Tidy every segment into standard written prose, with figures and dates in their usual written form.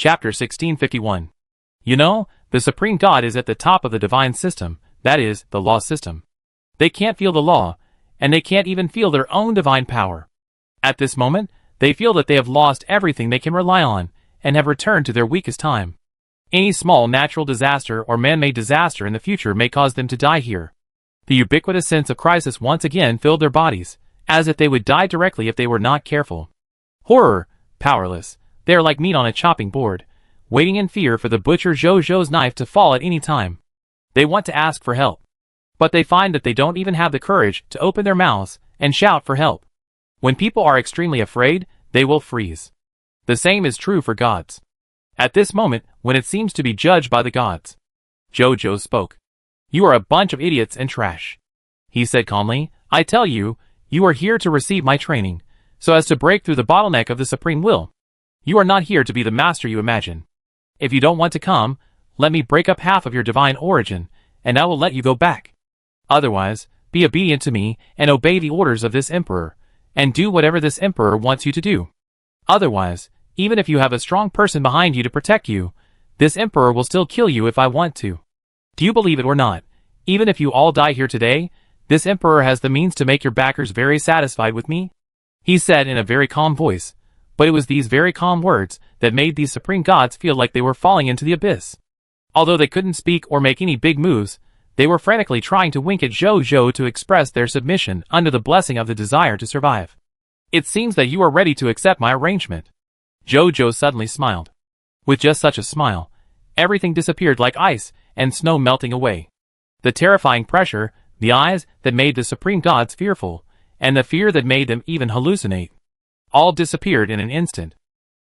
Chapter 1651. You know, the Supreme God is at the top of the divine system, that is, the law system. They can't feel the law, and they can't even feel their own divine power. At this moment, they feel that they have lost everything they can rely on, and have returned to their weakest time. Any small natural disaster or man-made disaster in the future may cause them to die here. The ubiquitous sense of crisis once again filled their bodies, as if they would die directly if they were not careful. Horror, powerless, they are like meat on a chopping board, waiting in fear for the butcher Zhou's knife to fall at any time. They want to ask for help, but they find that they don't even have the courage to open their mouths and shout for help. When people are extremely afraid, they will freeze. The same is true for gods. At this moment, when it seems to be judged by the gods, Zhou spoke. You are a bunch of idiots and trash. He said calmly, I tell you, you are here to receive my training, so as to break through the bottleneck of the supreme will. You are not here to be the master you imagine. If you don't want to come, let me break up half of your divine origin, and I will let you go back. Otherwise, be obedient to me and obey the orders of this emperor, and do whatever this emperor wants you to do. Otherwise, even if you have a strong person behind you to protect you, this emperor will still kill you if I want to. Do you believe it or not? Even if you all die here today, this emperor has the means to make your backers very satisfied with me? He said in a very calm voice, but it was these very calm words that made these supreme gods feel like they were falling into the abyss. Although they couldn't speak or make any big moves, they were frantically trying to wink at Zhou to express their submission under the blessing of the desire to survive. It seems that you are ready to accept my arrangement. Zhou suddenly smiled. With just such a smile, everything disappeared like ice and snow melting away. The terrifying pressure, the eyes that made the supreme gods fearful, and the fear that made them even hallucinate, all disappeared in an instant.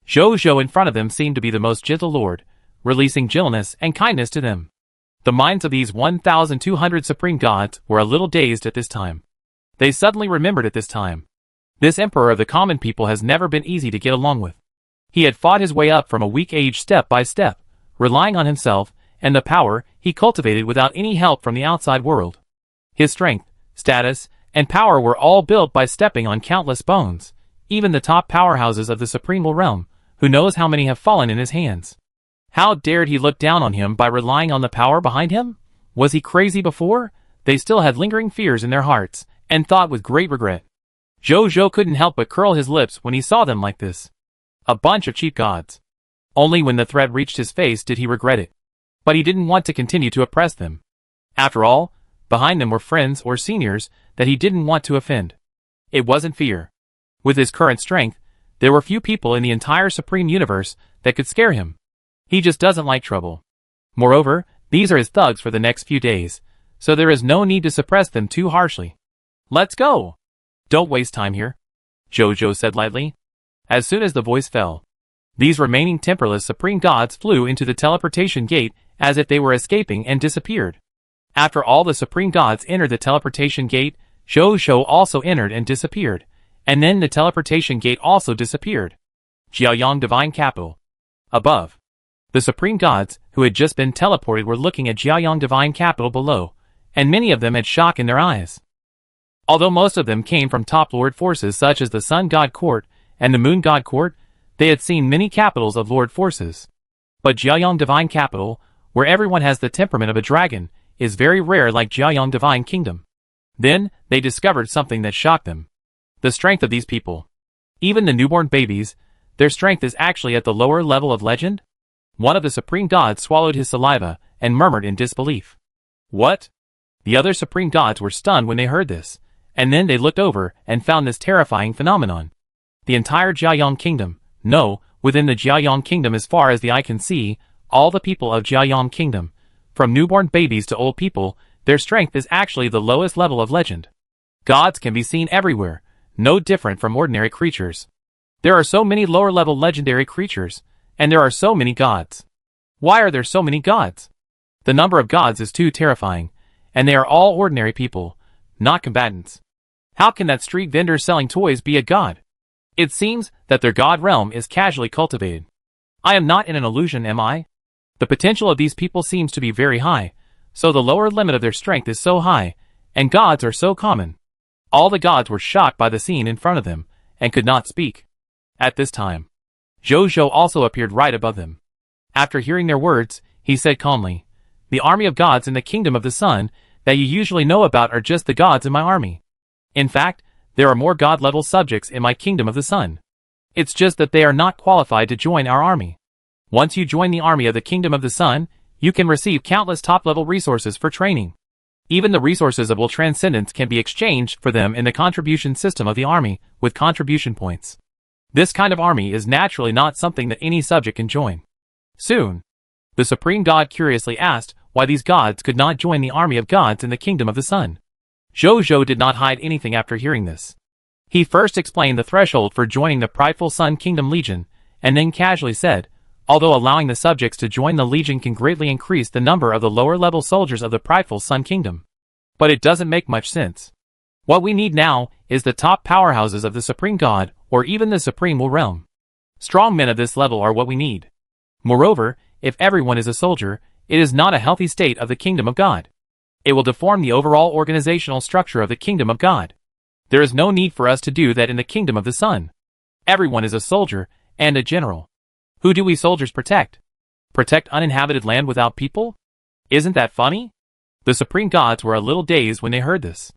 Zhou in front of them seemed to be the most gentle lord, releasing gentleness and kindness to them. The minds of these 1,200 supreme gods were a little dazed at this time. They suddenly remembered at this time. This emperor of the common people has never been easy to get along with. He had fought his way up from a weak age step by step, relying on himself and the power he cultivated without any help from the outside world. His strength, status, and power were all built by stepping on countless bones, even the top powerhouses of the supreme realm, who knows how many have fallen in his hands. How dared he look down on him by relying on the power behind him? Was he crazy before? They still had lingering fears in their hearts, and thought with great regret. Zhou couldn't help but curl his lips when he saw them like this. A bunch of cheap gods. Only when the threat reached his face did he regret it. But he didn't want to continue to oppress them. After all, behind them were friends or seniors that he didn't want to offend. It wasn't fear. With his current strength, there were few people in the entire supreme universe that could scare him. He just doesn't like trouble. Moreover, these are his thugs for the next few days, so there is no need to suppress them too harshly. Let's go! Don't waste time here, Zhou said lightly. As soon as the voice fell, these remaining temperless supreme gods flew into the teleportation gate as if they were escaping and disappeared. After all the supreme gods entered the teleportation gate, Zhou also entered and disappeared, and then the teleportation gate also disappeared. Jiaoyang Divine Capital. Above, the supreme gods who had just been teleported were looking at Jiaoyang Divine Capital below, and many of them had shock in their eyes. Although most of them came from top lord forces such as the Sun God Court and the Moon God Court, they had seen many capitals of lord forces. But Jiaoyang Divine Capital, where everyone has the temperament of a dragon, is very rare like Jiaoyang Divine Kingdom. Then, they discovered something that shocked them. The strength of these people. Even the newborn babies, their strength is actually at the lower level of legend? One of the supreme gods swallowed his saliva and murmured in disbelief. What? The other supreme gods were stunned when they heard this, and then they looked over and found this terrifying phenomenon. The entire Jiaoyang Kingdom, no, within the Jiaoyang Kingdom as far as the eye can see, all the people of Jiaoyang Kingdom, from newborn babies to old people, their strength is actually the lowest level of legend. Gods can be seen everywhere, no different from ordinary creatures. There are so many lower-level legendary creatures, and there are so many gods. Why are there so many gods? The number of gods is too terrifying, and they are all ordinary people, not combatants. How can that street vendor selling toys be a god? It seems that their god realm is casually cultivated. I am not in an illusion, am I? The potential of these people seems to be very high, so the lower limit of their strength is so high, and gods are so common. All the gods were shocked by the scene in front of them, and could not speak. At this time, Zhou also appeared right above them. After hearing their words, he said calmly, "The army of gods in the kingdom of the sun that you usually know about are just the gods in my army. In fact, there are more god-level subjects in my kingdom of the sun. It's just that they are not qualified to join our army. Once you join the army of the kingdom of the sun, you can receive countless top-level resources for training. Even the resources of will transcendence can be exchanged for them in the contribution system of the army, with contribution points. This kind of army is naturally not something that any subject can join." Soon, the supreme god curiously asked why these gods could not join the army of gods in the kingdom of the sun. Zhou did not hide anything after hearing this. He first explained the threshold for joining the prideful Sun Kingdom Legion, and then casually said, although allowing the subjects to join the Legion can greatly increase the number of the lower-level soldiers of the prideful Sun Kingdom. But it doesn't make much sense. What we need now is the top powerhouses of the Supreme God, or even the Supreme Will Realm. Strong men of this level are what we need. Moreover, if everyone is a soldier, it is not a healthy state of the Kingdom of God. It will deform the overall organizational structure of the Kingdom of God. There is no need for us to do that in the Kingdom of the Sun. Everyone is a soldier, and a general. Who do we soldiers protect? Protect uninhabited land without people? Isn't that funny? The supreme gods were a little dazed when they heard this.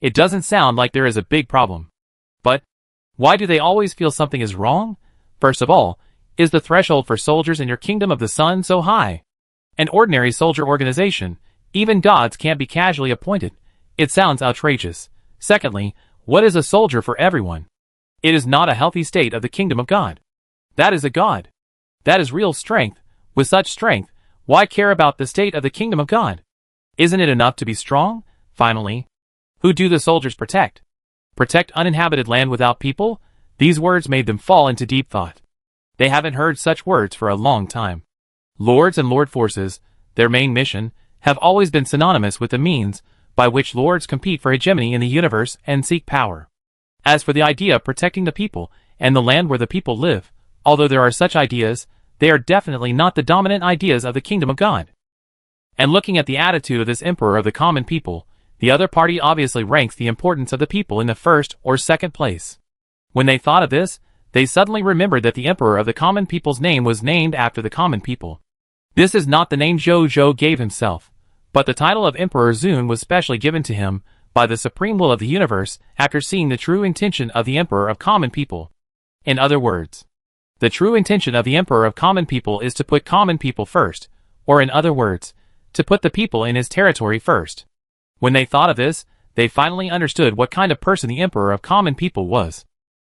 It doesn't sound like there is a big problem. But why do they always feel something is wrong? First of all, is the threshold for soldiers in your Kingdom of the Sun so high? An ordinary soldier organization, even gods can't be casually appointed. It sounds outrageous. Secondly, what is a soldier for everyone? It is not a healthy state of the Kingdom of God. That is a god. That is real strength. With such strength, why care about the state of the Kingdom of God? Isn't it enough to be strong? Finally, who do the soldiers protect? Protect uninhabited land without people? These words made them fall into deep thought. They haven't heard such words for a long time. Lords and lord forces, their main mission, have always been synonymous with the means by which lords compete for hegemony in the universe and seek power. As for the idea of protecting the people and the land where the people live, although there are such ideas, they are definitely not the dominant ideas of the Kingdom of God. And looking at the attitude of this emperor of the common people, the other party obviously ranks the importance of the people in the first or second place. When they thought of this, they suddenly remembered that the emperor of the common people's name was named after the common people. This is not the name Zhou gave himself, but the title of Emperor Zun was specially given to him by the supreme will of the universe after seeing the true intention of the emperor of common people. In other words, the true intention of the emperor of common people is to put common people first, or in other words, to put the people in his territory first. When they thought of this, they finally understood what kind of person the emperor of common people was.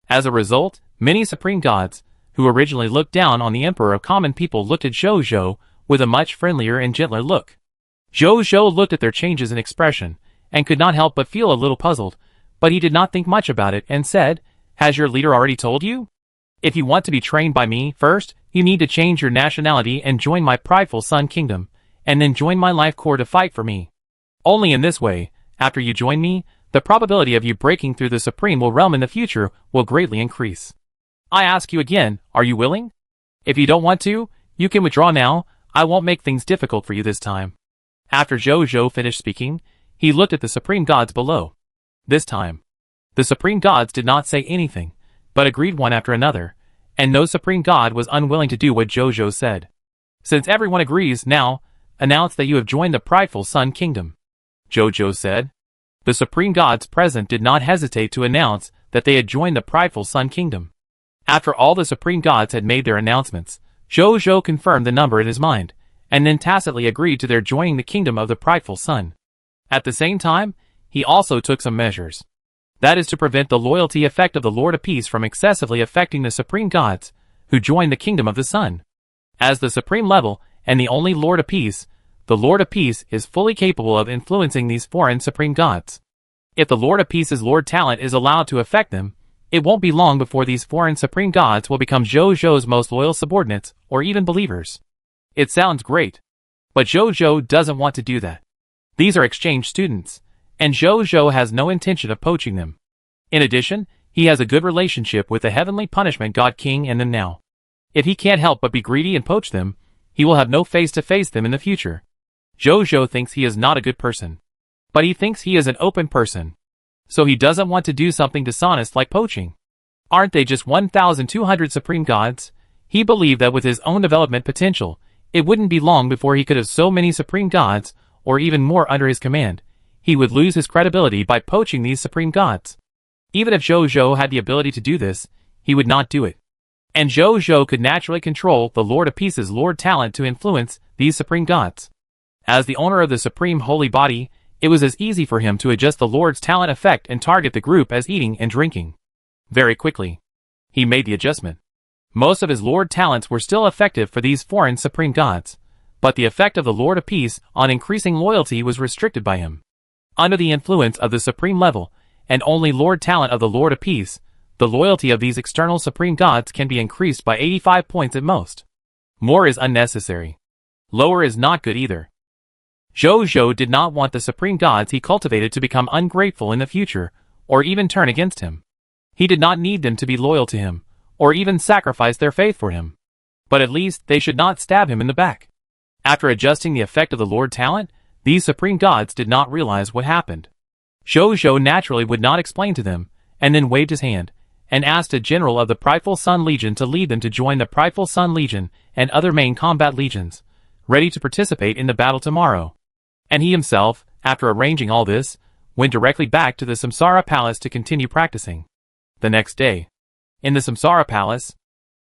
As a result, many supreme gods, who originally looked down on the emperor of common people, looked at Zhou with a much friendlier and gentler look. Zhou looked at their changes in expression, and could not help but feel a little puzzled, but he did not think much about it and said, "Has your leader already told you? If you want to be trained by me, first, you need to change your nationality and join my prideful Sun Kingdom, and then join my life core to fight for me. Only in this way, after you join me, the probability of you breaking through the Supreme Will Realm in the future will greatly increase. I ask you again, are you willing? If you don't want to, you can withdraw now. I won't make things difficult for you this time." After Zhou finished speaking, he looked at the supreme gods below. This time, the supreme gods did not say anything, but agreed one after another, and no supreme god was unwilling to do what Zhou said. "Since everyone agrees, now, announce that you have joined the prideful Sun Kingdom," Zhou said. The supreme gods present did not hesitate to announce that they had joined the prideful Sun Kingdom. After all the supreme gods had made their announcements, Zhou confirmed the number in his mind, and then tacitly agreed to their joining the kingdom of the prideful Sun. At the same time, he also took some measures. That is to prevent the loyalty effect of the Lord of Peace from excessively affecting the supreme gods, who joined the kingdom of the Sun. As the supreme level, and the only Lord of Peace, the Lord of Peace is fully capable of influencing these foreign supreme gods. If the Lord of Peace's Lord talent is allowed to affect them, it won't be long before these foreign supreme gods will become Zhou's most loyal subordinates, or even believers. It sounds great. But Zhou doesn't want to do that. These are exchange students, and Zhou has no intention of poaching them. In addition, he has a good relationship with the heavenly punishment god king and them now. If he can't help but be greedy and poach them, he will have no face to face them in the future. Zhou thinks he is not a good person. But he thinks he is an open person. So he doesn't want to do something dishonest like poaching. Aren't they just 1,200 supreme gods? He believed that with his own development potential, It wouldn't be long before he could have so many supreme gods, or even more under his command. He would lose his credibility by poaching these supreme gods. Even if Zhou Zhou had the ability to do this, he would not do it. And Zhou Zhou could naturally control the Lord of Peace's Lord Talent to influence these supreme gods. As the owner of the supreme holy body, it was as easy for him to adjust the Lord's talent effect and target the group as eating and drinking. Very quickly, he made the adjustment. Most of his Lord talents were still effective for these foreign supreme gods, but the effect of the Lord of Peace on increasing loyalty was restricted by him. Under the influence of the supreme level, and only Lord talent of the Lord of Peace, the loyalty of these external supreme gods can be increased by 85 points at most. More is unnecessary. Lower is not good either. Zhou Zhou did not want the supreme gods he cultivated to become ungrateful in the future, or even turn against him. He did not need them to be loyal to him, or even sacrifice their faith for him. But at least they should not stab him in the back. After adjusting the effect of the Lord talent, these supreme gods did not realize what happened. Zhou Zhou naturally would not explain to them, and then waved his hand, and asked a general of the Prideful Sun Legion to lead them to join the Prideful Sun Legion and other main combat legions, ready to participate in the battle tomorrow. And he himself, after arranging all this, went directly back to the Samsara Palace to continue practicing. The next day, in the Samsara Palace,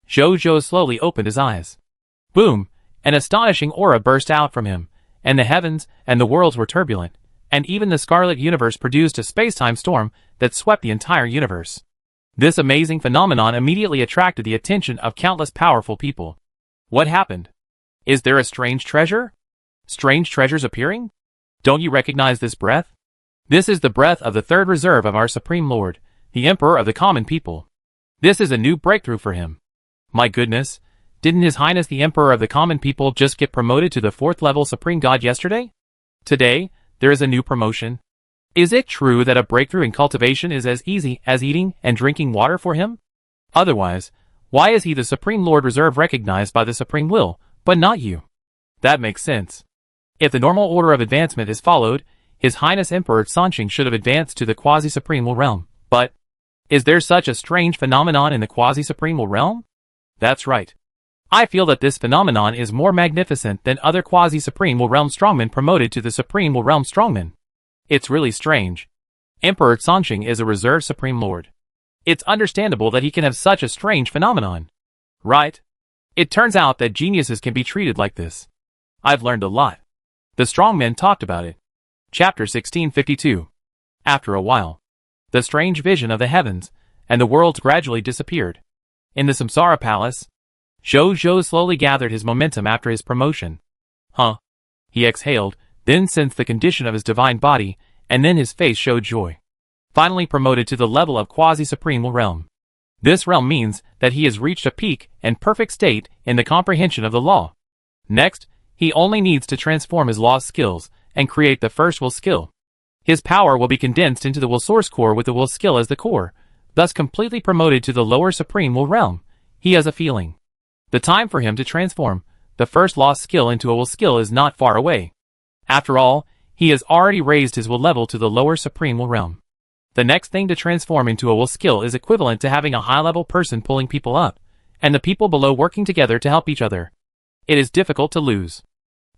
Zhou Zhou slowly opened his eyes. Boom! An astonishing aura burst out from him, and the heavens and the worlds were turbulent, and even the Scarlet Universe produced a space-time storm that swept the entire universe. This amazing phenomenon immediately attracted the attention of countless powerful people. What happened? Is there a strange treasure? Strange treasures appearing? Don't you recognize this breath? This is the breath of the third reserve of our Supreme Lord, the Emperor of the common people. This is a new breakthrough for him. My goodness, didn't His Highness the Emperor of the common people just get promoted to the 4th level Supreme God yesterday? Today, there is a new promotion. Is it true that a breakthrough in cultivation is as easy as eating and drinking water for him? Otherwise, why is he the Supreme Lord Reserve recognized by the Supreme Will, but not you? That makes sense. If the normal order of advancement is followed, His Highness Emperor Sanqing should have advanced to the Quasi-Supreme Will realm, but is there such a strange phenomenon in the Quasi-Supreme Will realm? That's right. I feel that this phenomenon is more magnificent than other Quasi-Supreme Will realm strongmen promoted to the Supreme Will realm strongmen. It's really strange. Emperor Sanqing is a reserve Supreme Lord. It's understandable that he can have such a strange phenomenon. Right? It turns out that geniuses can be treated like this. I've learned a lot. The strongmen talked about it. Chapter 1652. After a while, the strange vision of the heavens and the worlds gradually disappeared. In the Samsara Palace, Zhou Zhou slowly gathered his momentum after his promotion. He exhaled, then sensed the condition of his divine body, and then his face showed joy. Finally promoted to the level of Quasi-Supreme Realm. This realm means that he has reached a peak and perfect state in the comprehension of the law. Next, he only needs to transform his law skills and create the first will skill. His power will be condensed into the will source core with the will skill as the core, thus completely promoted to the lower Supreme Will realm. He has a feeling. The time for him to transform the first law skill into a will skill is not far away. After all, he has already raised his will level to the lower Supreme Will realm. The next thing to transform into a will skill is equivalent to having a high-level person pulling people up, and the people below working together to help each other. It is difficult to lose.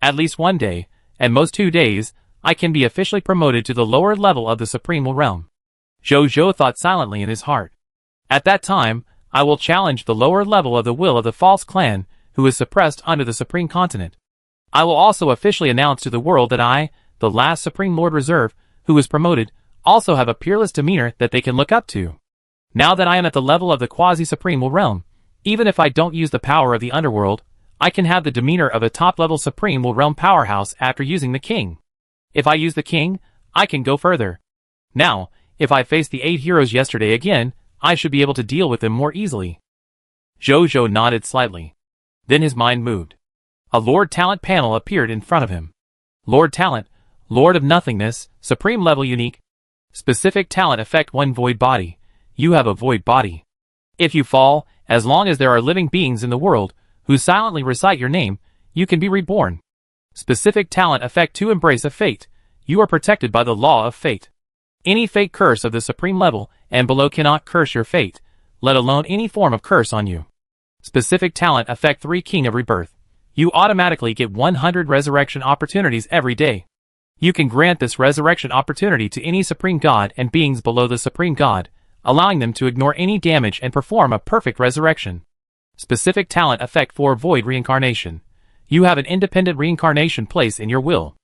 At least one day, at most 2 days, I can be officially promoted to the lower level of the Supreme Will realm. Zhou Zhou thought silently in his heart. At that time, I will challenge the lower level of the will of the false clan, who is suppressed under the Supreme Continent. I will also officially announce to the world that I, the last Supreme Lord Reserve, who was promoted, also have a peerless demeanor that they can look up to. Now that I am at the level of the Quasi-Supreme Will realm, even if I don't use the power of the underworld, I can have the demeanor of a top-level Supreme Will realm powerhouse after using the king. If I use the king, I can go further. Now, if I faced the 8 heroes yesterday again, I should be able to deal with them more easily. Zhou Zhou nodded slightly. Then his mind moved. A Lord Talent panel appeared in front of him. Lord Talent, Lord of Nothingness, Supreme Level Unique. Specific Talent Effect 1 Void Body. You have a void body. If you fall, as long as there are living beings in the world, who silently recite your name, you can be reborn. Specific Talent Effect 2 Embrace of Fate. You are protected by the law of fate. Any fate curse of the supreme level and below cannot curse your fate, let alone any form of curse on you. Specific Talent Effect 3 King of Rebirth. You automatically get 100 resurrection opportunities every day. You can grant this resurrection opportunity to any supreme god and beings below the supreme god, allowing them to ignore any damage and perform a perfect resurrection. Specific talent effect for void reincarnation. You have an independent reincarnation place in your will.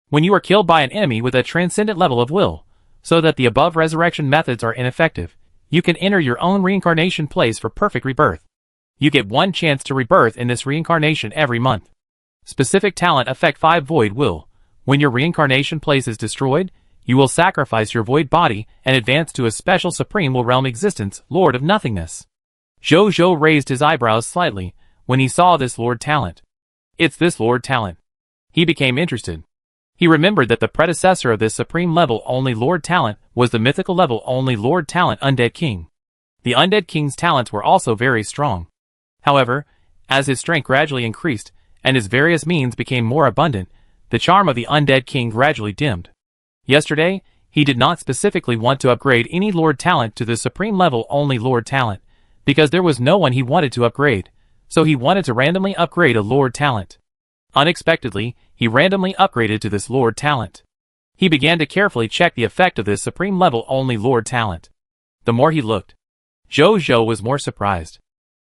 When you are killed by an enemy with a transcendent level of will, so that the above resurrection methods are ineffective, you can enter your own reincarnation place for perfect rebirth. You get one chance to rebirth in this reincarnation every month. Specific talent effect 5 void will. When your reincarnation place is destroyed, you will sacrifice your void body and advance to a special supreme will realm existence, Lord of Nothingness. Zhou raised his eyebrows slightly when he saw this Lord talent. It's this Lord talent. He became interested. He remembered that the predecessor of this supreme level only Lord talent was the mythical level only Lord talent Undead King. The Undead King's talents were also very strong. However, as his strength gradually increased and his various means became more abundant, the charm of the Undead King gradually dimmed. Yesterday, he did not specifically want to upgrade any Lord talent to the supreme level only Lord talent, because there was no one he wanted to upgrade, so he wanted to randomly upgrade a Lord talent. Unexpectedly, he randomly upgraded to this Lord talent. He began to carefully check the effect of this supreme level only Lord talent. The more he looked, Zhou was more surprised.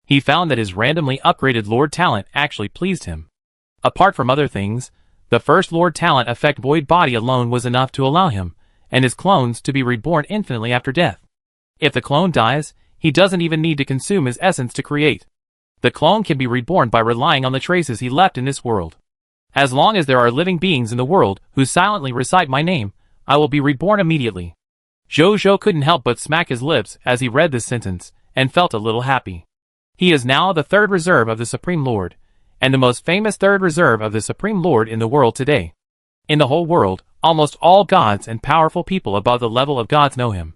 He found that his randomly upgraded Lord talent actually pleased him. Apart from other things, the first Lord talent effect void body alone was enough to allow him and his clones to be reborn infinitely after death. If the clone dies, he doesn't even need to consume his essence to create. The clone can be reborn by relying on the traces he left in this world. As long as there are living beings in the world who silently recite my name, I will be reborn immediately. Zhou couldn't help but smack his lips as he read this sentence and felt a little happy. He is now the third reserve of the Supreme Lord, and the most famous third reserve of the Supreme Lord in the world today. In the whole world, almost all gods and powerful people above the level of gods know him.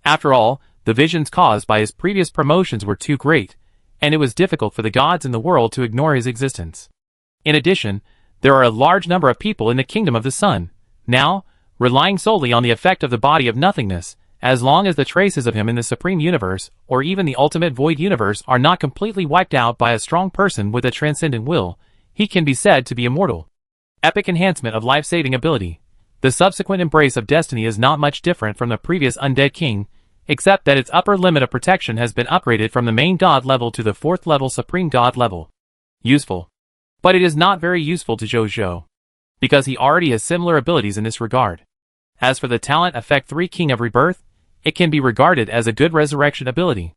After all, the visions caused by his previous promotions were too great, and it was difficult for the gods in the world to ignore his existence. In addition, there are a large number of people in the kingdom of the sun, now, relying solely on the effect of the body of nothingness, as long as the traces of him in the supreme universe, or even the ultimate void universe, are not completely wiped out by a strong person with a transcendent will, he can be said to be immortal. Epic enhancement of life-saving ability. The subsequent embrace of destiny is not much different from the previous Undead King, except that its upper limit of protection has been upgraded from the main god level to the 4th level supreme god level. Useful. But it is not very useful to Zhou, because he already has similar abilities in this regard. As for the talent effect 3 King of Rebirth, it can be regarded as a good resurrection ability.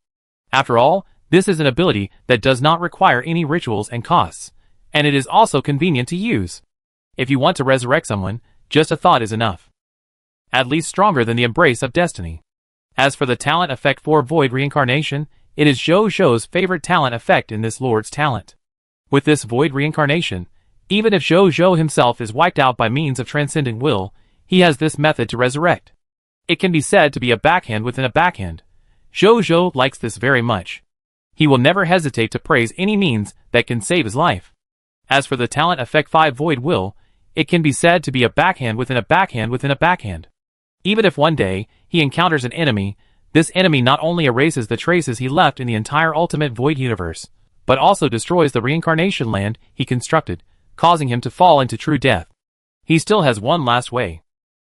After all, this is an ability that does not require any rituals and costs, and it is also convenient to use. If you want to resurrect someone, just a thought is enough. At least stronger than the embrace of destiny. As for the talent effect 4 Void Reincarnation, it is Zhou's favorite talent effect in this Lord's talent. With this Void Reincarnation, even if Zhou himself is wiped out by means of transcendent will, he has this method to resurrect. It can be said to be a backhand within a backhand. Zhou likes this very much. He will never hesitate to praise any means that can save his life. As for the talent effect 5 Void Will, it can be said to be a backhand within a backhand within a backhand. Even if one day he encounters an enemy, this enemy not only erases the traces he left in the entire ultimate void universe, but also destroys the reincarnation land he constructed, causing him to fall into true death. He still has one last way.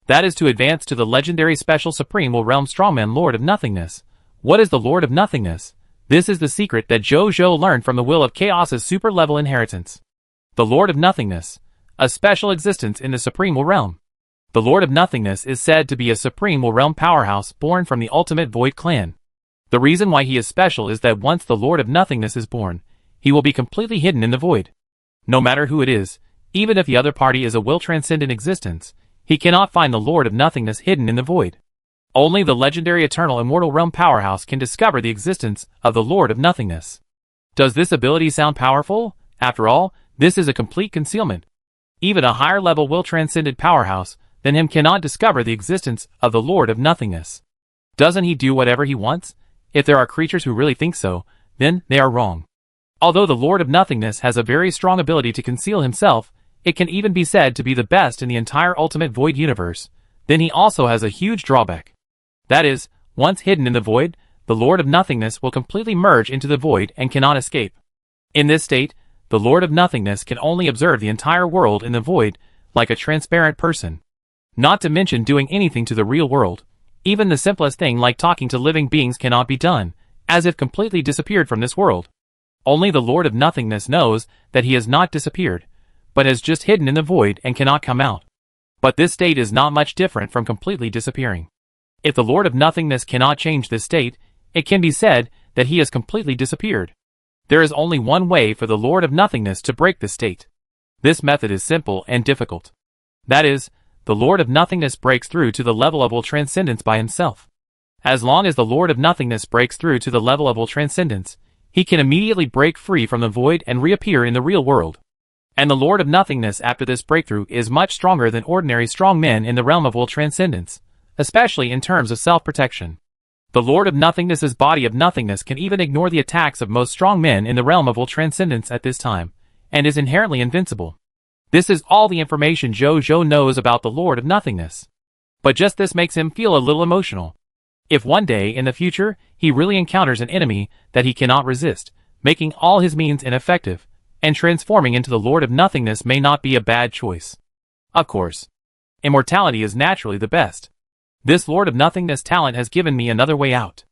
That is to advance to the legendary special supreme will realm strongman Lord of Nothingness. What is the Lord of Nothingness? This is the secret that Zhou learned from the Will of Chaos's super level inheritance. The Lord of Nothingness, a special existence in the supreme will realm. The Lord of Nothingness is said to be a supreme will realm powerhouse born from the ultimate void clan. The reason why he is special is that once the Lord of Nothingness is born, he will be completely hidden in the void. No matter who it is, even if the other party is a will transcendent existence, he cannot find the Lord of Nothingness hidden in the void. Only the legendary eternal immortal realm powerhouse can discover the existence of the Lord of Nothingness. Does this ability sound powerful? After all, this is a complete concealment. Even a higher level will transcendent powerhouse than him cannot discover the existence of the Lord of Nothingness. Doesn't he do whatever he wants? If there are creatures who really think so, then they are wrong. Although the Lord of Nothingness has a very strong ability to conceal himself, it can even be said to be the best in the entire ultimate void universe, then he also has a huge drawback. That is, once hidden in the void, the Lord of Nothingness will completely merge into the void and cannot escape. In this state, the Lord of Nothingness can only observe the entire world in the void, like a transparent person. Not to mention doing anything to the real world. Even the simplest thing like talking to living beings cannot be done, as if completely disappeared from this world. Only the Lord of Nothingness knows that he has not disappeared, but has just hidden in the void and cannot come out. But this state is not much different from completely disappearing. If the Lord of Nothingness cannot change this state, it can be said that he has completely disappeared. There is only one way for the Lord of Nothingness to break this state. This method is simple and difficult. That is, the Lord of Nothingness breaks through to the level of all transcendence by himself. As long as the Lord of Nothingness breaks through to the level of all transcendence, he can immediately break free from the void and reappear in the real world. And the Lord of Nothingness after this breakthrough is much stronger than ordinary strong men in the realm of all transcendence, especially in terms of self-protection. The Lord of Nothingness's body of nothingness can even ignore the attacks of most strong men in the realm of all transcendence at this time, and is inherently invincible. This is all the information Zhou knows about the Lord of Nothingness. But just this makes him feel a little emotional. If one day in the future he really encounters an enemy that he cannot resist, making all his means ineffective, and transforming into the Lord of Nothingness may not be a bad choice. Of course, immortality is naturally the best. This Lord of Nothingness talent has given me another way out.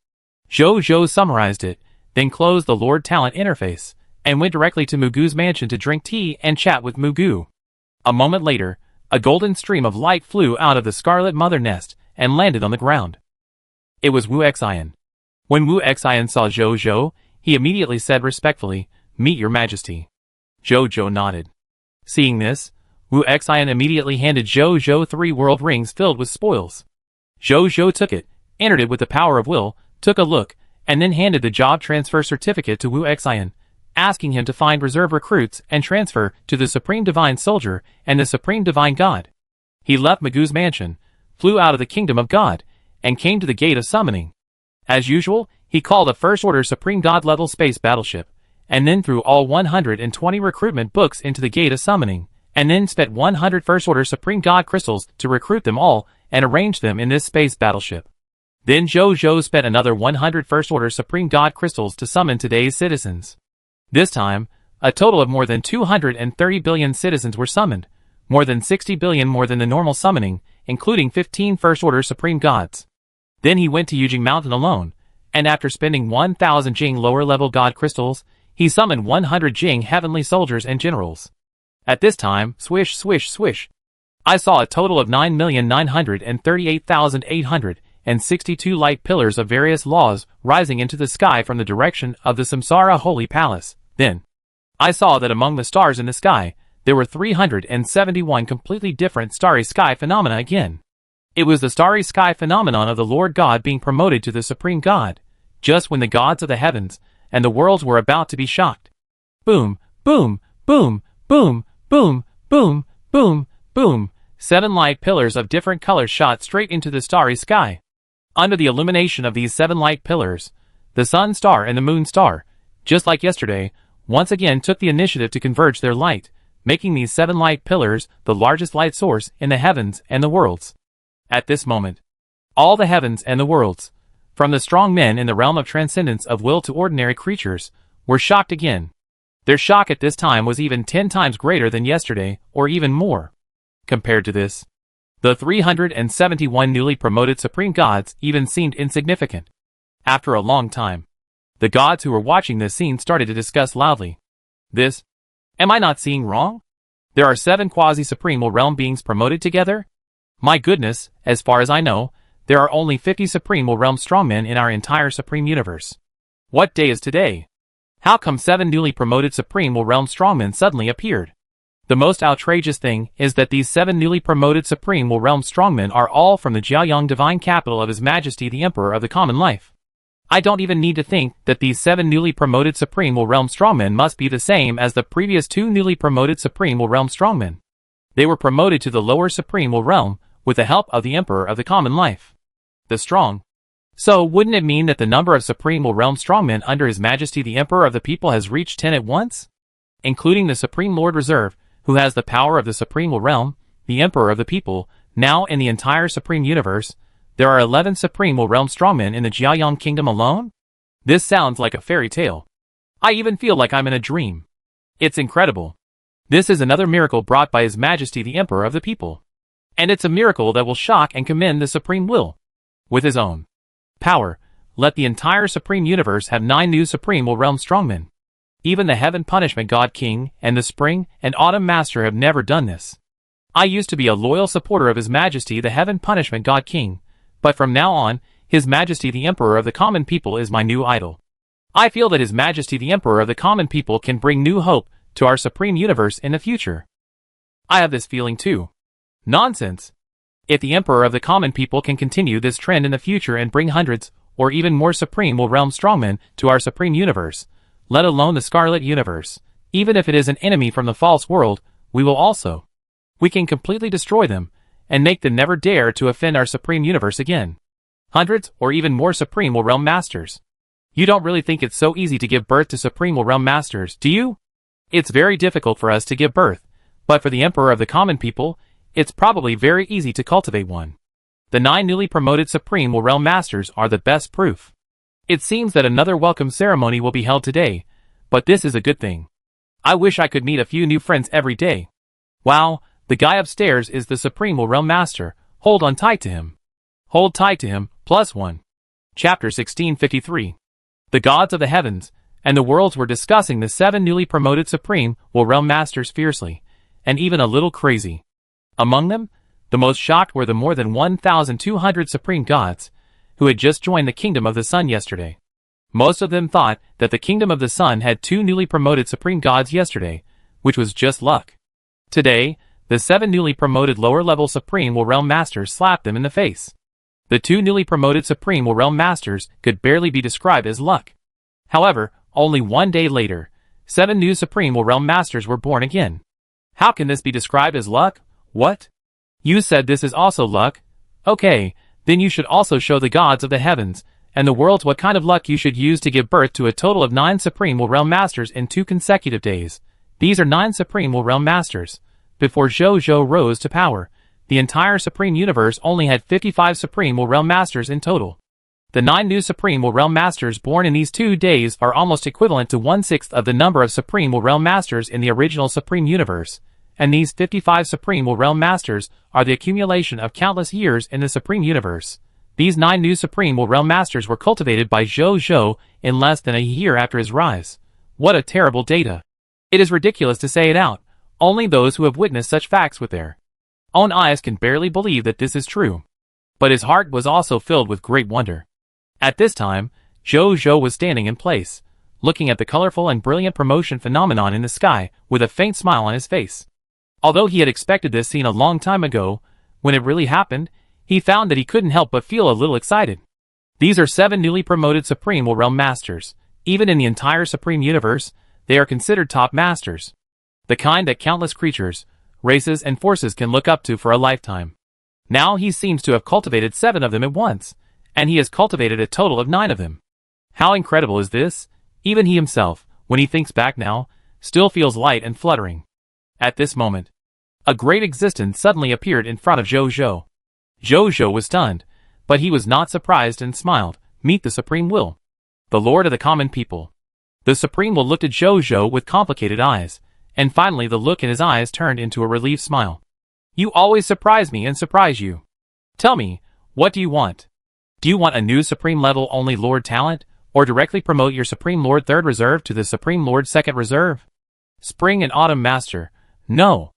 Zhou summarized it, then closed the Lord talent interface, and went directly to Mugu's mansion to drink tea and chat with Mugu. A moment later, a golden stream of light flew out of the Scarlet Mother nest and landed on the ground. It was Wu Xian. When Wu Xian saw Zhou, he immediately said respectfully, "Meet your majesty." Zhou nodded. Seeing this, Wu Xian immediately handed Zhou 3 world rings filled with spoils. Zhou took it, entered it with the power of will, took a look, and then handed the job transfer certificate to Wu Xian, asking him to find reserve recruits and transfer to the Supreme Divine Soldier and the Supreme Divine God. He left Mugu's mansion, flew out of the Kingdom of God, and came to the Gate of Summoning. As usual, he called a First Order Supreme God level space battleship, and then threw all 120 recruitment books into the Gate of Summoning, and then spent 100 First Order Supreme God crystals to recruit them all and arrange them in this space battleship. Then Zhou spent another 100 First Order Supreme God crystals to summon today's citizens. This time, a total of more than 230 billion citizens were summoned, more than 60 billion more than the normal summoning, including 15 First Order Supreme Gods. Then he went to Yujing Mountain alone, and after spending 1,000 Jing lower-level God crystals, he summoned 100 Jing heavenly soldiers and generals. At this time, swish, swish, swish, I saw a total of 9,938,862 light pillars of various laws rising into the sky from the direction of the Samsara Holy Palace. Then, I saw that among the stars in the sky, there were 371 completely different starry sky phenomena again. It was the starry sky phenomenon of the Lord God being promoted to the Supreme God, just when the gods of the heavens and the worlds were about to be shocked. Boom, boom, boom, boom, boom, boom, boom, boom. 7 light pillars of different colors shot straight into the starry sky. Under the illumination of these 7 light pillars, the sun star and the moon star, just like yesterday, once again took the initiative to converge their light, making these 7 light pillars the largest light source in the heavens and the worlds. At this moment, all the heavens and the worlds, from the strong men in the realm of transcendence of will to ordinary creatures, were shocked again. Their shock at this time was even 10 times greater than yesterday, or even more. Compared to this, the 371 newly promoted Supreme Gods even seemed insignificant. After a long time, the gods who were watching this scene started to discuss loudly. This? Am I not seeing wrong? There are 7 quasi-supreme realm beings promoted together? My goodness, as far as I know, there are only 50 supreme realm strongmen in our entire supreme universe. What day is today? How come 7 newly promoted supreme realm strongmen suddenly appeared? The most outrageous thing is that these 7 newly promoted Supreme Realm Strongmen are all from the Jiaoyang divine capital of His Majesty the Emperor of the Common Life. I don't even need to think that these 7 newly promoted Supreme Realm Strongmen must be the same as the previous 2 newly promoted Supreme Realm Strongmen. They were promoted to the lower Supreme Realm with the help of the Emperor of the Common Life. The Strong. So wouldn't it mean that the number of Supreme Realm Strongmen under His Majesty the Emperor of the People has reached 10 at once? Including the Supreme Lord Reserve, who has the power of the Supreme Realm, the Emperor of the People, now in the entire Supreme Universe, there are 11 Supreme Realm Strongmen in the Jiaoyang Kingdom alone? This sounds like a fairy tale. I even feel like I'm in a dream. It's incredible. This is another miracle brought by His Majesty the Emperor of the people. And it's a miracle that will shock and commend the Supreme Will. With his own power, let the entire Supreme Universe have 9 new Supreme Will Realm Strongmen. Even the Heaven Punishment God King and the Spring and Autumn Master have never done this. I used to be a loyal supporter of His Majesty the Heaven Punishment God King, but from now on, His Majesty the Emperor of the Common People is my new idol. I feel that His Majesty the Emperor of the Common People can bring new hope to our Supreme Universe in the future. I have this feeling too. Nonsense. If the Emperor of the Common People can continue this trend in the future and bring hundreds, or even more Supreme Will Realm Strongmen to our Supreme Universe, let alone the Scarlet Universe, even if it is an enemy from the false world, we can completely destroy them, and make them never dare to offend our Supreme Universe again. Hundreds, or even more Supreme Will Realm Masters. You don't really think it's so easy to give birth to Supreme Will Realm Masters, do you? It's very difficult for us to give birth, but for the Emperor of the Common People, it's probably very easy to cultivate one. The 9 newly promoted Supreme Will Realm Masters are the best proof. It seems that another welcome ceremony will be held today, but this is a good thing. I wish I could meet a few new friends every day. Wow, the guy upstairs is the Supreme Will Realm Master. Hold on tight to him. Hold tight to him, +1. Chapter 1653. The gods of the heavens and the worlds were discussing the 7 newly promoted Supreme Will Realm Masters fiercely, and even a little crazy. Among them, the most shocked were the more than 1,200 Supreme Gods, who had just joined the Kingdom of the Sun yesterday. Most of them thought that the Kingdom of the Sun had 2 newly promoted Supreme Gods yesterday, which was just luck. Today, the 7 newly promoted lower-level Supreme Will Realm Masters slapped them in the face. The 2 newly promoted Supreme Will Realm Masters could barely be described as luck. However, only 1 day later, 7 new Supreme Will Realm Masters were born again. How can this be described as luck? What? You said this is also luck? Okay, then you should also show the gods of the heavens and the worlds what kind of luck you should use to give birth to a total of 9 Supreme Will Realm Masters in 2 consecutive days. These are 9 Supreme Will Realm Masters. Before Zhou rose to power, the entire Supreme Universe only had 55 Supreme Will Realm Masters in total. The 9 new Supreme Will Realm Masters born in these 2 days are almost equivalent to 1/6 of the number of Supreme Will Realm Masters in the original Supreme Universe, and these 55 Supreme Will Realm Masters are the accumulation of countless years in the Supreme Universe. These 9 new Supreme Will Realm Masters were cultivated by Zhou in less than a year after his rise. What a terrible data. It is ridiculous to say it out. Only those who have witnessed such facts with their own eyes can barely believe that this is true. But his heart was also filled with great wonder. At this time, Zhou was standing in place, looking at the colorful and brilliant promotion phenomenon in the sky with a faint smile on his face. Although he had expected this scene a long time ago, when it really happened, he found that he couldn't help but feel a little excited. These are 7 newly promoted Supreme Will Realm Masters. Even in the entire Supreme Universe, they are considered top masters. The kind that countless creatures, races and forces can look up to for a lifetime. Now he seems to have cultivated 7 of them at once, and he has cultivated a total of 9 of them. How incredible is this? Even he himself, when he thinks back now, still feels light and fluttering. At this moment, a great existence suddenly appeared in front of Zhou. Zhou was stunned, but he was not surprised and smiled. Meet the Supreme Will, the Lord of the Common People. The Supreme Will looked at Zhou with complicated eyes, and finally the look in his eyes turned into a relieved smile. You always surprise me and surprise you. Tell me, what do you want? Do you want a new Supreme Level only Lord talent, or directly promote your Supreme Lord 3rd Reserve to the Supreme Lord 2nd Reserve? Spring and Autumn Master. No.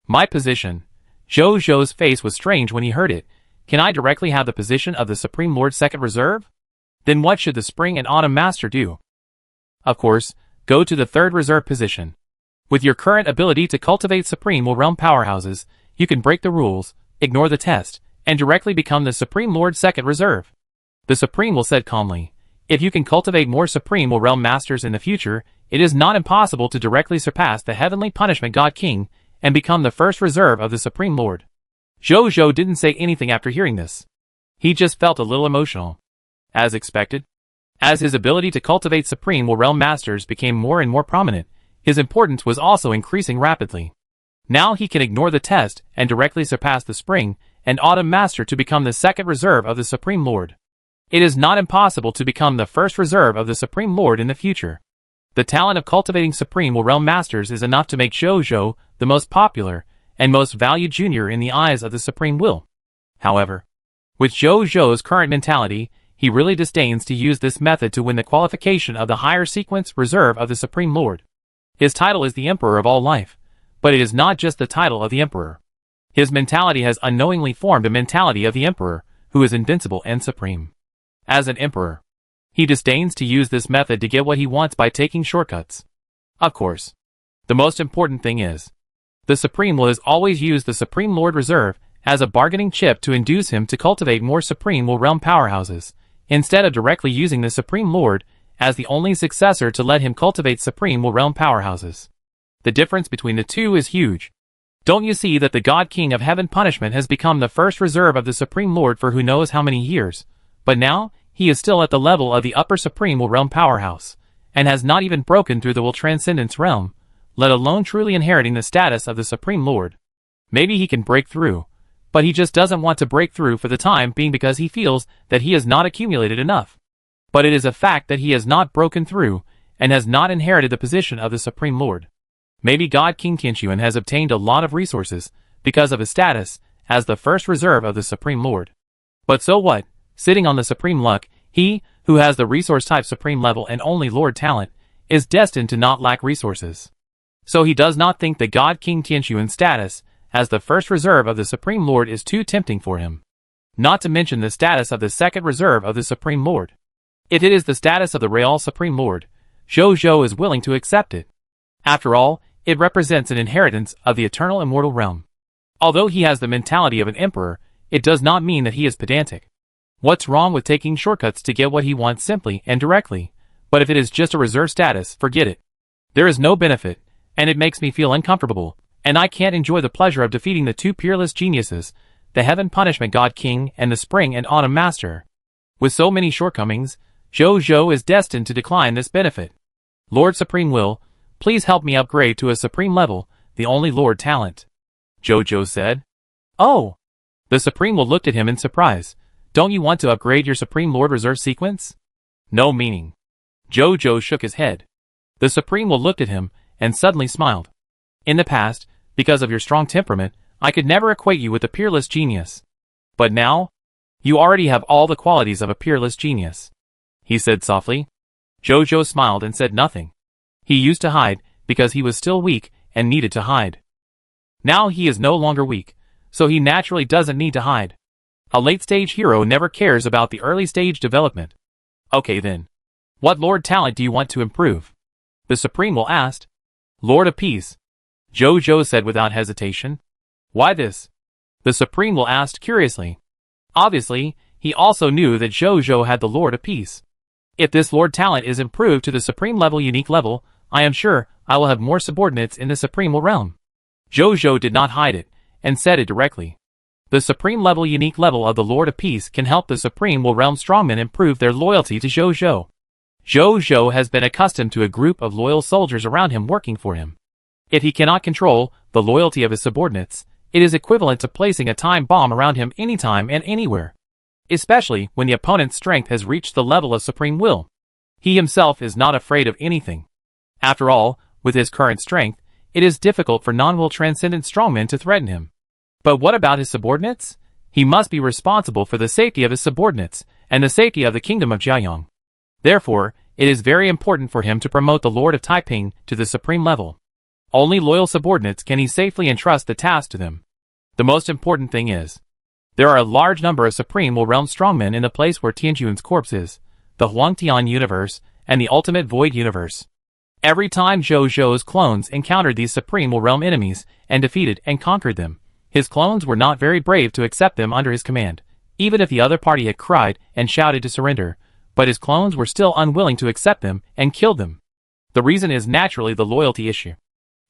My position. Zhou's face was strange when he heard it. Can I directly have the position of the Supreme Lord 2nd Reserve? Then what should the Spring and Autumn Master do? Of course, go to the 3rd Reserve position. With your current ability to cultivate Supreme Will Realm powerhouses, you can break the rules, ignore the test, and directly become the Supreme Lord 2nd Reserve. The Supreme Will said calmly, if you can cultivate more Supreme Will Realm Masters in the future, it is not impossible to directly surpass the Heavenly Punishment God King and become the 1st Reserve of the Supreme Lord. Zhou didn't say anything after hearing this. He just felt a little emotional. As expected, as his ability to cultivate Supreme Will Realm Masters became more and more prominent, his importance was also increasing rapidly. Now he can ignore the test and directly surpass the Spring and Autumn Master to become the 2nd Reserve of the Supreme Lord. It is not impossible to become the 1st Reserve of the Supreme Lord in the future. The talent of cultivating Supreme Will Realm Masters is enough to make Zhou the most popular and most valued junior in the eyes of the Supreme Will. However, with Zhou's current mentality, he really disdains to use this method to win the qualification of the higher sequence reserve of the Supreme Lord. His title is the Emperor of all life, but it is not just the title of the Emperor. His mentality has unknowingly formed a mentality of the Emperor, who is invincible and supreme. As an Emperor, he disdains to use this method to get what he wants by taking shortcuts. Of course, the most important thing is, the Supreme will always use the Supreme Lord Reserve as a bargaining chip to induce him to cultivate more Supreme Will Realm powerhouses, instead of directly using the Supreme Lord as the only successor to let him cultivate Supreme Will Realm powerhouses. The difference between the two is huge. Don't you see that the God King of Heaven Punishment has become the first reserve of the Supreme Lord for who knows how many years, but now, he is still at the level of the upper Supreme Will Realm powerhouse, and has not even broken through the Will Transcendence realm, let alone truly inheriting the status of the Supreme Lord. Maybe he can break through, but he just doesn't want to break through for the time being because he feels that he has not accumulated enough. But it is a fact that he has not broken through, and has not inherited the position of the Supreme Lord. Maybe God King Tianquan has obtained a lot of resources, because of his status, as the first reserve of the Supreme Lord. But so what? Sitting on the Supreme Luck, he, who has the resource type Supreme level and only Lord talent, is destined to not lack resources. So he does not think the God King Tianquan's status, as the first reserve of the Supreme Lord is too tempting for him. Not to mention the status of the second reserve of the Supreme Lord. If it is the status of the Real Supreme Lord, Zhou is willing to accept it. After all, it represents an inheritance of the eternal immortal realm. Although he has the mentality of an emperor, it does not mean that he is pedantic. What's wrong with taking shortcuts to get what he wants simply and directly? But if it is just a reserve status, forget it. There is no benefit, and it makes me feel uncomfortable, and I can't enjoy the pleasure of defeating the two peerless geniuses, the Heaven Punishment God King and the Spring and Autumn Master. With so many shortcomings, Zhou is destined to decline this benefit. Lord Supreme Will, please help me upgrade to a Supreme level, the only Lord talent. Zhou said. Oh! The Supreme Will looked at him in surprise. Don't you want to upgrade your Supreme Lord Reserve sequence? No meaning. Zhou shook his head. The Supreme Will looked at him, and suddenly smiled. In the past, because of your strong temperament, I could never equate you with a peerless genius. But now, you already have all the qualities of a peerless genius, he said softly. Zhou smiled and said nothing. He used to hide, because he was still weak, and needed to hide. Now he is no longer weak, so he naturally doesn't need to hide. A late-stage hero never cares about the early-stage development. Okay then. What Lord talent do you want to improve? The Supreme Will asked. Lord of Peace. Zhou said without hesitation. Why this? The Supreme Will asked curiously. Obviously, he also knew that Zhou had the Lord of Peace. If this Lord talent is improved to the Supreme level unique level, I am sure I will have more subordinates in the Supreme realm. Zhou did not hide it, and said it directly. The Supreme level unique level of the Lord of Peace can help the Supreme realm strongmen improve their loyalty to Zhou. Zhou has been accustomed to a group of loyal soldiers around him working for him. If he cannot control the loyalty of his subordinates, it is equivalent to placing a time bomb around him anytime and anywhere. Especially when the opponent's strength has reached the level of Supreme Will. He himself is not afraid of anything. After all, with his current strength, it is difficult for non-will transcendent strongmen to threaten him. But what about his subordinates? He must be responsible for the safety of his subordinates, and the safety of the kingdom of Jiayang. Therefore, it is very important for him to promote the Lord of Taiping to the Supreme level. Only loyal subordinates can he safely entrust the task to them. The most important thing is, there are a large number of Supreme Will Realm strongmen in the place where Tianquan's corpse is, the Huangtian universe, and the Ultimate Void universe. Every time Zhou's clones encountered these Supreme Will Realm enemies, and defeated and conquered them, his clones were not very brave to accept them under his command, even if the other party had cried and shouted to surrender, but his clones were still unwilling to accept them and killed them. The reason is naturally the loyalty issue.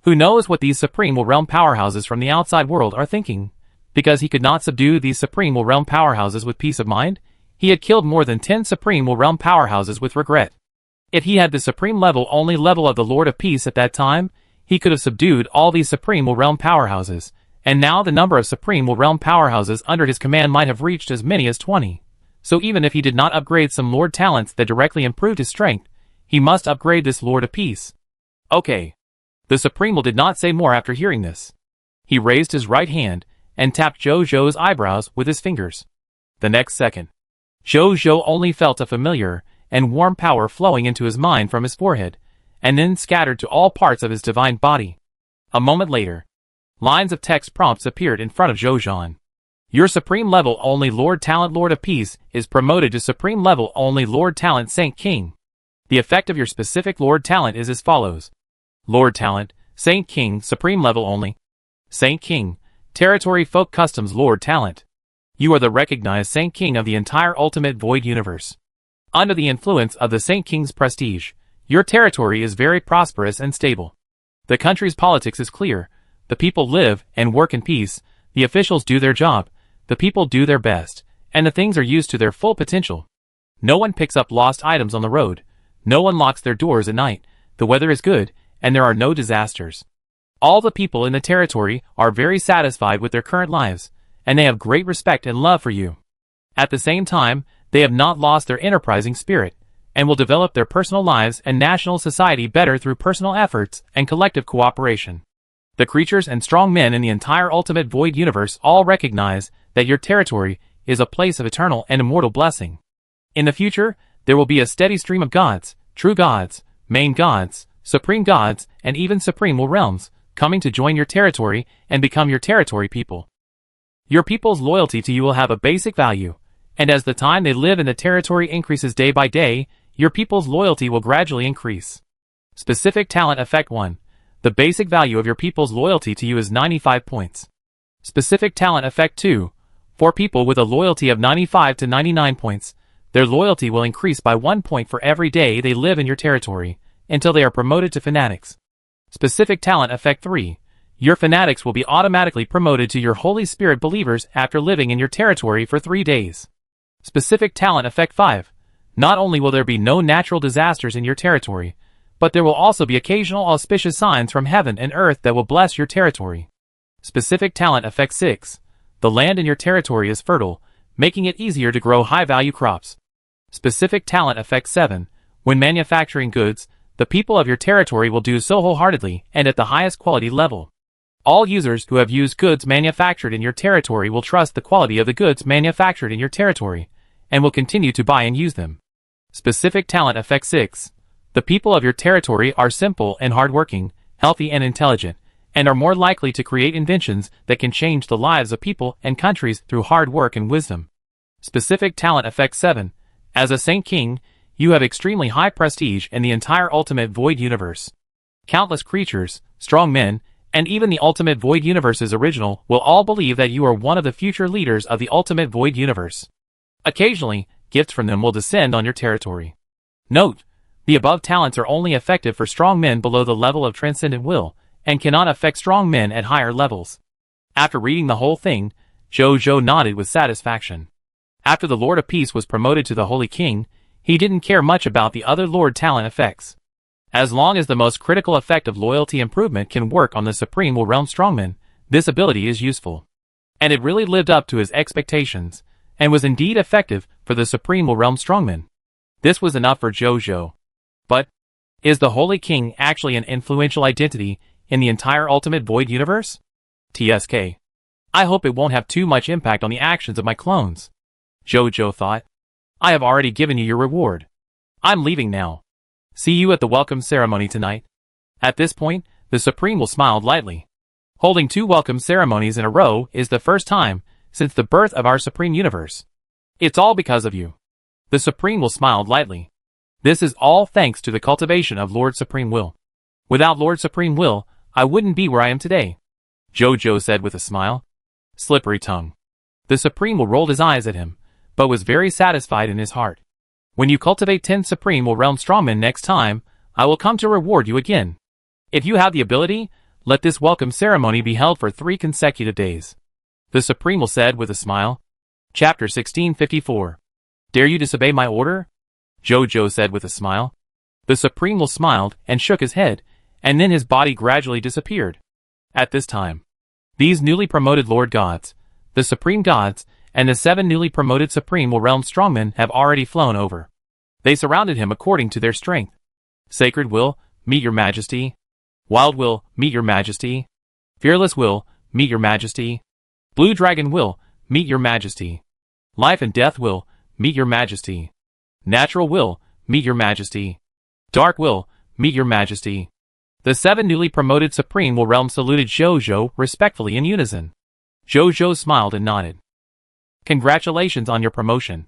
Who knows what these Supreme Will Realm powerhouses from the outside world are thinking? Because he could not subdue these Supreme Will Realm powerhouses with peace of mind, he had killed more than 10 Supreme Will Realm powerhouses with regret. If he had the Supreme level only level of the Lord of Peace at that time, he could have subdued all these Supreme Will Realm powerhouses, and now the number of Supreme Will Realm powerhouses under his command might have reached as many as 20. So even if he did not upgrade some Lord talents that directly improved his strength, He must upgrade this Lord of Peace. Okay. The Supreme Will did not say more after hearing this. He raised his right hand and tapped Zhou eyebrows with his fingers. The next second, Zhou only felt a familiar and warm power flowing into his mind from his forehead, and then scattered to all parts of his divine body. A moment later, lines of text prompts appeared in front of Zhou. Your Supreme Level Only Lord Talent Lord of Peace is promoted to Supreme Level Only Lord Talent Saint King. The effect of your specific Lord Talent is as follows. Lord Talent, Saint King, Supreme Level Only. Saint King, Territory Folk Customs Lord Talent. You are the recognized Saint King of the entire Ultimate Void Universe. Under the influence of the Saint King's prestige, your territory is very prosperous and stable. The country's politics is clear. The people live and work in peace. The officials do their job. The people do their best, and the things are used to their full potential. No one picks up lost items on the road. No one locks their doors at night. The weather is good, and there are no disasters. All the people in the territory are very satisfied with their current lives, and they have great respect and love for you. At the same time, they have not lost their enterprising spirit, and will develop their personal lives and national society better through personal efforts and collective cooperation. The creatures and strong men in the entire Ultimate Void Universe all recognize that your territory is a place of eternal and immortal blessing. In the future, there will be a steady stream of gods, true gods, main gods, supreme gods, and even supreme realms, coming to join your territory and become your territory people. Your people's loyalty to you will have a basic value, and as the time they live in the territory increases day by day, your people's loyalty will gradually increase. Specific Talent Effect 1. The basic value of your people's loyalty to you is 95 points. Specific Talent Effect 2. For people with a loyalty of 95 to 99 points, their loyalty will increase by 1 point for every day they live in your territory, until they are promoted to Fanatics. Specific Talent Effect 3. Your Fanatics will be automatically promoted to your Holy Spirit believers after living in your territory for 3 days. Specific Talent Effect 5. Not only will there be no natural disasters in your territory, but there will also be occasional auspicious signs from heaven and earth that will bless your territory. Specific Talent Effect 6. The land in your territory is fertile, making it easier to grow high-value crops. Specific Talent Effect 7. When manufacturing goods, the people of your territory will do so wholeheartedly and at the highest quality level. All users who have used goods manufactured in your territory will trust the quality of the goods manufactured in your territory, and will continue to buy and use them. Specific Talent Effect 6. The people of your territory are simple and hardworking, healthy and intelligent, and are more likely to create inventions that can change the lives of people and countries through hard work and wisdom. Specific Talent Effect 7. As a Saint King, you have extremely high prestige in the entire Ultimate Void Universe. Countless creatures, strong men, and even the Ultimate Void Universe's original will all believe that you are one of the future leaders of the Ultimate Void Universe. Occasionally, gifts from them will descend on your territory. Note, the above talents are only effective for strong men below the level of Transcendent Will, and cannot affect strong men at higher levels. After reading the whole thing, Zhou nodded with satisfaction. After the Lord of Peace was promoted to the Holy King, he didn't care much about the other Lord Talent effects. As long as the most critical effect of loyalty improvement can work on the Supreme Will Realm Strongman, this ability is useful. And it really lived up to his expectations, and was indeed effective for the Supreme Will Realm Strongman. This was enough for Zhou. But, is the Holy King actually an influential identity in the entire Ultimate Void Universe? TSK. I hope it won't have too much impact on the actions of my clones. Zhou thought. I have already given you your reward. I'm leaving now. See you at the welcome ceremony tonight. At this point, the Supreme Will smiled lightly. Holding 2 welcome ceremonies in a row is the first time since the birth of our Supreme Universe. It's all because of you. The Supreme Will smiled lightly. This is all thanks to the cultivation of Lord Supreme Will. Without Lord Supreme Will, I wouldn't be where I am today. Zhou said with a smile. Slippery tongue. The Supreme Will rolled his eyes at him, but was very satisfied in his heart. When you cultivate 10 Supreme Will Realm Strongmen next time, I will come to reward you again. If you have the ability, let this welcome ceremony be held for 3 consecutive days. The Supreme Will said with a smile. Chapter 1654. Dare you disobey my order? Zhou said with a smile. The Supreme Will smiled and shook his head, and then his body gradually disappeared. At this time, these newly promoted Lord Gods, the Supreme Gods, and the 7 newly promoted Supreme Will Realm Strongmen have already flown over. They surrounded him according to their strength. Sacred Will, meet your majesty. Wild Will, meet your majesty. Fearless Will, meet your majesty. Blue Dragon Will, meet your majesty. Life and Death Will, meet your majesty. Natural Will, meet your majesty. Dark Will, meet your majesty. The 7 newly promoted Supreme Will Realm saluted Zhou respectfully in unison. Zhou smiled and nodded. Congratulations on your promotion.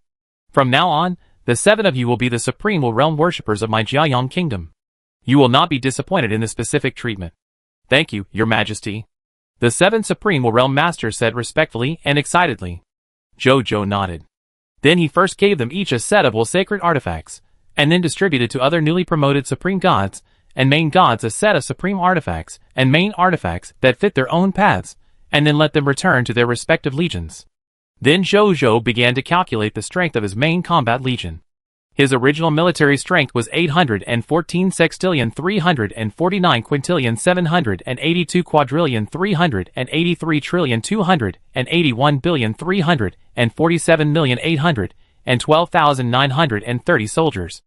From now on, the 7 of you will be the Supreme Will Realm worshippers of my Jiayang Kingdom. You will not be disappointed in the specific treatment. Thank you, your majesty. The 7 Supreme Will Realm Masters said respectfully and excitedly. Zhou nodded. Then he first gave them each a set of Will Sacred Artifacts, and then distributed to other newly promoted Supreme Gods and Main Gods a set of Supreme Artifacts and Main Artifacts that fit their own paths, and then let them return to their respective legions. Then Zhou began to calculate the strength of his main combat legion. His original military strength was 814 sextillion 349 quintillion 782 quadrillion 383 trillion 281 billion 347 million 812,930 soldiers.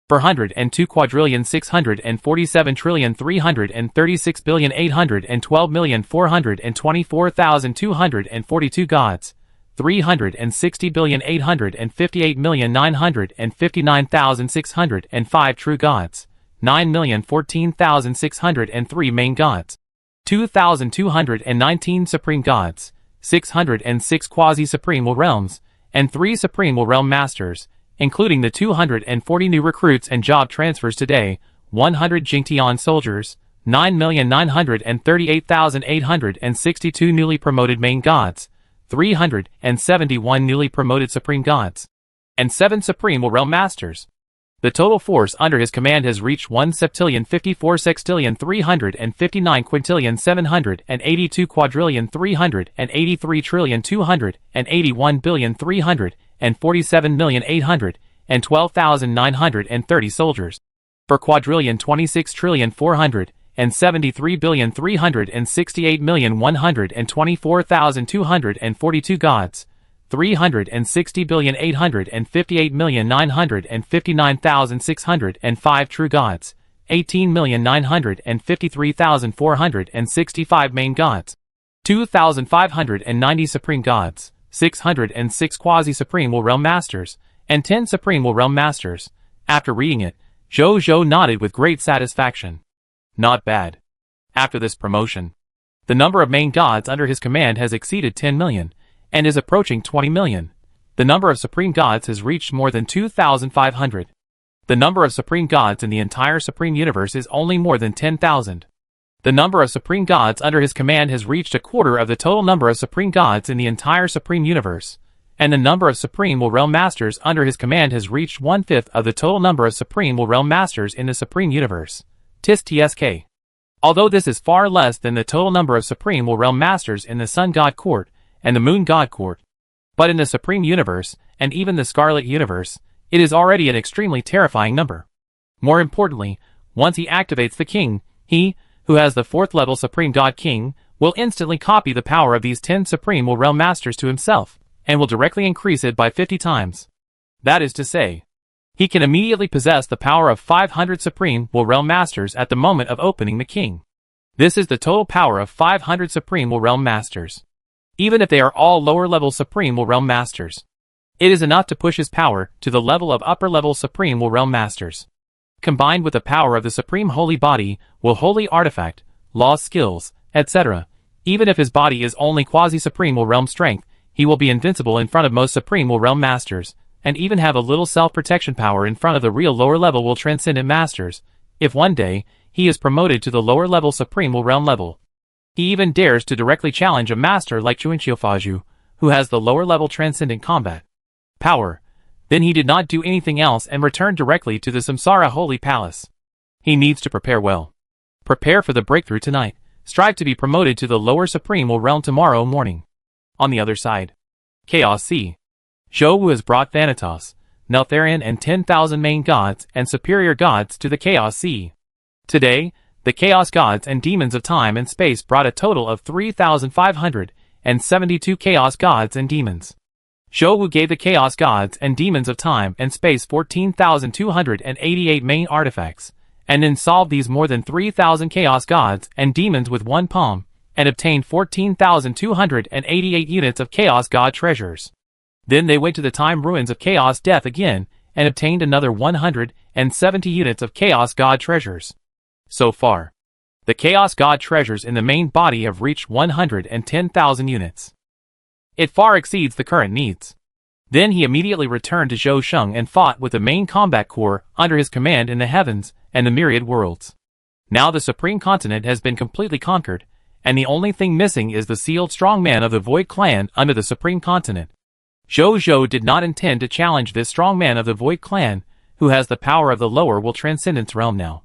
402 quadrillion 647 trillion 336 billion 812 million 424,242 gods. 360 billion 858 million 959,605 true gods, 9,014,603 main gods, 2,219 supreme gods, 606 quasi-supreme Will realms, and 3 supreme Will realm masters, including the 240 new recruits and job transfers today, 100 Jingtian soldiers, 9,938,862 newly promoted main gods, 371 newly promoted Supreme Gods, and 7 Supreme Will Realm Masters. The total force under his command has reached 1 septillion 54 sextillion 359 quintillion 782 quadrillion 383 trillion 281 billion 347 million 812,930 soldiers. For quadrillion 26 trillion 473 billion 368 million 124,242 gods, 360 billion 858 million 959,605 true gods, 18,953,465 main gods, 2,590 supreme gods, 606 quasi-supreme Will Realm Masters, and 10 supreme Will Realm Masters. After reading it, Zhou nodded with great satisfaction. Not bad. After this promotion, the number of main gods under his command has exceeded 10 million, and is approaching 20 million. The number of supreme gods has reached more than 2,500. The number of supreme gods in the entire supreme universe is only more than 10,000. The number of supreme gods under his command has reached a quarter of the total number of supreme gods in the entire supreme universe, and the number of supreme Will Realm Masters under his command has reached 1/5 of the total number of supreme Will Realm Masters in the supreme universe. TSK. Although this is far less than the total number of supreme Will Realm Masters in the Sun God Court and the Moon God Court, but in the Supreme Universe and even the Scarlet Universe, it is already an extremely terrifying number. More importantly, once he activates the King, he, who has the 4th level Supreme God King, will instantly copy the power of these 10 Supreme Will Realm Masters to himself, and will directly increase it by 50 times. That is to say, he can immediately possess the power of 500 Supreme Will Realm Masters at the moment of opening the King. This is the total power of 500 Supreme Will Realm Masters. Even if they are all lower-level Supreme Will Realm Masters, it is enough to push his power to the level of upper-level Supreme Will Realm Masters. Combined with the power of the Supreme Holy Body, Will Holy Artifact, Law Skills, etc., even if his body is only quasi-Supreme Will Realm Strength, he will be invincible in front of most Supreme Will Realm Masters, and even have a little self-protection power in front of the real lower-level Will Transcendent Masters, if one day he is promoted to the lower-level Supreme Will Realm level. He even dares to directly challenge a master like Chuanqiufaju, who has the lower-level Transcendent Combat power. Then he did not do anything else and returned directly to the Samsara Holy Palace. He needs to prepare well. Prepare for the breakthrough tonight. Strive to be promoted to the lower Supreme Will Realm tomorrow morning. On the other side, Chaos Sea. Zhou has brought Thanatos, Neltharion and 10,000 main gods and superior gods to the Chaos Sea. Today, the Chaos Gods and Demons of Time and Space brought a total of 3,572 Chaos Gods and Demons. Zhou gave the Chaos Gods and Demons of Time and Space 14,288 main artifacts, and then solved these more than 3,000 chaos gods and demons with one palm, and obtained 14,288 units of chaos god treasures. Then they went to the time ruins of chaos death again, and obtained another 170 units of chaos god treasures. So far, the chaos god treasures in the main body have reached 110,000 units. It far exceeds the current needs. Then he immediately returned to Zhou Sheng and fought with the main combat corps under his command in the heavens and the myriad worlds. Now the Supreme Continent has been completely conquered, and the only thing missing is the sealed strongman of the Void Clan under the Supreme Continent. Zhou did not intend to challenge this strongman of the Void Clan, who has the power of the lower will transcendence realm now.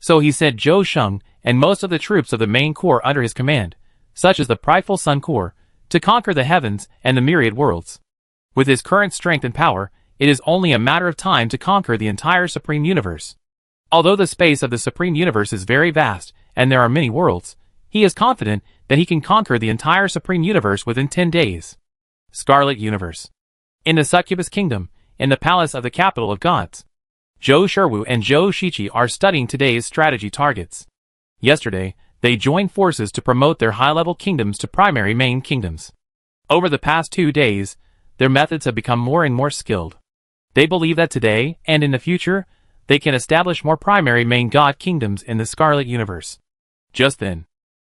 So he sent Zhou Sheng and most of the troops of the main corps under his command, such as the prideful Sun Corps, to conquer the heavens and the myriad worlds. With his current strength and power, it is only a matter of time to conquer the entire Supreme Universe. Although the space of the Supreme Universe is very vast, and there are many worlds, he is confident that he can conquer the entire Supreme Universe within 10 days. Scarlet Universe. In the Succubus Kingdom, in the Palace of the Capital of Gods, Zhou Sherwu and Zhou Shiqi are studying today's strategy targets. Yesterday, they joined forces to promote their high-level kingdoms to primary main kingdoms. Over the past 2 days, their methods have become more and more skilled. They believe that today, and in the future, they can establish more primary main god kingdoms in the Scarlet Universe. Just then,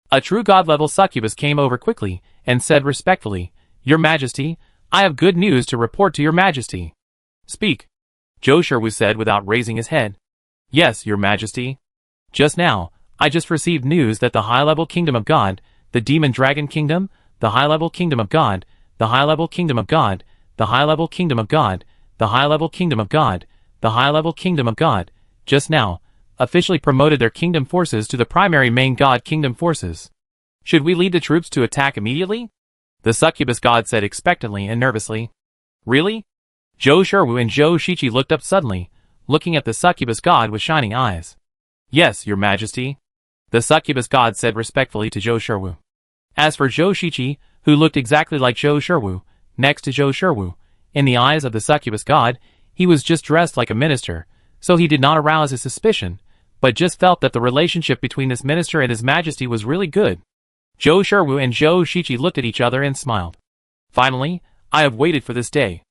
a true god-level succubus came over quickly and said respectfully, "Your Majesty, I have good news to report to your Majesty." "Speak," Zhou Sherwu said without raising his head. "Yes, your Majesty. Just now, I just received news that the high-level kingdom of God, the Demon Dragon Kingdom, the high-level kingdom of God, the high-level kingdom of God, the high-level kingdom of God, the high-level kingdom of God, the high-level kingdom of God, just now, officially promoted their kingdom forces to the primary main god kingdom forces. Should we lead the troops to attack immediately?" The succubus god said expectantly and nervously. "Really?" Zhou Sherwu and Zhou Shiqi looked up suddenly, looking at the succubus god with shining eyes. "Yes, your Majesty," the succubus god said respectfully to Zhou Sherwu. As for Zhou Shiqi, who looked exactly like Zhou Sherwu, next to Zhou Sherwu, in the eyes of the succubus god, he was just dressed like a minister, so he did not arouse his suspicion, but just felt that the relationship between this minister and his Majesty was really good. Zhou Sherwu and Zhou Shiqi looked at each other and smiled. "Finally, I have waited for this day,"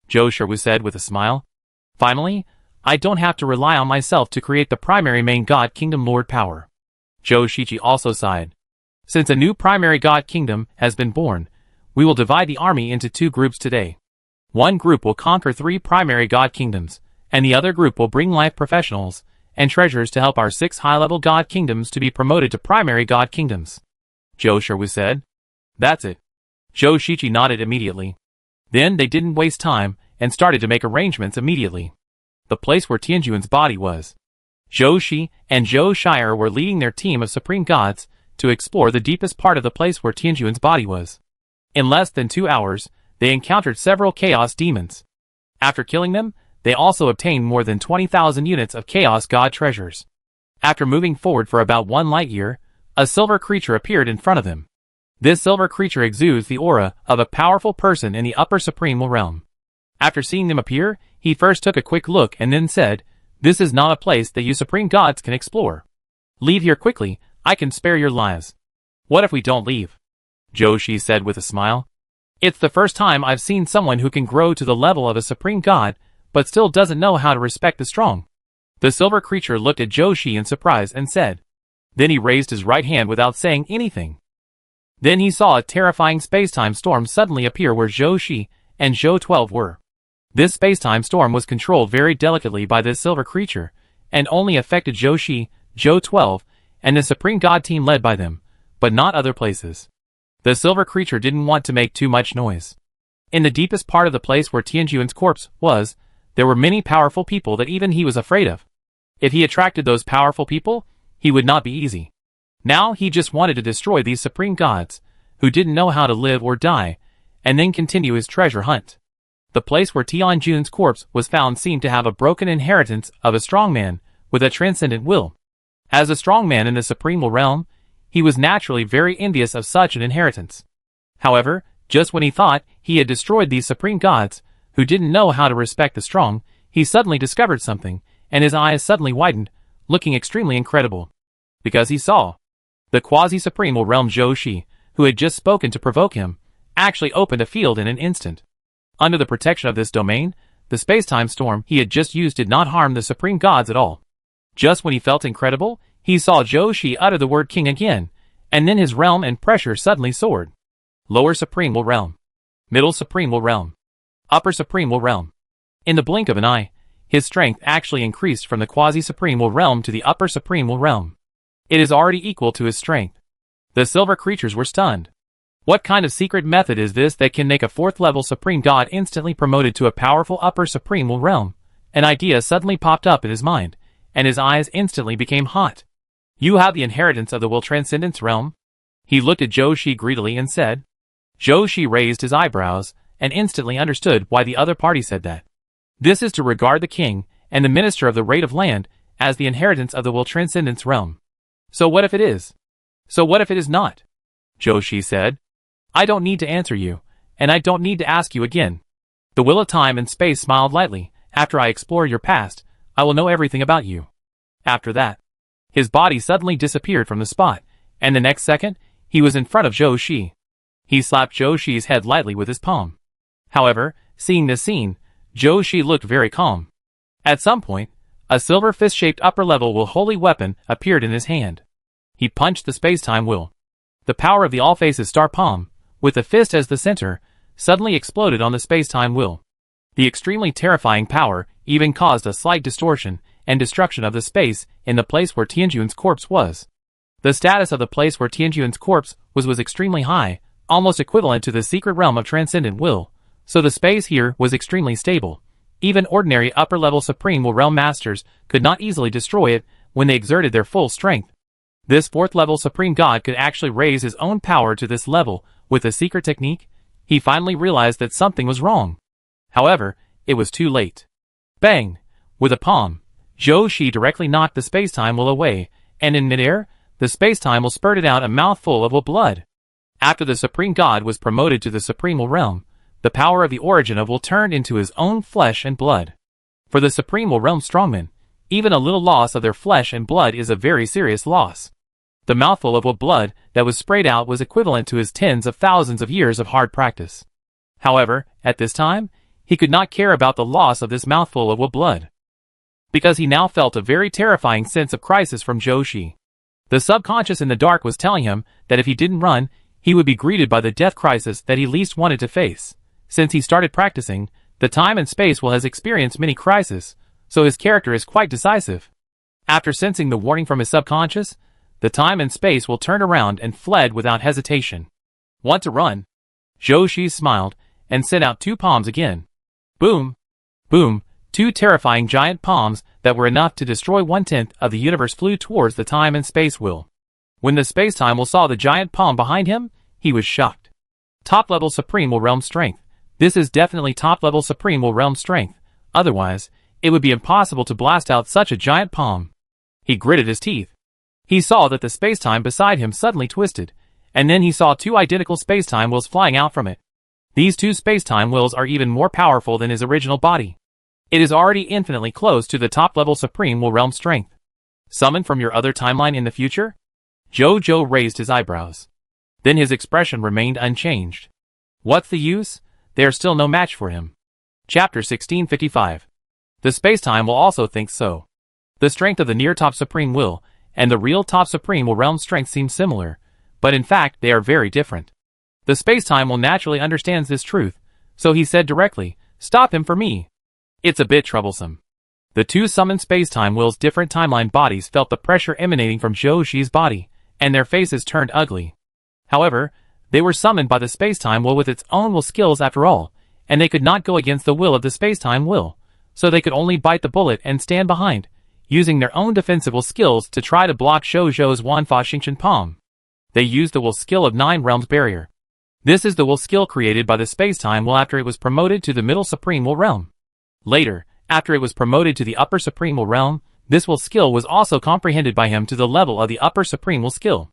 Zhou Sherwu said with a smile. "Finally, I don't have to rely on myself to create the primary main god kingdom lord power." Zhou Shiqi also sighed. "Since a new primary god kingdom has been born, we will divide the army into 2 groups today. One group will conquer 3 primary god kingdoms, and the other group will bring life professionals and treasures to help our 6 high-level god kingdoms to be promoted to primary god kingdoms," Zhou Sherwu said. "That's it." Zhou Shiqi nodded immediately. Then they didn't waste time and started to make arrangements immediately. The place where Tianjuan's body was. Zhou Shi and Zhou Shire were leading their team of supreme gods to explore the deepest part of the place where Tianjuan's body was. In less than 2 hours, they encountered several chaos demons. After killing them, they also obtained more than 20,000 units of chaos god treasures. After moving forward for about 1 light year, a silver creature appeared in front of them. This silver creature exudes the aura of a powerful person in the upper supreme realm. After seeing them appear, he first took a quick look and then said, "This is not a place that you supreme gods can explore. Leave here quickly, I can spare your lives." "What if we don't leave?" Zhou Shi said with a smile. "It's the first time I've seen someone who can grow to the level of a supreme god, but still doesn't know how to respect the strong." The silver creature looked at Zhou Shi in surprise and said. Then he raised his right hand without saying anything. Then he saw a terrifying spacetime storm suddenly appear where Zhou Shi and Zhou 12 were. This spacetime storm was controlled very delicately by this silver creature, and only affected Zhou Shi, Zhou 12, and the supreme god team led by them, but not other places. The silver creature didn't want to make too much noise. In the deepest part of the place where Tianjuan's corpse was, there were many powerful people that even he was afraid of. If he attracted those powerful people, he would not be easy. Now he just wanted to destroy these supreme gods, who didn't know how to live or die, and then continue his treasure hunt. The place where Tianjun's corpse was found seemed to have a broken inheritance of a strong man with a transcendent will. As a strong man in the supreme realm, he was naturally very envious of such an inheritance. However, just when he thought he had destroyed these supreme gods, who didn't know how to respect the strong, he suddenly discovered something, and his eyes suddenly widened, looking extremely incredible. Because he saw the quasi-supreme will realm Zhou Shi, who had just spoken to provoke him, actually opened a field in an instant. Under the protection of this domain, the space-time storm he had just used did not harm the supreme gods at all. Just when he felt incredible, he saw Zhou Shi utter the word king again, and then his realm and pressure suddenly soared. Lower supreme will realm. Middle supreme will realm. Upper supreme will realm. In the blink of an eye, his strength actually increased from the quasi-supreme will realm to the upper supreme will realm. It is already equal to his strength. The silver creatures were stunned. What kind of secret method is this that can make a fourth-level supreme god instantly promoted to a powerful upper supreme will realm? An idea suddenly popped up in his mind, and his eyes instantly became hot. You have the inheritance of the will transcendence realm? He looked at Zhou Shi greedily and said. Zhou Shi raised his eyebrows, and instantly understood why the other party said that. This is to regard the king, and the minister of the rate of land, as the inheritance of the will transcendence realm. So what if it is? So what if it is not? Zhou Shi said. I don't need to answer you, and I don't need to ask you again. The will of time and space smiled lightly. After I explore your past, I will know everything about you. After that, his body suddenly disappeared from the spot, and the next second, he was in front of Zhou Shi. He slapped Zhou Shi's head lightly with his palm. However, seeing this scene, Zhou Shi looked very calm. At some point, a silver fist-shaped upper-level will holy weapon appeared in his hand. He punched the space-time will. The power of the All-Faces star palm, with the fist as the center, suddenly exploded on the space-time will. The extremely terrifying power even caused a slight distortion and destruction of the space in the place where Tianjun's corpse was. The status of the place where Tianjun's corpse was extremely high, almost equivalent to the secret realm of transcendent will, so the space here was extremely stable. Even ordinary upper-level supreme will realm masters could not easily destroy it when they exerted their full strength. This fourth-level supreme god could actually raise his own power to this level with a secret technique. He finally realized that something was wrong. However, it was too late. Bang! With a palm, Zhou Shi directly knocked the space-time will away, and in midair, the space-time will spurted out a mouthful of will blood. After the supreme god was promoted to the supreme will realm, the power of the origin of will turned into his own flesh and blood. For the supreme will realm strongmen, even a little loss of their flesh and blood is a very serious loss. The mouthful of will blood that was sprayed out was equivalent to his tens of thousands of years of hard practice. However, at this time, he could not care about the loss of this mouthful of will blood, because he now felt a very terrifying sense of crisis from Zhou Shi. The subconscious in the dark was telling him that if he didn't run, he would be greeted by the death crisis that he least wanted to face. Since he started practicing, the time and space will has experienced many crises, so his character is quite decisive. After sensing the warning from his subconscious, the time and space will turned around and fled without hesitation. Want to run? Zhou Shi smiled and sent out two palms again. Boom! Boom! Two terrifying giant palms that were enough to destroy 1/10 of the universe flew towards the time and space will. When the space-time will saw the giant palm behind him, he was shocked. Top-level supreme will realm strength. This is definitely top-level supreme will realm strength. Otherwise, it would be impossible to blast out such a giant palm. He gritted his teeth. He saw that the space-time beside him suddenly twisted, and then he saw two identical space-time wills flying out from it. These two space-time wills are even more powerful than his original body. It is already infinitely close to the top-level supreme will realm strength. Summoned from your other timeline in the future? Zhou raised his eyebrows. Then his expression remained unchanged. What's the use? They are still no match for him. Chapter 1655. The space-time will also think so. The strength of the near top supreme will and the real top supreme will realm strength seem similar, but in fact they are very different. The space-time will naturally understands this truth, so he said directly, "Stop him for me." It's a bit troublesome. The two summoned space-time wills' different timeline bodies felt the pressure emanating from Zhou Shi's body, and their faces turned ugly. However, they were summoned by the space-time will with its own will skills after all, and they could not go against the will of the space-time will, so they could only bite the bullet and stand behind, using their own defensive will skills to try to block Zhou's Wanfa Xingchen palm. They used the will skill of 9 realms barrier. This is the will skill created by the space-time will after it was promoted to the middle supreme will realm. Later, after it was promoted to the upper supreme will realm, this will skill was also comprehended by him to the level of the upper supreme will skill.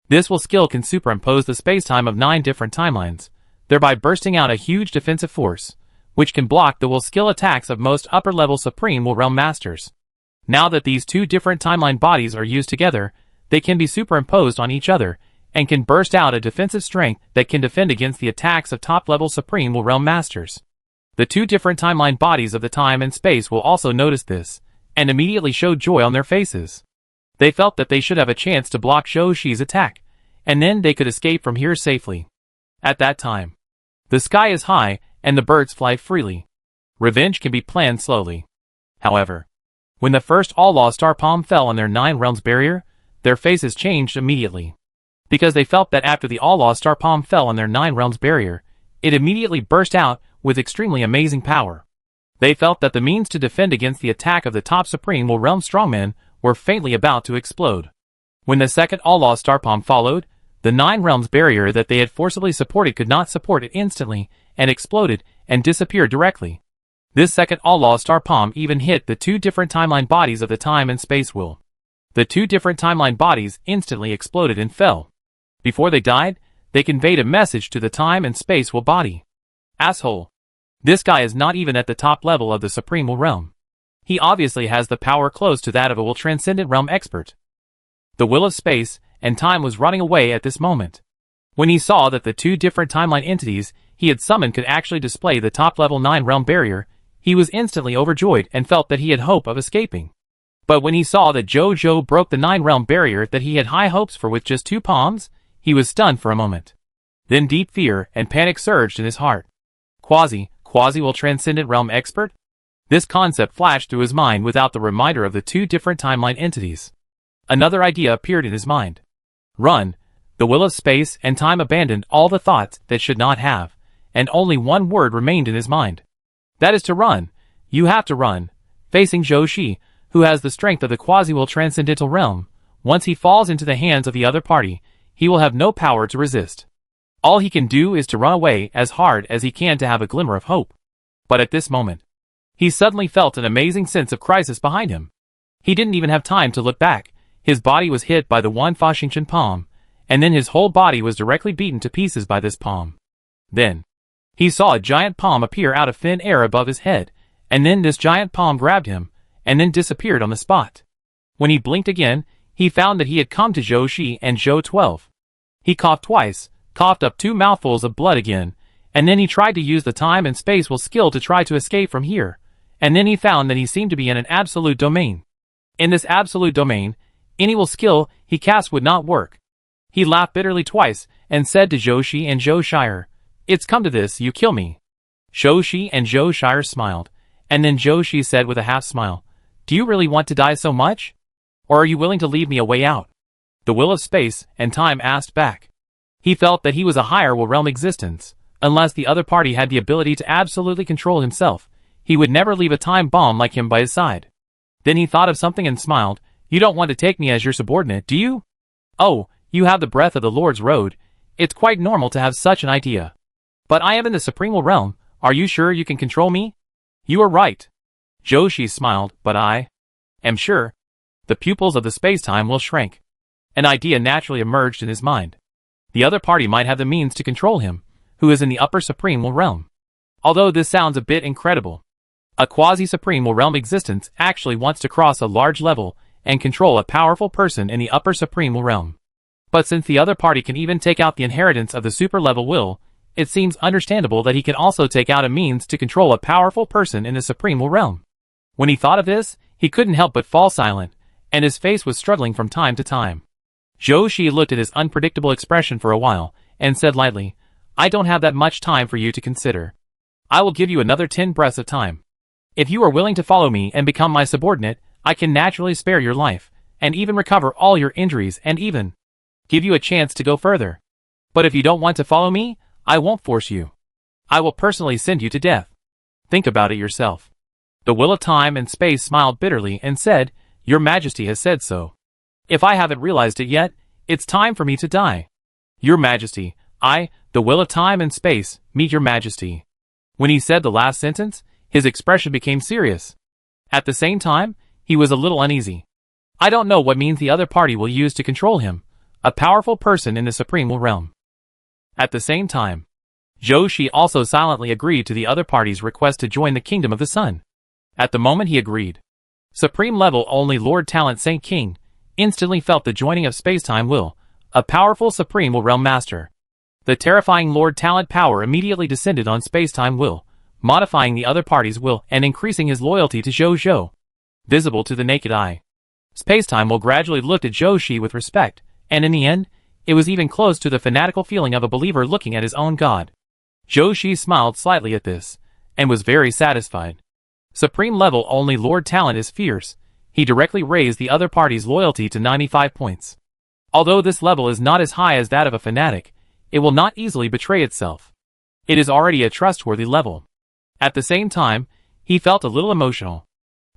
This will skill can superimpose the space-time of 9 different timelines, thereby bursting out a huge defensive force, which can block the will skill attacks of most upper-level supreme will realm masters. Now that these two different timeline bodies are used together, they can be superimposed on each other, and can burst out a defensive strength that can defend against the attacks of top-level Supreme Will Realm Masters. The two different timeline bodies of the time and space will also notice this, and immediately showed joy on their faces. They felt that they should have a chance to block Zhou Shi's attack, and then they could escape from here safely. At that time, the sky is high, and the birds fly freely. Revenge can be planned slowly. However, when the first All-Law Star Palm fell on their 9 realms barrier, their faces changed immediately. Because they felt that after the All-Law Star Palm fell on their 9 realms barrier, it immediately burst out with extremely amazing power. They felt that the means to defend against the attack of the top Supreme Will Realm Strongmen were faintly about to explode. When the second All-Law Star Palm followed, the 9 realms barrier that they had forcibly supported could not support it instantly, and exploded, and disappeared directly. This second All-Law Star Palm even hit the two different timeline bodies of the time and space will. The two different timeline bodies instantly exploded and fell. Before they died, they conveyed a message to the time and space will body. Asshole. This guy is not even at the top level of the Supreme Will Realm. He obviously has the power close to that of a Will Transcendent Realm expert. The Will of Space and Time was running away at this moment. When he saw that the two different timeline entities he had summoned could actually display the top level 9 realm barrier, he was instantly overjoyed and felt that he had hope of escaping. But when he saw that Zhou broke the 9 realm barrier that he had high hopes for with just 2 palms, he was stunned for a moment. Then deep fear and panic surged in his heart. Quasi Will Transcendent Realm Expert? This concept flashed through his mind without the reminder of the two different timeline entities. Another idea appeared in his mind. Run. The Will of Space and Time abandoned all the thoughts that should not have, and only one word remained in his mind. That is to run. You have to run. Facing Zhou Shi, who has the strength of the Quasi-Will Transcendental Realm, once he falls into the hands of the other party, he will have no power to resist. All he can do is to run away as hard as he can to have a glimmer of hope. But at this moment, he suddenly felt an amazing sense of crisis behind him. He didn't even have time to look back. His body was hit by the one Fashingshan palm, and then his whole body was directly beaten to pieces by this palm. Then, he saw a giant palm appear out of thin air above his head, and then this giant palm grabbed him, and then disappeared on the spot. When he blinked again, he found that he had come to Zhou Shi and Zhou 12. He coughed twice, coughed up 2 mouthfuls of blood again, and then he tried to use the time and space will skill to try to escape from here, and then he found that he seemed to be in an absolute domain. In this absolute domain, any will skill he cast would not work. He laughed bitterly twice, and said to Zhou Shi and Zhou Shire, "It's come to this, you kill me." Zhou Shi and Zhou Shire smiled, and then Zhou Shi said with a half smile, "Do you really want to die so much? Or are you willing to leave me a way out?" The Will of Space and Time asked back. He felt that he was a higher will realm existence. Unless the other party had the ability to absolutely control himself, he would never leave a time bomb like him by his side. Then he thought of something and smiled. "You don't want to take me as your subordinate, do you? Oh, you have the breath of the Lord's Road. It's quite normal to have such an idea. But I am in the Supreme Will Realm. Are you sure you can control me?" "You are right." Zhou Shi smiled, "But I am sure." The pupils of the space-time will shrink. An idea naturally emerged in his mind. The other party might have the means to control him, who is in the upper Supreme Will Realm. Although this sounds a bit incredible. A quasi-Supreme Will Realm existence actually wants to cross a large level and control a powerful person in the upper Supreme Will Realm. But since the other party can even take out the inheritance of the super-level will, it seems understandable that he can also take out a means to control a powerful person in the Supreme Will Realm. When he thought of this, he couldn't help but fall silent, and his face was struggling from time to time. Zhou Shi looked at his unpredictable expression for a while, and said lightly, "I don't have that much time for you to consider. I will give you another 10 breaths of time. If you are willing to follow me and become my subordinate, I can naturally spare your life, and even recover all your injuries and even give you a chance to go further. But if you don't want to follow me, I won't force you. I will personally send you to death. Think about it yourself." The Will of Time and Space smiled bitterly and said, "Your Majesty has said so. If I haven't realized it yet, it's time for me to die. Your Majesty, I, the Will of Time and Space, meet your Majesty." When he said the last sentence, his expression became serious. At the same time, he was a little uneasy. I don't know what means the other party will use to control him, a powerful person in the Supreme Will Realm. At the same time, Zhou Shi also silently agreed to the other party's request to join the Kingdom of the Sun. At the moment he agreed, Supreme level only Lord Talent Saint King instantly felt the joining of Spacetime Will, a powerful Supreme Will Realm Master. The terrifying Lord Talent power immediately descended on Spacetime Will, modifying the other party's will and increasing his loyalty to Zhou Zhou. Visible to the naked eye, Spacetime Will gradually looked at Zhou Shi with respect, and in the end, it was even close to the fanatical feeling of a believer looking at his own god. Zhou Shi smiled slightly at this, and was very satisfied. Supreme level only Lord Talent is fierce. He directly raised the other party's loyalty to 95 points. Although this level is not as high as that of a fanatic, it will not easily betray itself. It is already a trustworthy level. At the same time, he felt a little emotional.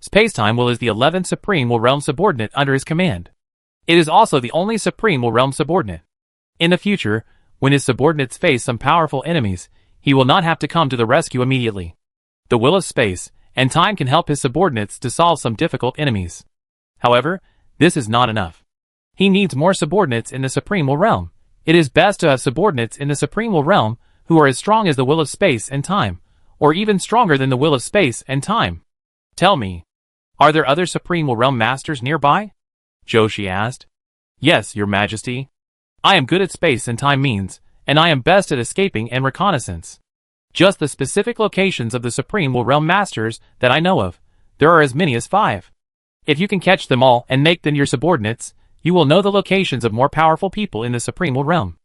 Spacetime Will is the 11th Supreme Will Realm subordinate under his command. It is also the only Supreme Will Realm subordinate. In the future, when his subordinates face some powerful enemies, he will not have to come to the rescue immediately. The will of space and time can help his subordinates to solve some difficult enemies. However, this is not enough. He needs more subordinates in the Supreme Will Realm. It is best to have subordinates in the Supreme Will Realm who are as strong as the will of space and time, or even stronger than the will of space and time. Tell me, are there other Supreme Will Realm Masters nearby? Zhou Shi asked. Yes, Your Majesty. I am good at space and time means, and I am best at escaping and reconnaissance. Just the specific locations of the Supreme Will Realm Masters that I know of, there are as many as 5. If you can catch them all and make them your subordinates, you will know the locations of more powerful people in the Supreme Will Realm.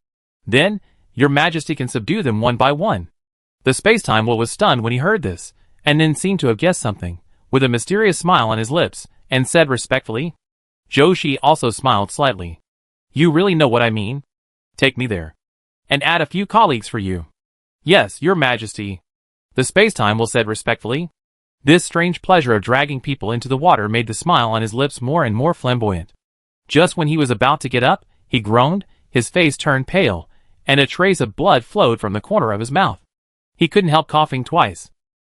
Then, Your Majesty can subdue them one by one. The Spacetime Will was stunned when he heard this, and then seemed to have guessed something, with a mysterious smile on his lips, and said respectfully. Zhou Shi also smiled slightly. You really know what I mean? Take me there. And add a few colleagues for you. Yes, Your Majesty. The Spacetime Will said respectfully. This strange pleasure of dragging people into the water made the smile on his lips more and more flamboyant. Just when he was about to get up, he groaned, his face turned pale, and a trace of blood flowed from the corner of his mouth. He couldn't help coughing twice.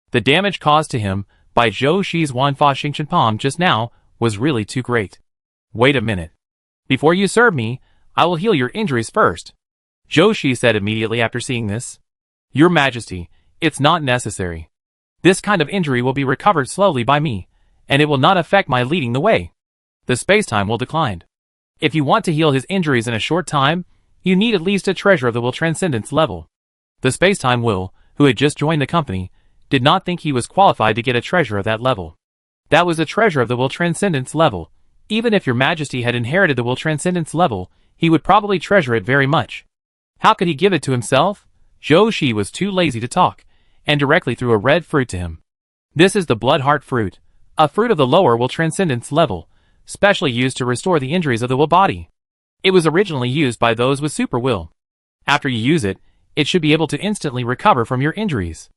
The damage caused to him by Zhou Shi's Wanfa Xingchen Palm just now was really too great. Wait a minute. Before you serve me, I will heal your injuries first. Zhou Shi said immediately after seeing this. Your Majesty, it's not necessary. This kind of injury will be recovered slowly by me, and it will not affect my leading the way. The Spacetime Will declined. If you want to heal his injuries in a short time, you need at least a treasure of the Will Transcendence level. The Spacetime Will, who had just joined the company, did not think he was qualified to get a treasure of that level. That was a treasure of the Will Transcendence level. Even if Your Majesty had inherited the Will Transcendence level, he would probably treasure it very much. How could he give it to himself? Zhou Shi was too lazy to talk, and directly threw a red fruit to him. This is the Blood Heart Fruit, a fruit of the lower Will Transcendence level, specially used to restore the injuries of the Will body. It was originally used by those with Super Will. After you use it, it should be able to instantly recover from your injuries.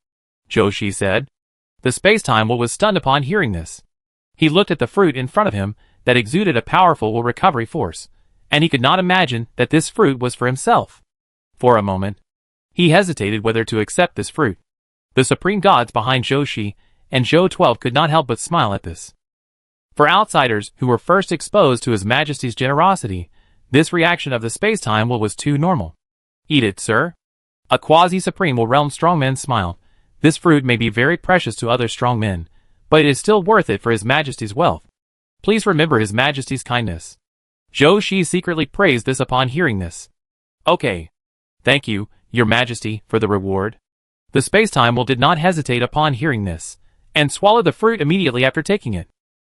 Zhou Shi said. The Spacetime Will was stunned upon hearing this. He looked at the fruit in front of him that exuded a powerful Will recovery force, and he could not imagine that this fruit was for himself. For a moment, he hesitated whether to accept this fruit. The supreme gods behind Zhou Shi and Zhou 12 could not help but smile at this. For outsiders who were first exposed to His Majesty's generosity, this reaction of the Spacetime Will was too normal. Eat it, sir. A quasi-supreme Will Realm strongman smiled. This fruit may be very precious to other strong men, but it is still worth it for His Majesty's wealth. Please remember His Majesty's kindness. Zhou Shi secretly praised this upon hearing this. Okay. Thank you, Your Majesty, for the reward. The Spacetime Will did not hesitate upon hearing this, and swallowed the fruit immediately after taking it.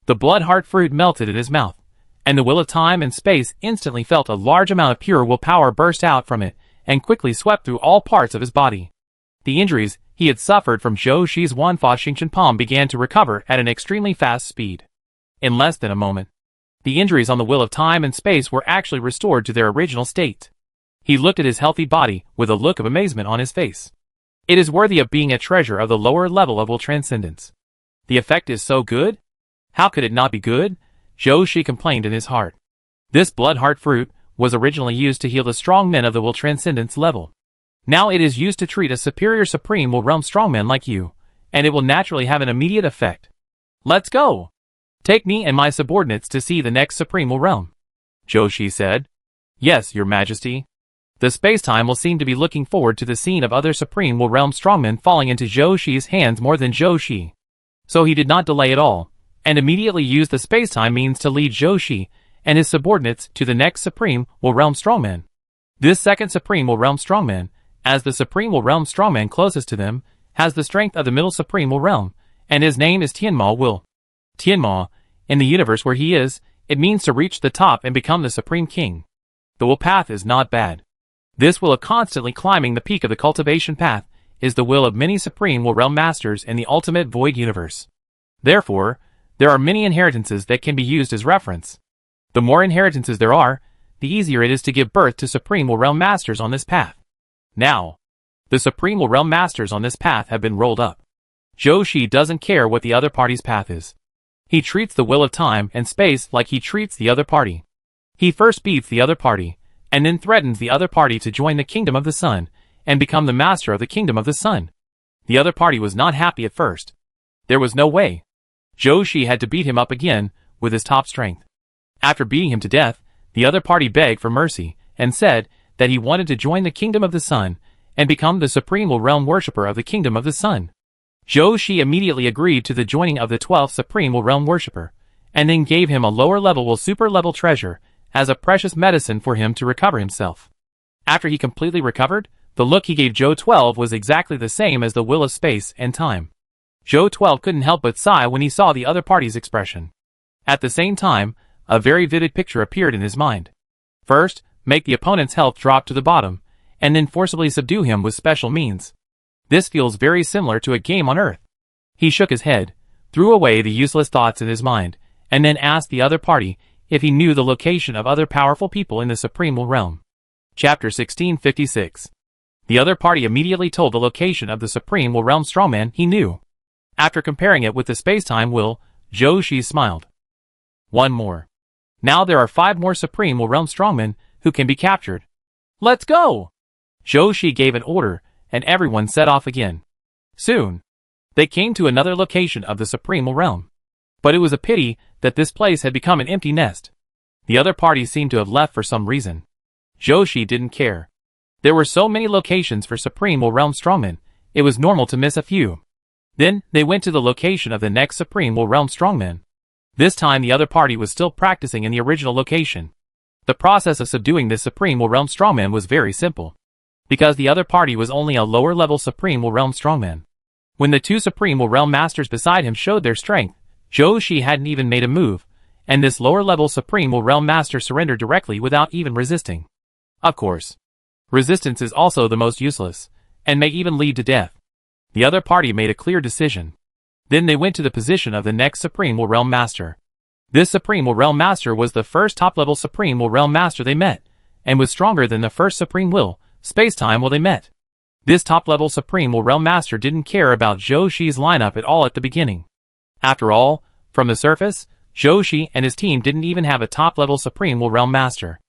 The Blood Heart Fruit melted in his mouth, and the Will of Time and Space instantly felt a large amount of pure will power burst out from it, and quickly swept through all parts of his body. The injuries he had suffered from Zhou Shi's Wanfa Xingchen Palm began to recover at an extremely fast speed. In less than a moment, the injuries on the Will of Time and Space were actually restored to their original state. He looked at his healthy body with a look of amazement on his face. It is worthy of being a treasure of the lower level of Will Transcendence. The effect is so good? How could it not be good? Zhou Shi complained in his heart. This Blood Heart Fruit was originally used to heal the strong men of the Will Transcendence level. Now it is used to treat a superior Supreme Will Realm strongman like you, and it will naturally have an immediate effect. Let's go! Take me and my subordinates to see the next Supreme Will Realm. Zhou Shi said. Yes, Your Majesty. The Spacetime Will seem to be looking forward to the scene of other Supreme Will Realm strongmen falling into Zhou Shi's hands more than Zhou Shi. So he did not delay at all, and immediately used the space-time means to lead Zhou Shi and his subordinates to the next Supreme Will Realm Strongman. This second Supreme Will Realm Strongman, as the Supreme Will Realm Strongman closest to them, has the strength of the middle Supreme Will Realm, and his name is Tianma Will. Tianma, in the universe where he is, it means to reach the top and become the Supreme King. The will path is not bad. This will of constantly climbing the peak of the cultivation path is the will of many Supreme Will Realm Masters in the ultimate void universe. Therefore, there are many inheritances that can be used as reference. The more inheritances there are, the easier it is to give birth to Supreme Will Realm Masters on this path. Now, the Supreme Will Realm Masters on this path have been rolled up. Zhou Shi doesn't care what the other party's path is. He treats the will of time and space like he treats the other party. He first beats the other party, and then threatens the other party to join the Kingdom of the Sun, and become the master of the Kingdom of the Sun. The other party was not happy at first. There was no way. Zhou Shi had to beat him up again, with his top strength. After beating him to death, the other party begged for mercy, and said that he wanted to join the Kingdom of the Sun, and become the Supreme Will Realm Worshipper of the Kingdom of the Sun. Zhou Shi immediately agreed to the joining of the 12th Supreme Will Realm Worshipper, and then gave him a lower level Will Super Level treasure, as a precious medicine for him to recover himself. After he completely recovered, the look he gave Zhou 12 was exactly the same as the will of space and time. Zhou 12 couldn't help but sigh when he saw the other party's expression. At the same time, a very vivid picture appeared in his mind. First, make the opponent's health drop to the bottom, and then forcibly subdue him with special means. This feels very similar to a game on Earth. He shook his head, threw away the useless thoughts in his mind, and then asked the other party if he knew the location of other powerful people in the Supreme Will Realm. Chapter 1656. The other party immediately told the location of the Supreme Will Realm Strongman he knew. After comparing it with the space-time will, Zhou Shi smiled. One more. Now there are 5 more Supreme Will Realm Strongmen who can be captured. Let's go! Zhou Shi gave an order, and everyone set off again. Soon, they came to another location of the Supreme Will Realm. But it was a pity that this place had become an empty nest. The other party seemed to have left for some reason. Zhou Shi didn't care. There were so many locations for Supreme Will Realm Strongmen, it was normal to miss a few. Then, they went to the location of the next Supreme Will Realm Strongman. This time the other party was still practicing in the original location. The process of subduing this Supreme Will Realm Strongman was very simple. Because the other party was only a lower-level Supreme Will Realm Strongman. When the 2 Supreme Will Realm Masters beside him showed their strength, Zhou Shi hadn't even made a move, and this lower-level Supreme Will Realm Master surrendered directly without even resisting. Of course. Resistance is also the most useless, and may even lead to death. The other party made a clear decision. Then they went to the position of the next Supreme Will Realm Master. This Supreme Will Realm Master was the first top-level Supreme Will Realm Master they met, and was stronger than the first Supreme Will, Space-Time Will they met. This top-level Supreme Will Realm Master didn't care about Zhou Shi's lineup at all at the beginning. After all, from the surface, Zhou Shi and his team didn't even have a top-level Supreme Will Realm Master.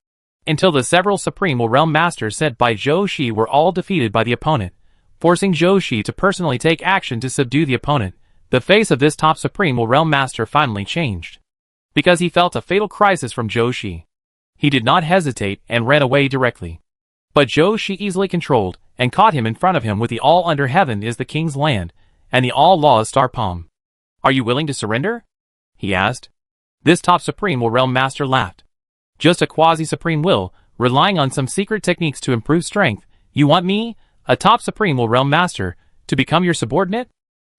Until the several Supreme Will Realm Masters sent by Zhou Shi were all defeated by the opponent, forcing Zhou Shi to personally take action to subdue the opponent, the face of this top Supreme Will Realm Master finally changed. Because he felt a fatal crisis from Zhou Shi. He did not hesitate and ran away directly. But Zhou Shi easily controlled and caught him in front of him with the all under heaven is the king's land, and the all laws star palm. Are you willing to surrender? He asked. This top Supreme Will Realm Master laughed. Just a quasi-Supreme Will, relying on some secret techniques to improve strength. You want me, a top Supreme Will Realm Master, to become your subordinate?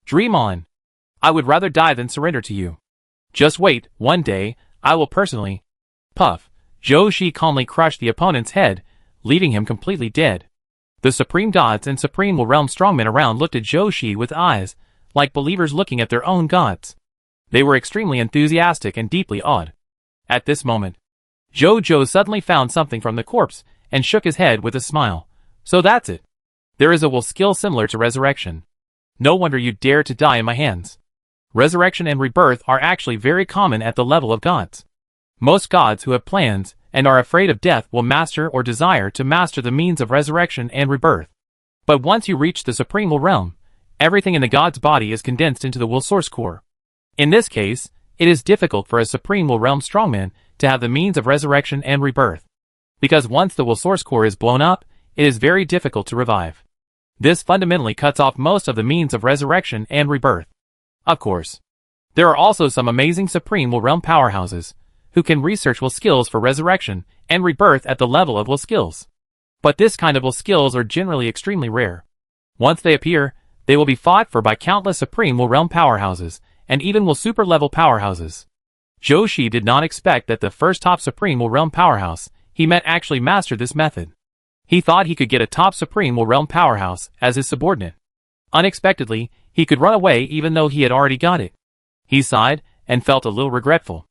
Dream on. I would rather die than surrender to you. Just wait, one day, I will personally. Puff. Zhou Shi calmly crushed the opponent's head, leaving him completely dead. The Supreme Gods and Supreme Will Realm Strongmen around looked at Zhou Shi with eyes, like believers looking at their own gods. They were extremely enthusiastic and deeply awed. At this moment, Zhou suddenly found something from the corpse, and shook his head with a smile. So that's it. There is a will skill similar to resurrection. No wonder you dare to die in my hands. Resurrection and rebirth are actually very common at the level of gods. Most gods who have plans, and are afraid of death will master or desire to master the means of resurrection and rebirth. But once you reach the Supreme Will Realm, everything in the god's body is condensed into the will source core. In this case, it is difficult for a Supreme Will Realm Strongman to have the means of resurrection and rebirth. Because once the will source core is blown up, it is very difficult to revive. This fundamentally cuts off most of the means of resurrection and rebirth. Of course, There are also some amazing Supreme Will Realm powerhouses, who can research will skills for resurrection and rebirth at the level of will skills. But this kind of will skills are generally extremely rare. Once they appear, they will be fought for by countless Supreme Will Realm powerhouses, and even will super level powerhouses. Zhou Shi did not expect that the first top Supreme Will Realm powerhouse he met actually mastered this method. He thought he could get a top Supreme Will Realm powerhouse as his subordinate. Unexpectedly, he could run away even though he had already got it. He sighed and felt a little regretful.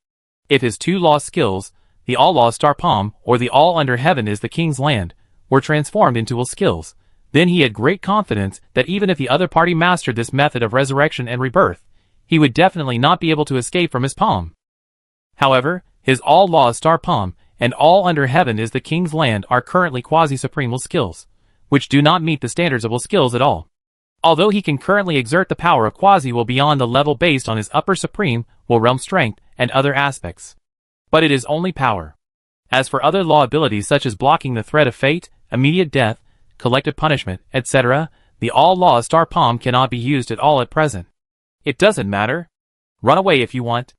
If his two lost skills, the All Law Star Palm or the All Under Heaven is the King's Land, were transformed into will skills, then he had great confidence that even if the other party mastered this method of resurrection and rebirth, he would definitely not be able to escape from his palm. However, his All Law Star Palm and All Under Heaven is the King's Land are currently quasi-supreme will skills, which do not meet the standards of will skills at all. Although he can currently exert the power of quasi-will beyond the level based on his upper supreme will realm strength and other aspects. But it is only power. As for other law abilities such as blocking the threat of fate, immediate death, collective punishment, etc., the All Law Star Palm cannot be used at all at present. It doesn't matter. Run away if you want.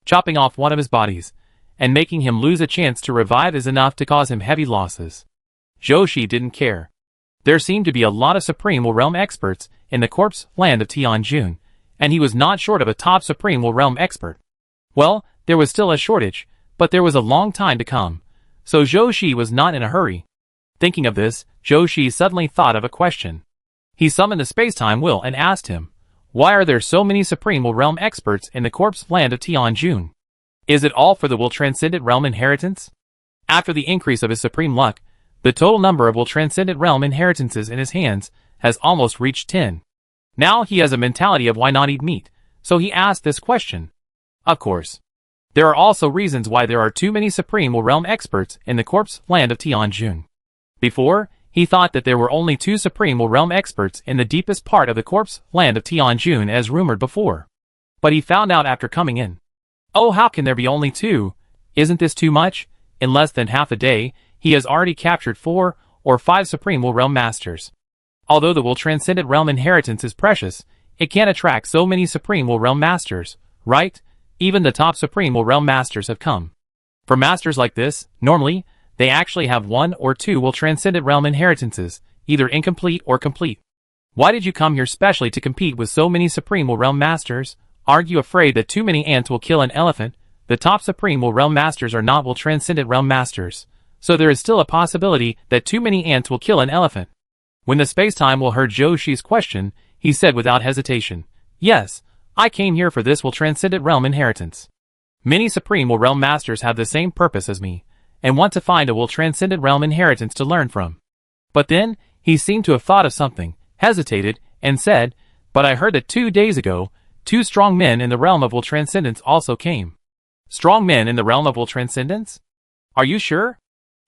Chopping off one of his bodies and making him lose a chance to revive is enough to cause him heavy losses. Zhou Shi didn't care. There seemed to be a lot of Supreme Will Realm experts in the corpse land of Tianjun, and he was not short of a top Supreme Will Realm expert. Well, there was still a shortage, but there was a long time to come, so Zhou Shi was not in a hurry. Thinking of this, Zhou Shi suddenly thought of a question. He summoned the space-time will and asked him, why are there so many Supreme Will Realm experts in the corpse land of Tianjun? Is it all for the Will Transcendent Realm inheritance? After the increase of his supreme luck, the total number of Will Transcendent Realm inheritances in his hands has almost reached 10. Now he has a mentality of why not eat meat, so he asked this question. Of course. There are also reasons why there are too many Supreme Will Realm experts in the corpse land of Tianjun. Before, he thought that there were only 2 Supreme Will Realm experts in the deepest part of the corpse land of Tianjun as rumored before. But he found out after coming in. Oh, how can there be only 2? Isn't this too much? In less than half a day, he has already captured 4 or 5 Supreme Will Realm Masters. Although the Will Transcendent Realm inheritance is precious, it can't attract so many Supreme Will Realm Masters, right? Even the top Supreme Will Realm Masters have come. For masters like this, normally, they actually have 1 or 2 Will Transcendent Realm inheritances, either incomplete or complete. Why did you come here specially to compete with so many Supreme Will Realm Masters? Aren't you afraid that too many ants will kill an elephant? The top Supreme Will Realm Masters are not Will Transcendent Realm Masters, so there is still a possibility that too many ants will kill an elephant. When the space-time will heard Zhou Shi's question, he said without hesitation, yes, I came here for this Will Transcendent Realm inheritance. Many Supreme Will Realm Masters have the same purpose as me, and want to find a Will Transcendent Realm inheritance to learn from. But then, he seemed to have thought of something, hesitated, and said, but I heard that 2 days ago, 2 strong men in the realm of Will Transcendence also came. Strong men in the realm of Will Transcendence? Are you sure?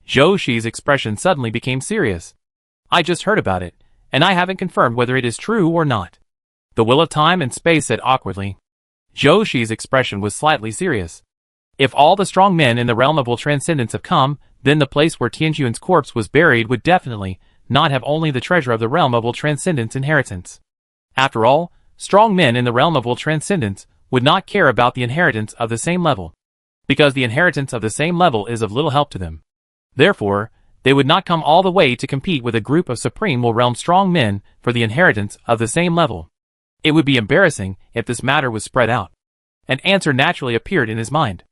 Zhou Shi's expression suddenly became serious. I just heard about it, and I haven't confirmed whether it is true or not. The Will of Time and Space said awkwardly. Zhou Shi's expression was slightly serious. If all the strong men in the realm of Will Transcendence have come, then the place where Tianjun's corpse was buried would definitely not have only the treasure of the realm of Will Transcendence inheritance. After all, strong men in the realm of Will Transcendence would not care about the inheritance of the same level, because the inheritance of the same level is of little help to them. Therefore, they would not come all the way to compete with a group of Supreme Will Realm strong men for the inheritance of the same level. It would be embarrassing if this matter was spread out. An answer naturally appeared in his mind.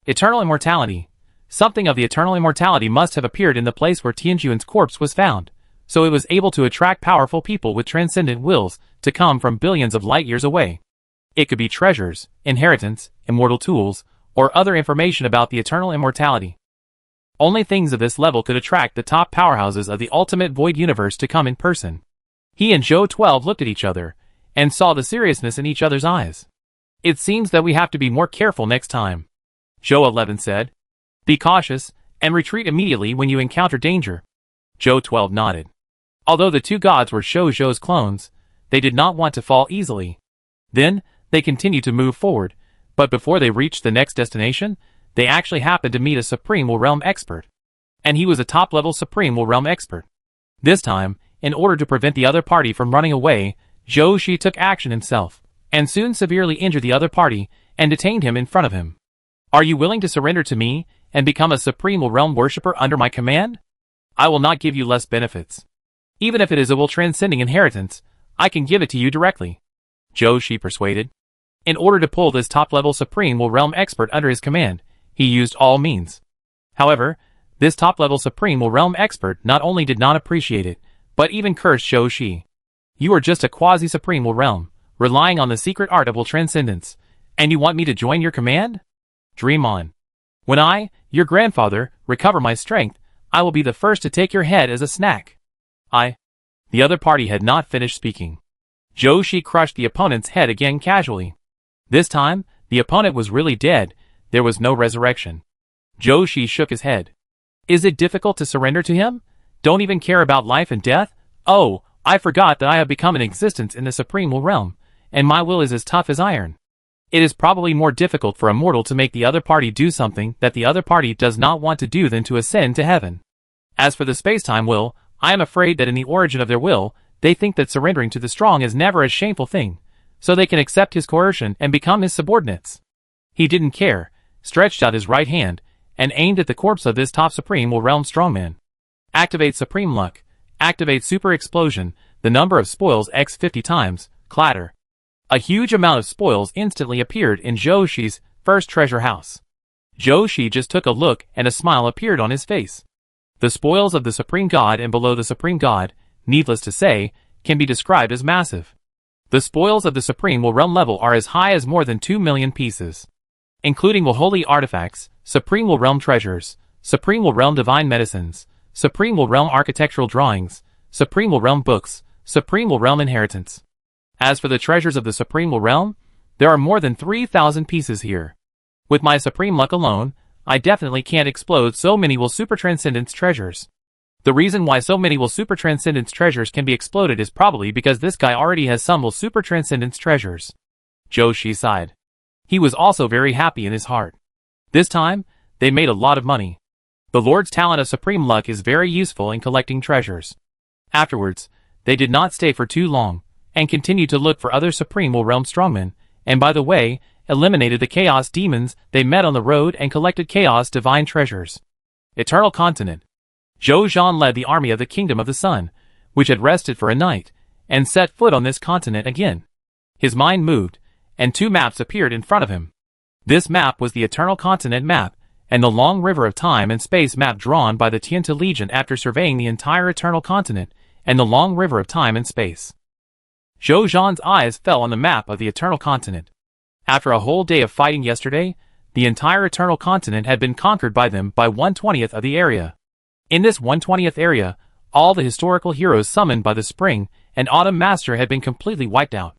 Eternal immortality. Something of the eternal immortality must have appeared in the place where Tianjun's corpse was found, so it was able to attract powerful people with transcendent wills to come from billions of light years away. It could be treasures, inheritance, immortal tools, or other information about the eternal immortality. Only things of this level could attract the top powerhouses of the ultimate void universe to come in person. He and Zhou 12 looked at each other, and saw the seriousness in each other's eyes. It seems that we have to be more careful next time. Zhou 11 said. Be cautious, and retreat immediately when you encounter danger. Zhou 12 nodded. Although the 2 gods were Zhou's clones, they did not want to fall easily. Then, they continued to move forward, but before they reached the next destination, they actually happened to meet a Supreme Will Realm expert. And he was a top-level Supreme Will Realm expert. This time, in order to prevent the other party from running away, Zhou Shi took action himself, and soon severely injured the other party and detained him in front of him. Are you willing to surrender to me and become a supreme realm worshipper under my command? I will not give you less benefits. Even if it is a will transcending inheritance, I can give it to you directly. Zhou Shi persuaded. In order to pull this top-level supreme will realm expert under his command, he used all means. However, this top-level supreme will realm expert not only did not appreciate it, but even cursed Zhou Shi. You are just a quasi-supreme will realm, relying on the secret art of will transcendence, and you want me to join your command? Dream on. When I, your grandfather, recover my strength, I will be the first to take your head as a snack. The other party had not finished speaking. Zhou Shi crushed the opponent's head again casually. This time, the opponent was really dead. There was no resurrection. Zhou Shi shook his head. Is it difficult to surrender to him? Don't even care about life and death? Oh, I forgot that I have become an existence in the supreme will realm, and my will is as tough as iron. It is probably more difficult for a mortal to make the other party do something that the other party does not want to do than to ascend to heaven. As for the space-time will, I am afraid that in the origin of their will, they think that surrendering to the strong is never a shameful thing, so they can accept his coercion and become his subordinates. He didn't care, stretched out his right hand, and aimed at the corpse of this top supreme will realm strongman. Activate supreme luck, activate super explosion, the number of spoils x 50 times, clatter. A huge amount of spoils instantly appeared in Zhou Shi's first treasure house. Zhou Shi just took a look and a smile appeared on his face. The spoils of the Supreme God and below the Supreme God, needless to say, can be described as massive. The spoils of the Supreme will realm level are as high as more than 2 million pieces. Including will holy artifacts, Supreme will realm treasures, Supreme will realm divine medicines, Supreme will realm architectural drawings, Supreme will realm books, Supreme will realm inheritance. As for the treasures of the Supreme will realm, there are more than 3,000 pieces here. With my Supreme luck alone, I definitely can't explode so many will super transcendence treasures. The reason why so many will super transcendence treasures can be exploded is probably because this guy already has some will super transcendence treasures. Zhou Shi sighed. He was also very happy in his heart. This time, they made a lot of money. The Lord's talent of supreme luck is very useful in collecting treasures. Afterwards, they did not stay for too long, and continued to look for other supreme will realm strongmen, and by the way, eliminated the chaos demons they met on the road and collected chaos divine treasures. Eternal Continent. Zhou Zhan led the army of the Kingdom of the Sun, which had rested for a night, and set foot on this continent again. His mind moved, and two maps appeared in front of him. This map was the Eternal Continent map, and the long river of time and space map drawn by the Tianta Legion after surveying the entire Eternal Continent, and the long river of time and space. Zhou Zhan's eyes fell on the map of the Eternal Continent. After a whole day of fighting yesterday, the entire Eternal Continent had been conquered by them by 1/20th of the area. In this 1/20th area, all the historical heroes summoned by the Spring and Autumn Master had been completely wiped out.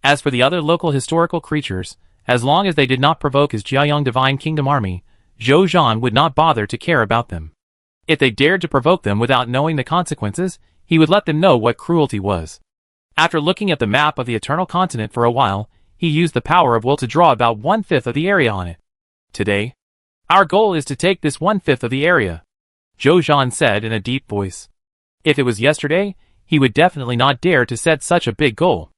As for the other local historical creatures, as long as they did not provoke his Jiayang Divine Kingdom army, Zhou Zhan would not bother to care about them. If they dared to provoke them without knowing the consequences, he would let them know what cruelty was. After looking at the map of the Eternal Continent for a while, he used the power of will to draw about 1/5 of the area on it. Today, our goal is to take this 1/5 of the area, Zhou Zhan said in a deep voice. If it was yesterday, he would definitely not dare to set such a big goal.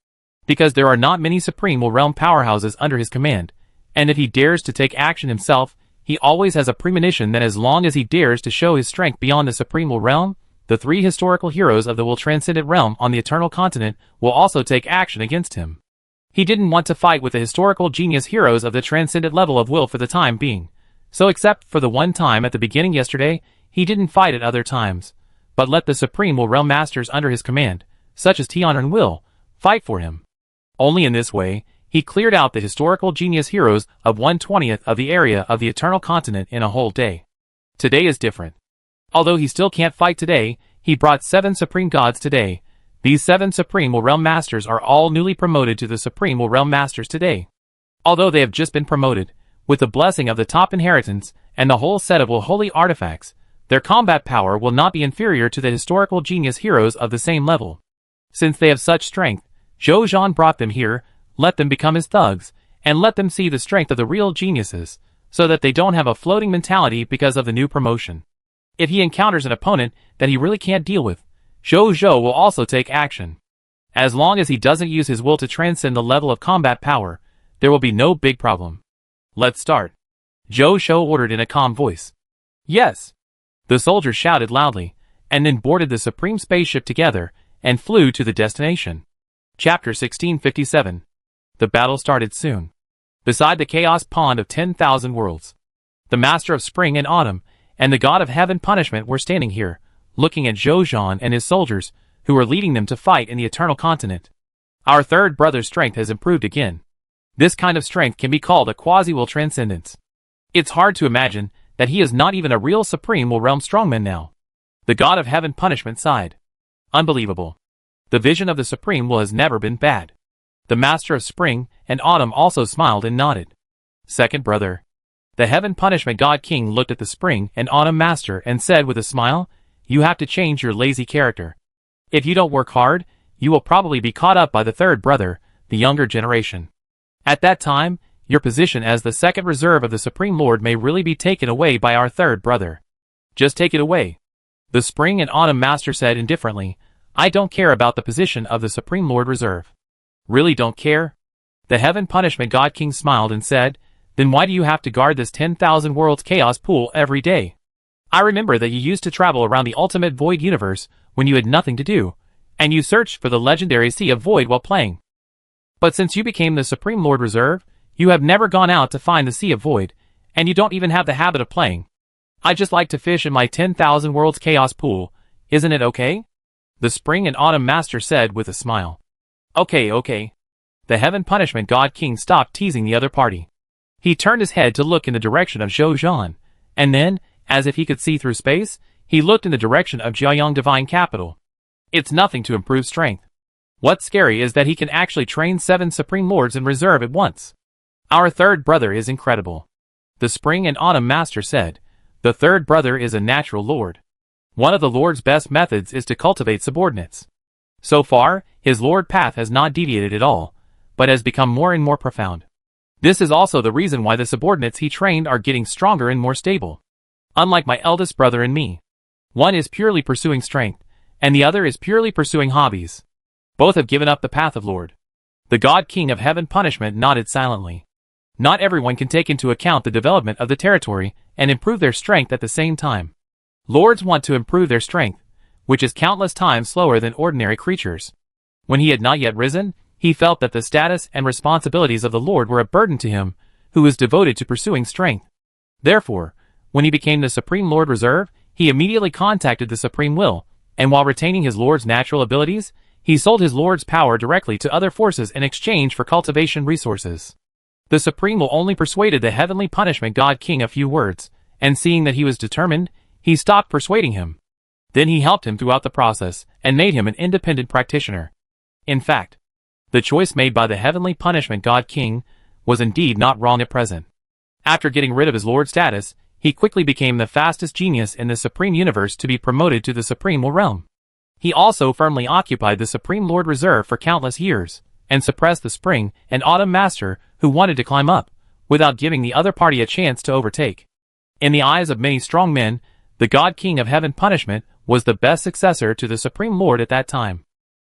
Because there are not many Supreme will realm powerhouses under his command, and if he dares to take action himself, he always has a premonition that as long as he dares to show his strength beyond the Supreme will realm, the three historical heroes of the will transcendent realm on the Eternal Continent will also take action against him. He didn't want to fight with the historical genius heroes of the transcendent level of will for the time being, so except for the one time at the beginning yesterday, he didn't fight at other times, but let the Supreme will realm masters under his command, such as Tian'er and Will, fight for him. Only in this way, he cleared out the historical genius heroes of 1/20th of the area of the Eternal Continent in a whole day. Today is different. Although he still can't fight today, he brought 7 Supreme Gods today. These 7 Supreme will realm masters are all newly promoted to the Supreme will realm masters today. Although they have just been promoted, with the blessing of the top inheritance and the whole set of will holy artifacts, their combat power will not be inferior to the historical genius heroes of the same level. Since they have such strength, Zhou Zhan brought them here, let them become his thugs, and let them see the strength of the real geniuses, so that they don't have a floating mentality because of the new promotion. If he encounters an opponent that he really can't deal with, Zhou Zhou will also take action. As long as he doesn't use his will to transcend the level of combat power, there will be no big problem. Let's start. Zhou ordered in a calm voice. Yes. The soldiers shouted loudly, and then boarded the supreme spaceship together and flew to the destination. Chapter 1657. The battle started soon. Beside the chaos pond of 10,000 worlds, the master of spring and autumn and the god of heaven punishment were standing here, looking at Zhou and his soldiers, who were leading them to fight in the eternal continent. Our third brother's strength has improved again. This kind of strength can be called a quasi-will transcendence. It's hard to imagine that he is not even a real supreme will realm strongman now. The god of heaven punishment sighed. Unbelievable. The vision of the supreme will has never been bad. The master of spring and autumn also smiled and nodded. Second brother. The heaven punishment god king looked at the spring and autumn master and said with a smile, you have to change your lazy character. If you don't work hard, you will probably be caught up by the third brother, the younger generation. At that time, your position as the second reserve of the Supreme Lord may really be taken away by our third brother. Just take it away. The spring and autumn master said indifferently, I don't care about the position of the Supreme Lord Reserve. Really don't care? The heaven punishment god king smiled and said, then why do you have to guard this 10,000 worlds chaos pool every day? I remember that you used to travel around the ultimate void universe when you had nothing to do, and you searched for the legendary Sea of Void while playing. But since you became the Supreme Lord Reserve, you have never gone out to find the Sea of Void, and you don't even have the habit of playing. I just like to fish in my 10,000 worlds chaos pool, isn't it okay? The spring and autumn master said with a smile. Okay. The heaven punishment god king stopped teasing the other party. He turned his head to look in the direction of Zhou, and then, as if he could see through space, he looked in the direction of Jiayang Divine Capital. It's nothing to improve strength. What's scary is that he can actually train 7 Supreme Lords in reserve at once. Our third brother is incredible. The spring and autumn master said, the third brother is a natural lord. One of the Lord's best methods is to cultivate subordinates. So far, his Lord path has not deviated at all, but has become more and more profound. This is also the reason why the subordinates he trained are getting stronger and more stable. Unlike my eldest brother and me. One is purely pursuing strength, and the other is purely pursuing hobbies. Both have given up the path of Lord. The God King of Heaven Punishment nodded silently. Not everyone can take into account the development of the territory and improve their strength at the same time. Lords want to improve their strength, which is countless times slower than ordinary creatures. When he had not yet risen, he felt that the status and responsibilities of the Lord were a burden to him, who was devoted to pursuing strength. Therefore, when he became the Supreme Lord Reserve, he immediately contacted the Supreme Will, and while retaining his Lord's natural abilities, he sold his Lord's power directly to other forces in exchange for cultivation resources. The Supreme Will only persuaded the Heavenly Punishment God King a few words, and seeing that he was determined, he stopped persuading him. Then he helped him throughout the process, and made him an independent practitioner. In fact, the choice made by the Heavenly Punishment God King was indeed not wrong at present. After getting rid of his Lord status, he quickly became the fastest genius in the Supreme Universe to be promoted to the Supreme Realm. He also firmly occupied the Supreme Lord Reserve for countless years, and suppressed the Spring and Autumn Master who wanted to climb up, without giving the other party a chance to overtake. In the eyes of many strong men, the God King of Heaven Punishment was the best successor to the Supreme Lord at that time.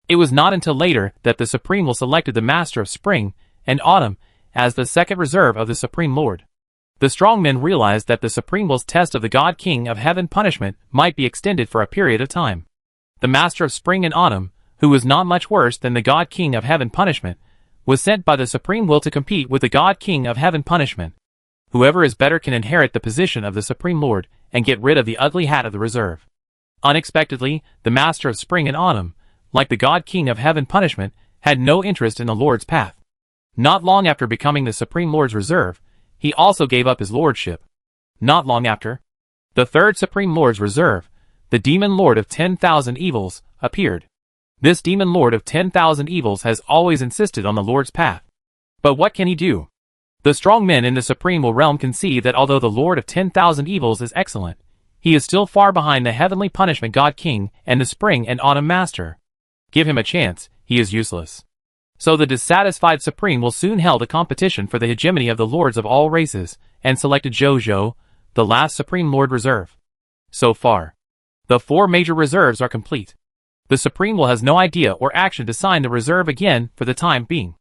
It was not until later that the Supreme Will selected the Master of Spring and Autumn as the second reserve of the Supreme Lord. The strong men realized that the Supreme Will's test of the God King of Heaven Punishment might be extended for a period of time. The Master of Spring and Autumn, who was not much worse than the God King of Heaven Punishment, was sent by the Supreme Will to compete with the God King of Heaven Punishment. Whoever is better can inherit the position of the Supreme Lord and get rid of the ugly hat of the reserve. Unexpectedly, the Master of Spring and Autumn, like the God King of Heaven Punishment, had no interest in the Lord's path. Not long after becoming the Supreme Lord's Reserve, he also gave up his lordship. Not long after, the third Supreme Lord's Reserve, the Demon Lord of 10,000 Evils, appeared. This Demon Lord of 10,000 Evils has always insisted on the Lord's path. But what can he do? The strong men in the Supreme Will realm can see that although the Lord of 10,000 Evils is excellent, he is still far behind the Heavenly Punishment God King and the Spring and Autumn Master. Give him a chance, he is useless. So the dissatisfied Supreme Will soon held a competition for the hegemony of the Lords of all races, and selected Zhou, the last Supreme Lord Reserve. So far, the 4 major reserves are complete. The Supreme Will has no idea or action to sign the reserve again for the time being.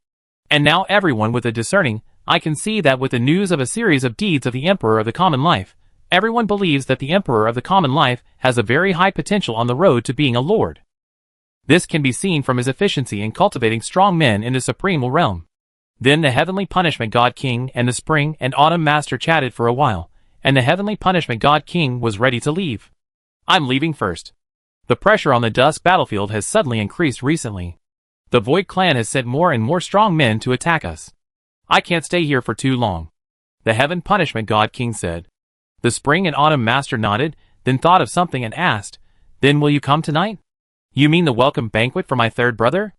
And now everyone with a discerning eye can see that with the news of a series of deeds of the Emperor of the Common Life, everyone believes that the Emperor of the Common Life has a very high potential on the road to being a lord. This can be seen from his efficiency in cultivating strong men in the Supreme Will realm. Then the Heavenly Punishment God King and the Spring and Autumn Master chatted for a while, and the Heavenly Punishment God King was ready to leave. I'm leaving first. The pressure on the Dusk battlefield has suddenly increased recently. The Void Clan has sent more and more strong men to attack us. I can't stay here for too long. The Heaven Punishment God King said. The Spring and Autumn Master nodded, then thought of something and asked, Then will you come tonight? You mean the welcome banquet for my third brother?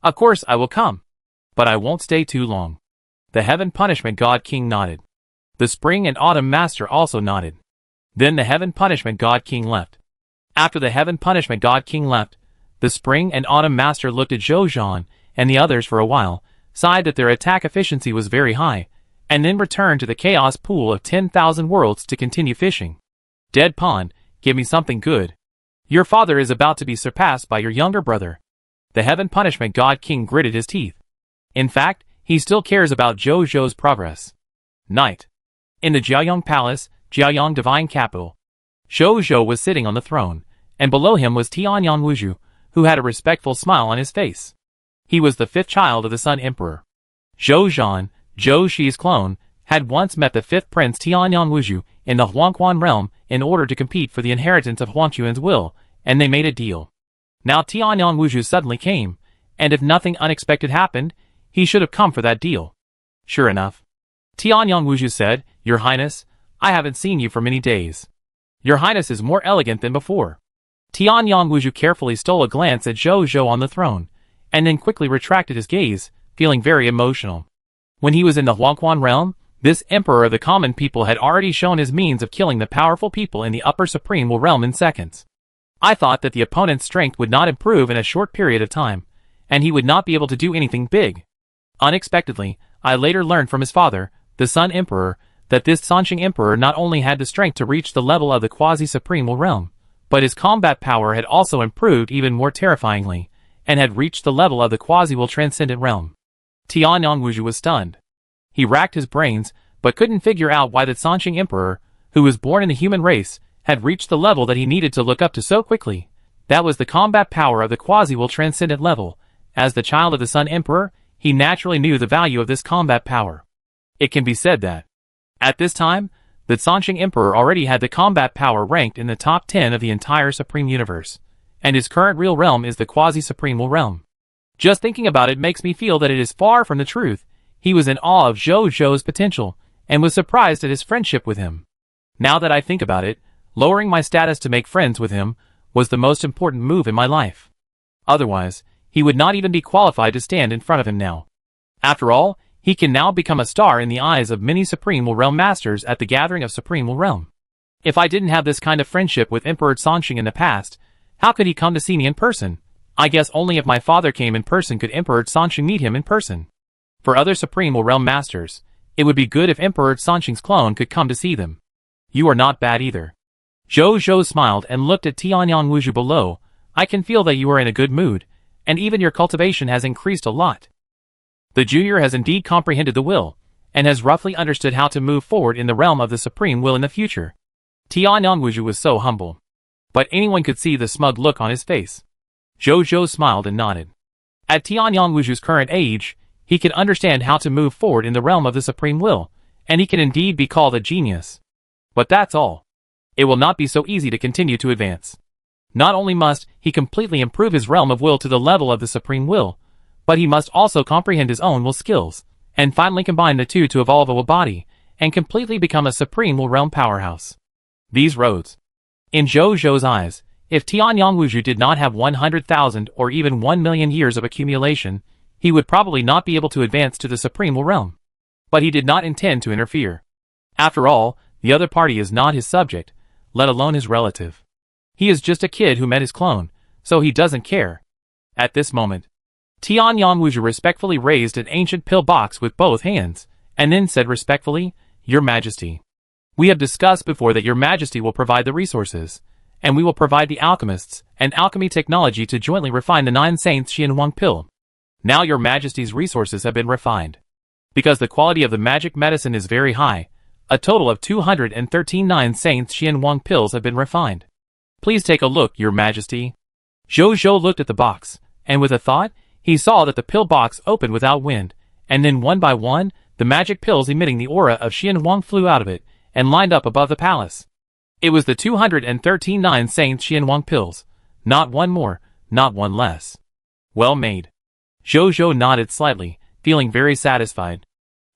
Of course I will come. But I won't stay too long. The Heaven Punishment God King nodded. The Spring and Autumn Master also nodded. Then the Heaven Punishment God King left. After the Heaven Punishment God King left, the Spring and Autumn Master looked at Zhou Zhan and the others for a while, sighed that their attack efficiency was very high, and then returned to the Chaos Pool of 10,000 worlds to continue fishing. Dead Pond, give me something good. Your father is about to be surpassed by your younger brother. The Heaven Punishment God King gritted his teeth. In fact, he still cares about Zhou Zhou's progress. Night. In the Jiaoyang Palace, Jiaoyang Divine Capital. Zhou Zhou was sitting on the throne, and below him was Tianyang Wuzhu, who had a respectful smile on his face. He was the fifth child of the Sun Emperor. Zhou Zhan, Zhou Shi's clone, had once met the fifth prince Tianyang Wuzhu in the Huangquan realm in order to compete for the inheritance of Huangquan's will, and they made a deal. Now Tianyang Wuzhu suddenly came, and if nothing unexpected happened, he should have come for that deal. Sure enough. Tianyang Wuzhu said, Your Highness, I haven't seen you for many days. Your Highness is more elegant than before. Tianyang Wuzhu carefully stole a glance at Zhou Zhou on the throne, and then quickly retracted his gaze, feeling very emotional. When he was in the Huangquan realm, this Emperor of the Common People had already shown his means of killing the powerful people in the Upper Supreme Will realm in seconds. I thought that the opponent's strength would not improve in a short period of time, and he would not be able to do anything big. Unexpectedly, I later learned from his father, the Sun Emperor, that this Sansheng Emperor not only had the strength to reach the level of the Quasi-Supreme Will realm, but his combat power had also improved even more terrifyingly, and had reached the level of the Quasi-Will Transcendent realm. Tianyang Wuzhu was stunned. He racked his brains, but couldn't figure out why the Sansheng Emperor, who was born in the human race, had reached the level that he needed to look up to so quickly. That was the combat power of the Quasi-Will Transcendent level. As the child of the Sun Emperor, he naturally knew the value of this combat power. It can be said that, at this time, the Sansheng Emperor already had the combat power ranked in the top 10 of the entire Supreme Universe, and his current real realm is the Quasi-Supreme Will realm. Just thinking about it makes me feel that it is far from the truth. He was in awe of Zhou Zhou's potential, and was surprised at his friendship with him. Now that I think about it, lowering my status to make friends with him was the most important move in my life. Otherwise, he would not even be qualified to stand in front of him now. After all, he can now become a star in the eyes of many Supreme Will Realm Masters at the Gathering of Supreme Will Realm. If I didn't have this kind of friendship with Emperor Sansheng in the past, how could he come to see me in person? I guess only if my father came in person could Emperor Sansheng meet him in person. For other Supreme Will Realm Masters, it would be good if Emperor Sansheng's clone could come to see them. You are not bad either. Zhou Zhou smiled and looked at Tianyang Wuzhu below. I can feel that you are in a good mood, and even your cultivation has increased a lot. The junior has indeed comprehended the will, and has roughly understood how to move forward in the realm of the Supreme Will in the future. Tianyang Wuzhu was so humble. But anyone could see the smug look on his face. Zhou Zhou smiled and nodded. At Tianyang Wuzhu's current age, he can understand how to move forward in the realm of the Supreme Will, and he can indeed be called a genius. But that's all. It will not be so easy to continue to advance. Not only must he completely improve his realm of will to the level of the Supreme Will, but he must also comprehend his own will skills, and finally combine the two to evolve a will body, and completely become a Supreme Will realm powerhouse. These roads. In Zhou Zhou's eyes, if Tianyang Wuzhu did not have 100,000 or even 1,000,000 years of accumulation, he would probably not be able to advance to the Supreme Will realm. But he did not intend to interfere. After all, the other party is not his subject, let alone his relative. He is just a kid who met his clone, so he doesn't care. At this moment, Tianyang Wuzhu respectfully raised an ancient pill box with both hands, and then said respectfully, Your Majesty. We have discussed before that Your Majesty will provide the resources, and we will provide the alchemists and alchemy technology to jointly refine the 9 saints Xianhuang pill. Now your majesty's resources have been refined. Because the quality of the magic medicine is very high, a total of 213 9 saints Xianhuang pills have been refined. Please take a look, your majesty. Zhou Zhou looked at the box, and with a thought, he saw that the pill box opened without wind, and then one by one, the magic pills emitting the aura of Xianhuang flew out of it, and lined up above the palace. It was the 213 9 saints Xianhuang pills, not one more, not one less. Well made. Zhou Zhou nodded slightly, feeling very satisfied.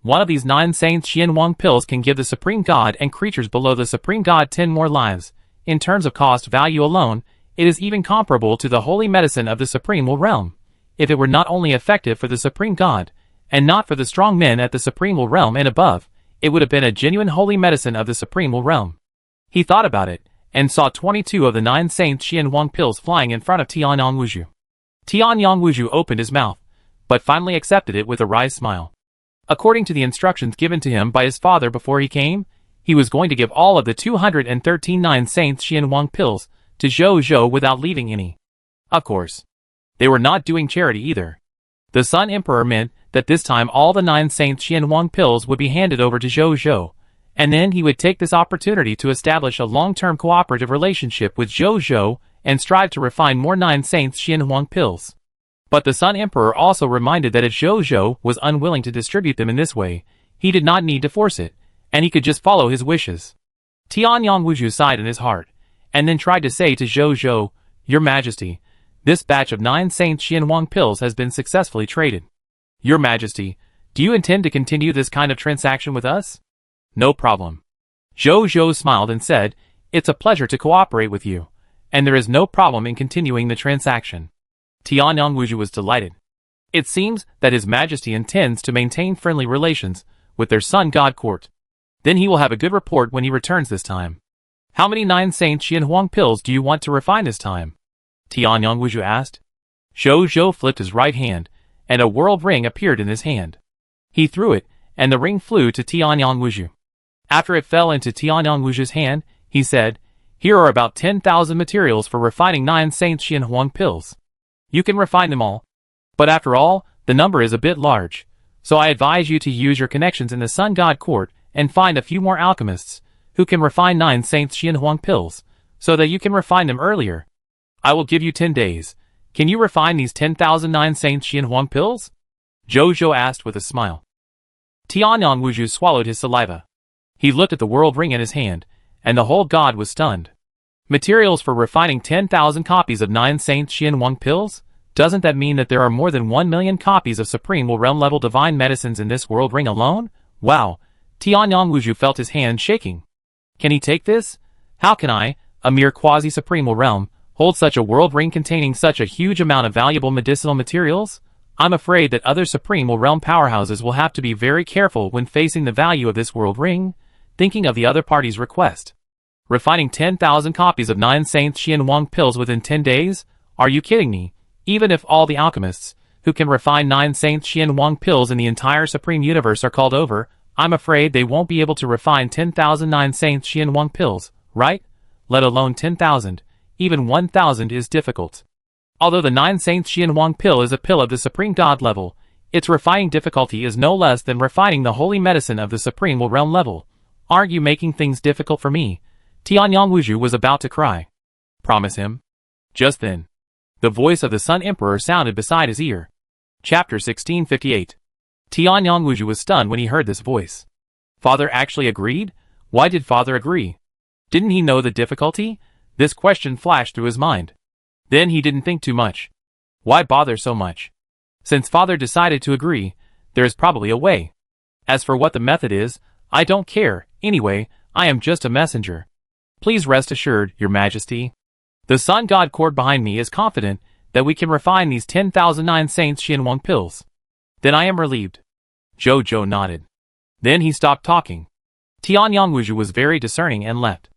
One of these 9 saints Xianhuang pills can give the Supreme God and creatures below the Supreme God 10 more lives. In terms of cost value alone, it is even comparable to the holy medicine of the Supreme Realm. If it were not only effective for the Supreme God, and not for the strong men at the Supreme Realm and above, it would have been a genuine holy medicine of the Supreme Realm. He thought about it, and saw 22 of the 9 saints Xianhuang pills flying in front of Tianyang Wuzhu. Tianyang Wuzhu opened his mouth, but finally accepted it with a wry smile. According to the instructions given to him by his father before he came, he was going to give all of the 213 9 saints Xianhuang pills to Zhou Zhou without leaving any. Of course, they were not doing charity either. The Sun Emperor meant that this time all the 9 saints Xianhuang pills would be handed over to Zhou Zhou, and then he would take this opportunity to establish a long-term cooperative relationship with Zhou Zhou and strive to refine more 9 saints Xianhuang pills. But the Sun Emperor also reminded that if Zhou Zhou was unwilling to distribute them in this way, he did not need to force it, and he could just follow his wishes. Tianyang Wuzhu sighed in his heart, and then tried to say to Zhou Zhou, "Your Majesty, this batch of 9 saints Xianhuang pills has been successfully traded. Your Majesty, do you intend to continue this kind of transaction with us?" "No problem." Zhou Zhou smiled and said, "It's a pleasure to cooperate with you, and there is no problem in continuing the transaction." Tianyang Wuzhu was delighted. It seems that His Majesty intends to maintain friendly relations with their Sun God Court. Then he will have a good report when he returns this time. "How many 9 saints Xianhuang pills do you want to refine this time?" Tianyang Wuzhu asked. Zhou Zhou flipped his right hand, and a world ring appeared in his hand. He threw it, and the ring flew to Tianyang Wuzhu. After it fell into Tianyang Wuzhu's hand, he said, "Here are about 10,000 materials for refining 9 saints Xianhuang pills. You can refine them all. But after all, the number is a bit large, so I advise you to use your connections in the Sun God Court and find a few more alchemists who can refine 9 saints Xianhuang pills, so that you can refine them earlier. I will give you 10 days. Can you refine these 10,000 9 saints Xianhuang pills?" Zhou Zhou asked with a smile. Tianyang Wuzhu swallowed his saliva. He looked at the world ring in his hand, and the whole god was stunned. Materials for refining 10,000 copies of 9 saints Xianhuang pills? Doesn't that mean that there are more than 1 million copies of Supreme Realm level divine medicines in this world ring alone? Wow! Tianyang Wuzhu felt his hand shaking. Can he take this? How can I, a mere quasi-Supreme Realm, hold such a world ring containing such a huge amount of valuable medicinal materials? I'm afraid that other Supreme Realm powerhouses will have to be very careful when facing the value of this world ring, thinking of the other party's request. Refining 10,000 copies of 9 saints Xianhuang pills within 10 days? Are you kidding me? Even if all the alchemists who can refine 9 saints Xianhuang pills in the entire Supreme Universe are called over, I'm afraid they won't be able to refine 10,000 9 saints Xianhuang pills, right? Let alone 10,000. Even 1,000 is difficult. Although the 9 saints Xianhuang pill is a pill of the Supreme God level, its refining difficulty is no less than refining the holy medicine of the Supreme Realm level. Aren't you making things difficult for me? Tianyang Wuzhu was about to cry. Promise him. Just then, the voice of the Sun Emperor sounded beside his ear. Chapter 1658. Tianyang Wuzhu was stunned when he heard this voice. Father actually agreed? Why did father agree? Didn't he know the difficulty? This question flashed through his mind. Then he didn't think too much. Why bother so much? Since father decided to agree, there is probably a way. As for what the method is, I don't care. Anyway, I am just a messenger. Please rest assured, Your Majesty. The Sun God Court behind me is confident that we can refine these 10,000 9 saints Xianhuang pills. Then I am relieved. Zhou Zhou nodded. Then he stopped talking. Tianyang Wuzhu was very discerning and left.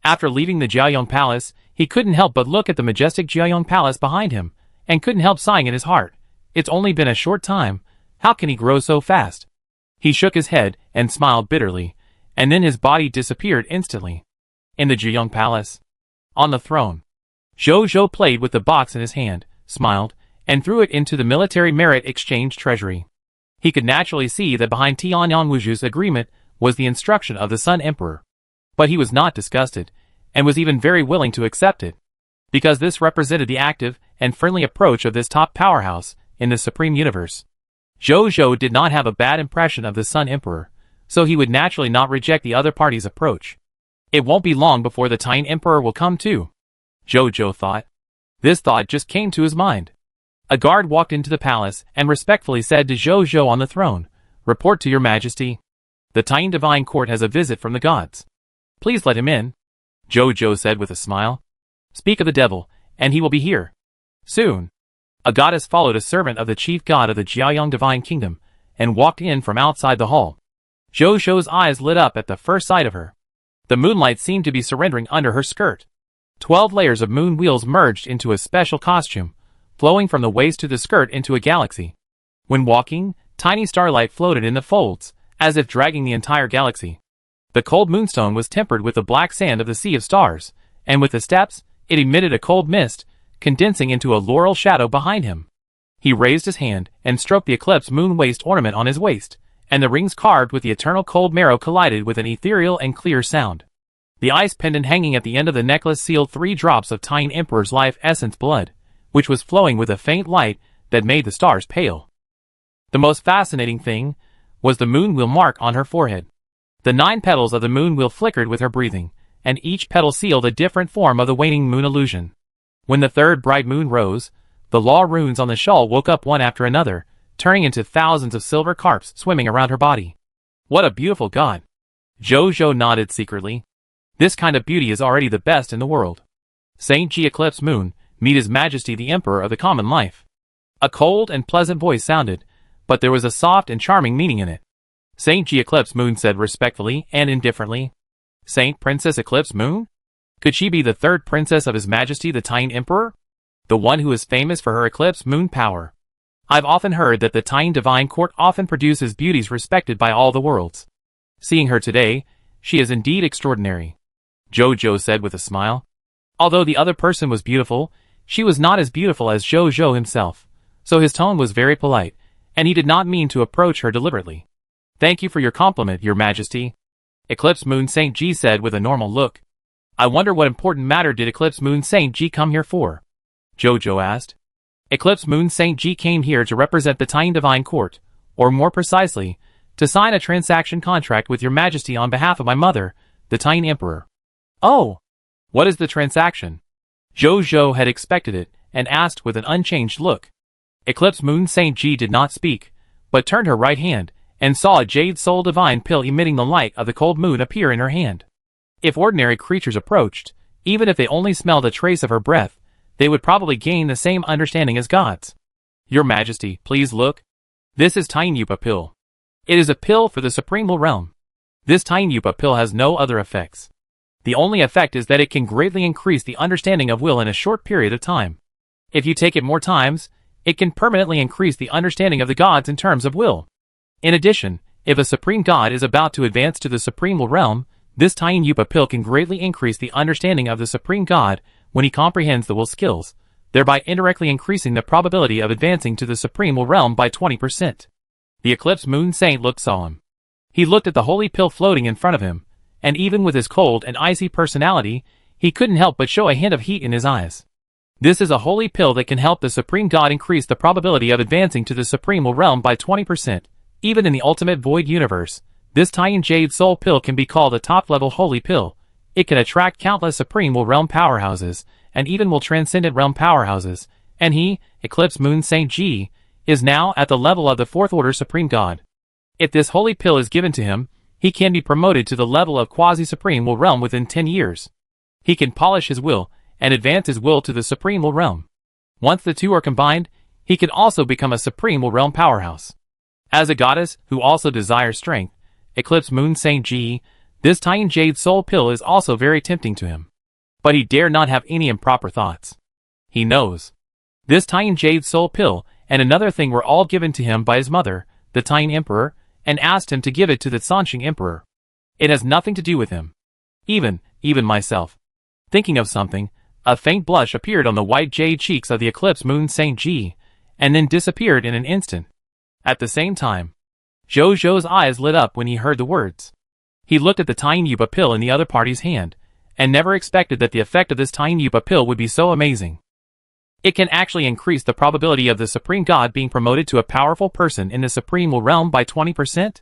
After leaving the Jiayong Palace, he couldn't help but look at the majestic Jiayong Palace behind him, and couldn't help sighing in his heart. It's only been a short time. How can he grow so fast? He shook his head and smiled bitterly, and then his body disappeared instantly. In the Jiayong Palace. On the throne. Zhou played with the box in his hand, smiled, and threw it into the military merit exchange treasury. He could naturally see that behind Tianyang Wuju's agreement was the instruction of the Sun Emperor. But he was not disgusted, and was even very willing to accept it, because this represented the active and friendly approach of this top powerhouse in the Supreme Universe. Zhou did not have a bad impression of the Sun Emperor, so he would naturally not reject the other party's approach. It won't be long before the Tian Emperor will come too, Zhou thought. This thought just came to his mind. A guard walked into the palace and respectfully said to Zhou on the throne, "Report to your majesty. The Tian Divine Court has a visit from the gods. Please let him in," Zhou said with a smile. "Speak of the devil, and he will be here soon." A goddess followed a servant of the chief god of the Jiaoyang Divine Kingdom, and walked in from outside the hall. Zhou's eyes lit up at the first sight of her. The moonlight seemed to be surrendering under her skirt. 12 layers of moon wheels merged into a special costume, flowing from the waist to the skirt into a galaxy. When walking, tiny starlight floated in the folds, as if dragging the entire galaxy. The cold moonstone was tempered with the black sand of the sea of stars, and with the steps, it emitted a cold mist, condensing into a laurel shadow behind him. He raised his hand and stroked the eclipse moon waist ornament on his waist, and the rings carved with the eternal cold marrow collided with an ethereal and clear sound. The ice pendant hanging at the end of the necklace sealed 3 drops of Tian Emperor's life essence blood, which was flowing with a faint light that made the stars pale. The most fascinating thing was the moon wheel mark on her forehead. The 9 petals of the moon wheel flickered with her breathing, and each petal sealed a different form of the waning moon illusion. When the 3rd bright moon rose, the law runes on the shawl woke up one after another, turning into thousands of silver carps swimming around her body. What a beautiful god! Zhou nodded secretly. This kind of beauty is already the best in the world. Saint Ji Eclipse Moon, meet His Majesty the Emperor of the Common Life. A cold and pleasant voice sounded, but there was a soft and charming meaning in it. Saint Ji Eclipse Moon said respectfully and indifferently. Saint Princess Eclipse Moon? Could she be the 3rd princess of His Majesty the Tian Emperor? The one who is famous for her eclipse moon power. I've often heard that the Tian Divine Court often produces beauties respected by all the worlds. Seeing her today, she is indeed extraordinary, Zhou said with a smile. Although the other person was beautiful, she was not as beautiful as Zhou himself, so his tone was very polite, and he did not mean to approach her deliberately. "Thank you for your compliment, Your Majesty," Eclipse Moon Saint Ji said with a normal look. "I wonder what important matter did Eclipse Moon Saint Ji come here for?" Zhou asked. Eclipse Moon Saint Ji came here to represent the Tian Divine Court, or more precisely, to sign a transaction contract with Your Majesty on behalf of my mother, the Tian Emperor. "Oh! What is the transaction?" Zhou had expected it, and asked with an unchanged look. Eclipse Moon Saint Ji did not speak, but turned her right hand, and saw a jade soul divine pill emitting the light of the cold moon appear in her hand. If ordinary creatures approached, even if they only smelled a trace of her breath, they would probably gain the same understanding as gods. "Your Majesty, please look. This is Tian Yupa pill. It is a pill for the Supreme Realm. This Tian Yupa pill has no other effects. The only effect is that it can greatly increase the understanding of will in a short period of time. If you take it more times, it can permanently increase the understanding of the gods in terms of will. In addition, if a supreme god is about to advance to the Supreme Realm, this Tian Yupa pill can greatly increase the understanding of the Supreme God when he comprehends the will skills, thereby indirectly increasing the probability of advancing to the Supreme Realm by 20%. The Eclipse Moon Saint looked solemn. He looked at the holy pill floating in front of him, and even with his cold and icy personality, he couldn't help but show a hint of heat in his eyes. This is a holy pill that can help the Supreme God increase the probability of advancing to the Supreme Realm by 20%. Even in the ultimate void universe, this Tian Jade Soul pill can be called a top-level holy pill. It can attract countless Supreme Realm powerhouses, and even will transcendent realm powerhouses, and he, Eclipse Moon Saint Ji, is now at the level of the 4th Order Supreme God. If this holy pill is given to him, he can be promoted to the level of Quasi-Supreme Realm within 10 years. He can polish his will, and advance his will to the Supreme Realm. Once the two are combined, he can also become a Supreme Realm powerhouse. As a goddess who also desires strength, Eclipse Moon Saint Ji, this Tian Jade Soul pill is also very tempting to him. But he dare not have any improper thoughts. He knows. This Tian Jade Soul pill and another thing were all given to him by his mother, the Tian Emperor, and asked him to give it to the Sanxing Emperor. It has nothing to do with him. Even myself. Thinking of something, a faint blush appeared on the white jade cheeks of the eclipsed moon Saint Ji, and then disappeared in an instant. At the same time, Zhou's eyes lit up when he heard the words. He looked at the tiny Yupa pill in the other party's hand, and never expected that the effect of this tiny Yupa pill would be so amazing. It can actually increase the probability of the Supreme God being promoted to a powerful person in the Supreme realm by 20%.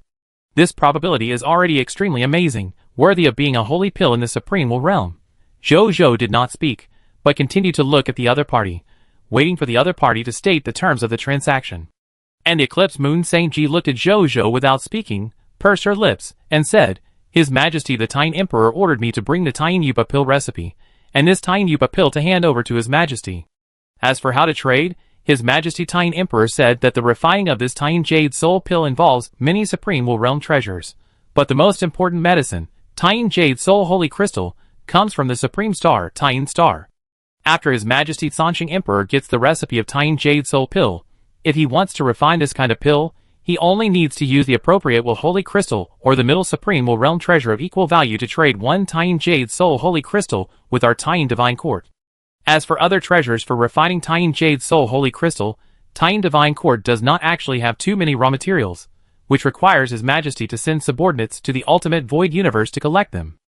This probability is already extremely amazing, worthy of being a holy pill in the Supreme realm. Zhou did not speak, but continued to look at the other party, waiting for the other party to state the terms of the transaction. And the eclipsed moon Saint Ji looked at Zhou without speaking, pursed her lips, and said, "His Majesty the Tine Emperor ordered me to bring the Tine Yupa pill recipe, and this Tine Yupa pill to hand over to His Majesty. As for how to trade, His Majesty Tine Emperor said that the refining of this Tine Jade Soul pill involves many Supreme realm treasures, but the most important medicine, Tine Jade Soul Holy Crystal, comes from the Supreme Star, Tine Star. After His Majesty Sansheng Emperor gets the recipe of Tine Jade Soul pill, if he wants to refine this kind of pill, he only needs to use the appropriate Holy Crystal or the Middle Supreme realm treasure of equal value to trade one Tine Jade Soul Holy Crystal with our Tine Divine Court. As for other treasures for refining Tine Jade Soul Holy Crystal, Tine Divine Court does not actually have too many raw materials, which requires His Majesty to send subordinates to the ultimate void universe to collect them.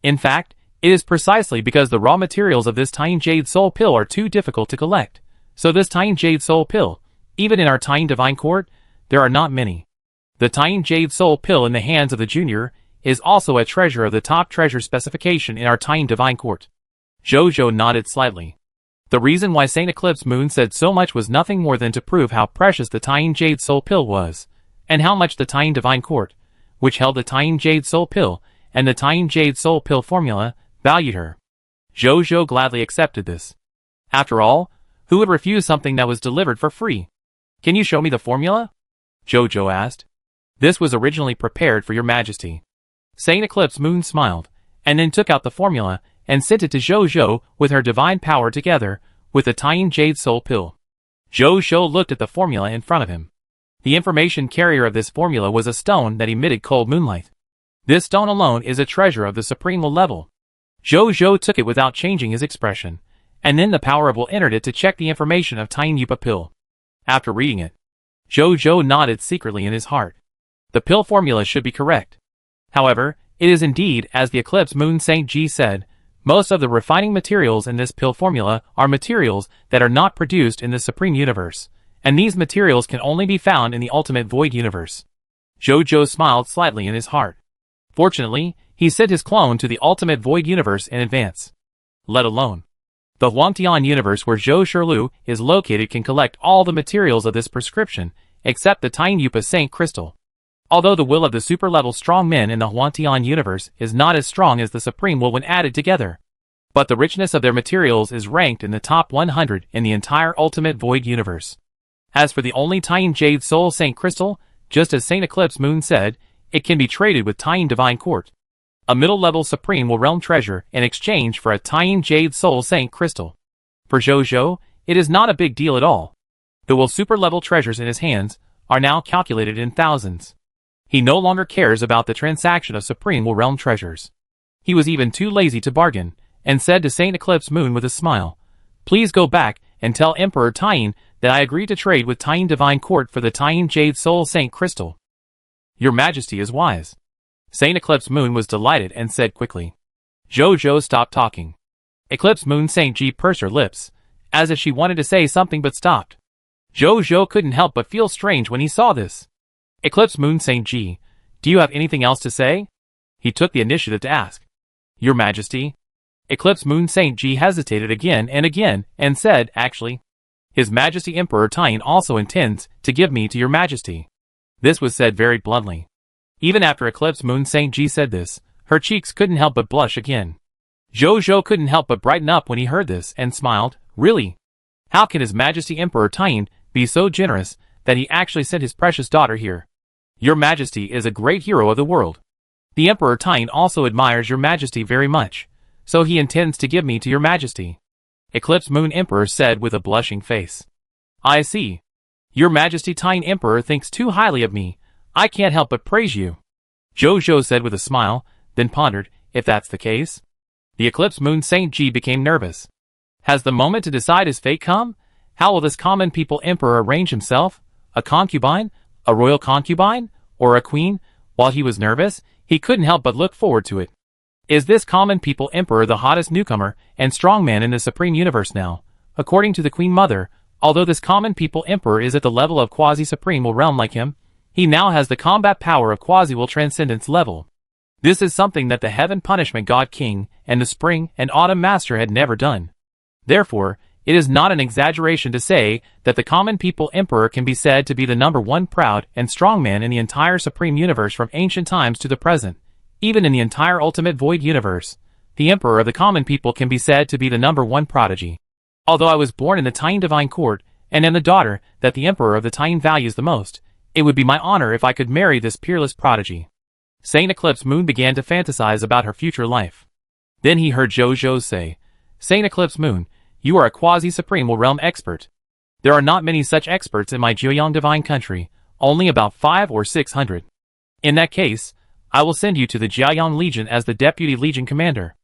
In fact, it is precisely because the raw materials of this Tine Jade Soul pill are too difficult to collect. So this Tine Jade Soul pill, even in our Tine Divine Court, there are not many. The Tine Jade Soul pill in the hands of the junior is also a treasure of the top treasure specification in our Tine Divine Court. Zhou nodded slightly. The reason why Saint Eclipse Moon said so much was nothing more than to prove how precious the Tine Jade Soul pill was, and how much the Tine Divine Court, which held the Tine Jade Soul pill and the Tine Jade Soul pill formula, valued her. Zhou gladly accepted this. After all, who would refuse something that was delivered for free? "Can you show me the formula?" Zhou asked. "This was originally prepared for your Majesty." Saint Eclipse Moon smiled, and then took out the formula and sent it to Zhou with her divine power together with the Tine Jade Soul pill. Zhou looked at the formula in front of him. The information carrier of this formula was a stone that emitted cold moonlight. This stone alone is a treasure of the supreme level. Zhou took it without changing his expression, and then the power of will entered it to check the information of Tine Yupa pill. After reading it, Zhou nodded secretly in his heart. The pill formula should be correct. However, it is indeed, as the eclipsed moon Saint Ji said, most of the refining materials in this pill formula are materials that are not produced in the supreme universe, and these materials can only be found in the ultimate void universe. Zhou smiled slightly in his heart. Fortunately, he sent his clone to the ultimate void universe in advance. Let alone the Huangtian universe where Zhou Shirlu is located can collect all the materials of this prescription, except the Tine Yupa Saint Crystal. Although the will of the super-level strong men in the Huangtian universe is not as strong as the supreme will when added together, but the richness of their materials is ranked in the top 100 in the entire ultimate void universe. As for the only Tine Jade Soul Saint Crystal, just as Saint Eclipse Moon said, it can be traded with Tine Divine Court, a middle-level supreme realm treasure in exchange for a Tine Jade Soul Saint Crystal. For Zhou, it is not a big deal at all. The super-level treasures in his hands are now calculated in thousands. He no longer cares about the transaction of supreme realm treasures. He was even too lazy to bargain, and said to Saint Eclipse Moon with a smile, "Please go back and tell Emperor Tine that I agree to trade with Tine Divine Court for the Tine Jade Soul Saint Crystal." "Your Majesty is wise." Saint Eclipse Moon was delighted and said quickly. Zhou stopped talking. Eclipse Moon Saint Ji pursed her lips, as if she wanted to say something but stopped. Zhou couldn't help but feel strange when he saw this. "Eclipse Moon Saint Ji, do you have anything else to say?" He took the initiative to ask. "Your Majesty." Eclipse Moon Saint Ji hesitated again and said, "Actually, His Majesty Emperor Tine also intends to give me to your Majesty." This was said very bluntly. Even after Eclipse Moon Saint Ji said this, her cheeks couldn't help but blush again. Zhou couldn't help but brighten up when he heard this and smiled. Really? How can His Majesty Emperor Tine be so generous that he actually sent his precious daughter here? Your Majesty is a great hero of the world. The Emperor Tine also admires your Majesty very much, so he intends to give me to your Majesty. Eclipse Moon Emperor said with a blushing face. "I see. Your Majesty Tine Emperor thinks too highly of me. I can't help but praise you." Zhou said with a smile, then pondered, "If that's the case, The eclipse moon Saint Ji became nervous. Has the moment to decide his fate come? How will this common people emperor arrange himself? A concubine? A royal concubine? Or a queen? While he was nervous, he couldn't help but look forward to it. Is this common people emperor the hottest newcomer and strongman in the supreme universe now? According to the Queen Mother, although this common people emperor is at the level of quasi-supreme will realm like him, he now has the combat power of quasi-will transcendence level. This is something that the heaven punishment god king and the spring and autumn master had never done. Therefore, it is not an exaggeration to say that the common people emperor can be said to be the #1 proud and strongman in the entire supreme universe from ancient times to the present. Even in the entire ultimate void universe, the emperor of the common people can be said to be the #1 prodigy. Although I was born in the Tian divine court and am the daughter that the emperor of the Tian values the most, it would be my honor if I could marry this peerless prodigy. Saint Eclipse Moon began to fantasize about her future life. Then he heard Zhou say, "Saint Eclipse Moon, you are a quasi-supreme realm expert. There are not many such experts in my Jiuyang divine country, only about 500 or 600. In that case, I will send you to the Jiuyang Legion as the deputy legion commander.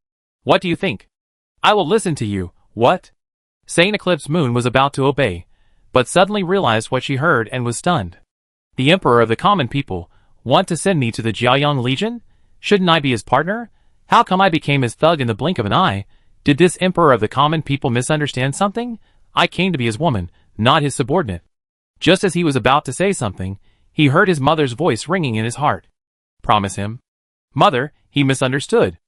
What do you think? I will listen to you, what?" Saint Eclipse Moon was about to obey, but suddenly realized what she heard and was stunned. The emperor of the common people want to send me to the Jiuyang Legion? Shouldn't I be his partner? How come I became his thug in the blink of an eye? Did this emperor of the common people misunderstand something? I came to be his woman, not his subordinate. Just as he was about to say something, he heard his mother's voice ringing in his heart. Promise him. Mother, he misunderstood.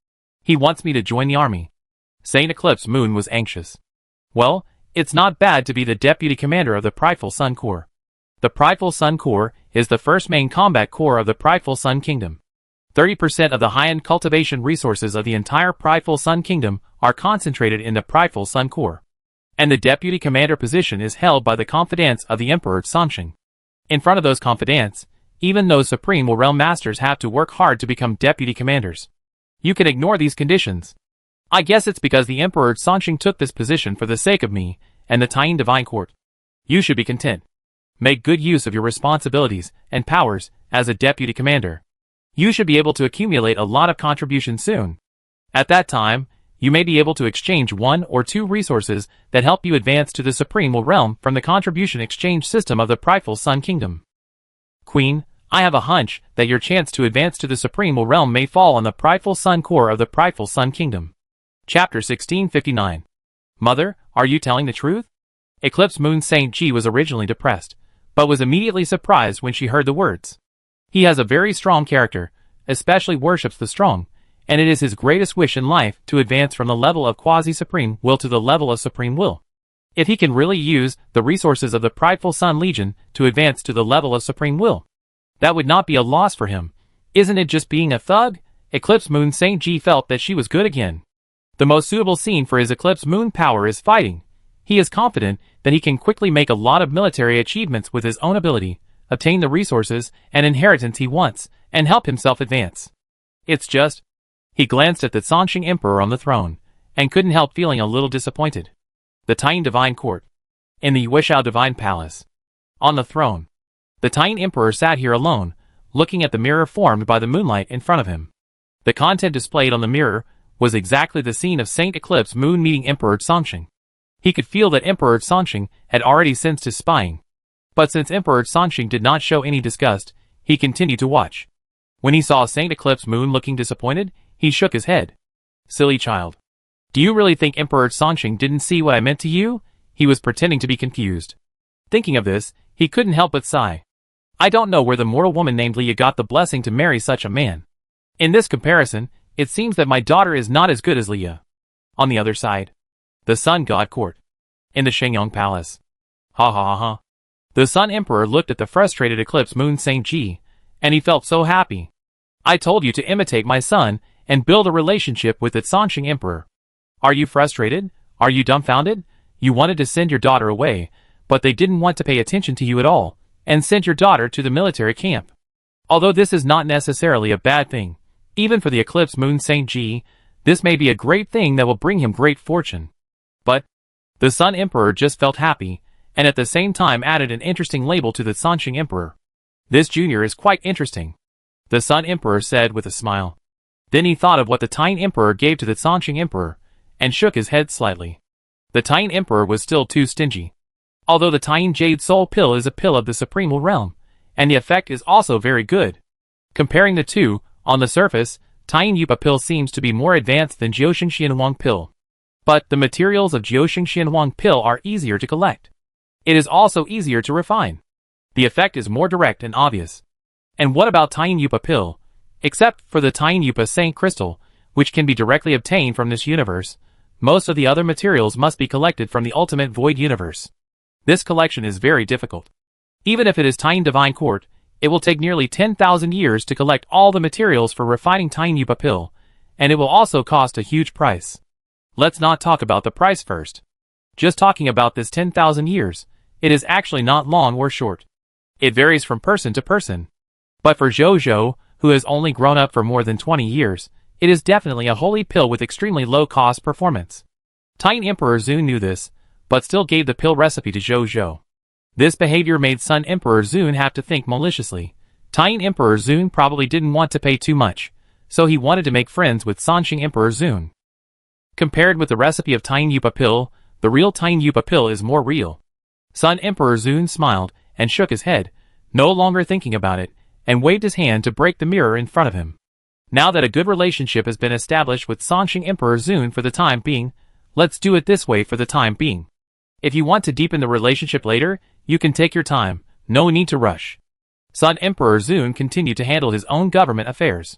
He wants me to join the army. Saint Eclipse Moon was anxious. Well, it's not bad to be the deputy commander of the Prideful Sun Corps. The Prideful Sun Corps is the first main combat corps of the Prideful Sun Kingdom. 30% of the high-end cultivation resources of the entire Prideful Sun Kingdom are concentrated in the Prideful Sun Corps. And the deputy commander position is held by the confidants of the Emperor Sansheng. In front of those confidants, even those supreme realm masters have to work hard to become deputy commanders. You can ignore these conditions. I guess it's because the Emperor Sansheng took this position for the sake of me and the Tian Divine Court. You should be content. Make good use of your responsibilities and powers as a deputy commander. You should be able to accumulate a lot of contributions soon. At that time, you may be able to exchange 1 or 2 resources that help you advance to the supreme realm from the contribution exchange system of the Prideful Sun Kingdom. Queen, I have a hunch that your chance to advance to the supreme realm may fall on the Prideful Sun Corps of the Prideful Sun Kingdom. Chapter 1659. Mother, are you telling the truth? Eclipse Moon Saint Ji was originally depressed, but was immediately surprised when she heard the words. He has a very strong character, especially worships the strong, and it is his greatest wish in life to advance from the level of quasi-supreme will to the level of supreme will. If he can really use the resources of the Prideful Sun Legion to advance to the level of supreme will, that would not be a loss for him. Isn't it just being a thug? Eclipse Moon Saint Ji felt that she was good again. The most suitable scene for his Eclipse Moon power is fighting. He is confident that he can quickly make a lot of military achievements with his own ability, obtain the resources and inheritance he wants, and help himself advance. It's just... He glanced at the Sansheng Emperor on the throne, and couldn't help feeling a little disappointed. The Tian Divine Court. In the Yueshao Divine Palace. On the throne. The Tian Emperor sat here alone, looking at the mirror formed by the moonlight in front of him. The content displayed on the mirror was exactly the scene of Saint Eclipse Moon meeting Emperor Sansheng. He could feel that Emperor Sansheng had already sensed his spying. But since Emperor Sansheng did not show any disgust, he continued to watch. When he saw Saint Eclipse Moon looking disappointed, he shook his head. Silly child. Do you really think Emperor Sansheng didn't see what I meant to you? He was pretending to be confused. Thinking of this, he couldn't help but sigh. I don't know where the mortal woman named Leah got the blessing to marry such a man. In this comparison, it seems that my daughter is not as good as Leah. On the other side. The Sun God Court. In the Shengyang Palace. Ha ha ha ha. The Sun Emperor looked at the frustrated Eclipse Moon Saint Ji, and he felt so happy. I told you to imitate my son and build a relationship with the Sansheng Emperor. Are you frustrated? Are you dumbfounded? You wanted to send your daughter away, but they didn't want to pay attention to you at all, and sent your daughter to the military camp. Although this is not necessarily a bad thing, even for the Eclipse Moon Saint Ji, this may be a great thing that will bring him great fortune. But the Sun Emperor just felt happy, and at the same time added an interesting label to the Sansheng Emperor. This junior is quite interesting. The Sun Emperor said with a smile. Then he thought of what the Tang Emperor gave to the Songqing Emperor, and shook his head slightly. The Tang Emperor was still too stingy. Although the Tang Jade Soul Pill is a pill of the Supreme Realm, and the effect is also very good. Comparing the two, on the surface, Tang Yupa Pill seems to be more advanced than Jiuxing Xianhuang Pill. But the materials of Jiuxing Xianhuang Pill are easier to collect. It is also easier to refine. The effect is more direct and obvious. And what about Tang Yupa Pill? Except for the Tang Yupa Saint Crystal, which can be directly obtained from this universe, most of the other materials must be collected from the ultimate void universe. This collection is very difficult. Even if it is Tang Divine Court, it will take nearly 10,000 years to collect all the materials for refining Tang Yupa Pill, and it will also cost a huge price. Let's not talk about the price first. Just talking about this 10,000 years, it is actually not long or short. It varies from person to person. But for Zhou, who has only grown up for more than 20 years, it is definitely a holy pill with extremely low cost performance. Tang Emperor Zun knew this, but still gave the pill recipe to Zhou. This behavior made Sun Emperor Zun have to think maliciously. Tang Emperor Zun probably didn't want to pay too much, so he wanted to make friends with Songqing Emperor Zun. Compared with the recipe of Tang Yupa Pill, the real Tang Yupa Pill is more real. Sun Emperor Zun smiled and shook his head, no longer thinking about it, and waved his hand to break the mirror in front of him. Now that a good relationship has been established with Songqing Emperor Zun for the time being, let's do it this way for the time being. If you want to deepen the relationship later, you can take your time, no need to rush. Sun Emperor Zun continued to handle his own government affairs.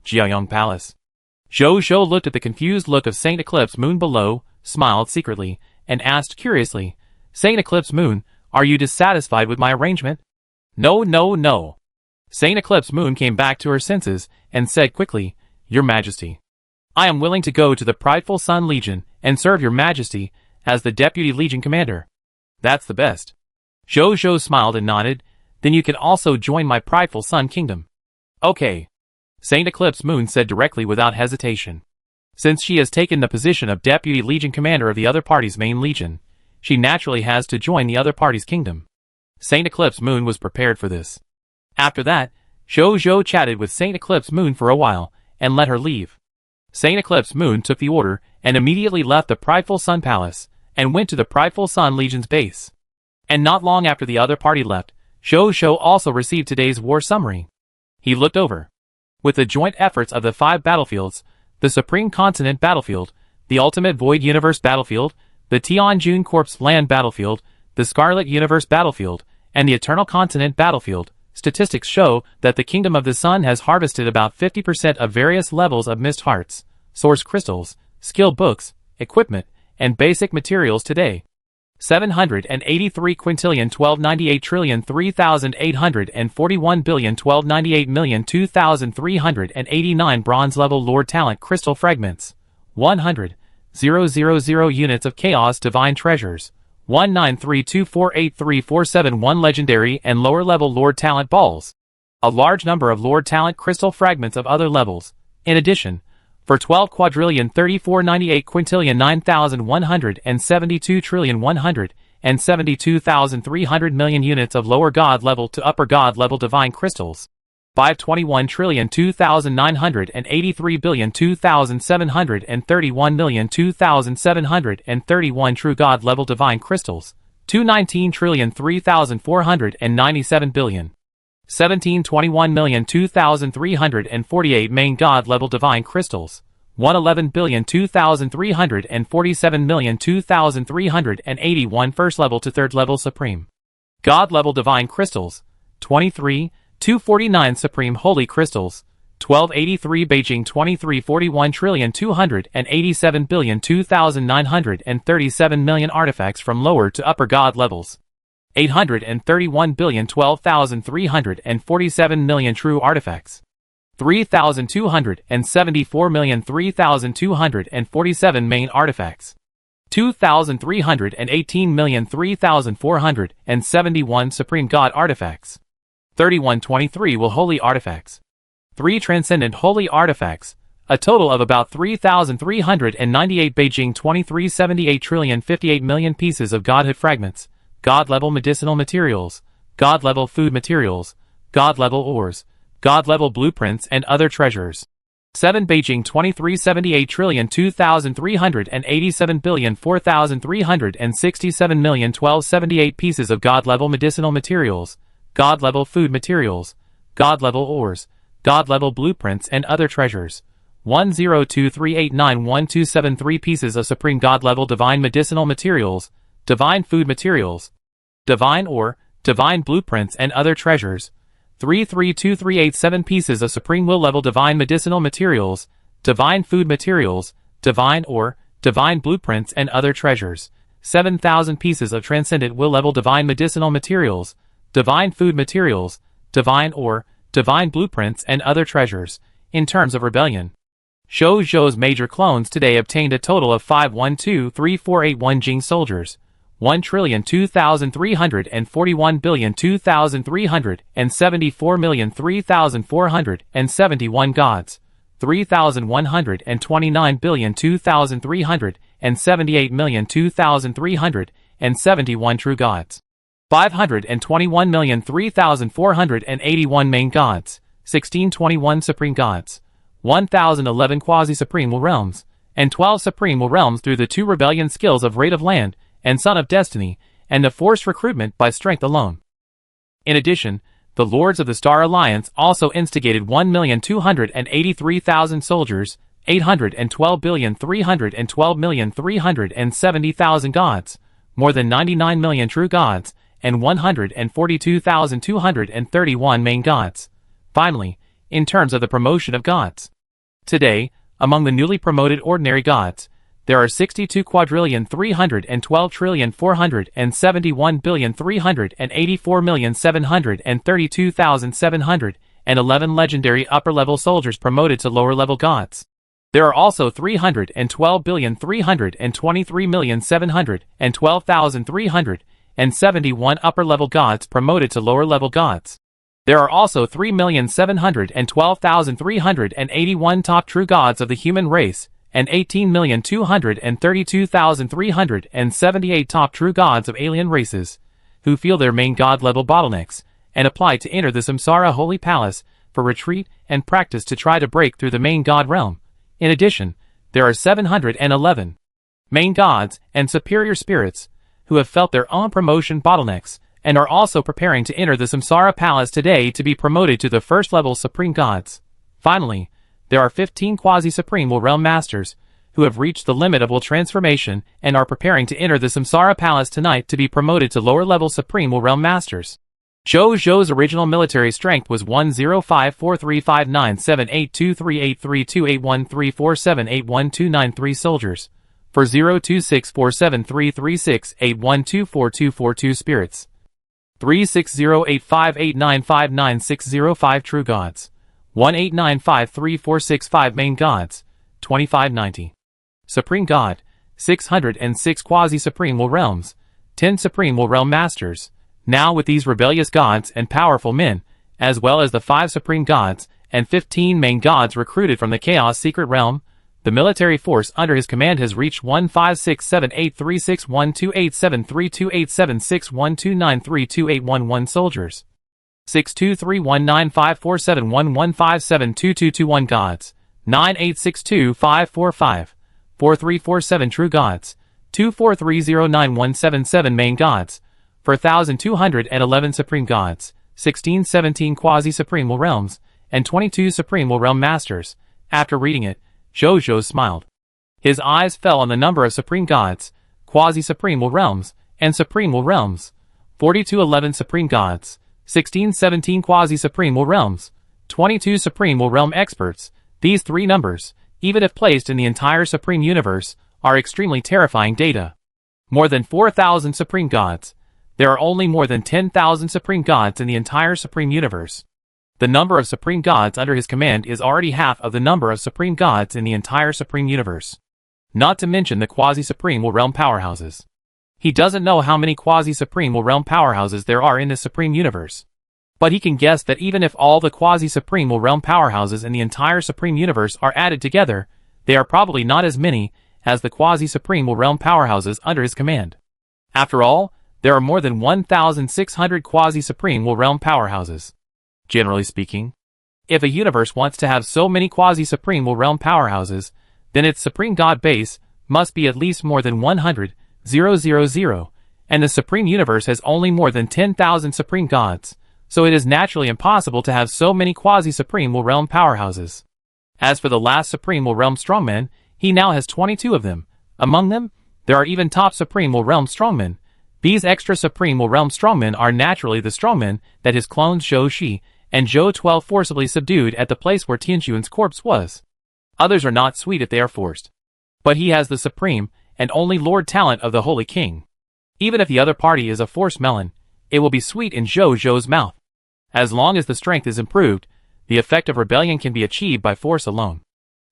Jiayong Palace. Zhou looked at the confused look of Saint Eclipse Moon below, smiled secretly, and asked curiously, Saint Eclipse Moon, are you dissatisfied with my arrangement? No. Saint Eclipse Moon came back to her senses, and said quickly, Your Majesty. I am willing to go to the Prideful Sun Legion, and serve Your Majesty, as the Deputy Legion Commander. That's the best. Zhou smiled and nodded, then you can also join my Prideful Sun Kingdom. Okay. Saint Eclipse Moon said directly without hesitation. Since she has taken the position of Deputy Legion Commander of the other party's main legion, she naturally has to join the other party's kingdom. Saint Eclipse Moon was prepared for this. After that, Zhou chatted with Saint Eclipse Moon for a while, and let her leave. Saint Eclipse Moon took the order, and immediately left the Prideful Sun Palace, and went to the Prideful Sun Legion's base. And not long after the other party left, Zhou also received today's war summary. He looked over. With the joint efforts of the 5 battlefields, the Supreme Continent Battlefield, the Ultimate Void Universe Battlefield, the Tianjun Corpse Land Battlefield, the Scarlet Universe Battlefield, and the Eternal Continent Battlefield, statistics show that the Kingdom of the Sun has harvested about 50% of various levels of Mist Hearts, Source Crystals, Skill Books, Equipment, and Basic Materials today. 783 quintillion 1298 trillion 3841 billion 1298 million 2389 bronze level Lord Talent crystal fragments, 100,000 units of Chaos Divine Treasures, 193248347 legendary and lower level Lord Talent balls, a large number of Lord Talent crystal fragments of other levels. In addition, for 12 quadrillion 3498 quintillion 9172 trillion 172,300 million units of lower god level to upper god level divine crystals, 521 trillion 2983 billion 2731 million 2731 true god level divine crystals, 219 trillion 3497 billion 1721 million 2348 main god level divine crystals, 111 billion 2347 million 2381 first level to third level supreme god level divine crystals, 23,249 supreme holy crystals, 1283 Beijing 2341 trillion 287 billion 2937 million artifacts from lower to upper god levels, 831 billion 12,347 million true artifacts, 3,274 million 3,247 main artifacts, 2,318 million 3,471 supreme god artifacts, 3123 will holy artifacts, 3 transcendent holy artifacts, a total of about 3,398 Beijing 2378 trillion 58 million pieces of godhood fragments, god-level medicinal materials, god-level food materials, god-level ores, god-level blueprints and other treasures. 7 Beijing 2378,2387,004,367,012,78 pieces of God-level medicinal materials, God-level food materials, God-level ores, God-level blueprints and other treasures. 102389127 pieces of supreme God-level divine medicinal materials, divine food materials, divine ore, divine blueprints and other treasures. 332387 pieces of supreme will-level divine medicinal materials, divine food materials, divine ore, divine blueprints and other treasures. 7,000 pieces of transcendent will-level divine medicinal materials, divine food materials, divine ore, divine blueprints and other treasures. In terms of rebellion, Zhou's major clones today obtained a total of 5123481 Jing soldiers, 1,241,2374,003,471 gods, 3,129,2,378,002,371 true gods, 521,003,481 main gods, 1621 supreme gods, 1,011 quasi-supreme will realms, and 12 supreme will realms through the 2 rebellion skills of Raid of Land and Son of Destiny, and the forced recruitment by strength alone. In addition, the Lords of the Star Alliance also instigated 1,283,000 soldiers, 812,312,370,000 gods, more than 99 million true gods, and 142,231 main gods. Finally, in terms of the promotion of gods, today, among the newly promoted ordinary gods, there are 62,312,471,784,732,711 legendary upper-level soldiers promoted to lower-level gods. There are also 312,323,712,371 upper-level gods promoted to lower-level gods. There are also 3,712,381 top true gods of the human race, and 18,232,378 top true gods of alien races, who feel their main god-level bottlenecks, and apply to enter the Samsara Holy Palace for retreat and practice to try to break through the main god realm. In addition, there are 711 main gods and superior spirits, who have felt their own promotion bottlenecks, and are also preparing to enter the Samsara Palace today to be promoted to the first-level supreme gods. Finally, there are 15 quasi-supreme will realm masters, who have reached the limit of will transformation and are preparing to enter the Samsara Palace tonight to be promoted to lower-level supreme will realm masters. Zhou's original military strength was 10543597823832813478129 soldiers, for 0264733681242242 spirits, 3608589599605 true gods, 1895345 main gods, 2590 supreme god, 606 quasi-supreme will realms, 10 supreme will realm masters. Now with these rebellious gods and powerful men, as well as the 5 supreme gods and 15 main gods recruited from the Chaos Secret Realm, the military force under his command has reached 1567836128732876129328111 soldiers, 6231954711572221 gods, 98625454347 true gods, 243091177 main gods, 4,211 supreme gods, 1617 quasi-supreme will realms, and 22 supreme will realm masters. After reading it, Zhou smiled. His eyes fell on the number of supreme gods, quasi-supreme will realms, and supreme will realms. 4211 supreme gods, 1617 quasi-supreme will realms, 22 supreme will realm experts. These 3 numbers, even if placed in the entire supreme universe, are extremely terrifying data. More than 4,000 supreme gods. There are only more than 10,000 supreme gods in the entire supreme universe. The number of supreme gods under his command is already half of the number of supreme gods in the entire supreme universe. Not to mention the quasi-supreme will realm powerhouses. He doesn't know how many quasi-supreme will realm powerhouses there are in this supreme universe. But he can guess that even if all the quasi-supreme will realm powerhouses in the entire supreme universe are added together, they are probably not as many as the quasi-supreme will realm powerhouses under his command. After all, there are more than 1,600 quasi-supreme will realm powerhouses. Generally speaking, If a universe wants to have so many quasi-supreme realm powerhouses, then its supreme god base must be at least more than 100,000, and the supreme universe has only more than 10,000 supreme gods, so it is naturally impossible to have so many quasi-supreme realm powerhouses. As for the last supreme realm strongmen, he now has 22 of them. Among them, there are even top supreme realm strongmen. These extra supreme realm strongmen are naturally the strongmen that his clones Zhou Shi and Zhou 12 forcibly subdued at the place where Tianxuan's corpse was. Others are not sweet if they are forced. But he has the supreme and only Lord talent of the Holy King. Even if the other party is a forced melon, it will be sweet in Zhou's mouth. As long as the strength is improved, the effect of rebellion can be achieved by force alone.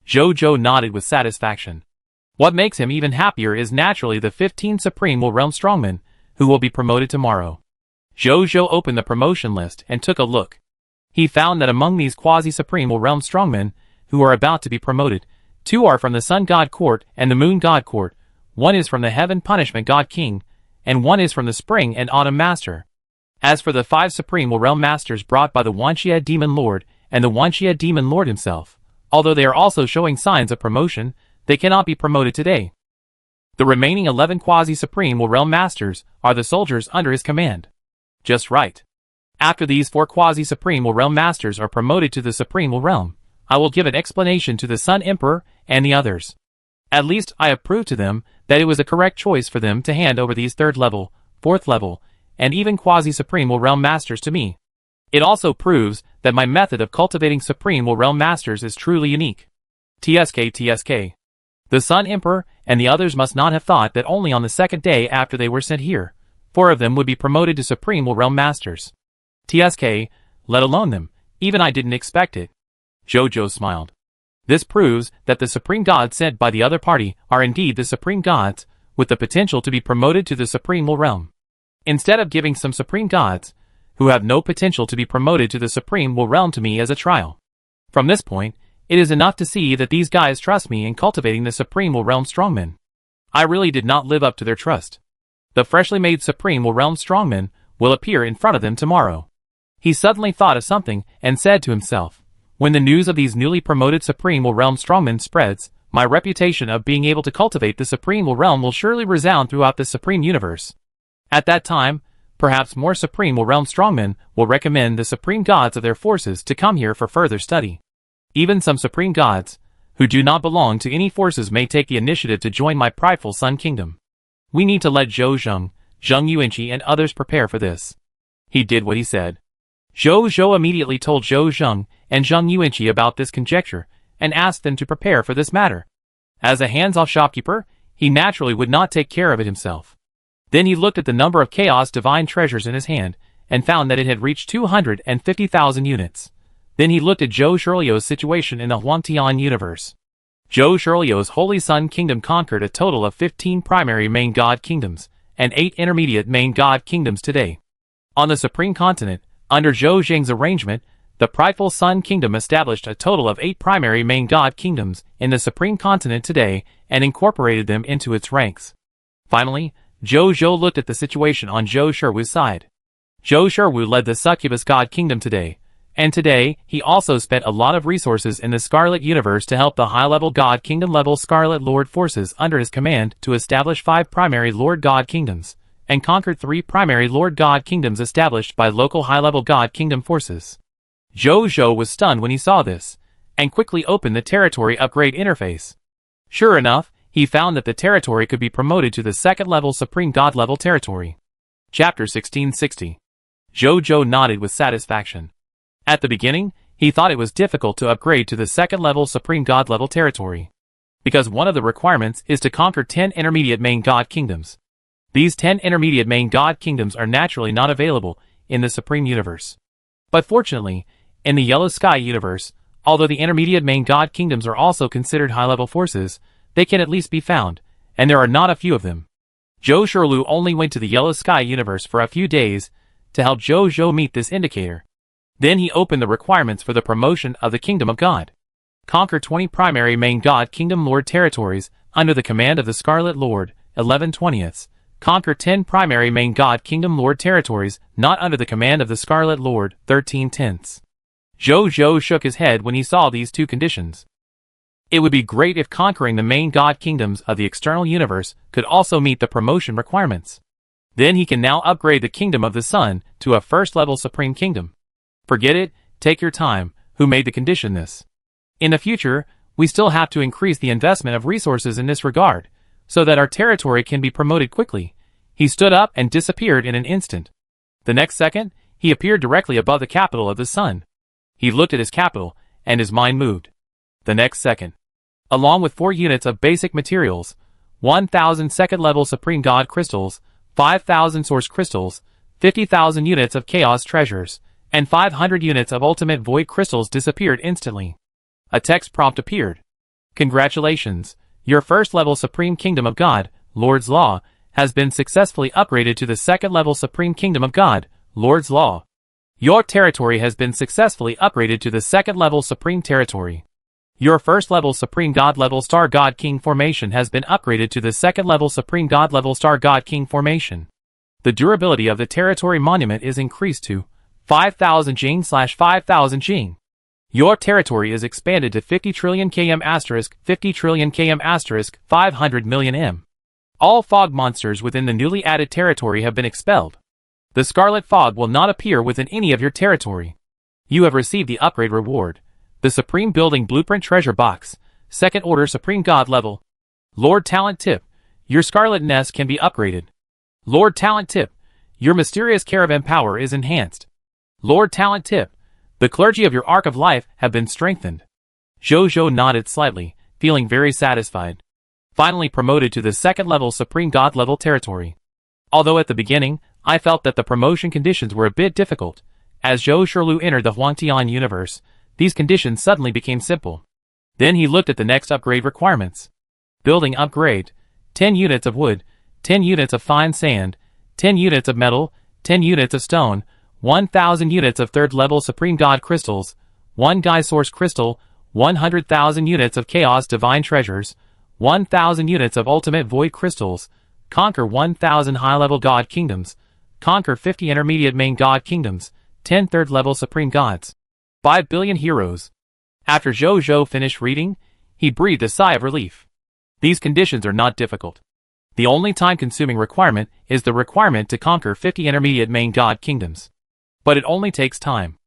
Zhou nodded with satisfaction. What makes him even happier is naturally the 15 supreme realm strongmen, who will be promoted tomorrow. Zhou opened the promotion list and took a look. He found that among these quasi-supreme realm strongmen, who are about to be promoted, 2 are from the Sun God Court and the Moon God Court, 1 is from the Heaven Punishment God King, and 1 is from the Spring and Autumn Master. As for the 5 supreme realm masters brought by the Wanxia Demon Lord and the Wanxia Demon Lord himself, although they are also showing signs of promotion, they cannot be promoted today. The remaining 11 quasi-supreme realm masters are the soldiers under his command. Just right. After these 4 quasi-supreme realm masters are promoted to the supreme realm, I will give an explanation to the Sun Emperor and the others. At least I have proved to them that it was a correct choice for them to hand over these 3rd level, 4th level, and even quasi-supreme realm masters to me. It also proves that my method of cultivating supreme realm masters is truly unique. TSK. The Sun Emperor and the others must not have thought that only on the 2nd day after they were sent here, 4 of them would be promoted to supreme realm masters. TSK, let alone them, even I didn't expect it. Zhou smiled. This proves that the supreme gods sent by the other party are indeed the supreme gods, with the potential to be promoted to the supreme realm. Instead of giving some supreme gods, who have no potential to be promoted to the supreme realm to me as a trial. From this point, it is enough to see that these guys trust me in cultivating the supreme realm strongmen. I really did not live up to their trust. The freshly made supreme realm strongmen will appear in front of them tomorrow. He suddenly thought of something and said to himself, when the news of these newly promoted supreme realm strongmen spreads, my reputation of being able to cultivate the supreme realm will surely resound throughout the supreme universe. At that time, perhaps more supreme realm strongmen will recommend the supreme gods of their forces to come here for further study. Even some supreme gods, who do not belong to any forces, may take the initiative to join my prideful Sun Kingdom. We need to let Zhou Zheng Yuanqi and others prepare for this. He did what he said. Zhou immediately told Zhou Zheng and Zheng Yuanqi about this conjecture, and asked them to prepare for this matter. As a hands-off shopkeeper, he naturally would not take care of it himself. Then he looked at the number of chaos divine treasures in his hand, and found that it had reached 250,000 units. Then he looked at Zhou Shirliu's situation in the Huangtian universe. Zhou Shirliu's Holy Sun Kingdom conquered a total of 15 primary main god kingdoms, and 8 intermediate main god kingdoms today. On the Supreme Continent, under Zhou Zheng's arrangement, the prideful Sun Kingdom established a total of 8 primary main god kingdoms in the Supreme Continent today, and incorporated them into its ranks. Finally, Zhou looked at the situation on Zhou Shiwu's side. Zhou Shiwu led the Succubus God Kingdom today, and today, he also spent a lot of resources in the Scarlet Universe to help the high-level God Kingdom-level Scarlet Lord forces under his command to establish 5 primary Lord God Kingdoms, and conquered 3 primary Lord God Kingdoms established by local high-level God Kingdom forces. Zhou was stunned when he saw this, and quickly opened the territory upgrade interface. Sure enough, he found that the territory could be promoted to the 2nd level Supreme God level territory. Chapter 1660. Zhou nodded with satisfaction. At the beginning, he thought it was difficult to upgrade to the 2nd level Supreme God level territory, because one of the requirements is to conquer 10 intermediate main God kingdoms. These 10 intermediate main God kingdoms are naturally not available in the Supreme Universe. But fortunately, in the Yellow Sky Universe, although the intermediate main God kingdoms are also considered high-level forces, they can at least be found, and there are not a few of them. Zhou Shilu only went to the Yellow Sky Universe for a few days to help Zhou meet this indicator. Then he opened the requirements for the promotion of the Kingdom of God. Conquer 20 primary main God Kingdom Lord territories under the command of the Scarlet Lord, 11/20. Conquer 10 primary main God Kingdom Lord territories not under the command of the Scarlet Lord, 13/10. Zhou shook his head when he saw these two conditions. It would be great if conquering the main god kingdoms of the external universe could also meet the promotion requirements. Then he can now upgrade the kingdom of the sun to a first-level supreme kingdom. Forget it, take your time, who made the condition this? In the future, we still have to increase the investment of resources in this regard, so that our territory can be promoted quickly. He stood up and disappeared in an instant. The next second, he appeared directly above the capital of the sun. He looked at his capital, and his mind moved. The next second, along with 4 units of basic materials, 1,000 second-level Supreme God crystals, 5,000 source crystals, 50,000 units of chaos treasures, and 500 units of ultimate void crystals disappeared instantly. A text prompt appeared. Congratulations, your first-level Supreme Kingdom of God, Lord's Law, has been successfully upgraded to the second-level Supreme Kingdom of God, Lord's Law. Your territory has been successfully upgraded to the second-level Supreme Territory. Your first-level Supreme God-level Star God King formation has been upgraded to the second-level Supreme God-level Star God King formation. The durability of the territory monument is increased to 5,000 Jing/5,000 Jing. Your territory is expanded to 50 trillion km*, 50 trillion km*, 500 million m. All fog monsters within the newly added territory have been expelled. The scarlet fog will not appear within any of your territory. You have received the upgrade reward. The Supreme Building Blueprint Treasure Box, Second Order Supreme God Level. Lord Talent Tip, your Scarlet Nest can be upgraded. Lord Talent Tip, your Mysterious Caravan Power is enhanced. Lord Talent Tip, the clergy of your Arc of Life have been strengthened. Zhou nodded slightly, feeling very satisfied. Finally promoted to the second-level Supreme God Level territory. Although at the beginning, I felt that the promotion conditions were a bit difficult, as Zhou Shurlu entered the Huangtian universe, these conditions suddenly became simple. Then he looked at the next upgrade requirements. Building upgrade, 10 units of wood, 10 units of fine sand, 10 units of metal, 10 units of stone, 1,000 units of third-level Supreme God crystals, 1 Guy Source crystal, 100,000 units of Chaos Divine treasures, 1,000 units of Ultimate Void crystals, conquer 1,000 high-level God kingdoms, conquer 50 intermediate main God kingdoms, 10 third-level Supreme Gods. 5 billion heroes. After Zhou finished reading, he breathed a sigh of relief. These conditions are not difficult. The only time-consuming requirement is the requirement to conquer 50 intermediate main God kingdoms. But it only takes time.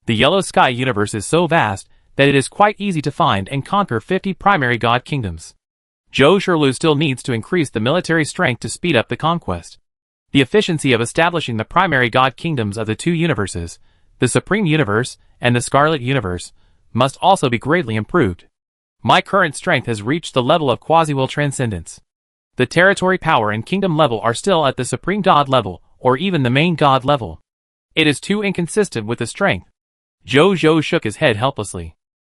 The Yellow Sky universe is so vast that it is quite easy to find and conquer 50 primary God kingdoms. Zhou Shurlu still needs to increase the military strength to speed up the conquest. The efficiency of establishing the primary God kingdoms of the two universes, the Supreme Universe and the Scarlet Universe, must also be greatly improved. My current strength has reached the level of quasi-will transcendence. The territory power and kingdom level are still at the Supreme God level, or even the main God level. It is too inconsistent with the strength. Zhou shook his head helplessly.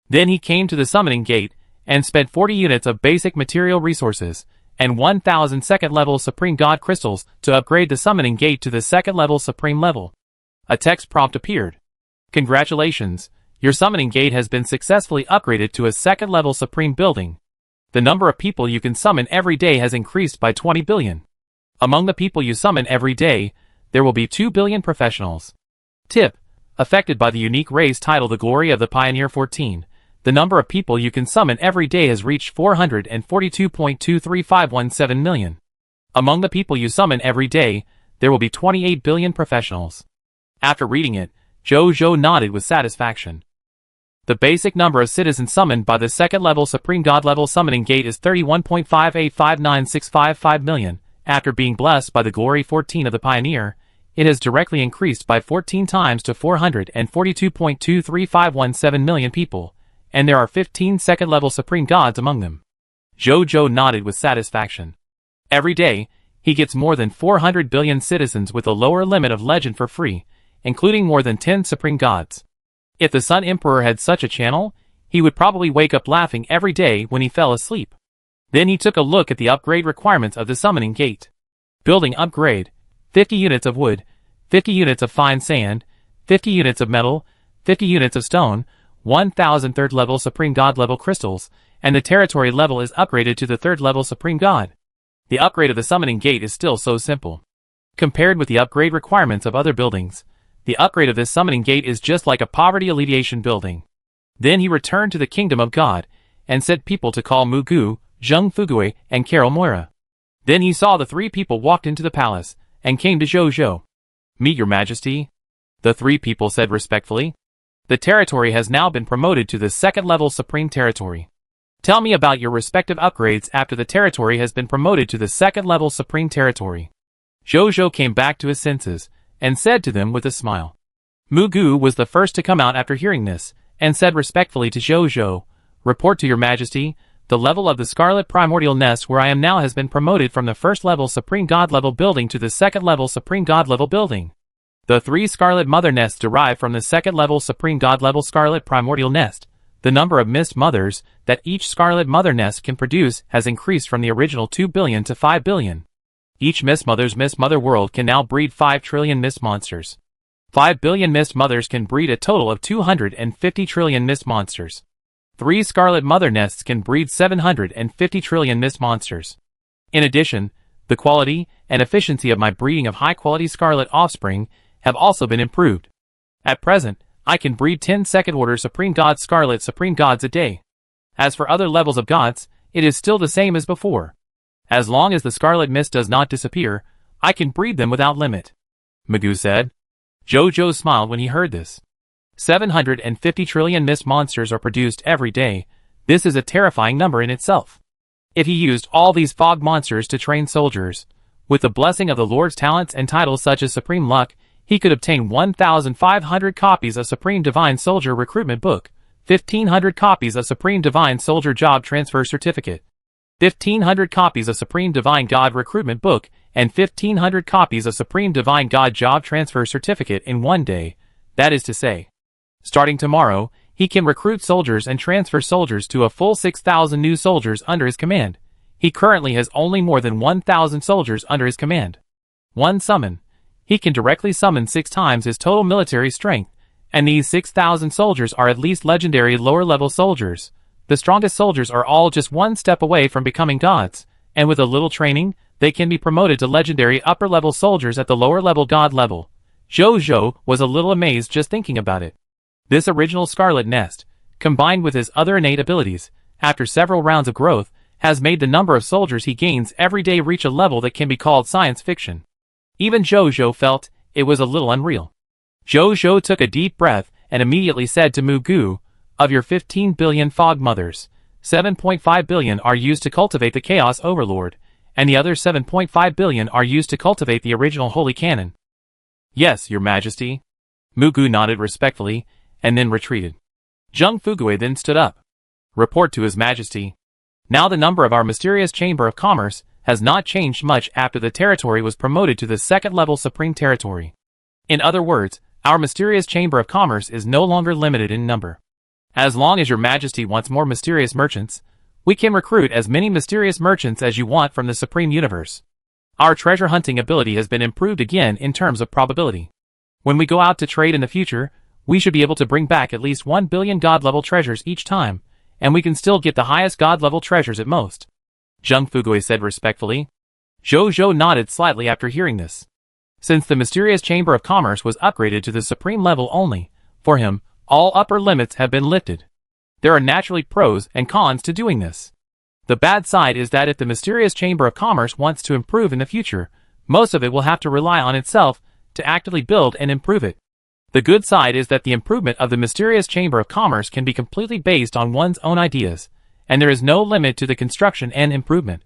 Then he came to the summoning gate, and spent 40 units of basic material resources, and 1,000 second-level Supreme God crystals to upgrade the summoning gate to the second-level Supreme level. A text prompt appeared. Congratulations, your summoning gate has been successfully upgraded to a second-level Supreme building. The number of people you can summon every day has increased by 20 billion. Among the people you summon every day, there will be 2 billion professionals. Tip: affected by the unique race title The Glory of the Pioneer 14, the number of people you can summon every day has reached 442.23517 million. Among the people you summon every day, there will be 28 billion professionals. After reading it, Zhou nodded with satisfaction. The basic number of citizens summoned by the second-level Supreme God-level summoning gate is 31.5859655 million. After being blessed by the Glory 14 of the Pioneer, it has directly increased by 14 times to 442.23517 million people, and there are 15 second-level Supreme Gods among them. Zhou nodded with satisfaction. Every day, he gets more than 400 billion citizens with a lower limit of legend for free, including more than 10 Supreme Gods. If the Sun Emperor had such a channel, he would probably wake up laughing every day when he fell asleep. Then he took a look at the upgrade requirements of the summoning gate. Building upgrade, 50 units of wood, 50 units of fine sand, 50 units of metal, 50 units of stone, 1,000 third-level Supreme God-level crystals, and the territory level is upgraded to the third-level Supreme God. The upgrade of the summoning gate is still so simple. Compared with the upgrade requirements of other buildings, The upgrade of this summoning gate is just like a poverty alleviation building. Then he returned to the kingdom of God, and sent people to call Mugu, Zheng Fugui, and Carol Moira. Then he saw the three people walked into the palace, and came to Zhou Zhou. "Meet your majesty," the three people said respectfully. "The territory has now been promoted to the second-level supreme territory. Tell me about your respective upgrades after the territory has been promoted to the second-level supreme territory." Zhou Zhou came back to his senses, and said to them with a smile. Mugu was the first to come out after hearing this, and said respectfully to Zhou Zhou, "Report to your majesty, the level of the Scarlet Primordial Nest where I am now has been promoted from the first-level Supreme God-level building to the second-level Supreme God-level building. The 3 Scarlet Mother Nests derive from the second-level Supreme God-level Scarlet Primordial Nest. The number of Mist Mothers that each Scarlet Mother Nest can produce has increased from the original 2 billion to 5 billion. Each Mist Mother's Mist Mother world can now breed 5 trillion Mist Monsters. 5 billion Mist Mothers can breed a total of 250 trillion Mist Monsters. 3 Scarlet Mother Nests can breed 750 trillion Mist Monsters. In addition, the quality and efficiency of my breeding of high-quality Scarlet offspring have also been improved. At present, I can breed 10 second-order Supreme Gods Scarlet Supreme Gods a day. As for other levels of gods, it is still the same as before. As long as the Scarlet Mist does not disappear, I can breed them without limit," Mugu said. Zhou Zhou smiled when he heard this. 750 trillion Mist Monsters are produced every day. This is a terrifying number in itself. If he used all these fog monsters to train soldiers, with the blessing of the Lord's talents and titles such as Supreme Luck, he could obtain 1,500 copies of Supreme Divine Soldier Recruitment Book, 1,500 copies of Supreme Divine Soldier Job Transfer Certificate, 1,500 copies of Supreme Divine God Recruitment Book, and 1,500 copies of Supreme Divine God Job Transfer Certificate in one day. That is to say, starting tomorrow, he can recruit soldiers and transfer soldiers to a full 6,000 new soldiers under his command. He currently has only more than 1,000 soldiers under his command. One summon. He can directly summon 6 times his total military strength, and these 6,000 soldiers are at least legendary lower-level soldiers. The strongest soldiers are all just one step away from becoming gods, and with a little training, they can be promoted to legendary upper-level soldiers at the lower-level god level. Zhou Zhou was a little amazed just thinking about it. This original Scarlet Nest, combined with his other innate abilities, after several rounds of growth, has made the number of soldiers he gains every day reach a level that can be called science fiction. Even Zhou Zhou felt it was a little unreal. Zhou Zhou took a deep breath and immediately said to Mugu, "Of your 15 billion Fog Mothers, 7.5 billion are used to cultivate the Chaos Overlord, and the other 7.5 billion are used to cultivate the original Holy Canon." "Yes, your majesty." Mugu nodded respectfully, and then retreated. Zheng Fugui then stood up. "Report to his majesty. Now the number of our mysterious Chamber of Commerce has not changed much after the territory was promoted to the second-level Supreme Territory. In other words, our mysterious Chamber of Commerce is no longer limited in number. As long as your majesty wants more mysterious merchants, we can recruit as many mysterious merchants as you want from the Supreme Universe. Our treasure hunting ability has been improved again in terms of probability. When we go out to trade in the future, we should be able to bring back at least 1 billion god-level treasures each time, and we can still get the highest god-level treasures at most," Zheng Fugui said respectfully. Zhou Zhou nodded slightly after hearing this. Since the mysterious Chamber of Commerce was upgraded to the supreme level only, for him, all upper limits have been lifted. There are naturally pros and cons to doing this. The bad side is that if the mysterious Chamber of Commerce wants to improve in the future, most of it will have to rely on itself to actively build and improve it. The good side is that the improvement of the mysterious Chamber of Commerce can be completely based on one's own ideas, and there is no limit to the construction and improvement.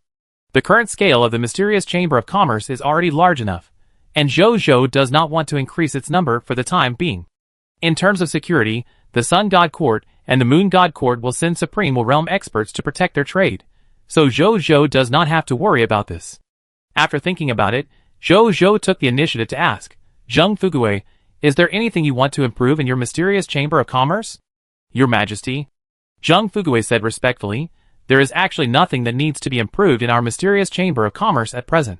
The current scale of the mysterious Chamber of Commerce is already large enough, and Zhou Zhou does not want to increase its number for the time being. In terms of security, the Sun God Court and the Moon God Court will send Supreme Realm experts to protect their trade, so Zhou Zhou does not have to worry about this. After thinking about it, Zhou Zhou took the initiative to ask, "Zheng Fugui, is there anything you want to improve in your mysterious Chamber of Commerce?" "Your Majesty," Zheng Fugui said respectfully, "there is actually nothing that needs to be improved in our mysterious Chamber of Commerce at present.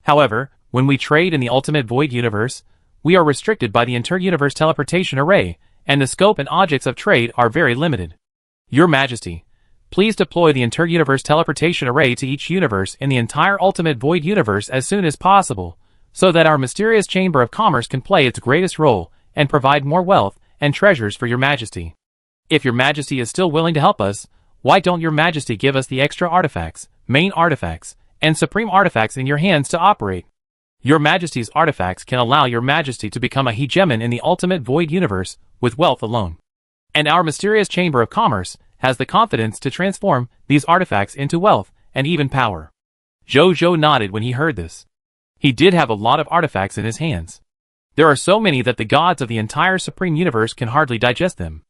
However, when we trade in the Ultimate Void Universe, we are restricted by the Inter-Universe Teleportation Array, and the scope and objects of trade are very limited. Your Majesty, please deploy the Inter-Universe Teleportation Array to each universe in the entire Ultimate Void Universe as soon as possible, so that our mysterious Chamber of Commerce can play its greatest role and provide more wealth and treasures for your Majesty. If your Majesty is still willing to help us, why don't your Majesty give us the extra artifacts, main artifacts, and supreme artifacts in your hands to operate? Your Majesty's artifacts can allow your Majesty to become a hegemon in the ultimate void universe with wealth alone. And our mysterious Chamber of Commerce has the confidence to transform these artifacts into wealth and even power. Jojo nodded when he heard this. He did have a lot of artifacts in his hands. There are so many that the gods of the entire supreme universe can hardly digest them.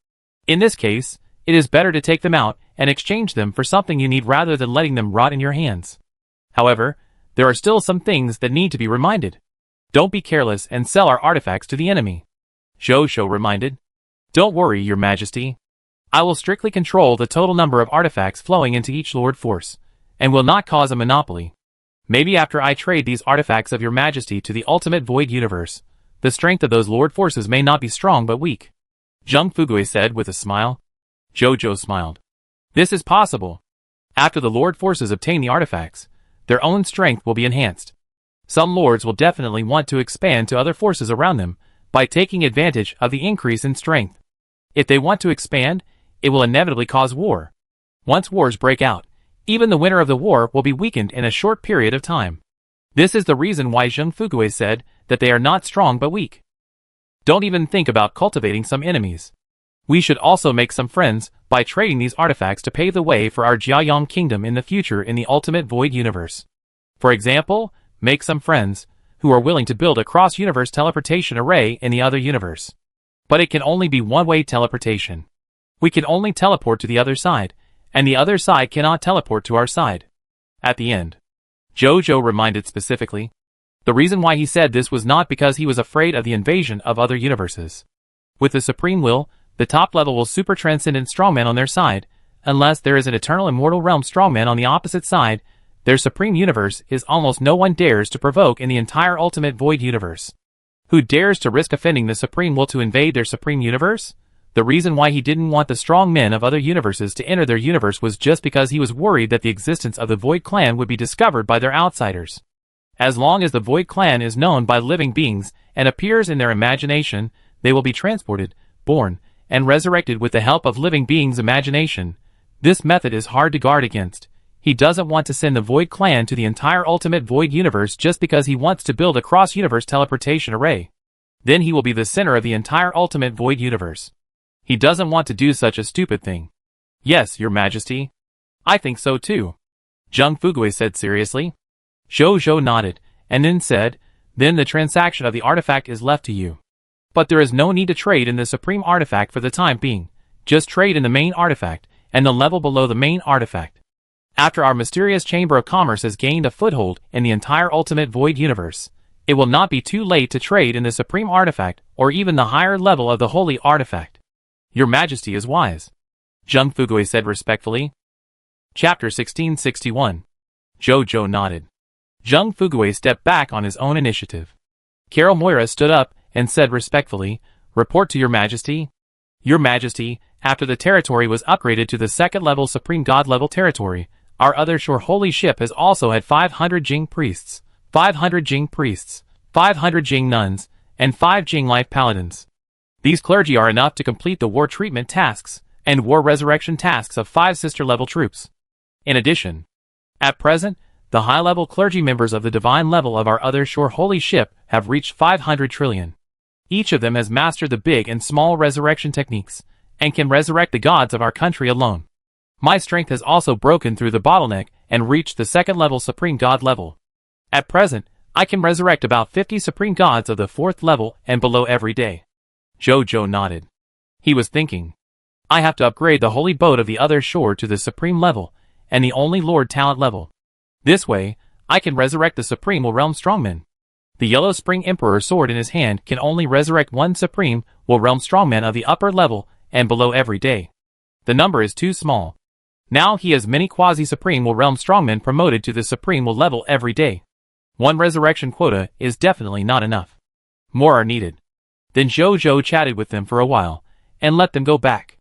In this case, it is better to take them out and exchange them for something you need rather than letting them rot in your hands. However, there are still some things that need to be reminded. Don't be careless and sell our artifacts to the enemy. Jojo reminded. Don't worry, Your Majesty. I will strictly control the total number of artifacts flowing into each Lord Force, and will not cause a monopoly. Maybe after I trade these artifacts of Your Majesty to the ultimate void universe, the strength of those Lord Forces may not be strong but weak. Zheng Fugui said with a smile. Jojo smiled. This is possible. After the Lord Forces obtain the artifacts, their own strength will be enhanced. Some lords will definitely want to expand to other forces around them by taking advantage of the increase in strength. If they want to expand, it will inevitably cause war. Once wars break out, even the winner of the war will be weakened in a short period of time. This is the reason why Zheng Fugui said that they are not strong but weak. Don't even think about cultivating some enemies. We should also make some friends by trading these artifacts to pave the way for our Jiayang kingdom in the future in the ultimate void universe. For example, make some friends who are willing to build a cross-universe teleportation array in the other universe. But it can only be one-way teleportation. We can only teleport to the other side, and the other side cannot teleport to our side. At the end, Jojo reminded specifically. The reason why he said this was not because he was afraid of the invasion of other universes. With the Supreme Will, the top-level will super transcendent strongman on their side, unless there is an eternal immortal realm strongman on the opposite side. Their supreme universe is almost no one dares to provoke in the entire ultimate void universe. Who dares to risk offending the Supreme Will to invade their supreme universe? The reason why he didn't want the strong men of other universes to enter their universe was just because he was worried that the existence of the Void Clan would be discovered by their outsiders. As long as the Void Clan is known by living beings and appears in their imagination, they will be transported, born, and resurrected with the help of living beings' imagination. This method is hard to guard against. He doesn't want to send the Void Clan to the entire ultimate void universe just because he wants to build a cross-universe teleportation array. Then he will be the center of the entire ultimate void universe. He doesn't want to do such a stupid thing. Yes, Your Majesty. I think so too. Zheng Fugui said seriously. Jojo nodded, and then said, then the transaction of the artifact is left to you. But there is no need to trade in the supreme artifact for the time being. Just trade in the main artifact, and the level below the main artifact. After our mysterious Chamber of Commerce has gained a foothold in the entire ultimate void universe, it will not be too late to trade in the supreme artifact or even the higher level of the holy artifact. Your Majesty is wise. Zheng Fugui said respectfully. Chapter 1661. Jojo nodded. Zheng Fugui stepped back on his own initiative. Carol Moira stood up and said respectfully, report to Your Majesty. Your Majesty, after the territory was upgraded to the second-level Supreme God-level territory, our other shore holy ship has also had 500 Jing priests, 500 Jing priests, 500 Jing nuns, and 5 Jing life paladins. These clergy are enough to complete the war treatment tasks and war resurrection tasks of 5 sister-level troops. In addition, at present, the high-level clergy members of the divine level of our other shore holy ship have reached 500 trillion. Each of them has mastered the big and small resurrection techniques, and can resurrect the gods of our country alone. My strength has also broken through the bottleneck and reached the second-level Supreme God level. At present, I can resurrect about 50 Supreme Gods of the 4th level and below every day. Jojo nodded. He was thinking, I have to upgrade the holy boat of the other shore to the Supreme level, and the only Lord talent level. This way, I can resurrect the Supreme Will Realm Strongman. The Yellow Spring Emperor sword in his hand can only resurrect one Supreme Will Realm Strongman of the upper level and below every day. The number is too small. Now he has many quasi-Supreme Will Realm Strongmen promoted to the Supreme Will level every day. One resurrection quota is definitely not enough. More are needed. Then Jojo chatted with them for a while, and let them go back.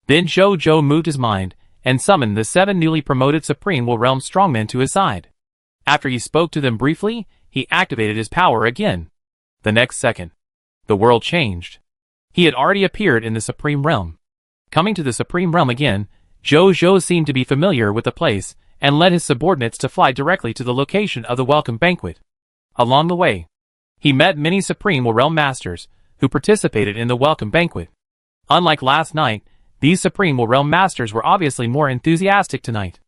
Then Jojo moved his mind, and summoned the 7 newly promoted Supreme Will Realm Strongmen to his side. After he spoke to them briefly, he activated his power again. The next second, the world changed. He had already appeared in the Supreme Realm. Coming to the Supreme Realm again, Zhou seemed to be familiar with the place, and led his subordinates to fly directly to the location of the welcome banquet. Along the way, he met many Supreme Realm Masters, who participated in the welcome banquet. Unlike last night, these Supreme Realm Masters were obviously more enthusiastic tonight.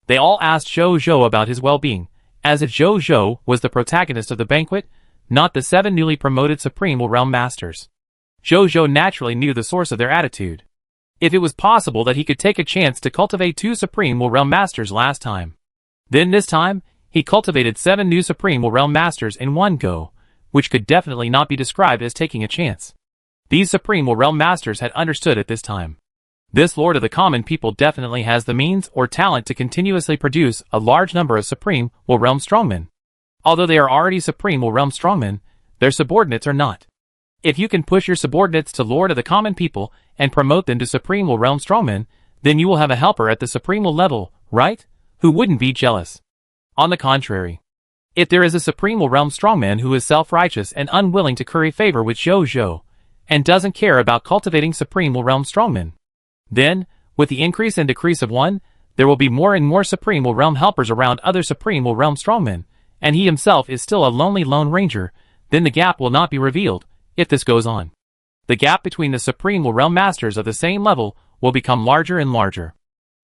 They all asked Zhou about his well-being, as if Zhou was the protagonist of the banquet, not the 7 newly promoted Supreme Realm Masters. Zhou naturally knew the source of their attitude. If it was possible that he could take a chance to cultivate 2 Supreme Realm Masters last time, then this time, he cultivated 7 new Supreme Realm Masters in one go, which could definitely not be described as taking a chance. These Supreme Realm Masters had understood at this time. This Lord of the Common People definitely has the means or talent to continuously produce a large number of Supreme Realm Strongmen. Although they are already Supreme Realm Strongmen, their subordinates are not. If you can push your subordinates to Lord of the Common People and promote them to Supreme Realm Strongmen, then you will have a helper at the Supreme level, right? Who wouldn't be jealous? On the contrary, if there is a Supreme Realm Strongman who is self-righteous and unwilling to curry favor with Zhou, and doesn't care about cultivating Supreme Realm Strongmen, then, with the increase and decrease of one, there will be more and more Supreme Realm helpers around other Supreme Realm Strongmen, and he himself is still a lonely Lone Ranger, then the gap will not be revealed, if this goes on. The gap between the Supreme Realm Masters of the same level will become larger and larger.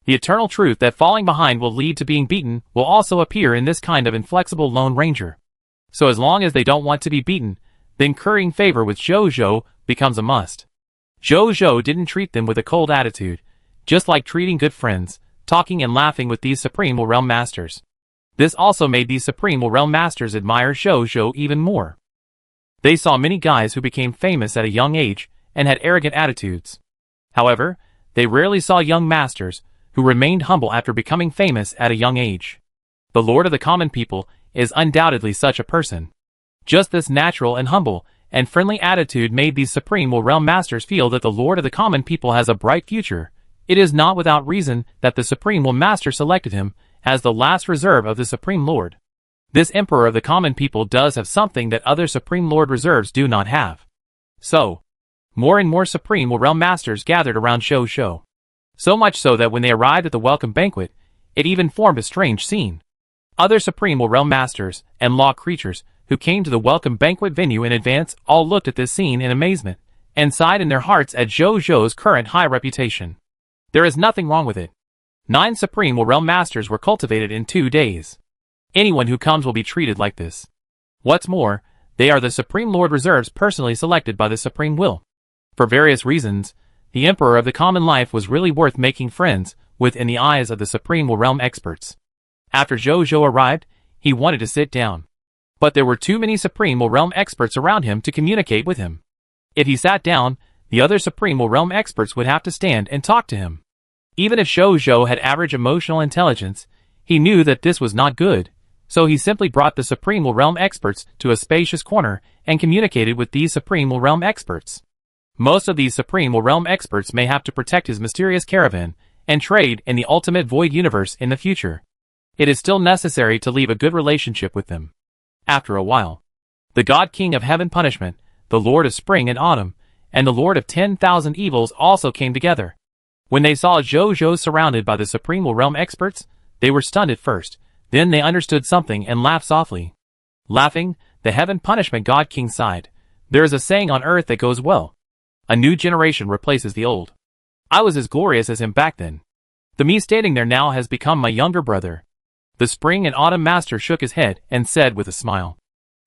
The eternal truth that falling behind will lead to being beaten will also appear in this kind of inflexible Lone Ranger. So as long as they don't want to be beaten, then currying favor with Zhou becomes a must. Zhou didn't treat them with a cold attitude, just like treating good friends, talking and laughing with these Supreme Realm Masters. This also made these Supreme Realm Masters admire Zhou even more. They saw many guys who became famous at a young age and had arrogant attitudes. However, they rarely saw young masters who remained humble after becoming famous at a young age. The Lord of the Common People is undoubtedly such a person. Just this natural and humble and friendly attitude made these Supreme Realm Masters feel that the Lord of the Common People has a bright future. It is not without reason that the Supreme Master selected him as the last reserve of the Supreme Lord. This Emperor of the Common People does have something that other Supreme Lord reserves do not have. So, more and more Supreme Realm Masters gathered around Zhou. So much so that when they arrived at the welcome banquet, it even formed a strange scene. Other Supreme Realm Masters and law creatures who came to the welcome banquet venue in advance all looked at this scene in amazement, and sighed in their hearts at Zhou's current high reputation. There is nothing wrong with it. 9 Supreme Realm Masters were cultivated in 2 days. Anyone who comes will be treated like this. What's more, they are the Supreme Lord reserves personally selected by the Supreme Will. For various reasons, the Emperor of the Common Life was really worth making friends with in the eyes of the Supreme Realm experts. After Zhou arrived, he wanted to sit down. But there were too many Supreme Realm experts around him to communicate with him. If he sat down, the other Supreme Realm experts would have to stand and talk to him. Even if Zhou had average emotional intelligence, he knew that this was not good, so he simply brought the Supreme Realm experts to a spacious corner and communicated with these Supreme Realm experts. Most of these Supreme Realm experts may have to protect his mysterious caravan and trade in the ultimate void universe in the future. It is still necessary to leave a good relationship with them. After a while, the God King of Heaven Punishment, the Lord of Spring and Autumn, and the Lord of 10,000 Evils also came together. When they saw Zhou surrounded by the Supreme Realm experts, they were stunned at first, then they understood something and laughed softly. Laughing, the Heaven Punishment God King sighed. There is a saying on earth that goes well. A new generation replaces the old. I was as glorious as him back then. The me standing there now has become my younger brother. The Spring and Autumn Master shook his head and said with a smile,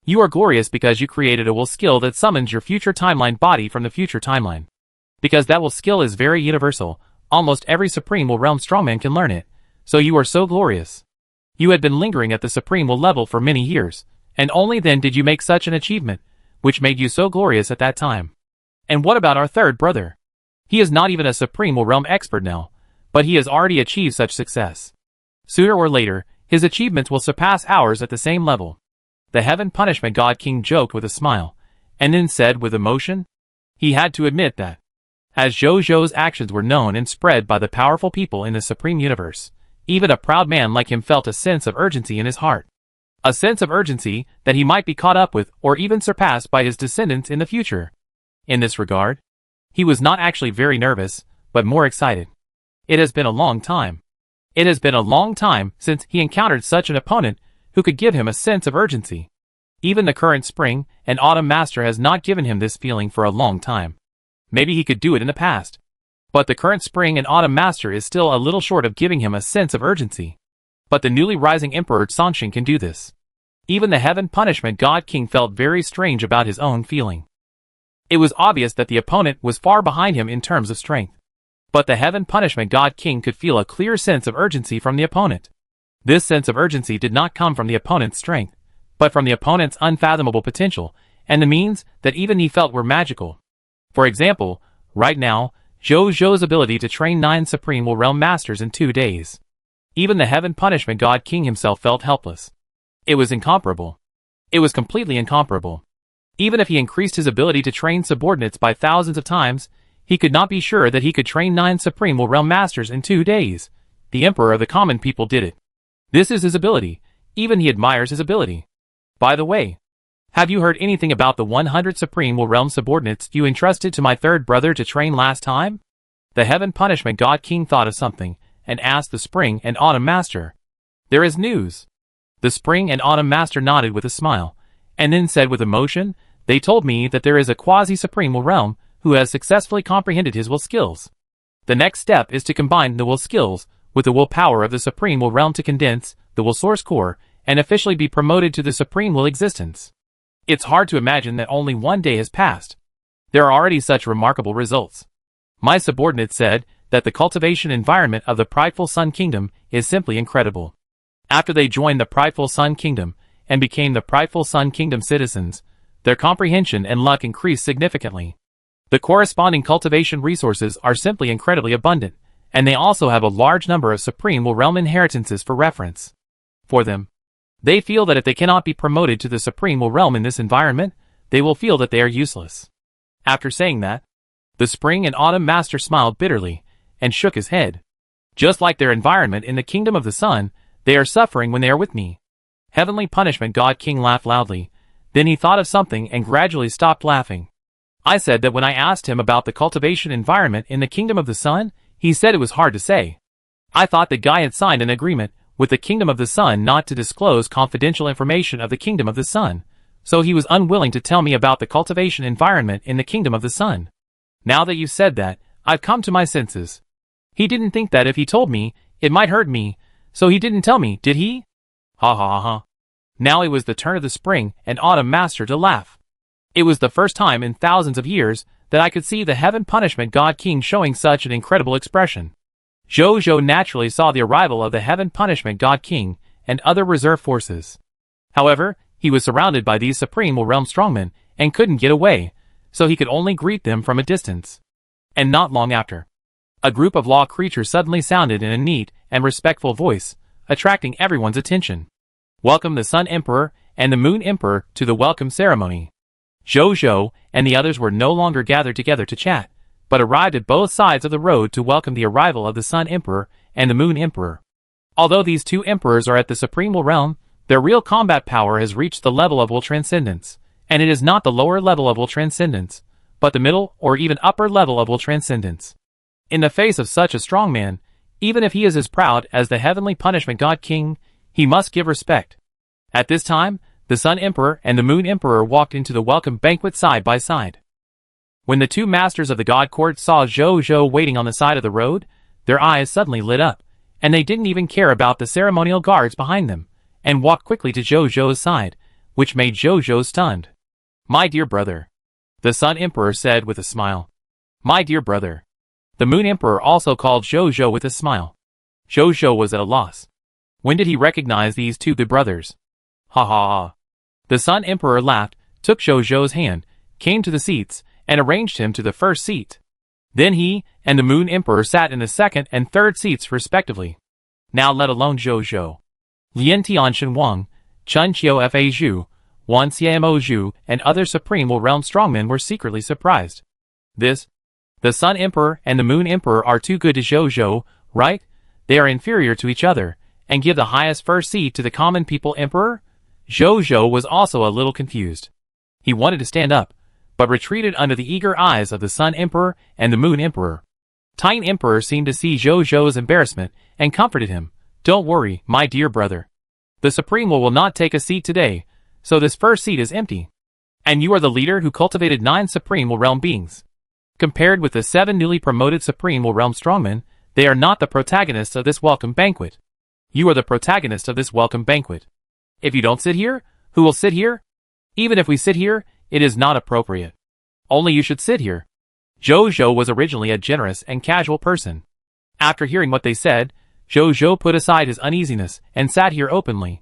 "You are glorious because you created a will skill that summons your future timeline body from the future timeline. Because that will skill is very universal, almost every Supreme Realm Strongman can learn it, so you are so glorious. You had been lingering at the Supreme level for many years, and only then did you make such an achievement, which made you so glorious at that time. And what about our third brother? He is not even a Supreme Realm expert now, but he has already achieved such success. Sooner or later, his achievements will surpass ours at the same level." The Heaven Punishment God King joked with a smile, and then said with emotion, he had to admit that, as Zhou's actions were known and spread by the powerful people in the Supreme Universe, even a proud man like him felt a sense of urgency in his heart. A sense of urgency that he might be caught up with or even surpassed by his descendants in the future. In this regard, he was not actually very nervous, but more excited. It has been a long time. It has been a long time since he encountered such an opponent who could give him a sense of urgency. Even the current spring and autumn master has not given him this feeling for a long time. Maybe he could do it in the past. But the current spring and autumn master is still a little short of giving him a sense of urgency. But the newly rising Emperor Sanshin can do this. Even the Heaven Punishment God King felt very strange about his own feeling. It was obvious that the opponent was far behind him in terms of strength. But the Heaven Punishment God King could feel a clear sense of urgency from the opponent. This sense of urgency did not come from the opponent's strength, but from the opponent's unfathomable potential, and the means that even he felt were magical. For example, right now, Zhou's ability to train 9 Supreme Realm Masters in 2 days. Even the Heaven Punishment God King himself felt helpless. It was incomparable. It was completely incomparable. Even if he increased his ability to train subordinates by thousands of times, he could not be sure that he could train 9 Supreme Realm Masters in 2 days. The Emperor of the common people did it. This is his ability. Even he admires his ability. By the way, have you heard anything about the 100 Supreme Realm subordinates you entrusted to my third brother to train last time? The Heaven Punishment God King thought of something, and asked the Spring and Autumn Master. There is news. The Spring and Autumn Master nodded with a smile, and then said with emotion, they told me that there is a quasi-Supreme Realm who has successfully comprehended his will skills. The next step is to combine the will skills with the will power of the Supreme Will Realm to condense the will source core and officially be promoted to the Supreme Will existence. It's hard to imagine that only 1 day has passed. There are already such remarkable results. My subordinate said that the cultivation environment of the Prideful Sun Kingdom is simply incredible. After they joined the Prideful Sun Kingdom and became the Prideful Sun Kingdom citizens, their comprehension and luck increased significantly. The corresponding cultivation resources are simply incredibly abundant, and they also have a large number of Supreme Will Realm inheritances for reference. For them, they feel that if they cannot be promoted to the Supreme Will Realm in this environment, they will feel that they are useless. After saying that, the Spring and Autumn Master smiled bitterly, and shook his head. Just like their environment in the Kingdom of the Sun, they are suffering when they are with me. Heavenly Punishment God King laughed loudly, then he thought of something and gradually stopped laughing. I said that when I asked him about the cultivation environment in the Kingdom of the Sun, he said it was hard to say. I thought the guy had signed an agreement with the Kingdom of the Sun not to disclose confidential information of the Kingdom of the Sun, so he was unwilling to tell me about the cultivation environment in the Kingdom of the Sun. Now that you've said that, I've come to my senses. He didn't think that if he told me, it might hurt me, so he didn't tell me, did he? Ha ha ha. Now it was the turn of the Spring and Autumn Master to laugh. It was the first time in thousands of years that I could see the Heaven Punishment God King showing such an incredible expression. Zhou naturally saw the arrival of the Heaven Punishment God King and other reserve forces. However, he was surrounded by these Supreme Will Realm strongmen and couldn't get away, so he could only greet them from a distance. And not long after, a group of law creatures suddenly sounded in a neat and respectful voice, attracting everyone's attention. Welcome the Sun Emperor and the Moon Emperor to the welcome ceremony. Zhou and the others were no longer gathered together to chat, but arrived at both sides of the road to welcome the arrival of the Sun Emperor and the Moon Emperor. Although these two emperors are at the Supreme Will Realm, their real combat power has reached the level of will transcendence, and it is not the lower level of will transcendence, but the middle or even upper level of will transcendence. In the face of such a strong man, even if he is as proud as the Heavenly Punishment God King, he must give respect. At this time, the Sun Emperor and the Moon Emperor walked into the welcome banquet side by side. When the two masters of the God Court saw Zhou waiting on the side of the road, their eyes suddenly lit up, and they didn't even care about the ceremonial guards behind them, and walked quickly to Zhou's side, which made Zhou stunned. My dear brother, the Sun Emperor said with a smile. My dear brother. The Moon Emperor also called Zhou with a smile. Zhou was at a loss. When did he recognize these two good brothers? Ha ha ha. The Sun Emperor laughed, took Zhou's hand, came to the seats, and arranged him to the first seat. Then he and the Moon Emperor sat in the second and third seats respectively. Now let alone Zhou. Lian Tianshan Wang, Chun Qiu Fa Zhu, Wan Xiamo Zhu, and other Supreme Will Realm strongmen were secretly surprised. The Sun Emperor and the Moon Emperor are too good to Zhou, right? They are inferior to each other, and give the highest first seat to the common people emperor? Zhou was also a little confused. He wanted to stand up, but retreated under the eager eyes of the Sun Emperor and the Moon Emperor. Titan Emperor seemed to see Zhou's embarrassment and comforted him. Don't worry, my dear brother. The Supreme will not take a seat today, so this first seat is empty. And you are the leader who cultivated 9 Supreme Realm beings. Compared with the 7 newly promoted Supreme Realm strongmen, they are not the protagonists of this welcome banquet. You are the protagonist of this welcome banquet. If you don't sit here, who will sit here? Even if we sit here, it is not appropriate. Only you should sit here. Zhou was originally a generous and casual person. After hearing what they said, Zhou put aside his uneasiness and sat here openly.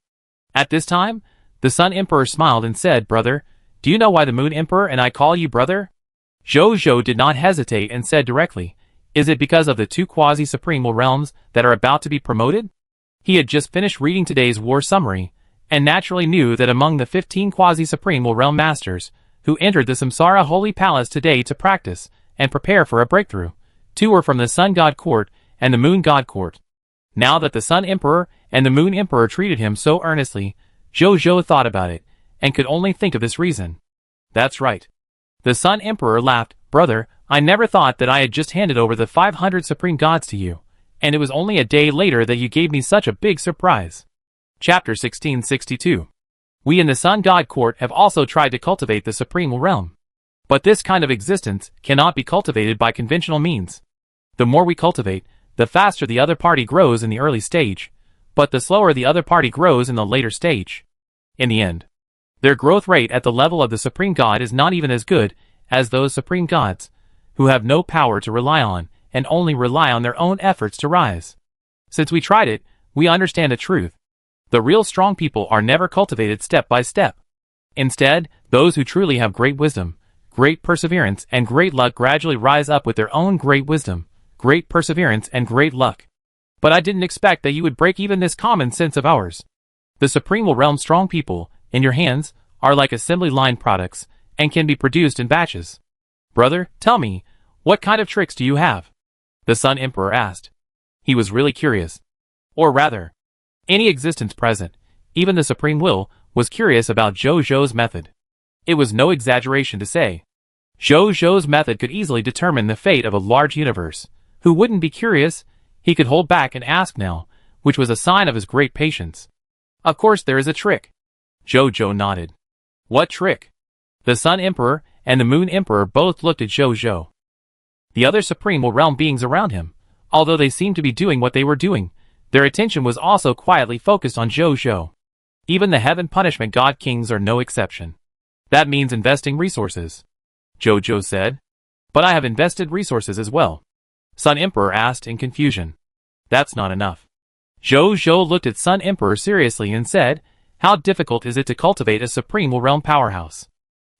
At this time, the Sun Emperor smiled and said, Brother, do you know why the Moon Emperor and I call you brother? Zhou did not hesitate and said directly, Is it because of the 2 quasi-supreme realms that are about to be promoted? He had just finished reading today's war summary, and naturally knew that among the 15 quasi-supreme realm masters who entered the Samsara Holy Palace today to practice and prepare for a breakthrough, 2 were from the Sun God Court and the Moon God Court. Now that the Sun Emperor and the Moon Emperor treated him so earnestly, Zhou thought about it, and could only think of this reason. That's right. The Sun Emperor laughed, Brother, I never thought that I had just handed over the 500 Supreme Gods to you, and it was only a day later that you gave me such a big surprise. Chapter 1662. We in the Sun God Court have also tried to cultivate the Supreme Realm. But this kind of existence cannot be cultivated by conventional means. The more we cultivate, the faster the other party grows in the early stage, but the slower the other party grows in the later stage. In the end, their growth rate at the level of the Supreme God is not even as good as those Supreme Gods, who have no power to rely on and only rely on their own efforts to rise. Since we tried it, we understand the truth. The real strong people are never cultivated step by step. Instead, those who truly have great wisdom, great perseverance, and great luck gradually rise up with their own great wisdom, great perseverance, and great luck. But I didn't expect that you would break even this common sense of ours. The Supreme Realm strong people, in your hands, are like assembly line products, and can be produced in batches. Brother, tell me, what kind of tricks do you have? The Sun Emperor asked. He was really curious. Or rather, any existence present, even the Supreme Will, was curious about Zhou's method. It was no exaggeration to say. Zhou's method could easily determine the fate of a large universe. Who wouldn't be curious? He could hold back and ask now, which was a sign of his great patience. Of course there is a trick. Zhou nodded. What trick? The Sun Emperor and the Moon Emperor both looked at Zhou. The other Supreme Realm beings around him, although they seemed to be doing what they were doing, their attention was also quietly focused on Zhou. Even the Heaven Punishment God Kings are no exception. That means investing resources. Zhou said. But I have invested resources as well. Sun Emperor asked in confusion. That's not enough. Zhou looked at Sun Emperor seriously and said, How difficult is it to cultivate a Supreme Realm powerhouse?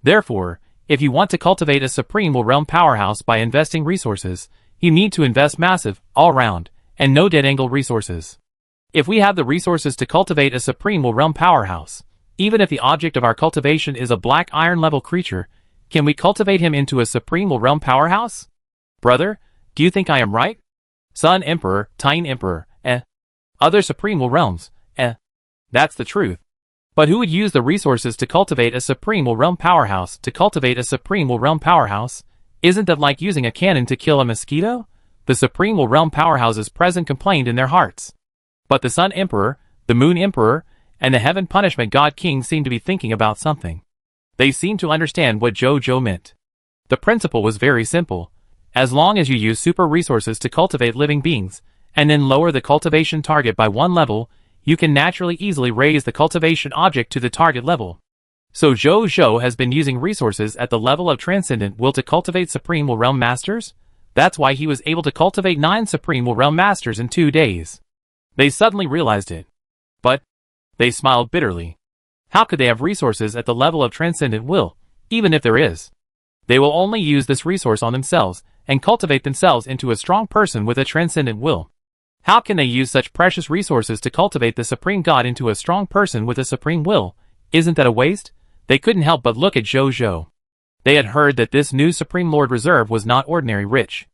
Therefore, if you want to cultivate a Supreme Realm powerhouse by investing resources, you need to invest massive, all-round, and no dead-angle resources. If we have the resources to cultivate a Supreme Realm powerhouse, even if the object of our cultivation is a black iron level creature, can we cultivate him into a Supreme Realm powerhouse? Brother, do you think I am right? Sun Emperor, Titan Emperor, Other Supreme Realms, That's the truth. But who would use the resources to cultivate a Supreme Realm powerhouse? To cultivate a Supreme Realm powerhouse, isn't that like using a cannon to kill a mosquito? The Supreme Realm powerhouses present complained in their hearts. But the Sun Emperor, the Moon Emperor, and the Heaven Punishment God King seemed to be thinking about something. They seemed to understand what Zhou meant. The principle was very simple. As long as you use super resources to cultivate living beings, and then lower the cultivation target by 1 level, you can naturally easily raise the cultivation object to the target level. So Zhou has been using resources at the level of Transcendent Will to cultivate Supreme Realm Masters? That's why he was able to cultivate 9 Supreme Realm Masters in 2 days. They suddenly realized it. But they smiled bitterly. How could they have resources at the level of Transcendent Will, even if there is? They will only use this resource on themselves, and cultivate themselves into a strong person with a Transcendent Will. How can they use such precious resources to cultivate the Supreme God into a strong person with a Supreme Will? Isn't that a waste? They couldn't help but look at Zhou. They had heard that this new Supreme Lord Reserve was not ordinary rich.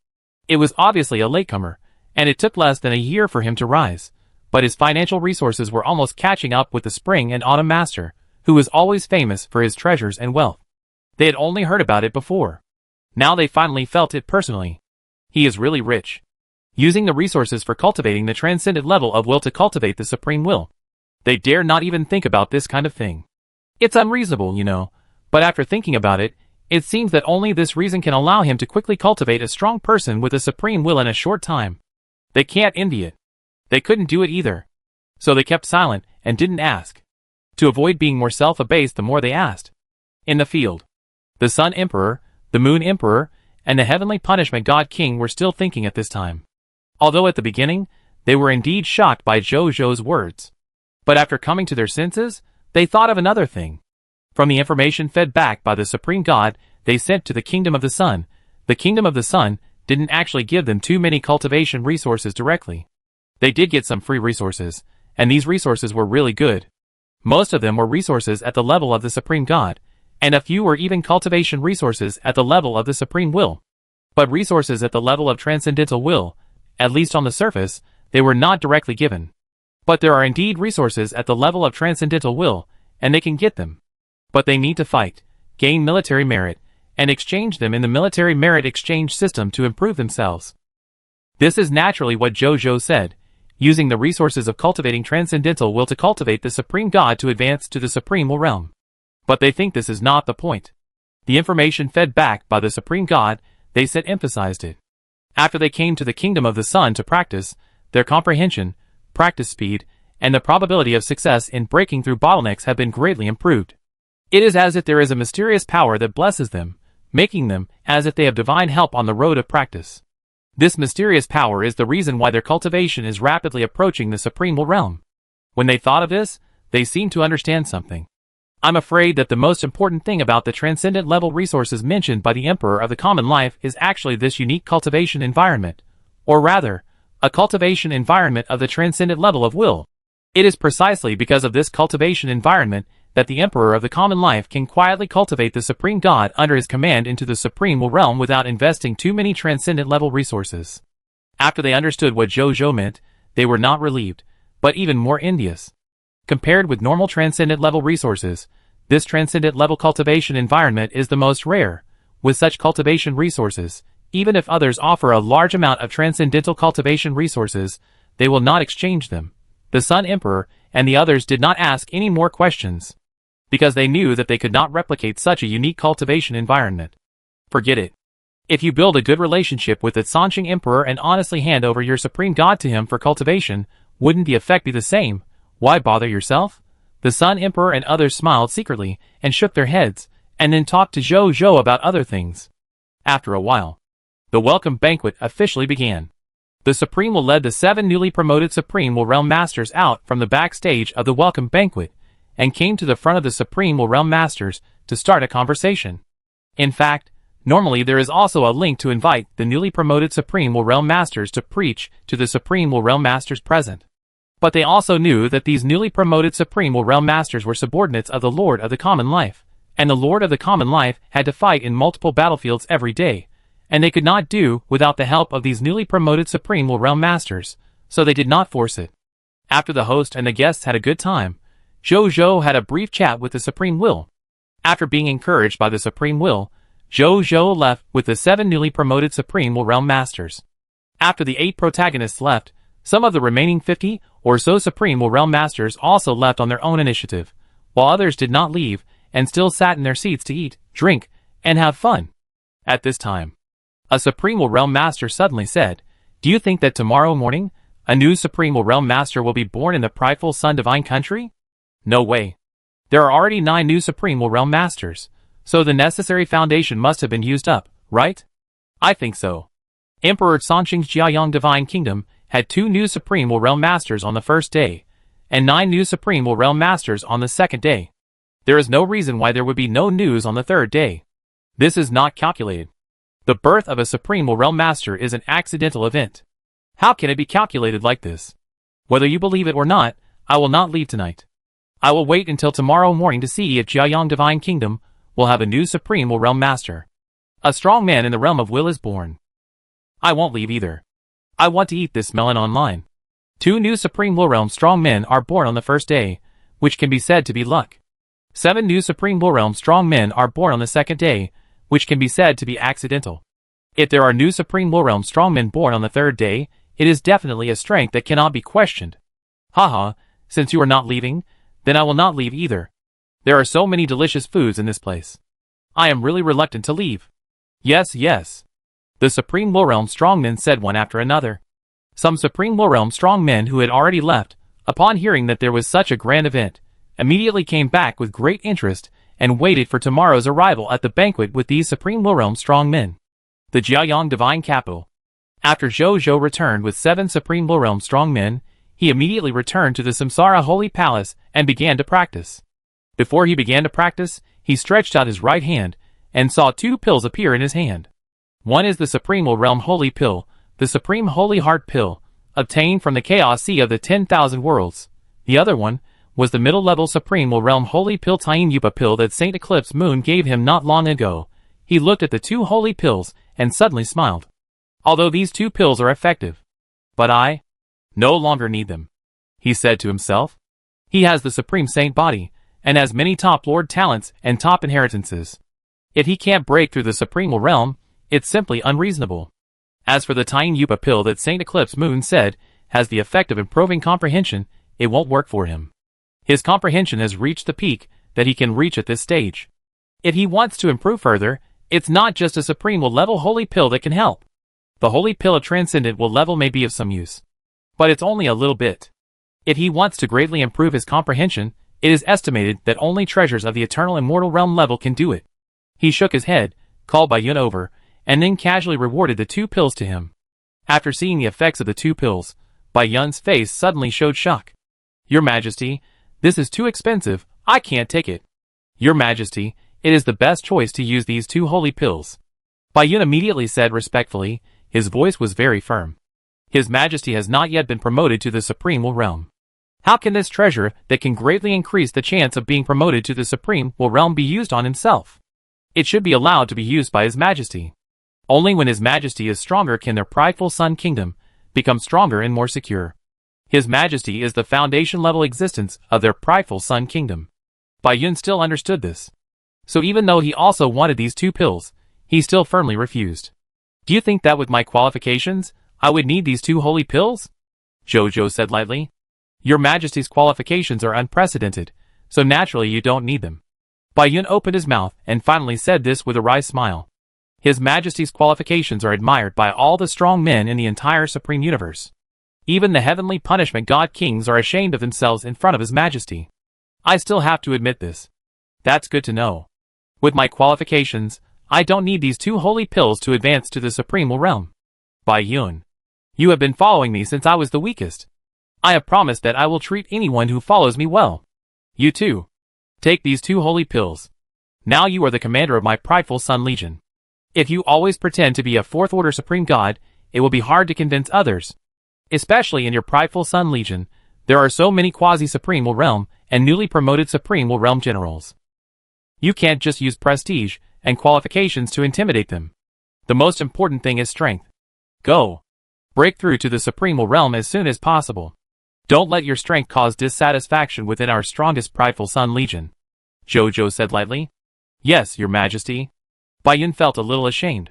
It was obviously a latecomer, and it took less than a year for him to rise, but his financial resources were almost catching up with the Spring and Autumn Master, who was always famous for his treasures and wealth. They had only heard about it before. Now they finally felt it personally. He is really rich. Using the resources for cultivating the transcendent level of will to cultivate the supreme will. They dare not even think about this kind of thing. It's unreasonable, you know, but after thinking about it, it seems that only this reason can allow him to quickly cultivate a strong person with a supreme will in a short time. They can't envy it. They couldn't do it either. So they kept silent and didn't ask. To avoid being more self-abased the more they asked. In the field, the Sun Emperor, the Moon Emperor, and the Heavenly Punishment God King were still thinking at this time. Although at the beginning, they were indeed shocked by Zhou's words. But after coming to their senses, they thought of another thing. From the information fed back by the Supreme God, they sent to the Kingdom of the Sun. The Kingdom of the Sun didn't actually give them too many cultivation resources directly. They did get some free resources, and these resources were really good. Most of them were resources at the level of the Supreme God, and a few were even cultivation resources at the level of the Supreme Will. But resources at the level of Transcendental Will, at least on the surface, they were not directly given. But there are indeed resources at the level of Transcendental Will, and they can get them. But they need to fight, gain military merit, and exchange them in the military merit exchange system to improve themselves. This is naturally what Zhou said, using the resources of cultivating Transcendental Will to cultivate the Supreme God to advance to the Supreme Will realm. But they think this is not the point. The information fed back by the Supreme God, they said, emphasized it. After they came to the Kingdom of the Sun to practice, their comprehension, practice speed, and the probability of success in breaking through bottlenecks have been greatly improved. It is as if there is a mysterious power that blesses them, making them as if they have divine help on the road of practice. This mysterious power is the reason why their cultivation is rapidly approaching the Supreme Will realm. When they thought of this, they seemed to understand something. I'm afraid that the most important thing about the transcendent level resources mentioned by the Emperor of the Common Life is actually this unique cultivation environment, or rather, a cultivation environment of the transcendent level of will. It is precisely because of this cultivation environment that the Emperor of the Common Life can quietly cultivate the Supreme God under his command into the Supreme Will realm without investing too many transcendent level resources. After they understood what Zhou meant, they were not relieved, but even more envious. Compared with normal transcendent level resources, this transcendent level cultivation environment is the most rare. With such cultivation resources, even if others offer a large amount of transcendental cultivation resources, they will not exchange them. The Sun Emperor and the others did not ask any more questions, because they knew that they could not replicate such a unique cultivation environment. Forget it. If you build a good relationship with the Sanqing Emperor and honestly hand over your Supreme God to him for cultivation, wouldn't the effect be the same? Why bother yourself? The Sun Emperor and others smiled secretly and shook their heads, and then talked to Zhou about other things. After a while, the welcome banquet officially began. The Supreme Will led the 7 newly promoted Supreme Will Realm Masters out from the backstage of the welcome banquet, and came to the front of the Supreme Will Realm Masters to start a conversation. In fact, normally there is also a link to invite the newly promoted Supreme Will Realm Masters to preach to the Supreme Will Realm Masters present. But they also knew that these newly promoted Supreme Will Realm Masters were subordinates of the Lord of the Common Life, and the Lord of the Common Life had to fight in multiple battlefields every day, and they could not do without the help of these newly promoted Supreme Will Realm Masters, so they did not force it. After the host and the guests had a good time, Zhou had a brief chat with the Supreme Will. After being encouraged by the Supreme Will, Zhou left with the 7 newly promoted Supreme Will Realm Masters. After the 8 protagonists left, some of the remaining 50 or so Supreme Will Realm Masters also left on their own initiative, while others did not leave and still sat in their seats to eat, drink, and have fun. At this time, a Supreme Will Realm Master suddenly said, "Do you think that tomorrow morning, a new Supreme Will Realm Master will be born in the prideful Sun Divine Country? No way. There are already 9 new Supreme Will Realm Masters, so the necessary foundation must have been used up, right? I think so." Emperor Sanqing's Jiayang Divine Kingdom had 2 new Supreme Will Realm Masters on the first day, and 9 new Supreme Will Realm Masters on the second day. There is no reason why there would be no news on the third day. This is not calculated. The birth of a Supreme Will Realm Master is an accidental event. How can it be calculated like this? Whether you believe it or not, I will not leave tonight. I will wait until tomorrow morning to see if Jiayang Divine Kingdom will have a new Supreme Will Realm Master. A strong man in the realm of will is born. I won't leave either. I want to eat this melon online. 2 new Supreme Will Realm strong men are born on the first day, which can be said to be luck. 7 new Supreme Will Realm strong men are born on the second day, which can be said to be accidental. If there are new Supreme Will Realm strong men born on the third day, it is definitely a strength that cannot be questioned. Haha, since you are not leaving, then I will not leave either. There are so many delicious foods in this place. I am really reluctant to leave. Yes, yes. The Supreme Will Realm strongmen said one after another. Some Supreme Will Realm strongmen who had already left, upon hearing that there was such a grand event, immediately came back with great interest and waited for tomorrow's arrival at the banquet with these Supreme Will Realm strongmen. The Jiayang Divine Capital. After Zhou Zhou returned with 7 Supreme Will Realm strongmen, he immediately returned to the Samsara Holy Palace and began to practice. Before he began to practice, he stretched out his right hand and saw 2 pills appear in his hand. One is the Supreme Will Realm Holy Pill, the Supreme Holy Heart Pill, obtained from the Chaos Sea of the 10,000 Worlds. The other one was the middle-level Supreme Will Realm Holy Pill Tien Yupa Pill that Saint Eclipse Moon gave him not long ago. He looked at the 2 holy pills and suddenly smiled. Although these 2 pills are effective, but I no longer need them, he said to himself. He has the Supreme Saint body, and has many top Lord talents and top inheritances. If he can't break through the Supreme Will Realm, it's simply unreasonable. As for the Tien Yupa Pill that Saint Eclipse Moon said has the effect of improving comprehension, it won't work for him. His comprehension has reached the peak that he can reach at this stage. If he wants to improve further, it's not just a Supreme Will level Holy Pill that can help. The Holy Pill of Transcendent Will level may be of some use, but it's only a little bit. If he wants to greatly improve his comprehension, it is estimated that only treasures of the Eternal Immortal Realm level can do it. He shook his head, called Bai Yun over, and then casually rewarded the 2 pills to him. After seeing the effects of the 2 pills, Bai Yun's face suddenly showed shock. Your Majesty, this is too expensive, I can't take it. Your Majesty, it is the best choice to use these 2 holy pills. Bai Yun immediately said respectfully, his voice was very firm. His Majesty has not yet been promoted to the Supreme Will Realm. How can this treasure that can greatly increase the chance of being promoted to the Supreme Will Realm be used on himself? It should be allowed to be used by His Majesty. Only when His Majesty is stronger can their prideful Sun Kingdom become stronger and more secure. His Majesty is the foundation-level existence of their prideful Sun Kingdom. Bai Yun still understood this. So even though he also wanted these 2 pills, he still firmly refused. Do you think that with my qualifications, I would need these 2 holy pills? Zhou Zhou said lightly. Your Majesty's qualifications are unprecedented, so naturally you don't need them. Bai Yun opened his mouth and finally said this with a wry smile. His Majesty's qualifications are admired by all the strong men in the entire Supreme Universe. Even the heavenly punishment god kings are ashamed of themselves in front of His Majesty. I still have to admit this. That's good to know. With my qualifications, I don't need these 2 holy pills to advance to the Supreme Will Realm. Bai Yun, you have been following me since I was the weakest. I have promised that I will treat anyone who follows me well. You too. Take these 2 holy pills. Now you are the commander of my prideful Sun Legion. If you always pretend to be a 4th order Supreme God, it will be hard to convince others. Especially in your prideful Sun Legion, there are so many quasi-Supreme Will Realm and newly promoted Supreme Will Realm generals. You can't just use prestige and qualifications to intimidate them. The most important thing is strength. Go. Break through to the Supreme Will Realm as soon as possible. Don't let your strength cause dissatisfaction within our strongest prideful Sun Legion. Zhou Zhou said lightly. Yes, Your Majesty. Bai Yun felt a little ashamed.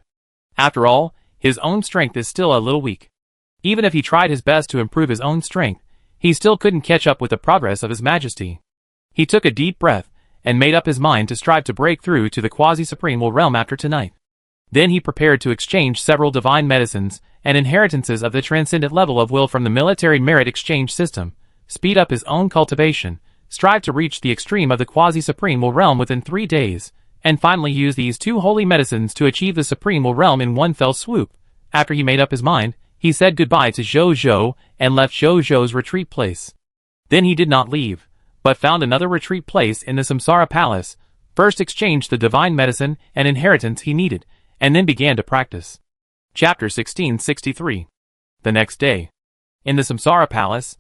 After all, his own strength is still a little weak. Even if he tried his best to improve his own strength, he still couldn't catch up with the progress of His Majesty. He took a deep breath and made up his mind to strive to break through to the quasi-Supreme Will Realm after tonight. Then he prepared to exchange several divine medicines and inheritances of the transcendent level of will from the military merit exchange system, speed up his own cultivation, strive to reach the extreme of the quasi-Supreme Will Realm within 3 days, and finally use these 2 holy medicines to achieve the Supreme Will Realm in one fell swoop. After he made up his mind, he said goodbye to Zhou Zhou and left Zhou Zhou's retreat place. Then he did not leave, but found another retreat place in the Samsara Palace, first exchanged the divine medicine and inheritance he needed, and then began to practice. Chapter 1663. The next day. In the Samsara Palace.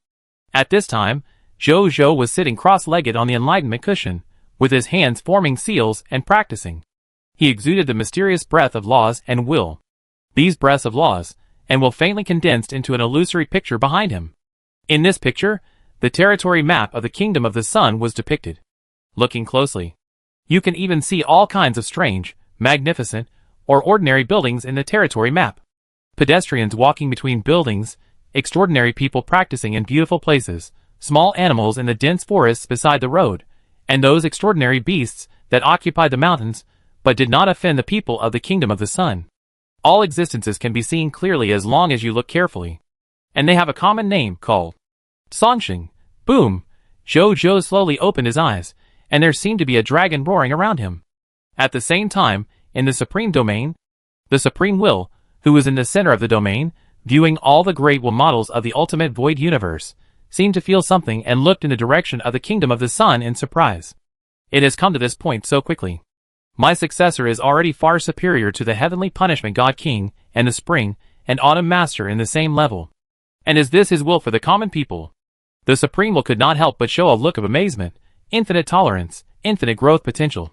At this time, Zhou Zhou was sitting cross-legged on the enlightenment cushion, with his hands forming seals and practicing. He exuded the mysterious breath of laws and will. These breaths of laws and will faintly condensed into an illusory picture behind him. In this picture, the territory map of the Kingdom of the Sun was depicted. Looking closely, you can even see all kinds of strange, magnificent, or ordinary buildings in the territory map. Pedestrians walking between buildings, extraordinary people practicing in beautiful places, small animals in the dense forests beside the road, and those extraordinary beasts that occupy the mountains, but did not offend the people of the kingdom of the sun. All existences can be seen clearly as long as you look carefully. And they have a common name called Songsheng. Boom! Zhou slowly opened his eyes, and there seemed to be a dragon roaring around him. At the same time, in the supreme domain, the supreme will, who was in the center of the domain, viewing all the great will models of the ultimate void universe, seemed to feel something and looked in the direction of the kingdom of the sun in surprise. It has come to this point so quickly. My successor is already far superior to the heavenly punishment god king and the spring and autumn master in the same level. And is this his will for the common people? The supreme will could not help but show a look of amazement, infinite tolerance, infinite growth potential.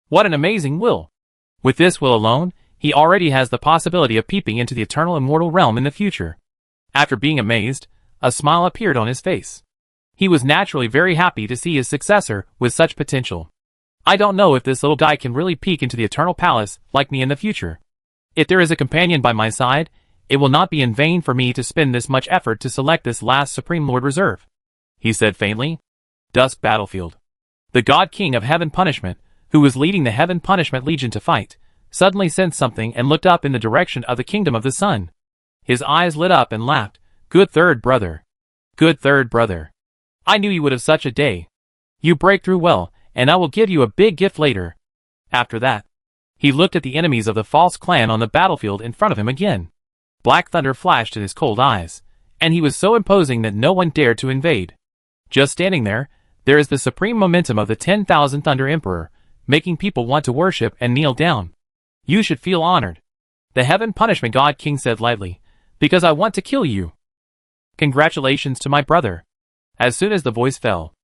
What an amazing will! With this will alone, he already has the possibility of peeping into the eternal immortal realm in the future. After being amazed, a smile appeared on his face. He was naturally very happy to see his successor with such potential. I don't know if this little guy can really peek into the eternal palace like me in the future. If there is a companion by my side, it will not be in vain for me to spend this much effort to select this last Supreme Lord Reserve, he said faintly. Dusk Battlefield. The God King of Heaven Punishment, who was leading the Heaven Punishment Legion to fight, suddenly sensed something and looked up in the direction of the kingdom of the sun. His eyes lit up and laughed. Good third brother. Good third brother. I knew you would have such a day. You break through well, and I will give you a big gift later. After that, he looked at the enemies of the false clan on the battlefield in front of him again. Black thunder flashed in his cold eyes, and he was so imposing that no one dared to invade. Just standing there, there is the supreme momentum of the 10,000 Thunder Emperor, making people want to worship and kneel down. You should feel honored. The Heaven Punishment God King said lightly, because I want to kill you. Congratulations to my brother. As soon as the voice fell,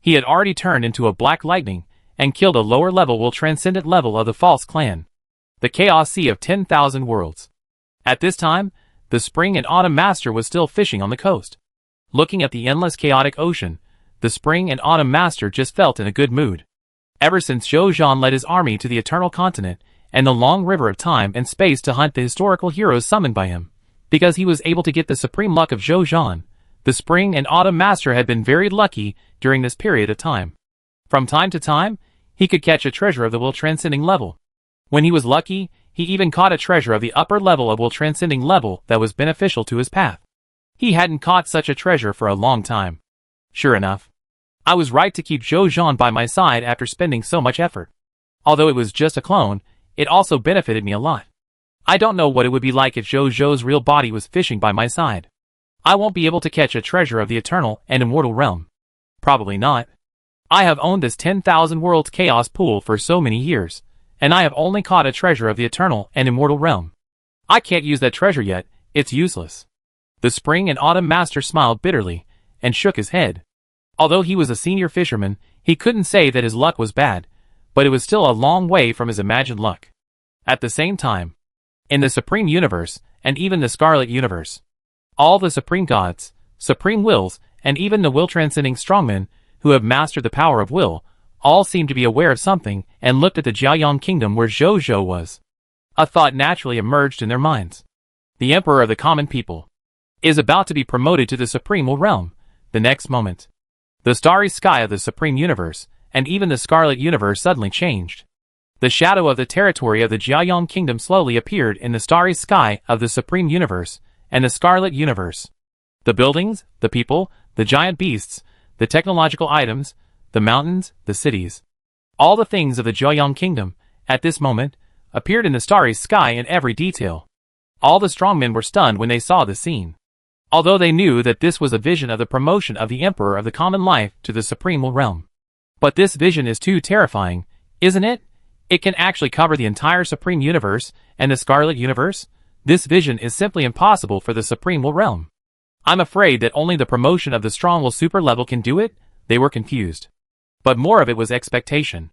he had already turned into a black lightning and killed a lower level will transcendent level of the false clan. The Chaos Sea of 10,000 worlds. At this time, the Spring and Autumn Master was still fishing on the coast. Looking at the endless chaotic ocean, the Spring and Autumn Master just felt in a good mood. Ever since Zhou Zhan led his army to the Eternal Continent and the long river of time and space to hunt the historical heroes summoned by him, because he was able to get the supreme luck of Zhou Zhan, the Spring and Autumn Master had been very lucky during this period of time. From time to time, he could catch a treasure of the will transcending level. When he was lucky, he even caught a treasure of the upper level of will transcending level that was beneficial to his path. He hadn't caught such a treasure for a long time. Sure enough, I was right to keep Zhou Zhan by my side after spending so much effort. Although it was just a clone, it also benefited me a lot. I don't know what it would be like if Zhou Zhou's real body was fishing by my side. I won't be able to catch a treasure of the eternal and immortal realm. Probably not. I have owned this 10,000 worlds chaos pool for so many years, and I have only caught a treasure of the eternal and immortal realm. I can't use that treasure yet, it's useless. The Spring and Autumn Master smiled bitterly, and shook his head. Although he was a senior fisherman, he couldn't say that his luck was bad, but it was still a long way from his imagined luck. At the same time, in the Supreme Universe, and even the Scarlet Universe, all the Supreme Gods, Supreme Wills, and even the will-transcending strongmen, who have mastered the power of will, all seemed to be aware of something and looked at the Jiaoyang kingdom where Zhou Zhou was. A thought naturally emerged in their minds. The Emperor of the common people is about to be promoted to the Supreme Realm. The next moment, the starry sky of the Supreme Universe, and even the Scarlet Universe suddenly changed. The shadow of the territory of the Jiaoyang kingdom slowly appeared in the starry sky of the Supreme Universe and the Scarlet Universe. The buildings, the people, the giant beasts, the technological items, the mountains, the cities, all the things of the Jiaoyang kingdom, at this moment, appeared in the starry sky in every detail. All the strongmen were stunned when they saw the scene. Although they knew that this was a vision of the promotion of the Emperor of the common life to the Supreme Realm. But this vision is too terrifying, isn't it? It can actually cover the entire Supreme Universe and the Scarlet Universe. This vision is simply impossible for the Supreme Realm. I'm afraid that only the promotion of the strong will super level can do it. They were confused. But more of it was expectation.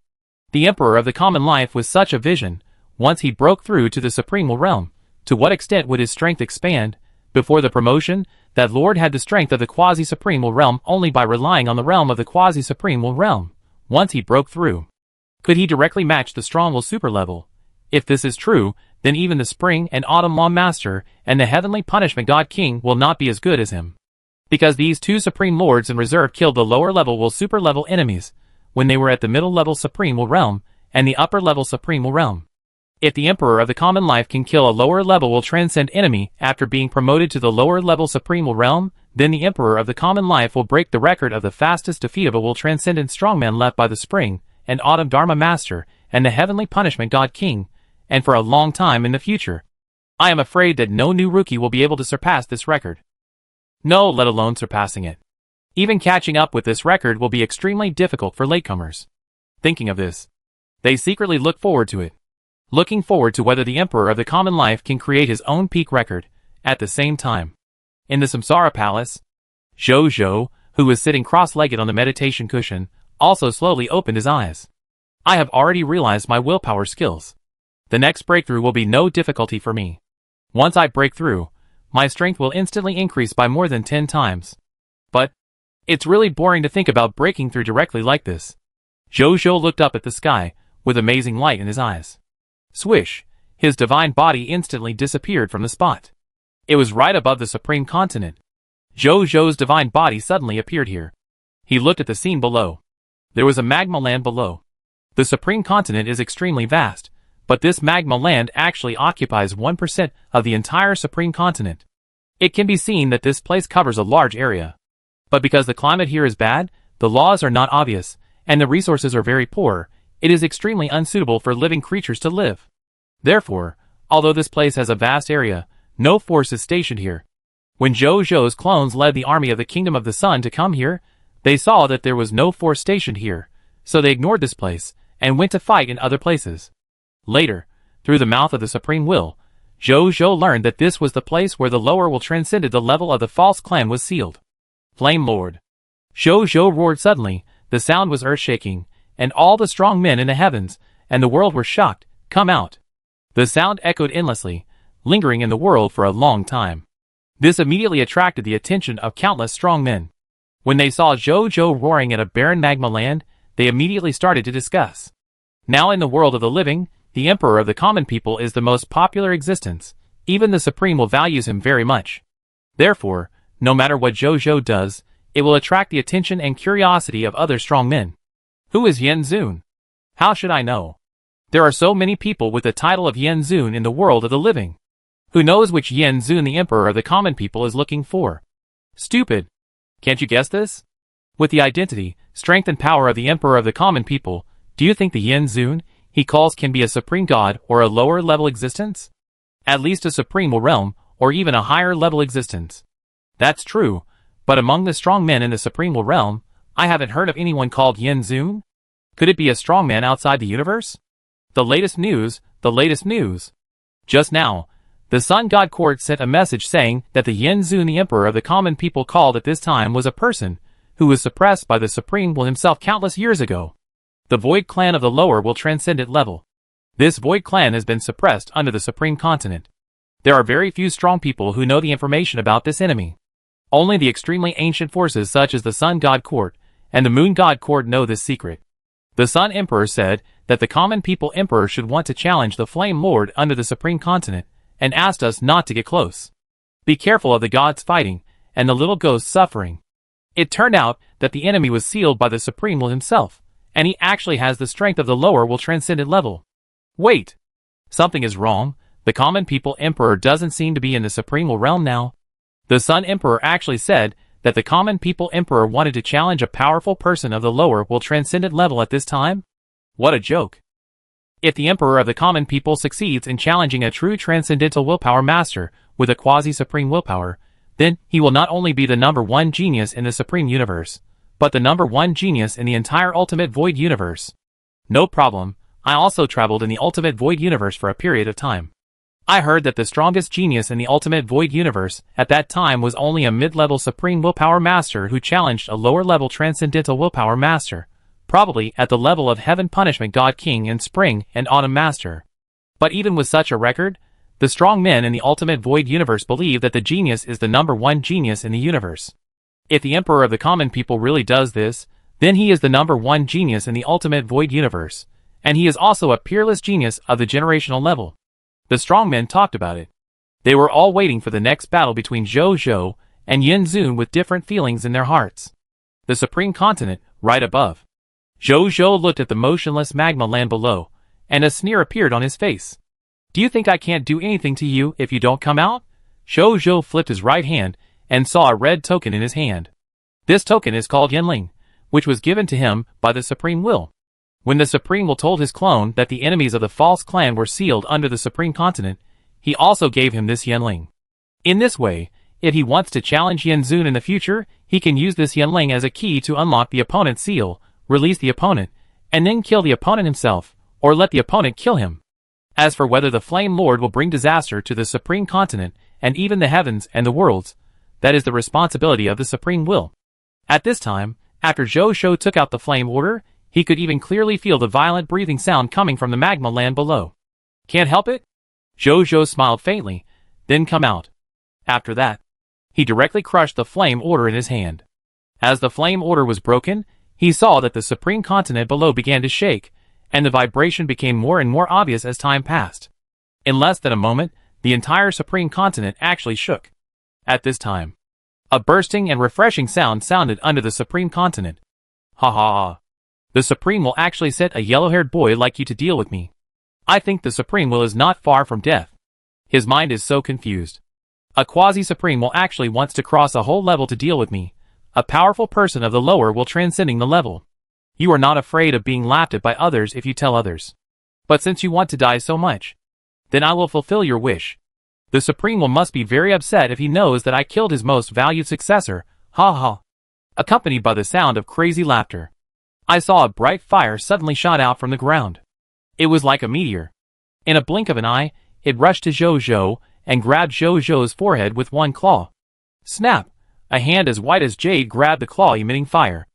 The Emperor of the common life was such a vision. Once he broke through to the Supreme Realm, to what extent would his strength expand? Before the promotion, that Lord had the strength of the quasi-supreme realm only by relying on the realm of the quasi-supreme realm. once he broke through. Could he directly match the strong will super level? If this is true, then even the Spring and Autumn Law Master and the Heavenly Punishment God King will not be as good as him. Because these two Supreme Lords in reserve killed the lower level will super level enemies when they were at the middle level Supreme will realm and the upper level Supreme will realm. If the Emperor of the Common Life can kill a lower level will transcend enemy after being promoted to the lower level Supreme will realm, then the Emperor of the Common Life will break the record of the fastest defeatable will transcendent strongman left by the Spring and Autumn Dharma Master and the Heavenly Punishment God King, and for a long time in the future. I am afraid that no new rookie will be able to surpass this record. No, let alone surpassing it. Even catching up with this record will be extremely difficult for latecomers. Thinking of this, they secretly look forward to it. Looking forward to whether the Emperor of the Common Life can create his own peak record. At the same time, in the Samsara Palace, Zhou, who was sitting cross-legged on the meditation cushion, also slowly opened his eyes. I have already realized my willpower skills. The next breakthrough will be no difficulty for me. Once I break through, my strength will instantly increase by more than 10 times. But it's really boring to think about breaking through directly like this. Zhou looked up at the sky, with amazing light in his eyes. Swish, his divine body instantly disappeared from the spot. It was right above the Supreme Continent. Zhou's divine body suddenly appeared here. He looked at the scene below. There was a magma land below. The Supreme Continent is extremely vast, but this magma land actually occupies 1% of the entire Supreme Continent. It can be seen that this place covers a large area. But because the climate here is bad, the laws are not obvious, and the resources are very poor, it is extremely unsuitable for living creatures to live. Therefore, although this place has a vast area, no force is stationed here. When Zhou's clones led the army of the Kingdom of the Sun to come here, they saw that there was no force stationed here, so they ignored this place and went to fight in other places. Later, through the mouth of the Supreme Will, Zhou learned that this was the place where the lower will transcended the level of the false clan was sealed. Flame Lord. Zhou roared suddenly, the sound was earth-shaking, and all the strong men in the heavens and the world were shocked. Come out. The sound echoed endlessly, lingering in the world for a long time. This immediately attracted the attention of countless strong men. When they saw Zhou roaring at a barren magma land, they immediately started to discuss. Now in the world of the living, the Emperor of the Common People is the most popular existence. Even the Supreme will values him very much. Therefore, no matter what Zhou does, it will attract the attention and curiosity of other strong men. Who is Yen Zun? How should I know? There are so many people with the title of Yen Zun in the world of the living. Who knows which Yen Zun the Emperor of the Common People is looking for? Stupid. Can't you guess this? With the identity, strength and power of the Emperor of the Common People, do you think the Yen Zun he calls can be a supreme god or a lower level existence? At least a supreme realm, or even a higher level existence. That's true, but among the strong men in the supreme realm, I haven't heard of anyone called Yen Zun. Could it be a strong man outside the universe? The latest news. Just now, the Sun God Court sent a message saying that the Yen Zun the Emperor of the Common People called at this time was a person who was suppressed by the Supreme Will himself countless years ago. The Void Clan of the lower will transcendent level. This Void Clan has been suppressed under the Supreme Continent. There are very few strong people who know the information about this enemy. Only the extremely ancient forces such as the Sun God Court and the Moon God Court know this secret. The Sun Emperor said that the Common People Emperor should want to challenge the Flame Lord under the Supreme Continent, and asked us not to get close. Be careful of the gods fighting, and the little ghosts suffering. It turned out that the enemy was sealed by the Supreme Will himself, and he actually has the strength of the lower will transcendent level. Wait! Something is wrong. The Common People Emperor doesn't seem to be in the Supreme Will realm now. The Sun Emperor actually said that the Common People Emperor wanted to challenge a powerful person of the lower will transcendent level at this time? What a joke. If the Emperor of the Common People succeeds in challenging a true transcendental willpower master with a quasi-supreme willpower, then he will not only be the #1 genius in the Supreme Universe, but the #1 genius in the entire Ultimate Void Universe. No problem, I also traveled in the Ultimate Void Universe for a period of time. I heard that the strongest genius in the Ultimate Void Universe at that time was only a mid-level Supreme Willpower Master who challenged a lower-level Transcendental Willpower Master, probably at the level of Heaven Punishment God King and Spring and Autumn Master. But even with such a record, the strong men in the Ultimate Void Universe believe that the genius is the #1 genius in the universe. If the Emperor of the Common People really does this, then he is the #1 genius in the ultimate void universe, and he is also a peerless genius of the generational level. The strongmen talked about it. They were all waiting for the next battle between Zhou Zhou and Yin Zun with different feelings in their hearts. The supreme continent, right above. Zhou Zhou looked at the motionless magma land below, and a sneer appeared on his face. Do you think I can't do anything to you if you don't come out? Zhou Zhou flipped his right hand and saw a red token in his hand. This token is called Yanling, which was given to him by the Supreme Will. When the Supreme Will told his clone that the enemies of the false clan were sealed under the Supreme Continent, he also gave him this Yanling. In this way, if he wants to challenge Yin Zun in the future, he can use this Yanling as a key to unlock the opponent's seal, release the opponent, and then kill the opponent himself, or let the opponent kill him. As for whether the Flame Lord will bring disaster to the Supreme Continent, and even the heavens and the worlds, that is the responsibility of the Supreme Will. At this time, after Zhou Zhou took out the Flame Order, he could even clearly feel the violent breathing sound coming from the magma land below. Can't help it? Zhou Zhou smiled faintly, then come out. After that, he directly crushed the Flame Order in his hand. As the Flame Order was broken, he saw that the Supreme Continent below began to shake, and the vibration became more and more obvious as time passed. In less than a moment, the entire Supreme Continent actually shook. At this time, a bursting and refreshing sound sounded under the Supreme Continent. Ha ha ha. The Supreme will actually set a yellow-haired boy like you to deal with me. I think the Supreme Will is not far from death. His mind is so confused. A quasi-Supreme Will actually wants to cross a whole level to deal with me. A powerful person of the lower will transcending the level. You are not afraid of being laughed at by others if you tell others. But since you want to die so much, then I will fulfill your wish. The Supreme Will must be very upset if he knows that I killed his most valued successor, ha ha. Accompanied by the sound of crazy laughter, I saw a bright fire suddenly shot out from the ground. It was like a meteor. In a blink of an eye, it rushed to Zhou Zhou and grabbed Zhou Zhou's forehead with one claw. Snap! A hand as white as jade grabbed the claw emitting fire.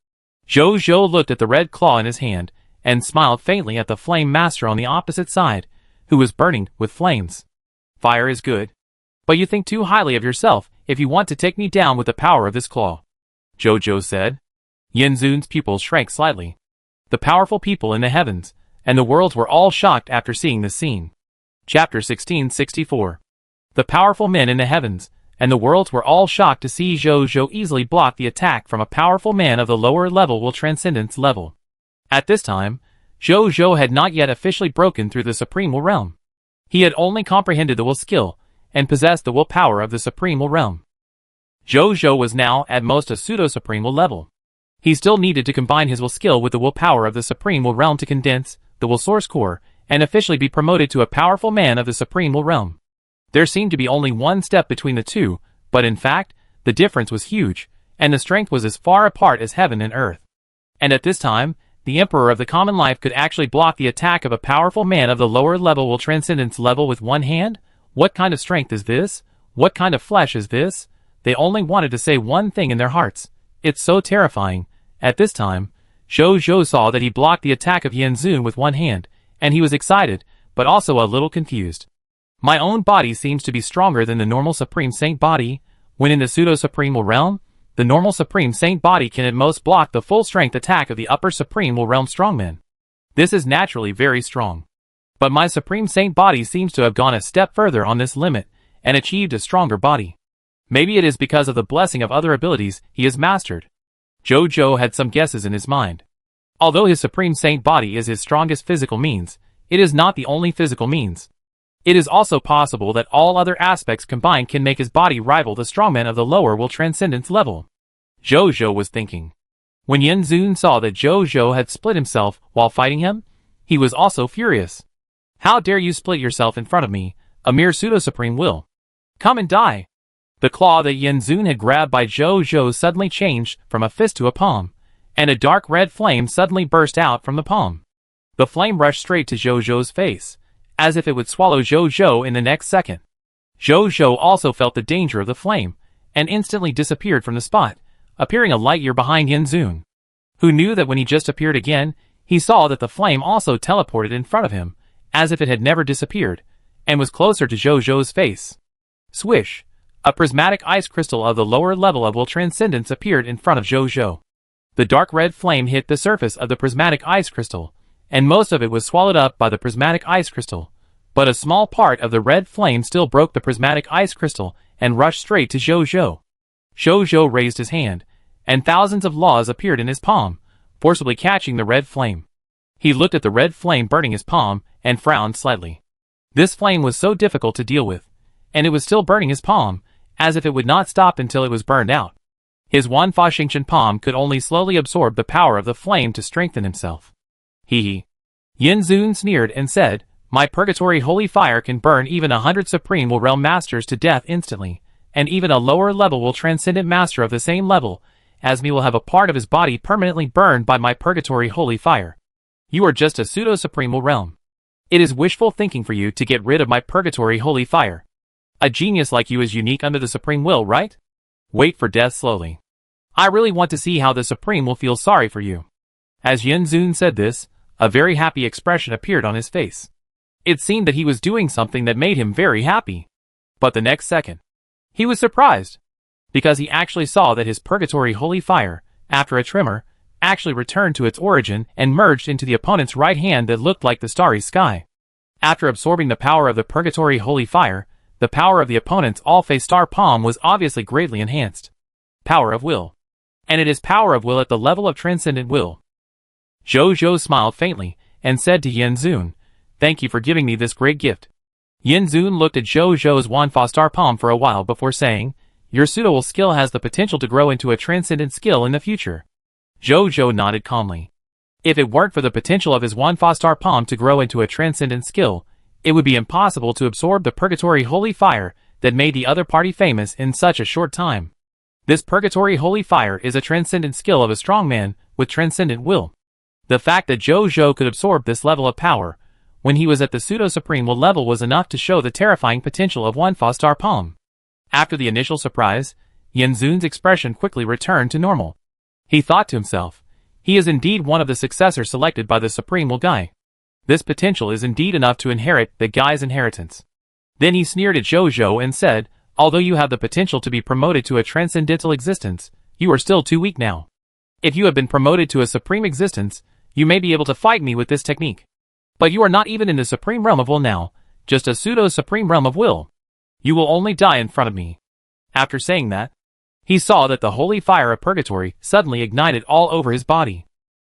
Zhou Zhou looked at the red claw in his hand and smiled faintly at the flame master on the opposite side, who was burning with flames. Fire is good. But you think too highly of yourself if you want to take me down with the power of this claw, Zhou Zhou said. Yin Zun's pupils shrank slightly. The powerful people in the heavens and the worlds were all shocked after seeing this scene. Chapter 1664. The powerful men in the heavens and the worlds were all shocked to see Zhou Zhou easily block the attack from a powerful man of the lower level will transcendence level. At this time, Zhou Zhou had not yet officially broken through the Supreme Will realm. He had only comprehended the will skill and possessed the will power of the Supreme Will realm. Zhou Zhou was now at most a pseudo-Supreme Will level. He still needed to combine his will skill with the will power of the Supreme Will realm to condense the will source core and officially be promoted to a powerful man of the Supreme Will realm. There seemed to be only one step between the two, but in fact, the difference was huge, and the strength was as far apart as heaven and earth. And at this time, the Emperor of the Common Life could actually block the attack of a powerful man of the lower level will transcendence level with one hand? What kind of strength is this? What kind of flesh is this? They only wanted to say one thing in their hearts. It's so terrifying. At this time, Zhou Zhou saw that he blocked the attack of Yin Zun with one hand, and he was excited, but also a little confused. My own body seems to be stronger than the normal Supreme Saint body. When in the pseudo-Supreme Will realm, the normal Supreme Saint body can at most block the full strength attack of the upper Supreme Will realm strongmen. This is naturally very strong. But my Supreme Saint body seems to have gone a step further on this limit, and achieved a stronger body. Maybe it is because of the blessing of other abilities he has mastered. Zhou Zhou had some guesses in his mind. Although his Supreme Saint body is his strongest physical means, it is not the only physical means. It is also possible that all other aspects combined can make his body rival the strongmen of the lower will transcendence level. Zhou Zhou was thinking. When Yin Zun saw that Zhou Zhou had split himself while fighting him, he was also furious. How dare you split yourself in front of me, a mere pseudo-Supreme Will? Come and die! The claw that Yin Zun had grabbed by Zhou Zhou suddenly changed from a fist to a palm, and a dark red flame suddenly burst out from the palm. The flame rushed straight to Zhou Zhou's face, as if it would swallow Zhou Zhou in the next second. Zhou Zhou also felt the danger of the flame, and instantly disappeared from the spot, appearing a light year behind Yin Zun, who knew that when he just appeared again, he saw that the flame also teleported in front of him, as if it had never disappeared, and was closer to Zhou Zhou's face. Swish! A prismatic ice crystal of the lower level of will transcendence appeared in front of Zhou Zhou. The dark red flame hit the surface of the prismatic ice crystal, and most of it was swallowed up by the prismatic ice crystal. But a small part of the red flame still broke the prismatic ice crystal and rushed straight to Zhou Zhou. Zhou Zhou raised his hand, and thousands of laws appeared in his palm, forcibly catching the red flame. He looked at the red flame burning his palm and frowned slightly. This flame was so difficult to deal with, and it was still burning his palm, as if it would not stop until it was burned out. His Wanfa Xingqian palm could only slowly absorb the power of the flame to strengthen himself. Hee. Yin Zun sneered and said, "My purgatory holy fire can burn even 100 supreme will realm masters to death instantly, and even a lower level will transcendent master of the same level as me will have a part of his body permanently burned by my purgatory holy fire. You are just a pseudo-supreme will realm. It is wishful thinking for you to get rid of my purgatory holy fire. A genius like you is unique under the supreme will, right? Wait for death slowly. I really want to see how the supreme will feel sorry for you." As Yin Zun said this, a very happy expression appeared on his face. It seemed that he was doing something that made him very happy. But the next second, he was surprised, because he actually saw that his purgatory holy fire, after a tremor, actually returned to its origin and merged into the opponent's right hand that looked like the starry sky. After absorbing the power of the purgatory holy fire, the power of the opponent's all-face star palm was obviously greatly enhanced. Power of will. And it is power of will at the level of transcendent will. Zhou Zhou smiled faintly and said to Yin Zun, "Thank you for giving me this great gift." Yin Zun looked at Zhou Zhou's Wanfa star palm for a while before saying, "Your pseudo-will skill has the potential to grow into a transcendent skill in the future." Zhou Zhou nodded calmly. If it weren't for the potential of his Wanfa star palm to grow into a transcendent skill, it would be impossible to absorb the purgatory holy fire that made the other party famous in such a short time. This purgatory holy fire is a transcendent skill of a strong man with transcendent will. The fact that Zhou Zhou could absorb this level of power when he was at the pseudo-supreme will level was enough to show the terrifying potential of Wanfa star palm. After the initial surprise, Yin Zun's expression quickly returned to normal. He thought to himself, he is indeed one of the successors selected by the Supreme Will Guy. This potential is indeed enough to inherit the Guy's inheritance. Then he sneered at Zhou Zhou and said, "Although you have the potential to be promoted to a transcendental existence, you are still too weak now. If you have been promoted to a supreme existence, you may be able to fight me with this technique. But you are not even in the supreme realm of will now, just a pseudo-supreme realm of will. You will only die in front of me." After saying that, he saw that the holy fire of purgatory suddenly ignited all over his body.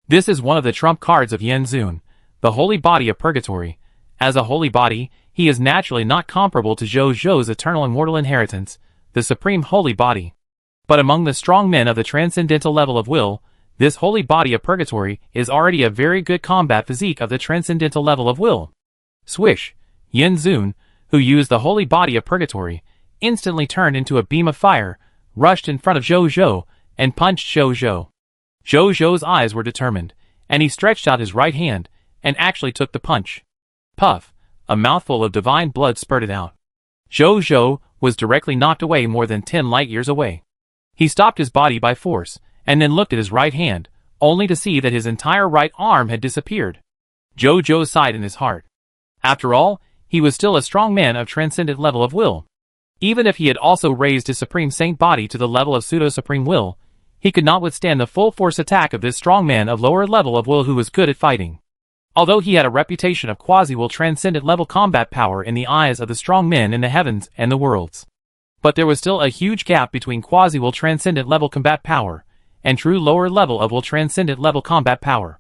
This is one of the trump cards of Yin Zun, the holy body of purgatory. As a holy body, he is naturally not comparable to Zhou Zhou's eternal immortal inheritance, the supreme holy body. But among the strong men of the transcendental level of will, this holy body of purgatory is already a very good combat physique of the transcendental level of will. Swish! Yin Zun, who used the holy body of purgatory, instantly turned into a beam of fire, rushed in front of Zhou Zhou, and punched Zhou Zhou. Zhou Zhou's eyes were determined, and he stretched out his right hand, and actually took the punch. Puff! A mouthful of divine blood spurted out. Zhou Zhou was directly knocked away more than 10 light years away. He stopped his body by force, and then looked at his right hand, only to see that his entire right arm had disappeared. Zhou Zhou sighed in his heart. After all, he was still a strong man of transcendent level of will. Even if he had also raised his Supreme Saint body to the level of pseudo-supreme will, he could not withstand the full force attack of this strong man of lower level of will who was good at fighting. Although he had a reputation of quasi-will transcendent level combat power in the eyes of the strong men in the heavens and the worlds. But there was still a huge gap between quasi-will transcendent level combat power and true lower level of will transcendent level combat power.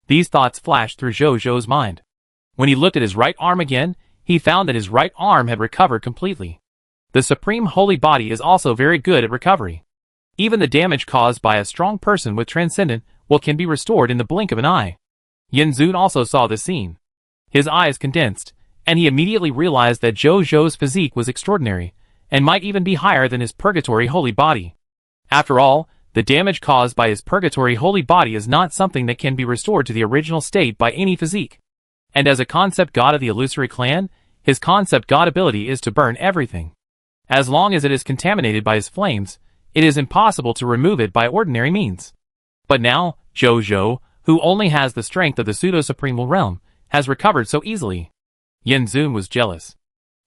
These thoughts flashed through Zhou Zhou's mind. When he looked at his right arm again, he found that his right arm had recovered completely. The Supreme Holy Body is also very good at recovery. Even the damage caused by a strong person with transcendent will can be restored in the blink of an eye. Yin Zun also saw the scene. His eyes condensed, and he immediately realized that Zhou Zhou's physique was extraordinary, and might even be higher than his purgatory holy body. After all, the damage caused by his purgatory holy body is not something that can be restored to the original state by any physique. And as a concept god of the illusory clan, his concept god ability is to burn everything. As long as it is contaminated by his flames, it is impossible to remove it by ordinary means. But now, Zhou Zhou, who only has the strength of the pseudo-supreme realm, has recovered so easily. Yin Zun was jealous.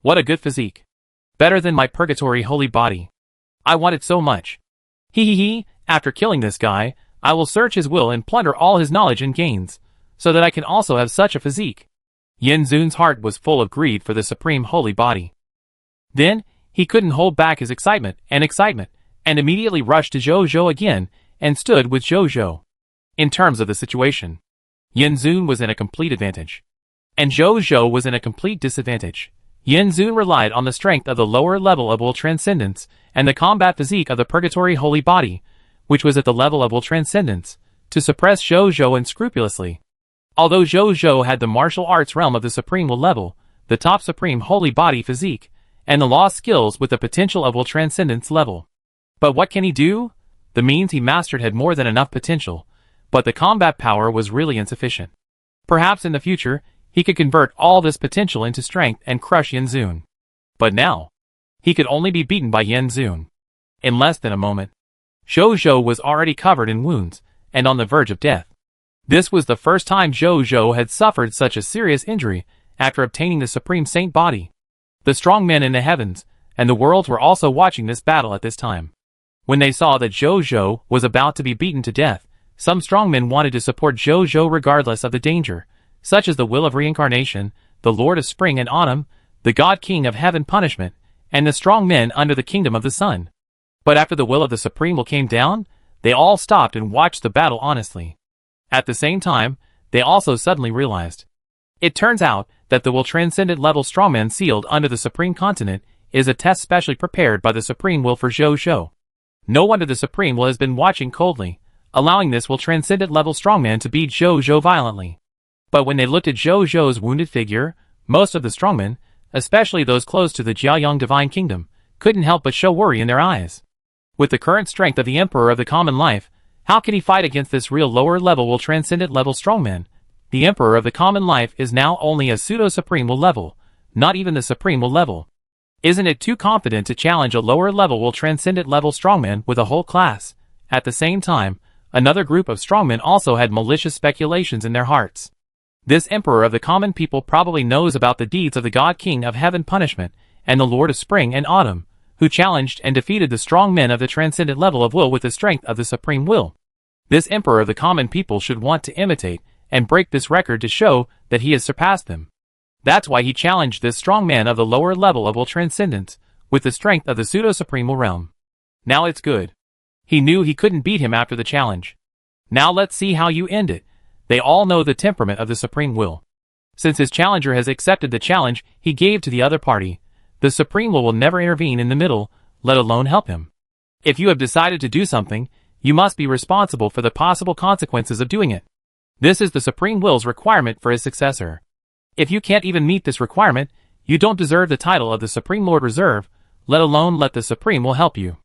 What a good physique. Better than my purgatory holy body. I want it so much. He. After killing this guy, I will search his will and plunder all his knowledge and gains, so that I can also have such a physique. Yen Zun's heart was full of greed for the supreme holy body. Then, he couldn't hold back his excitement, and immediately rushed to Zhou Zhou again, and stood with Zhou Zhou. In terms of the situation, Yen Zun was in a complete advantage, and Zhou Zhou was in a complete disadvantage. Yen Zun relied on the strength of the lower level of will transcendence, and the combat physique of the purgatory holy body, which was at the level of will transcendence, to suppress Zhou Zhou unscrupulously. Although Zhou Zhou had the martial arts realm of the supreme will level, the top supreme holy body physique, and the law skills with the potential of will transcendence level. But what can he do? The means he mastered had more than enough potential, but the combat power was really insufficient. Perhaps in the future, he could convert all this potential into strength and crush Yen Zun. But now, he could only be beaten by Yen Zun. In less than a moment, Zhou Zhou was already covered in wounds, and on the verge of death. This was the first time Zhou Zhou had suffered such a serious injury after obtaining the Supreme Saint body. The strong men in the heavens and the worlds were also watching this battle at this time. When they saw that Zhou Zhou was about to be beaten to death, some strong men wanted to support Zhou Zhou regardless of the danger, such as the Will of Reincarnation, the Lord of Spring and Autumn, the God King of Heaven Punishment, and the strong men under the Kingdom of the Sun. But after the will of the Supreme Will came down, they all stopped and watched the battle honestly. At the same time, they also suddenly realized. It turns out that the will transcendent level strongman sealed under the Supreme Continent is a test specially prepared by the Supreme Will for Zhou Zhou. No wonder the Supreme Will has been watching coldly, allowing this will transcendent level strongman to beat Zhou Zhou violently. But when they looked at Zhou Zhou's wounded figure, most of the strongmen, especially those close to the Jiaoyang Divine Kingdom, couldn't help but show worry in their eyes. With the current strength of the Emperor of the Common Life, how can he fight against this real lower level will transcendent level strongman? The Emperor of the Common Life is now only a pseudo-supreme will level, not even the supreme will level. Isn't it too confident to challenge a lower level will transcendent level strongman with a whole class? At the same time, another group of strongmen also had malicious speculations in their hearts. This Emperor of the Common People probably knows about the deeds of the God King of Heaven Punishment and the Lord of Spring and Autumn, who challenged and defeated the strong men of the transcendent level of will with the strength of the Supreme Will. This Emperor of the Common People should want to imitate and break this record to show that he has surpassed them. That's why he challenged this strong man of the lower level of will transcendence with the strength of the pseudo-supreme will realm. Now it's good. He knew he couldn't beat him after the challenge. Now let's see how you end it. They all know the temperament of the Supreme Will. Since his challenger has accepted the challenge he gave to the other party, the Supreme Will never intervene in the middle, let alone help him. If you have decided to do something, you must be responsible for the possible consequences of doing it. This is the Supreme Will's requirement for his successor. If you can't even meet this requirement, you don't deserve the title of the Supreme Lord Reserve, let alone let the Supreme Will help you.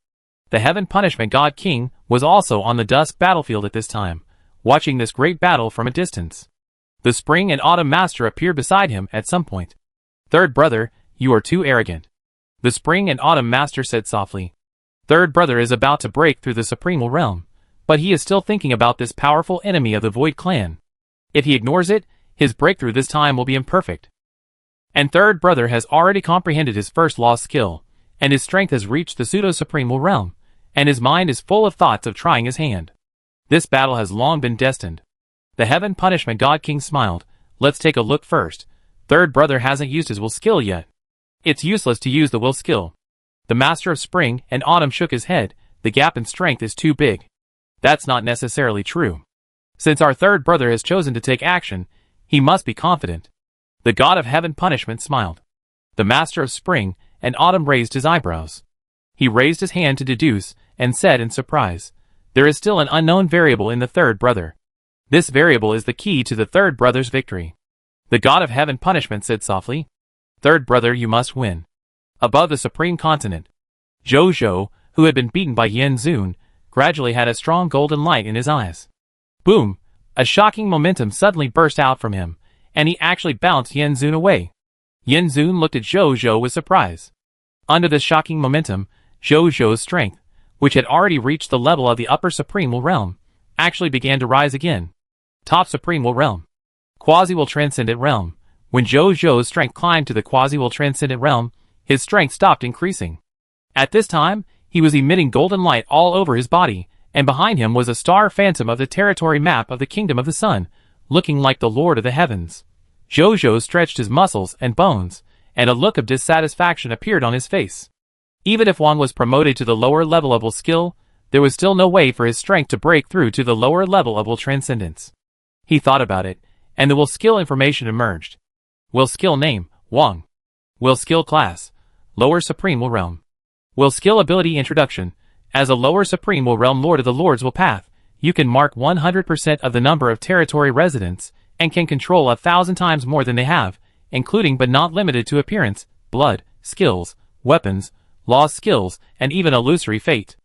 The Heaven Punishment God King was also on the dusk battlefield at this time, watching this great battle from a distance. The Spring and Autumn Master appeared beside him at some point. Third brother, you are too arrogant. The Spring and Autumn Master said softly. Third brother is about to break through the Supreme Will realm, but he is still thinking about this powerful enemy of the Void Clan. If he ignores it, his breakthrough this time will be imperfect. And third brother has already comprehended his first lost skill, and his strength has reached the pseudo-supreme will realm, and his mind is full of thoughts of trying his hand. This battle has long been destined. The Heaven Punishment God King smiled. Let's take a look first. Third brother hasn't used his will skill yet. It's useless to use the will skill. The Master of Spring and Autumn shook his head. The gap in strength is too big. That's not necessarily true. Since our third brother has chosen to take action, he must be confident. The God of Heaven Punishment smiled. The Master of Spring and Autumn raised his eyebrows. He raised his hand to deduce and said in surprise, there is still an unknown variable in the third brother. This variable is the key to the third brother's victory. The God of Heaven Punishment said softly, third brother, you must win. Above the Supreme Continent, Zhou Zhou, who had been beaten by Yen Zun, gradually had a strong golden light in his eyes. Boom! A shocking momentum suddenly burst out from him, and he actually bounced Yen Zun away. Yen Zun looked at Zhou Zhou with surprise. Under this shocking momentum, Zhou Zhou's strength, which had already reached the level of the upper Supreme Will realm, actually began to rise again. Top Supreme Will realm. Quasi-Will Transcendent realm. When Zhou Zhou's strength climbed to the Quasi-Will Transcendent realm, his strength stopped increasing. At this time, he was emitting golden light all over his body, and behind him was a star phantom of the territory map of the Kingdom of the Sun, looking like the Lord of the Heavens. Jojo stretched his muscles and bones, and a look of dissatisfaction appeared on his face. Even if Wang was promoted to the lower level of will skill, there was still no way for his strength to break through to the lower level of will transcendence. He thought about it, and the will skill information emerged. Will skill name, Wang. Will skill class, lower supreme will realm. Will skill ability introduction. As a lower supreme will realm lord of the Lord's will path, you can mark 100% of the number of territory residents, and can control 1,000 times more than they have, including but not limited to appearance, blood, skills, weapons, law skills, and even illusory fate.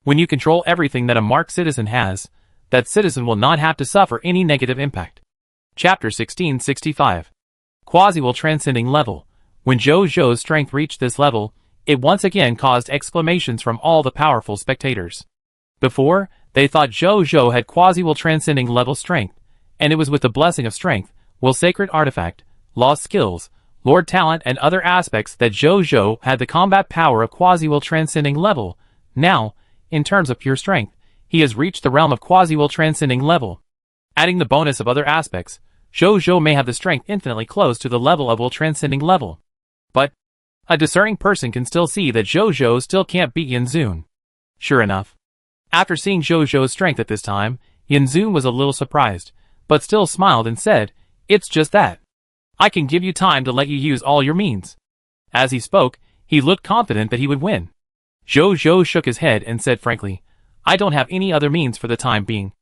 When you control everything that a marked citizen has, that citizen will not have to suffer any negative impact. Chapter 1665. Quasi-will transcending level. When Jojo's strength reached this level, it once again caused exclamations from all the powerful spectators. Before, they thought Jojo had quasi-will transcending level strength, and it was with the blessing of strength, will sacred artifact, law skills, lord talent and other aspects that Jojo had the combat power of quasi-will transcending level. Now, in terms of pure strength, he has reached the realm of quasi-will transcending level. Adding the bonus of other aspects, Jojo may have the strength infinitely close to the level of will transcending level. But a discerning person can still see that Jojo still can't beat Yanzun. Sure enough. After seeing Jojo's strength at this time, Yanzun was a little surprised, but still smiled and said, "It's just that. I can give you time to let you use all your means." As he spoke, he looked confident that he would win. Jojo shook his head and said frankly, "I don't have any other means for the time being.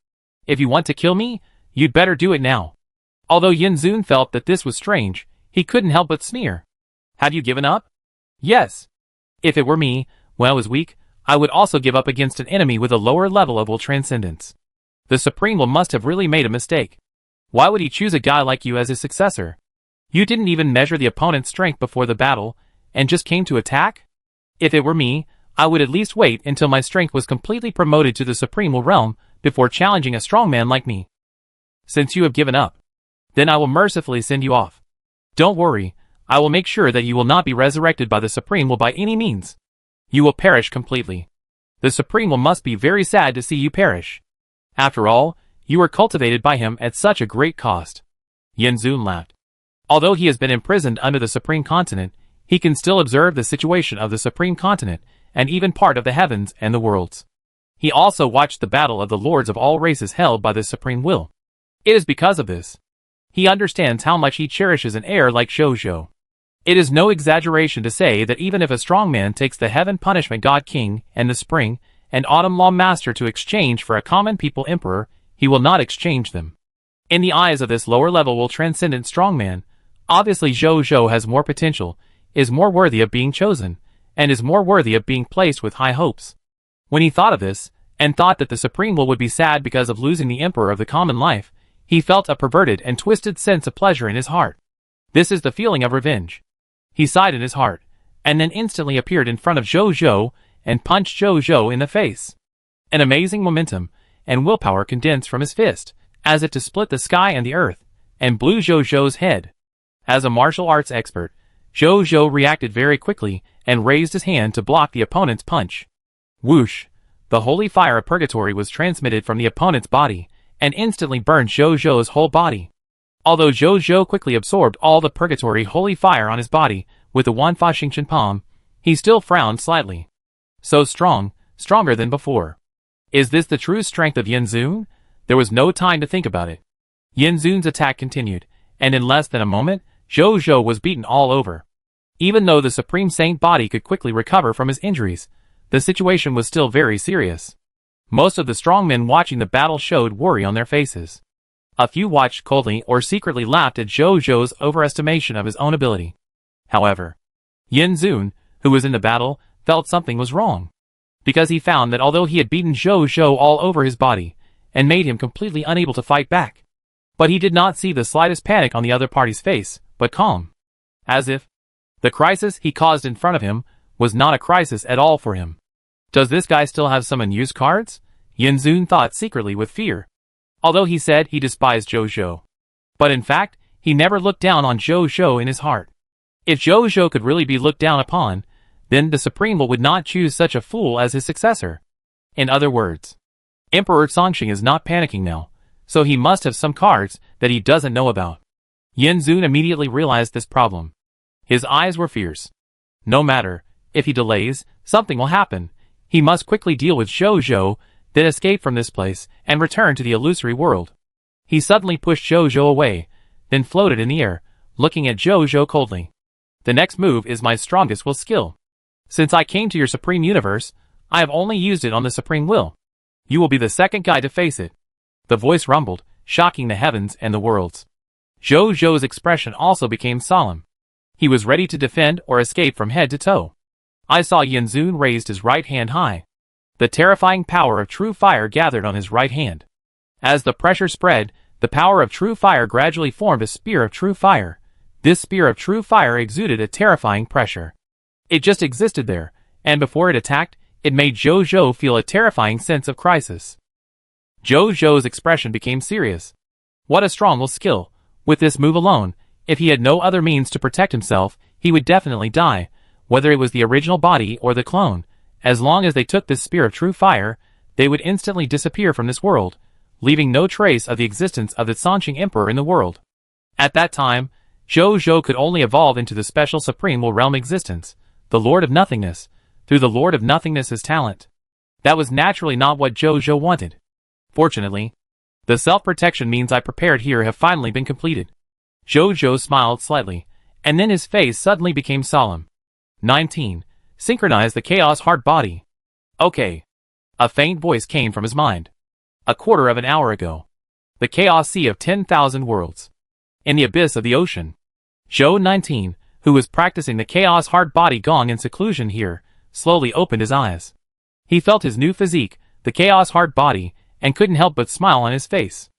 If you want to kill me, you'd better do it now." Although Yanzun felt that this was strange, he couldn't help but sneer. "Have you given up?" "Yes. If it were me, when I was weak, I would also give up against an enemy with a lower level of will transcendence. The Supreme Will must have really made a mistake. Why would he choose a guy like you as his successor? You didn't even measure the opponent's strength before the battle, and just came to attack? If it were me, I would at least wait until my strength was completely promoted to the Supreme Will realm before challenging a strong man like me. Since you have given up, then I will mercifully send you off. Don't worry, I will make sure that you will not be resurrected by the Supreme Will by any means. You will perish completely. The Supreme Will must be very sad to see you perish. After all, you were cultivated by him at such a great cost." Yanzun laughed. Although he has been imprisoned under the Supreme Continent, he can still observe the situation of the Supreme Continent, and even part of the heavens and the worlds. He also watched the battle of the lords of all races held by the Supreme Will. It is because of this. He understands how much he cherishes an heir like Jojo. It is no exaggeration to say that even if a strong man takes the Heaven Punishment God King and the Spring and Autumn Law Master to exchange for a common people emperor, he will not exchange them. In the eyes of this lower level will transcendent strongman, obviously Jojo has more potential, is more worthy of being chosen, and is more worthy of being placed with high hopes. When he thought of this, and thought that the Supreme Will would be sad because of losing the emperor of the common life, he felt a perverted and twisted sense of pleasure in his heart. This is the feeling of revenge. He sighed in his heart, and then instantly appeared in front of Jojo and punched Jojo in the face. An amazing momentum and willpower condensed from his fist, as if to split the sky and the earth, and blew Jojo's head. As a martial arts expert, Jojo reacted very quickly and raised his hand to block the opponent's punch. Whoosh! The holy fire of purgatory was transmitted from the opponent's body, and instantly burned Jojo's whole body. Although Jojo quickly absorbed all the purgatory holy fire on his body with the Wanfa palm, he still frowned slightly. So strong, stronger than before. Is this the true strength of Yanzun? There was no time to think about it. Yanzun's attack continued, and in less than a moment, Jojo was beaten all over. Even though the Supreme Saint body could quickly recover from his injuries, the situation was still very serious. Most of the strongmen watching the battle showed worry on their faces. A few watched coldly or secretly laughed at Jojo's overestimation of his own ability. However, Yanzun, who was in the battle, felt something was wrong. Because he found that although he had beaten Jojo all over his body, and made him completely unable to fight back, but he did not see the slightest panic on the other party's face, but calm. As if the crisis he caused in front of him was not a crisis at all for him. Does this guy still have some unused cards? Yanzun thought secretly with fear. Although he said he despised Jojo. But in fact, he never looked down on Jojo in his heart. If Jojo could really be looked down upon, then the Supreme Will would not choose such a fool as his successor. In other words, Emperor Songxing is not panicking now, so he must have some cards that he doesn't know about. Yin Zun immediately realized this problem. His eyes were fierce. No matter, if he delays, something will happen. He must quickly deal with Zhou Zhou, then escape from this place and return to the illusory world. He suddenly pushed Zhou Zhou away, then floated in the air, looking at Zhou Zhou coldly. The next move is my strongest will skill. Since I came to your supreme universe, I have only used it on the supreme will. You will be the second guy to face it. The voice rumbled, shocking the heavens and the worlds. Zhou Zhou's expression also became solemn. He was ready to defend or escape from head to toe. I saw Yin Zun raised his right hand high. The terrifying power of true fire gathered on his right hand. As the pressure spread, the power of true fire gradually formed a spear of true fire. This spear of true fire exuded a terrifying pressure. It just existed there, and before it attacked, it made Zhou Zhou feel a terrifying sense of crisis. Zhou Zhou's expression became serious. What a strong will skill. With this move alone, if he had no other means to protect himself, he would definitely die, whether it was the original body or the clone. As long as they took this spear of true fire, they would instantly disappear from this world, leaving no trace of the existence of the Songxing Emperor in the world. At that time, Zhou Zhou could only evolve into the special supreme will realm existence, the Lord of Nothingness, through the Lord of Nothingness's talent. That was naturally not what Zhou Zhou wanted. Fortunately, the self-protection means I prepared here have finally been completed. Zhou Zhou smiled slightly, and then his face suddenly became solemn. 19. Synchronize the Chaos Heart Body. Okay. A faint voice came from his mind. A quarter of an hour ago. The Chaos Sea of 10,000 worlds. In the abyss of the ocean. Zhou 19, who was practicing the Chaos Heart Body Gong in seclusion here, slowly opened his eyes. He felt his new physique, the Chaos Heart Body, and couldn't help but smile on his face.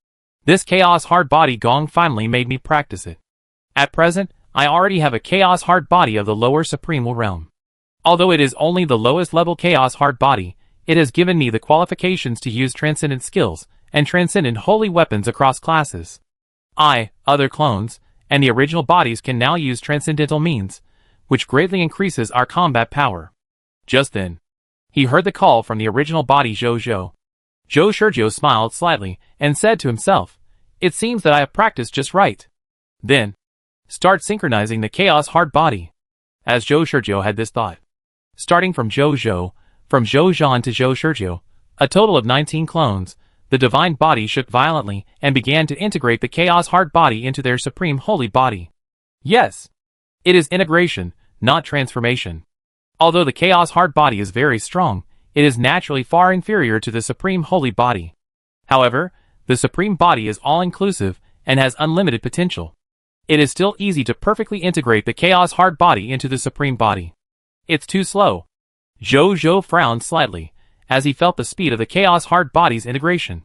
This Chaos Heart Body Gong finally made me practice it. At present, I already have a Chaos Heart Body of the lower Supreme Will realm. Although it is only the lowest level Chaos Heart Body, it has given me the qualifications to use transcendent skills and transcendent holy weapons across classes. I, other clones, and the original bodies can now use transcendental means, which greatly increases our combat power. Just then, he heard the call from the original body Zhou Zhou. Zhou Shizhou smiled slightly and said to himself, "It seems that I have practiced just right." Then, start synchronizing the Chaos Heart Body. As Zhou Shizhou had this thought. Starting from Zhou Zhou, from Zhou Zhan to Zhou Shizhou, a total of 19 clones, the divine body shook violently and began to integrate the Chaos Heart Body into their supreme holy body. Yes, it is integration, not transformation. Although the Chaos Heart Body is very strong, it is naturally far inferior to the supreme holy body. However, the supreme body is all-inclusive and has unlimited potential. It is still easy to perfectly integrate the Chaos Heart Body into the supreme body. It's too slow. Zhou Zhou frowned slightly, as he felt the speed of the Chaos Heart Body's integration.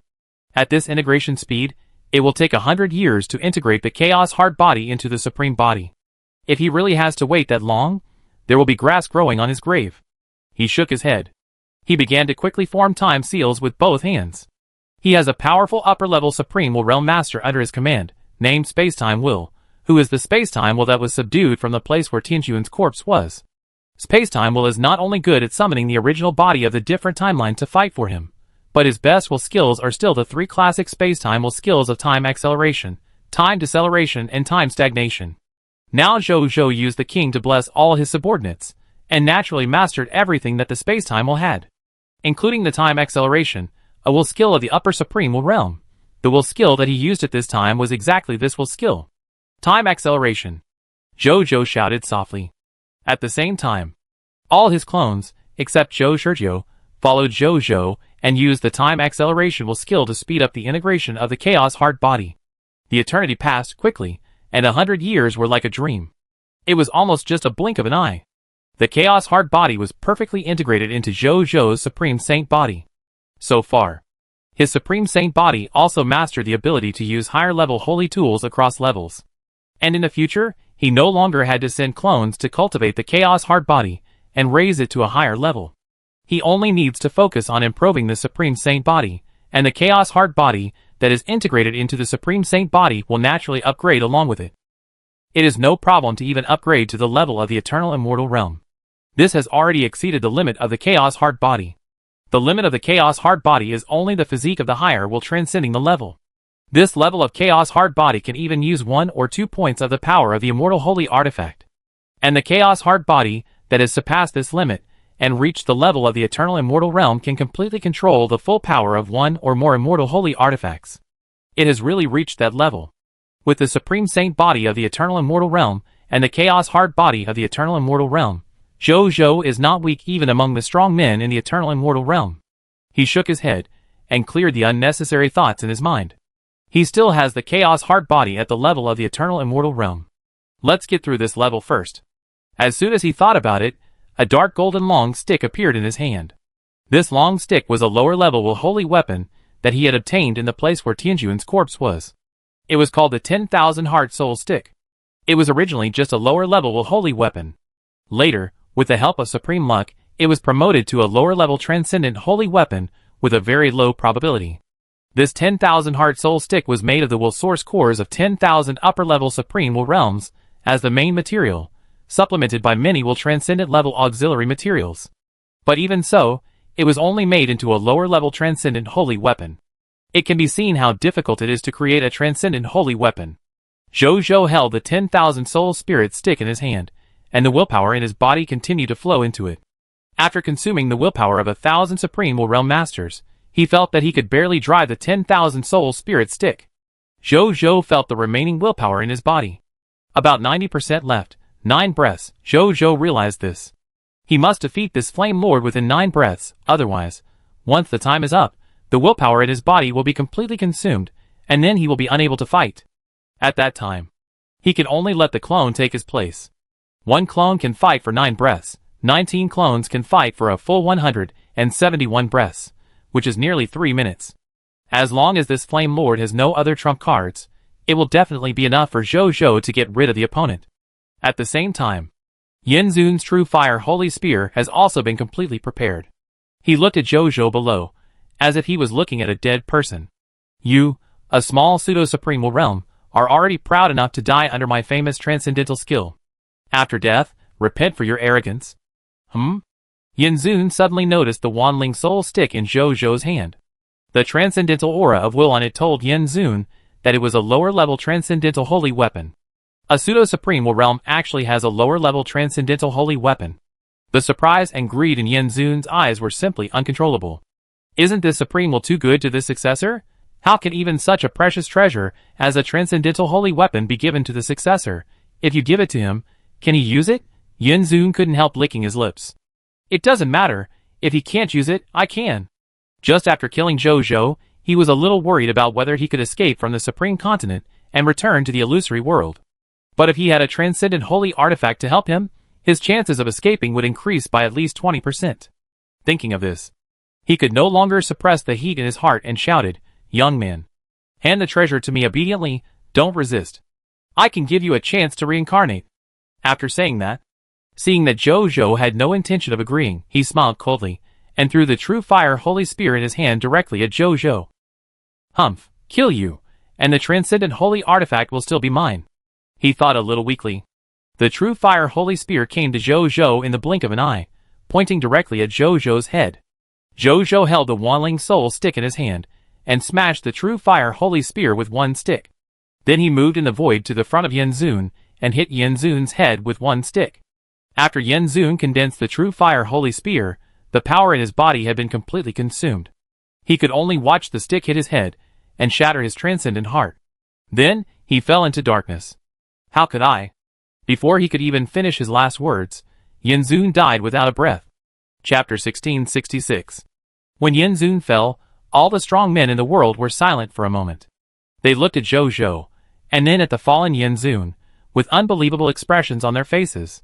At this integration speed, it will take 100 years to integrate the Chaos Heart Body into the supreme body. If he really has to wait that long, there will be grass growing on his grave. He shook his head. He began to quickly form time seals with both hands. He has a powerful upper-level Supreme Will Realm Master under his command, named Spacetime Will, who is the Spacetime Will that was subdued from the place where Tianjuan's corpse was. Spacetime Will is not only good at summoning the original body of the different timeline to fight for him, but his best will skills are still the three classic Spacetime Will skills of time acceleration, time deceleration, and time stagnation. Now Zhou Zhou used the king to bless all his subordinates, and naturally mastered everything that the Spacetime Will had, including the time acceleration, a will skill of the upper Supreme Will realm. The will skill that he used at this time was exactly this will skill. Time acceleration. Zhou Zhou shouted softly. At the same time, all his clones, except Zhou Shizhou, followed Zhou Zhou and used the time acceleration will skill to speed up the integration of the Chaos Heart Body. The eternity passed quickly, and 100 years were like a dream. It was almost just a blink of an eye. The Chaos Heart Body was perfectly integrated into Zhou Zhou's Supreme Saint Body. So far, his Supreme Saint Body also mastered the ability to use higher-level holy tools across levels. And in the future, he no longer had to send clones to cultivate the Chaos Heart Body and raise it to a higher level. He only needs to focus on improving the Supreme Saint Body, and the Chaos Heart Body that is integrated into the Supreme Saint Body will naturally upgrade along with it. It is no problem to even upgrade to the level of the Eternal Immortal Realm. This has already exceeded the limit of the Chaos Heart Body. The limit of the Chaos Hard Body is only the physique of the higher will transcending the level. This level of Chaos Hard Body can even use 1 or 2 points of the power of the Immortal Holy Artifact. And the Chaos Hard Body that has surpassed this limit and reached the level of the Eternal Immortal Realm can completely control the full power of 1 or more Immortal Holy Artifacts. It has really reached that level. With the Supreme Saint Body of the Eternal Immortal Realm and the Chaos Hard Body of the Eternal Immortal Realm, Zhou is not weak even among the strong men in the Eternal Immortal Realm. He shook his head and cleared the unnecessary thoughts in his mind. He still has the Chaos Hard Body at the level of the Eternal Immortal Realm. Let's get through this level first. As soon as he thought about it, a dark golden long stick appeared in his hand. This long stick was a lower level holy weapon that he had obtained in the place where Tianjun's corpse was. It was called the 10,000 Heart Soul Stick. It was originally just a lower level holy weapon. Later, with the help of supreme luck, it was promoted to a lower level transcendent holy weapon with a very low probability. This 10,000 Heart Soul Stick was made of the will source cores of 10,000 upper-level Supreme Will Realms as the main material, supplemented by many will transcendent level auxiliary materials. But even so, it was only made into a lower-level transcendent holy weapon. It can be seen how difficult it is to create a transcendent holy weapon. Zhou held the 10,000 Soul Spirit Stick in his hand, and the willpower in his body continued to flow into it. After consuming the willpower of 1,000 Supreme Will Realm Masters, he felt that he could barely drive the 10,000 Soul Spirit Stick. Zhou felt the remaining willpower in his body. About 90% left, 9 breaths. Zhou realized this. He must defeat this Flame Lord within 9 breaths, otherwise, once the time is up, the willpower in his body will be completely consumed, and then he will be unable to fight. At that time, he can only let the clone take his place. 1 clone can fight for 9 breaths, 19 clones can fight for a full 171 breaths, which is nearly 3 minutes. As long as this Flame Lord has no other trump cards, it will definitely be enough for Zhou to get rid of the opponent. At the same time, Yanzun's True Fire Holy Spear has also been completely prepared. He looked at Zhou below, as if he was looking at a dead person. You, a small pseudo-supreme realm, are already proud enough to die under my famous transcendental skill. After death, repent for your arrogance. Yanzun suddenly noticed the Wanling Soul Stick in Zhou's hand. The transcendental aura of will on it told Yanzun that it was a lower-level transcendental holy weapon. A pseudo-supreme realm actually has a lower-level transcendental holy weapon. The surprise and greed in Yanzun's eyes were simply uncontrollable. Isn't this supreme will too good to this successor? How can even such a precious treasure as a transcendental holy weapon be given to the successor? If you give it to him, can he use it? Yanzun couldn't help licking his lips. It doesn't matter. If he can't use it, I can. Just after killing Zhou, he was a little worried about whether he could escape from the Supreme Continent and return to the illusory world. But if he had a transcendent holy artifact to help him, his chances of escaping would increase by at least 20%. Thinking of this, he could no longer suppress the heat in his heart and shouted, "Young man, hand the treasure to me obediently, don't resist. I can give you a chance to reincarnate." After saying that, seeing that Zhou had no intention of agreeing, he smiled coldly, and threw the True Fire Holy Spear in his hand directly at Zhou. "Humph, kill you, and the transcendent holy artifact will still be mine," he thought a little weakly. The True Fire Holy Spear came to Zhou in the blink of an eye, pointing directly at Zhou's head. Zhou held the Wanling Soul Stick in his hand, and smashed the True Fire Holy Spear with one stick. Then he moved in the void to the front of Yanzun, and hit Yanzun's head with one stick. After Yanzun condensed the True Fire Holy Spear, the power in his body had been completely consumed. He could only watch the stick hit his head, and shatter his transcendent heart. Then, he fell into darkness. How could I? Before he could even finish his last words, Yanzun died without a breath. Chapter 1666. When Yanzun fell, all the strong men in the world were silent for a moment. They looked at Zhou, and then at the fallen Yanzun, with unbelievable expressions on their faces.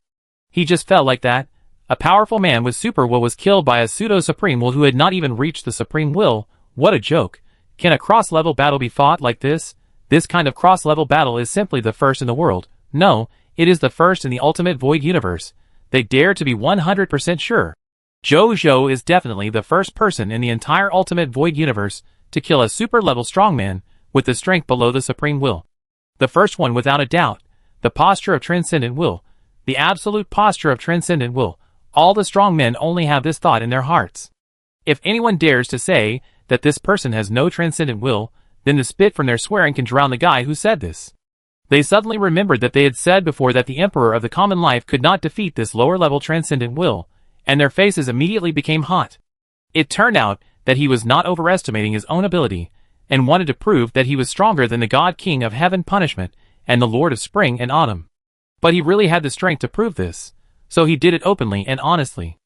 He just fell like that. A powerful man with super will was killed by a pseudo-supreme will who had not even reached the supreme will. What a joke. Can a cross-level battle be fought like this? This kind of cross-level battle is simply the first in the world. No, it is the first in the ultimate void universe. They dare to be 100% sure. Zhou is definitely the first person in the entire ultimate void universe to kill a super-level strongman with the strength below the supreme will. The first one without a doubt. The posture of transcendent will. The absolute posture of transcendent will. All the strong men only have this thought in their hearts. If anyone dares to say that this person has no transcendent will, then the spit from their swearing can drown the guy who said this. They suddenly remembered that they had said before that the Emperor of the common life could not defeat this lower-level transcendent will, and their faces immediately became hot. It turned out that he was not overestimating his own ability, and wanted to prove that he was stronger than the God King of Heaven Punishment and the Lord of Spring and Autumn. But he really had the strength to prove this, so he did it openly and honestly.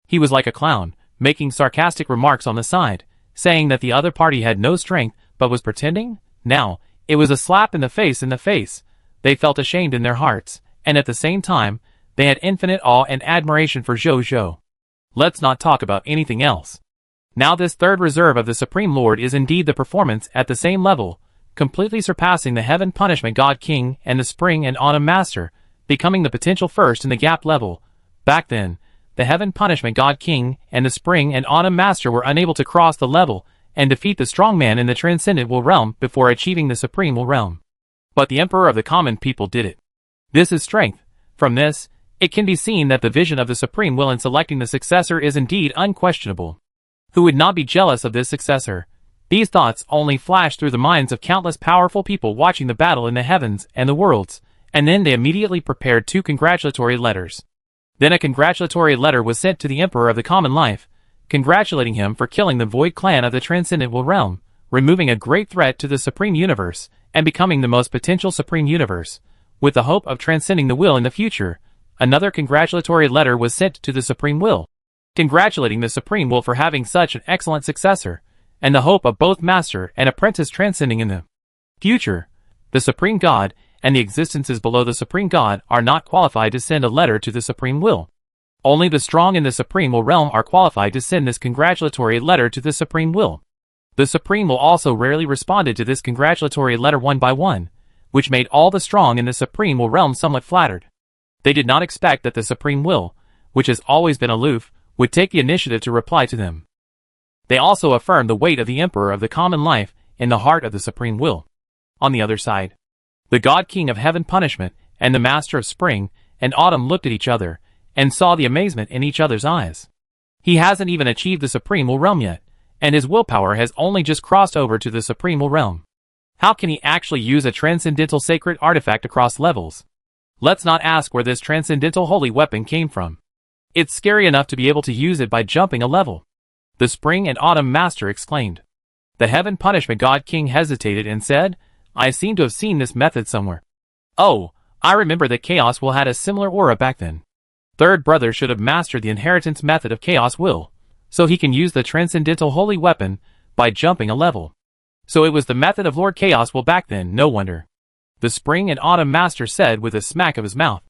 He was like a clown, making sarcastic remarks on the side, saying that the other party had no strength but was pretending. Now, it was a slap in the face. They felt ashamed in their hearts, and at the same time, they had infinite awe and admiration for Zhou. Let's not talk about anything else. Now this third reserve of the Supreme Lord is indeed the performance at the same level, completely surpassing the Heaven Punishment God King and the Spring and Autumn Master, becoming the potential first in the gap level. Back then, the Heaven Punishment God King and the Spring and Autumn Master were unable to cross the level and defeat the strong man in the Transcendent Will realm before achieving the Supreme Will realm. But the Emperor of the common people did it. This is strength. From this, it can be seen that the vision of the Supreme Will in selecting the successor is indeed unquestionable. Who would not be jealous of this successor? These thoughts only flashed through the minds of countless powerful people watching the battle in the heavens and the worlds, and then they immediately prepared 2 congratulatory letters. Then a congratulatory letter was sent to the Emperor of the common life, congratulating him for killing the Void Clan of the Transcendent Will realm, removing a great threat to the Supreme Universe, and becoming the most potential Supreme Universe, with the hope of transcending the Will in the future. Another congratulatory letter was sent to the Supreme Will, congratulating the Supreme Will for having such an excellent successor, and the hope of both Master and Apprentice transcending in the future. The Supreme God and the existences below the Supreme God are not qualified to send a letter to the Supreme Will. Only the strong in the Supreme Will realm are qualified to send this congratulatory letter to the Supreme Will. The Supreme Will also rarely responded to this congratulatory letter one by one, which made all the strong in the Supreme Will realm somewhat flattered. They did not expect that the Supreme Will, which has always been aloof, would take the initiative to reply to them. They also affirmed the weight of the Emperor of the common life in the heart of the Supreme Will. On the other side, the God King of Heaven Punishment and the Master of Spring and Autumn looked at each other and saw the amazement in each other's eyes. He hasn't even achieved the Supreme Will realm yet, and his willpower has only just crossed over to the Supreme Will realm. How can he actually use a transcendental sacred artifact across levels? Let's not ask where this transcendental holy weapon came from. It's scary enough to be able to use it by jumping a level. The Spring and Autumn Master exclaimed. The Heaven Punishment God King hesitated and said, I seem to have seen this method somewhere. Oh, I remember that Chaos Will had a similar aura back then. Third brother should have mastered the inheritance method of Chaos Will, so he can use the transcendental holy weapon by jumping a level. So it was the method of Lord Chaos Will back then, no wonder. The Spring and Autumn Master said with a smack of his mouth.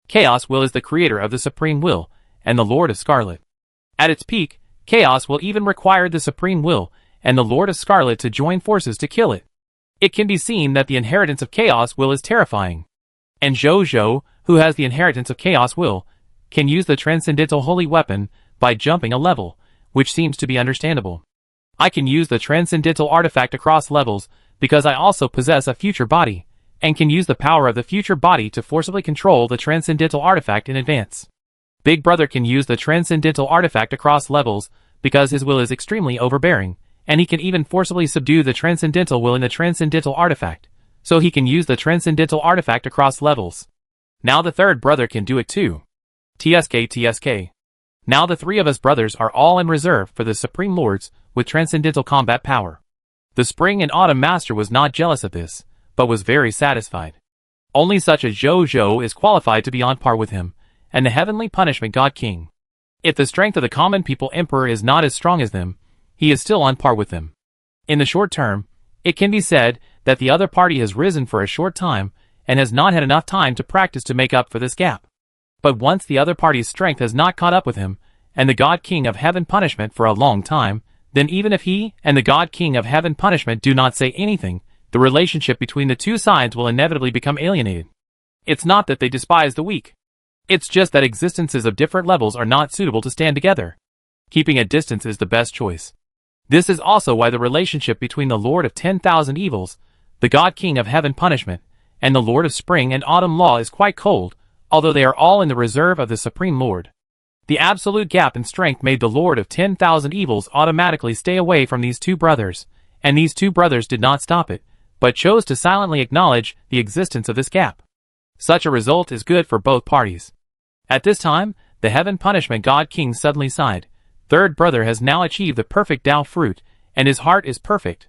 Chaos Will is the creator of the Supreme Will and the Lord of Scarlet. At its peak, Chaos Will even required the Supreme Will and the Lord of Scarlet to join forces to kill it. It can be seen that the inheritance of Chaos Will is terrifying. And Zhou, who has the inheritance of Chaos Will, can use the transcendental holy weapon by jumping a level, which seems to be understandable. I can use the transcendental artifact across levels because I also possess a future body, and can use the power of the future body to forcibly control the transcendental artifact in advance. Big Brother can use the transcendental artifact across levels because his will is extremely overbearing, and he can even forcibly subdue the transcendental will in the transcendental artifact, so he can use the transcendental artifact across levels. Now the third brother can do it too. TSK. Now the 3 of us brothers are all in reserve for the Supreme Lords with transcendental combat power. The Spring and Autumn Master was not jealous of this, but was very satisfied. Only such a Zhou is qualified to be on par with him, and the Heavenly Punishment God King. If the strength of the common people Emperor is not as strong as them, he is still on par with them. In the short term, it can be said that the other party has risen for a short time and has not had enough time to practice to make up for this gap. But once the other party's strength has not caught up with him, and the God King of Heaven Punishment for a long time, then even if he and the God King of Heaven Punishment do not say anything, the relationship between the 2 sides will inevitably become alienated. It's not that they despise the weak. It's just that existences of different levels are not suitable to stand together. Keeping a distance is the best choice. This is also why the relationship between the Lord of 10,000 Evils, the God King of Heaven Punishment, and the Lord of Spring and Autumn Law is quite cold, although they are all in the reserve of the Supreme Lord. The absolute gap in strength made the Lord of 10,000 Evils automatically stay away from these two brothers, and these two brothers did not stop it, but chose to silently acknowledge the existence of this gap. Such a result is good for both parties. At this time, the Heaven Punishment God King suddenly sighed. Third brother has now achieved the perfect Tao fruit, and his heart is perfect.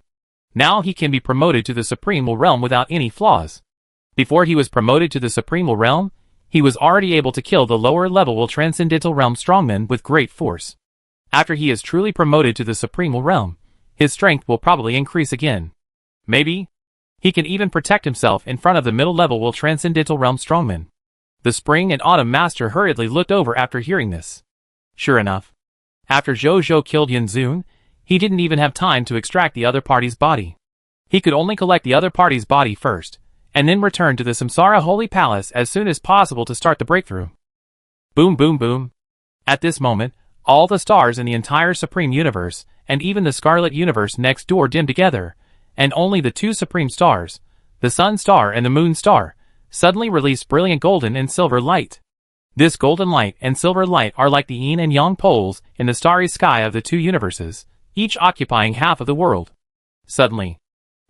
Now he can be promoted to the Supreme Realm without any flaws. Before he was promoted to the Supreme Realm, he was already able to kill the lower level Transcendental Realm strongmen with great force. After he is truly promoted to the Supreme Realm, his strength will probably increase again. Maybe he can even protect himself in front of the middle level Transcendental Realm strongmen. The Spring and Autumn Master hurriedly looked over after hearing this. Sure enough, after Zhou Zhou killed Yin Zun, he didn't even have time to extract the other party's body. He could only collect the other party's body first, and then return to the Samsara Holy Palace as soon as possible to start the breakthrough. Boom boom boom. At this moment, all the stars in the entire Supreme Universe, and even the Scarlet Universe next door dimmed together, and only the two Supreme Stars, the Sun Star and the Moon Star, suddenly released brilliant golden and silver light. This golden light and silver light are like the yin and yang poles in the starry sky of the two universes, each occupying half of the world. Suddenly,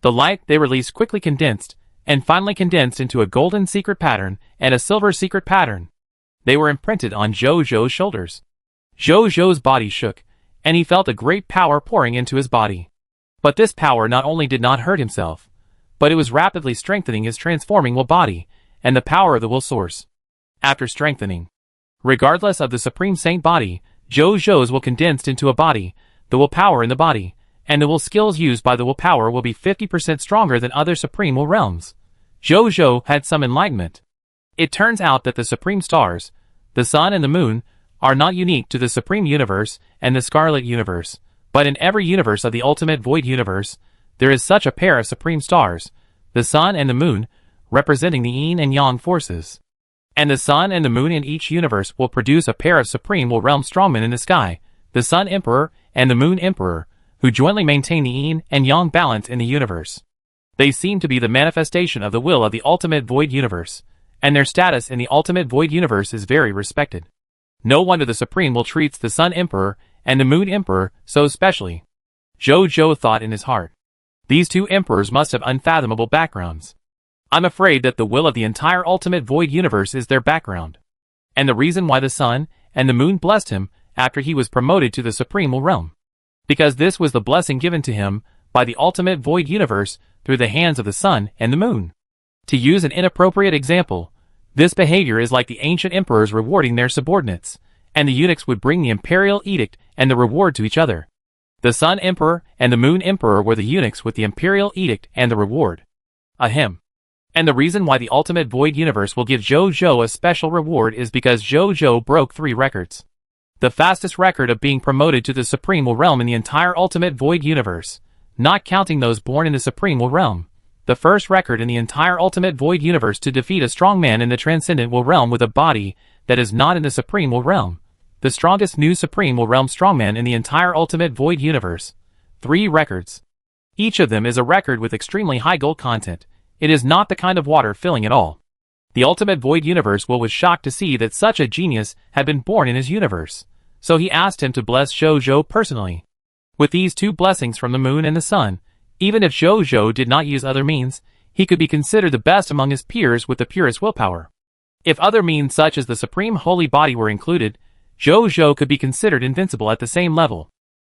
the light they released quickly condensed, and finally condensed into a golden secret pattern and a silver secret pattern. They were imprinted on Zhou Zhou's shoulders. Zhou Zhou's body shook, and he felt a great power pouring into his body. But this power not only did not hurt himself, but it was rapidly strengthening his transforming will body, and the power of the will source. After strengthening, regardless of the Supreme Saint body, Zhou Zhou's will condensed into a body, the will power in the body, and the will skills used by the will power will be 50% stronger than other Supreme Will realms. Zhou Zhou had some enlightenment. It turns out that the Supreme Stars, the Sun and the Moon, are not unique to the Supreme Universe and the Scarlet Universe, but in every universe of the Ultimate Void Universe, there is such a pair of Supreme Stars, the Sun and the Moon, representing the Yin and Yang forces. And the Sun and the Moon in each universe will produce a pair of Supreme Will realm strongmen in the sky, the Sun Emperor and the Moon Emperor, who jointly maintain the yin and yang balance in the universe. They seem to be the manifestation of the will of the Ultimate Void Universe, and their status in the Ultimate Void Universe is very respected. No wonder the Supreme Will treats the Sun Emperor and the Moon Emperor so specially. Zhou Zhou thought in his heart. These two emperors must have unfathomable backgrounds. I'm afraid that the will of the entire Ultimate Void Universe is their background. And the reason why the Sun and the Moon blessed him after he was promoted to the Supreme Will realm. Because this was the blessing given to him by the Ultimate Void Universe through the hands of the Sun and the Moon. To use an inappropriate example, this behavior is like the ancient emperors rewarding their subordinates, and the eunuchs would bring the imperial edict and the reward to each other. The Sun Emperor and the Moon Emperor were the eunuchs with the imperial edict and the reward. Ahem. And the reason why the Ultimate Void Universe will give Zhou Zhou a special reward is because Zhou Zhou broke 3 records. The fastest record of being promoted to the Supreme Will realm in the entire Ultimate Void Universe, not counting those born in the Supreme Will realm. The first record in the entire Ultimate Void Universe to defeat a strong man in the Transcendent Will realm with a body that is not in the Supreme Will realm. The strongest new Supreme Will realm strongman in the entire Ultimate Void Universe. 3 records. Each of them is a record with extremely high gold content. It is not the kind of water filling it all. The Ultimate Void Universe was shocked to see that such a genius had been born in his universe. So he asked him to bless Zhou Zhou personally. With these 2 blessings from the Moon and the Sun, even if Zhou Zhou did not use other means, he could be considered the best among his peers with the purest willpower. If other means such as the Supreme Holy Body were included, Zhou Zhou could be considered invincible at the same level.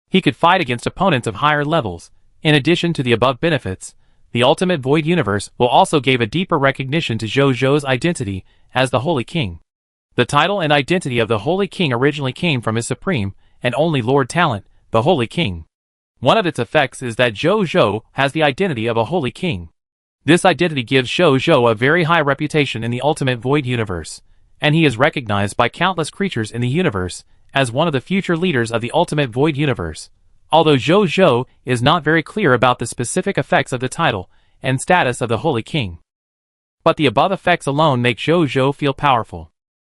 He could fight against opponents of higher levels. In addition to the above benefits, the Ultimate Void Universe will also give a deeper recognition to Zhou Zhou's identity as the Holy King. The title and identity of the Holy King originally came from his supreme and only Lord Talent, the Holy King. One of its effects is that Zhou Zhou has the identity of a Holy King. This identity gives Zhou Zhou a very high reputation in the Ultimate Void Universe, and he is recognized by countless creatures in the universe as one of the future leaders of the Ultimate Void Universe. Although Zhou Zhou is not very clear about the specific effects of the title and status of the Holy King. But the above effects alone make Zhou Zhou feel powerful.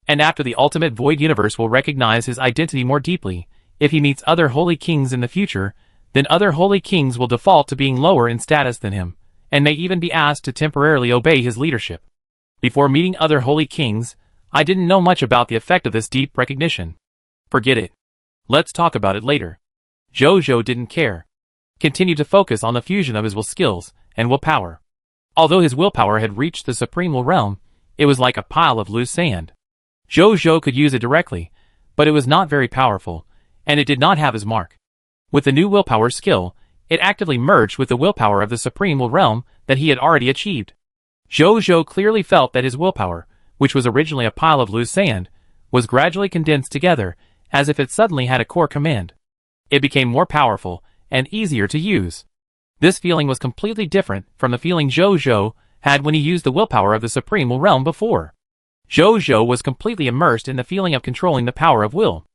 And after the Ultimate Void Universe will recognize his identity more deeply, if he meets other Holy Kings in the future, then other Holy Kings will default to being lower in status than him, and may even be asked to temporarily obey his leadership. Before meeting other Holy Kings, I didn't know much about the effect of this deep recognition. Forget it. Let's talk about it later. Jojo didn't care. Continued to focus on the fusion of his will skills and willpower. Although his willpower had reached the supreme will realm, it was like a pile of loose sand. Jojo could use it directly, but it was not very powerful, and it did not have his mark. With the new willpower skill, it actively merged with the willpower of the supreme will realm that he had already achieved. Jojo clearly felt that his willpower, which was originally a pile of loose sand, was gradually condensed together, as if it suddenly had a core command. It became more powerful and easier to use. This feeling was completely different from the feeling Jojo had when he used the willpower of the supreme will realm before. Jojo was completely immersed in the feeling of controlling the power of will.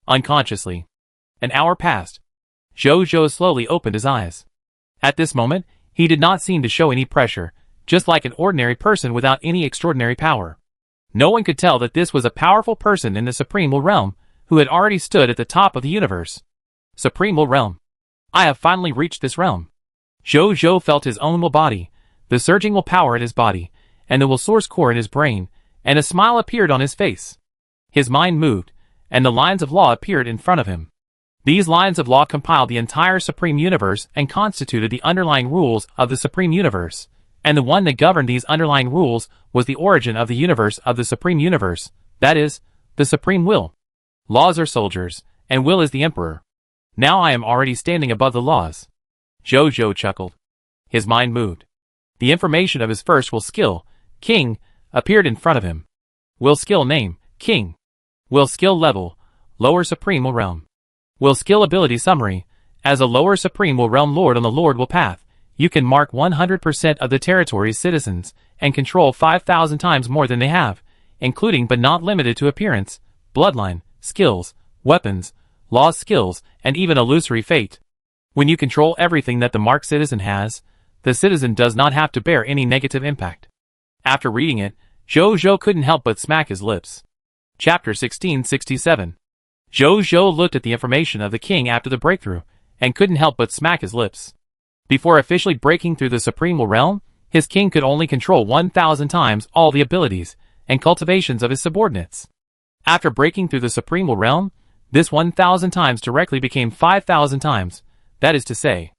Unconsciously. An hour passed. Jojo slowly opened his eyes. At this moment, he did not seem to show any pressure, just like an ordinary person without any extraordinary power. No one could tell that this was a powerful person in the supreme will realm, who had already stood at the top of the universe. Supreme will realm. I have finally reached this realm. Jojo felt his own will body, the surging will power in his body, and the will source core in his brain, and a smile appeared on his face. His mind moved, and the lines of law appeared in front of him. These lines of law compiled the entire supreme universe and constituted the underlying rules of the supreme universe, and the one that governed these underlying rules was the origin of the universe of the supreme universe, that is, the supreme will. Laws are soldiers, and will is the emperor. Now I am already standing above the laws. Jojo chuckled. His mind moved. The information of his first will skill, King, appeared in front of him. Will skill name, King. Will skill level, lower supreme will realm. Will skill ability summary, as a lower supreme will realm lord on the lord will path, you can mark 100% of the territory's citizens and control 5,000 times more than they have, including but not limited to appearance, bloodline, skills, weapons, law skills, and even illusory fate. When you control everything that the marked citizen has, the citizen does not have to bear any negative impact. After reading it, Jojo couldn't help but smack his lips. Chapter 1667. Jojo looked at the information of the king after the breakthrough, and couldn't help but smack his lips. Before officially breaking through the supreme will realm, his king could only control 1,000 times all the abilities and cultivations of his subordinates. After breaking through the supreme will realm, this 1,000 times directly became 5,000 times, that is to say.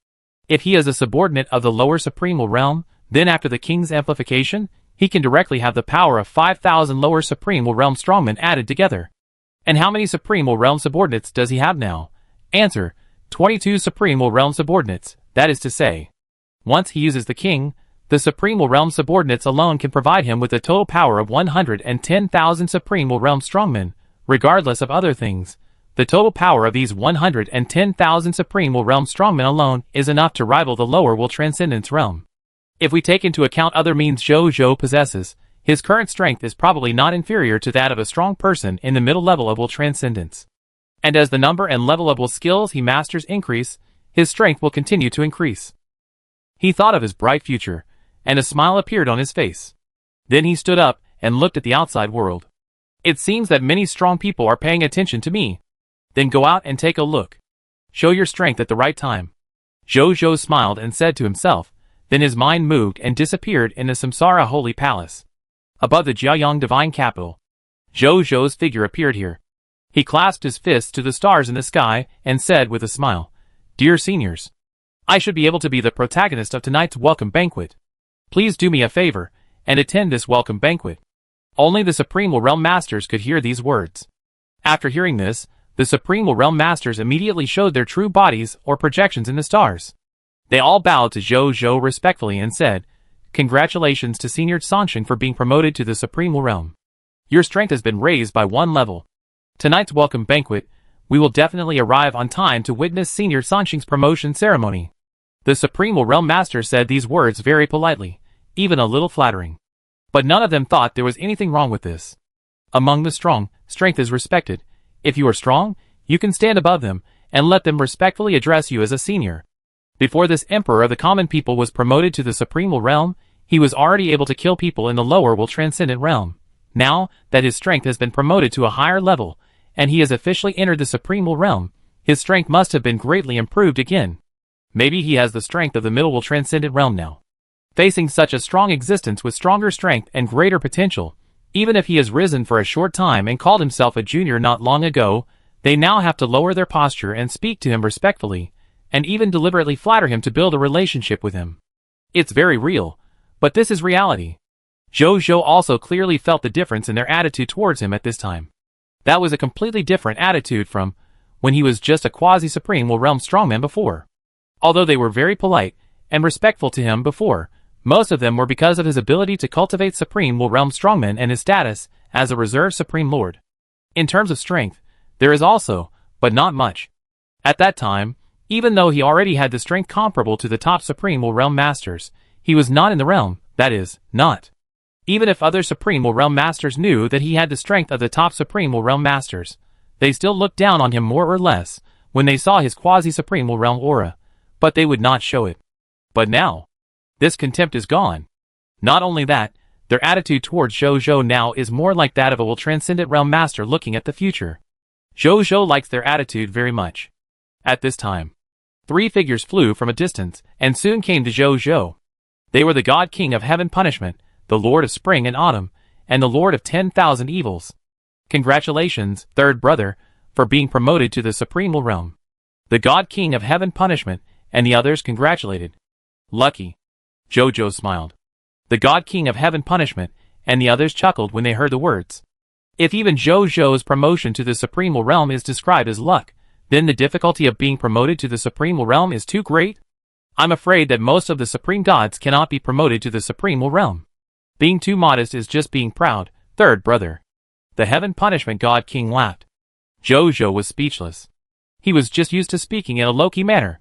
If he is a subordinate of the lower supreme will realm, then after the king's amplification, he can directly have the power of 5,000 lower supreme will realm strongmen added together. And how many supreme will realm subordinates does he have now? Answer: 22 supreme will realm subordinates, that is to say. Once he uses the king, the supreme will realm subordinates alone can provide him with a total power of 110,000 supreme will realm strongmen, regardless of other things. The total power of these 110,000 supreme will realm strongmen alone is enough to rival the lower will transcendence realm. If we take into account other means Jojo possesses, his current strength is probably not inferior to that of a strong person in the middle level of will transcendence. And as the number and level of will skills he masters increase, his strength will continue to increase. He thought of his bright future, and a smile appeared on his face. Then he stood up and looked at the outside world. It seems that many strong people are paying attention to me. Then go out and take a look. Show your strength at the right time. Jojo smiled and said to himself, then his mind moved and disappeared in the Samsara Holy Palace. Above the Jiayang Divine Capital, Jojo's figure appeared here. He clasped his fists to the stars in the sky and said with a smile, Dear seniors, I should be able to be the protagonist of tonight's welcome banquet. Please do me a favor and attend this welcome banquet. Only the Supreme Will Realm Masters could hear these words. After hearing this, the Supreme Will Realm Masters immediately showed their true bodies or projections in the stars. They all bowed to Jojo respectfully and said, Congratulations to Senior Sansheng for being promoted to the Supreme Will Realm. Your strength has been raised by 1 level. Tonight's welcome banquet, we will definitely arrive on time to witness Senior Sansheng's promotion ceremony. The Supreme Will Realm Master said these words very politely, even a little flattering. But none of them thought there was anything wrong with this. Among the strong, strength is respected. If you are strong, you can stand above them, and let them respectfully address you as a senior. Before this Emperor of the common people was promoted to the Supreme Will Realm, he was already able to kill people in the lower will transcendent realm. Now that his strength has been promoted to a higher level, and he has officially entered the Supreme Will Realm, his strength must have been greatly improved again. Maybe he has the strength of the middle will transcendent realm now. Facing such a strong existence with stronger strength and greater potential, even if he has risen for a short time and called himself a junior not long ago, They now have to lower their posture and speak to him respectfully, and even deliberately flatter him to build a relationship with him. It's very real, but this is reality. Zhou also clearly felt the difference in their attitude towards him at this time. That was a completely different attitude from when he was just a quasi-supreme realm strongman before. Although they were very polite and respectful to him before, most of them were because of his ability to cultivate supreme realm strongmen and his status as a reserve supreme lord. In terms of strength, there is also, but not much. At that time, even though he already had the strength comparable to the top supreme realm masters, he was not in the realm, that is, not. Even if other supreme realm masters knew that he had the strength of the top supreme realm masters, they still looked down on him more or less when they saw his quasi-supreme realm aura, but they would not show it. But now, this contempt is gone. Not only that, their attitude towards Zhou now is more like that of a transcendent realm master looking at the future. Zhou likes their attitude very much. At this time, 3 figures flew from a distance and soon came to Zhou. They were the God King of Heaven Punishment, the Lord of Spring and Autumn, and the Lord of 10,000 Evils. Congratulations, third brother, for being promoted to the Supreme Realm. The God King of Heaven Punishment and the others congratulated. Lucky. Zhou smiled. The God King of Heaven Punishment and the others chuckled when they heard the words. If even Zhou's promotion to the Supreme Realm is described as luck, then the difficulty of being promoted to the Supreme Realm is too great? I'm afraid that most of the Supreme Gods cannot be promoted to the Supreme Realm. Being too modest is just being proud, third brother. The Heaven Punishment God King laughed. Zhou was speechless. He was just used to speaking in a low-key manner.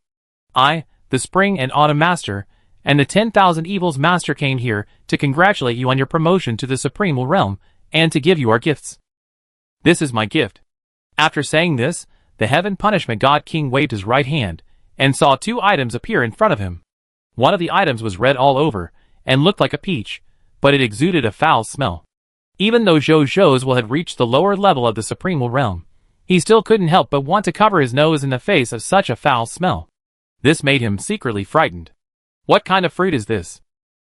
I, the Spring and Autumn Master, and the 10,000 Evils Master came here to congratulate you on your promotion to the Supreme Realm, and to give you our gifts. This is my gift. After saying this, the Heaven Punishment God King waved his right hand, and saw 2 items appear in front of him. One of the items was red all over, and looked like a peach, but it exuded a foul smell. Even though Zhou's will had reached the lower level of the Supreme Realm, he still couldn't help but want to cover his nose in the face of such a foul smell. This made him secretly frightened. What kind of fruit is this?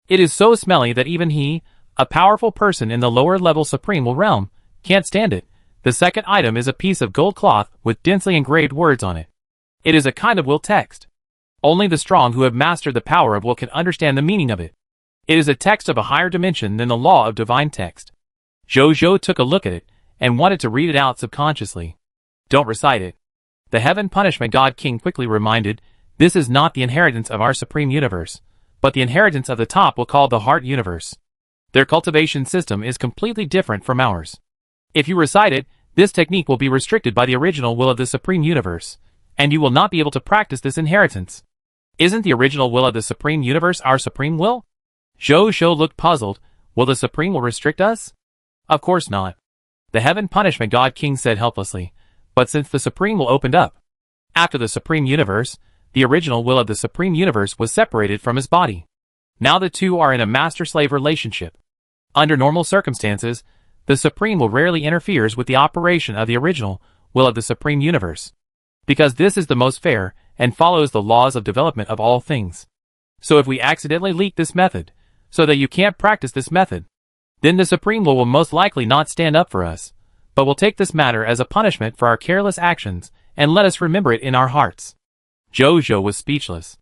It is so smelly that even he, a powerful person in the lower level Supreme Realm, can't stand it. The second item is a piece of gold cloth with densely engraved words on it. It is a kind of will text. Only the strong who have mastered the power of will can understand the meaning of it. It is a text of a higher dimension than the law of divine text. Zhou took a look at it, and wanted to read it out subconsciously. Don't recite it. The Heaven Punishment God King quickly reminded, this is not the inheritance of our Supreme Universe, but the inheritance of the top will call the Heart Universe. Their cultivation system is completely different from ours. If you recite it, this technique will be restricted by the original will of the Supreme Universe, and you will not be able to practice this inheritance. Isn't the original will of the Supreme Universe our Supreme Will? Zhou looked puzzled. Will the Supreme Will restrict us? Of course not. The Heaven Punishment God King said helplessly, but since the Supreme Will opened up, after the Supreme Universe, the original will of the Supreme Universe was separated from his body. Now the two are in a master-slave relationship. Under normal circumstances, the Supreme Will rarely interferes with the operation of the original will of the Supreme Universe, because this is the most fair and follows the laws of development of all things. So if we accidentally leak this method, so that you can't practice this method, then the Supreme Will most likely not stand up for us, but will take this matter as a punishment for our careless actions and let us remember it in our hearts. Zhou was speechless.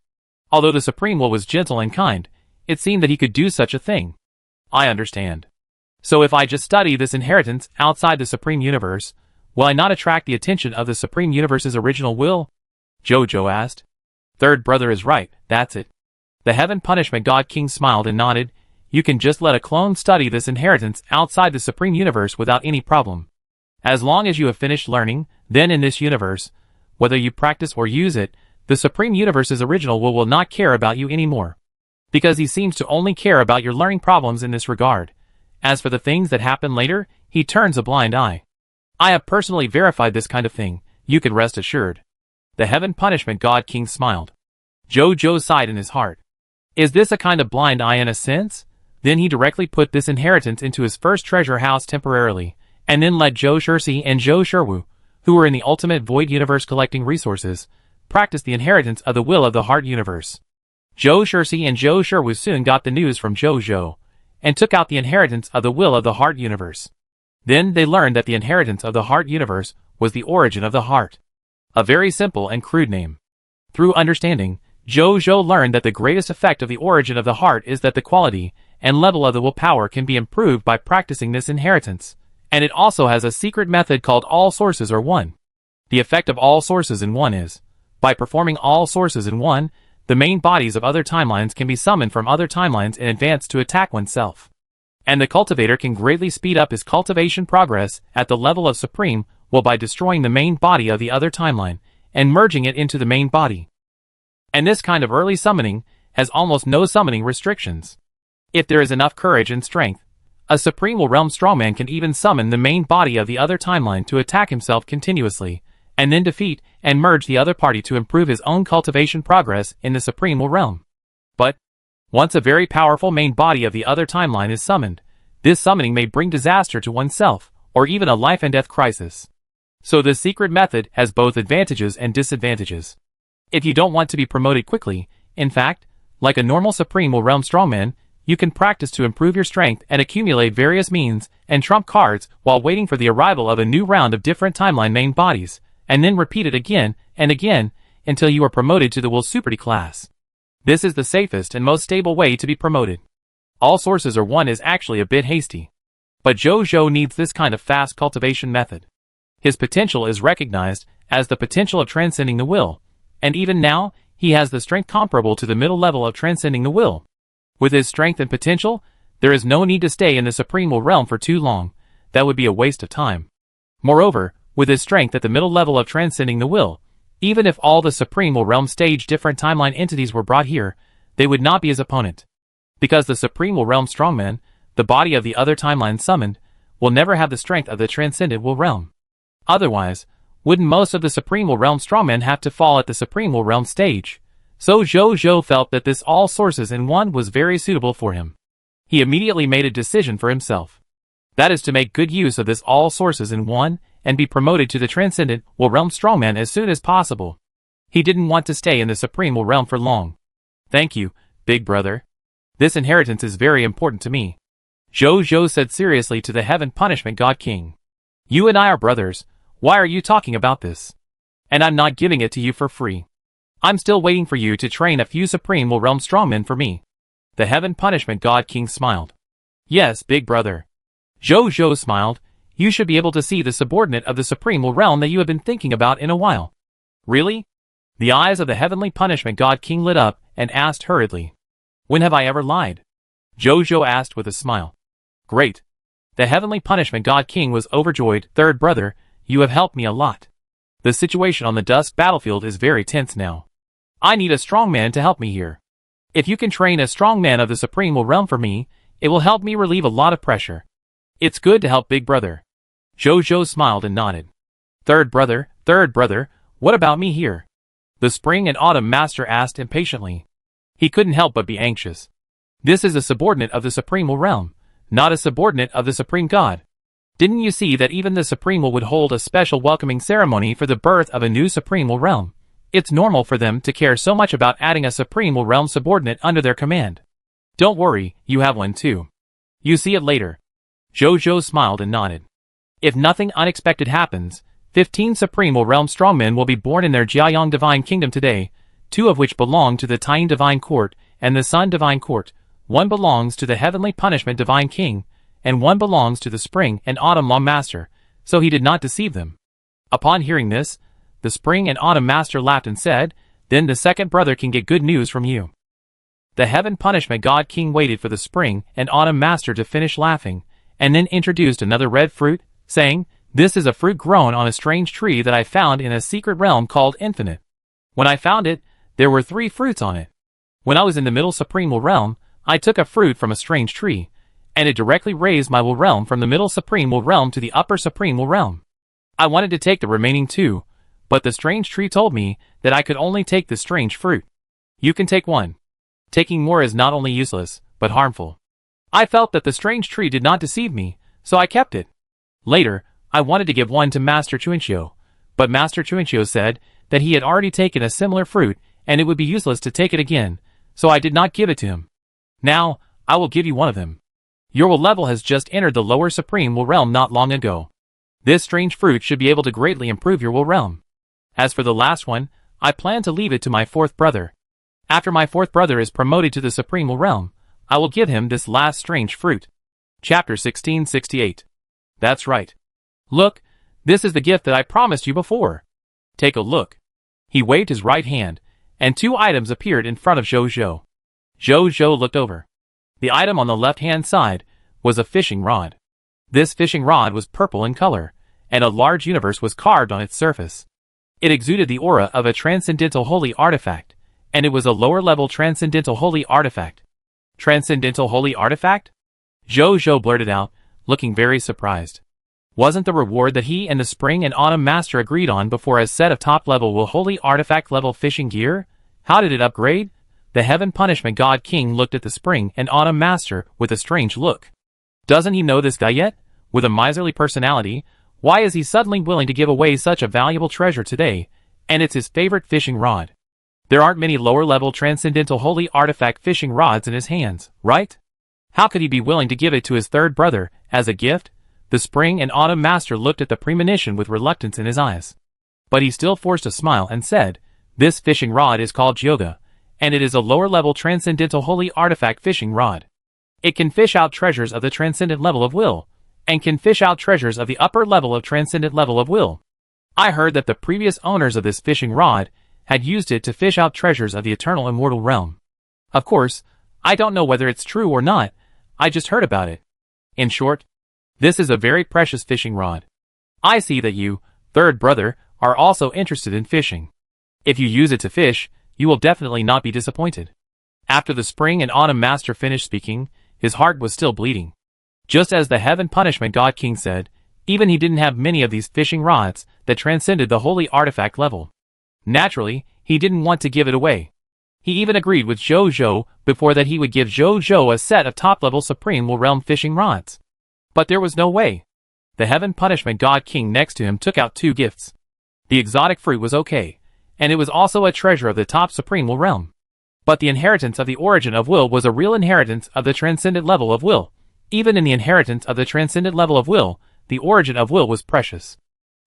Although the Supreme Will was gentle and kind, it seemed that he could do such a thing. I understand. So if I just study this inheritance outside the Supreme Universe, will I not attract the attention of the Supreme Universe's original will? Zhou asked. Third brother is right, that's it. The Heaven Punishment God King smiled and nodded. You can just let a clone study this inheritance outside the Supreme Universe without any problem. As long as you have finished learning, then in this universe, whether you practice or use it, the Supreme Universe's original will not care about you anymore. Because he seems to only care about your learning problems in this regard. As for the things that happen later, he turns a blind eye. I have personally verified this kind of thing, you can rest assured. The Heaven Punishment God King smiled. Zhou sighed in his heart. Is this a kind of blind eye in a sense? Then he directly put this inheritance into his first treasure house temporarily, and then let Zhou Shirsi and Zhou Shiwu, who were in the ultimate void universe collecting resources, practice the inheritance of the will of the Heart Universe. Zhou Shirsi and Zhou Shiwu soon got the news from Zhou, and took out the inheritance of the will of the Heart Universe. Then they learned that the inheritance of the Heart Universe was the origin of the heart. A very simple and crude name. Through understanding, Zhou learned that the greatest effect of the origin of the heart is that the quality and level of the willpower can be improved by practicing this inheritance, and it also has a secret method called all sources are one. The effect of all sources in one is, by performing all sources in one, the main bodies of other timelines can be summoned from other timelines in advance to attack oneself. And the cultivator can greatly speed up his cultivation progress at the level of Supreme while by destroying the main body of the other timeline and merging it into the main body. And this kind of early summoning has almost no summoning restrictions. If there is enough courage and strength, a Supreme Realm Strongman can even summon the main body of the other timeline to attack himself continuously, and then defeat and merge the other party to improve his own cultivation progress in the Supreme Realm. But, once a very powerful main body of the other timeline is summoned, this summoning may bring disaster to oneself, or even a life and death crisis. So this secret method has both advantages and disadvantages. If you don't want to be promoted quickly, in fact, like a normal Supreme Realm Strongman, you can practice to improve your strength and accumulate various means and trump cards while waiting for the arrival of a new round of different timeline main bodies, and then repeat it again and again until you are promoted to the Will Superdy class. This is the safest and most stable way to be promoted. All sources are one is actually a bit hasty. But Zhou needs this kind of fast cultivation method. His potential is recognized as the potential of transcending the will, and even now, he has the strength comparable to the middle level of transcending the will. With his strength and potential, there is no need to stay in the Supreme Realm for too long. That would be a waste of time. Moreover, with his strength at the middle level of transcending the will, even if all the Supreme Realm stage different timeline entities were brought here, they would not be his opponent. Because the Supreme Realm Strongman, the body of the other timeline summoned, will never have the strength of the transcendent will realm. Otherwise, wouldn't most of the Supreme Realm Strongmen have to fall at the Supreme Realm stage? So Zhou felt that this all sources in one was very suitable for him. He immediately made a decision for himself. That is to make good use of this all sources in one, and be promoted to the Transcendent Will Realm Strongman as soon as possible. He didn't want to stay in the Supreme Will Realm for long. Thank you, big brother. This inheritance is very important to me. Zhou said seriously to the Heaven Punishment God King. You and I are brothers, why are you talking about this? And I'm not giving it to you for free. I'm still waiting for you to train a few Supreme Will Realm Strongmen for me. The Heaven Punishment God King smiled. Yes, big brother. Zhou smiled. You should be able to see the subordinate of the Supreme Will Realm that you have been thinking about in a while. Really? The eyes of the Heavenly Punishment God King lit up and asked hurriedly. When have I ever lied? Zhou asked with a smile. Great. The Heavenly Punishment God King was overjoyed. Third brother, you have helped me a lot. The situation on the Dusk battlefield is very tense now. I need a strong man to help me here. If you can train a strong man of the Supreme Will Realm for me, it will help me relieve a lot of pressure. It's good to help big brother. Zhou smiled and nodded. Third brother, what about me here? The Spring and Autumn Master asked impatiently. He couldn't help but be anxious. This is a subordinate of the Supreme Will Realm, not a subordinate of the Supreme God. Didn't you see that even the Supreme Will would hold a special welcoming ceremony for the birth of a new Supreme Will Realm? It's normal for them to care so much about adding a Supreme Will Realm subordinate under their command. Don't worry, you have one too. You see it later. Zhou smiled and nodded. If nothing unexpected happens, 15 Supreme Will Realm Strongmen will be born in their Jiayang Divine Kingdom today, 2 of which belong to the Taiyin Divine Court and the Sun Divine Court, 1 belongs to the Heavenly Punishment Divine King, and 1 belongs to the Spring and Autumn Law Master, so he did not deceive them. Upon hearing this, the Spring and Autumn Master laughed and said, Then the second brother can get good news from you. The Heaven Punishment God King waited for the Spring and Autumn Master to finish laughing, and then introduced another red fruit, saying, This is a fruit grown on a strange tree that I found in a secret realm called Infinite. When I found it, there were 3 fruits on it. When I was in the middle Supreme Will Realm, I took a fruit from a strange tree, and it directly raised my Will Realm from the middle Supreme Will Realm to the upper Supreme Will Realm. I wanted to take the remaining 2, but the strange tree told me that I could only take the strange fruit. You can take 1. Taking more is not only useless, but harmful. I felt that the strange tree did not deceive me, so I kept it. Later, I wanted to give 1 to Master Chuanxiu, but Master Chuanxiu said that he had already taken a similar fruit and it would be useless to take it again, so I did not give it to him. Now, I will give you 1 of them. Your will level has just entered the lower Supreme Will Realm not long ago. This strange fruit should be able to greatly improve your will realm. As for the last one, I plan to leave it to my fourth brother. After my fourth brother is promoted to the supreme will realm, I will give him this last strange fruit. Chapter 1668. That's right. Look, this is the gift that I promised you before. Take a look. He waved his right hand, and two items appeared in front of Zhou. Zhou looked over. The item on the left-hand side was a fishing rod. This fishing rod was purple in color, and a large universe was carved on its surface. It exuded the aura of a transcendental holy artifact, and it was a lower-level transcendental holy artifact. Transcendental holy artifact? Zhou blurted out, looking very surprised. Wasn't the reward that he and the Spring and Autumn Master agreed on before a set of top-level will holy artifact-level fishing gear? How did it upgrade? The Heaven Punishment God King looked at the Spring and Autumn Master with a strange look. Doesn't he know this guy yet? With a miserly personality, why is he suddenly willing to give away such a valuable treasure today? And it's his favorite fishing rod. There aren't many lower-level transcendental holy artifact fishing rods in his hands, right? How could he be willing to give it to his third brother as a gift? The Spring and Autumn Master looked at the premonition with reluctance in his eyes. But he still forced a smile and said, "This fishing rod is called Yoga, and it is a lower-level transcendental holy artifact fishing rod. It can fish out treasures of the transcendent level of will, and can fish out treasures of the upper level of transcendent level of will. I heard that the previous owners of this fishing rod had used it to fish out treasures of the eternal immortal realm. Of course, I don't know whether it's true or not, I just heard about it. In short, this is a very precious fishing rod. I see that you, third brother, are also interested in fishing. If you use it to fish, you will definitely not be disappointed." After the Spring and Autumn Master finished speaking, his heart was still bleeding. Just as the Heaven Punishment God King said, even he didn't have many of these fishing rods that transcended the holy artifact level. Naturally, he didn't want to give it away. He even agreed with Zhou before that he would give Zhou a set of top-level Supreme Will Realm fishing rods. But there was no way. The Heaven Punishment God King next to him took out two gifts. The exotic fruit was okay, and it was also a treasure of the top Supreme Will Realm. But the inheritance of the origin of will was a real inheritance of the transcendent level of will. Even in the inheritance of the transcendent level of will, the origin of will was precious.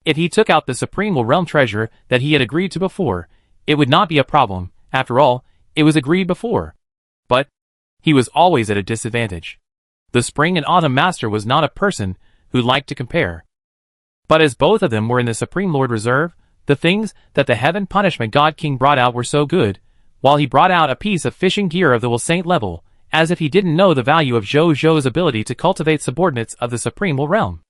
If he took out the Supreme Will Realm treasure that he had agreed to before, it would not be a problem. After all, it was agreed before. But he was always at a disadvantage. The Spring and Autumn Master was not a person who liked to compare. But as both of them were in the Supreme Lord Reserve, the things that the Heaven Punishment God King brought out were so good, while he brought out a piece of fishing gear of the Will Saint level, as if he didn't know the value of Zhou's ability to cultivate subordinates of the Supreme Will Realm.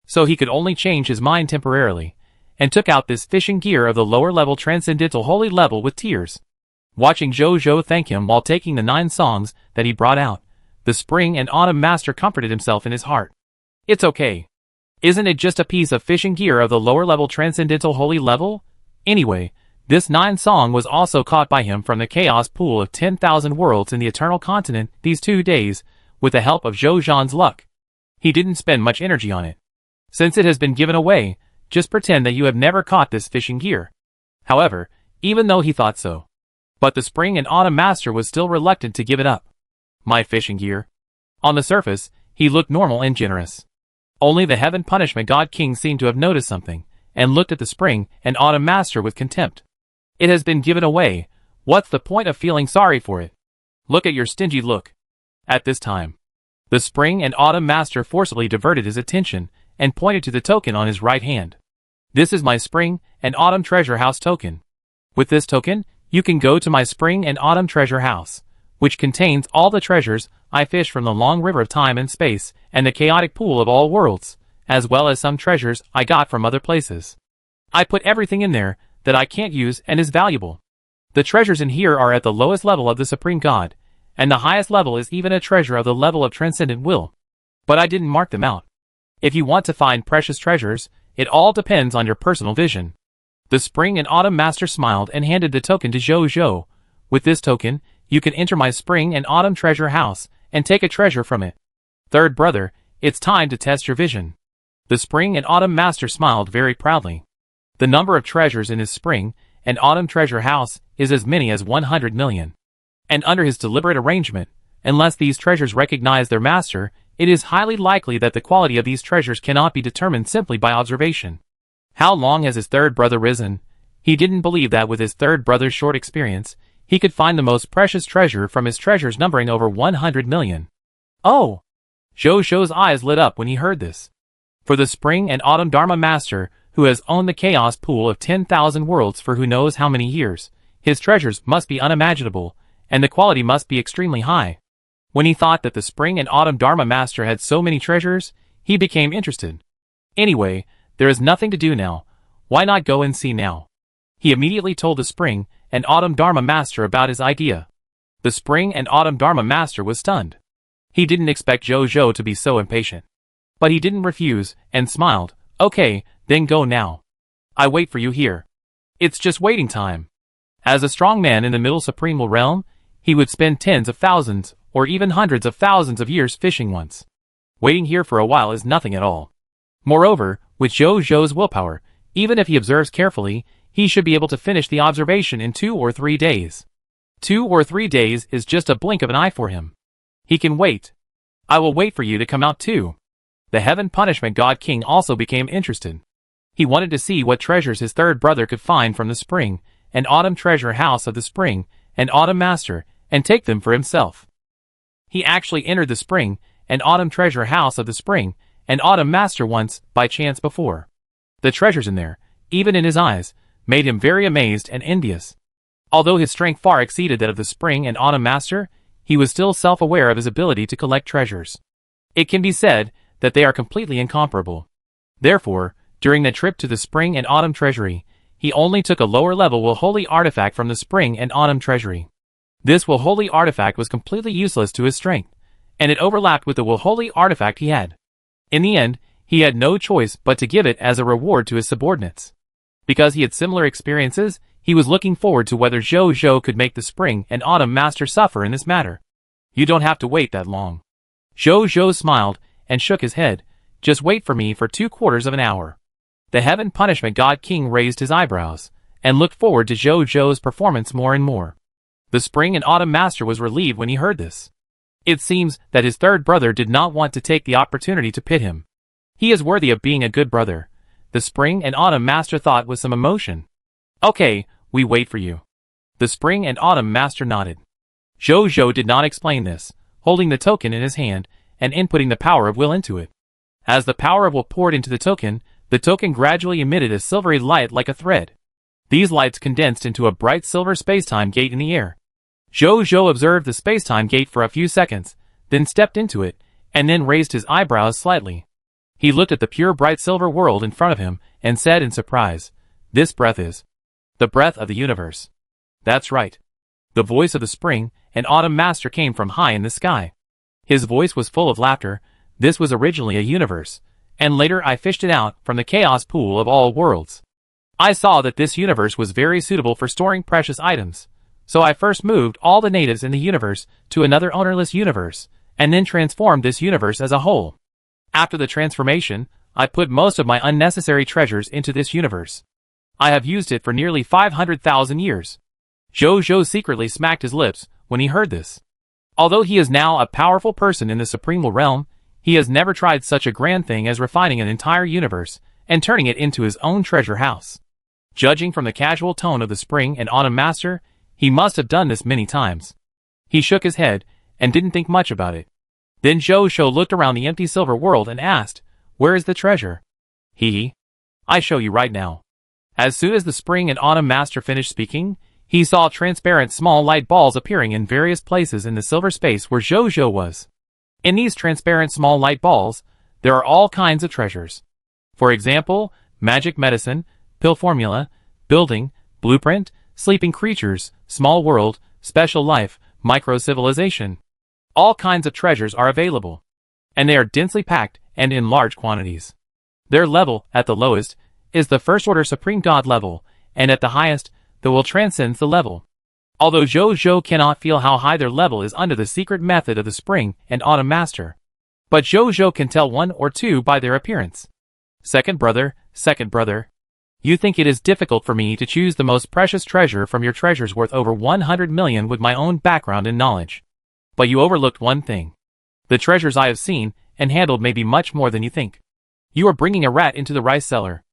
So he could only change his mind temporarily, and took out this fishing gear of the lower-level transcendental holy level with tears. Watching Zhou thank him while taking the 9 songs that he brought out, the Spring and Autumn Master comforted himself in his heart. It's okay. Isn't it just a piece of fishing gear of the lower-level transcendental holy level? Anyway, this 9 song was also caught by him from the chaos pool of 10,000 worlds in the Eternal Continent these 2 days, with the help of Zhou Zhan's luck. He didn't spend much energy on it. Since it has been given away, just pretend that you have never caught this fishing gear. However, even though he thought so, but the Spring and Autumn Master was still reluctant to give it up. My fishing gear. On the surface, he looked normal and generous. Only the Heaven Punishment God King seemed to have noticed something, and looked at the Spring and Autumn Master with contempt. It has been given away. What's the point of feeling sorry for it? Look at your stingy look. At this time, the Spring and Autumn Master forcibly diverted his attention and pointed to the token on his right hand. This is my Spring and Autumn Treasure House token. With this token, you can go to my Spring and Autumn Treasure House, which contains all the treasures I fish from the long river of time and space and the chaotic pool of all worlds, as well as some treasures I got from other places. I put everything in there that I can't use and is valuable. The treasures in here are at the lowest level of the Supreme God, and the highest level is even a treasure of the level of Transcendent Will. But I didn't mark them out. If you want to find precious treasures, it all depends on your personal vision. The Spring and Autumn Master smiled and handed the token to Zhou. With this token, you can enter my Spring and Autumn Treasure House and take a treasure from it. Third brother, it's time to test your vision. The Spring and Autumn Master smiled very proudly. The number of treasures in his Spring and Autumn Treasure House is as many as 100 million. And under his deliberate arrangement, unless these treasures recognize their master, it is highly likely that the quality of these treasures cannot be determined simply by observation. How long has his third brother risen? He didn't believe that with his third brother's short experience, he could find the most precious treasure from his treasures numbering over 100 million. Oh! Zhou eyes lit up when he heard this. For the Spring and Autumn Dharma Master, who has owned the chaos pool of 10,000 worlds for who knows how many years, his treasures must be unimaginable, and the quality must be extremely high. When he thought that the Spring and Autumn Dharma Master had so many treasures, he became interested. Anyway, there is nothing to do now. Why not go and see now? He immediately told the Spring and Autumn Dharma Master about his idea. The Spring and Autumn Dharma Master was stunned. He didn't expect Zhou to be so impatient. But he didn't refuse, and smiled. Okay, then go now. I wait for you here. It's just waiting time. As a strong man in the Middle Supremal Realm, he would spend tens of thousands, or even hundreds of thousands of years fishing once. Waiting here for a while is nothing at all. Moreover, with Zhou's willpower, even if he observes carefully, he should be able to finish the observation in 2 or 3 days. 2 or 3 days is just a blink of an eye for him. He can wait. I will wait for you to come out too. The Heaven Punishment God King also became interested. He wanted to see what treasures his third brother could find from the Spring and Autumn treasure house of the Spring and Autumn Master, and take them for himself. He actually entered the Spring and Autumn treasure house of the Spring and Autumn Master once, by chance before. The treasures in there, even in his eyes, made him very amazed and envious. Although his strength far exceeded that of the Spring and Autumn Master, he was still self-aware of his ability to collect treasures. It can be said that they are completely incomparable. Therefore, during the trip to the Spring and Autumn Treasury, he only took a lower-level Will-Holy artifact from the Spring and Autumn Treasury. This Will-Holy artifact was completely useless to his strength, and it overlapped with the Will-Holy artifact he had. In the end, he had no choice but to give it as a reward to his subordinates. Because he had similar experiences, he was looking forward to whether Zhou could make the Spring and Autumn Master suffer in this matter. You don't have to wait that long. Zhou smiled and shook his head. Just wait for me for 2/4 of an hour. The Heaven Punishment God King raised his eyebrows, and looked forward to Zhou's performance more and more. The Spring and Autumn Master was relieved when he heard this. It seems that his third brother did not want to take the opportunity to pit him. He is worthy of being a good brother, the Spring and Autumn Master thought with some emotion. Okay, we wait for you. The Spring and Autumn Master nodded. Zhou did not explain this, holding the token in his hand, and inputting the power of will into it. As the power of will poured into the token gradually emitted a silvery light like a thread. These lights condensed into a bright silver spacetime gate in the air. Zhou observed the spacetime gate for a few seconds, then stepped into it, and then raised his eyebrows slightly. He looked at the pure bright silver world in front of him, and said in surprise, "This breath is the breath of the universe." That's right. The voice of the Spring and Autumn Master came from high in the sky. His voice was full of laughter. This was originally a universe, and later I fished it out from the chaos pool of all worlds. I saw that this universe was very suitable for storing precious items, so I first moved all the natives in the universe to another ownerless universe, and then transformed this universe as a whole. After the transformation, I put most of my unnecessary treasures into this universe. I have used it for nearly 500,000 years. Zhou secretly smacked his lips when he heard this. Although he is now a powerful person in the Supremal Realm, he has never tried such a grand thing as refining an entire universe and turning it into his own treasure house. Judging from the casual tone of the Spring and Autumn Master, he must have done this many times. He shook his head and didn't think much about it. Then Zhou looked around the empty silver world and asked, "Where is the treasure?" I show you right now." As soon as the Spring and Autumn Master finished speaking, he saw transparent small light balls appearing in various places in the silver space where Zhou was. In these transparent small light balls, there are all kinds of treasures. For example, magic medicine, pill formula, building, blueprint, sleeping creatures, small world, special life, micro-civilization. All kinds of treasures are available. And they are densely packed and in large quantities. Their level, at the lowest, is the first order Supreme God level, and at the highest, the will transcends the level. Although Zhou cannot feel how high their level is under the secret method of the Spring and Autumn Master. But Zhou can tell one or two by their appearance. Second brother. You think it is difficult for me to choose the most precious treasure from your treasures worth over 100 million with my own background and knowledge. But you overlooked one thing. The treasures I have seen and handled may be much more than you think. You are bringing a rat into the rice cellar.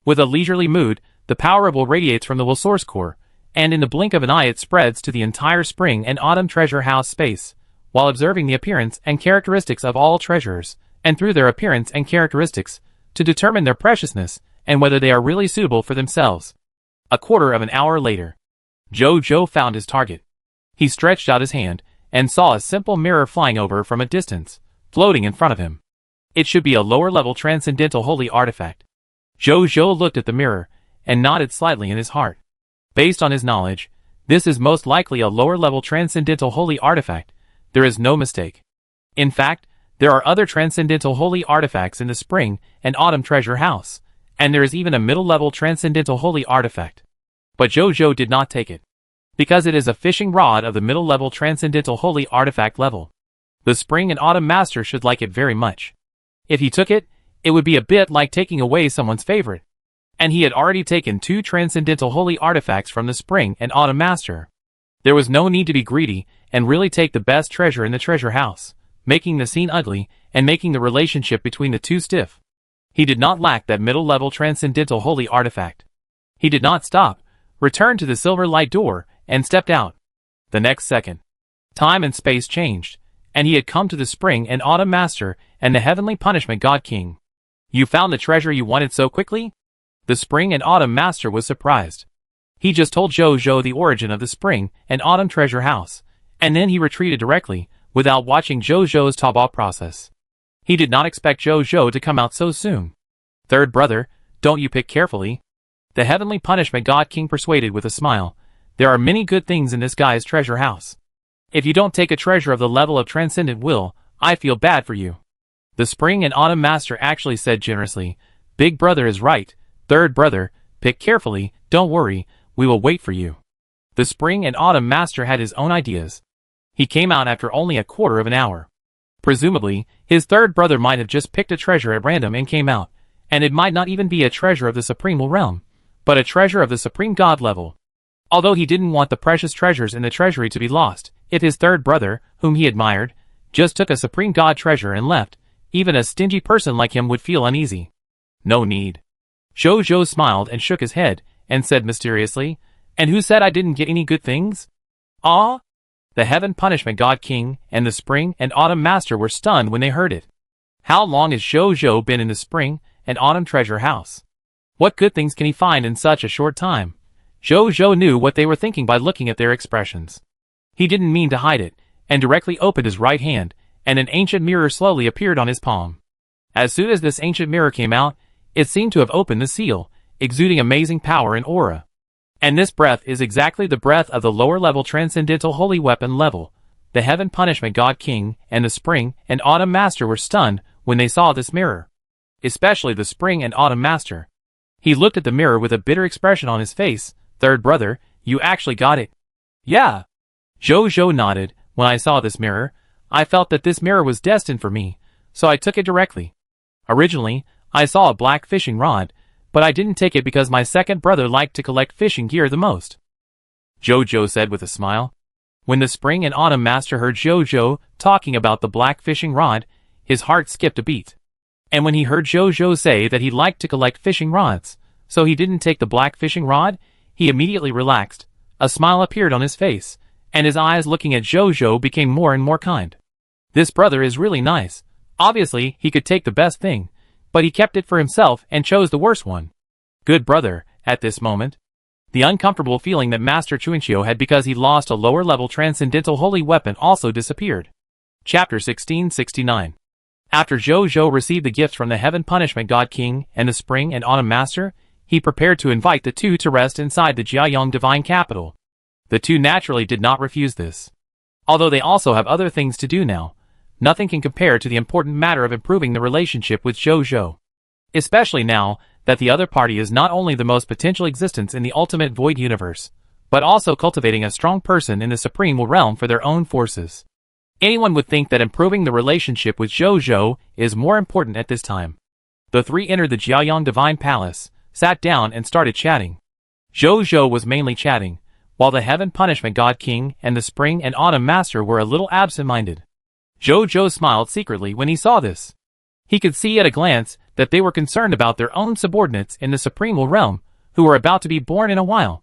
With a leisurely mood, the power of will radiates from the will source core, and in the blink of an eye it spreads to the entire spring and autumn treasure house space, while observing the appearance and characteristics of all treasures, and through their appearance and characteristics, to determine their preciousness, and whether they are really suitable for themselves. A quarter of an hour later, Jojo found his target. He stretched out his hand, and saw a simple mirror flying over from a distance, floating in front of him. It should be a lower-level transcendental holy artifact. Jojo looked at the mirror, and nodded slightly in his heart. Based on his knowledge, this is most likely a lower-level transcendental holy artifact. There is no mistake. In fact, there are other transcendental holy artifacts in the spring and autumn treasure house, and there is even a middle-level transcendental holy artifact. But Jojo did not take it, because it is a fishing rod of the middle-level transcendental holy artifact level. The spring and autumn master should like it very much. If he took it, it would be a bit like taking away someone's favorite. And he had already taken 2 transcendental holy artifacts from the spring and autumn master. There was no need to be greedy and really take the best treasure in the treasure house, making the scene ugly and making the relationship between the two stiff. He did not lack that middle-level transcendental holy artifact. He did not stop, returned to the silver light door, and stepped out. The next second, time and space changed, and he had come to the spring and autumn master and the heavenly punishment god king. You found the treasure you wanted so quickly? The spring and autumn master was surprised. He just told Jojo the origin of the spring and autumn treasure house, and then he retreated directly, without watching Jojo's thought process. He did not expect Jojo to come out so soon. Third brother, don't you pick carefully? The heavenly punishment god king persuaded with a smile. There are many good things in this guy's treasure house. If you don't take a treasure of the level of transcendent will, I feel bad for you. The spring and autumn master actually said generously, Big brother is right. Third brother, pick carefully, don't worry, we will wait for you. The spring and autumn master had his own ideas. He came out after only a quarter of an hour. Presumably, his third brother might have just picked a treasure at random and came out, and it might not even be a treasure of the supreme realm, but a treasure of the supreme god level. Although he didn't want the precious treasures in the treasury to be lost, if his third brother, whom he admired, just took a supreme god treasure and left, even a stingy person like him would feel uneasy. No need. Jojo smiled and shook his head, and said mysteriously, And who said I didn't get any good things? Ah? The heaven punishment god king and the spring and autumn master were stunned when they heard it. How long has Jojo been in the spring and autumn treasure house? What good things can he find in such a short time? Jojo knew what they were thinking by looking at their expressions. He didn't mean to hide it, and directly opened his right hand, and an ancient mirror slowly appeared on his palm. As soon as this ancient mirror came out, it seemed to have opened the seal, exuding amazing power and aura. And this breath is exactly the breath of the lower-level transcendental holy weapon level. The heaven punishment god king and the spring and autumn master were stunned when they saw this mirror. Especially the spring and autumn master. He looked at the mirror with a bitter expression on his face. Third brother, you actually got it. Yeah. Jojo nodded. When I saw this mirror, I felt that this mirror was destined for me, so I took it directly. Originally, I saw a black fishing rod, but I didn't take it because my second brother liked to collect fishing gear the most. Jojo said with a smile. When the spring and autumn master heard Jojo talking about the black fishing rod, his heart skipped a beat. And when he heard Jojo say that he liked to collect fishing rods, so he didn't take the black fishing rod, he immediately relaxed. A smile appeared on his face, and his eyes looking at Jojo became more and more kind. This brother is really nice. Obviously, he could take the best thing, but he kept it for himself and chose the worst one. Good brother, at this moment. The uncomfortable feeling that Master Chuinchio had because he lost a lower-level transcendental holy weapon also disappeared. Chapter 1669. After Jojo received the gifts from the heaven punishment god king and the spring and autumn master, he prepared to invite the two to rest inside the Jiayong divine capital. The two naturally did not refuse this. Although they also have other things to do now, nothing can compare to the important matter of improving the relationship with Jojo. Especially now that the other party is not only the most potential existence in the ultimate void universe, but also cultivating a strong person in the supreme realm for their own forces. Anyone would think that improving the relationship with Jojo is more important at this time. The three entered the Jiayong divine palace, sat down and started chatting. Jojo was mainly chatting, while the heaven punishment god king and the spring and autumn master were a little absent-minded. Jojo smiled secretly when he saw this. He could see at a glance that they were concerned about their own subordinates in the supreme realm, who were about to be born in a while.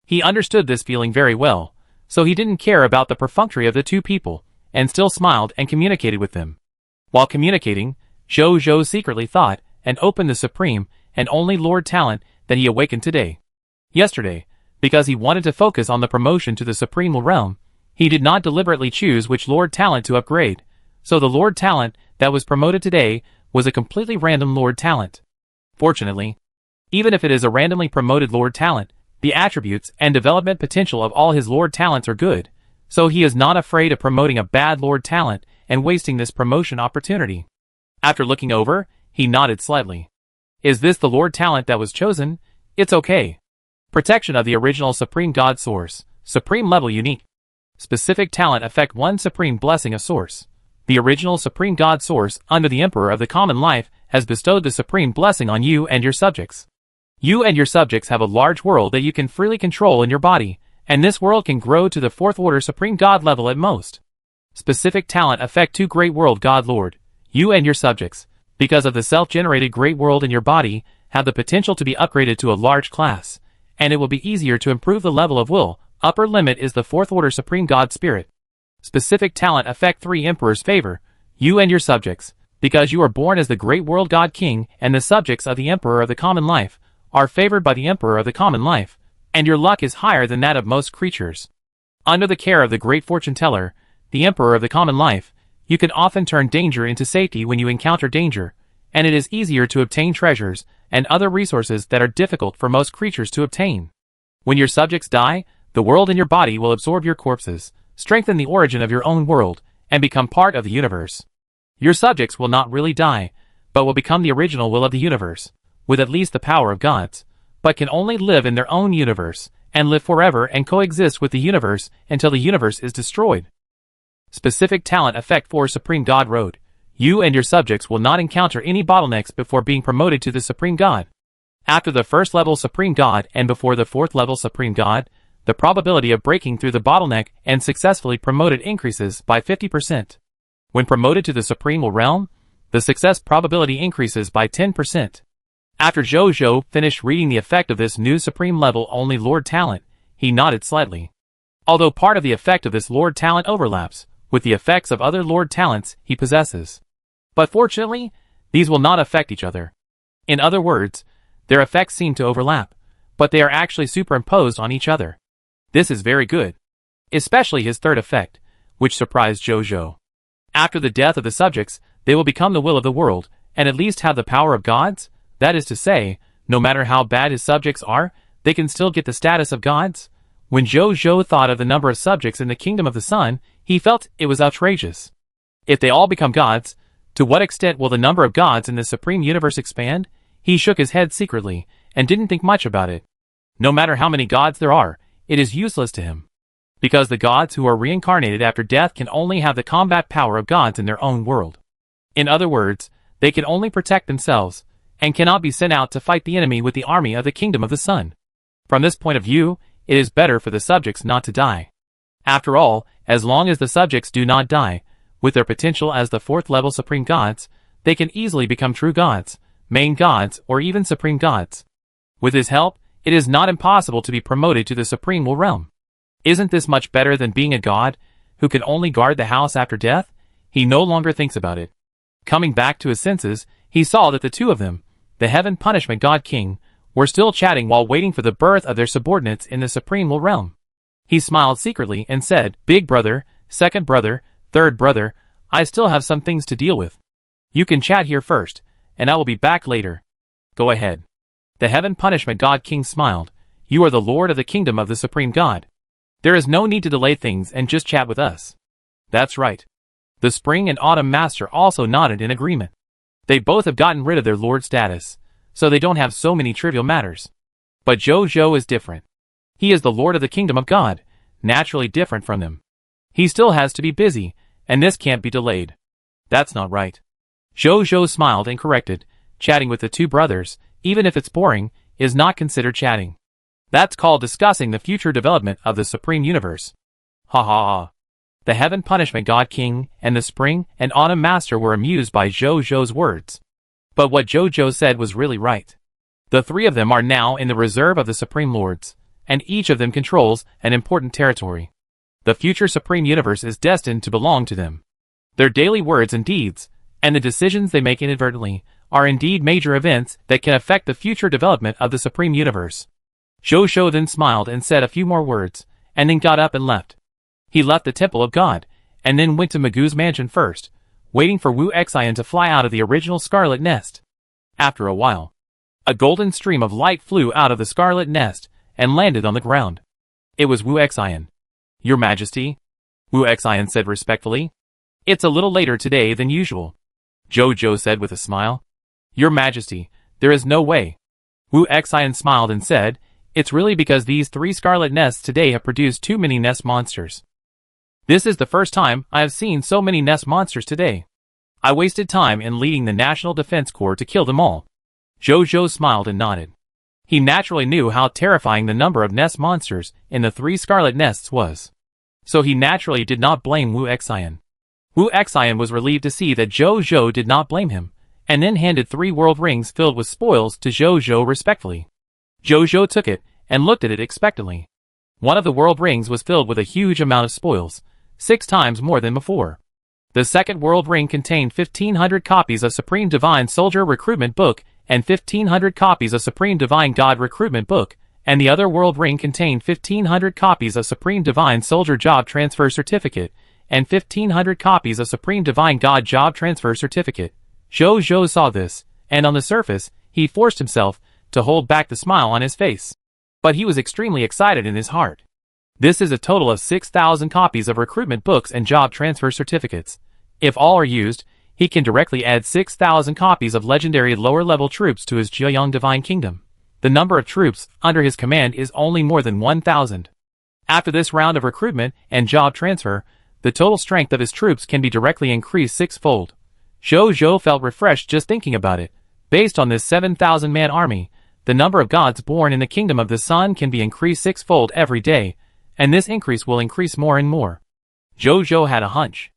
He understood this feeling very well, so he didn't care about the perfunctory of the two people, and still smiled and communicated with them. While communicating, Jojo secretly thought and opened the supreme and only Lord Talent that he awakened yesterday, because he wanted to focus on the promotion to the supreme realm. He did not deliberately choose which Lord Talent to upgrade, so the Lord Talent that was promoted today was a completely random Lord Talent. Fortunately, even if it is a randomly promoted Lord Talent, the attributes and development potential of all his Lord Talents are good, so he is not afraid of promoting a bad Lord Talent and wasting this promotion opportunity. After looking over, he nodded slightly. Is this the Lord Talent that was chosen? It's okay. Protection of the original Supreme God Source. Supreme level unique. Specific talent effect 1 Supreme blessing of Source. The original Supreme God Source, under the Emperor of the Common Life, has bestowed the Supreme blessing on you and your subjects. You and your subjects have a large world that you can freely control in your body, and this world can grow to the 4th order Supreme God level at most. Specific talent effect 2 Great World God Lord. You and your subjects, because of the self-generated great world in your body, have the potential to be upgraded to a large class, and it will be easier to improve the level of will. Upper limit is the 4th order Supreme God Spirit. Specific talent effect 3 Emperor's favor. You and your subjects, because you are born as the Great World God King and the subjects of the Emperor of the Common Life, are favored by the Emperor of the Common Life, and your luck is higher than that of most creatures. Under the care of the Great Fortune Teller, the Emperor of the Common Life, you can often turn danger into safety when you encounter danger, and it is easier to obtain treasures and other resources that are difficult for most creatures to obtain. When your subjects die, the world in your body will absorb your corpses, strengthen the origin of your own world, and become part of the universe. Your subjects will not really die, but will become the original will of the universe, with at least the power of gods, but can only live in their own universe, and live forever and coexist with the universe until the universe is destroyed. Specific talent effect 4 Supreme God Road. You and your subjects will not encounter any bottlenecks before being promoted to the Supreme God. After the 1st level Supreme God and before the 4th level Supreme God, the probability of breaking through the bottleneck and successfully promoted increases by 50%. When promoted to the Supreme Realm, the success probability increases by 10%. After Jojo finished reading the effect of this new Supreme level only Lord Talent, he nodded slightly. Although part of the effect of this Lord Talent overlaps with the effects of other Lord Talents he possesses. But fortunately, these will not affect each other. In other words, their effects seem to overlap, but they are actually superimposed on each other. This is very good. Especially his 3rd effect, which surprised Jojo. After the death of the subjects, they will become the will of the world, and at least have the power of gods. That is to say, no matter how bad his subjects are, they can still get the status of gods. When Jojo thought of the number of subjects in the Kingdom of the Sun, he felt it was outrageous. If they all become gods, to what extent will the number of gods in the Supreme Universe expand? He shook his head secretly, and didn't think much about it. No matter how many gods there are, it is useless to him. Because the gods who are reincarnated after death can only have the combat power of gods in their own world. In other words, they can only protect themselves, and cannot be sent out to fight the enemy with the army of the Kingdom of the Sun. From this point of view, it is better for the subjects not to die. After all, as long as the subjects do not die, with their potential as the 4th level Supreme Gods, they can easily become true gods, main gods, or even Supreme Gods. With his help, it is not impossible to be promoted to the Supreme Realm. Isn't this much better than being a god, who can only guard the house after death? He no longer thinks about it. Coming back to his senses, he saw that the two of them, the Heaven Punishment God King, were still chatting while waiting for the birth of their subordinates in the Supreme Realm. He smiled secretly and said, "Big brother, second brother, third brother, I still have some things to deal with. You can chat here first, and I will be back later. Go ahead." The Heaven Punishment God King smiled. "You are the Lord of the Kingdom of the Supreme God. There is no need to delay things and just chat with us." "That's right." The Spring and Autumn Master also nodded in agreement. They both have gotten rid of their Lord status, so they don't have so many trivial matters. But Jojo is different. He is the Lord of the Kingdom of God, naturally different from them. He still has to be busy, and this can't be delayed. That's not right. Jojo smiled and corrected. Chatting with the two brothers, even if it's boring, is not considered chatting. That's called discussing the future development of the Supreme Universe. Ha ha ha. The Heaven Punishment God King and the Spring and Autumn Master were amused by Zhou-Zhou's words. But what Zhou-Zhou said was really right. The three of them are now in the reserve of the Supreme Lords, and each of them controls an important territory. The future Supreme Universe is destined to belong to them. Their daily words and deeds, and the decisions they make inadvertently, are indeed major events that can affect the future development of the Supreme Universe. Zhou-Zhou then smiled and said a few more words, and then got up and left. He left the Temple of God, and then went to Magoo's mansion first, waiting for Wu Xian to fly out of the original Scarlet Nest. After a while, a golden stream of light flew out of the Scarlet Nest and landed on the ground. It was Wu Xian. "Your Majesty," Wu Xian said respectfully. "It's a little later today than usual," Zhou-Zhou said with a smile. "Your Majesty, there is no way." Wu Xian smiled and said, "It's really because these 3 Scarlet Nests today have produced too many nest monsters. This is the first time I have seen so many nest monsters today. I wasted time in leading the National Defense Corps to kill them all." Zhou-Zhou smiled and nodded. He naturally knew how terrifying the number of nest monsters in the 3 Scarlet Nests was. So he naturally did not blame Wu Xian. Wu Xian was relieved to see that Zhou-Zhou did not blame him, and then handed 3 world rings filled with spoils to Zhou-Zhou respectfully. Zhou-Zhou took it and looked at it expectantly. One of the world rings was filled with a huge amount of spoils, 6 times more than before. The second world ring contained 1,500 copies of Supreme Divine Soldier Recruitment Book and 1,500 copies of Supreme Divine God Recruitment Book, and the other world ring contained 1,500 copies of Supreme Divine Soldier Job Transfer Certificate and 1,500 copies of Supreme Divine God Job Transfer Certificate. Zhou-Zhou saw this, and on the surface, he forced himself to hold back the smile on his face. But he was extremely excited in his heart. This is a total of 6,000 copies of recruitment books and job transfer certificates. If all are used, he can directly add 6,000 copies of legendary lower-level troops to his Jiuyang Divine Kingdom. The number of troops under his command is only more than 1,000. After this round of recruitment and job transfer, the total strength of his troops can be directly increased 6-fold. Zhou-Zhou felt refreshed just thinking about it. Based on this 7,000-man army, the number of gods born in the Kingdom of the Sun can be increased 6-fold every day, and this increase will increase more and more. Zhou-Zhou had a hunch.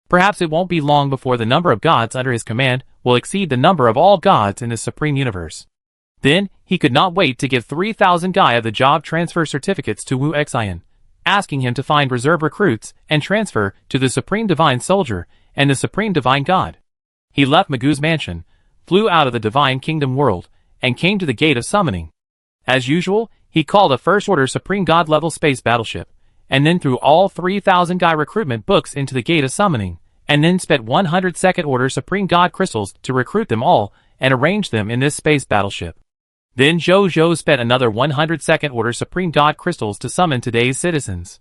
Perhaps it won't be long before the number of gods under his command will exceed the number of all gods in the Supreme Universe. Then, he could not wait to give 3,000 Gai of the job transfer certificates to Wu Xian, asking him to find reserve recruits and transfer to the Supreme Divine Soldier and the Supreme Divine God. He left Magoo's mansion, flew out of the Divine Kingdom world, and came to the Gate of Summoning. As usual, he called a First-Order Supreme God-level space battleship, and then threw all 3,000 Gai recruitment books into the Gate of Summoning, and then spent 100 Second-Order Supreme God crystals to recruit them all and arrange them in this space battleship. Then Zhou-Zhou spent another 100 Second-Order Supreme God crystals to summon today's citizens.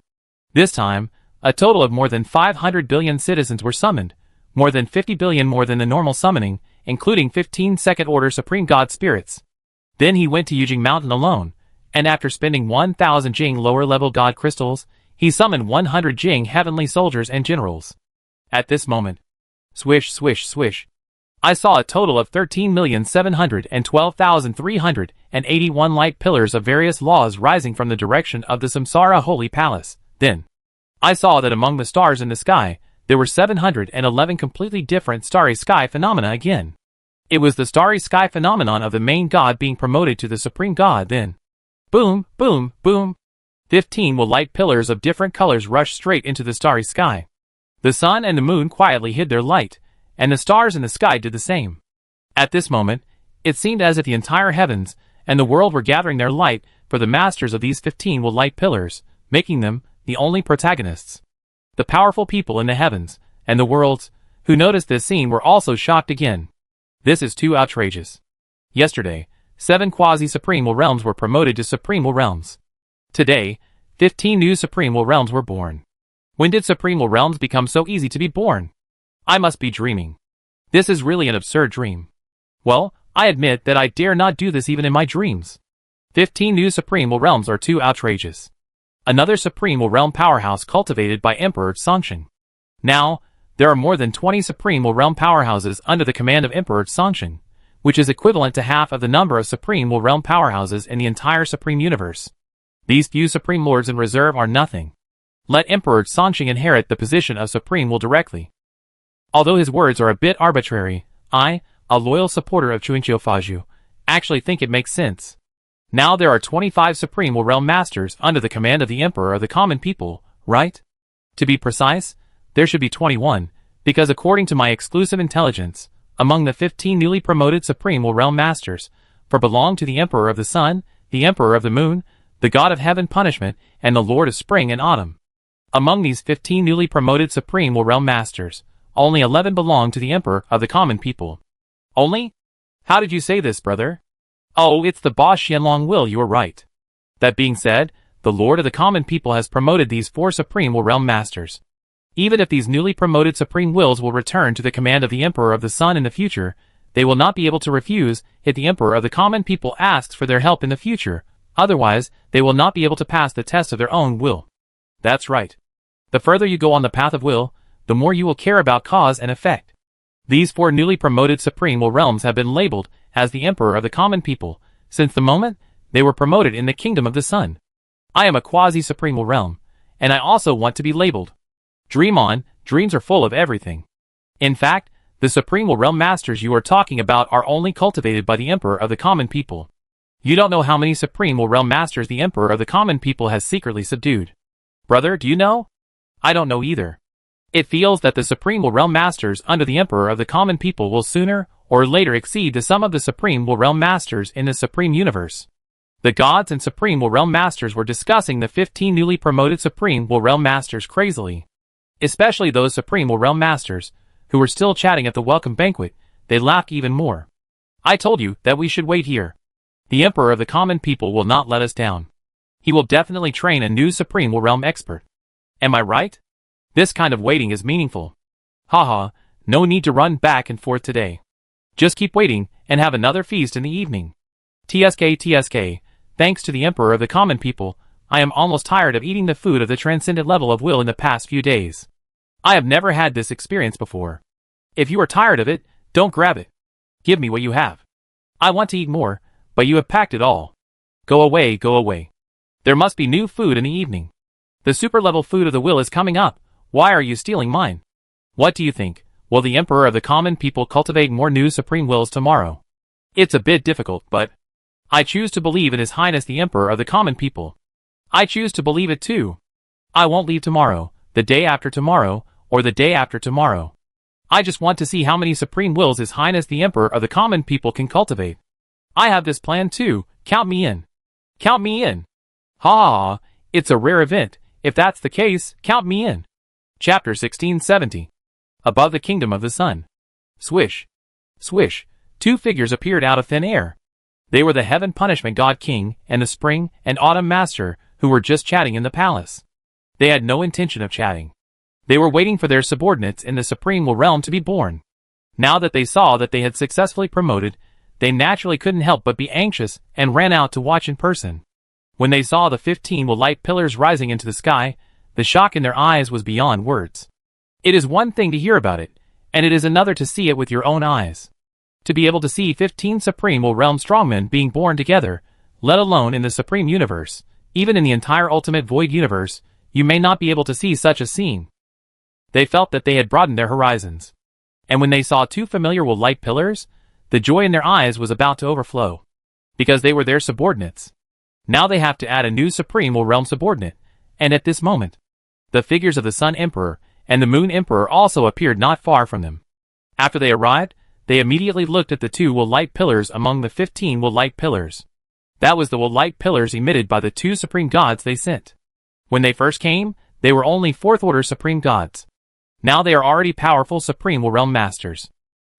This time, a total of more than 500 billion citizens were summoned, more than 50 billion more than the normal summoning, including 15 Second-Order Supreme God spirits. Then he went to Yujing Mountain alone, and after spending 1,000 Jing lower-level God crystals, he summoned 100 Jing heavenly soldiers and generals. At this moment, swish, swish, swish, I saw a total of 13,712,381 light pillars of various laws rising from the direction of the Samsara Holy Palace. Then, I saw that among the stars in the sky, there were 711 completely different starry sky phenomena again. It was the starry sky phenomenon of the main god being promoted to the supreme god. Then, boom, boom, boom, 15 light pillars of different colors rushed straight into the starry sky. The sun and the moon quietly hid their light, and the stars in the sky did the same. At this moment, it seemed as if the entire heavens and the world were gathering their light for the masters of these 15 light pillars, making them the only protagonists. The powerful people in the heavens and the worlds who noticed this scene were also shocked again. This is too outrageous. Yesterday, 7 quasi-supremal realms were promoted to supremal realms. Today, 15 new supremal realms were born. When did supremal realms become so easy to be born? I must be dreaming. This is really an absurd dream. Well, I admit that I dare not do this even in my dreams. 15 new supremal realms are too outrageous. Another supremal realm powerhouse cultivated by Emperor Songsheng. Now, there are more than 20 supremal realm powerhouses under the command of Emperor Songsheng, which is equivalent to half of the number of supremal realm powerhouses in the entire supreme universe. These few supreme lords in reserve are nothing. Let Emperor Sanxing inherit the position of supreme will directly. Although his words are a bit arbitrary, I, a loyal supporter of Chuingqiufaju, actually think it makes sense. Now there are 25 Supreme Will Realm Masters under the command of the Emperor of the common people, right? To be precise, there should be 21, because according to my exclusive intelligence, among the 15 newly promoted Supreme Will Realm Masters, for belong to the Emperor of the Sun, the Emperor of the Moon, the God of Heaven Punishment, and the Lord of Spring and Autumn. Among these 15 newly promoted Supreme Will Realm Masters, only 11 belong to the Emperor of the common people. Only? How did you say this, brother? Oh, it's the Ba Xianlong Will, you are right. That being said, the Lord of the common people has promoted these 4 Supreme Will Realm Masters. Even if these newly promoted Supreme Wills will return to the command of the Emperor of the Sun in the future, they will not be able to refuse if the Emperor of the common people asks for their help in the future, otherwise, they will not be able to pass the test of their own will. That's right. The further you go on the path of will, the more you will care about cause and effect. These 4 newly promoted Supreme Will Realms have been labeled as the Emperor of the common people, since the moment they were promoted in the Kingdom of the Sun. I am a quasi-Supreme Will Realm, and I also want to be labeled. Dream on, dreams are full of everything. In fact, the Supreme Will Realm Masters you are talking about are only cultivated by the Emperor of the common people. You don't know how many Supreme Will Realm Masters the Emperor of the common people has secretly subdued. Brother, do you know? I don't know either. It feels that the Supreme Will Realm Masters under the Emperor of the common people will sooner or later exceed the sum of the Supreme Will Realm Masters in the Supreme Universe. The gods and Supreme Will Realm Masters were discussing the 15 newly promoted Supreme Will Realm Masters crazily. Especially those Supreme Will Realm Masters, who were still chatting at the welcome banquet, they laughed even more. I told you that we should wait here. The Emperor of the common people will not let us down. He will definitely train a new Supreme Will Realm expert. Am I right? This kind of waiting is meaningful. Haha, no need to run back and forth today. Just keep waiting and have another feast in the evening. TSK, thanks to the Emperor of the common people, I am almost tired of eating the food of the transcendent level of will in the past few days. I have never had this experience before. If you are tired of it, don't grab it. Give me what you have. I want to eat more, but you have packed it all. Go away, go away. There must be new food in the evening. The super level food of the will is coming up. Why are you stealing mine? What do you think? Will the Emperor of the common people cultivate more new Supreme Wills tomorrow? It's a bit difficult, but I choose to believe in His Highness the Emperor of the common people. I choose to believe it too. I won't leave tomorrow, the day after tomorrow, or the day after tomorrow. I just want to see how many Supreme Wills His Highness the Emperor of the common people can cultivate. I have this plan too, count me in. Count me in. Ha! It's a rare event, if that's the case, count me in. Chapter 1670. Above the Kingdom of the Sun. Swish. Swish. 2 figures appeared out of thin air. They were the Heaven Punishment God King and the Spring and Autumn Master, who were just chatting in the palace. They had no intention of chatting. They were waiting for their subordinates in the Supreme Will Realm to be born. Now that they saw that they had successfully promoted, they naturally couldn't help but be anxious and ran out to watch in person. When they saw the 15 Will Light pillars rising into the sky, the shock in their eyes was beyond words. It is one thing to hear about it, and it is another to see it with your own eyes. To be able to see 15 Supreme Will Realm strongmen being born together, let alone in the Supreme Universe, even in the entire Ultimate Void Universe, you may not be able to see such a scene. They felt that they had broadened their horizons. And when they saw 2 familiar Will Light pillars, the joy in their eyes was about to overflow. Because they were their subordinates. Now they have to add a new Supreme Will Realm subordinate, and at this moment, the figures of the Sun Emperor and the Moon Emperor also appeared not far from them. After they arrived, they immediately looked at the 2 Will Light pillars among the 15 Will Light pillars. That was the Will Light pillars emitted by the 2 Supreme Gods they sent. When they first came, they were only 4th Order Supreme Gods. Now they are already powerful Supreme Will Realm Masters.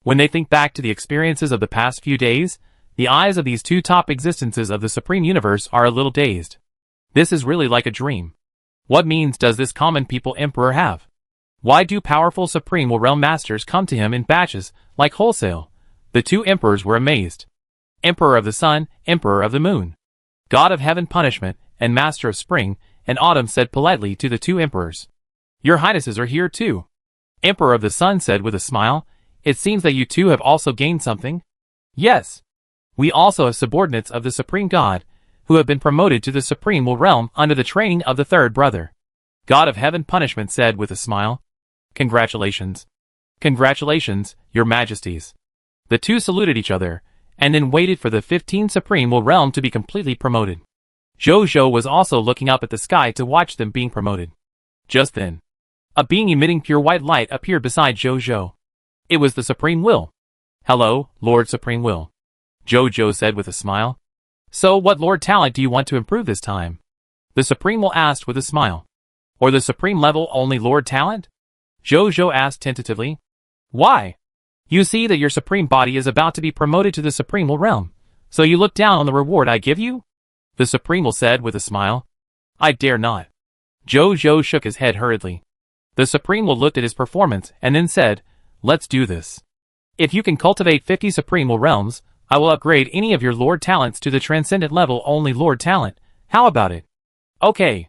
When they think back to the experiences of the past few days, the eyes of these 2 top existences of the Supreme Universe are a little dazed. This is really like a dream. What means does this common people Emperor have? Why do powerful Supreme Will Realm Masters come to him in batches, like wholesale? The 2 Emperors were amazed. Emperor of the Sun, Emperor of the Moon. God of Heaven Punishment, and Master of Spring and Autumn said politely to the 2 Emperors. Your Highnesses are here too. Emperor of the Sun said with a smile, it seems that you 2 have also gained something? Yes. We also have subordinates of the Supreme God, who have been promoted to the Supreme Will Realm under the training of the 3rd brother. God of Heaven Punishment said with a smile. Congratulations. Congratulations, your majesties. The two saluted each other, and then waited for the 15th Supreme Will Realm to be completely promoted. Zhou was also looking up at the sky to watch them being promoted. Just then, a being emitting pure white light appeared beside Zhou. It was the Supreme Will. Hello, Lord Supreme Will. Zhou said with a smile. So what Lord Talent do you want to improve this time? The Supreme Will asked with a smile. Or the Supreme Level only Lord Talent? Zhou asked tentatively. Why? You see that your Supreme Body is about to be promoted to the Supreme Will Realm, so you look down on the reward I give you? The Supreme Will said with a smile. I dare not. Zhou shook his head hurriedly. The Supreme Will looked at his performance and then said, let's do this. If you can cultivate 50 Supreme Will Realms, I will upgrade any of your Lord Talents to the Transcendent Level only Lord Talent. How about it? Okay.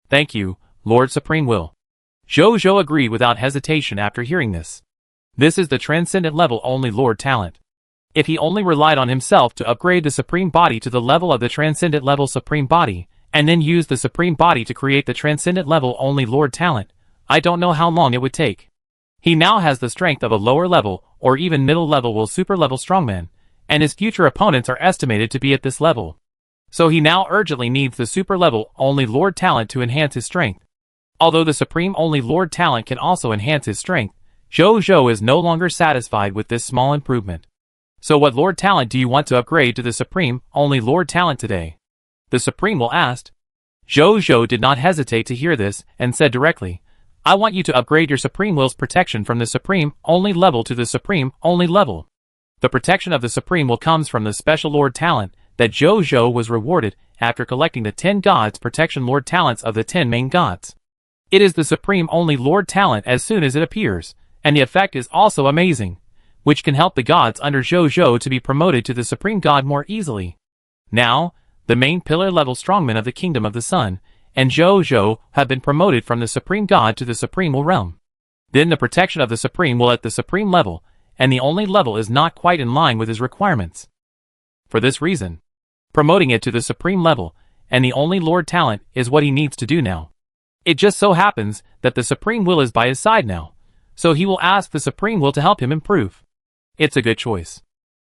Thank you, Lord Supreme Will. Zhou agreed without hesitation after hearing this. This is the Transcendent Level only Lord Talent. If he only relied on himself to upgrade the Supreme Body to the level of the Transcendent Level Supreme Body, and then use the Supreme Body to create the Transcendent Level only Lord Talent, I don't know how long it would take. He now has the strength of a lower level or even middle level will super level strongman, and his future opponents are estimated to be at this level. So he now urgently needs the super level only Lord Talent to enhance his strength. Although the Supreme only Lord Talent can also enhance his strength, Zhou is no longer satisfied with this small improvement. So what Lord Talent do you want to upgrade to the Supreme only Lord Talent today? The Supreme Will asked. Zhou did not hesitate to hear this and said directly, I want you to upgrade your Supreme Will's protection from the Supreme only level to the Supreme only level. The protection of the Supreme Will comes from the special Lord Talent that Zhou was rewarded after collecting the 10 Gods Protection Lord Talents of the 10 main gods. It is the Supreme only Lord Talent as soon as it appears, and the effect is also amazing, which can help the gods under Zhou to be promoted to the Supreme God more easily. Now, the main pillar level strongmen of the Kingdom of the Sun and Zhou have been promoted from the Supreme God to the Supreme Will Realm. Then the protection of the Supreme Will at the Supreme level, and the only level is not quite in line with his requirements. For this reason, promoting it to the Supreme level and the only Lord Talent is what he needs to do now. It just so happens that the Supreme Will is by his side now, so he will ask the Supreme Will to help him improve. It's a good choice.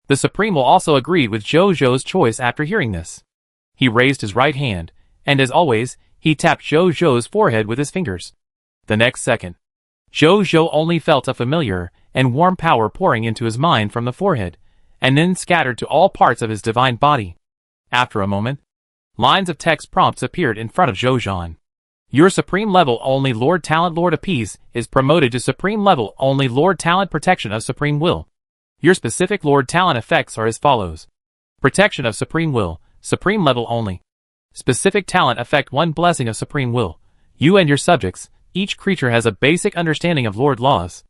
The Supreme Will also agreed with Zhou's choice after hearing this. He raised his right hand, and as always, he tapped Zhou's forehead with his fingers. The next second, Zhou only felt a familiar and warm power pouring into his mind from the forehead, and then scattered to all parts of his divine body. After a moment, lines of text prompts appeared in front of Zhou. Your Supreme Level only Lord Talent Lord of Peace is promoted to Supreme Level only Lord Talent Protection of Supreme Will. Your specific Lord Talent effects are as follows. Protection of Supreme Will, Supreme Level only. Specific Talent effect 1 Blessing of Supreme Will. You and your subjects, each creature has a basic understanding of Lord laws.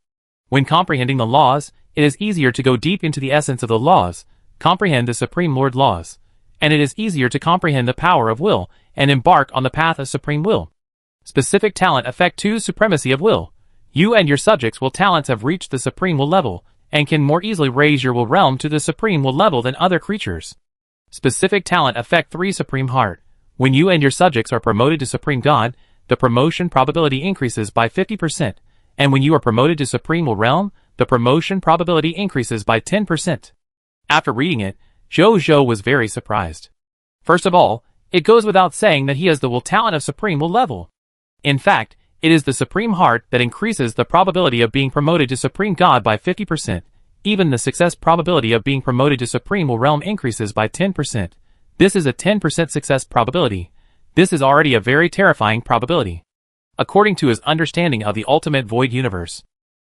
When comprehending the laws, it is easier to go deep into the essence of the laws, comprehend the Supreme Lord laws, and it is easier to comprehend the power of will and embark on the path of Supreme Will. Specific Talent effect 2 Supremacy of Will. You and your subjects' will talents have reached the Supreme Will level, and can more easily raise your will realm to the Supreme Will level than other creatures. Specific Talent effect 3 Supreme Heart. When you and your subjects are promoted to Supreme God, the promotion probability increases by 50%, and when you are promoted to Supreme Will Realm, the promotion probability increases by 10%. After reading it, Zhou was very surprised. First of all, it goes without saying that he has the will talent of Supreme Will level. In fact, it is the Supreme Heart that increases the probability of being promoted to Supreme God by 50%. Even the success probability of being promoted to Supreme Will Realm increases by 10%. This is a 10% success probability. This is already a very terrifying probability. According to his understanding of the ultimate void universe,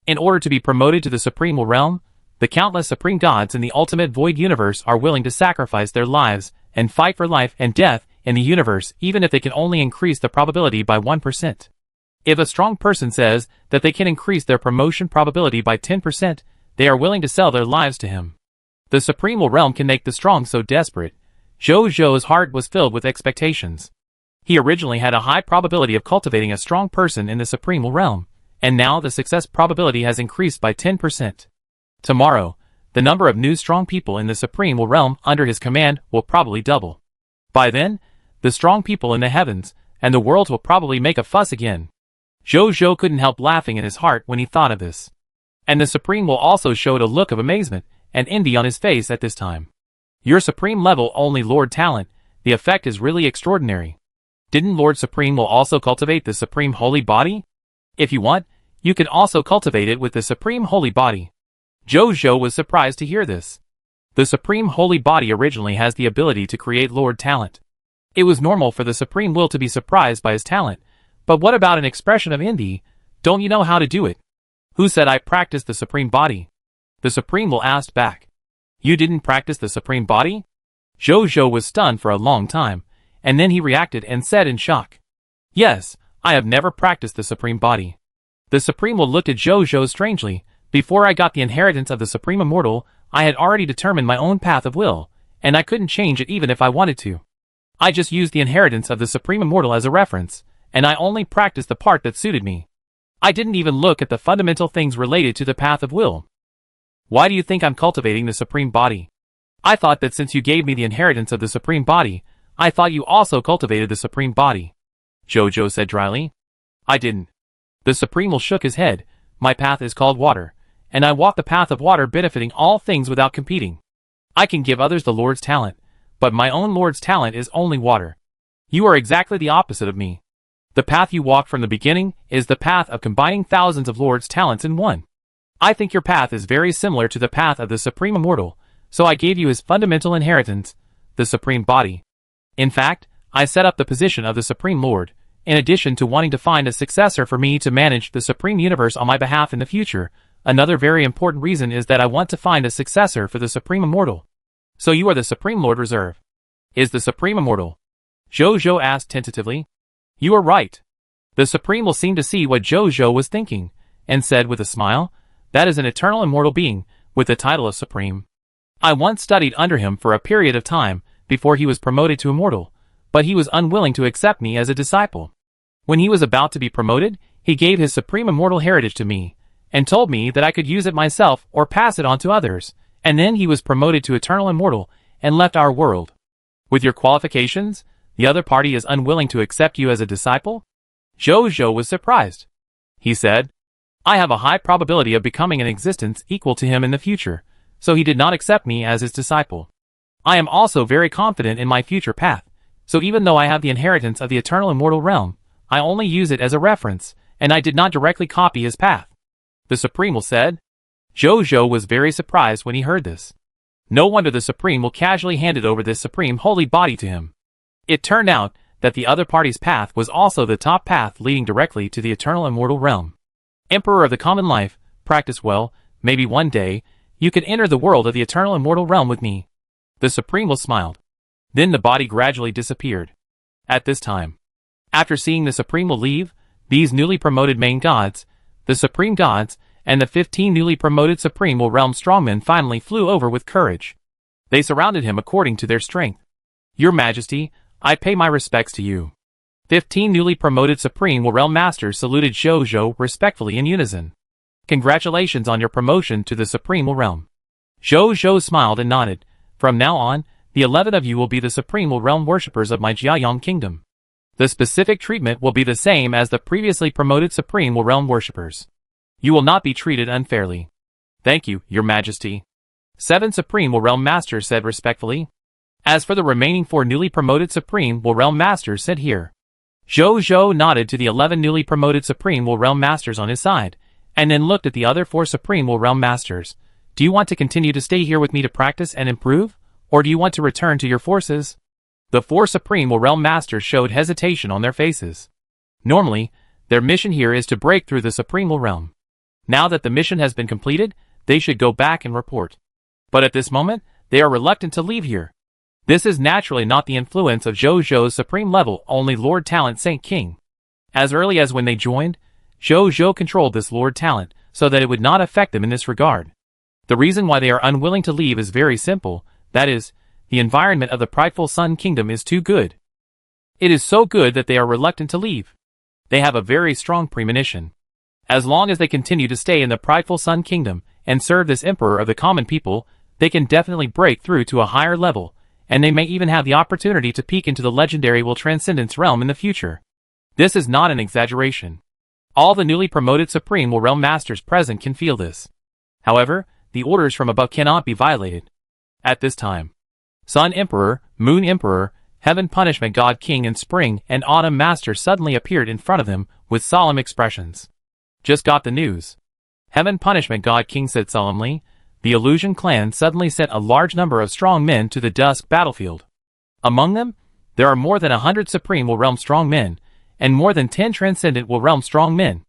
in order to be promoted to the Supreme Will Realm, the countless Supreme Gods in the ultimate void universe are willing to sacrifice their lives and fight for life and death in the universe, even if they can only increase the probability by 1%. If a strong person says that they can increase their promotion probability by 10%, they are willing to sell their lives to him. The Supreme Will Realm can make the strong so desperate. Zhou's heart was filled with expectations. He originally had a high probability of cultivating a strong person in the Supreme Will Realm, and now the success probability has increased by 10%. Tomorrow, the number of new strong people in the Supreme Will Realm under his command will probably double. By then, the strong people in the heavens and the world will probably make a fuss again. Zhou couldn't help laughing in his heart when he thought of this. And the Supreme will also showed a look of amazement and envy on his face at this time. Your Supreme level only Lord Talent, the effect is really extraordinary. Didn't Lord Supreme will also cultivate the Supreme Holy Body? If you want, you can also cultivate it with the Supreme Holy Body. Zhou was surprised to hear this. The Supreme Holy Body originally has the ability to create Lord Talent. It was normal for the Supreme Will to be surprised by his talent, but what about an expression of envy? Don't you know how to do it? Who said I practiced the Supreme Body? The Supreme Will asked back. You didn't practice the Supreme Body? Zhou was stunned for a long time, and then he reacted and said in shock. Yes, I have never practiced the Supreme Body. The Supreme Will looked at Zhou strangely. Before I got the inheritance of the Supreme Immortal, I had already determined my own path of will, and I couldn't change it even if I wanted to. I just used the inheritance of the Supreme Immortal as a reference, and I only practiced the part that suited me. I didn't even look at the fundamental things related to the path of will. Why do you think I'm cultivating the Supreme Body? I thought that since you gave me the inheritance of the Supreme Body, I thought you also cultivated the Supreme Body. Zhou said dryly. I didn't. The Supreme Will shook his head. My path is called water, and I walk the path of water benefiting all things without competing. I can give others the Lord's talent, but my own Lord's talent is only water. You are exactly the opposite of me. The path you walk from the beginning is the path of combining thousands of Lord's talents in one. I think your path is very similar to the path of the Supreme Immortal, so I gave you his fundamental inheritance, the Supreme Body. In fact, I set up the position of the Supreme Lord, in addition to wanting to find a successor for me to manage the Supreme Universe on my behalf in the future. Another very important reason is that I want to find a successor for the Supreme Immortal. So you are the Supreme Lord Reserve. Is the Supreme Immortal? Zhou asked tentatively. You are right. The Supreme will seem to see what Zhou was thinking, and said with a smile, that is an eternal immortal being, with the title of Supreme. I once studied under him for a period of time, before he was promoted to immortal, but he was unwilling to accept me as a disciple. When he was about to be promoted, he gave his Supreme Immortal heritage to me, and told me that I could use it myself or pass it on to others, and then he was promoted to Eternal Immortal, and left our world. With your qualifications, the other party is unwilling to accept you as a disciple? Zhou was surprised. He said, I have a high probability of becoming an existence equal to him in the future, so he did not accept me as his disciple. I am also very confident in my future path, so even though I have the inheritance of the Eternal Immortal Realm, I only use it as a reference, and I did not directly copy his path. The Supreme will said. Zhou was very surprised when he heard this. No wonder the Supreme will casually handed over this Supreme Holy Body to him. It turned out that the other party's path was also the top path leading directly to the Eternal Immortal Realm. Emperor of the Common Life, practice well, maybe one day, you can enter the world of the Eternal Immortal Realm with me. The Supreme will smiled. Then the body gradually disappeared. At this time, after seeing the Supreme will leave, these newly promoted main gods, the Supreme Gods, and the 15 newly promoted Supreme Will Realm strongmen finally flew over with courage. They surrounded him according to their strength. Your Majesty, I pay my respects to you. 15 newly promoted Supreme Will Realm Masters saluted Zhou respectfully in unison. Congratulations on your promotion to the Supreme Will Realm. Zhou smiled and nodded. From now on, the 11 of you will be the Supreme Will Realm worshippers of my Jiayang Kingdom. The specific treatment will be the same as the previously promoted Supreme Will Realm worshippers. You will not be treated unfairly. Thank you, Your Majesty. 7 Supreme Will Realm Masters said respectfully. As for the remaining 4 newly promoted Supreme Will Realm Masters said here. Zhou nodded to the 11 newly promoted Supreme Will Realm Masters on his side, and then looked at the other 4 Supreme Will Realm Masters. Do you want to continue to stay here with me to practice and improve, or do you want to return to your forces? The 4 Supreme Will Realm Masters showed hesitation on their faces. Normally, their mission here is to break through the Supreme Will Realm. Now that the mission has been completed, they should go back and report. But at this moment, they are reluctant to leave here. This is naturally not the influence of Zhou's supreme level, only Lord Talent Saint King. As early as when they joined, Zhou controlled this Lord Talent, so that it would not affect them in this regard. The reason why they are unwilling to leave is very simple, that is, the environment of the prideful Sun Kingdom is too good. It is so good that they are reluctant to leave. They have a very strong premonition. As long as they continue to stay in the prideful Sun Kingdom, and serve this Emperor of the common people, they can definitely break through to a higher level, and they may even have the opportunity to peek into the legendary Will Transcendence realm in the future. This is not an exaggeration. All the newly promoted Supreme Realm Masters present can feel this. However, the orders from above cannot be violated. At this time, Sun Emperor, Moon Emperor, Heaven Punishment God King and Spring and Autumn Master suddenly appeared in front of them with solemn expressions. Just got the news. Heaven Punishment God King said solemnly. The Illusion clan suddenly sent a large number of strong men to the Dusk battlefield. Among them, there are more than 100 Supreme Realm strong men, and more than 10 Transcendent Realm strong men.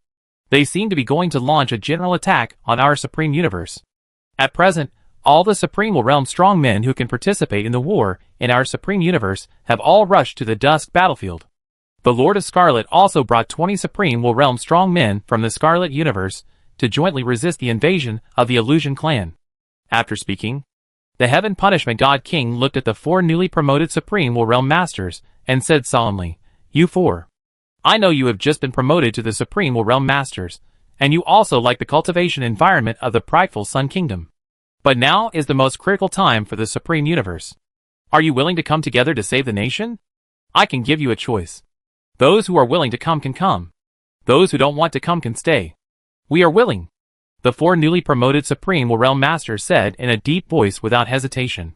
They seem to be going to launch a general attack on our Supreme Universe. At present, all the Supreme Realm strong men who can participate in the war in our Supreme Universe have all rushed to the Dusk battlefield. The Lord of Scarlet also brought 20 Supreme Realm strong men from the Scarlet Universe to jointly resist the invasion of the Illusion clan. After speaking, the Heaven Punishment God King looked at the 4 newly promoted Supreme Realm Masters and said solemnly, "You 4. I know you have just been promoted to the Supreme Realm Masters, and you also like the cultivation environment of the prideful Sun Kingdom. But now is the most critical time for the Supreme Universe. Are you willing to come together to save the nation? I can give you a choice. Those who are willing to come can come. Those who don't want to come can stay. We are willing," the 4 newly promoted Supreme Realm Masters said in a deep voice without hesitation.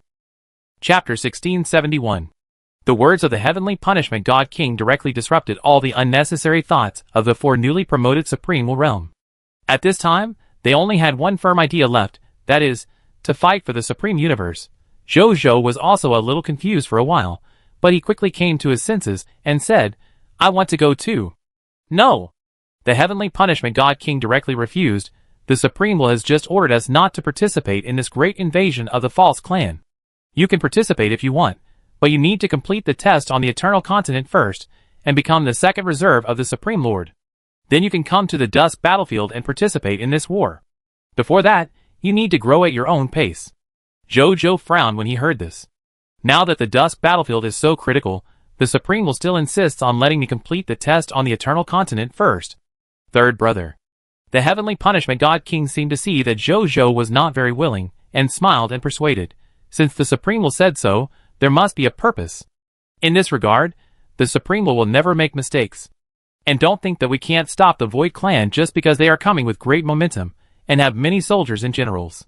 Chapter 1671. The words of the Heavenly Punishment God King directly disrupted all the unnecessary thoughts of the 4 newly promoted Supreme Realm. At this time, they only had one firm idea left, that is, to fight for the Supreme Universe. Zhou was also a little confused for a while, but he quickly came to his senses and said, "I want to go too." "No." The Heavenly Punishment God King directly refused. "The Supreme Will has just ordered us not to participate in this great invasion of the False Clan. You can participate if you want, but you need to complete the test on the Eternal Continent first, and become the second reserve of the Supreme Lord. Then you can come to the Dusk battlefield and participate in this war. Before that, you need to grow at your own pace." Zhou frowned when he heard this. Now that the Dusk battlefield is so critical, the Supreme Will still insists on letting me complete the test on the Eternal Continent first. Third brother. The Heavenly Punishment God King seemed to see that Zhou was not very willing, and smiled and persuaded. Since the Supreme Will said so, there must be a purpose. In this regard, the Supreme Will never make mistakes. And don't think that we can't stop the Void Clan just because they are coming with great momentum, and have many soldiers and generals.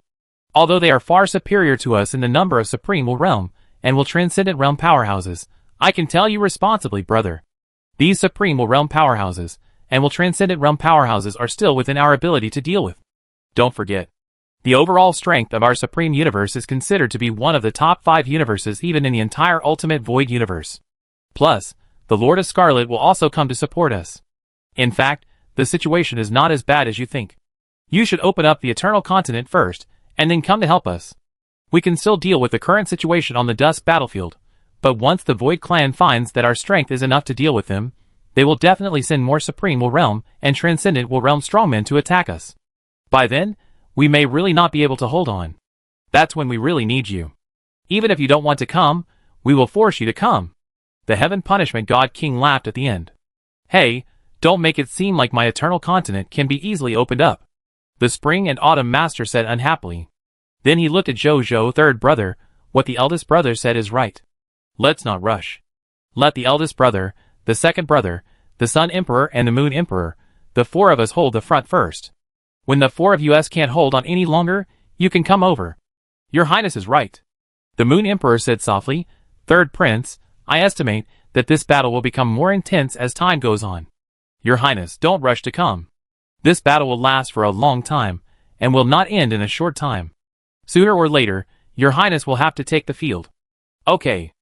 Although they are far superior to us in the number of Supreme Realm, and will Transcendent Realm powerhouses, I can tell you responsibly, brother. These Supreme Realm powerhouses, and will Transcendent Realm powerhouses are still within our ability to deal with. Don't forget, the overall strength of our Supreme Universe is considered to be one of the top 5 universes even in the entire Ultimate Void Universe. Plus, the Lord of Scarlet will also come to support us. In fact, the situation is not as bad as you think. You should open up the Eternal Continent first, and then come to help us. We can still deal with the current situation on the Dusk battlefield, but once the Void Clan finds that our strength is enough to deal with them, they will definitely send more Supreme Realm and Transcendent Realm strongmen to attack us. By then, we may really not be able to hold on. That's when we really need you. Even if you don't want to come, we will force you to come." The Heaven Punishment God King laughed at the end. "Hey, don't make it seem like my Eternal Continent can be easily opened up," the Spring and Autumn Master said unhappily. Then he looked at Zhou, third brother. "What the eldest brother said is right. Let's not rush. Let the eldest brother, the second brother, the Sun Emperor and the Moon Emperor, the 4 of us hold the front first. When the 4 of us can't hold on any longer, you can come over. Your Highness is right." The Moon Emperor said softly, "Third Prince, I estimate that this battle will become more intense as time goes on. Your Highness, don't rush to come. This battle will last for a long time, and will not end in a short time. Sooner or later, Your Highness will have to take the field." "Okay."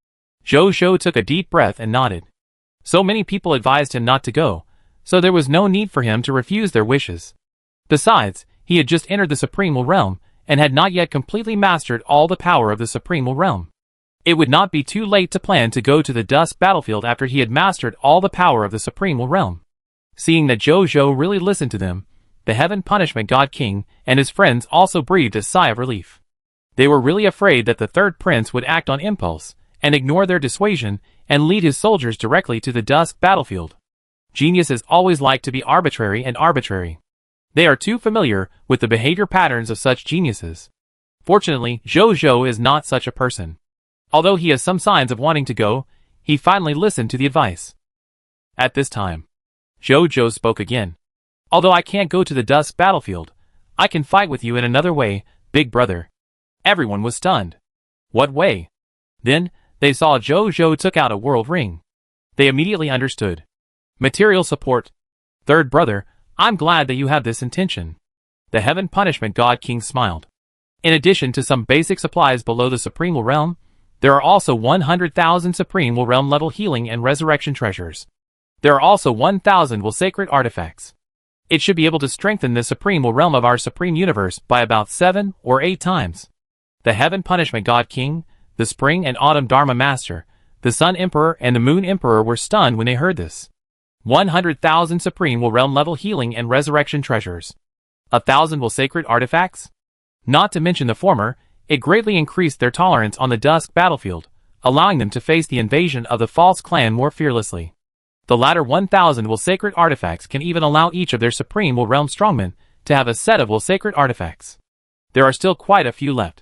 Zhou took a deep breath and nodded. So many people advised him not to go, so there was no need for him to refuse their wishes. Besides, he had just entered the Supreme Realm, and had not yet completely mastered all the power of the Supreme Realm. It would not be too late to plan to go to the Dusk battlefield after he had mastered all the power of the Supreme Realm. Seeing that Zhou really listened to them, the Heaven Punishment God King and his friends also breathed a sigh of relief. They were really afraid that the third prince would act on impulse, and ignore their dissuasion, and lead his soldiers directly to the Dusk battlefield. Geniuses always like to be arbitrary and arbitrary. They are too familiar with the behavior patterns of such geniuses. Fortunately, Zhou is not such a person. Although he has some signs of wanting to go, he finally listened to the advice. At this time, Zhou spoke again. Although I can't go to the dusk battlefield, I can fight with you in another way, big brother. Everyone was stunned. What way? Then, they saw Zhou took out a world ring. They immediately understood. Material support. Third brother, I'm glad that you have this intention. The Heaven Punishment God King smiled. In addition to some basic supplies below the Supreme Realm, there are also 100,000 Supreme Realm level healing and resurrection treasures. There are also 1,000 sacred artifacts. It should be able to strengthen the Supreme Realm of our Supreme Universe by about 7 or 8 times. The Heaven Punishment God King, the Spring and Autumn Dharma Master, the Sun Emperor and the Moon Emperor were stunned when they heard this. 100,000 Supreme Realm level healing and resurrection treasures. 1,000 sacred artifacts? Not to mention the former, it greatly increased their tolerance on the dusk battlefield, allowing them to face the invasion of the false clan more fearlessly. The latter 1,000 sacred artifacts can even allow each of their Supreme Realm strongmen to have a set of sacred artifacts. There are still quite a few left.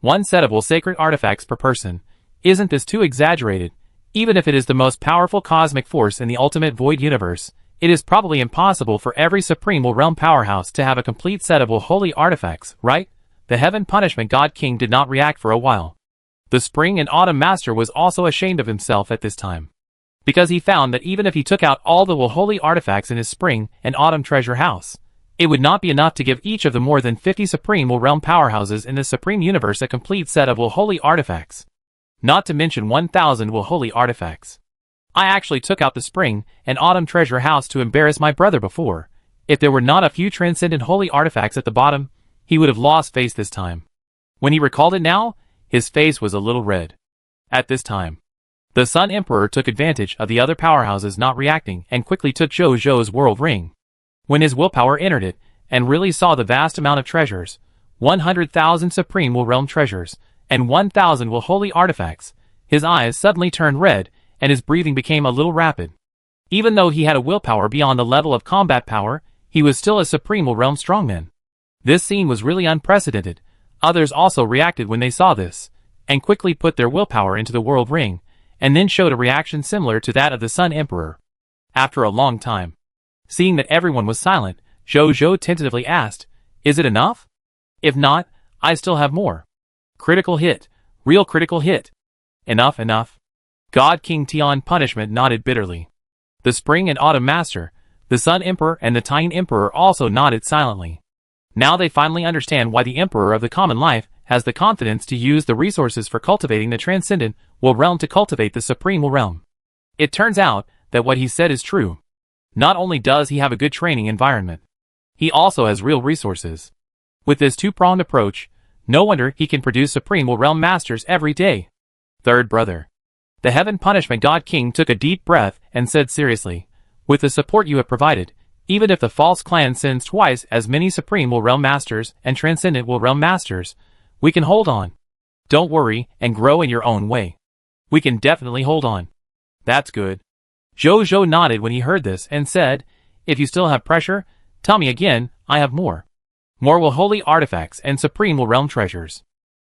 1 set of sacred artifacts per person. Isn't this too exaggerated? Even if it is the most powerful cosmic force in the ultimate void universe, it is probably impossible for every Supreme Realm powerhouse to have a complete set of holy artifacts, right? The Heaven Punishment God King did not react for a while. The Spring and Autumn Master was also ashamed of himself at this time, because he found that even if he took out all the holy artifacts in his Spring and Autumn treasure house, it would not be enough to give each of the more than 50 Supreme Realm powerhouses in the Supreme Universe a complete set of holy artifacts. Not to mention 1,000 holy artifacts. I actually took out the Spring and Autumn treasure house to embarrass my brother before. If there were not a few transcendent holy artifacts at the bottom, he would have lost face this time. When he recalled it now, his face was a little red. At this time, the Sun Emperor took advantage of the other powerhouses not reacting and quickly took Zhou's world ring. When his willpower entered it, and really saw the vast amount of treasures, 100,000 Supreme Realm treasures, and 1,000 holy artifacts, his eyes suddenly turned red, and his breathing became a little rapid. Even though he had a willpower beyond the level of combat power, he was still a Supreme Realm strongman. This scene was really unprecedented. Others also reacted when they saw this, and quickly put their willpower into the world ring, and then showed a reaction similar to that of the Sun Emperor. After a long time, seeing that everyone was silent, Zhou tentatively asked, "Is it enough? If not, I still have more." Critical hit. Real critical hit. Enough, enough. God King Tian Punishment nodded bitterly. The Spring and Autumn Master, the Sun Emperor and the Tian Emperor also nodded silently. Now they finally understand why the Emperor of the Common Life has the confidence to use the resources for cultivating the Transcendent Realm to cultivate the Supreme Realm. It turns out that what he said is true. Not only does he have a good training environment, he also has real resources. With this two-pronged approach, no wonder he can produce Supreme Realm Masters every day. Third brother. The Heaven Punishment God King took a deep breath and said seriously, "With the support you have provided, even if the false clan sends twice as many Supreme Realm Masters and Transcendent Realm Masters, we can hold on. Don't worry and grow in your own way. We can definitely hold on." That's good. Zhou nodded when he heard this and said, "If you still have pressure, tell me again, I have more. More holy artifacts and Supreme Realm treasures.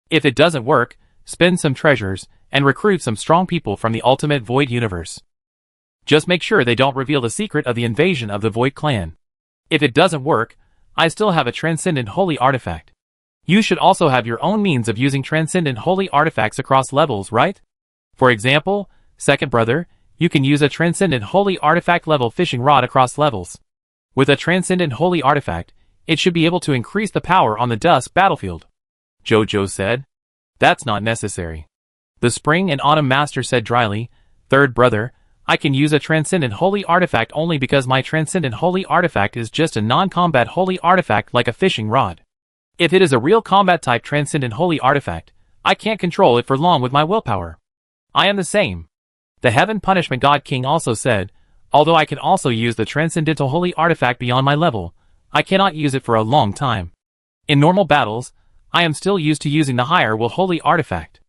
If it doesn't work, spend some treasures and recruit some strong people from the ultimate Void Universe. Just make sure they don't reveal the secret of the invasion of the Void Clan. If it doesn't work, I still have a Transcendent Holy Artifact. You should also have your own means of using Transcendent Holy Artifacts across levels, right? For example, second brother, you can use a Transcendent Holy Artifact level fishing rod across levels. With a Transcendent Holy Artifact, it should be able to increase the power on the dusk battlefield." Zhou said. "That's not necessary." The Spring and Autumn Master said dryly, "Third brother, I can use a Transcendent Holy Artifact only because my Transcendent Holy Artifact is just a non-combat Holy Artifact like a fishing rod. If it is a real combat type Transcendent Holy Artifact, I can't control it for long with my willpower. I am the same." The Heaven Punishment God King also said, "Although I can also use the Transcendental Holy Artifact beyond my level, I cannot use it for a long time. In normal battles, I am still used to using the higher Holy Artifact."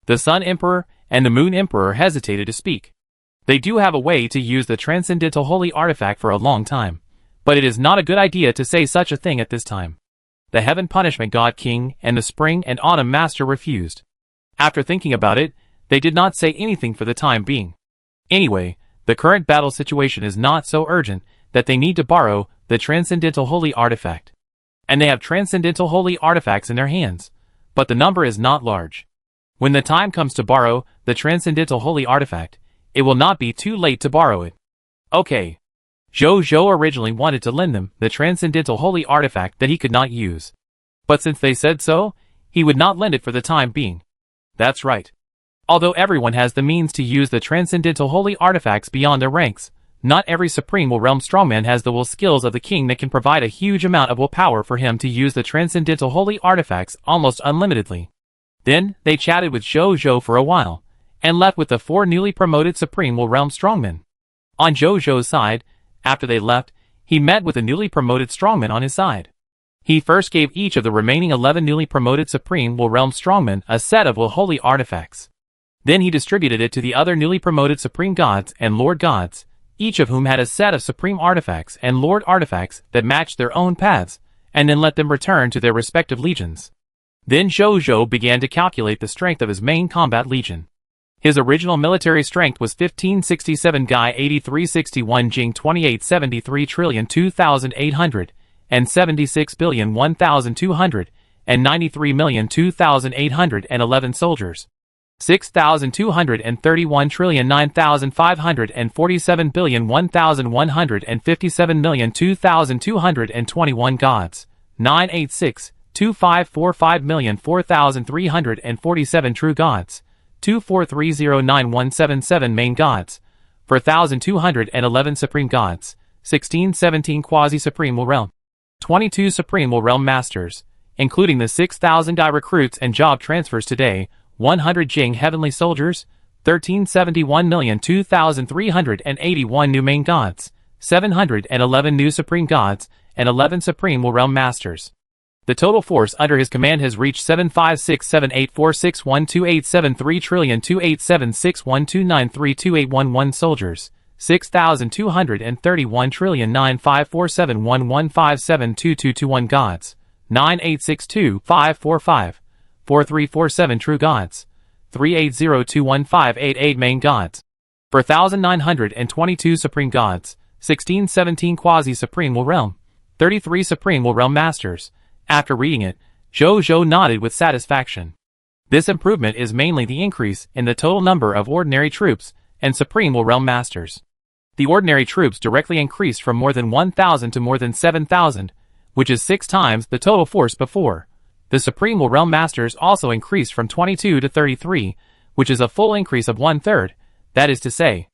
The Sun Emperor and the Moon Emperor hesitated to speak. They do have a way to use the Transcendental Holy Artifact for a long time, but it is not a good idea to say such a thing at this time. The Heaven Punishment God King and the Spring and Autumn Master refused. After thinking about it, they did not say anything for the time being. Anyway, the current battle situation is not so urgent that they need to borrow the Transcendental Holy Artifact. And they have Transcendental Holy Artifacts in their hands, but the number is not large. When the time comes to borrow the Transcendental Holy Artifact, it will not be too late to borrow it. Okay. Zhou originally wanted to lend them the Transcendental Holy Artifact that he could not use. But since they said so, he would not lend it for the time being. That's right. Although everyone has the means to use the Transcendental Holy Artifacts beyond their ranks, not every Supreme Will Realm Strongman has the will skills of the king that can provide a huge amount of willpower for him to use the Transcendental Holy Artifacts almost unlimitedly. Then, they chatted with Zhou for a while, and left with the 4 newly promoted Supreme Will Realm Strongmen. On Zhou's side, after they left, he met with a newly promoted Strongman on his side. He first gave each of the remaining 11 newly promoted Supreme Will Realm Strongmen a set of Will Holy Artifacts. Then he distributed it to the other newly promoted Supreme Gods and Lord Gods, each of whom had a set of Supreme Artifacts and Lord Artifacts that matched their own paths, and then let them return to their respective legions. Then Zhou began to calculate the strength of his main combat legion. His original military strength was 1567 Guy 8361 Jing 2873 trillion 2800 and 76,000,1200 and 93,002,811 soldiers. 6,231,547,001,157,002,221 gods. 986,2545,004,347 true gods. 24309,177 main gods. 4,211 supreme gods. 1617 quasi-supreme will realm. 22 supreme will realm masters, including the 6,000 Guy recruits and job transfers today. 100 Jing heavenly soldiers, 1371,002,381 new main gods, 711 new supreme gods, and 11 supreme will realm masters. The total force under his command has reached 7567846128732876129328111 soldiers, 6,231,9547115722221 gods, 9862,545,4347 true gods, 380215888 main gods, 4,922 supreme gods, 1617 quasi-supreme will realm, 33 supreme will realm masters. After reading it, Zhou nodded with satisfaction. This improvement is mainly the increase in the total number of ordinary troops and supreme will realm masters. The ordinary troops directly increased from more than 1,000 to more than 7,000, which is 6 times the total force before. The Supreme Will Realm Masters also increased from 22 to 33, which is a full increase of 1/3, that is to say.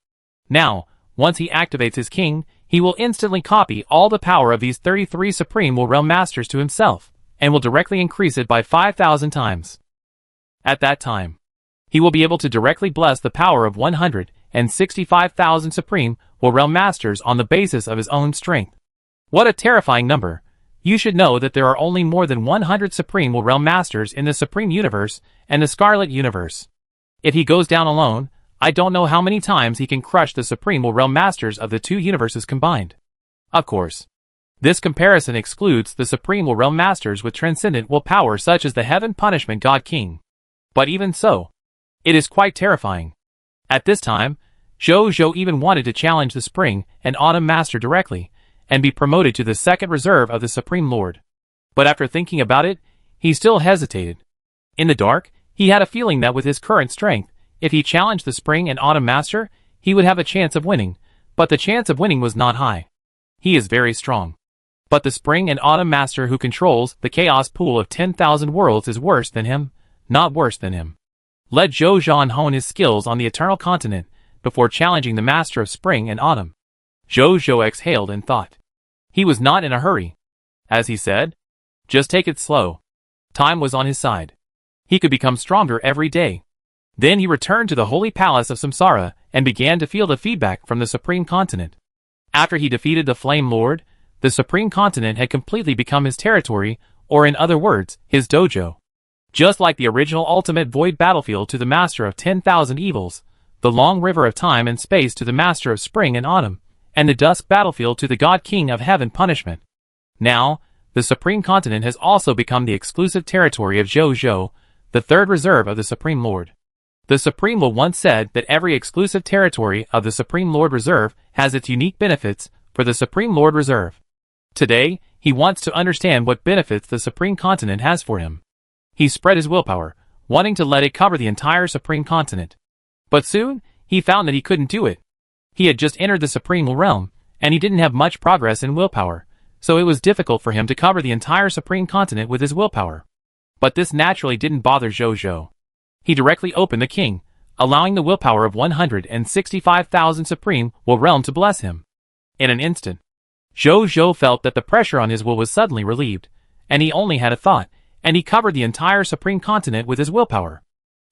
Now, once he activates his king, he will instantly copy all the power of these 33 Supreme Will Realm Masters to himself, and will directly increase it by 5,000 times. At that time, he will be able to directly bless the power of 165,000 Supreme Will Realm Masters on the basis of his own strength. What a terrifying number! You should know that there are only more than 100 Supreme Will Realm Masters in the Supreme Universe and the Scarlet Universe. If he goes down alone, I don't know how many times he can crush the Supreme Will Realm Masters of the 2 universes combined. Of course, this comparison excludes the Supreme Will Realm Masters with transcendent will power such as the Heaven Punishment God King. But even so, it is quite terrifying. At this time, Zhou even wanted to challenge the Spring and Autumn Master directly, and be promoted to the 2nd reserve of the Supreme Lord. But after thinking about it, he still hesitated. In the dark, he had a feeling that with his current strength, if he challenged the Spring and Autumn Master, he would have a chance of winning, but the chance of winning was not high. He is very strong. But the Spring and Autumn Master who controls the chaos pool of 10,000 worlds is worse than him, not worse than him. Let Zhou hone his skills on the Eternal Continent before challenging the Master of Spring and Autumn. Zhou exhaled and thought. He was not in a hurry. As he said, just take it slow. Time was on his side. He could become stronger every day. Then he returned to the Holy Palace of Samsara and began to feel the feedback from the Supreme Continent. After he defeated the Flame Lord, the Supreme Continent had completely become his territory, or in other words, his dojo. Just like the original Ultimate Void Battlefield to the Master of 10,000 Evils, the Long River of Time and Space to the Master of Spring and Autumn, and the Dusk Battlefield to the God King of Heaven Punishment. Now, the Supreme Continent has also become the exclusive territory of Zhou, the 3rd reserve of the Supreme Lord. The Supreme will once said that every exclusive territory of the Supreme Lord Reserve has its unique benefits for the Supreme Lord Reserve. Today, he wants to understand what benefits the Supreme Continent has for him. He spread his willpower, wanting to let it cover the entire Supreme Continent. But soon, he found that he couldn't do it. He had just entered the Supreme Realm, and he didn't have much progress in willpower, so it was difficult for him to cover the entire Supreme Continent with his willpower. But this naturally didn't bother Zhou. He directly opened the king, allowing the willpower of 165,000 Supreme Will realm to bless him. In an instant, Zhou felt that the pressure on his will was suddenly relieved, and he only had a thought, and he covered the entire Supreme Continent with his willpower.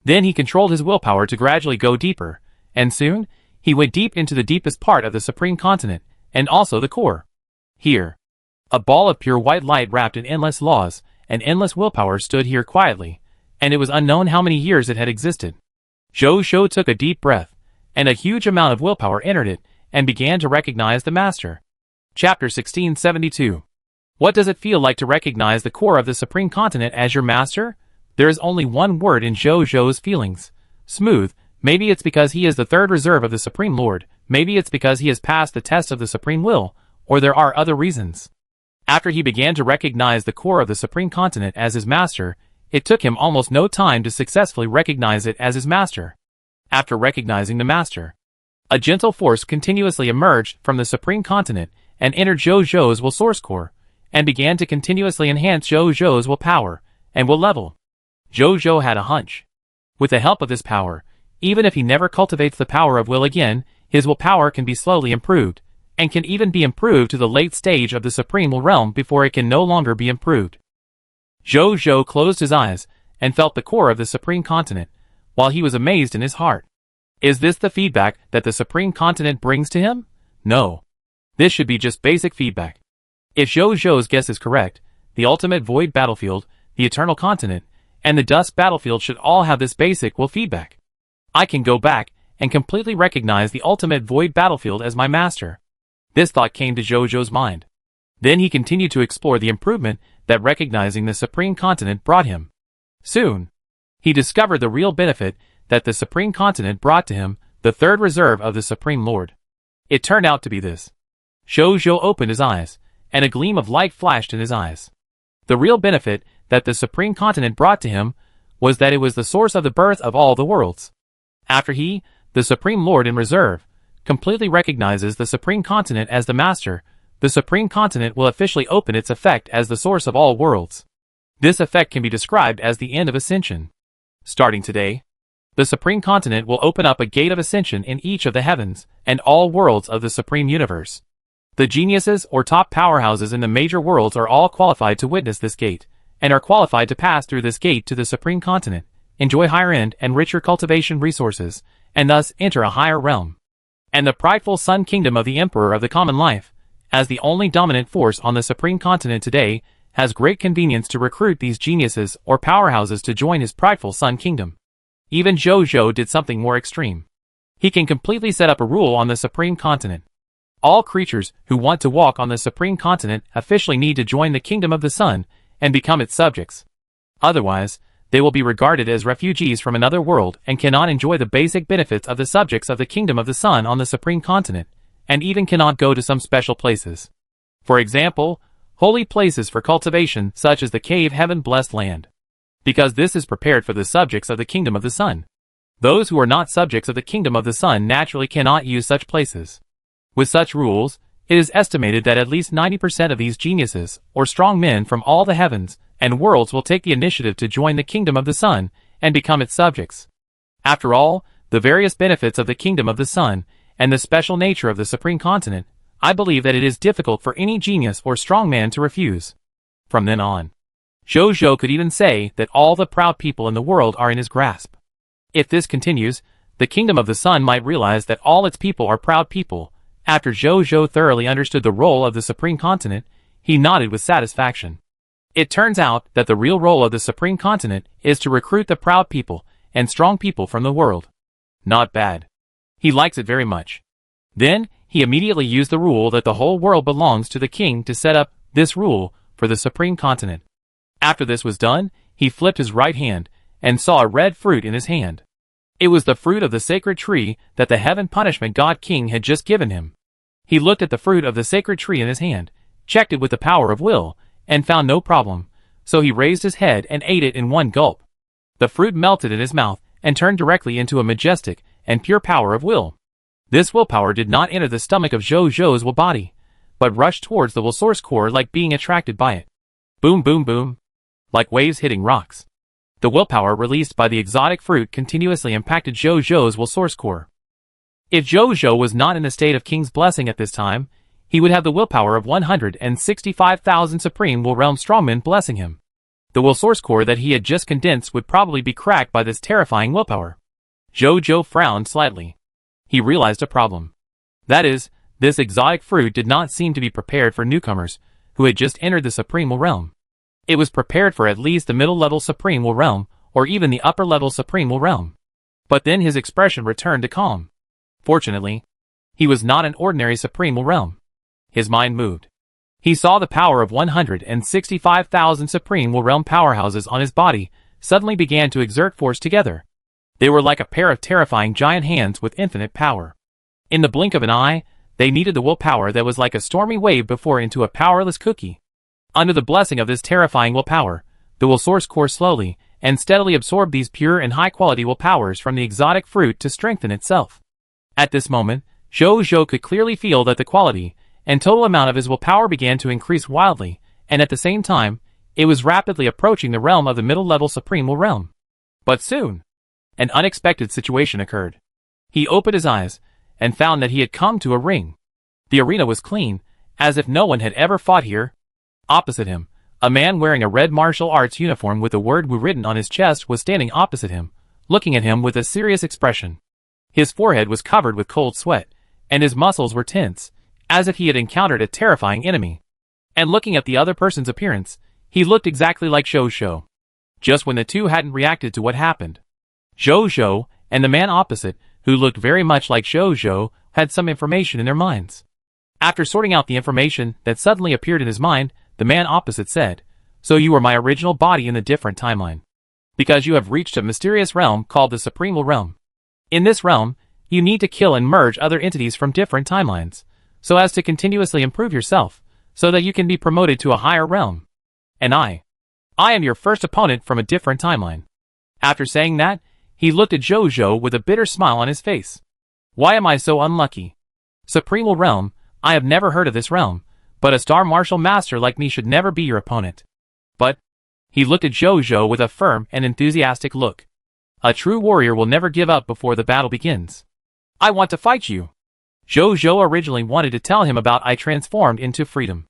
Then he controlled his willpower to gradually go deeper, and soon, he went deep into the deepest part of the Supreme Continent, and also the core. Here, a ball of pure white light wrapped in endless laws and endless willpower stood here quietly, and it was unknown how many years it had existed. Zhou took a deep breath, and a huge amount of willpower entered it, and began to recognize the master. Chapter 1672. What does it feel like to recognize the core of the Supreme Continent as your master? There is only one word in Zhou's feelings. Smooth. Maybe it's because he is the third reserve of the Supreme Lord, maybe it's because he has passed the test of the Supreme Will, or there are other reasons. After he began to recognize the core of the Supreme Continent as his master, it took him almost no time to successfully recognize it as his master. After recognizing the master, a gentle force continuously emerged from the Supreme Continent and entered Zhou's will source core, and began to continuously enhance Zhou's will power and will level. Zhou had a hunch. With the help of this power, even if he never cultivates the power of will again, his willpower can be slowly improved, and can even be improved to the late stage of the Supreme Will realm before it can no longer be improved. Zhou closed his eyes and felt the core of the Supreme Continent, while he was amazed in his heart. Is this the feedback that the Supreme Continent brings to him? No. This should be just basic feedback. If Zhou's guess is correct, the ultimate void battlefield, the eternal continent, and the dusk battlefield should all have this basic will feedback. I can go back and completely recognize the ultimate void battlefield as my master. This thought came to Zhou's mind. Then he continued to explore the improvement that recognizing the Supreme Continent brought him. Soon, he discovered the real benefit that the Supreme Continent brought to him, the third reserve of the Supreme Lord. It turned out to be this. Zhou opened his eyes, and a gleam of light flashed in his eyes. The real benefit that the Supreme Continent brought to him was that it was the source of the birth of all the worlds. After he, the Supreme Lord in reserve, completely recognizes the Supreme Continent as the master, the Supreme Continent will officially open its effect as the source of all worlds. This effect can be described as the end of ascension. Starting today, the Supreme Continent will open up a gate of ascension in each of the heavens and all worlds of the Supreme Universe. The geniuses or top powerhouses in the major worlds are all qualified to witness this gate, and are qualified to pass through this gate to the Supreme Continent, enjoy higher-end and richer cultivation resources, and thus enter a higher realm. And the prideful Sun Kingdom of the Emperor of the Common Life, as the only dominant force on the Supreme Continent today, has great convenience to recruit these geniuses or powerhouses to join his prideful Sun Kingdom. Even Zhou did something more extreme. He can completely set up a rule on the Supreme Continent. All creatures who want to walk on the Supreme Continent officially need to join the Kingdom of the Sun and become its subjects. Otherwise, they will be regarded as refugees from another world and cannot enjoy the basic benefits of the subjects of the Kingdom of the Sun on the Supreme Continent, and even cannot go to some special places. For example, holy places for cultivation such as the Cave Heaven Blessed Land. Because this is prepared for the subjects of the Kingdom of the Sun. Those who are not subjects of the Kingdom of the Sun naturally cannot use such places. With such rules, it is estimated that at least 90% of these geniuses, or strong men from all the heavens and worlds will take the initiative to join the Kingdom of the Sun and become its subjects. After all, the various benefits of the Kingdom of the Sun and the special nature of the Supreme Continent, I believe that it is difficult for any genius or strong man to refuse. From then on, Zhou could even say that all the proud people in the world are in his grasp. If this continues, the Kingdom of the Sun might realize that all its people are proud people. After Zhou thoroughly understood the role of the Supreme Continent, he nodded with satisfaction. It turns out that the real role of the Supreme Continent is to recruit the proud people and strong people from the world. Not bad. He likes it very much. Then, he immediately used the rule that the whole world belongs to the king to set up this rule for the Supreme Continent. After this was done, he flipped his right hand and saw a red fruit in his hand. It was the fruit of the sacred tree that the Heaven Punishment God King had just given him. He looked at the fruit of the sacred tree in his hand, checked it with the power of will, and found no problem, so he raised his head and ate it in one gulp. The fruit melted in his mouth and turned directly into a majestic and pure power of will. This willpower did not enter the stomach of Zhou-Zhou's will body, but rushed towards the will source core like being attracted by it. Boom boom boom. Like waves hitting rocks. The willpower released by the exotic fruit continuously impacted Zhou-Zhou's will source core. If Zhou-Zhou was not in the state of King's Blessing at this time, he would have the willpower of 165,000 Supreme Will Realm Strongmen blessing him. The will source core that he had just condensed would probably be cracked by this terrifying willpower. Zhou-Zhou frowned slightly. He realized a problem. That is, this exotic fruit did not seem to be prepared for newcomers who had just entered the Supreme Will Realm. It was prepared for at least the middle-level Supreme Will Realm, or even the upper-level Supreme Will Realm. But then his expression returned to calm. Fortunately, he was not an ordinary Supreme Will Realm. His mind moved. He saw the power of 165,000 Supreme Will Realm powerhouses on his body suddenly began to exert force together. They were like a pair of terrifying giant hands with infinite power. In the blink of an eye, they kneaded the willpower that was like a stormy wave before into a powerless cookie. Under the blessing of this terrifying willpower, the will source core slowly and steadily absorbed these pure and high-quality willpowers from the exotic fruit to strengthen itself. At this moment, Zhou-Zhou could clearly feel that the quality and total amount of his willpower began to increase wildly, and at the same time, it was rapidly approaching the realm of the middle-level Supreme Will Realm. But soon, an unexpected situation occurred. He opened his eyes and found that he had come to a ring. The arena was clean, as if no one had ever fought here. Opposite him, a man wearing a red martial arts uniform with the word Wu written on his chest was standing opposite him, looking at him with a serious expression. His forehead was covered with cold sweat, and his muscles were tense, as if he had encountered a terrifying enemy. And looking at the other person's appearance, he looked exactly like Zhou-Zhou. Just when the two hadn't reacted to what happened, Zhou-Zhou and the man opposite, who looked very much like Zhou-Zhou, had some information in their minds. After sorting out the information that suddenly appeared in his mind, the man opposite said, "So you are my original body in the different timeline. Because you have reached a mysterious realm called the Supreme Will Realm. In this realm, you need to kill and merge other entities from different timelines, so as to continuously improve yourself, so that you can be promoted to a higher realm. And I am your first opponent from a different timeline." After saying that, he looked at Zhou-Zhou with a bitter smile on his face. "Why am I so unlucky? Supreme Will Realm, I have never heard of this realm, but a star martial master like me should never be your opponent." But he looked at Zhou-Zhou with a firm and enthusiastic look. "A true warrior will never give up before the battle begins. I want to fight you." Zhou-Zhou originally wanted to tell him about I transformed into freedom.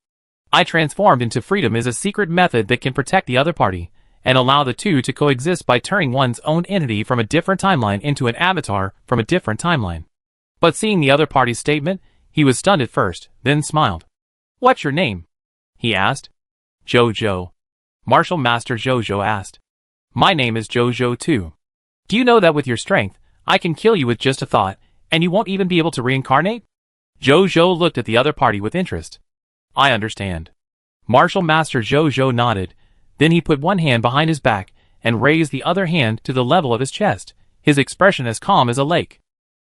I transformed into freedom is a secret method that can protect the other party and allow the two to coexist by turning one's own entity from a different timeline into an avatar from a different timeline. But seeing the other party's statement, he was stunned at first, then smiled. "What's your name?" he asked. "Zhou-Zhou." Martial Master Zhou-Zhou asked. "My name is Zhou-Zhou too. Do you know that with your strength, I can kill you with just a thought, and you won't even be able to reincarnate?" Zhou-Zhou looked at the other party with interest. "I understand." Martial Master Zhou-Zhou nodded, then he put one hand behind his back and raised the other hand to the level of his chest, his expression as calm as a lake.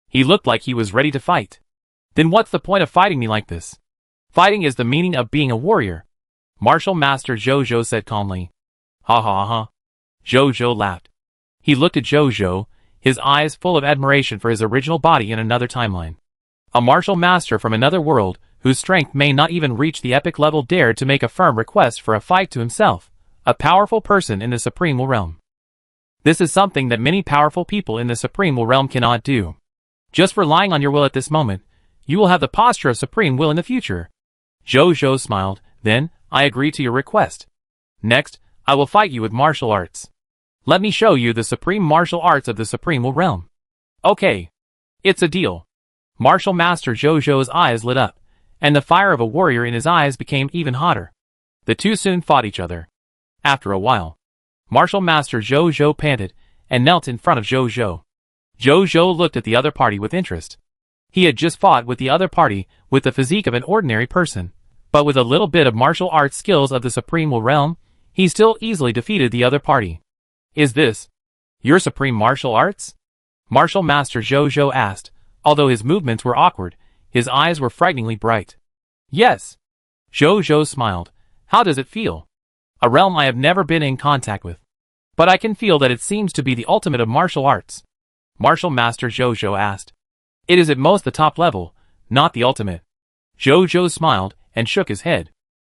He looked like he was ready to fight. "Then what's the point of fighting me like this? Fighting is the meaning of being a warrior," Martial Master Zhou-Zhou said calmly. "Ha ha ha." Zhou-Zhou laughed. He looked at Zhou-Zhou, his eyes full of admiration for his original body in another timeline. A martial master from another world, whose strength may not even reach the epic level, dared to make a firm request for a fight to himself, a powerful person in the Supreme Will Realm. This is something that many powerful people in the Supreme Will Realm cannot do. Just relying on your will at this moment, you will have the posture of Supreme Will in the future. Zhou-Zhou smiled, then, "I agree to your request. Next, I will fight you with martial arts. Let me show you the supreme martial arts of the Supreme Will Realm." "Okay. It's a deal." Martial Master Zhou-Zhou's eyes lit up, and the fire of a warrior in his eyes became even hotter. The two soon fought each other. After a while, Martial Master Zhou-Zhou panted and knelt in front of Zhou-Zhou. Zhou-Zhou looked at the other party with interest. He had just fought with the other party with the physique of an ordinary person, but with a little bit of martial arts skills of the Supreme Will Realm, he still easily defeated the other party. "Is this your supreme martial arts?" Martial Master Zhou-Zhou asked. Although his movements were awkward, His eyes were frighteningly bright. Yes. Zhou smiled. How does it feel? A realm I have never been in contact with. But I can feel that it seems to be the ultimate of martial arts. Martial Master Zhou asked. It is at most the top level, not the ultimate. Zhou smiled and shook his head.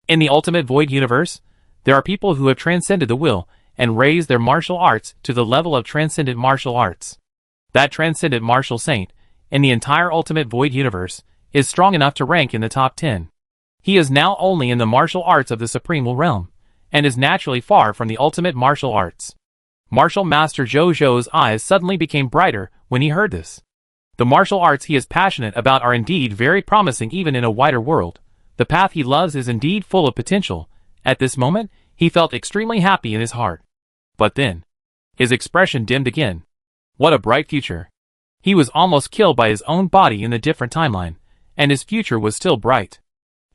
In the ultimate void universe, there are people who have transcended the will and raised their martial arts to the level of transcendent martial arts. That transcendent martial saint, in the entire ultimate void universe, is strong enough to rank in the top 10. He is now only in the martial arts of the supreme realm, and is naturally far from the ultimate martial arts. Martial Master Zhou's eyes suddenly became brighter when he heard this. The martial arts he is passionate about are indeed very promising even in a wider world. The path he loves is indeed full of potential. At this moment, he felt extremely happy in his heart. But then, his expression dimmed again. What a bright future. He was almost killed by his own body in the different timeline, and his future was still bright.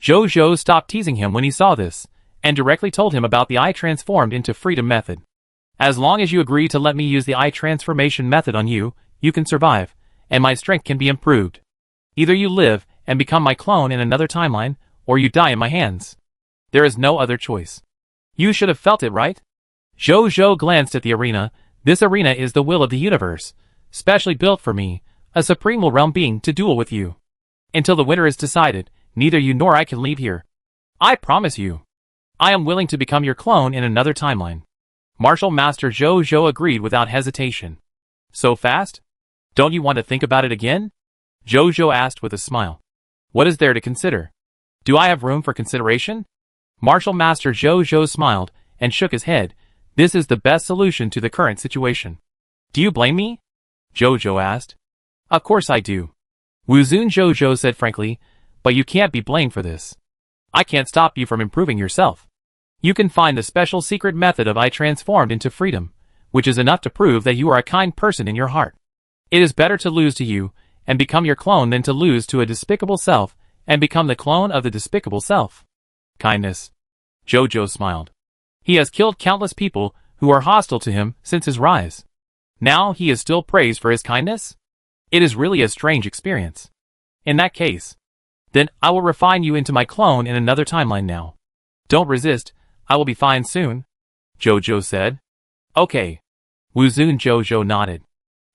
Zhou stopped teasing him when he saw this, and directly told him about the I transformed into freedom method. As long as you agree to let me use the I transformation method on you, you can survive, and my strength can be improved. Either you live and become my clone in another timeline, or you die in my hands. There is no other choice. You should have felt it, right? Zhou glanced at the arena. This arena is the will of the universe, specially built for me, a supreme realm being, to duel with you. Until the winner is decided, neither you nor I can leave here. I promise you. I am willing to become your clone in another timeline. Martial Master Zhou agreed without hesitation. So fast? Don't you want to think about it again? Zhou asked with a smile. What is there to consider? Do I have room for consideration? Martial Master Zhou smiled and shook his head. This is the best solution to the current situation. Do you blame me? Zhou asked. Of course I do. Wuzun Zhou said frankly, but you can't be blamed for this. I can't stop you from improving yourself. You can find the special secret method of I transformed into freedom, which is enough to prove that you are a kind person in your heart. It is better to lose to you and become your clone than to lose to a despicable self and become the clone of the despicable self. Kindness. Zhou smiled. He has killed countless people who are hostile to him since his rise. Now he is still praised for his kindness? It is really a strange experience. In that case, then I will refine you into my clone in another timeline now. Don't resist, I will be fine soon, Zhou said. Okay. Wuzun Zhou nodded.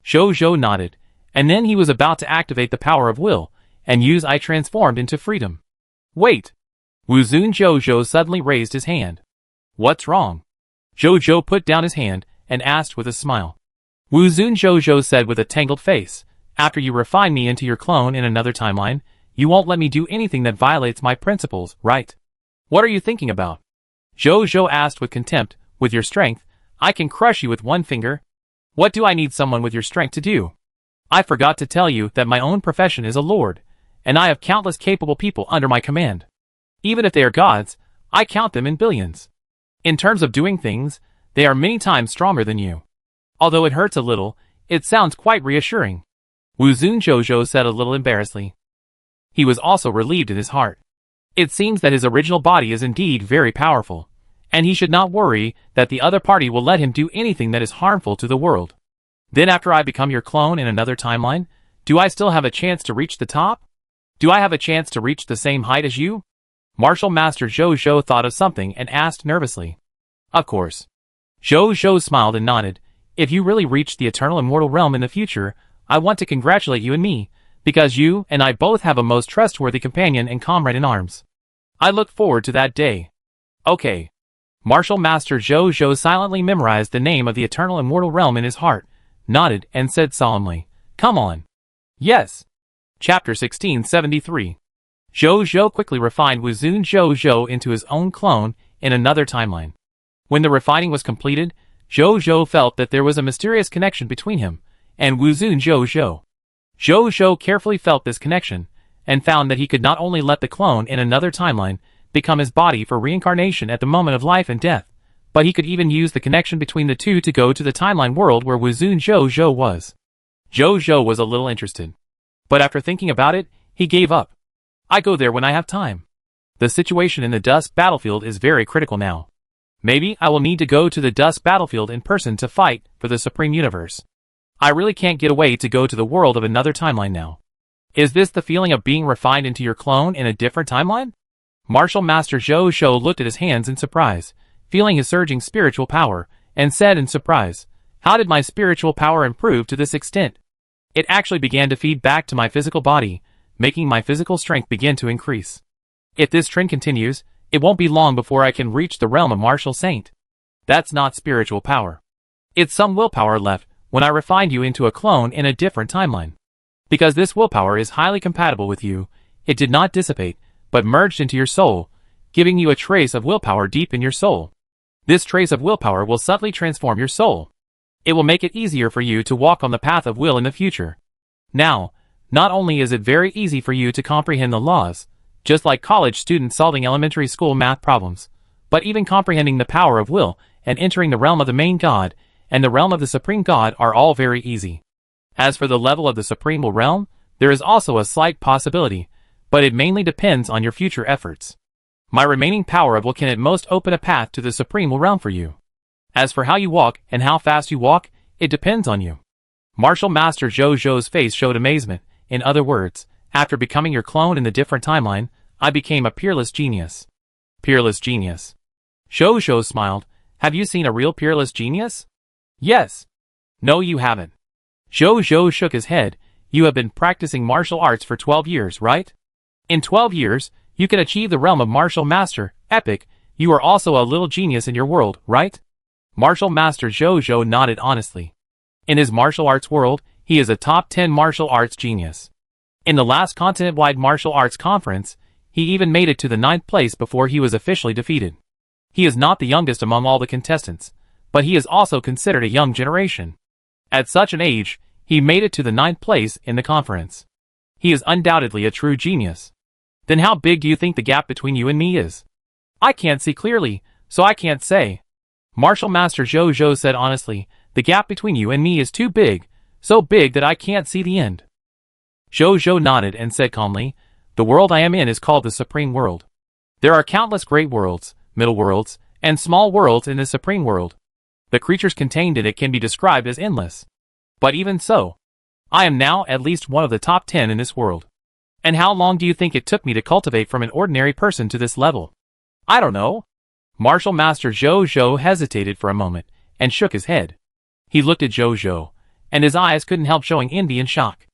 Zhou nodded, and then he was about to activate the power of will and use I transformed into freedom. Wait! Wuzun Zhou suddenly raised his hand. What's wrong? Zhou put down his hand and asked with a smile. Wuzun Zhou said with a tangled face, after you refine me into your clone in another timeline, you won't let me do anything that violates my principles, right? What are you thinking about? Zhou asked with contempt. With your strength, I can crush you with one finger. What do I need someone with your strength to do? I forgot to tell you that my own profession is a lord, and I have countless capable people under my command. Even if they are gods, I count them in billions. In terms of doing things, they are many times stronger than you. Although it hurts a little, it sounds quite reassuring. Wuzun Zhou said a little embarrassedly. He was also relieved in his heart. It seems that his original body is indeed very powerful, and he should not worry that the other party will let him do anything that is harmful to the world. Then after I become your clone in another timeline, do I still have a chance to reach the top? Do I have a chance to reach the same height as you? Martial Master Zhou thought of something and asked nervously. Of course. Zhou smiled and nodded. If you really reach the eternal immortal realm in the future, I want to congratulate you and me, because you and I both have a most trustworthy companion and comrade in arms. I look forward to that day. Okay. Martial Master Zhou silently memorized the name of the eternal immortal realm in his heart, nodded and said solemnly, Come on. Yes. Chapter 1673. Zhou quickly refined Wuzun Zhou into his own clone in another timeline. When the refining was completed, Zhou felt that there was a mysterious connection between him and Wuzun Zhou. Zhou carefully felt this connection, and found that he could not only let the clone in another timeline become his body for reincarnation at the moment of life and death, but he could even use the connection between the two to go to the timeline world where Wuzun Zhou was. Zhou was a little interested. But after thinking about it, he gave up. I go there when I have time. The situation in the Dust battlefield is very critical now. Maybe I will need to go to the Dust battlefield in person to fight for the Supreme Universe. I really can't get away to go to the world of another timeline now. Is this the feeling of being refined into your clone in a different timeline? Martial Master Zhou Zhou looked at his hands in surprise, feeling his surging spiritual power, and said in surprise, "How did my spiritual power improve to this extent? It actually began to feed back to my physical body, making my physical strength begin to increase. If this trend continues, it won't be long before I can reach the realm of Martial Saint. That's not spiritual power. It's some willpower left when I refined you into a clone in a different timeline. Because this willpower is highly compatible with you, it did not dissipate, but merged into your soul, giving you a trace of willpower deep in your soul. This trace of willpower will subtly transform your soul. It will make it easier for you to walk on the path of will in the future. Now, not only is it very easy for you to comprehend the laws, just like college students solving elementary school math problems, but even comprehending the power of will and entering the realm of the main God and the realm of the Supreme God are all very easy. As for the level of the Supreme Will realm, there is also a slight possibility, but it mainly depends on your future efforts. My remaining power of will can at most open a path to the Supreme Will realm for you. As for how you walk and how fast you walk, it depends on you." Martial Master Zhou Zhou's face showed amazement. In other words, after becoming your clone in the different timeline, I became a peerless genius. Peerless genius. Zhou Zhou smiled. "Have you seen a real peerless genius?" "Yes." "No, you haven't." Zhou Zhou shook his head. "You have been practicing martial arts for 12 years, right? In 12 years, you can achieve the realm of Martial Master, Epic. You are also a little genius in your world, right?" Martial Master Zhou Zhou nodded honestly. In his martial arts world, he is a top 10 martial arts genius. In the last continent-wide martial arts conference, he even made it to the 9th place before he was officially defeated. He is not the youngest among all the contestants, but he is also considered a young generation. At such an age, he made it to the 9th place in the conference. He is undoubtedly a true genius. Then how big do you think the gap between you and me is? I can't see clearly, so I can't say. Martial Master Zhou Zhou said honestly, "The gap between you and me is too big, so big that I can't see the end." Zhou Zhou nodded and said calmly, "The world I am in is called the Supreme World. There are countless great worlds, middle worlds, and small worlds in the Supreme World. The creatures contained in it can be described as endless. But even so, I am now at least one of the top 10 in this world. And how long do you think it took me to cultivate from an ordinary person to this level? I don't know." Martial Master Zhou Zhou hesitated for a moment, and shook his head. He looked at Zhou Zhou, and his eyes couldn't help showing envy and shock.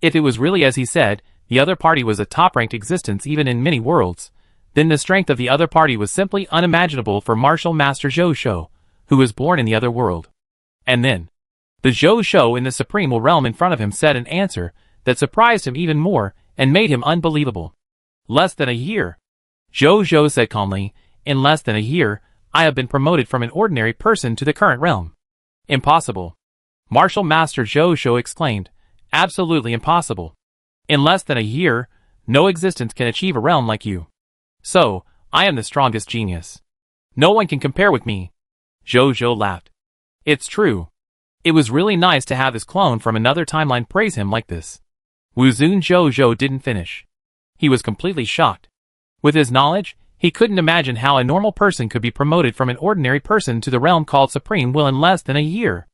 If it was really as he said, the other party was a top-ranked existence even in many worlds, then the strength of the other party was simply unimaginable for Martial Master Zhou Zhou, who was born in the other world. And then, the Zhou Zhou in the Supreme Will realm in front of him said an answer that surprised him even more and made him unbelievable. "Less than a year." Zhou Zhou said calmly, "In less than a year, I have been promoted from an ordinary person to the current realm." "Impossible." Martial Master Zhou Zhou exclaimed, "Absolutely impossible. In less than a year, no existence can achieve a realm like you. So, I am the strongest genius. No one can compare with me." Zhou Zhou laughed. "It's true. It was really nice to have his clone from another timeline praise him like this." Wuzun Zhou Zhou didn't finish. He was completely shocked. With his knowledge, he couldn't imagine how a normal person could be promoted from an ordinary person to the realm called Supreme Will in less than a year.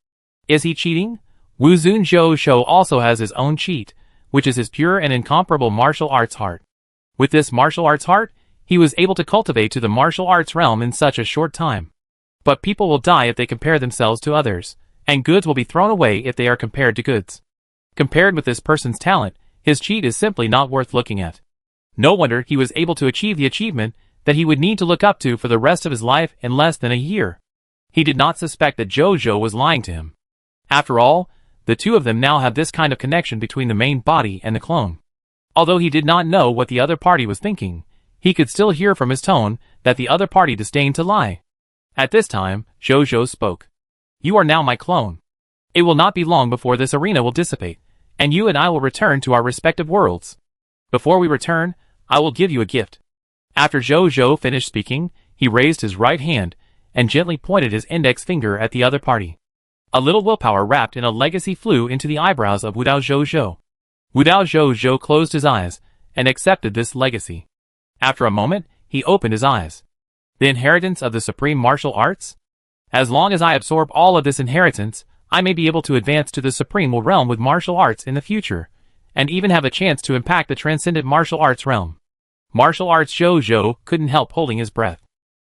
Is he cheating? Wuzun Zhou Zhou also has his own cheat, which is his pure and incomparable martial arts heart. With this martial arts heart, he was able to cultivate to the martial arts realm in such a short time. But people will die if they compare themselves to others, and goods will be thrown away if they are compared to goods. Compared with this person's talent, his cheat is simply not worth looking at. No wonder he was able to achieve the achievement that he would need to look up to for the rest of his life in less than a year. He did not suspect that Zhou Zhou was lying to him. After all, the two of them now have this kind of connection between the main body and the clone. Although he did not know what the other party was thinking, he could still hear from his tone that the other party disdained to lie. At this time, Zhou Zhou spoke. "You are now my clone. It will not be long before this arena will dissipate, and you and I will return to our respective worlds. Before we return, I will give you a gift." After Zhou Zhou finished speaking, he raised his right hand and gently pointed his index finger at the other party. A little willpower wrapped in a legacy flew into the eyebrows of Wudao Zhou Zhou. Wudao Zhou Zhou closed his eyes and accepted this legacy. After a moment, he opened his eyes. The inheritance of the supreme martial arts? As long as I absorb all of this inheritance, I may be able to advance to the supreme realm with martial arts in the future, and even have a chance to impact the transcendent martial arts realm. Martial arts Zhou couldn't help holding his breath.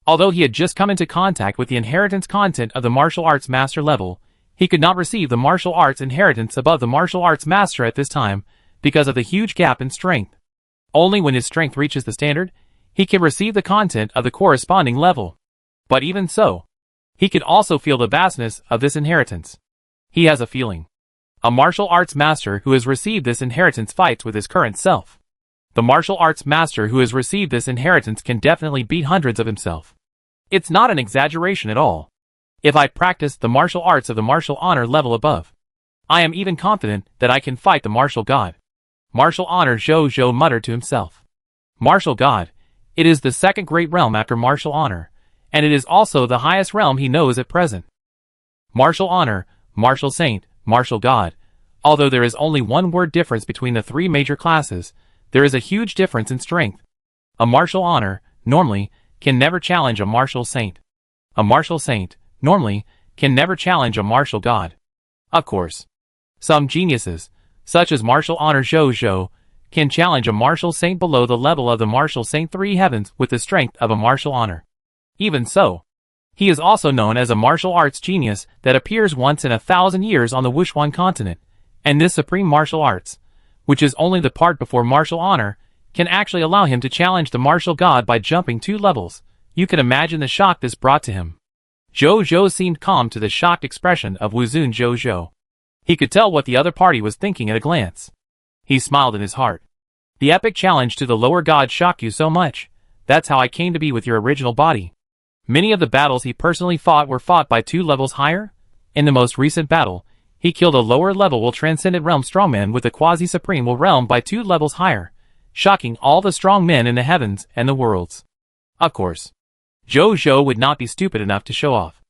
Although he had just come into contact with the inheritance content of the martial arts master level, he could not receive the martial arts inheritance above the martial arts master at this time because of the huge gap in strength. Only when his strength reaches the standard, he can receive the content of the corresponding level. But even so, he could also feel the vastness of this inheritance. He has a feeling. A martial arts master who has received this inheritance fights with his current self. The martial arts master who has received this inheritance can definitely beat hundreds of himself. It's not an exaggeration at all. If I practice the martial arts of the martial honor level above, I am even confident that I can fight the martial god. Martial honor Zhou muttered to himself. Martial god, it is the second great realm after martial honor, and it is also the highest realm he knows at present. Martial honor, martial saint, martial god. Although there is only one word difference between the three major classes, there is a huge difference in strength. A martial honor, normally, can never challenge a martial saint. A martial saint, normally, can never challenge a martial god. Of course, some geniuses, such as martial honor Zhou, can challenge a martial saint below the level of the martial saint 3 heavens with the strength of a martial honor. Even so, he is also known as a martial arts genius that appears once in 1,000 years on the Wuxuan continent, and this supreme martial arts, which is only the part before martial honor, can actually allow him to challenge the martial god by jumping 2 levels. You can imagine the shock this brought to him. Zhou seemed calm to the shocked expression of Wuzun Zhou. He could tell what the other party was thinking at a glance. He smiled in his heart. The epic challenge to the lower god shocked you so much. That's how I came to be with your original body. Many of the battles he personally fought were fought by 2 levels higher. In the most recent battle, he killed a lower level transcendent realm strongman with a quasi-supreme realm by 2 levels higher, shocking all the strong men in the heavens and the worlds. Of course, Zhou would not be stupid enough to show off.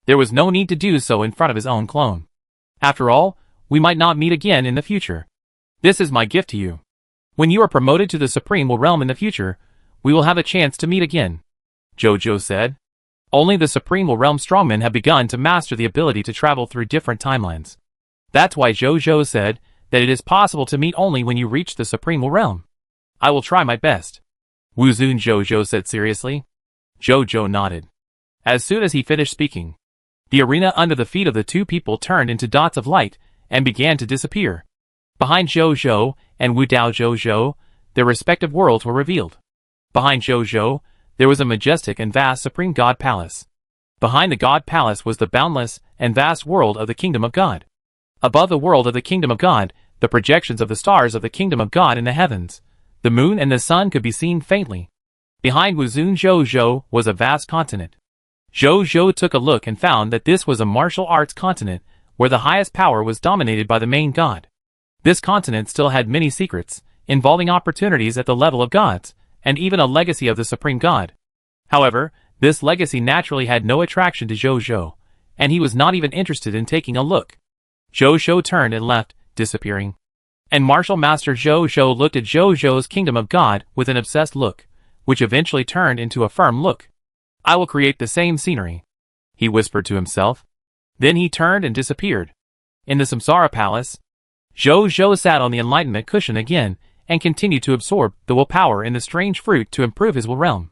There was no need to do so in front of his own clone. After all, we might not meet again in the future. This is my gift to you. When you are promoted to the supreme realm in the future, we will have a chance to meet again, Zhou said. Only the supreme realm strongmen have begun to master the ability to travel through different timelines. That's why Zhou said that it is possible to meet only when you reach the supreme realm. I will try my best, Wuzun Zhou said seriously. Zhou nodded. As soon as he finished speaking, the arena under the feet of the 2 people turned into dots of light and began to disappear. Behind Zhou and Wudao Zhou, their respective worlds were revealed. Behind Zhou, there was a majestic and vast supreme god palace. Behind the god palace was the boundless and vast world of the kingdom of God. Above the world of the kingdom of God, the projections of the stars of the kingdom of God in the heavens, the moon and the sun could be seen faintly. Behind Wuzun Zhou was a vast continent. Zhou took a look and found that this was a martial arts continent, where the highest power was dominated by the main god. This continent still had many secrets, involving opportunities at the level of gods, and even a legacy of the supreme god. However, this legacy naturally had no attraction to Zhou, and he was not even interested in taking a look. Zhou turned and left, disappearing. And Martial Master Zhou looked at Zhou's kingdom of God with an obsessed look, which eventually turned into a firm look. I will create the same scenery, he whispered to himself. Then he turned and disappeared. In the Samsara Palace, Zhou sat on the enlightenment cushion again and continued to absorb the willpower in the strange fruit to improve his will realm.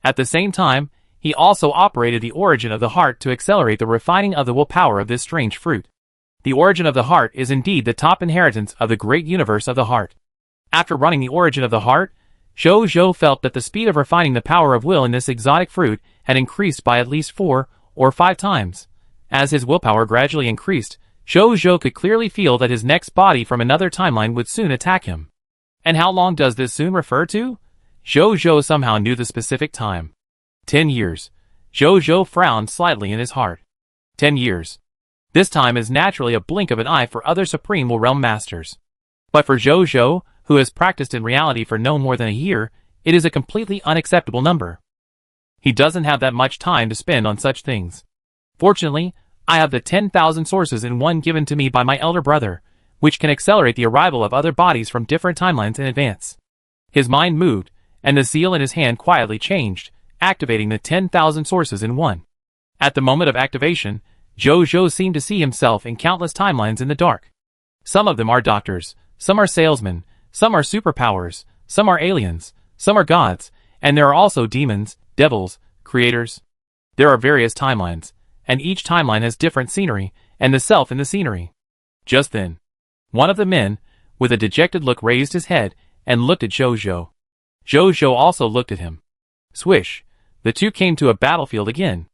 At the same time, he also operated the origin of the heart to accelerate the refining of the willpower of this strange fruit. The origin of the heart is indeed the top inheritance of the great universe of the heart. After running the origin of the heart, Zhou felt that the speed of refining the power of will in this exotic fruit had increased by at least 4 or 5 times. As his willpower gradually increased, Zhou could clearly feel that his next body from another timeline would soon attack him. And how long does this soon refer to? Zhou somehow knew the specific time. 10 years. Zhou frowned slightly in his heart. 10 years. This time is naturally a blink of an eye for other Supreme Realm Masters. But for Zhou, who has practiced in reality for no more than a year, it is a completely unacceptable number. He doesn't have that much time to spend on such things. Fortunately, I have the 10,000 sources in one given to me by my elder brother, which can accelerate the arrival of other bodies from different timelines in advance. His mind moved, and the seal in his hand quietly changed, activating the 10,000 sources in one. At the moment of activation, Zhou seemed to see himself in countless timelines in the dark. Some of them are doctors, Some are salesmen, some are superpowers, some are aliens, some are gods, and there are also demons, devils, creators. There are various timelines, and each timeline has different scenery, and the self in the scenery. Just then, one of the men, with a dejected look, raised his head and looked at Jojo. Jojo also looked at him. Swish, the two came to a battlefield again.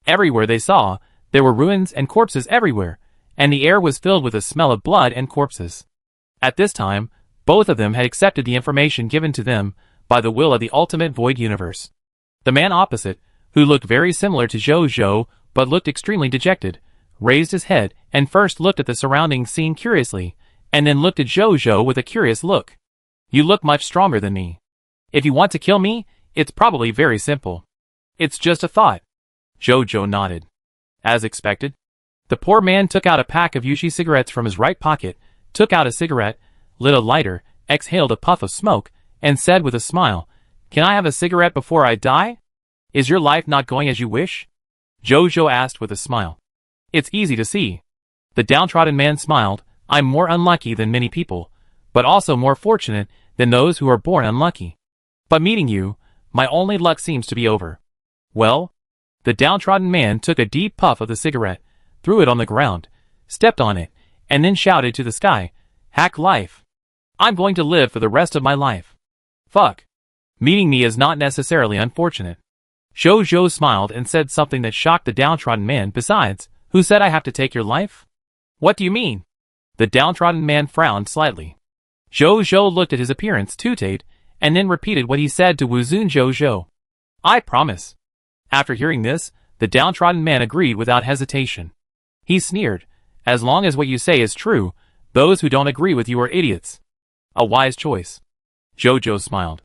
Everywhere they saw, there were ruins and corpses everywhere, and the air was filled with a smell of blood and corpses. At this time, both of them had accepted the information given to them by the will of the ultimate void universe. The man opposite, who looked very similar to Jojo but looked extremely dejected, raised his head and first looked at the surrounding scene curiously, and then looked at Jojo with a curious look. You look much stronger than me. If you want to kill me, it's probably very simple. It's just a thought. Jojo nodded. As expected, the poor man took out a pack of Yushi cigarettes from his right pocket, took out a cigarette, lit a lighter, exhaled a puff of smoke, and said with a smile, "Can I have a cigarette before I die? Is your life not going as you wish?" Jojo asked with a smile. It's easy to see. The downtrodden man smiled. I'm more unlucky than many people, but also more fortunate than those who are born unlucky. But meeting you, my only luck seems to be over. Well? The downtrodden man took a deep puff of the cigarette, threw it on the ground, stepped on it, and then shouted to the sky, "Hack life. I'm going to live for the rest of my life. Fuck. Meeting me is not necessarily unfortunate." Jojo smiled and said something that shocked the downtrodden man. "Besides, who said I have to take your life?" "What do you mean?" The downtrodden man frowned slightly. Jojo looked at his appearance, tooted, and then repeated what he said to Wuzun Jojo. "I promise." After hearing this, the downtrodden man agreed without hesitation. He sneered, "As long as what you say is true, those who don't agree with you are idiots." A wise choice. Jojo smiled.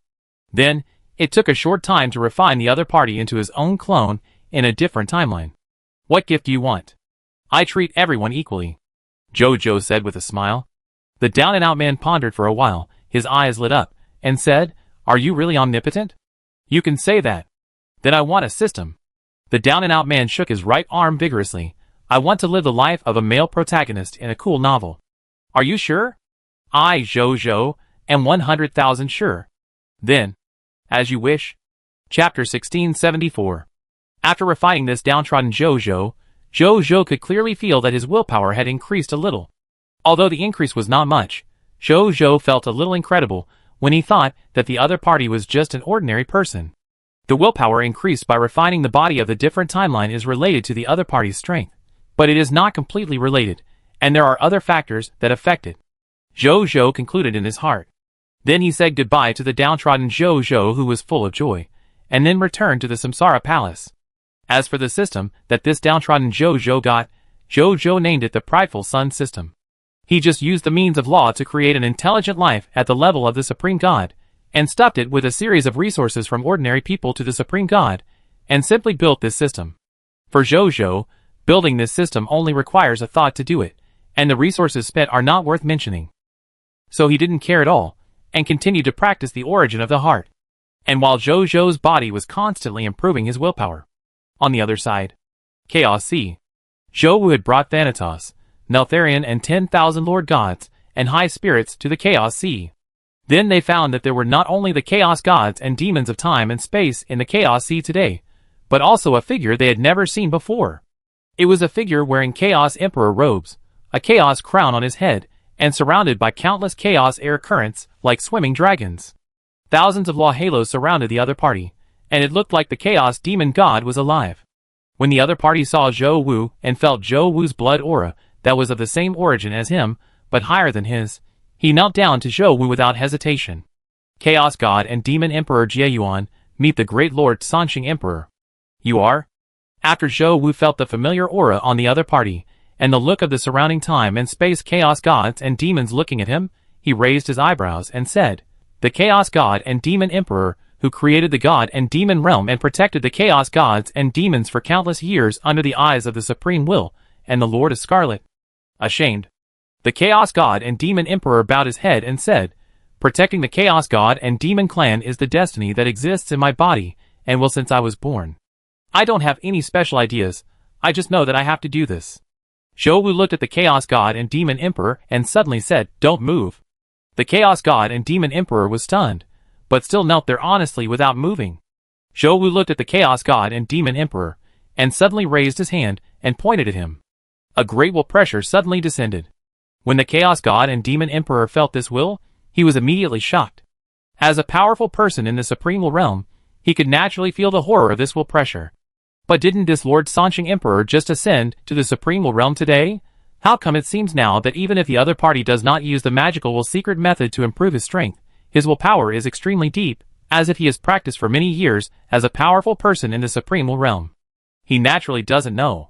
Then, it took a short time to refine the other party into his own clone in a different timeline. "What gift do you want?" "I treat everyone equally," Jojo said with a smile. The down-and-out man pondered for a while, his eyes lit up, and said, "Are you really omnipotent?" "You can say that." "Then I want a system." The down-and-out man shook his right arm vigorously. "I want to live the life of a male protagonist in a cool novel." "Are you sure?" "I, Jojo, am 100,000 sure." "Then, as you wish." Chapter 1674. After refining this downtrodden Jojo, Jojo could clearly feel that his willpower had increased a little. Although the increase was not much, Jojo felt a little incredible when he thought that the other party was just an ordinary person. The willpower increased by refining the body of the different timeline is related to the other party's strength, but it is not completely related, and there are other factors that affect it. Jojo concluded in his heart. Then he said goodbye to the downtrodden Jojo, who was full of joy, and then returned to the Samsara Palace. As for the system that this downtrodden Jojo got, Jojo named it the Prideful Sun System. He just used the means of law to create an intelligent life at the level of the Supreme God, and stuffed it with a series of resources from ordinary people to the Supreme God, and simply built this system. For Jojo, building this system only requires a thought to do it, and the resources spent are not worth mentioning. So he didn't care at all, and continued to practice the origin of the heart. And while Jojo's body was constantly improving his willpower. On the other side, Chaos Sea. Jowu had brought Thanatos, Neltharion and 10,000 Lord Gods and High Spirits to the Chaos Sea. Then they found that there were not only the Chaos Gods and Demons of time and space in the Chaos Sea today, but also a figure they had never seen before. It was a figure wearing Chaos Emperor robes, a Chaos crown on his head, and surrounded by countless Chaos air currents like swimming dragons. Thousands of law halos surrounded the other party, and it looked like the Chaos Demon God was alive. When the other party saw Zhou Wu and felt Zhou Wu's blood aura that was of the same origin as him, but higher than his, he knelt down to Zhou Wu without hesitation. Chaos God and Demon Emperor Jieyuan, meet the Great Lord Sanxing Emperor. You are? After Zhou Wu felt the familiar aura on the other party, and the look of the surrounding time and space Chaos Gods and Demons looking at him, he raised his eyebrows and said, "The Chaos God and Demon Emperor, who created the God and Demon realm and protected the Chaos Gods and Demons for countless years under the eyes of the Supreme Will, and the Lord of Scarlet." Ashamed. The Chaos God and Demon Emperor bowed his head and said, "Protecting the Chaos God and Demon clan is the destiny that exists in my body, and will since I was born. I don't have any special ideas, I just know that I have to do this." Zhou Wu looked at the Chaos God and Demon Emperor and suddenly said, "Don't move." The Chaos God and Demon Emperor was stunned, but still knelt there honestly without moving. Zhou Wu looked at the Chaos God and Demon Emperor, and suddenly raised his hand and pointed at him. A great will pressure suddenly descended. When the Chaos God and Demon Emperor felt this will, he was immediately shocked. As a powerful person in the Supreme Will realm, he could naturally feel the horror of this will pressure. But didn't this Lord Sansheng Emperor just ascend to the Supreme Will realm today? How come it seems now that even if the other party does not use the magical will secret method to improve his strength, his willpower is extremely deep, as if he has practiced for many years as a powerful person in the Supreme Will realm? He naturally doesn't know.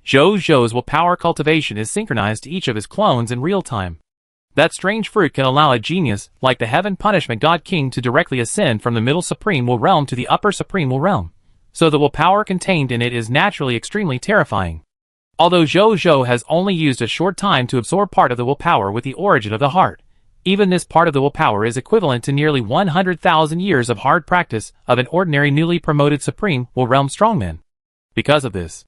Zhou's willpower cultivation is synchronized to each of his clones in real time. That strange fruit can allow a genius like the Heaven Punishment God King to directly ascend from the middle Supreme Will realm to the upper Supreme Will realm, so the willpower contained in it is naturally extremely terrifying. Although Zhou has only used a short time to absorb part of the willpower with the origin of the heart, even this part of the willpower is equivalent to nearly 100,000 years of hard practice of an ordinary newly promoted Supreme Will realm strongman. Because of this,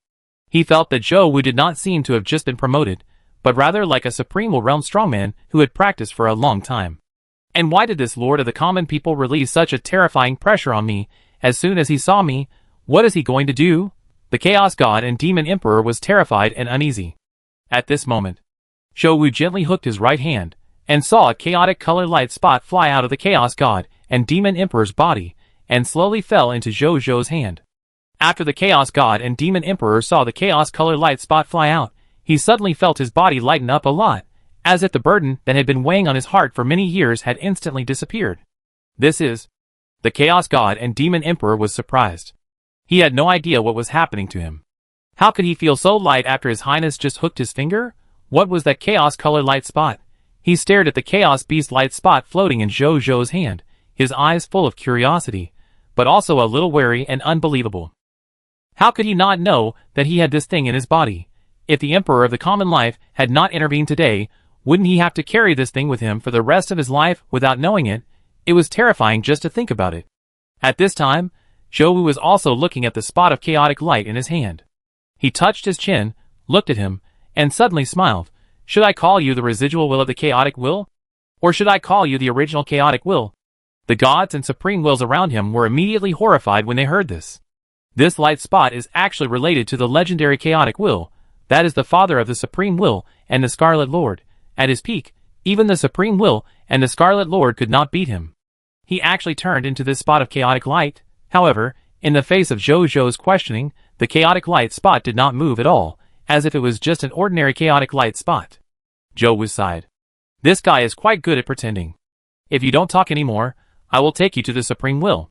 he felt that Zhou Wu did not seem to have just been promoted, but rather like a Supreme Will realm strongman who had practiced for a long time. And why did this Lord of the Common People release such a terrifying pressure on me as soon as he saw me? What is he going to do? The Chaos God and Demon Emperor was terrified and uneasy. At this moment, Zhou Wu gently hooked his right hand, and saw a chaotic color light spot fly out of the Chaos God and Demon Emperor's body, and slowly fell into Zhou's hand. After the Chaos God and Demon Emperor saw the chaos color light spot fly out, he suddenly felt his body lighten up a lot, as if the burden that had been weighing on his heart for many years had instantly disappeared. The Chaos God and Demon Emperor was surprised. He had no idea what was happening to him. How could he feel so light after His Highness just hooked his finger? What was that chaos color light spot? He stared at the chaos beast light spot floating in Zhou's hand, his eyes full of curiosity, but also a little wary and unbelievable. How could he not know that he had this thing in his body? If the Emperor of the Common Life had not intervened today, wouldn't he have to carry this thing with him for the rest of his life without knowing it? It was terrifying just to think about it. At this time, Zhou Wu was also looking at the spot of chaotic light in his hand. He touched his chin, looked at him, and suddenly smiled. Should I call you the residual will of the chaotic will? Or should I call you the original chaotic will? The gods and supreme wills around him were immediately horrified when they heard this. This light spot is actually related to the legendary chaotic will, that is the father of the Supreme Will and the Scarlet Lord. At his peak, even the Supreme Will and the Scarlet Lord could not beat him. He actually turned into this spot of chaotic light. However, in the face of Zhou's questioning, the chaotic light spot did not move at all, as if it was just an ordinary chaotic light spot. Zhou Wu sighed. This guy is quite good at pretending. If you don't talk anymore, I will take you to the Supreme Will.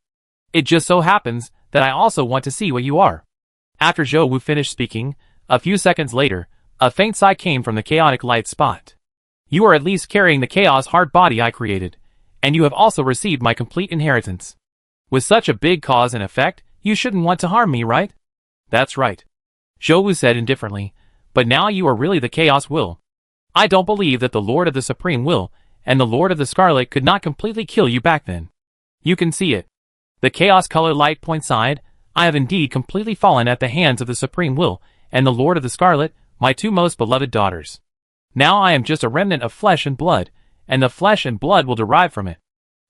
It just so happens that I also want to see what you are. After Zhou Wu finished speaking, a few seconds later, a faint sigh came from the chaotic light spot. You are at least carrying the chaos hard body I created, and you have also received my complete inheritance. With such a big cause and effect, you shouldn't want to harm me, right? That's right. Zhou Wu said indifferently, but now you are really the Chaos Will. I don't believe that the Lord of the Supreme Will and the Lord of the Scarlet could not completely kill you back then. You can see it. The Chaos Color Light point side, I have indeed completely fallen at the hands of the Supreme Will and the Lord of the Scarlet, my two most beloved daughters. Now I am just a remnant of flesh and blood, and the flesh and blood will derive from it.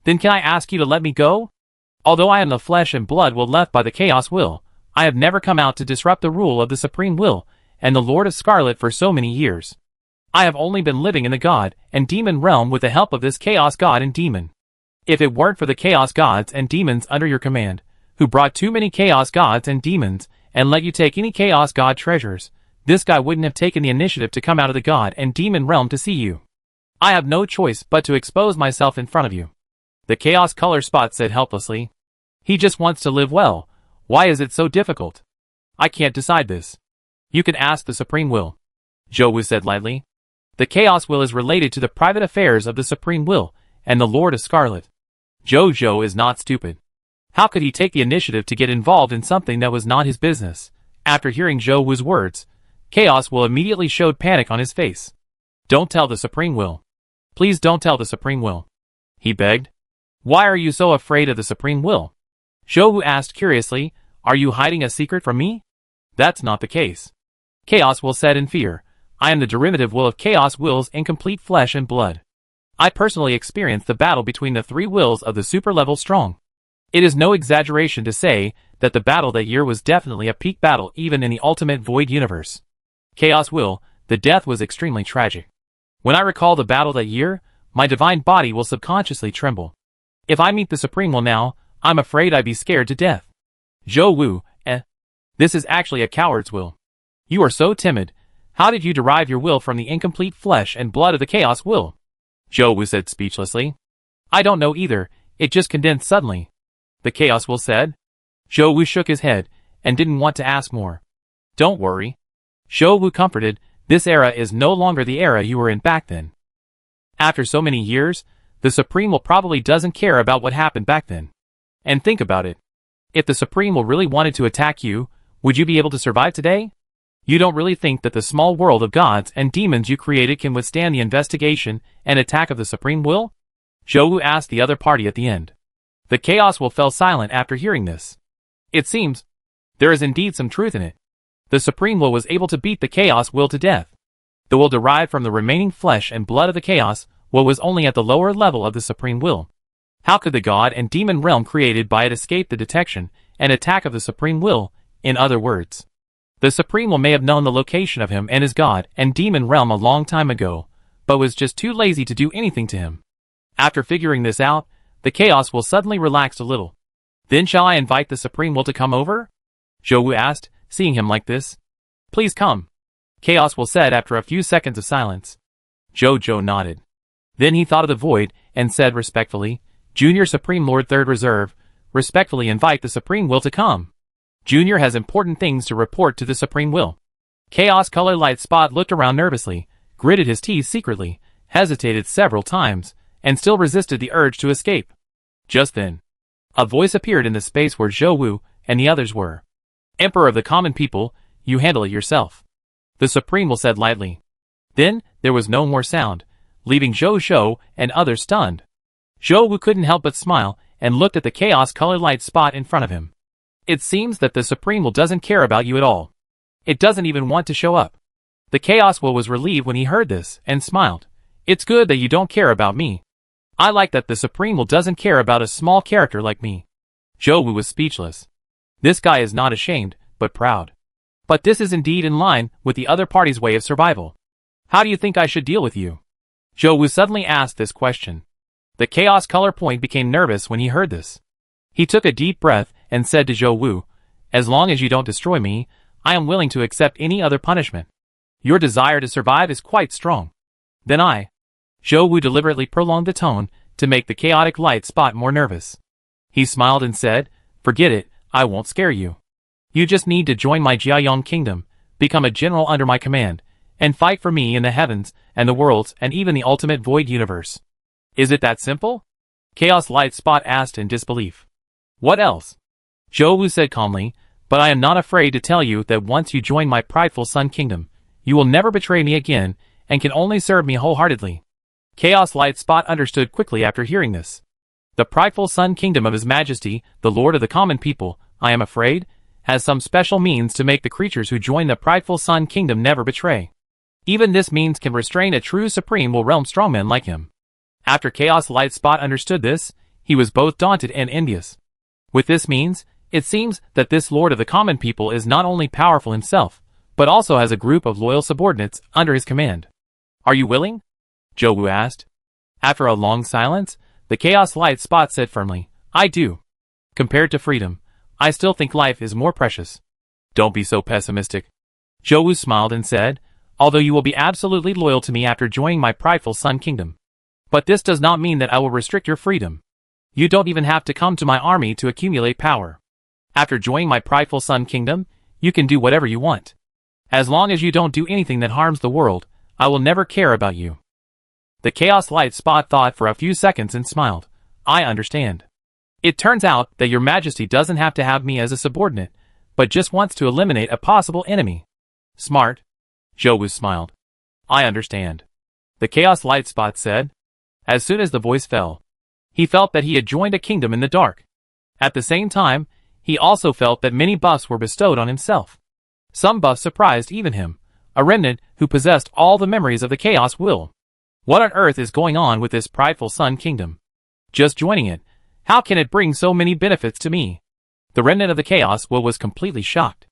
Then can I ask you to let me go? Although I am the flesh and blood will left by the Chaos Will, I have never come out to disrupt the rule of the Supreme Will and the Lord of Scarlet for so many years. I have only been living in the God and Demon realm with the help of this Chaos God and Demon. If it weren't for the Chaos Gods and Demons under your command, who brought too many Chaos Gods and Demons and let you take any Chaos God treasures, this guy wouldn't have taken the initiative to come out of the God and Demon realm to see you. I have no choice but to expose myself in front of you. The Chaos Color Spot said helplessly. He just wants to live well. Why is it so difficult? I can't decide this. You can ask the Supreme Will. Zhou Wu said lightly. The Chaos Will is related to the private affairs of the Supreme Will and the Lord of Scarlet. Zhou is not stupid. How could he take the initiative to get involved in something that was not his business? After hearing Zhou Wu's words, Chaos Will immediately showed panic on his face. Don't tell the Supreme Will. Please don't tell the Supreme Will. He begged. Why are you so afraid of the Supreme Will? Zhou Wu asked curiously, are you hiding a secret from me? That's not the case. Chaos Will said in fear, I am the derivative will of Chaos Will's incomplete flesh and blood. I personally experienced the battle between the three wills of the super-level strong. It is no exaggeration to say that the battle that year was definitely a peak battle even in the ultimate void universe. Chaos will, the death was extremely tragic. When I recall the battle that year, my divine body will subconsciously tremble. If I meet the Supreme Will now, I'm afraid I'd be scared to death. Zhou Wu, this is actually a coward's will. You are so timid. How did you derive your will from the incomplete flesh and blood of the Chaos Will? Zhou Wu said speechlessly. I don't know either, it just condensed suddenly. The Chaos Will said. Zhou Wu shook his head, and didn't want to ask more. Don't worry. Zhou Wu comforted, this era is no longer the era you were in back then. After so many years, the Supreme Will probably doesn't care about what happened back then. And think about it. If the Supreme Will really wanted to attack you, would you be able to survive today? You don't really think that the small world of gods and demons you created can withstand the investigation and attack of the Supreme Will? Zhou Wu asked the other party at the end. The Chaos Will fell silent after hearing this. It seems there is indeed some truth in it. The Supreme Will was able to beat the Chaos Will to death. The will derived from the remaining flesh and blood of the Chaos Will was only at the lower level of the Supreme Will. How could the god and demon realm created by it escape the detection and attack of the Supreme Will? In other words, the Supreme Will may have known the location of him and his god and demon realm a long time ago, but was just too lazy to do anything to him. After figuring this out, the Chaos Will suddenly relaxed a little. Then shall I invite the Supreme Will to come over? Zhou Wu asked, seeing him like this. Please come. Chaos Will said after a few seconds of silence. Zhou nodded. Then he thought of the void, and said respectfully, Junior Supreme Lord Third Reserve, respectfully invite the Supreme Will to come. Junior has important things to report to the Supreme Will. Chaos Color Light Spot looked around nervously, gritted his teeth secretly, hesitated several times, and still resisted the urge to escape. Just then, a voice appeared in the space where Zhou Wu and the others were. Emperor of the common people, you handle it yourself. The Supreme Will said lightly. Then, there was no more sound, leaving Zhou and others stunned. Zhou Wu couldn't help but smile, and looked at the Chaos Color Light Spot in front of him. It seems that the Supreme Will doesn't care about you at all. It doesn't even want to show up. The Chaos Will was relieved when he heard this, and smiled. It's good that you don't care about me. I like that the Supreme Will doesn't care about a small character like me. Zhou Wu was speechless. This guy is not ashamed, but proud. But this is indeed in line with the other party's way of survival. How do you think I should deal with you? Zhou Wu suddenly asked this question. The Chaos Color Point became nervous when he heard this. He took a deep breath and said to Zhou Wu, as long as you don't destroy me, I am willing to accept any other punishment. Your desire to survive is quite strong. Then Zhou Wu deliberately prolonged the tone to make the chaotic light spot more nervous. He smiled and said, forget it, I won't scare you. You just need to join my Jiayong kingdom, become a general under my command, and fight for me in the heavens and the worlds and even the ultimate void universe. Is it that simple? Chaos Light Spot asked in disbelief. What else? Zhou Wu said calmly, but I am not afraid to tell you that once you join my prideful Sun Kingdom, you will never betray me again and can only serve me wholeheartedly. Chaos Light Spot understood quickly after hearing this. The prideful Sun Kingdom of His Majesty, the Lord of the common people, I am afraid, has some special means to make the creatures who join the prideful Sun Kingdom never betray. Even this means can restrain a true Supreme Will Realm strongman like him. After Chaos Light Spot understood this, he was both daunted and envious. With this means, it seems that this Lord of the common people is not only powerful himself, but also has a group of loyal subordinates under his command. Are you willing? Zhou Wu asked. After a long silence, the Chaos Light Spot said firmly, I do. Compared to freedom, I still think life is more precious. Don't be so pessimistic. Zhou Wu smiled and said, although you will be absolutely loyal to me after joining my prideful Sun Kingdom. But this does not mean that I will restrict your freedom. You don't even have to come to my army to accumulate power. After joining my prideful Sun Kingdom, you can do whatever you want. As long as you don't do anything that harms the world, I will never care about you. The Chaos Light Spot thought for a few seconds and smiled. I understand. It turns out that your Majesty doesn't have to have me as a subordinate, but just wants to eliminate a possible enemy. Smart. Zhou Wu smiled. I understand. The Chaos Light Spot said. As soon as the voice fell, he felt that he had joined a kingdom in the dark. At the same time, he also felt that many buffs were bestowed on himself. Some buffs surprised even him, a remnant who possessed all the memories of the Chaos Will. What on earth is going on with this prideful Sun Kingdom? Just joining it. How can it bring so many benefits to me? The remnant of the Chaos Will was completely shocked.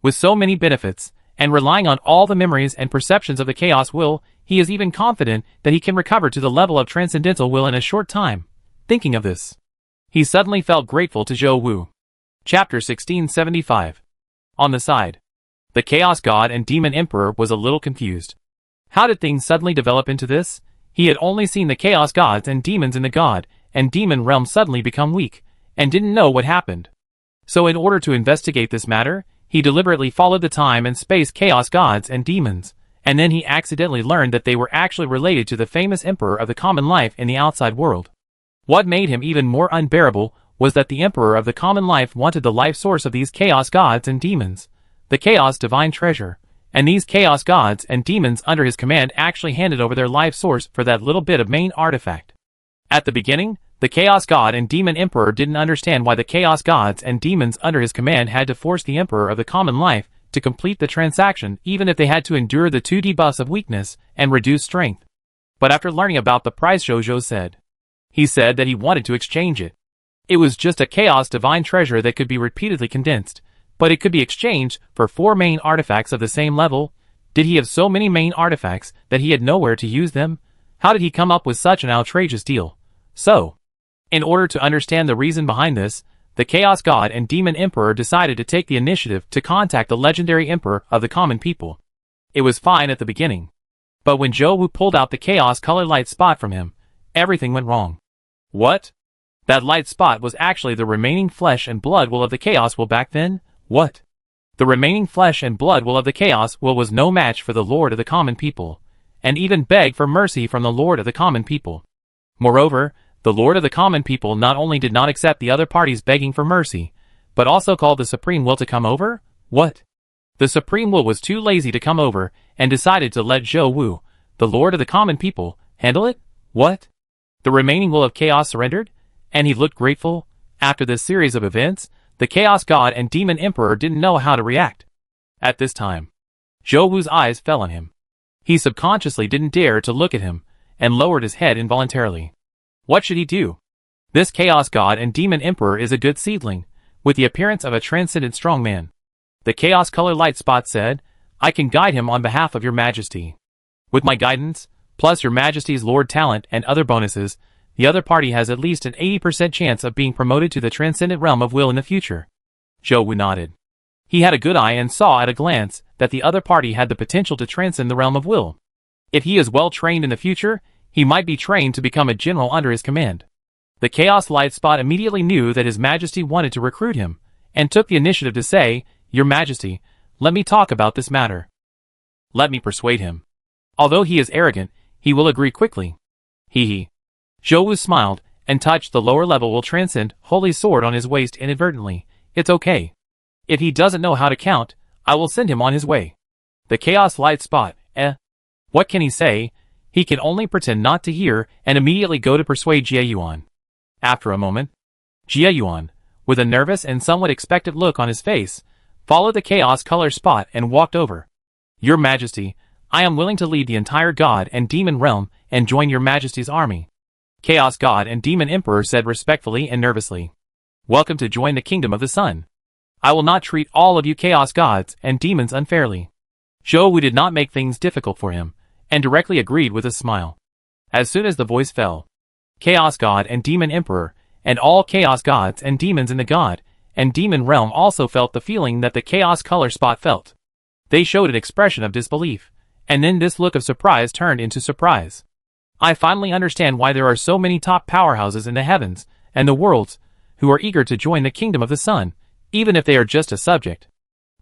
With so many benefits, and relying on all the memories and perceptions of the Chaos Will, he is even confident that he can recover to the level of Transcendental Will in a short time. Thinking of this, he suddenly felt grateful to Zhou Wu. Chapter 1675. On the side, the Chaos God and Demon Emperor was a little confused. How did things suddenly develop into this? He had only seen the Chaos Gods and Demons in the God and Demon realm suddenly become weak, and didn't know what happened. So in order to investigate this matter, he deliberately followed the time and space Chaos Gods and Demons, and then he accidentally learned that they were actually related to the famous Emperor of the Common Life in the outside world. What made him even more unbearable was that the Emperor of the Common Life wanted the life source of these Chaos Gods and Demons, the Chaos Divine Treasure, and these Chaos Gods and Demons under his command actually handed over their life source for that little bit of main artifact. At the beginning, the Chaos God and Demon Emperor didn't understand why the Chaos Gods and Demons under his command had to force the Emperor of the Common Life to complete the transaction even if they had to endure the 2 debuffs of weakness and reduced strength. But after learning about the price Zhou said, he said that he wanted to exchange it. It was just a Chaos Divine Treasure that could be repeatedly condensed, but it could be exchanged for 4 main artifacts of the same level. Did he have so many main artifacts that he had nowhere to use them? How did he come up with such an outrageous deal? So, in order to understand the reason behind this, the Chaos God and Demon Emperor decided to take the initiative to contact the legendary Emperor of the Common People. It was fine at the beginning, but when Zhou Wu pulled out the Chaos Color Light Spot from him, everything went wrong. What? That light spot was actually the remaining flesh and blood will of the Chaos Will back then? What? The remaining flesh and blood will of the Chaos Will was no match for the Lord of the Common People, and even begged for mercy from the Lord of the Common People. Moreover, the Lord of the Common People not only did not accept the other parties begging for mercy, but also called the Supreme Will to come over? What? The Supreme Will was too lazy to come over, and decided to let Zhou Wu, the Lord of the Common People, handle it? What? The remaining will of chaos surrendered? And he looked grateful? After this series of events, the Chaos God and Demon Emperor didn't know how to react. At this time, Zhou Wu's eyes fell on him. He subconsciously didn't dare to look at him, and lowered his head involuntarily. What should he do? This Chaos God and Demon Emperor is a good seedling, with the appearance of a transcendent strong man. The Chaos Color Light Spot said, I can guide him on behalf of your majesty. With my guidance, plus your majesty's lord talent and other bonuses, the other party has at least an 80% chance of being promoted to the transcendent realm of will in the future. Zhou Wu nodded. He had a good eye and saw at a glance that the other party had the potential to transcend the realm of will. If he is well trained in the future, he might be trained to become a general under his command. The Chaos Light Spot immediately knew that his majesty wanted to recruit him, and took the initiative to say, Your Majesty, let me talk about this matter. Let me persuade him. Although he is arrogant, he will agree quickly. Hee. Zhou Wu smiled, and touched the lower level will transcend holy sword on his waist inadvertently. It's okay. If he doesn't know how to count, I will send him on his way. The Chaos Light Spot, What can he say? He can only pretend not to hear, and immediately go to persuade Jie Yuan. After a moment, Jie Yuan, with a nervous and somewhat expectant look on his face, followed the Chaos Color Spot and walked over. Your Majesty, I am willing to lead the entire God and Demon realm and join your Majesty's army. Chaos God and Demon Emperor said respectfully and nervously. Welcome to join the Kingdom of the Sun. I will not treat all of you Chaos Gods and Demons unfairly. Zhou Wu did not make things difficult for him, and directly agreed with a smile. As soon as the voice fell, Chaos God and Demon Emperor, and all Chaos Gods and Demons in the God and Demon realm also felt the feeling that the Chaos Color Spot felt. They showed an expression of disbelief, and then this look of surprise turned into surprise. I finally understand why there are so many top powerhouses in the heavens and the worlds who are eager to join the Kingdom of the Sun, even if they are just a subject.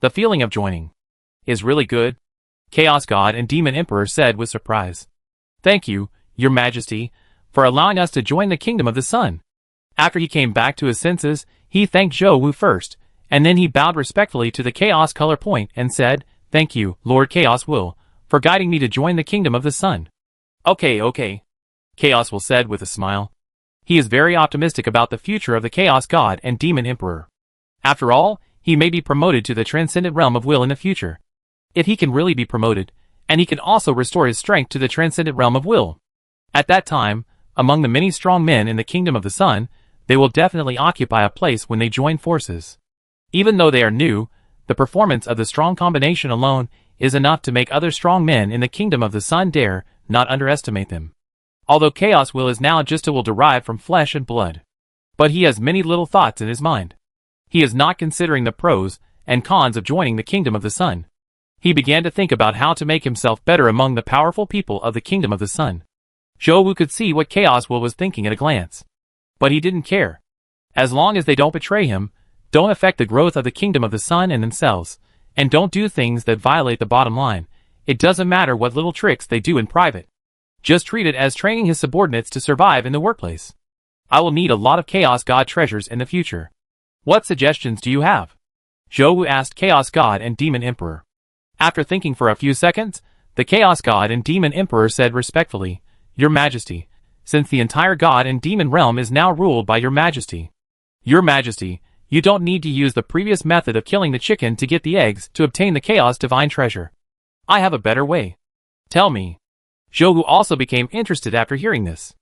The feeling of joining is really good, Chaos God and Demon Emperor said with surprise. Thank you, Your Majesty, for allowing us to join the Kingdom of the Sun. After he came back to his senses, he thanked Zhou Wu first, and then he bowed respectfully to the Chaos Color Point and said, Thank you, Lord Chaos Will, for guiding me to join the Kingdom of the Sun. Okay. Chaos Will said with a smile. He is very optimistic about the future of the Chaos God and Demon Emperor. After all, he may be promoted to the transcendent realm of will in the future. If he can really be promoted, and he can also restore his strength to the transcendent realm of will, At that time, among the many strong men in the kingdom of the sun, they will definitely occupy a place when they join forces. Even though they are new, the performance of the strong combination alone is enough to make other strong men in the kingdom of the sun dare not underestimate them. Although Chaos Will is now just a will derived from flesh and blood. But he has many little thoughts in his mind. He is not considering the pros and cons of joining the kingdom of the sun. He began to think about how to make himself better among the powerful people of the kingdom of the sun. Zhou Wu could see what Chaos Will was thinking at a glance. But he didn't care. As long as they don't betray him, don't affect the growth of the kingdom of the sun and themselves, and don't do things that violate the bottom line, it doesn't matter what little tricks they do in private. Just treat it as training his subordinates to survive in the workplace. I will need a lot of Chaos God treasures in the future. What suggestions do you have? Zhou Wu asked Chaos God and Demon Emperor. After thinking for a few seconds, the Chaos God and Demon Emperor said respectfully, Your Majesty, since the entire God and Demon realm is now ruled by Your Majesty. Your Majesty, you don't need to use the previous method of killing the chicken to get the eggs to obtain the Chaos Divine Treasure. I have a better way. Tell me. Zhou Wu also became interested after hearing this.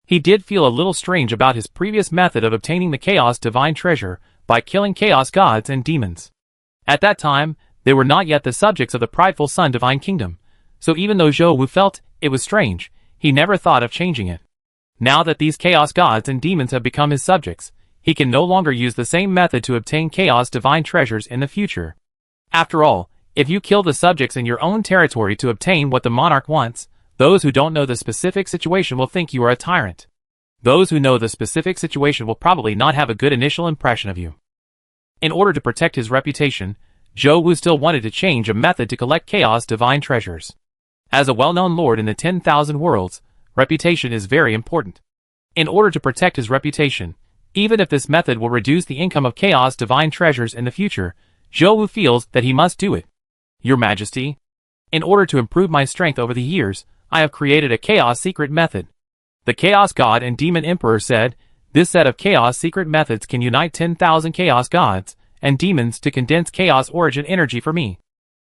He did feel a little strange about his previous method of obtaining the Chaos Divine Treasure by killing Chaos Gods and Demons. At that time, they were not yet the subjects of the prideful Sun Divine Kingdom, so even though Zhou Wu felt it was strange, he never thought of changing it. Now that these Chaos Gods and Demons have become his subjects, he can no longer use the same method to obtain Chaos Divine Treasures in the future. After all, if you kill the subjects in your own territory to obtain what the monarch wants, those who don't know the specific situation will think you are a tyrant. Those who know the specific situation will probably not have a good initial impression of you. In order to protect his reputation, Zhou Wu still wanted to change a method to collect Chaos Divine Treasures. As a well-known lord in the 10,000 worlds, reputation is very important. In order to protect his reputation, even if this method will reduce the income of Chaos Divine Treasures in the future, Zhou Wu feels that he must do it. Your Majesty, in order to improve my strength over the years, I have created a Chaos Secret Method. The Chaos God and Demon Emperor said, this set of Chaos Secret Methods can unite 10,000 Chaos Gods and Demons to condense Chaos Origin energy for me.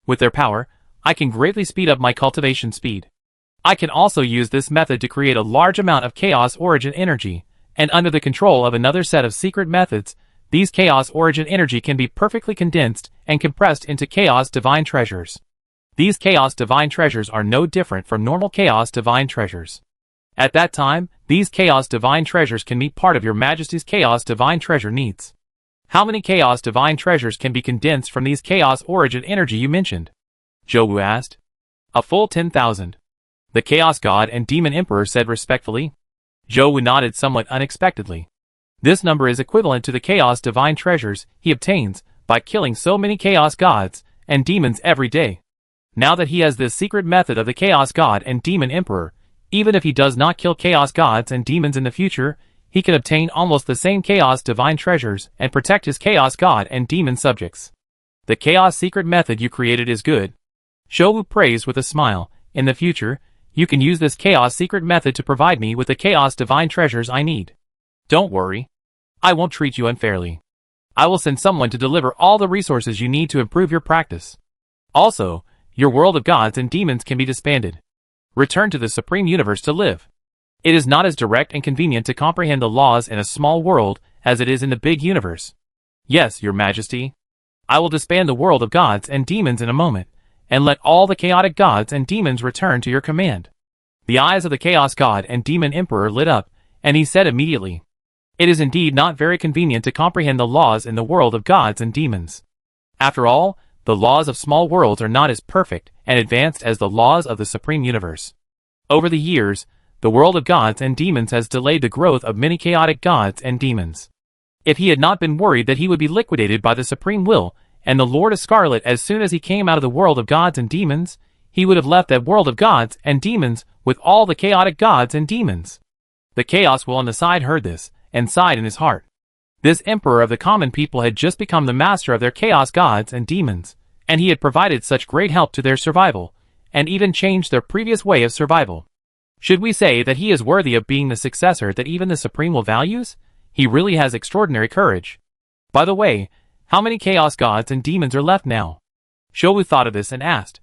With their power, I can greatly speed up my cultivation speed. I can also use this method to create a large amount of Chaos Origin energy, and under the control of another set of secret methods, these Chaos Origin energy can be perfectly condensed and compressed into Chaos Divine Treasures. These Chaos Divine Treasures are no different from normal Chaos Divine Treasures. At that time, these Chaos Divine Treasures can meet part of Your Majesty's Chaos Divine Treasure needs. How many Chaos Divine Treasures can be condensed from these Chaos Origin energy you mentioned? Zhou Wu asked. A full 10,000. The Chaos God and Demon Emperor said respectfully. Zhou Wu nodded somewhat unexpectedly. This number is equivalent to the Chaos Divine Treasures he obtains by killing so many Chaos Gods and Demons every day. Now that he has this secret method of the Chaos God and Demon Emperor, even if he does not kill Chaos Gods and Demons in the future, he can obtain almost the same Chaos Divine Treasures and protect his Chaos God and Demon subjects. The Chaos Secret Method you created is good. Zhou Wu praised with a smile. In the future, you can use this Chaos Secret Method to provide me with the Chaos Divine Treasures I need. Don't worry. I won't treat you unfairly. I will send someone to deliver all the resources you need to improve your practice. Also, your world of gods and demons can be disbanded. Return to the Supreme Universe to live. It is not as direct and convenient to comprehend the laws in a small world as it is in the big universe. Yes, Your Majesty. I will disband the world of gods and demons in a moment, and let all the chaotic gods and demons return to your command. The eyes of the Chaos God and Demon Emperor lit up, and he said immediately, it is indeed not very convenient to comprehend the laws in the world of gods and demons. After all, the laws of small worlds are not as perfect and advanced as the laws of the Supreme Universe. Over the years, the world of gods and demons has delayed the growth of many chaotic gods and demons. If he had not been worried that he would be liquidated by the Supreme Will and the Lord of Scarlet as soon as he came out of the world of gods and demons, he would have left that world of gods and demons with all the chaotic gods and demons. The Chaos Will on the side heard this, and sighed in his heart. This emperor of the common people had just become the master of their chaos gods and demons, and he had provided such great help to their survival, and even changed their previous way of survival. Should we say that he is worthy of being the successor that even the Supreme Will values? He really has extraordinary courage. By the way, how many chaos gods and demons are left now? Zhou Wu thought of this and asked.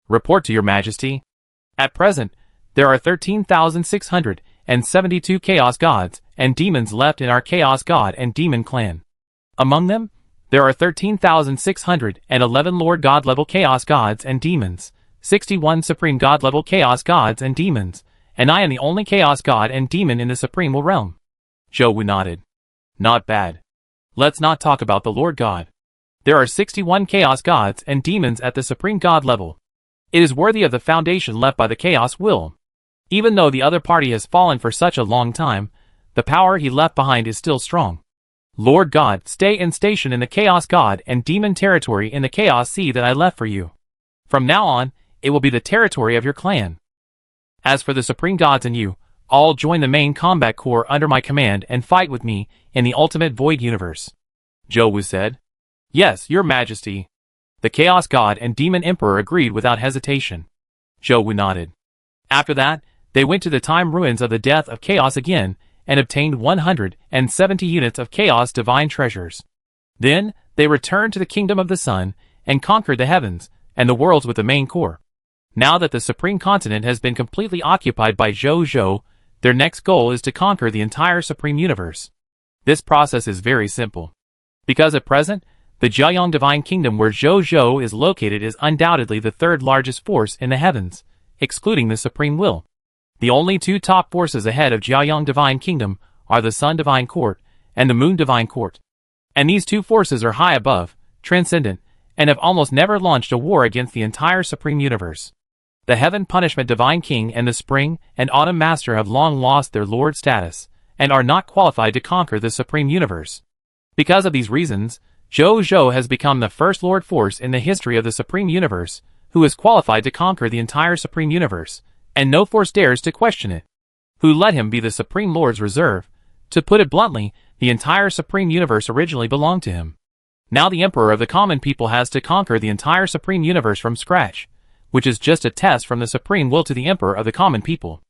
Report to Your Majesty. At present, There are 13,672 Chaos Gods and Demons left in our Chaos God and Demon clan. Among them, there are 13,611 Lord God level Chaos Gods and Demons, 61 Supreme God level Chaos Gods and Demons, and I am the only Chaos God and Demon in the Supreme realm. Zhou Wu nodded. Not bad. Let's not talk about the Lord God. There are 61 Chaos Gods and Demons at the Supreme God level. It is worthy of the foundation left by the Chaos Will. Even though the other party has fallen for such a long time, the power he left behind is still strong. Lord God, stay in station in the Chaos God and Demon territory in the Chaos Sea that I left for you. From now on, it will be the territory of your clan. As for the Supreme Gods and you, all join the main combat corps under my command and fight with me in the ultimate void universe. Zhou Wu said. Yes, your majesty. The Chaos God and Demon Emperor agreed without hesitation. Zhou Wu nodded. After that, they went to the time ruins of the death of Chaos again and obtained 170 units of Chaos divine treasures. Then, they returned to the Kingdom of the Sun and conquered the heavens and the worlds with the main core. Now that the Supreme Continent has been completely occupied by Zhou, their next goal is to conquer the entire Supreme Universe. This process is very simple. Because at present, the Jiaoyang Divine Kingdom where Zhou is located is undoubtedly the third largest force in the heavens, excluding the Supreme Will. The only two top forces ahead of Jiaoyang Divine Kingdom are the Sun Divine Court and the Moon Divine Court. And these two forces are high above, transcendent, and have almost never launched a war against the entire Supreme Universe. The Heaven Punishment Divine King and the Spring and Autumn Master have long lost their Lord status, and are not qualified to conquer the Supreme Universe. Because of these reasons, Zhou has become the first Lord Force in the history of the Supreme Universe, who is qualified to conquer the entire Supreme Universe, and no force dares to question it. Who let him be the Supreme Lord's reserve? To put it bluntly, the entire Supreme Universe originally belonged to him. Now the Emperor of the common people has to conquer the entire Supreme Universe from scratch, which is just a test from the Supreme Will to the Emperor of the common people.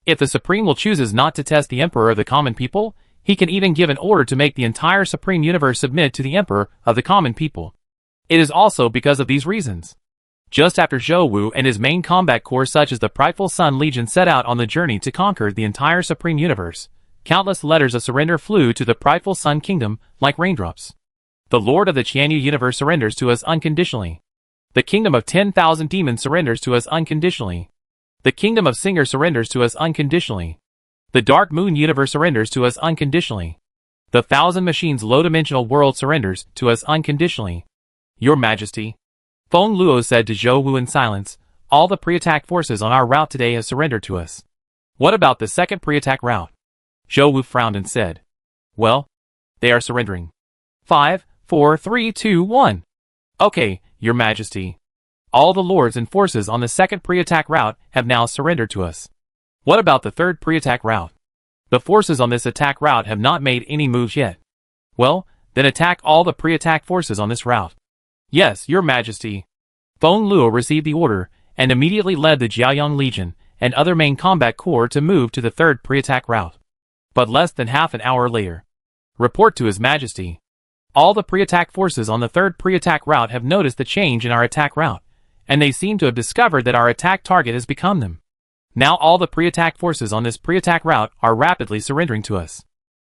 If the Supreme Will chooses not to test the Emperor of the common people, he can even give an order to make the entire Supreme Universe submit to the Emperor of the common people. It is also because of these reasons. Just after Zhou Wu and his main combat corps such as the Prideful Sun Legion set out on the journey to conquer the entire Supreme Universe, countless letters of surrender flew to the Prideful Sun Kingdom like raindrops. The Lord of the Qianyu Universe surrenders to us unconditionally. The Kingdom of 10,000 Demons surrenders to us unconditionally. The Kingdom of Singer surrenders to us unconditionally. The Dark Moon Universe surrenders to us unconditionally. The Thousand Machines Low-Dimensional World surrenders to us unconditionally. Your Majesty. Feng Luo said to Zhou Wu in silence, all the pre-attack forces on our route today have surrendered to us. What about the second pre-attack route? Zhou Wu frowned and said, well, they are surrendering. 5, 4, 3, 2, 1. Okay, Your Majesty. All the lords and forces on the second pre-attack route have now surrendered to us. What about the third pre-attack route? The forces on this attack route have not made any moves yet. Well, then attack all the pre-attack forces on this route. Yes, Your Majesty. Feng Luo received the order, and immediately led the Jiaoyang Legion and other main combat corps to move to the third pre-attack route. But less than half an hour later. Report to His Majesty. All the pre-attack forces on the third pre-attack route have noticed the change in our attack route, and they seem to have discovered that our attack target has become them. Now all the pre-attack forces on this pre-attack route are rapidly surrendering to us.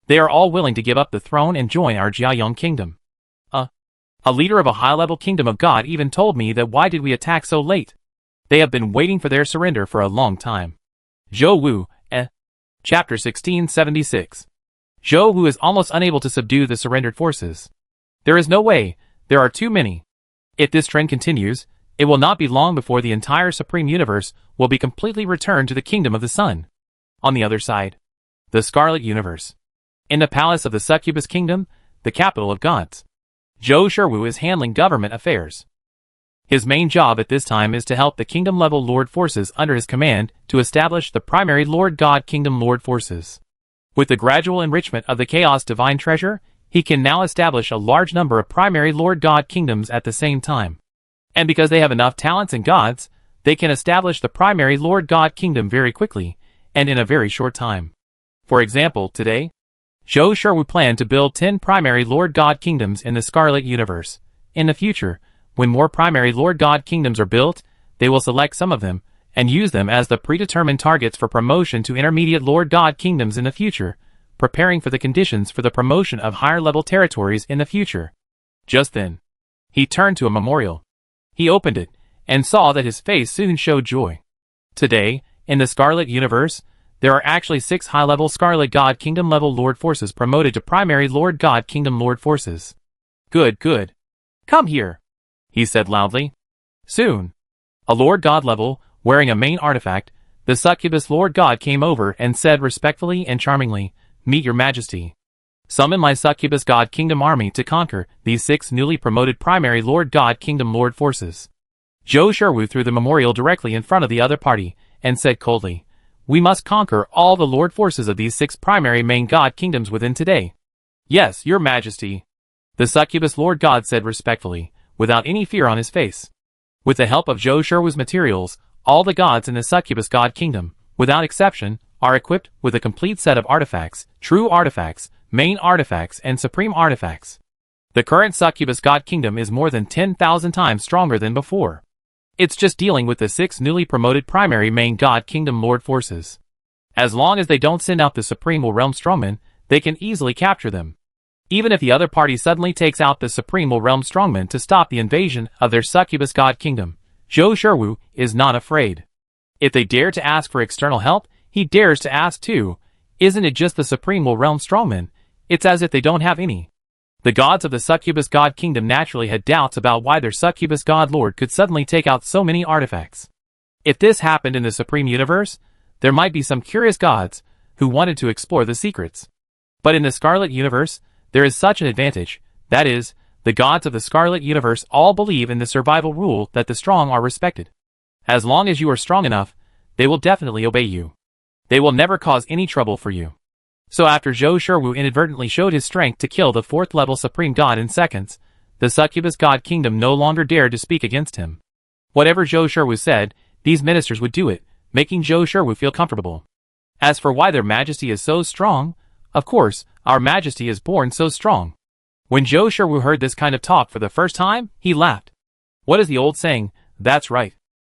They are all willing to give up the throne and join our Jiaoyang kingdom. A leader of a high-level kingdom of God even told me that why did we attack so late? They have been waiting for their surrender for a long time. Zhou Wu, Chapter 1676. Zhou Wu is almost unable to subdue the surrendered forces. There is no way, there are too many. If this trend continues, it will not be long before the entire Supreme Universe will be completely returned to the Kingdom of the Sun. On the other side, the Scarlet Universe. In the palace of the Succubus Kingdom, the capital of gods, Zhou Shiwu is handling government affairs. His main job at this time is to help the kingdom-level Lord forces under his command to establish the primary Lord God Kingdom Lord forces. With the gradual enrichment of the Chaos Divine Treasure, he can now establish a large number of primary Lord God Kingdoms at the same time. And because they have enough talents and gods, they can establish the primary Lord God Kingdom very quickly, and in a very short time. For example, today, Zhou Shiwu planned to build 10 primary Lord God Kingdoms in the Scarlet Universe. In the future, when more primary Lord God Kingdoms are built, they will select some of them, and use them as the predetermined targets for promotion to intermediate Lord God kingdoms in the future, preparing for the conditions for the promotion of higher-level territories in the future. Just then, he turned to a memorial. He opened it, and saw that his face soon showed joy. Today, in the Scarlet Universe, there are actually 6 high-level Scarlet God Kingdom-level Lord Forces promoted to primary Lord God Kingdom Lord Forces. Good, good. Come here, he said loudly. Soon, a Lord God level, wearing a main artifact, the succubus Lord God came over and said respectfully and charmingly, "Meet your majesty. Summon my succubus God Kingdom army to conquer these 6 newly promoted primary Lord God Kingdom Lord Forces." Zhou Sherwu threw the memorial directly in front of the other party, and said coldly, "We must conquer all the Lord Forces of these 6 primary main God Kingdoms within today." "Yes, your majesty," the succubus Lord God said respectfully, without any fear on his face. With the help of Zhou Sherwu's materials, all the gods in the succubus God Kingdom, without exception, are equipped with a complete set of artifacts, true artifacts, main artifacts, and supreme artifacts. The current succubus God Kingdom is more than 10,000 times stronger than before. It's just dealing with the 6 newly promoted primary main God Kingdom Lord Forces. As long as they don't send out the Supreme Will Realm Strongmen, they can easily capture them. Even if the other party suddenly takes out the Supreme Will Realm Strongmen to stop the invasion of their succubus God Kingdom, Zhou Sherwu is not afraid. If they dare to ask for external help, he dares to ask too. Isn't it just the Supreme Will Realm Strongmen? It's as if they don't have any. The gods of the succubus God Kingdom naturally had doubts about why their succubus God Lord could suddenly take out so many artifacts. If this happened in the Supreme Universe, there might be some curious gods who wanted to explore the secrets. But in the Scarlet Universe, there is such an advantage, that is, the gods of the Scarlet Universe all believe in the survival rule that the strong are respected. As long as you are strong enough, they will definitely obey you. They will never cause any trouble for you. So after Zhou Sherwu inadvertently showed his strength to kill the 4th level Supreme God in seconds, the succubus God Kingdom no longer dared to speak against him. Whatever Zhou Sherwu said, these ministers would do it, making Zhou Sherwu feel comfortable. As for why their majesty is so strong, of course, our majesty is born so strong. When Zhou Sherwu heard this kind of talk for the first time, he laughed. What is the old saying? That's right.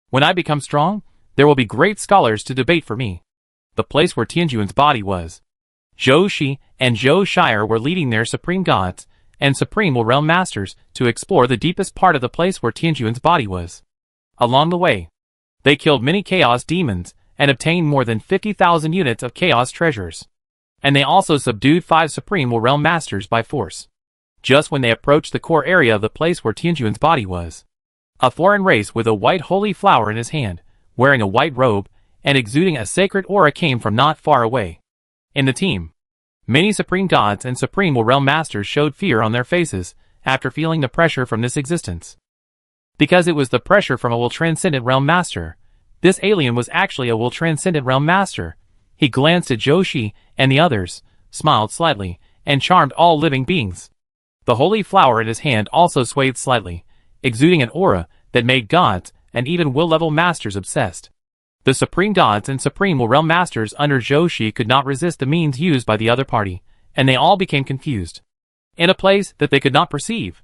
When I become strong, there will be great scholars to debate for me. The place where Tianjuan's body was. Zhou Shi and Zhou Shire were leading their supreme gods and supreme Will Realm masters to explore the deepest part of the place where Tianjuan's body was. Along the way, they killed many chaos demons and obtained more than 50,000 units of chaos treasures. And they also subdued 5 supreme Will Realm masters by force. Just when they approached the core area of the place where Tianjuan's body was, a foreign race with a white holy flower in his hand, wearing a white robe, and exuding a sacred aura came from not far away. In the team, many supreme gods and supreme Will Realm masters showed fear on their faces after feeling the pressure from this existence. Because it was the pressure from a Will Transcendent Realm Master. This alien was actually a Will Transcendent Realm Master. He glanced at Zhou Shi and the others, smiled slightly, and charmed all living beings. The holy flower in his hand also swayed slightly, exuding an aura that made gods and even will-level masters obsessed. The supreme gods and supreme Will Realm masters under Zhou Shi could not resist the means used by the other party, and they all became confused. In a place that they could not perceive,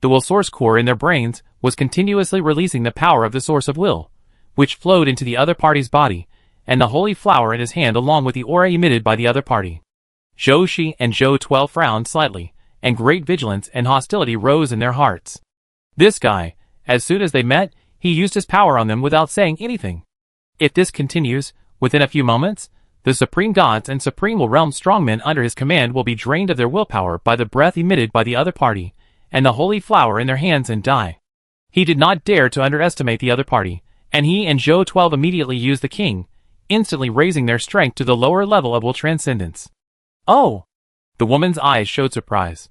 the will source core in their brains was continuously releasing the power of the source of will, which flowed into the other party's body, and the holy flower in his hand along with the aura emitted by the other party. Zhou Shi and Zhou 12 frowned slightly, and great vigilance and hostility rose in their hearts. This guy, as soon as they met, he used his power on them without saying anything. If this continues, within a few moments, the supreme gods and supreme Will Realm strongmen under his command will be drained of their willpower by the breath emitted by the other party, and the holy flower in their hands and die. He did not dare to underestimate the other party, and he and Zhou 12 immediately used the king, instantly raising their strength to the lower level of Will Transcendence. Oh! The woman's eyes showed surprise.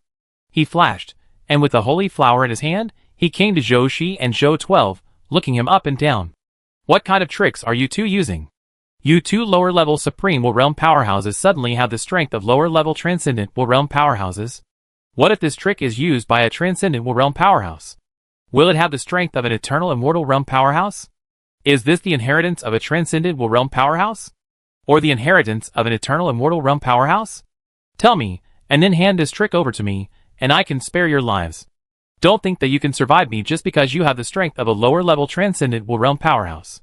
He flashed, and with the holy flower in his hand, he came to Zhou Shi and Zhou 12, looking him up and down. What kind of tricks are you two using? You two lower-level Supreme Will Realm powerhouses suddenly have the strength of lower-level Transcendent Will Realm powerhouses? What if this trick is used by a Transcendent Will Realm powerhouse? Will it have the strength of an Eternal Immortal Realm powerhouse? Is this the inheritance of a Transcendent Will Realm powerhouse? Or the inheritance of an Eternal Immortal Realm powerhouse? Tell me, and then hand this trick over to me, and I can spare your lives. Don't think that you can survive me just because you have the strength of a lower-level Transcendent Will Realm powerhouse.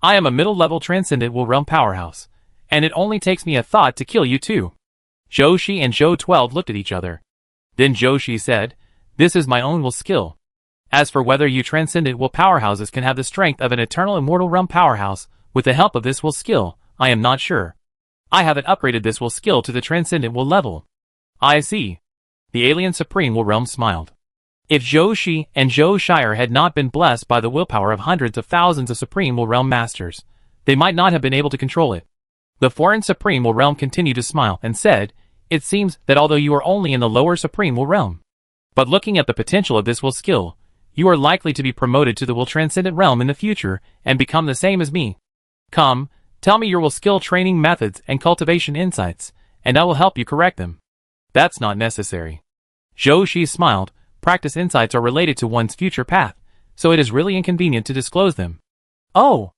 I am a middle-level transcendent will realm powerhouse, and it only takes me a thought to kill you too. Zhou Shi and Zhou 12 looked at each other. Then Zhou Shi said, "This is my own will skill. As for whether you transcendent will powerhouses can have the strength of an eternal immortal realm powerhouse, with the help of this will skill, I am not sure. I haven't upgraded this will skill to the transcendent will level." I see. The alien supreme will realm smiled. If Zhou Shi and Zhou Shire had not been blessed by the willpower of hundreds of thousands of supreme will realm masters, they might not have been able to control it. The foreign supreme will realm continued to smile and said, "It seems that although you are only in the lower supreme will realm, but looking at the potential of this will skill, you are likely to be promoted to the will transcendent realm in the future and become the same as me. Come, tell me your will skill training methods and cultivation insights, and I will help you correct them." "That's not necessary." Zhou Shi smiled. "Practice insights are related to one's future path, so it is really inconvenient to disclose them." "Oh!"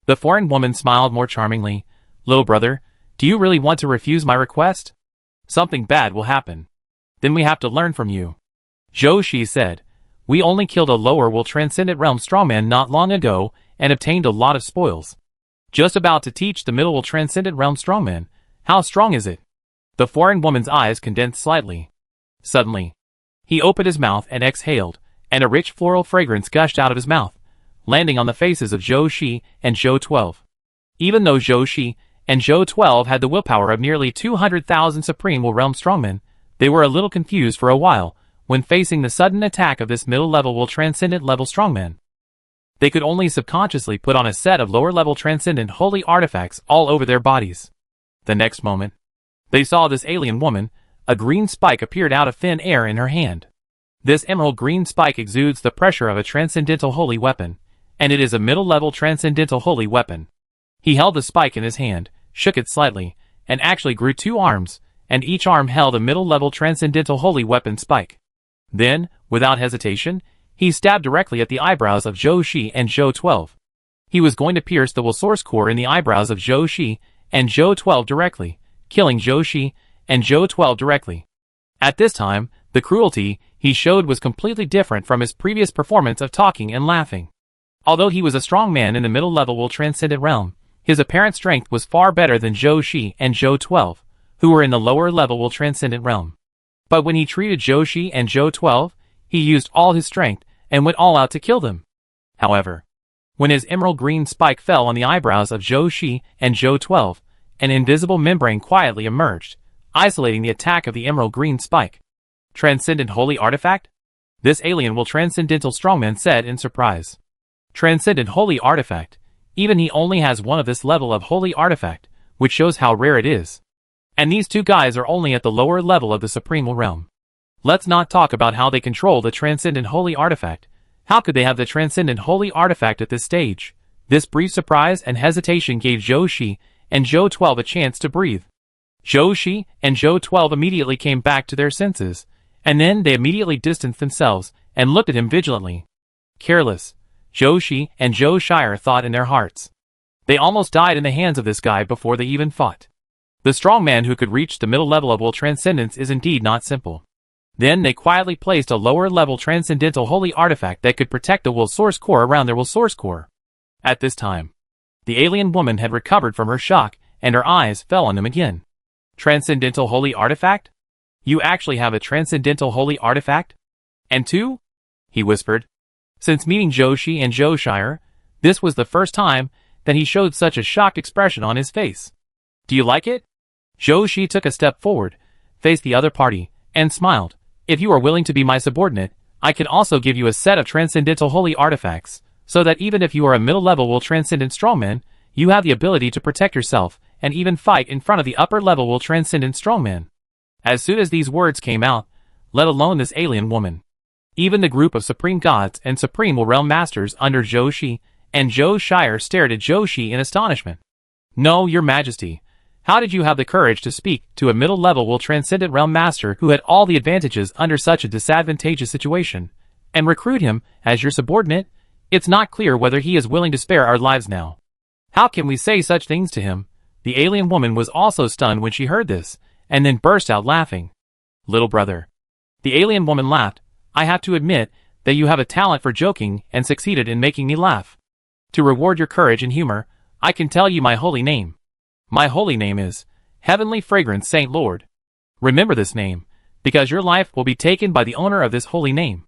The foreign woman smiled more charmingly. "Little brother, do you really want to refuse my request? Something bad will happen. Then we have to learn from you." Zhou Shi said, "We only killed a lower will transcendent realm strongman not long ago and obtained a lot of spoils. Just about to teach the middle will transcendent realm strongman. How strong is it?" The foreign woman's eyes condensed slightly. Suddenly, he opened his mouth and exhaled, and a rich floral fragrance gushed out of his mouth, landing on the faces of Zhou Shi and Zhou 12. Even though Zhou Shi and Zhou 12 had the willpower of nearly 200,000 supreme will realm strongmen, they were a little confused for a while when facing the sudden attack of this middle-level will transcendent level strongman. They could only subconsciously put on a set of lower-level transcendent holy artifacts all over their bodies. The next moment, they saw this alien woman. A green spike appeared out of thin air in her hand. This emerald green spike exudes the pressure of a transcendental holy weapon, and it is a middle-level transcendental holy weapon. He held the spike in his hand, shook it slightly, and actually grew 2 arms, and each arm held a middle-level transcendental holy weapon spike. Then, without hesitation, he stabbed directly at the eyebrows of Zhou Shi and Zhou 12. He was going to pierce the will source core in the eyebrows of Zhou Shi and Zhou 12 directly, killing Zhou Shi and Zhou 12 directly. At this time, the cruelty he showed was completely different from his previous performance of talking and laughing. Although he was a strong man in the middle-level will transcendent realm, his apparent strength was far better than Zhou Shi and Zhou 12, who were in the lower-level will transcendent realm. But when he treated Zhou Shi and Zhou 12, he used all his strength and went all out to kill them. However, when his emerald green spike fell on the eyebrows of Zhou Shi and Zhou 12, an invisible membrane quietly emerged, isolating the attack of the emerald green spike. "Transcendent holy artifact?" This alien will transcendental strongman said in surprise. "Transcendent holy artifact. Even he only has one of this level of holy artifact, which shows how rare it is. And these two guys are only at the lower level of the supreme realm. Let's not talk about how they control the transcendent holy artifact. How could they have the transcendent holy artifact at this stage?" This brief surprise and hesitation gave Zhou Shi and Zhou 12 a chance to breathe. Zhou Shi and Zhou 12 immediately came back to their senses, and then they immediately distanced themselves and looked at him vigilantly. Careless, Zhou Shi and Zhou Shire thought in their hearts. They almost died in the hands of this guy before they even fought. The strong man who could reach the middle level of will transcendence is indeed not simple. Then they quietly placed a lower level transcendental holy artifact that could protect the will source core around their will source core. At this time, the alien woman had recovered from her shock and her eyes fell on him again. "Transcendental holy artifact? You actually have a transcendental holy artifact? And 2? He whispered. Since meeting Zhou Shi and Zhou Shire, this was the first time that he showed such a shocked expression on his face. "Do you like it?" Zhou Shi took a step forward, faced the other party, and smiled. "If you are willing to be my subordinate, I can also give you a set of transcendental holy artifacts, so that even if you are a middle-level will transcendent strongman, you have the ability to protect yourself and even fight in front of the upper-level will transcendent strongman." As soon as these words came out, let alone this alien woman, even the group of supreme gods and supreme will realm masters under Zhou Shi and Zhou Shire stared at Zhou Shi in astonishment. "No, your majesty. How did you have the courage to speak to a middle-level will transcendent realm master who had all the advantages under such a disadvantageous situation, and recruit him as your subordinate? It's not clear whether he is willing to spare our lives now. How can we say such things to him?" The alien woman was also stunned when she heard this, and then burst out laughing. "Little brother." The alien woman laughed. "I have to admit that you have a talent for joking and succeeded in making me laugh. To reward your courage and humor, I can tell you my holy name. My holy name is Heavenly Fragrance Saint Lord. Remember this name, because your life will be taken by the owner of this holy name.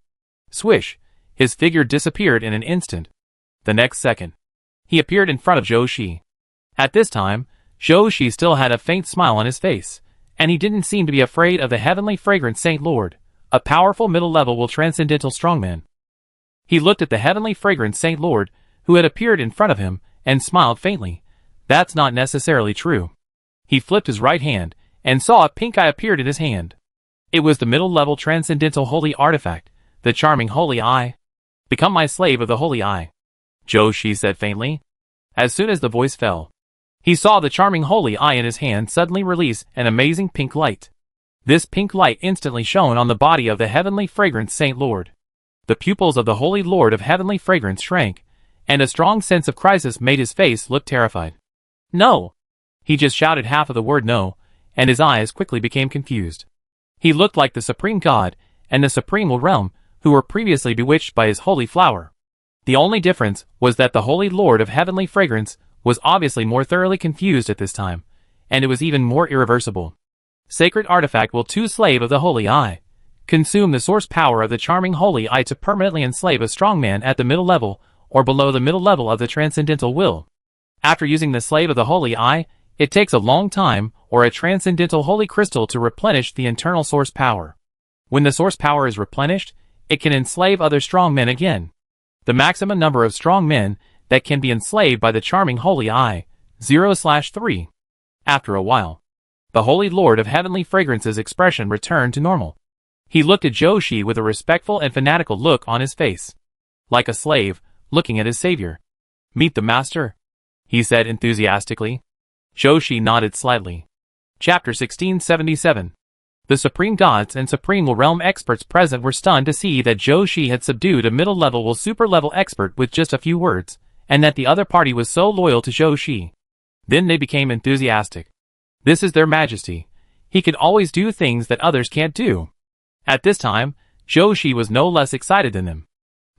Swish, his figure disappeared in an instant. The next second, he appeared in front of Zhou Shi. At this time, Zhou Shi still had a faint smile on his face, and he didn't seem to be afraid of the Heavenly Fragrance Saint Lord, a powerful middle-level transcendental strongman. He looked at the Heavenly Fragrance Saint Lord, who had appeared in front of him, and smiled faintly. That's not necessarily true. He flipped his right hand, and saw a pink eye appeared in his hand. It was the middle-level transcendental holy artifact, the charming holy eye. Become my slave of the holy eye, Zhou Shi said faintly. As soon as the voice fell, he saw the charming holy eye in his hand suddenly release an amazing pink light. This pink light instantly shone on the body of the Heavenly Fragrance Saint Lord. The pupils of the Holy Lord of Heavenly Fragrance shrank, and a strong sense of crisis made his face look terrified. No! He just shouted half of the word no, and his eyes quickly became confused. He looked like the Supreme God and the Supreme Realm, who were previously bewitched by his holy flower. The only difference was that the Holy Lord of Heavenly Fragrance was obviously more thoroughly confused at this time, and it was even more irreversible. Sacred artifact will too slave of the holy eye. Consume the source power of the charming holy eye to permanently enslave a strong man at the middle level or below the middle level of the transcendental will. After using the slave of the holy eye, it takes a long time or a transcendental holy crystal to replenish the internal source power. When the source power is replenished, it can enslave other strong men again. The maximum number of strong men that can be enslaved by the charming holy eye, 0/3. After a while, the Holy Lord of Heavenly Fragrance's expression returned to normal. He looked at Zhou Shi with a respectful and fanatical look on his face. Like a slave, looking at his savior. Meet the master, he said enthusiastically. Zhou Shi nodded slightly. Chapter 1677. The Supreme Gods and Supreme Realm experts present were stunned to see that Zhou Shi had subdued a middle-level super-level expert with just a few words, and that the other party was so loyal to Zhou Shi. Then they became enthusiastic. This is their majesty. He can always do things that others can't do. At this time, Zhou Shi was no less excited than them.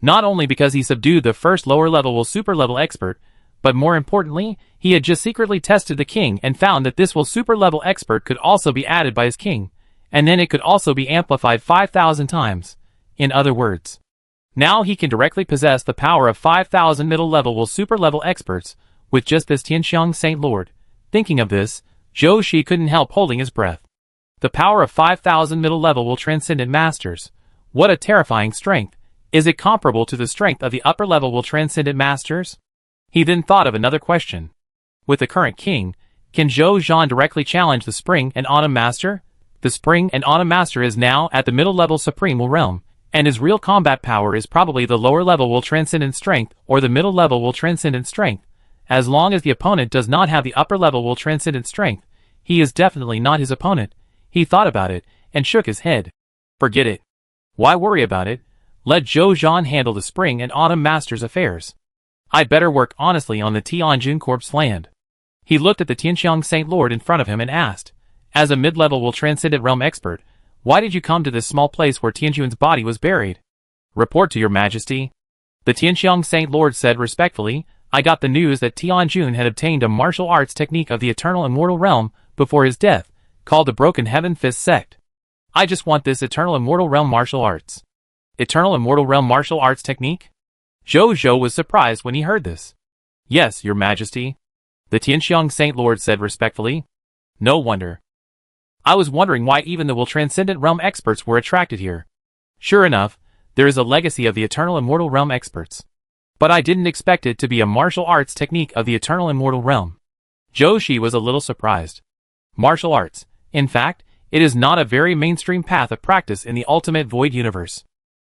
Not only because he subdued the first lower-level super-level expert, but more importantly, he had just secretly tested the king and found that this super-level expert could also be added by his king, and then it could also be amplified 5,000 times. In other words, now he can directly possess the power of 5,000 middle-level super-level experts with just this Tianxiang Saint Lord. Thinking of this, Zhou Shi couldn't help holding his breath. The power of 5,000 middle-level transcendent masters. What a terrifying strength. Is it comparable to the strength of the upper-level transcendent masters? He then thought of another question. With the current king, can Zhou Zhan directly challenge the Spring and Autumn Master? The Spring and Autumn Master is now at the middle-level Supreme Realm, and his real combat power is probably the lower-level transcendent strength or the middle-level transcendent strength. As long as the opponent does not have the upper-level transcendent strength, he is definitely not his opponent. He thought about it, and shook his head. Forget it. Why worry about it? Let Zhou Zhan handle the Spring and Autumn Master's affairs. I'd better work honestly on the Tianjin Corp's land. He looked at the Tianxiang Saint Lord in front of him and asked, as a mid-level transcendent realm expert, why did you come to this small place where Tianjun's body was buried? Report to your majesty. The Tianxiang Saint Lord said respectfully, I got the news that Tianjun had obtained a martial arts technique of the eternal immortal realm before his death, called the Broken Heaven Fist Sect. I just want this eternal immortal realm martial arts. Eternal immortal realm martial arts technique? Zhou was surprised when he heard this. Yes, your majesty. The Tianxiang Saint Lord said respectfully. No wonder. I was wondering why even the transcendent realm experts were attracted here. Sure enough, there is a legacy of the eternal immortal realm experts. But I didn't expect it to be a martial arts technique of the eternal immortal realm. Zhou Shi was a little surprised. Martial arts. In fact, it is not a very mainstream path of practice in the ultimate void universe.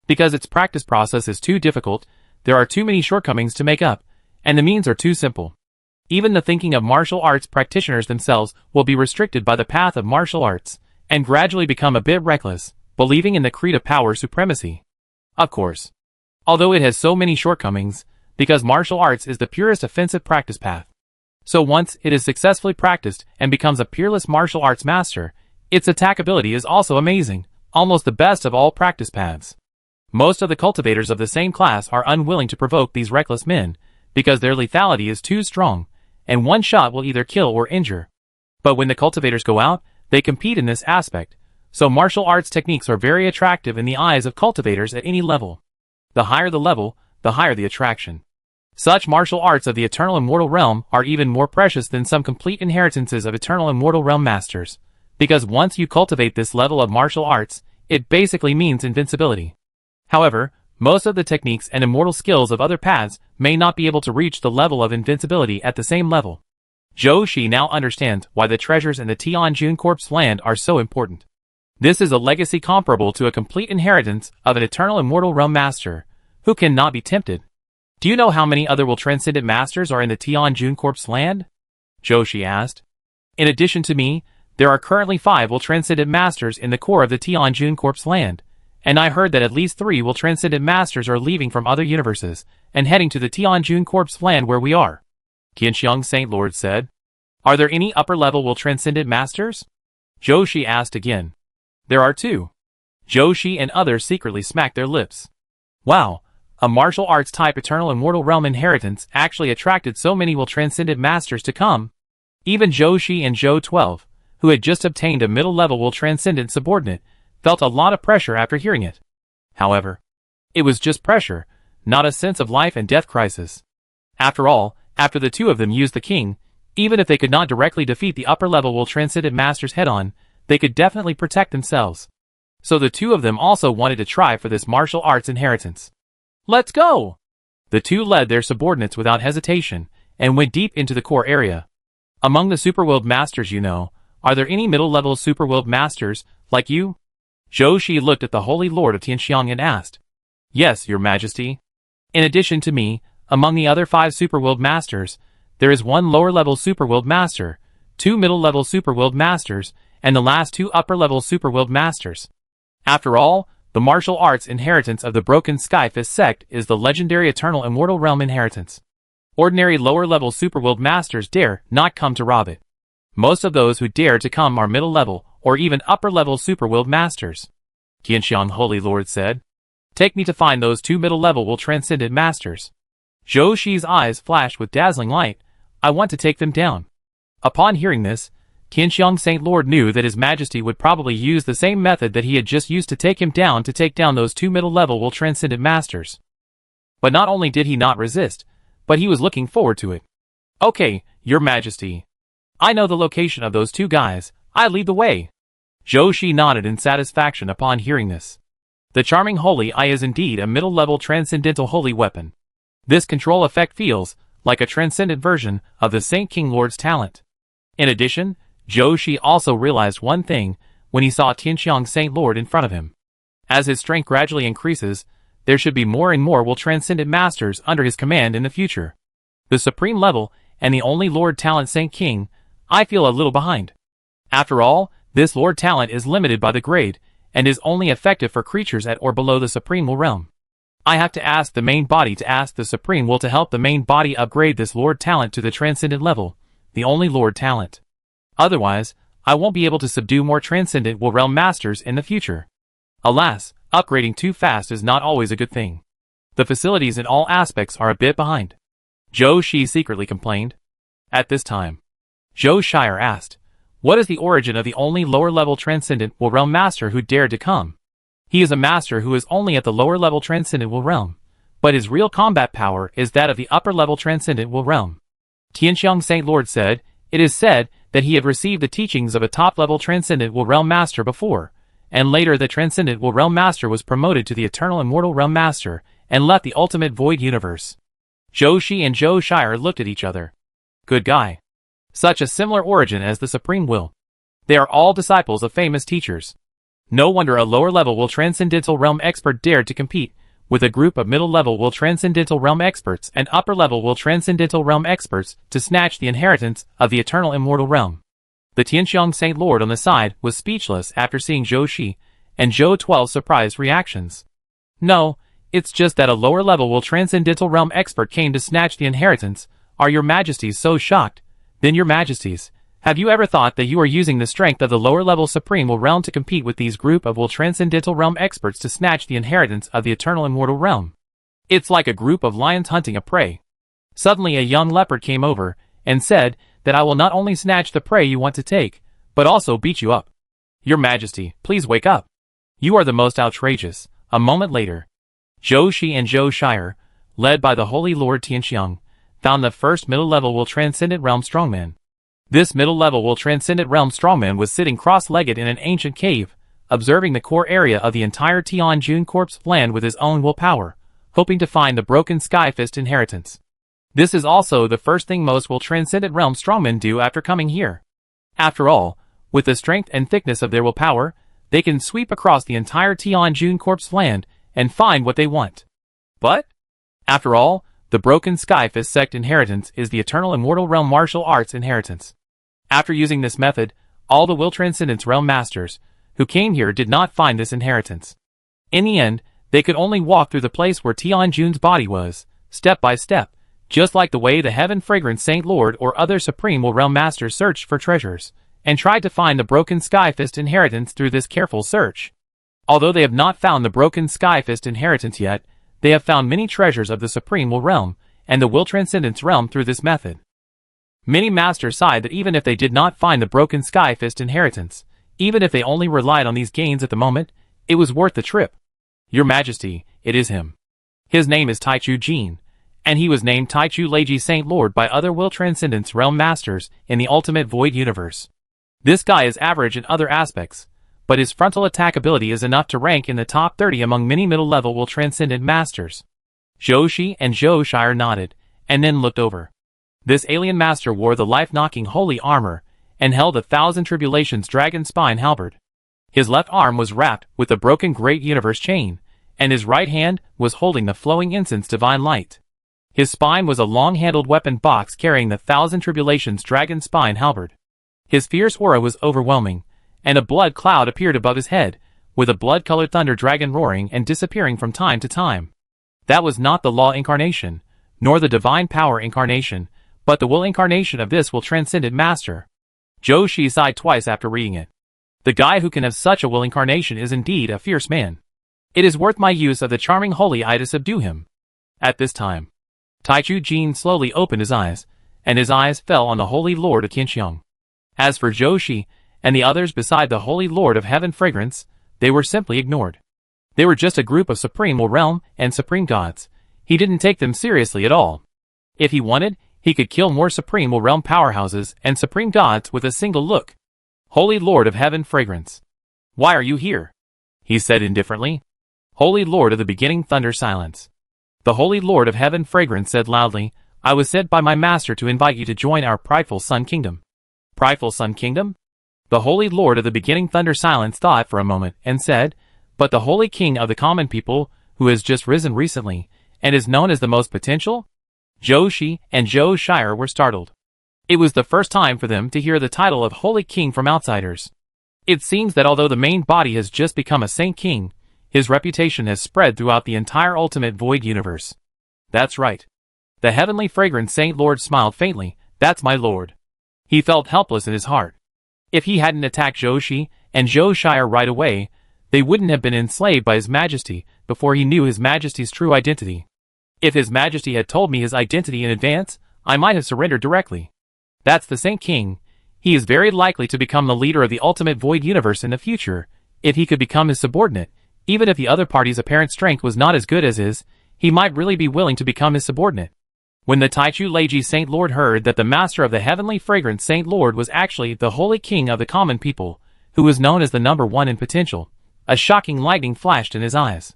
Because its practice process is too difficult, there are too many shortcomings to make up, and the means are too simple. Even the thinking of martial arts practitioners themselves will be restricted by the path of martial arts, and gradually become a bit reckless, believing in the creed of power supremacy. Of course. Although it has so many shortcomings, because martial arts is the purest offensive practice path. So once it is successfully practiced and becomes a peerless martial arts master, its attack ability is also amazing, almost the best of all practice paths. Most of the cultivators of the same class are unwilling to provoke these reckless men, because their lethality is too strong, and one shot will either kill or injure. But when the cultivators go out, they compete in this aspect, so martial arts techniques are very attractive in the eyes of cultivators at any level. The higher the level, the higher the attraction. Such martial arts of the eternal immortal realm are even more precious than some complete inheritances of eternal immortal realm masters, because once you cultivate this level of martial arts, it basically means invincibility. However, most of the techniques and immortal skills of other paths may not be able to reach the level of invincibility at the same level. Zhou Shi now understands why the treasures in the Tianjun Corpse land are so important. This is a legacy comparable to a complete inheritance of an eternal immortal realm master, who cannot be tempted. Do you know how many other will transcendent masters are in the Tianjun Corpse land? Zhou Shi asked. In addition to me, there are currently 5 will transcendent masters in the core of the Tianjun Corpse land, and I heard that at least 3 will transcendent masters are leaving from other universes and heading to the Tianjun Corpse land where we are. Qianxiang Saint Lord said. Are there any upper-level will transcendent masters? Zhou Shi asked again. There are 2. Zhou Shi and others secretly smacked their lips. Wow, a martial arts type eternal immortal realm inheritance actually attracted so many will transcendent masters to come. Even Zhou Shi and Zhou 12, who had just obtained a middle-level will transcendent subordinate, felt a lot of pressure after hearing it. However, it was just pressure, not a sense of life and death crisis. After all, after the 2 of them used the king, even if they could not directly defeat the upper-level will transcendent masters head-on, they could definitely protect themselves. So the 2 of them also wanted to try for this martial arts inheritance. Let's go! The 2 led their subordinates without hesitation, and went deep into the core area. Among the superworld masters you know, are there any middle-level superworld masters, like you? Zhou Shi looked at the Holy Lord of Tianxiang and asked. Yes, your majesty. In addition to me, among the other 5 superworld masters, there is 1 lower-level superworld master, 2 middle-level superworld masters, and the last 2 upper-level superworld masters. After all, the martial arts inheritance of the Broken Skyfist sect is the legendary eternal immortal realm inheritance. Ordinary lower-level superworld masters dare not come to rob it. Most of those who dare to come are middle-level or even upper-level superworld masters. Qianxiang Holy Lord said. Take me to find those 2 middle-level will transcendent masters. Zhou Shi's eyes flashed with dazzling light. I want to take them down. Upon hearing this, Qianxiang Saint Lord knew that His Majesty would probably use the same method that he had just used to take him down to take down those 2 middle-level will transcendent masters. But not only did he not resist, but he was looking forward to it. Okay, your majesty. I know the location of those 2 guys. I lead the way. Zhou Shi nodded in satisfaction upon hearing this. The charming Holy Eye is indeed a middle-level transcendental holy weapon. This control effect feels like a transcendent version of the Saint King Lord's talent. In addition, Zhou Shi also realized one thing when he saw Tianxiang Saint Lord in front of him. As his strength gradually increases, there should be more and more will transcendent masters under his command in the future. The supreme level and the only Lord Talent Saint King, I feel a little behind. After all, this Lord Talent is limited by the grade and is only effective for creatures at or below the supreme will realm. I have to ask the main body to ask the supreme will to help the main body upgrade this Lord Talent to the transcendent level, the only Lord Talent. Otherwise, I won't be able to subdue more transcendent will realm masters in the future. Alas, upgrading too fast is not always a good thing. The facilities in all aspects are a bit behind. Zhou Shi secretly complained. At this time, Zhou Shire asked, what is the origin of the only lower-level transcendent will realm master who dared to come? He is a master who is only at the lower-level transcendent will realm, but his real combat power is that of the upper-level transcendent will realm. Tianxiang Saint Lord said, it is said that he had received the teachings of a top-level transcendent will realm master before, and later the transcendent will realm master was promoted to the eternal immortal realm master and left the ultimate void universe. Zhou Shi and Zhou Shire looked at each other. Good guy. Such a similar origin as the Supreme Will. They are all disciples of famous teachers. No wonder a lower-level will transcendental realm expert dared to compete with a group of middle-level will transcendental realm experts and upper-level will transcendental realm experts to snatch the inheritance of the eternal immortal realm. The Tianxiang Saint Lord on the side was speechless after seeing Zhou Shi and Zhou 12's surprised reactions. No, it's just that a lower-level will transcendental realm expert came to snatch the inheritance. Are your majesties so shocked? Then your majesties, have you ever thought that you are using the strength of the lower-level supreme will realm to compete with these group of will transcendental realm experts to snatch the inheritance of the eternal immortal realm? It's like a group of lions hunting a prey. Suddenly a young leopard came over and said that I will not only snatch the prey you want to take, but also beat you up. Your Majesty, please wake up. You are the most outrageous. A moment later, Zhou Shi and Zhou Shire, led by the Holy Lord Tianxiang, found the first middle-level Will Transcendent Realm Strongman. This middle-level Will Transcendent Realm Strongman was sitting cross-legged in an ancient cave, observing the core area of the entire Tianjun Corpse land with his own willpower, hoping to find the broken Skyfist inheritance. This is also the first thing most Will Transcendent Realm Strongmen do after coming here. After all, with the strength and thickness of their willpower, they can sweep across the entire Tianjun Corpse land and find what they want. But, after all, the broken Skyfist sect inheritance is the eternal immortal realm martial arts inheritance. After using this method, all the Will Transcendence Realm Masters who came here did not find this inheritance. In the end, they could only walk through the place where Tianjun's body was, step by step, just like the way the Heaven Fragrant Saint Lord or other Supreme Will Realm Masters searched for treasures, and tried to find the broken Skyfist inheritance through this careful search. Although they have not found the broken Skyfist inheritance yet, they have found many treasures of the Supreme Will Realm and the Will Transcendence Realm through this method. Many masters sighed that even if they did not find the broken Skyfist inheritance, even if they only relied on these gains at the moment, it was worth the trip. Your Majesty, it is him. His name is Taichu Jin, and he was named Taichu Leiji Saint Lord by other Will Transcendence Realm Masters in the Ultimate Void Universe. This guy is average in other aspects, but his frontal attack ability is enough to rank in the top 30 among many middle-level Will Transcendent Masters. Zhou Shi and Zhou Shire nodded, and then looked over. This alien master wore the life-knocking holy armor, and held a Thousand Tribulations dragon spine halberd. His left arm was wrapped with the broken Great Universe chain, and his right hand was holding the flowing incense divine light. His spine was a long-handled weapon box carrying the Thousand Tribulations dragon spine halberd. His fierce aura was overwhelming, and a blood cloud appeared above his head, with a blood-colored thunder dragon roaring and disappearing from time to time. That was not the Law Incarnation, nor the Divine Power Incarnation, but the Will Incarnation of this Will Transcendent Master. Zhou Shi sighed twice after reading it. The guy who can have such a Will Incarnation is indeed a fierce man. It is worth my use of the charming holy eye to subdue him. At this time, Taichu Jin slowly opened his eyes, and his eyes fell on the Holy Lord of Tianxiang. As for Zhou Shi and the others beside the Holy Lord of Heaven Fragrance, they were simply ignored. They were just a group of Supreme Will Realm and Supreme Gods. He didn't take them seriously at all. If he wanted, he could kill more Supreme Will Realm powerhouses and Supreme Gods with a single look. Holy Lord of Heaven Fragrance. Why are you here? He said indifferently. Holy Lord of the Beginning Thunder Silence. The Holy Lord of Heaven Fragrance said loudly, I was sent by my master to invite you to join our prideful Sun Kingdom. Prideful Sun Kingdom? The Holy Lord of the Beginning Thunder Silence thought for a moment and said, but the Holy King of the Common People, who has just risen recently, and is known as the most potential? Zhou Shi and Zhou Shire were startled. It was the first time for them to hear the title of Holy King from outsiders. It seems that although the main body has just become a Saint King, his reputation has spread throughout the entire Ultimate Void Universe. That's right. The Heavenly Fragrant Saint Lord smiled faintly. That's my lord. He felt helpless in his heart. If he hadn't attacked Zhou Shi and Zhou Shire right away, they wouldn't have been enslaved by His Majesty before he knew His Majesty's true identity. If His Majesty had told me his identity in advance, I might have surrendered directly. That's the Saint King. He is very likely to become the leader of the Ultimate Void Universe in the future. If he could become his subordinate, even if the other party's apparent strength was not as good as his, he might really be willing to become his subordinate. When the Taichu Leiji Saint Lord heard that the master of the Heavenly Fragrant Saint Lord was actually the Holy King of the Common People, who was known as the number one in potential, a shocking lightning flashed in his eyes.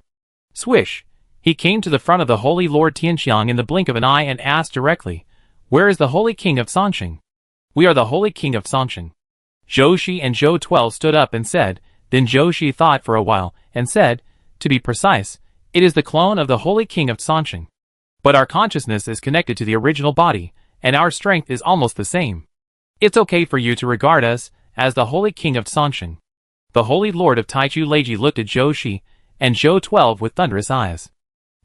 Swish! He came to the front of the Holy Lord Tianxiang in the blink of an eye and asked directly, Where is the Holy King of Songqing? We are the Holy King of Songqing. Zhou Shi and Zhou 12 stood up and said, then Zhou Shi thought for a while, and said, to be precise, it is the clone of the Holy King of Songqing. But our consciousness is connected to the original body, and our strength is almost the same. It's okay for you to regard us as the Holy King of Songqing. The Holy Lord of Taichu Leiji looked at Zhou Shi and Zhou 12 with thunderous eyes.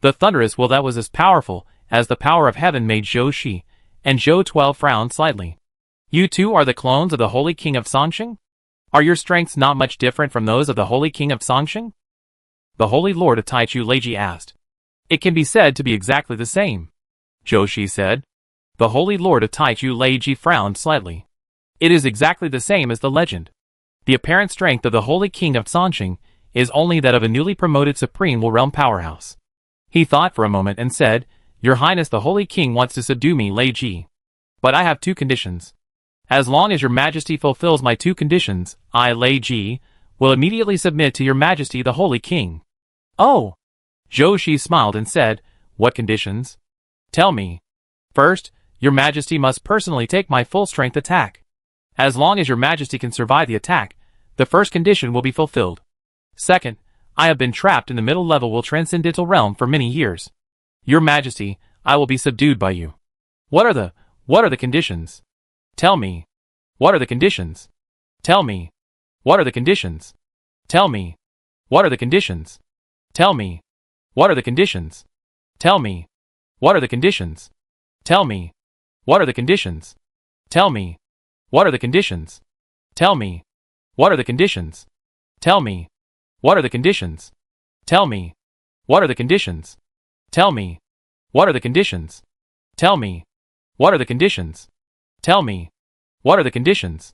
The thunderous will that was as powerful as the power of heaven made Zhou Shi, and Zhou 12 frowned slightly. You too are the clones of the Holy King of Songqing? Are your strengths not much different from those of the Holy King of Songqing? The Holy Lord of Taichu Leiji asked. It can be said to be exactly the same, Zhou Shi said. The Holy Lord of Taichu Leiji frowned slightly. It is exactly the same as the legend. The apparent strength of the Holy King of Sanxing is only that of a newly promoted Supreme Realm powerhouse. He thought for a moment and said, Your Highness the Holy King wants to subdue me, Leiji. But I have two conditions. As long as your Majesty fulfills my two conditions, I, Leiji, will immediately submit to your Majesty the Holy King. Oh! Zhou Shi smiled and said, What conditions? Tell me. First, your Majesty must personally take my full-strength attack. As long as your Majesty can survive the attack, the first condition will be fulfilled. Second, I have been trapped in the middle-level transcendental realm for many years. Your Majesty, I will be subdued by you. What are the conditions? Tell me. What are the conditions? Tell me. What are the conditions? Tell me. What are the conditions? Tell me. What are the conditions? Tell me. What are the conditions? Tell me. What are the conditions? Tell me. What are the conditions? Tell me. What are the conditions? Tell me. What are the conditions? Tell me. What are the conditions? Tell me. What are the conditions? Tell me. What are the conditions? Tell me. What are the conditions?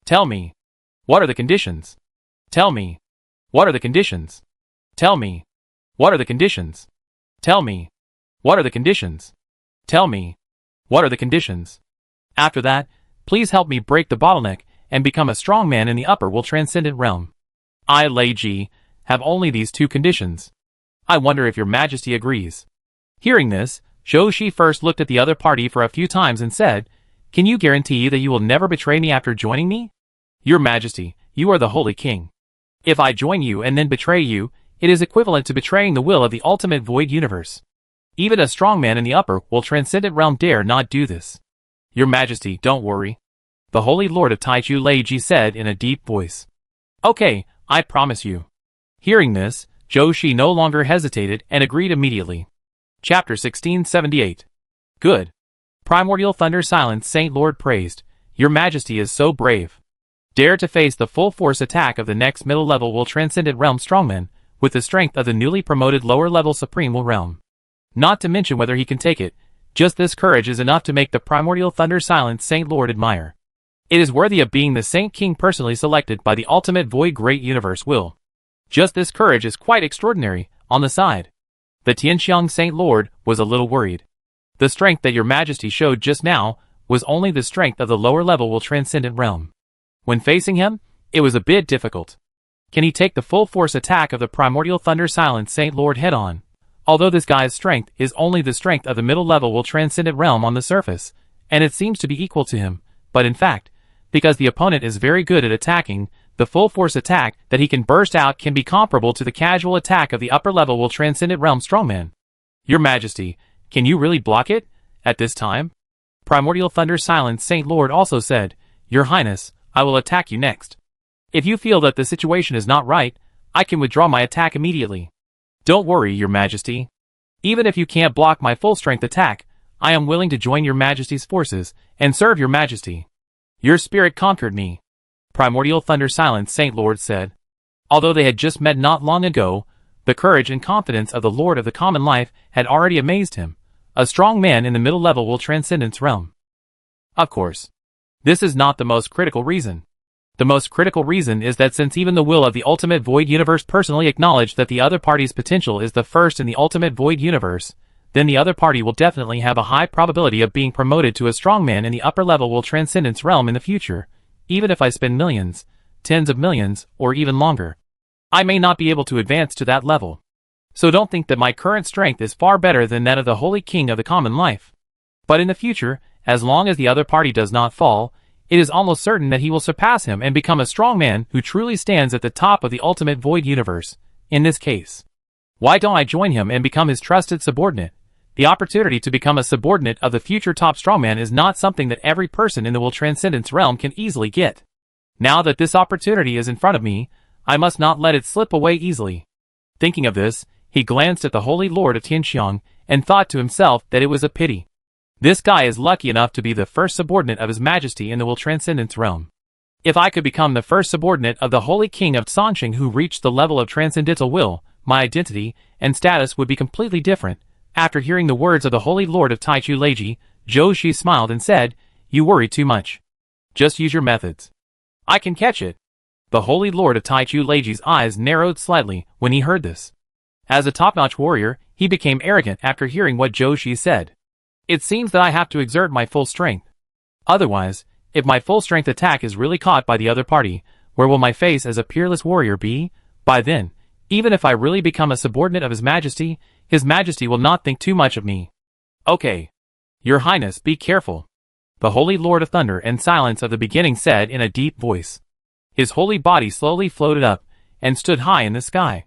Tell me. What are the conditions? Tell me. What are the conditions? Tell me. What are the conditions? Tell me. What are the conditions? Tell me. What are the conditions? After that, please help me break the bottleneck and become a strong man in the upper world transcendent realm. I, Leiji, have only these two conditions. I wonder if your Majesty agrees. Hearing this, Zhou Shi first looked at the other party for a few times and said, Can you guarantee that you will never betray me after joining me? Your Majesty, you are the Holy King. If I join you and then betray you, it is equivalent to betraying the will of the ultimate void universe. Even a strong man in the upper world transcendent realm dare not do this. Your Majesty, don't worry. The Holy Lord of Taichu Leiji said in a deep voice. Okay, I promise you. Hearing this, Zhou Shi no longer hesitated and agreed immediately. Chapter 1678. Good. Primordial Thunder Silence Saint Lord praised. Your Majesty is so brave. Dare to face the full force attack of the next middle level will transcendent realm strongman, with the strength of the newly promoted lower level supreme will realm. Not to mention whether he can take it, just this courage is enough to make the Primordial Thunder Silence Saint Lord admire. It is worthy of being the Saint King personally selected by the ultimate void great universe will. Just this courage is quite extraordinary, on the side. The Tianxiang Saint Lord was a little worried. The strength that your Majesty showed just now was only the strength of the lower level will transcendent realm. When facing him, it was a bit difficult. Can he take the full force attack of the Primordial Thunder Silence Saint Lord head on? Although this guy's strength is only the strength of the middle level will transcendent realm on the surface, and it seems to be equal to him, but in fact, because the opponent is very good at attacking, the full force attack that he can burst out can be comparable to the casual attack of the upper level will transcendent realm strongman. Your Majesty, can you really block it, at this time? Primordial Thunder Silence Saint Lord also said, Your Highness, I will attack you next. If you feel that the situation is not right, I can withdraw my attack immediately. Don't worry, Your Majesty. Even if you can't block my full strength attack, I am willing to join Your Majesty's forces and serve Your Majesty. Your spirit conquered me. Primordial Thunder Silence Saint Lord said. Although they had just met not long ago, the courage and confidence of the Lord of the Common Life had already amazed him, a strong man in the middle level will transcendence realm. Of course, this is not the most critical reason. The most critical reason is that since even the will of the ultimate void universe personally acknowledged that the other party's potential is the first in the ultimate void universe, then the other party will definitely have a high probability of being promoted to a strongman in the upper level will transcendence realm in the future, even if I spend millions, tens of millions, or even longer. I may not be able to advance to that level. So don't think that my current strength is far better than that of the Holy King of the Common Life. But in the future, as long as the other party does not fall, it is almost certain that he will surpass him and become a strong man who truly stands at the top of the ultimate void universe, in this case. Why don't I join him and become his trusted subordinate? The opportunity to become a subordinate of the future top strongman is not something that every person in the will transcendence realm can easily get. Now that this opportunity is in front of me, I must not let it slip away easily. Thinking of this, he glanced at the Holy Lord of Tianxiang and thought to himself that it was a pity. This guy is lucky enough to be the first subordinate of His Majesty in the will transcendence realm. If I could become the first subordinate of the Holy King of Sanxing who reached the level of transcendental will, my identity and status would be completely different. After hearing the words of the Holy Lord of Taichu Leiji, Zhou Shi smiled and said, "You worry too much. Just use your methods. I can catch it." The Holy Lord of Taichu Leiji's eyes narrowed slightly when he heard this. As a top-notch warrior, he became arrogant after hearing what Zhou Shi said. "It seems that I have to exert my full strength. Otherwise, if my full-strength attack is really caught by the other party, where will my face as a peerless warrior be? By then, even if I really become a subordinate of His Majesty will not think too much of me." "Okay. Your Highness, be careful," the Holy Lord of Thunder and Silence of the Beginning said in a deep voice. His holy body slowly floated up and stood high in the sky.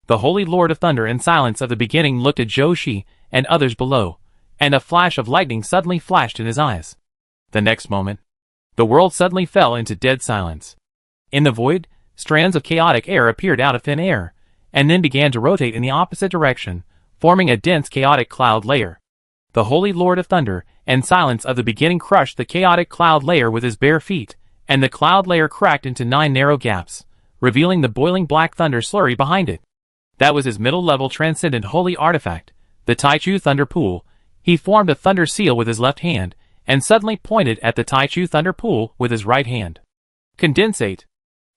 The Holy Lord of Thunder and Silence of the Beginning looked at Zhou Shi and others below, and a flash of lightning suddenly flashed in his eyes. The next moment, the world suddenly fell into dead silence. In the void, strands of chaotic air appeared out of thin air, and then began to rotate in the opposite direction, forming a dense chaotic cloud layer. The Holy Lord of Thunder and Silence of the Beginning crushed the chaotic cloud layer with his bare feet, and the cloud layer cracked into 9 narrow gaps, revealing the boiling black thunder slurry behind it. That was his middle-level transcendent holy artifact, the Taichu Thunder Pool. He formed a thunder seal with his left hand, and suddenly pointed at the Taichu Thunder Pool with his right hand. Condensate.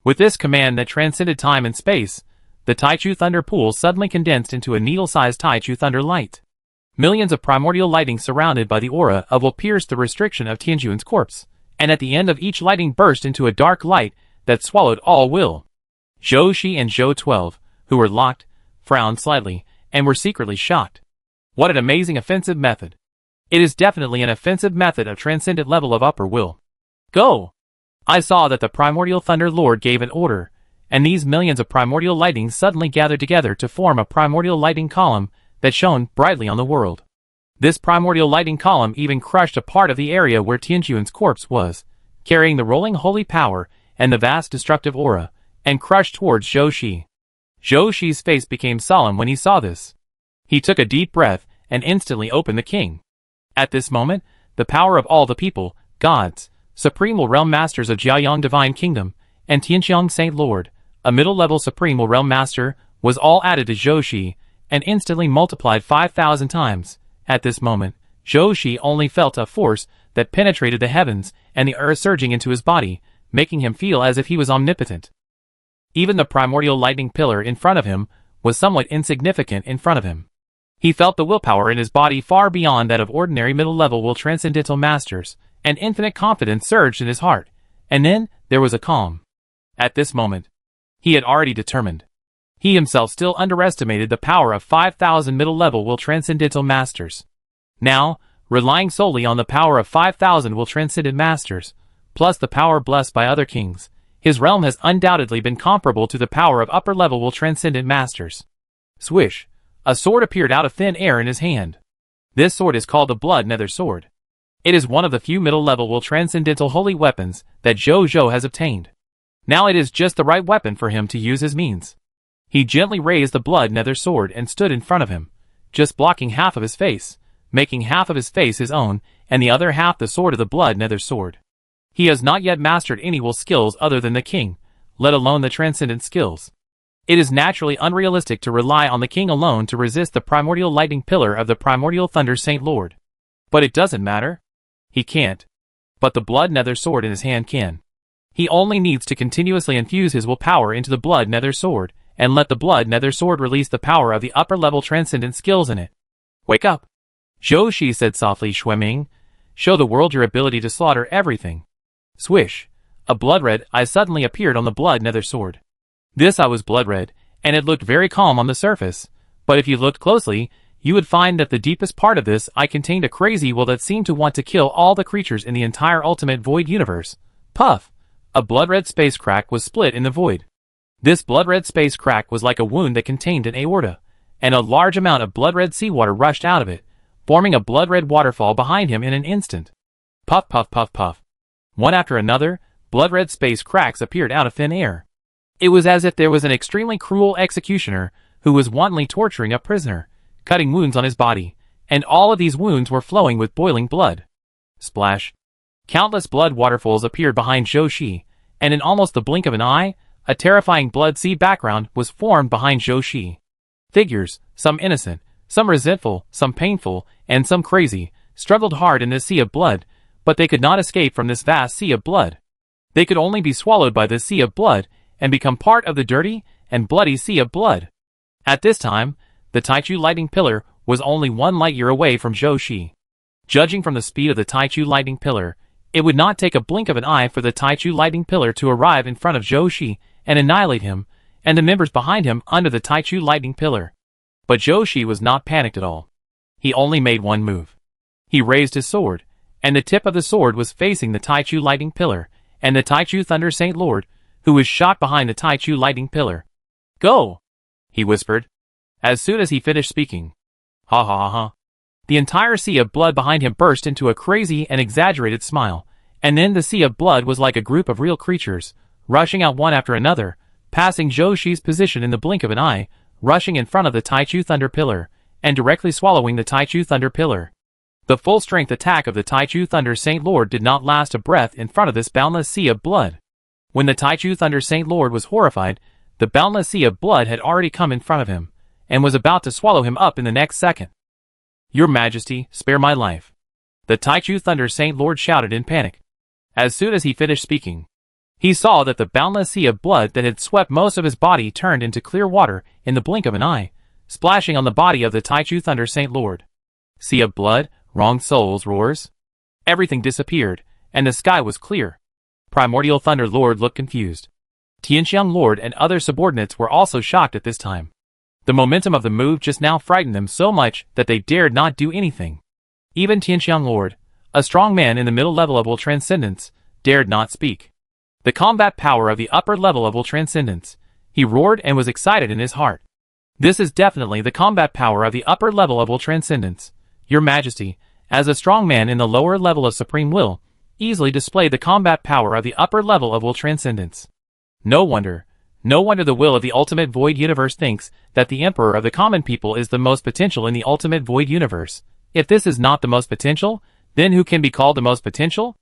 With this command that transcended time and space, the Taichu Thunder Pool suddenly condensed into a needle-sized Taichu Thunder Light. Millions of primordial lightning surrounded by the aura of will pierced the restriction of Tianjuan's corpse, and at the end of each lightning burst into a dark light that swallowed all will. Zhou Shi and Zhou 12, who were locked, frowned slightly, and were secretly shocked. What an amazing offensive method. It is definitely an offensive method of transcendent level of upper will. Go! I saw that the primordial Thunder Lord gave an order, and these millions of primordial lightnings suddenly gathered together to form a primordial lightning column that shone brightly on the world. This primordial lightning column even crushed a part of the area where Tianjuan's corpse was, carrying the rolling holy power and the vast destructive aura, and crushed towards Zhou Shi. Zhou Shi's face became solemn when he saw this. He took a deep breath and instantly opened the king. At this moment, the power of all the people, gods, supreme realm masters of Jiayang Divine Kingdom, and Tianxiang Saint Lord, a middle-level supreme realm master, was all added to Zhou Shi, and instantly multiplied 5,000 times. At this moment, Zhou Shi only felt a force that penetrated the heavens and the earth surging into his body, making him feel as if he was omnipotent. Even the primordial lightning pillar in front of him was somewhat insignificant in front of him. He felt the willpower in his body far beyond that of ordinary middle-level will transcendental masters, and infinite confidence surged in his heart, and then there was a calm. At this moment, he had already determined. He himself still underestimated the power of 5,000 middle-level will transcendental masters. Now, relying solely on the power of 5,000 will transcendent masters, plus the power blessed by other kings, his realm has undoubtedly been comparable to the power of upper-level will transcendent masters. Swish! A sword appeared out of thin air in his hand. This sword is called the Blood Nether Sword. It is one of the few middle-level will transcendental holy weapons that Zhou has obtained. Now it is just the right weapon for him to use as means. He gently raised the Blood Nether Sword and stood in front of him, just blocking half of his face, making half of his face his own, and the other half the sword of the Blood Nether Sword. He has not yet mastered any will skills other than the king, let alone the transcendent skills. It is naturally unrealistic to rely on the king alone to resist the primordial lightning pillar of the primordial Thunder Saint Lord. But it doesn't matter. He can't. But the Blood Nether Sword in his hand can. He only needs to continuously infuse his willpower into the Blood Nether Sword, and let the Blood Nether Sword release the power of the upper-level transcendent skills in it. Wake up! Zhou Shi said softly, Xueming. Show the world your ability to slaughter everything. Swish! A blood-red eye suddenly appeared on the Blood Nether Sword. This eye was blood-red, and it looked very calm on the surface, but if you looked closely, you would find that the deepest part of this eye contained a crazy will that seemed to want to kill all the creatures in the entire ultimate void universe. Puff! A blood-red space crack was split in the void. This blood-red space crack was like a wound that contained an aorta, and a large amount of blood-red seawater rushed out of it, forming a blood-red waterfall behind him in an instant. Puff puff puff puff. One after another, blood-red space cracks appeared out of thin air. It was as if there was an extremely cruel executioner who was wantonly torturing a prisoner, cutting wounds on his body, and all of these wounds were flowing with boiling blood. Splash! Countless blood waterfalls appeared behind Zhou Shi, and in almost the blink of an eye, a terrifying blood sea background was formed behind Zhou Shi. Figures, some innocent, some resentful, some painful, and some crazy, struggled hard in this sea of blood, but they could not escape from this vast sea of blood. They could only be swallowed by this sea of blood and become part of the dirty and bloody sea of blood. At this time, the Taichu lightning pillar was only 1 light year away from Zhou Shi. Judging from the speed of the Taichu lightning pillar, it would not take a blink of an eye for the Taichu lightning pillar to arrive in front of Zhou Shi and annihilate him and the members behind him under the Taichu lightning pillar. But Zhou Shi was not panicked at all. He only made one move. He raised his sword, and the tip of the sword was facing the Taichu lightning pillar and the Taichu Thunder Saint Lord, who was shot behind the Taichu lightning pillar. "Go!" he whispered. As soon as he finished speaking, ha ha ha ha, the entire sea of blood behind him burst into a crazy and exaggerated smile, and then the sea of blood was like a group of real creatures, rushing out one after another, passing Zhou Shi's position in the blink of an eye, rushing in front of the Taichu Thunder Pillar, and directly swallowing the Taichu Thunder Pillar. The full-strength attack of the Taichu Thunder Saint Lord did not last a breath in front of this boundless sea of blood. When the Taichu Thunder Saint Lord was horrified, the boundless sea of blood had already come in front of him, and was about to swallow him up in the next second. "Your Majesty, spare my life," the Taichu Thunder Saint Lord shouted in panic. As soon as he finished speaking, he saw that the boundless sea of blood that had swept most of his body turned into clear water in the blink of an eye, splashing on the body of the Taichu Thunder Saint Lord. Sea of blood, wronged souls roars. Everything disappeared, and the sky was clear. Primordial Thunder Lord looked confused. Tianxiang Lord and other subordinates were also shocked at this time. The momentum of the move just now frightened them so much that they dared not do anything. Even Tianxiang Lord, a strong man in the middle level of Will Transcendence, dared not speak. The combat power of the upper level of Will Transcendence, he roared and was excited in his heart. This is definitely the combat power of the upper level of Will Transcendence. Your Majesty, as a strong man in the lower level of Supreme Will, easily displayed the combat power of the upper level of Will Transcendence. No wonder the will of the Ultimate Void Universe thinks that the Emperor of the Common People is the most potential in the Ultimate Void Universe. If this is not the most potential, then who can be called the most potential?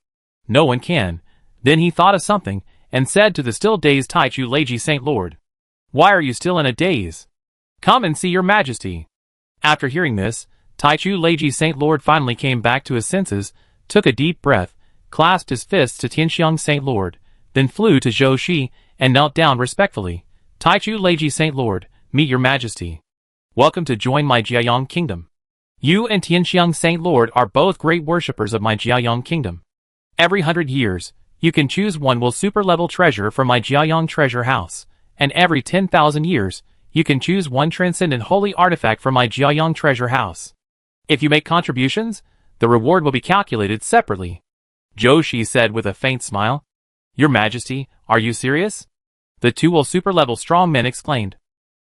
No one can. Then he thought of something, and said to the still dazed Taichu Leiji Saint Lord, "Why are you still in a daze? Come and see your Majesty." After hearing this, Taichu Leiji Saint Lord finally came back to his senses, took a deep breath, clasped his fists to Tianxiang Saint Lord, then flew to Zhou Shi, and knelt down respectfully. "Taichu Leiji Saint Lord, meet your Majesty. Welcome to join my Jiayang Kingdom. You and Tianxiang Saint Lord are both great worshippers of my Jiayang Kingdom. Every 100 years, you can choose one will super level treasure from my Jiayang treasure house, and every 10,000 years, you can choose one transcendent holy artifact from my Jiayang treasure house. If you make contributions, the reward will be calculated separately." Zhou Shi said with a faint smile. "Your Majesty, are you serious?" The two will super level strong men exclaimed.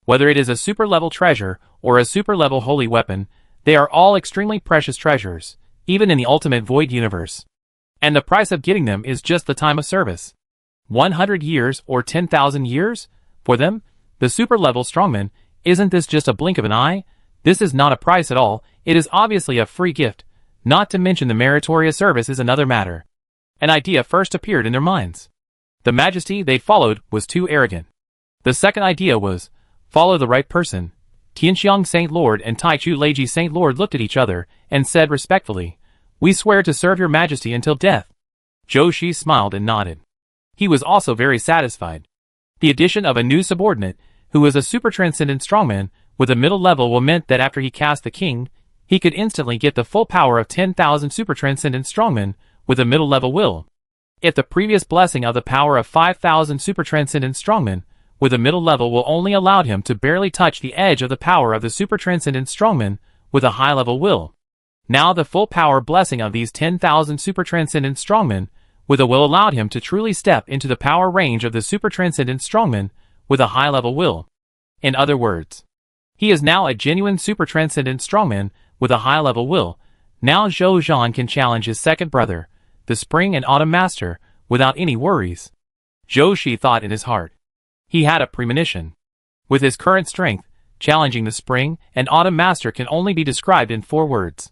Whether it is a super level treasure or a super level holy weapon, they are all extremely precious treasures, even in the Ultimate Void Universe. And the price of getting them is just the time of service. 100 years or 10,000 years? For them, the super level strongmen, isn't this just a blink of an eye? This is not a price at all, it is obviously a free gift. Not to mention the meritorious service is another matter. An idea first appeared in their minds. The Majesty they followed was too arrogant. The second idea was, follow the right person. Tianxiang Saint Lord and Taichu Leiji Saint Lord looked at each other, and said respectfully, "We swear to serve your Majesty until death." Zhou Shi smiled and nodded. He was also very satisfied. The addition of a new subordinate, who was a super transcendent strongman, with a middle level will meant that after he cast the king, he could instantly get the full power of 10,000 super transcendent strongmen, with a middle level will. If the previous blessing of the power of 5,000 super transcendent strongmen, with a middle level will only allowed him to barely touch the edge of the power of the super transcendent strongman, with a high level will. Now the full power blessing of these 10,000 super transcendent strongmen, with a will allowed him to truly step into the power range of the super transcendent strongman, with a high level will. In other words, he is now a genuine super transcendent strongman, with a high level will. Now Zhou Zhan can challenge his second brother, the Spring and Autumn Master, without any worries. Zhou Shi thought in his heart. He had a premonition. With his current strength, challenging the Spring and Autumn Master can only be described in 4 words.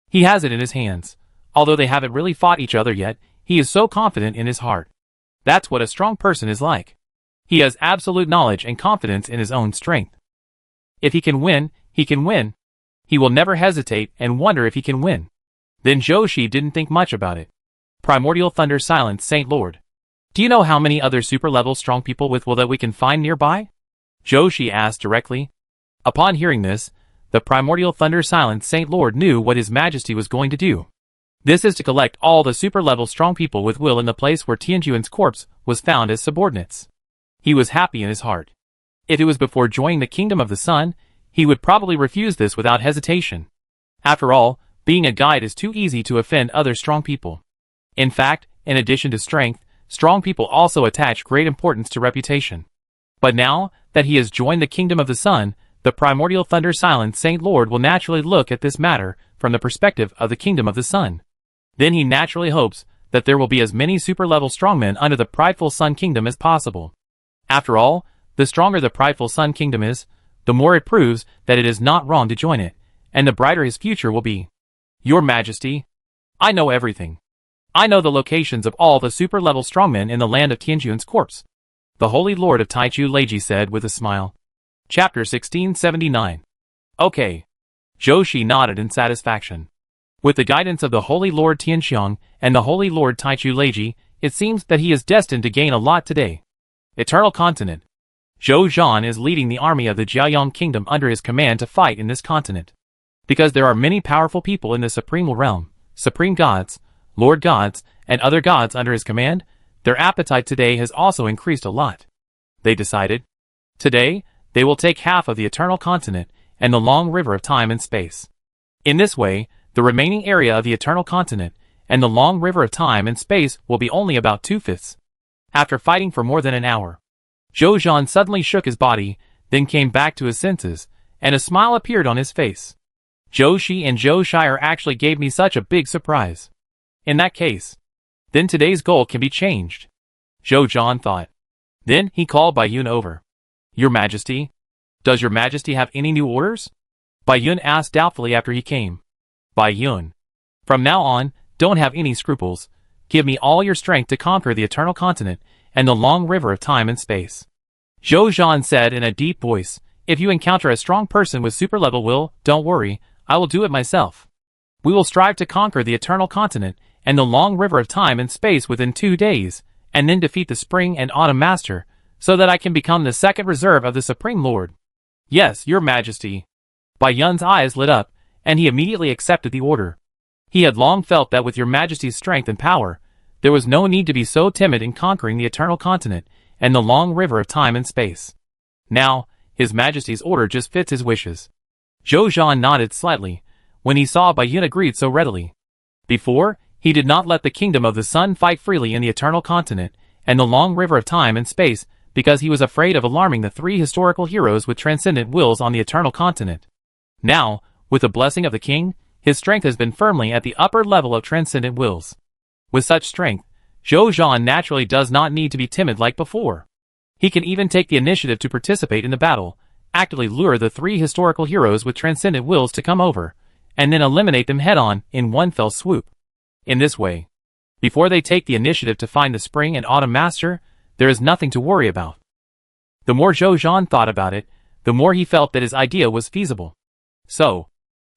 He has it in his hands. Although they haven't really fought each other yet, he is so confident in his heart. That's what a strong person is like. He has absolute knowledge and confidence in his own strength. If he can win, he can win. He will never hesitate and wonder if he can win. Then Joshi didn't think much about it. Primordial Thunder silenced Saint Lord. Do you know how many other super-level strong people with will that we can find nearby? Joshi asked directly. Upon hearing this, the Primordial Thunder silenced Saint Lord knew what His Majesty was going to do. This is to collect all the super-level strong people with will in the place where Tianjuan's corpse was found as subordinates. He was happy in his heart. If it was before joining the Kingdom of the Sun, he would probably refuse this without hesitation. After all, being a guide is too easy to offend other strong people. In fact, in addition to strength, strong people also attach great importance to reputation. But now that he has joined the Kingdom of the Sun, the Primordial Thunder Silent Saint Lord will naturally look at this matter from the perspective of the Kingdom of the Sun. Then he naturally hopes that there will be as many super-level strongmen under the prideful Sun Kingdom as possible. After all, the stronger the prideful Sun Kingdom is, the more it proves that it is not wrong to join it, and the brighter his future will be. Your Majesty, I know everything. I know the locations of all the super-level strongmen in the land of Tianjuan's corpse, the Holy Lord of Taichu Leiji said with a smile. Chapter 1679. Okay. Joshi nodded in satisfaction. With the guidance of the Holy Lord Tianxiang and the Holy Lord Taichu Leiji, it seems that he is destined to gain a lot today. Eternal Continent. Zhou Zhan is leading the army of the Jiaoyang Kingdom under his command to fight in this continent. Because there are many powerful people in the Supreme Realm, Supreme Gods, Lord Gods, and other gods under his command, their appetite today has also increased a lot. They decided. Today, they will take half of the Eternal Continent and the long river of time and space. In this way, the remaining area of the Eternal Continent and the long river of time and space will be only about 2/5. After fighting for more than an hour, Zhou Zhan suddenly shook his body, then came back to his senses, and a smile appeared on his face. Zhou Shi and Zhou Shire actually gave me such a big surprise. In that case, then today's goal can be changed, Zhou Zhan thought. Then he called Bai Yun over. Your Majesty, does your Majesty have any new orders? Bai Yun asked doubtfully after he came. Bai Yun, from now on, don't have any scruples. Give me all your strength to conquer the Eternal Continent and the long river of time and space. Zhou Zhan said in a deep voice, if you encounter a strong person with super-level will, don't worry, I will do it myself. We will strive to conquer the Eternal Continent and the long river of time and space within 2 days, and then defeat the Spring and Autumn Master, so that I can become the second reserve of the Supreme Lord. Yes, your Majesty. Bai Yun's eyes lit up, and he immediately accepted the order. He had long felt that with your Majesty's strength and power, there was no need to be so timid in conquering the Eternal Continent and the long river of time and space. Now, His Majesty's order just fits his wishes. Zhou Zhan nodded slightly, when he saw Bai Yun agreed so readily. Before, he did not let the Kingdom of the Sun fight freely in the Eternal Continent and the long river of time and space because he was afraid of alarming the 3 historical heroes with transcendent wills on the Eternal Continent. Now, with the blessing of the king, his strength has been firmly at the upper level of transcendent wills. With such strength, Zhou Zhan naturally does not need to be timid like before. He can even take the initiative to participate in the battle, actively lure the 3 historical heroes with transcendent wills to come over, and then eliminate them head-on in one fell swoop. In this way, before they take the initiative to find the Spring and Autumn Master, there is nothing to worry about. The more Zhou Zhan thought about it, the more he felt that his idea was feasible. So,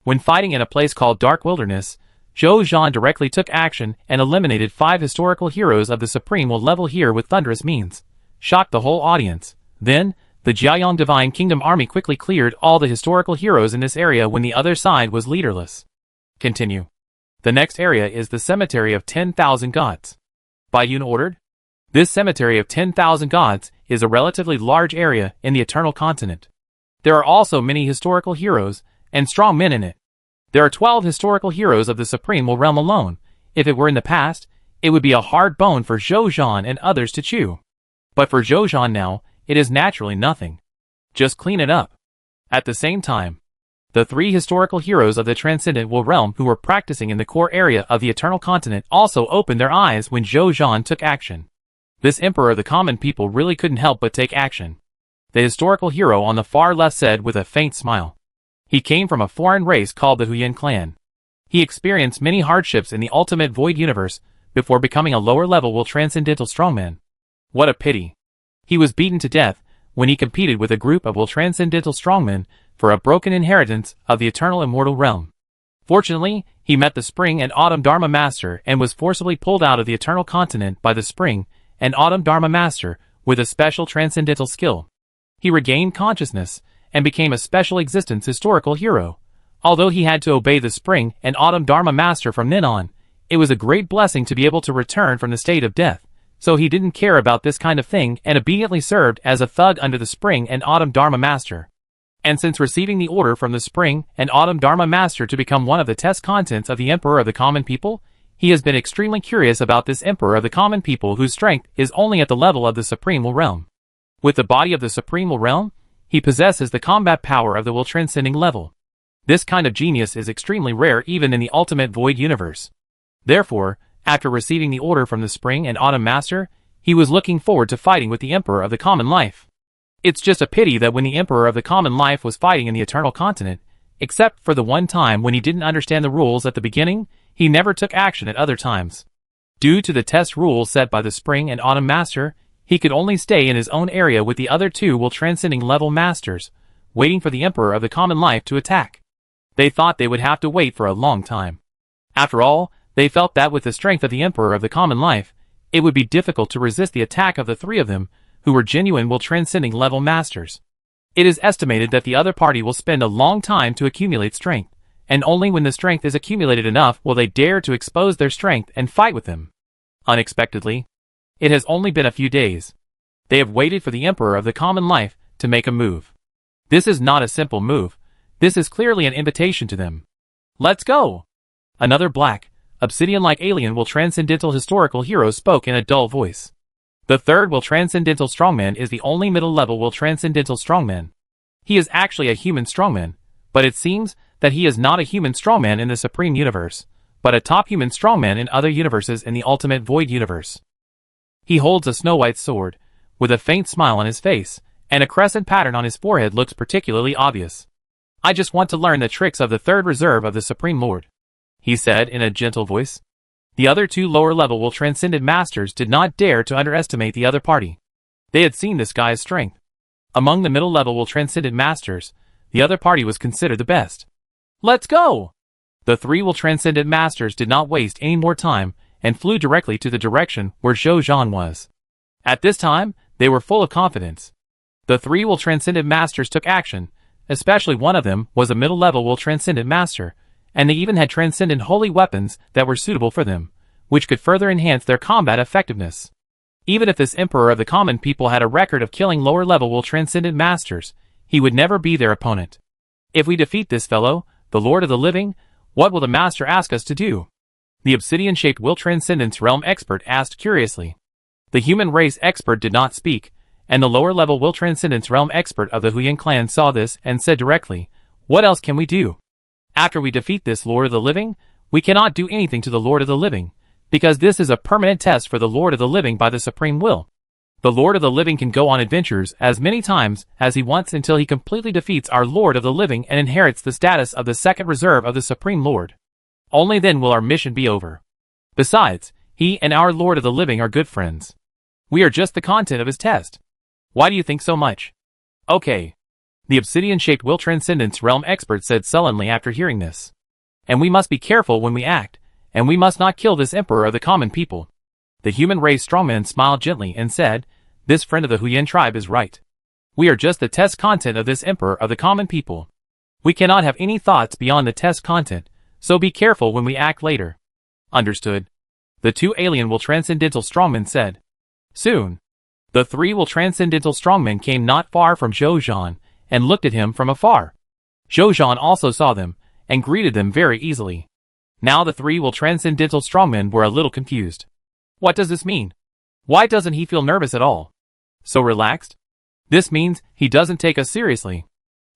when fighting in a place called Dark Wilderness, Zhou Zhan directly took action and eliminated 5 historical heroes of the Supreme will level here with thunderous means, shocked the whole audience. Then, the Jiaoyang Divine Kingdom army quickly cleared all the historical heroes in this area when the other side was leaderless. Continue. The next area is the Cemetery of 10,000 Gods. Bai Yun ordered. This Cemetery of 10,000 Gods is a relatively large area in the Eternal Continent. There are also many historical heroes and strong men in it. There are 12 historical heroes of the Supreme Realm alone. If it were in the past, it would be a hard bone for Zhou Zhan and others to chew. But for Zhou Zhan now, it is naturally nothing. Just clean it up. At the same time, the 3 historical heroes of the Transcendent Realm who were practicing in the core area of the Eternal Continent also opened their eyes when Zhou Zhan took action. This emperor of the common people really couldn't help but take action. The historical hero on the far left said with a faint smile. He came from a foreign race called the Huyan clan. He experienced many hardships in the ultimate void universe before becoming a lower-level transcendental strongman. What a pity. He was beaten to death when he competed with a group of transcendental strongmen for a broken inheritance of the eternal immortal realm. Fortunately, he met the Spring and Autumn Dharma Master and was forcibly pulled out of the Eternal Continent by the Spring and Autumn Dharma Master with a special transcendental skill. He regained consciousness and became a special existence historical hero. Although he had to obey the Spring and Autumn Dharma Master from then on, it was a great blessing to be able to return from the state of death, so he didn't care about this kind of thing and obediently served as a thug under the Spring and Autumn Dharma Master. And since receiving the order from the Spring and Autumn Dharma Master to become one of the test contents of the Emperor of the Common People, he has been extremely curious about this Emperor of the Common People whose strength is only at the level of the Supreme Will Realm. With the body of the Supreme Will Realm, he possesses the combat power of the Will Transcending level. This kind of genius is extremely rare even in the Ultimate Void Universe. Therefore, after receiving the order from the Spring and Autumn Master, he was looking forward to fighting with the Emperor of the Common Life. It's just a pity that when the Emperor of the Common Life was fighting in the Eternal Continent, except for the one time when he didn't understand the rules at the beginning, he never took action at other times. Due to the test rules set by the Spring and Autumn Master, he could only stay in his own area with the other two Will Transcending level Masters, waiting for the Emperor of the Common Life to attack. They thought they would have to wait for a long time. After all, they felt that with the strength of the Emperor of the Common Life, it would be difficult to resist the attack of the three of them, who were genuine Will Transcending level Masters. It is estimated that the other party will spend a long time to accumulate strength, and only when the strength is accumulated enough will they dare to expose their strength and fight with them. Unexpectedly, it has only been a few days. They have waited for the Emperor of the Common Life to make a move. This is not a simple move. This is clearly an invitation to them. Let's go! Another black, obsidian-like alien Will Transcendental historical hero spoke in a dull voice. The third Will Transcendental Strongman is the only middle-level Will Transcendental Strongman. He is actually a human strongman, but it seems that he is not a human strongman in the Supreme Universe, but a top human strongman in other universes in the Ultimate Void Universe. He holds a snow-white sword, with a faint smile on his face, and a crescent pattern on his forehead looks particularly obvious. I just want to learn the tricks of the third reserve of the Supreme Lord, he said in a gentle voice. The other two lower-level Will Transcended Masters did not dare to underestimate the other party. They had seen this guy's strength. Among the middle-level Will Transcended Masters, the other party was considered the best. Let's go! The three Will Transcended Masters did not waste any more time and flew directly to the direction where Zhou Zhan was. At this time, they were full of confidence. The three Will Transcended Masters took action, especially one of them was a middle-level Will Transcended Master, and they even had transcendent holy weapons that were suitable for them, which could further enhance their combat effectiveness. Even if this Emperor of the Common People had a record of killing lower-level Will Transcendent Masters, he would never be their opponent. If we defeat this fellow, the Lord of the Living, what will the Master ask us to do? The obsidian-shaped Will Transcendence Realm expert asked curiously. The human race expert did not speak, and the lower-level Will Transcendence Realm expert of the Huyan clan saw this and said directly, "What else can we do? After we defeat this Lord of the Living, we cannot do anything to the Lord of the Living, because this is a permanent test for the Lord of the Living by the Supreme Will. The Lord of the Living can go on adventures as many times as he wants until he completely defeats our Lord of the Living and inherits the status of the second reserve of the Supreme Lord. Only then will our mission be over. Besides, he and our Lord of the Living are good friends. We are just the content of his test. Why do you think so much?" "Okay." The obsidian-shaped Will Transcendence Realm expert said sullenly after hearing this. "And we must be careful when we act, and we must not kill this Emperor of the Common People." The human race strongman smiled gently and said, "This friend of the Huyan tribe is right. We are just the test content of this Emperor of the Common People. We cannot have any thoughts beyond the test content, so be careful when we act later." "Understood." The two alien Will Transcendental Strongmen said. Soon, the three Will Transcendental Strongmen came not far from Zhou Zhan and looked at him from afar. Zhou Zhan also saw them and greeted them very easily. Now the three Will Transcendental Strongmen were a little confused. What does this mean? Why doesn't he feel nervous at all? So relaxed? This means he doesn't take us seriously.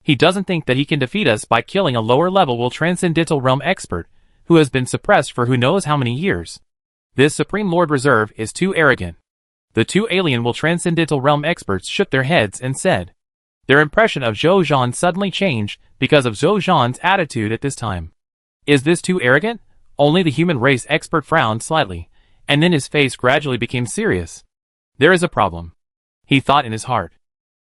He doesn't think that he can defeat us by killing a lower-level Will Transcendental Realm expert who has been suppressed for who knows how many years. This Supreme Lord Reserve is too arrogant. The two alien Will Transcendental Realm experts shook their heads and said. Their impression of Zhou Zhan suddenly changed because of Zhou Zhan's attitude at this time. Is this too arrogant? Only the human race expert frowned slightly, and then his face gradually became serious. There is a problem, he thought in his heart.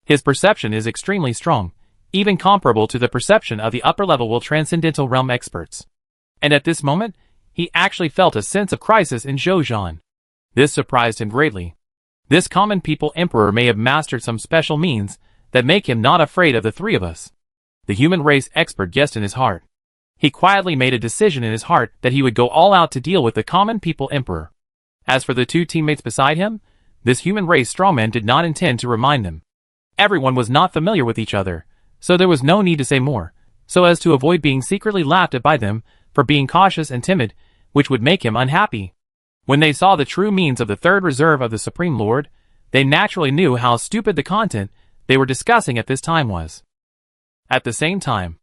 His perception is extremely strong, even comparable to the perception of the upper-level Will Transcendental Realm experts. And at this moment, he actually felt a sense of crisis in Zhouzhan. This surprised him greatly. This common people emperor may have mastered some special means that make him not afraid of the three of us. The human race expert guessed in his heart. He quietly made a decision in his heart that he would go all out to deal with the common people emperor. As for the two teammates beside him, this human race strongman did not intend to remind them. Everyone was not familiar with each other, so there was no need to say more, so as to avoid being secretly laughed at by them for being cautious and timid, which would make him unhappy. When they saw the true means of the third reserve of the Supreme Lord, they naturally knew how stupid the content they were discussing at this time was. At the same time,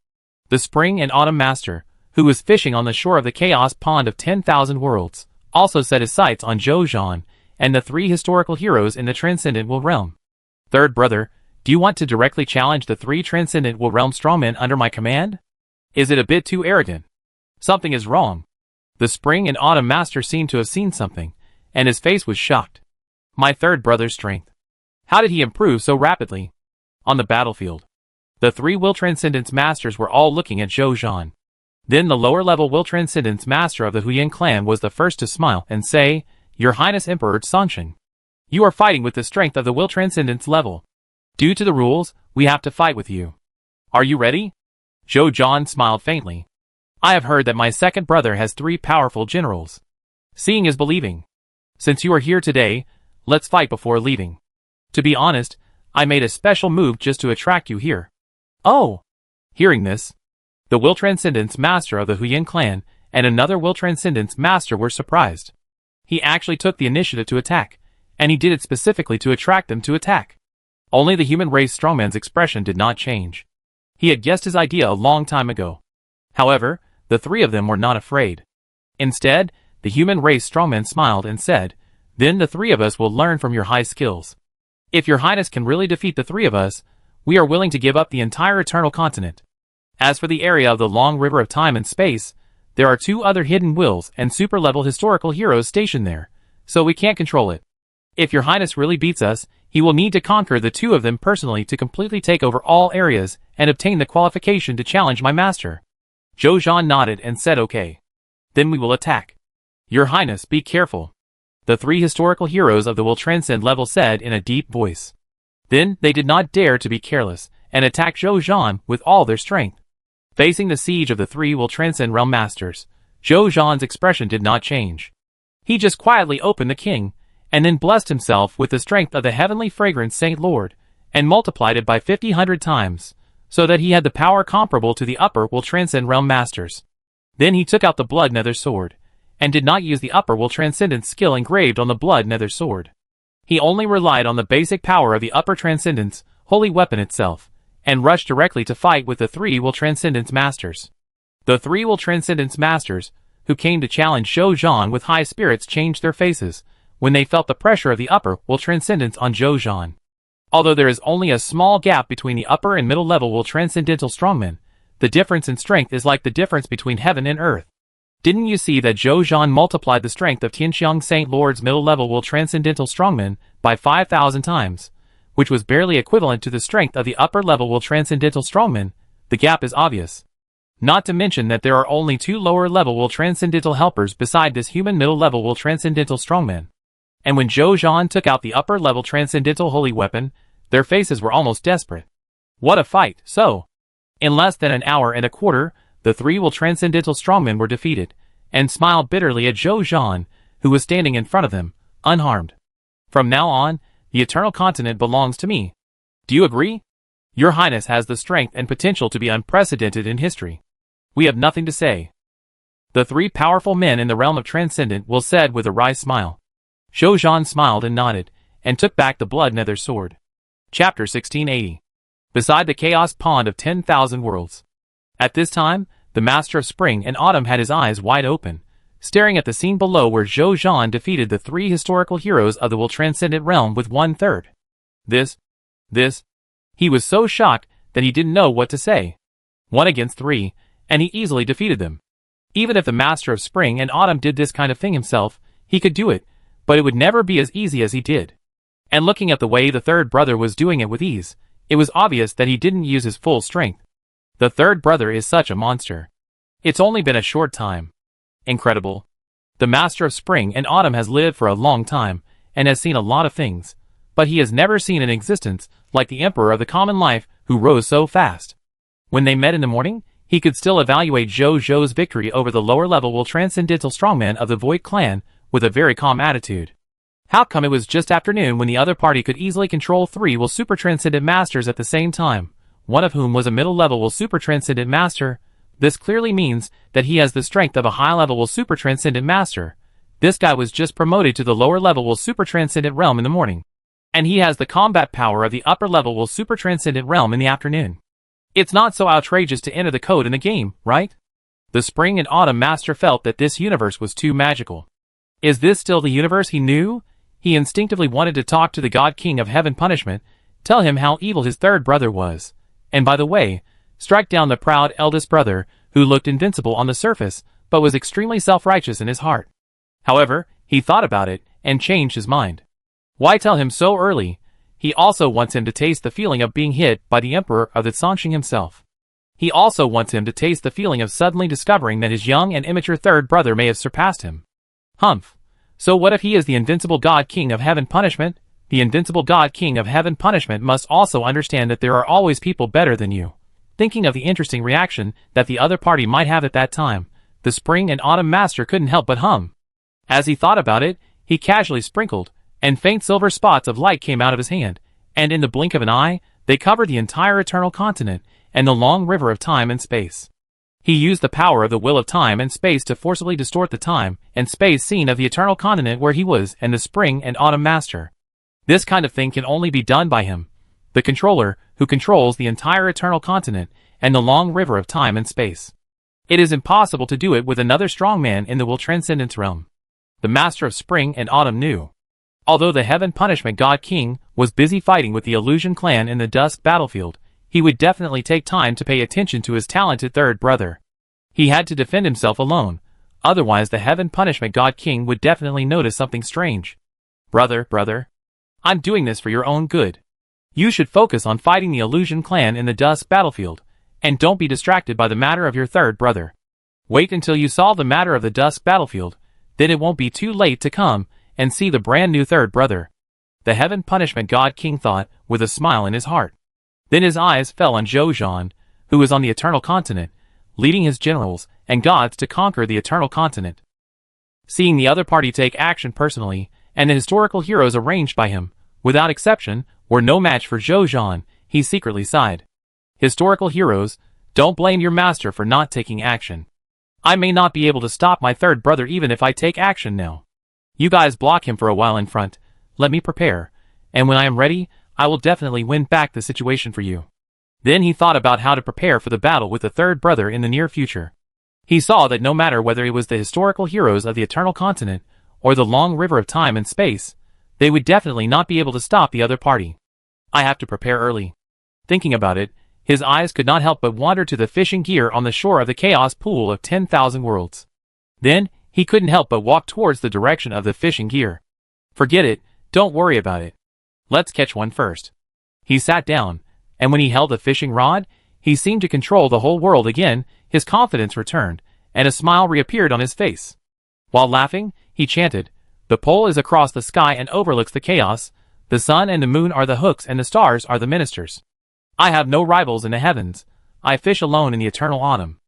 the Spring and Autumn Master, who was fishing on the shore of the Chaos Pond of 10,000 Worlds, also set his sights on Zhouzhan and the three historical heroes in the Transcendent Will Realm. Third brother, do you want to directly challenge the three Transcendent Will Realm strongmen under my command? Is it a bit too arrogant? Something is wrong. The Spring and Autumn Master seemed to have seen something, and his face was shocked. My third brother's strength. How did he improve so rapidly? On the battlefield, the three Will Transcendence Masters were all looking at Zhouzhan. Then the lower-level Will Transcendence Master of the Huyan clan was the first to smile and say, Your Highness Emperor Tsongchen, you are fighting with the strength of the Will Transcendence level. Due to the rules, we have to fight with you. Are you ready? Zhouzhan smiled faintly. I have heard that my second brother has three powerful generals. Seeing is believing. Since you are here today, let's fight before leaving. To be honest, I made a special move just to attract you here. Oh! Hearing this, the Will Transcendence Master of the Huyan clan and another Will Transcendence Master were surprised. He actually took the initiative to attack, and he did it specifically to attract them to attack. Only the human race strongman's expression did not change. He had guessed his idea a long time ago. However, the three of them were not afraid. Instead, the human race strongman smiled and said, Then the three of us will learn from your high skills. If your highness can really defeat the three of us, we are willing to give up the entire eternal continent. As for the area of the long river of time and space, there are two other hidden wills and super-level historical heroes stationed there, so we can't control it. If your highness really beats us, he will need to conquer the two of them personally to completely take over all areas and obtain the qualification to challenge my master. Zhouzhan nodded and said okay. Then we will attack. Your highness, be careful. The three historical heroes of the Will Transcend level said in a deep voice. Then they did not dare to be careless and attacked Zhouzhan with all their strength. Facing the siege of the three Will Transcend Realm Masters, Zhouzhan's expression did not change. He just quietly opened the king, and then blessed himself with the strength of the heavenly fragrance Saint Lord, and multiplied it by 50 times, so that he had the power comparable to the upper Will Transcend Realm Masters. Then he took out the Blood Nether Sword, and did not use the upper Will Transcendence skill engraved on the Blood Nether Sword. He only relied on the basic power of the upper Transcendence, holy weapon itself, and rushed directly to fight with the three Will Transcendence Masters. The three Will Transcendence Masters, who came to challenge Zhouzhan with high spirits, changed their faces when they felt the pressure of the upper Will Transcendence on Zhouzhan. Although there is only a small gap between the upper and middle level Will Transcendental strongmen, the difference in strength is like the difference between heaven and earth. Didn't you see that Zhouzhan multiplied the strength of Tianxiang Saint Lord's middle level Will Transcendental strongmen by 5,000 times, which was barely equivalent to the strength of the upper level Will Transcendental strongmen? The gap is obvious. Not to mention that there are only two lower level Will Transcendental helpers beside this human middle level Will Transcendental strongman. And when Zhouzhan took out the upper level Transcendental holy weapon, their faces were almost desperate. What a fight! So, in less than an hour and a quarter, the three Will Transcendental strongmen were defeated, and smiled bitterly at Zhouzhan, who was standing in front of them, unharmed. From now on, the Eternal Continent belongs to me. Do you agree? Your Highness has the strength and potential to be unprecedented in history. We have nothing to say. The three powerful men in the realm of Transcendent Will said with a wry smile. Zhouzhan smiled and nodded, and took back the Blood Nether Sword. Chapter 1680. Beside the Chaos Pond of 10,000 Worlds. At this time, the Master of Spring and Autumn had his eyes wide open, staring at the scene below where Zhouzhan defeated the three historical heroes of the Will Transcendent Realm with 1/3. This. He was so shocked that he didn't know what to say. 1 against 3, and he easily defeated them. Even if the Master of Spring and Autumn did this kind of thing himself, he could do it, but it would never be as easy as he did. And looking at the way the third brother was doing it with ease, it was obvious that he didn't use his full strength. The third brother is such a monster. It's only been a short time. Incredible. The Master of Spring and Autumn has lived for a long time, and has seen a lot of things, but he has never seen an existence like the Emperor of the Common Life who rose so fast. When they met in the morning, he could still evaluate Zhou's victory over the lower-level transcendental strongman of the Void clan with a very calm attitude. How come it was just afternoon when the other party could easily control 3 super transcendent masters at the same time, one of whom was a middle-level super transcendent master? This clearly means that he has the strength of a high-level super transcendent master. This guy was just promoted to the lower-level super transcendent realm in the morning, and he has the combat power of the upper-level super transcendent realm in the afternoon. It's not so outrageous to enter the code in the game, right? The Spring and Autumn Master felt that this universe was too magical. Is this still the universe he knew? He instinctively wanted to talk to the God King of Heaven Punishment, tell him how evil his third brother was, and by the way, strike down the proud eldest brother, who looked invincible on the surface, but was extremely self-righteous in his heart. However, he thought about it, and changed his mind. Why tell him so early? He also wants him to taste the feeling of being hit by the Emperor of the Songqing himself. He also wants him to taste the feeling of suddenly discovering that his young and immature third brother may have surpassed him. Humph. So what if he is the invincible God King of Heaven Punishment? The invincible God King of Heaven Punishment must also understand that there are always people better than you. Thinking of the interesting reaction that the other party might have at that time, the Spring and Autumn Master couldn't help but hum. As he thought about it, he casually sprinkled, and faint silver spots of light came out of his hand, and in the blink of an eye, they covered the entire eternal continent, and the long river of time and space. He used the power of the will of time and space to forcibly distort the time and space scene of the eternal continent where he was and the Spring and Autumn Master. This kind of thing can only be done by him, the controller, who controls the entire eternal continent and the long river of time and space. It is impossible to do it with another strong man in the will transcendence realm. The Master of Spring and Autumn knew. Although the Heaven Punishment God King was busy fighting with the Illusion clan in the Dusk battlefield, he would definitely take time to pay attention to his talented third brother. He had to defend himself alone, otherwise the Heaven Punishment God King would definitely notice something strange. Brother, I'm doing this for your own good. You should focus on fighting the Illusion clan in the Dusk battlefield, and don't be distracted by the matter of your third brother. Wait until you solve the matter of the Dusk battlefield, then it won't be too late to come and see the brand new third brother. The Heaven Punishment God King thought, with a smile in his heart. Then his eyes fell on Zhou, who was on the Eternal Continent, leading his generals and gods to conquer the Eternal Continent. Seeing the other party take action personally, and the historical heroes arranged by him, without exception, were no match for Zhou, he secretly sighed. Historical heroes, don't blame your master for not taking action. I may not be able to stop my third brother even if I take action now. You guys block him for a while in front, let me prepare, and when I am ready, I will definitely win back the situation for you. Then he thought about how to prepare for the battle with the third brother in the near future. He saw that no matter whether it was the historical heroes of the Eternal Continent, or the long river of time and space, they would definitely not be able to stop the other party. I have to prepare early. Thinking about it, his eyes could not help but wander to the fishing gear on the shore of the Chaos Pool of 10,000 Worlds. Then, he couldn't help but walk towards the direction of the fishing gear. Forget it, don't worry about it. Let's catch one first. He sat down, and when he held the fishing rod, he seemed to control the whole world again, his confidence returned, and a smile reappeared on his face. While laughing, he chanted, "The pole is across the sky and overlooks the chaos, the sun and the moon are the hooks and the stars are the ministers. I have no rivals in the heavens, I fish alone in the eternal autumn."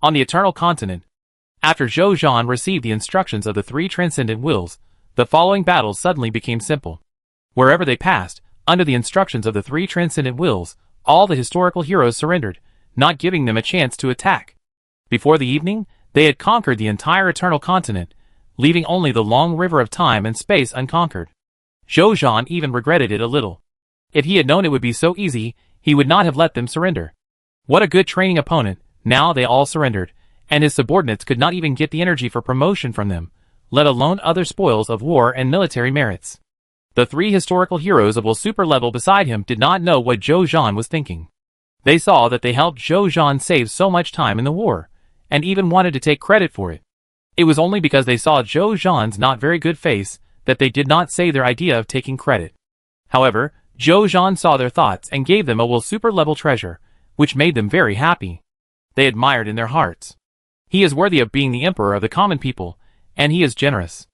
On the Eternal Continent, after Zhou received the instructions of the 3 transcendent wills, the following battles suddenly became simple. Wherever they passed, under the instructions of the 3 transcendent wills, all the historical heroes surrendered, not giving them a chance to attack. Before the evening, they had conquered the entire Eternal Continent, leaving only the long river of time and space unconquered. Zhou even regretted it a little. If he had known it would be so easy, he would not have let them surrender. What a good training opponent, now they all surrendered, and his subordinates could not even get the energy for promotion from them, let alone other spoils of war and military merits. The 3 historical heroes of will super level beside him did not know what Zhou was thinking. They saw that they helped Zhou save so much time in the war, and even wanted to take credit for it. It was only because they saw Zhou's not very good face that they did not say their idea of taking credit. However, Zhou saw their thoughts and gave them a will super level treasure, which made them very happy. They admired in their hearts. He is worthy of being the emperor of the common people, and he is generous.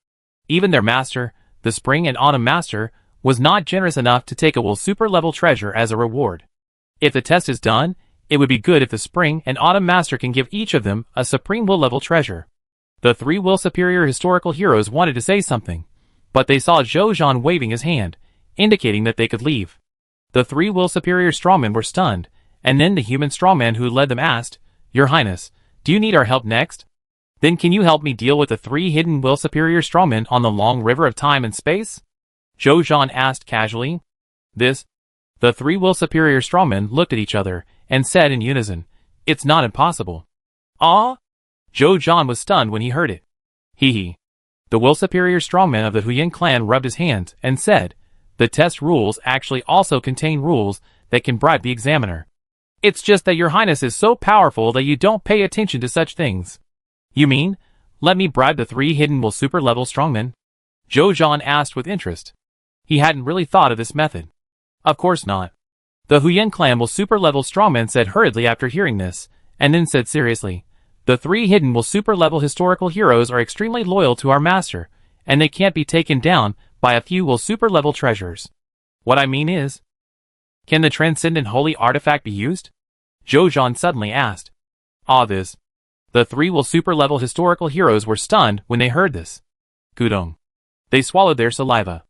Even their master, the Spring and Autumn Master, was not generous enough to take a Will Super level treasure as a reward. If the test is done, it would be good if the Spring and Autumn Master can give each of them a Supreme Will level treasure. The three Will Superior historical heroes wanted to say something, but they saw Zhou Zhan waving his hand, indicating that they could leave. The three Will Superior strongmen were stunned, and then the human strongman who led them asked, "Your Highness, do you need our help next? Then can you help me deal with the three hidden Will Superior strongmen on the long river of time and space?" Zhou Zhan asked casually. The three Will Superior strongmen looked at each other and said in unison, "It's not impossible." "Ah?" Zhou Zhan was stunned when he heard it. Hee. The Will Superior strongman of the Huyan clan rubbed his hands and said, "The test rules actually also contain rules that can bribe the examiner. It's just that your Highness is so powerful that you don't pay attention to such things." "You mean, let me bribe the three hidden Will Super level strongmen?" Zhou Zhan asked with interest. He hadn't really thought of this method. Of course not. The Huyan clan Will Super level strongman said hurriedly after hearing this, and then said seriously, "The three hidden Will Super level historical heroes are extremely loyal to our master, and they can't be taken down by a few Will Super level treasures. What I mean is, can the transcendent holy artifact be used?" Zhou Zhan suddenly asked. The three Will Super level historical heroes were stunned when they heard this. Gudong. They swallowed their saliva.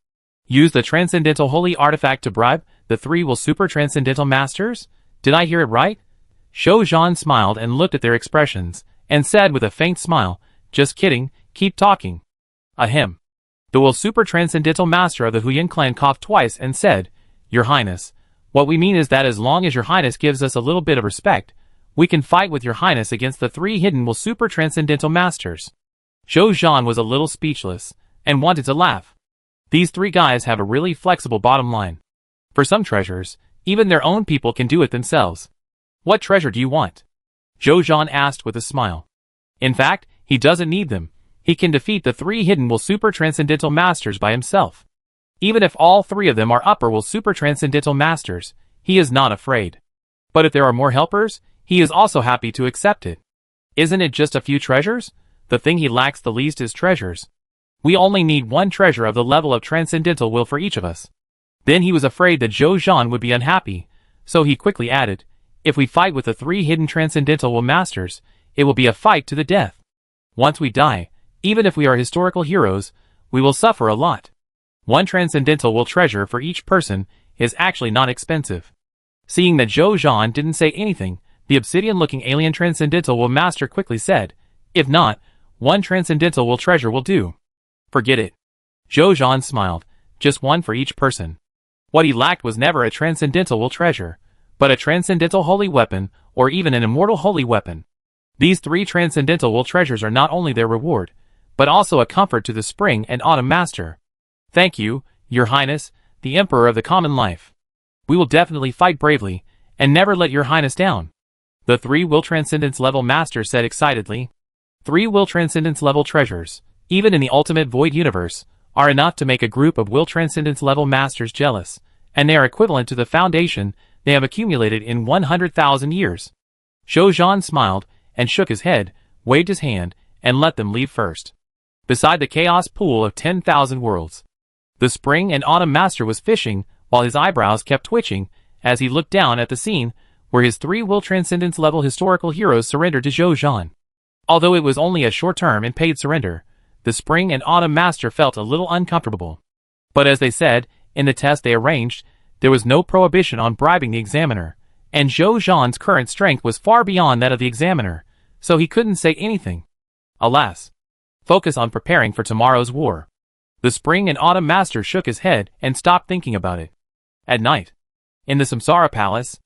Use the transcendental holy artifact to bribe the three Will Super transcendental masters? Did I hear it right? Zhou Zhan smiled and looked at their expressions, and said with a faint smile, "Just kidding, keep talking." Ahem. The Will Super transcendental master of the Huyan clan coughed twice and said, "Your Highness, what we mean is that as long as your Highness gives us a little bit of respect, we can fight with your Highness against the three hidden Will Super transcendental masters." Zhou Zhan was a little speechless, and wanted to laugh. These three guys have a really flexible bottom line. For some treasures, even their own people can do it themselves. "What treasure do you want?" Zhou Zhan asked with a smile. In fact, he doesn't need them. He can defeat the three hidden Will Super transcendental masters by himself. Even if all three of them are upper Will Super transcendental masters, he is not afraid. But if there are more helpers, he is also happy to accept it. Isn't it just a few treasures? The thing he lacks the least is treasures. We only need one treasure of the level of transcendental will for each of us. Then he was afraid that Zhou Zhan would be unhappy, so he quickly added, "If we fight with the three hidden transcendental will masters, it will be a fight to the death. Once we die, even if we are historical heroes, we will suffer a lot. One transcendental will treasure for each person is actually not expensive." Seeing that Zhou Zhan didn't say anything, the obsidian-looking alien transcendental will master quickly said, "If not, one transcendental will treasure will do." "Forget it." Zhou Zhan smiled, "Just one for each person." What he lacked was never a transcendental will treasure, but a transcendental holy weapon, or even an immortal holy weapon. These three transcendental will treasures are not only their reward, but also a comfort to the Spring and Autumn Master. "Thank you, Your Highness, the Emperor of the Common Life. We will definitely fight bravely, and never let Your Highness down." The three Will Transcendence level Master said excitedly. Three Will Transcendence level treasures, even in the Ultimate Void universe, are enough to make a group of Will Transcendence level Masters jealous, and they are equivalent to the foundation they have accumulated in 100,000 years. Zhou Zhan smiled, and shook his head, waved his hand, and let them leave first. Beside the chaos pool of 10,000 worlds, the Spring and Autumn Master was fishing, while his eyebrows kept twitching, as he looked down at the scene, where his three Will Transcendence level historical heroes surrendered to Zhou Zhan. Although it was only a short-term and paid surrender, the Spring and Autumn Master felt a little uncomfortable. But as they said, in the test they arranged, there was no prohibition on bribing the examiner, and Zhou Zhan's current strength was far beyond that of the examiner, so he couldn't say anything. Alas. Focus on preparing for tomorrow's war. The Spring and Autumn Master shook his head and stopped thinking about it. At night, in the Samsara Palace,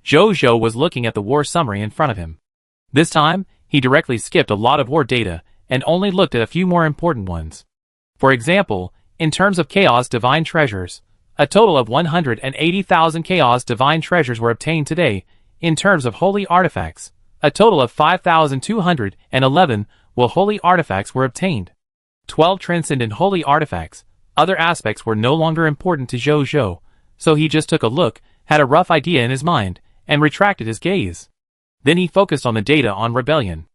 Zhou was looking at the war summary in front of him. This time, he directly skipped a lot of war data, and only looked at a few more important ones. For example, in terms of Chaos Divine Treasures, a total of 180,000 Chaos Divine Treasures were obtained today. In terms of Holy Artifacts, a total of 5,211 Will Holy Artifacts were obtained. 12 Transcendent Holy Artifacts. Other aspects were no longer important to Zhou, so he just took a look, had a rough idea in his mind, and retracted his gaze. Then he focused on the data on Rebellion.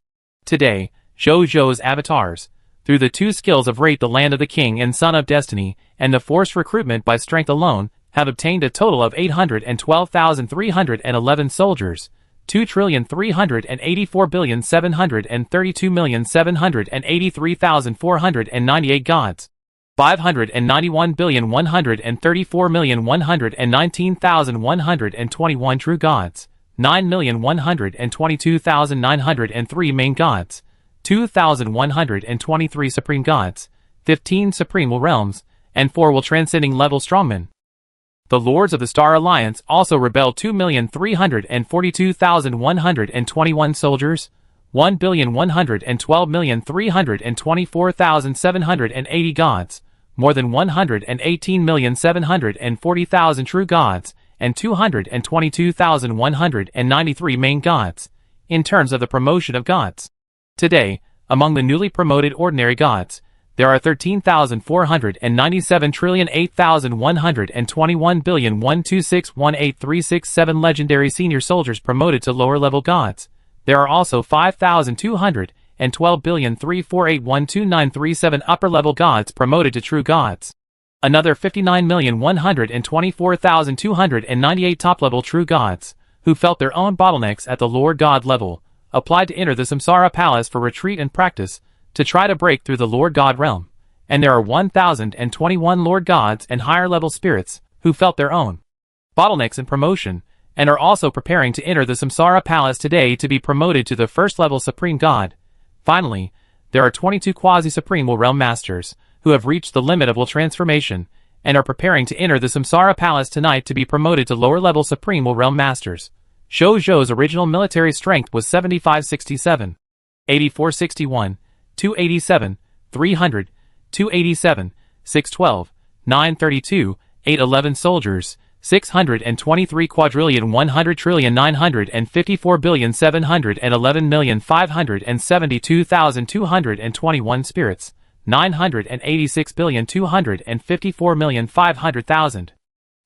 Today, Zhou Zhou's avatars, through the two skills of Rate the Land of the King and Son of Destiny, and the forced recruitment by strength alone, have obtained a total of 812,311 soldiers, 2,384,732,783,498 gods, 591,134,119,121 true gods, 9,122,903 main gods, 2,123 supreme gods, 15 supreme will realms, and 4 will transcending level strongmen. The Lords of the Star Alliance also rebelled 2,342,121 soldiers, 1,112,324,780 gods, more than 118,740,000 true gods, and 222,193 main gods, in terms of the promotion of gods. Today, among the newly promoted ordinary gods, there are 13,497,821,126,18367 legendary senior soldiers promoted to lower-level gods. There are also 5,212,348,12937 upper-level gods promoted to true gods. Another 59,124,298 top-level true gods, who felt their own bottlenecks at the Lord God level, applied to enter the Samsara Palace for retreat and practice, to try to break through the Lord God realm. And there are 1,021 Lord Gods and higher-level spirits, who felt their own bottlenecks in promotion, and are also preparing to enter the Samsara Palace today to be promoted to the first-level Supreme God. Finally, there are 22 quasi-Supreme Will Realm Masters, who have reached the limit of will transformation, and are preparing to enter the Samsara Palace tonight to be promoted to lower-level Supreme Will Realm Masters. Zhou Zhou's original military strength was 7567, 8461, 287, 300, 287, 612, 932, 811 soldiers, 623 quadrillion 100 trillion 954 billion 711 million 572,221 spirits, 986 billion 254 million 500,000,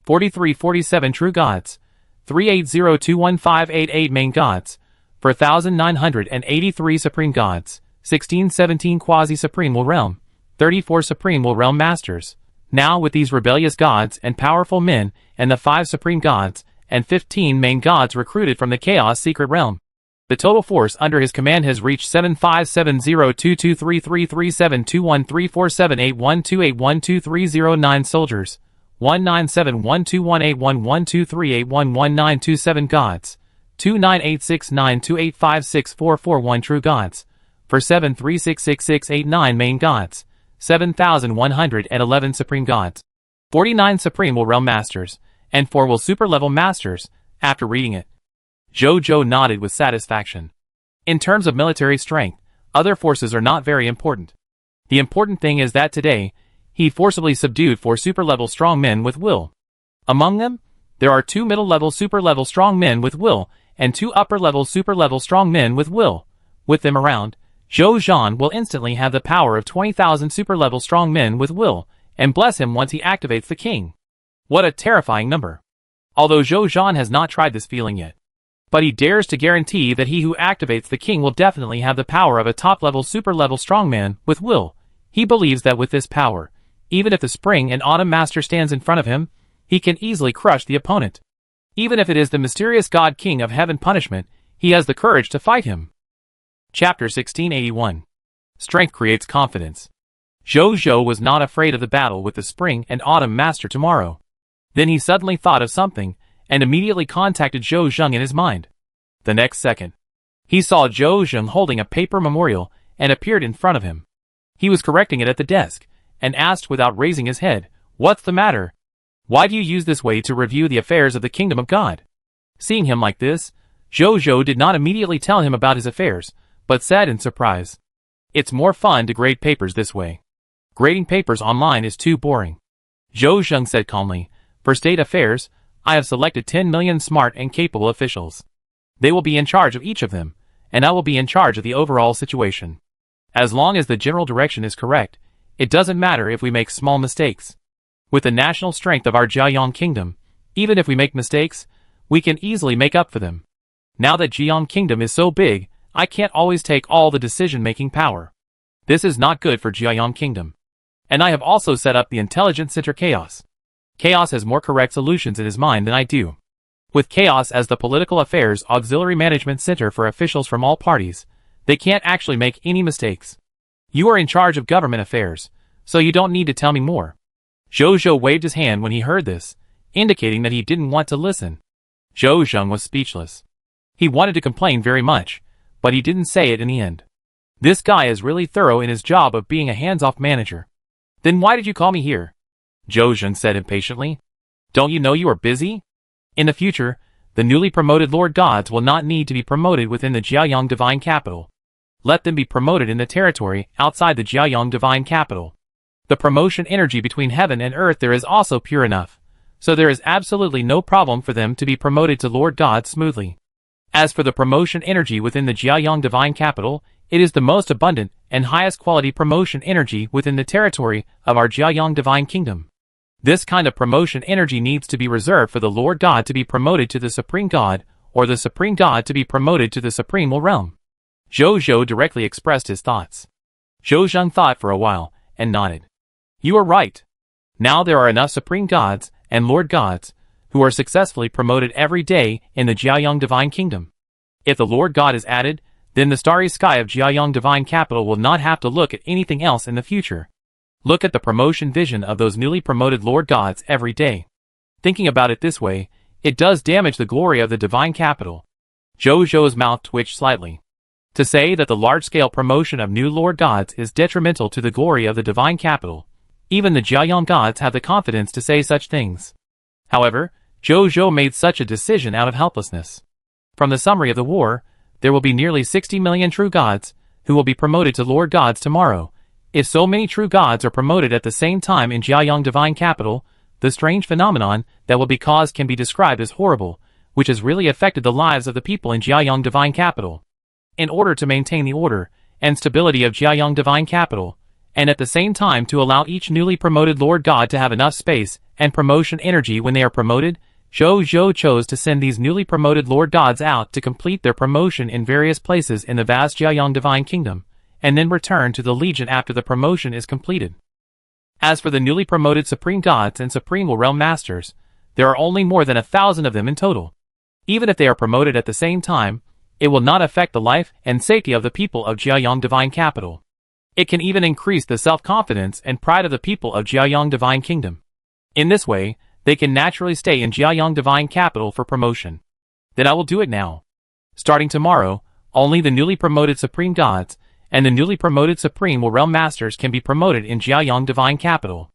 4347 true gods, 380215888 main gods, 4,983 supreme gods, 1617 quasi-supreme will realm, 34 supreme will realm masters. Now with these rebellious gods and powerful men, and the 5 supreme gods, and 15 main gods recruited from the Chaos Secret Realm, the total force under his command has reached 757022333721347812812309 soldiers, 19712181123811927 gods, 298692856441 true gods, for 7366689 main gods, 7,111 supreme gods, 49 supreme will realm masters, and 4 will super-level masters. After reading it, Zhou Zhou nodded with satisfaction. In terms of military strength, other forces are not very important. The important thing is that today, he forcibly subdued 4 super-level strong men with will. Among them, there are 2 middle-level super-level strong men with will, and 2 upper-level super-level strong men with will. With them around, Zhou Zhan will instantly have the power of 20,000 super-level strong men with will, and bless him once he activates the king. What a terrifying number. Although Zhou Zhan has not tried this feeling yet. But he dares to guarantee that he who activates the king will definitely have the power of a top-level super-level strongman with will. He believes that with this power, even if the Spring and Autumn Master stands in front of him, he can easily crush the opponent. Even if it is the mysterious God King of Heaven Punishment, he has the courage to fight him. Chapter 1681. Strength creates confidence. Zhou Zhou was not afraid of the battle with the Spring and Autumn Master tomorrow. Then he suddenly thought of something, and immediately contacted Zhou Zheng in his mind. The next second, he saw Zhou Zheng holding a paper memorial and appeared in front of him. He was correcting it at the desk, and asked without raising his head, "What's the matter? Why do you use this way to review the affairs of the kingdom of God?" Seeing him like this, Zhou Zhou did not immediately tell him about his affairs, but said in surprise, "It's more fun to grade papers this way. Grading papers online is too boring." Zhou Zheng said calmly, "For state affairs, I have selected 10 million smart and capable officials. They will be in charge of each of them, and I will be in charge of the overall situation. As long as the general direction is correct, it doesn't matter if we make small mistakes. With the national strength of our Jiayang Kingdom, even if we make mistakes, we can easily make up for them. Now that Jiayang Kingdom is so big, I can't always take all the decision-making power. This is not good for Jiayang Kingdom. And I have also set up the Intelligence Center Chaos. Chaos has more correct solutions in his mind than I do. With Chaos as the Political Affairs Auxiliary Management Center for officials from all parties, they can't actually make any mistakes. You are in charge of government affairs, so you don't need to tell me more. Zhou Zhou waved his hand when he heard this, indicating that he didn't want to listen. Zhou Zheng was speechless. He wanted to complain very much, but he didn't say it in the end. This guy is really thorough in his job of being a hands-off manager. Then why did you call me here? Zhou Zheng said impatiently. Don't you know you are busy? In the future, the newly promoted Lord Gods will not need to be promoted within the Jiayang Divine Capital. Let them be promoted in the territory outside the Jiayang Divine Capital. The promotion energy between heaven and earth there is also pure enough, so there is absolutely no problem for them to be promoted to Lord God smoothly. As for the promotion energy within the Jiayang Divine Capital, it is the most abundant and highest quality promotion energy within the territory of our Jiayang Divine Kingdom. This kind of promotion energy needs to be reserved for the Lord God to be promoted to the Supreme God, or the Supreme God to be promoted to the Supreme Realm. Zhou Zhou directly expressed his thoughts. Zhou Zheng thought for a while, and nodded. You are right. Now there are enough Supreme Gods and Lord Gods who are successfully promoted every day in the Jiayang Divine Kingdom. If the Lord God is added, then the starry sky of Jiayang Divine Capital will not have to look at anything else in the future. Look at the promotion vision of those newly promoted Lord Gods every day. Thinking about it this way, it does damage the glory of the Divine Capital. Zhou Zhou's mouth twitched slightly. To say that the large-scale promotion of new Lord Gods is detrimental to the glory of the Divine Capital, even the Jiayang Gods have the confidence to say such things. However, Zhou Zhou made such a decision out of helplessness. From the summary of the war, there will be nearly 60 million true gods who will be promoted to Lord Gods tomorrow. If so many true gods are promoted at the same time in Jiayang Divine Capital, the strange phenomenon that will be caused can be described as horrible, which has really affected the lives of the people in Jiayang Divine Capital. In order to maintain the order and stability of Jiayang Divine Capital, and at the same time to allow each newly promoted Lord God to have enough space and promotion energy when they are promoted, Zhou Zhou chose to send these newly promoted Lord Gods out to complete their promotion in various places in the vast Jiayang Divine Kingdom, and then return to the Legion after the promotion is completed. As for the newly promoted Supreme Gods and Supreme Realm Masters, there are only more than 1,000 of them in total. Even if they are promoted at the same time, it will not affect the life and safety of the people of Jiayang Divine Capital. It can even increase the self-confidence and pride of the people of Jiayang Divine Kingdom. In this way, they can naturally stay in Jiayang Divine Capital for promotion. Then I will do it now. Starting tomorrow, only the newly promoted Supreme Gods and the newly promoted Supreme Realm Masters can be promoted in Jiayang Divine Capital.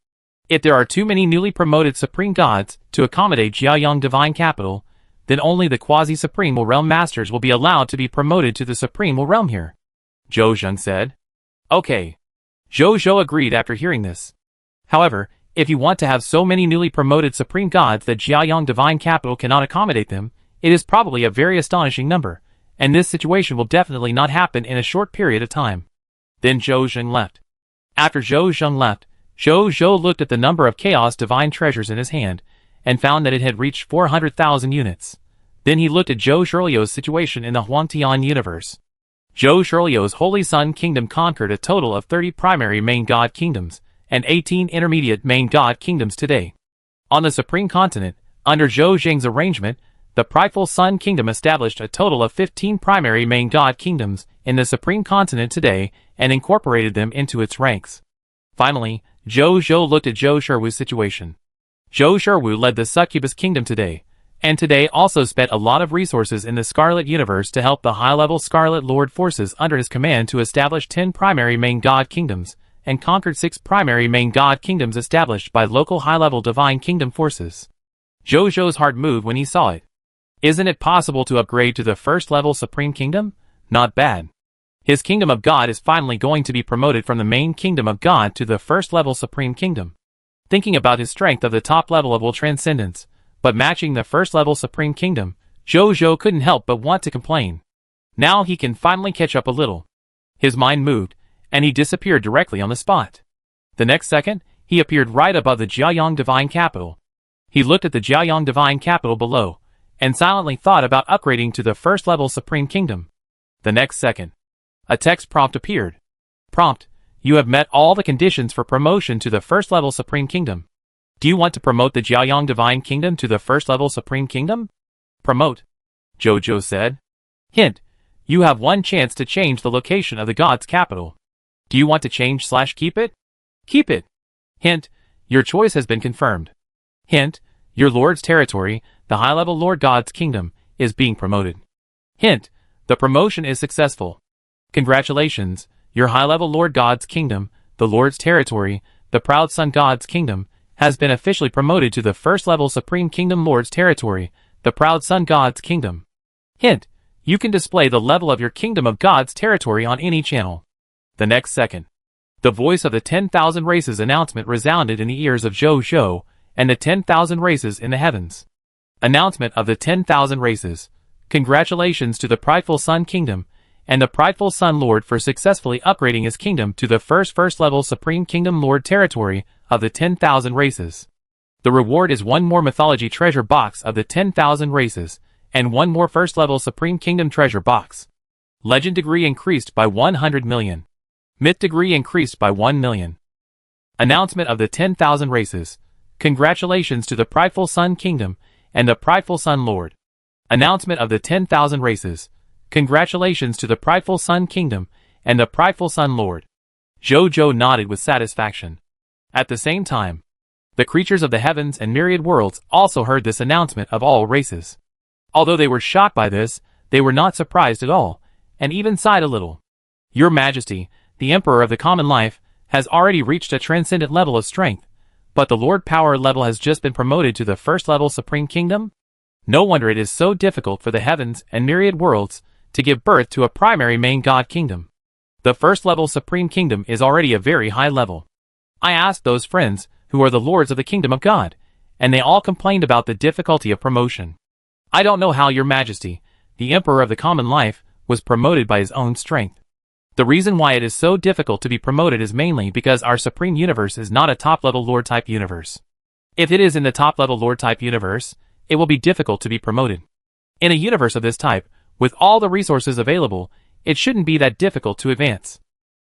If there are too many newly promoted Supreme Gods to accommodate Jiayang Divine Capital, then only the quasi-Supreme Realm Masters will be allowed to be promoted to the Supreme Realm here. Zhou Zheng said. Okay. Zhou Zhou agreed after hearing this. However, if you want to have so many newly promoted Supreme Gods that Jiayang Divine Capital cannot accommodate them, it is probably a very astonishing number, and this situation will definitely not happen in a short period of time. Then Zhou Zheng left. After Zhou Zheng left, Zhou Zhou looked at the number of Chaos Divine Treasures in his hand, and found that it had reached 400,000 units. Then he looked at Zhou Shirlio's situation in the Huangtian universe. Zhou Shirlio's Holy Sun Kingdom conquered a total of 30 primary main god kingdoms, and 18 intermediate main god kingdoms today. On the Supreme Continent, under Zhou Zheng's arrangement, the prideful Sun Kingdom established a total of 15 primary main god kingdoms in the Supreme Continent today and incorporated them into its ranks. Finally, Zhou Zhou looked at Zhou Shiwu's situation. Zhou Shiwu led the Succubus Kingdom today, and today also spent a lot of resources in the Scarlet Universe to help the high-level Scarlet Lord forces under his command to establish 10 primary main god kingdoms, and conquered 6 primary main god kingdoms established by local high-level Divine Kingdom forces. Zhou Zhou's heart moved when he saw it. Isn't it possible to upgrade to the first-level Supreme Kingdom? Not bad. His Kingdom of God is finally going to be promoted from the main Kingdom of God to the first-level Supreme Kingdom. Thinking about his strength of the top level of will transcendence, but matching the first-level Supreme Kingdom, Zhou Zhou couldn't help but want to complain. Now he can finally catch up a little. His mind moved, and he disappeared directly on the spot. The next second, he appeared right above the Jiayang Divine Capital. He looked at the Jiayang Divine Capital below, and silently thought about upgrading to the first-level Supreme Kingdom. The next second, a text prompt appeared. Prompt: you have met all the conditions for promotion to the first level Supreme Kingdom. Do you want to promote the Jiaoyang Divine Kingdom to the first level Supreme Kingdom? Promote, Zhou said. Hint: you have one chance to change the location of the god's capital. Do you want to change/keep it? Keep it. Hint: your choice has been confirmed. Hint: your lord's territory, the high-level Lord God's kingdom, is being promoted. Hint: the promotion is successful. Congratulations, your high-level Lord God's kingdom, the Lord's territory, the proud Sun God's kingdom, has been officially promoted to the first-level Supreme Kingdom Lord's territory, the proud Sun God's kingdom. Hint: you can display the level of your Kingdom of God's territory on any channel. The next second, the voice of the 10,000 races announcement resounded in the ears of Zhou and the 10,000 races in the heavens. Announcement of the 10,000 races. Congratulations to the prideful Sun Kingdom and the prideful Sun Lord for successfully upgrading his kingdom to the first-level Supreme Kingdom Lord territory of the 10,000 races. The reward is one more mythology treasure box of the 10,000 races, and one more first-level Supreme Kingdom treasure box. Legend degree increased by 100 million. Myth degree increased by 1 million. Announcement of the 10,000 races. Congratulations to the prideful Sun Kingdom and the prideful Sun Lord. Announcement of the 10,000 races. Congratulations to the prideful Sun Kingdom and the prideful Sun Lord. Zhou nodded with satisfaction. At the same time, the creatures of the heavens and myriad worlds also heard this announcement of all races. Although they were shocked by this, they were not surprised at all, and even sighed a little. Your Majesty, the Emperor of the Common Life, has already reached a transcendent level of strength, but the Lord Power level has just been promoted to the first-level Supreme Kingdom? No wonder it is so difficult for the heavens and myriad worlds to give birth to a primary main God kingdom. The first-level Supreme Kingdom is already a very high level. I asked those friends who are the lords of the Kingdom of God, and they all complained about the difficulty of promotion. I don't know how Your Majesty, the Emperor of the Common Life, was promoted by his own strength. The reason why it is so difficult to be promoted is mainly because our Supreme Universe is not a top-level Lord-type universe. If it is in the top-level Lord-type universe, it will be difficult to be promoted. In a universe of this type, with all the resources available, it shouldn't be that difficult to advance.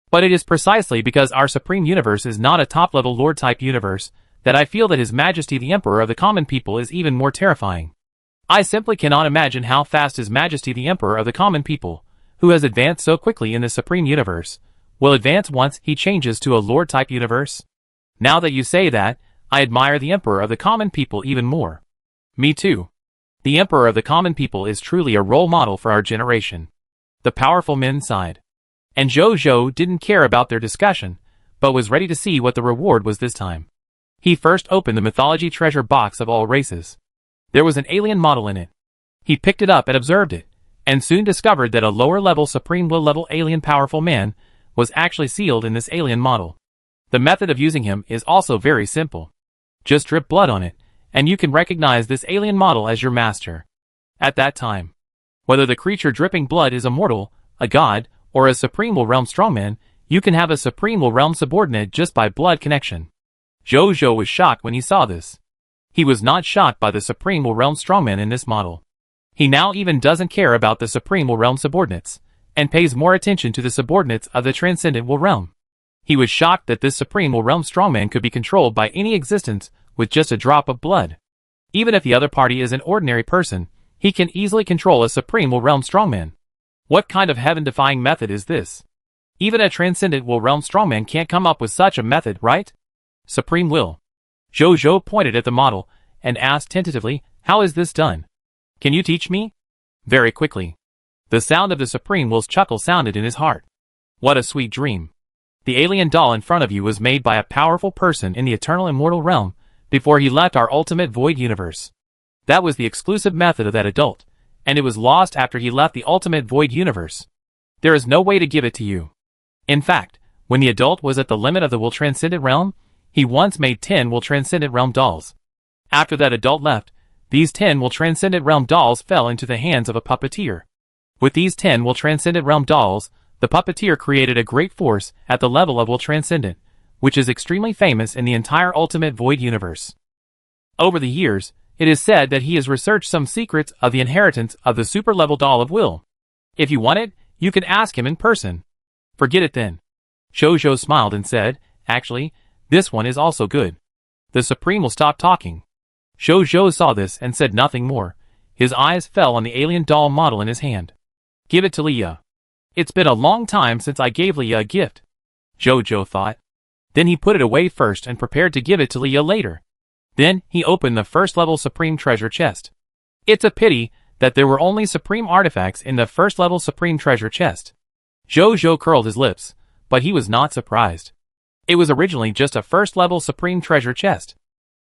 But it is precisely because our Supreme Universe is not a top-level Lord-type universe that I feel that His Majesty the Emperor of the Common People is even more terrifying. I simply cannot imagine how fast His Majesty the Emperor of the Common People, who has advanced so quickly in the Supreme Universe, will advance once he changes to a Lord-type universe. Now that you say that, I admire the Emperor of the Common People even more. Me too. The Emperor of the Common People is truly a role model for our generation. The powerful men sighed. And Zhou didn't care about their discussion, but was ready to see what the reward was this time. He first opened the mythology treasure box of all races. There was an alien model in it. He picked it up and observed it, and soon discovered that a lower-level Supreme Will-level alien powerful man was actually sealed in this alien model. The method of using him is also very simple. Just drip blood on it, and you can recognize this alien model as your master. At that time, whether the creature dripping blood is a mortal, a god, or a Supreme Will Realm strongman, you can have a Supreme Will Realm subordinate just by blood connection. Zhou was shocked when he saw this. He was not shocked by the Supreme Will Realm strongman in this model. He now even doesn't care about the Supreme Will Realm subordinates, and pays more attention to the subordinates of the Transcendent Will Realm. He was shocked that this Supreme Will Realm strongman could be controlled by any existence with just a drop of blood. Even if the other party is an ordinary person, he can easily control a Supreme Will Realm strongman. What kind of heaven-defying method is this? Even a Transcendent Will Realm strongman can't come up with such a method, right? Supreme Will. Zhou pointed at the model and asked tentatively, how is this done? Can you teach me? Very quickly. The sound of the Supreme Will's chuckle sounded in his heart. What a sweet dream. The alien doll in front of you was made by a powerful person in the eternal immortal realm before he left our ultimate void universe. That was the exclusive method of that adult, and it was lost after he left the ultimate void universe. There is no way to give it to you. In fact, when the adult was at the limit of the Will Transcendent Realm, he once made 10 Will Transcendent Realm dolls. After that adult left, these 10 Will Transcendent Realm dolls fell into the hands of a puppeteer. With these 10 Will Transcendent Realm dolls, the puppeteer created a great force at the level of Will Transcendent, which is extremely famous in the entire ultimate void universe. Over the years, it is said that he has researched some secrets of the inheritance of the super-level doll of will. If you want it, You can ask him in person. Forget it then. Zhou smiled and said, actually, this one is also good. The Supreme will stop talking. Zhou saw this and said nothing more. His eyes fell on the alien doll model in his hand. Give it to Leah. It's been a long time since I gave Leah a gift. Zhou thought. Then he put it away first and prepared to give it to Leah later. Then he opened the first-level Supreme Treasure chest. It's a pity that there were only Supreme artifacts in the first-level Supreme Treasure chest. Zhou curled his lips, but he was not surprised. It was originally just a first-level Supreme Treasure chest.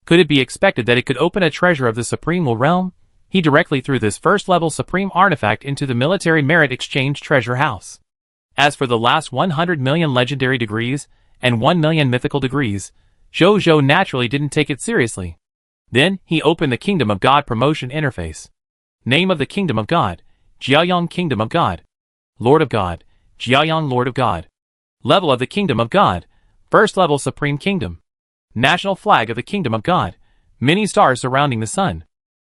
Could it be expected that it could open a treasure of the Supreme realm? He directly threw this first-level Supreme artifact into the Military Merit Exchange Treasure House. As for the last 100 million legendary degrees and 1 million mythical degrees, Zhou naturally didn't take it seriously. Then he opened the Kingdom of God promotion interface. Name of the Kingdom of God, Jiayang Kingdom of God. Lord of God, Jiayang Lord of God. Level of the Kingdom of God, First Level Supreme Kingdom. National Flag of the Kingdom of God, many stars surrounding the sun.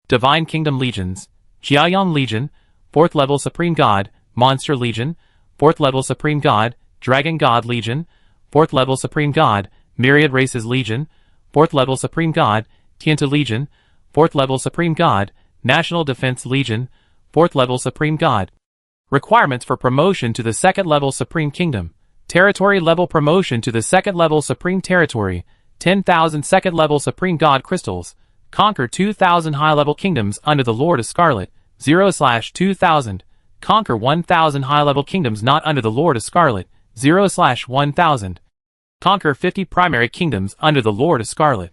Divine Kingdom Legions, Jiayang Legion, 4th Level Supreme God, Monster Legion, 4th Level Supreme God, Dragon God Legion, 4th Level Supreme God, Myriad Races Legion, 4th Level Supreme God, Tianta Legion, 4th Level Supreme God, National Defense Legion, 4th Level Supreme God. Requirements for promotion to the 2nd Level Supreme Kingdom. Territory level promotion to the 2nd Level Supreme Territory, 10,000 2nd Level Supreme God Crystals. Conquer 2,000 high-level kingdoms under the Lord of Scarlet, 0/2000. Conquer 1,000 high-level kingdoms not under the Lord of Scarlet, 0/1000. Conquer 50 primary kingdoms under the Lord of Scarlet.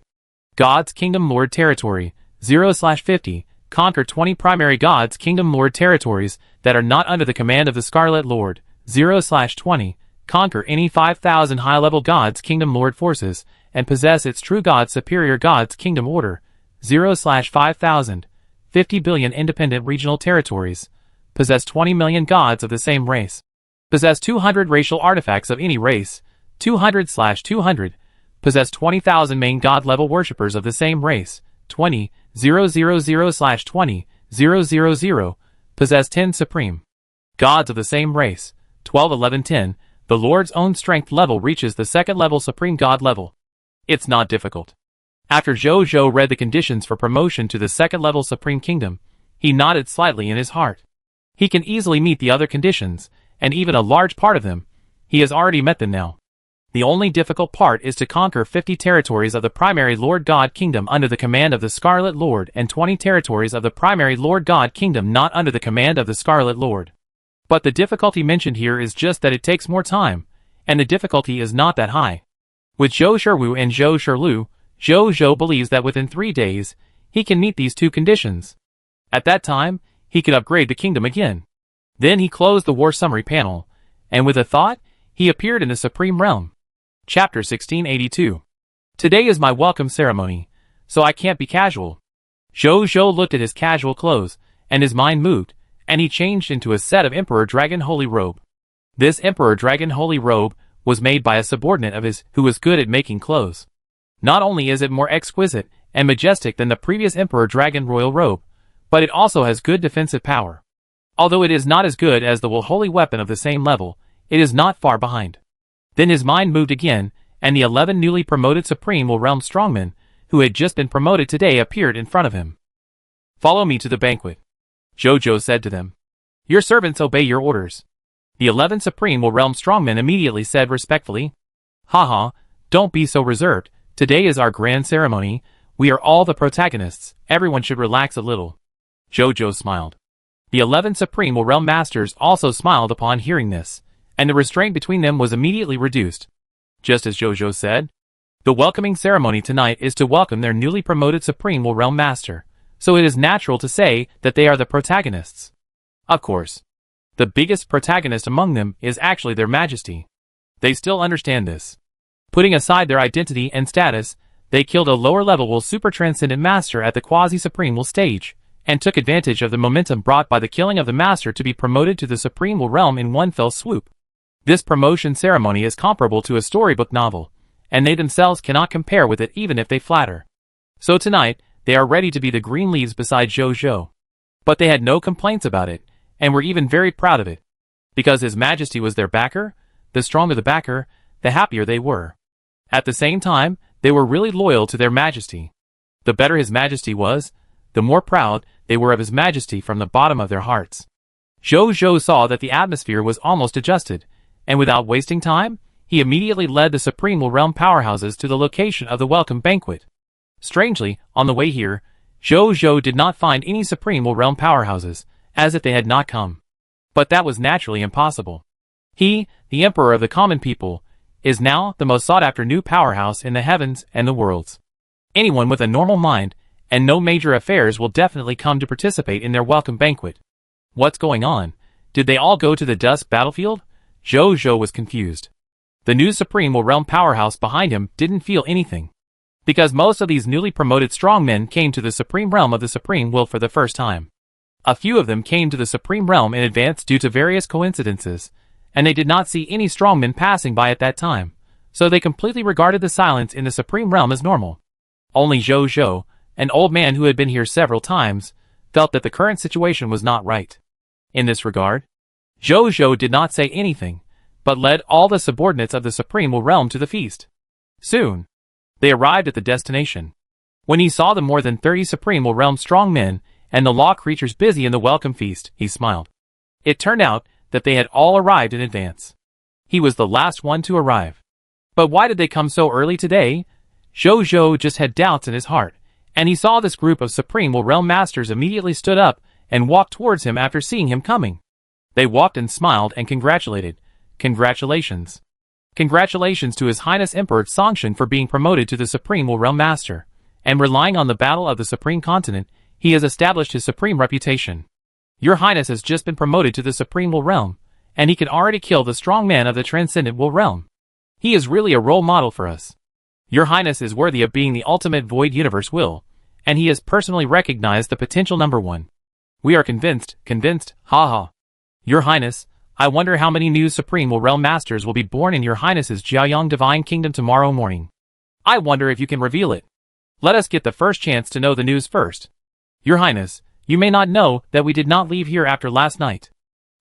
God's Kingdom Lord Territory, 0/50. Conquer 20 primary God's Kingdom Lord territories that are not under the command of the Scarlet Lord, 0/20. Conquer any 5,000 high-level God's Kingdom Lord forces, and possess its true God superior God's Kingdom Order, 0/5000. 50 billion independent regional territories. Possess 20 million gods of the same race. Possess 200 racial artifacts of any race, 200/200. Possess 20,000 main god level worshippers of the same race, 20,000/20,000. Possess 10 supreme gods of the same race, 12/11/10. The Lord's own strength level reaches the 2nd level supreme god level. It's not difficult. After Zhou read the conditions for promotion to the 2nd level Supreme Kingdom, he nodded slightly in his heart. He can easily meet the other conditions, and even a large part of them. He has already met them now. The only difficult part is to conquer 50 territories of the primary Lord God Kingdom under the command of the Scarlet Lord and 20 territories of the primary Lord God Kingdom not under the command of the Scarlet Lord. But the difficulty mentioned here is just that it takes more time, and the difficulty is not that high. With Zhou Shiwu and Zhou Shilu, Zhou believes that within 3 days, he can meet these two conditions. At that time, he could upgrade the kingdom again. Then he closed the war summary panel, and with a thought, he appeared in the Supreme Realm. Chapter 1682. Today is my welcome ceremony, so I can't be casual. Zhou looked at his casual clothes, and his mind moved, and he changed into a set of Emperor Dragon Holy Robe. This Emperor Dragon Holy Robe was made by a subordinate of his who was good at making clothes. Not only is it more exquisite and majestic than the previous Emperor Dragon Royal Robe, but it also has good defensive power. Although it is not as good as the holy weapon of the same level, it is not far behind. Then his mind moved again, and the 11 newly promoted Supreme Realm Strongmen, who had just been promoted today, appeared in front of him. Follow me to the banquet, Zhou said to them. Your servants obey your orders. The 11 Supreme Realm Strongmen immediately said respectfully. Haha, don't be so reserved. Today is our grand ceremony. We are all the protagonists. Everyone should relax a little. Zhou smiled. The 11 Supreme Realm Masters also smiled upon hearing this, and the restraint between them was immediately reduced. Just as Zhou said, the welcoming ceremony tonight is to welcome their newly promoted Supreme Realm Master, so it is natural to say that they are the protagonists. Of course, the biggest protagonist among them is actually their Majesty. They still understand this. Putting aside their identity and status, they killed a lower-level super transcendent master at the quasi-supreme stage, and took advantage of the momentum brought by the killing of the master to be promoted to the Supreme Realm in one fell swoop. This promotion ceremony is comparable to a storybook novel, and they themselves cannot compare with it even if they flatter. So tonight, they are ready to be the green leaves beside Zhou. But they had no complaints about it, and were even very proud of it. Because His Majesty was their backer, the stronger the backer, the happier they were. At the same time, they were really loyal to their Majesty. The better His Majesty was, the more proud they were of His Majesty from the bottom of their hearts. Zhou saw that the atmosphere was almost adjusted, and without wasting time, he immediately led the Supreme Realm powerhouses to the location of the welcome banquet. Strangely, on the way here, Zhou did not find any Supreme Realm powerhouses, as if they had not come. But that was naturally impossible. He, the Emperor of the common people, is now the most sought-after new powerhouse in the heavens and the worlds. Anyone with a normal mind and no major affairs will definitely come to participate in their welcome banquet. What's going on? Did they all go to the Dusk battlefield? Zhou was confused. The new Supreme Realm powerhouse behind him didn't feel anything. Because most of these newly promoted strongmen came to the Supreme Realm of the Supreme Will for the first time. A few of them came to the Supreme Realm in advance due to various coincidences, and they did not see any strongmen passing by at that time, so they completely regarded the silence in the Supreme Realm as normal. Only Zhou, an old man who had been here several times, felt that the current situation was not right. In this regard, Zhou did not say anything, but led all the subordinates of the Supreme Realm to the feast. Soon, they arrived at the destination. When he saw the more than 30 Supreme Realm strongmen and the law creatures busy in the welcome feast, he smiled. It turned out that they had all arrived in advance. He was the last one to arrive. But why did they come so early today? Zhou just had doubts in his heart, and he saw this group of Supreme Realm Masters immediately stood up and walked towards him after seeing him coming. They walked and smiled and congratulated. Congratulations. Congratulations to His Highness Emperor Songshan for being promoted to the Supreme Realm Master, and relying on the battle of the Supreme Continent, he has established his supreme reputation. Your Highness has just been promoted to the Supreme Will Realm, and he can already kill the strong man of the Transcendent Will Realm. He is really a role model for us. Your Highness is worthy of being the ultimate Void Universe Will, and he has personally recognized the potential #1. We are convinced, haha. Your Highness, I wonder how many new Supreme Will Realm Masters will be born in Your Highness's Jiaoyang Divine Kingdom tomorrow morning. I wonder if you can reveal it. Let us get the first chance to know the news first. Your Highness, you may not know that we did not leave here after last night.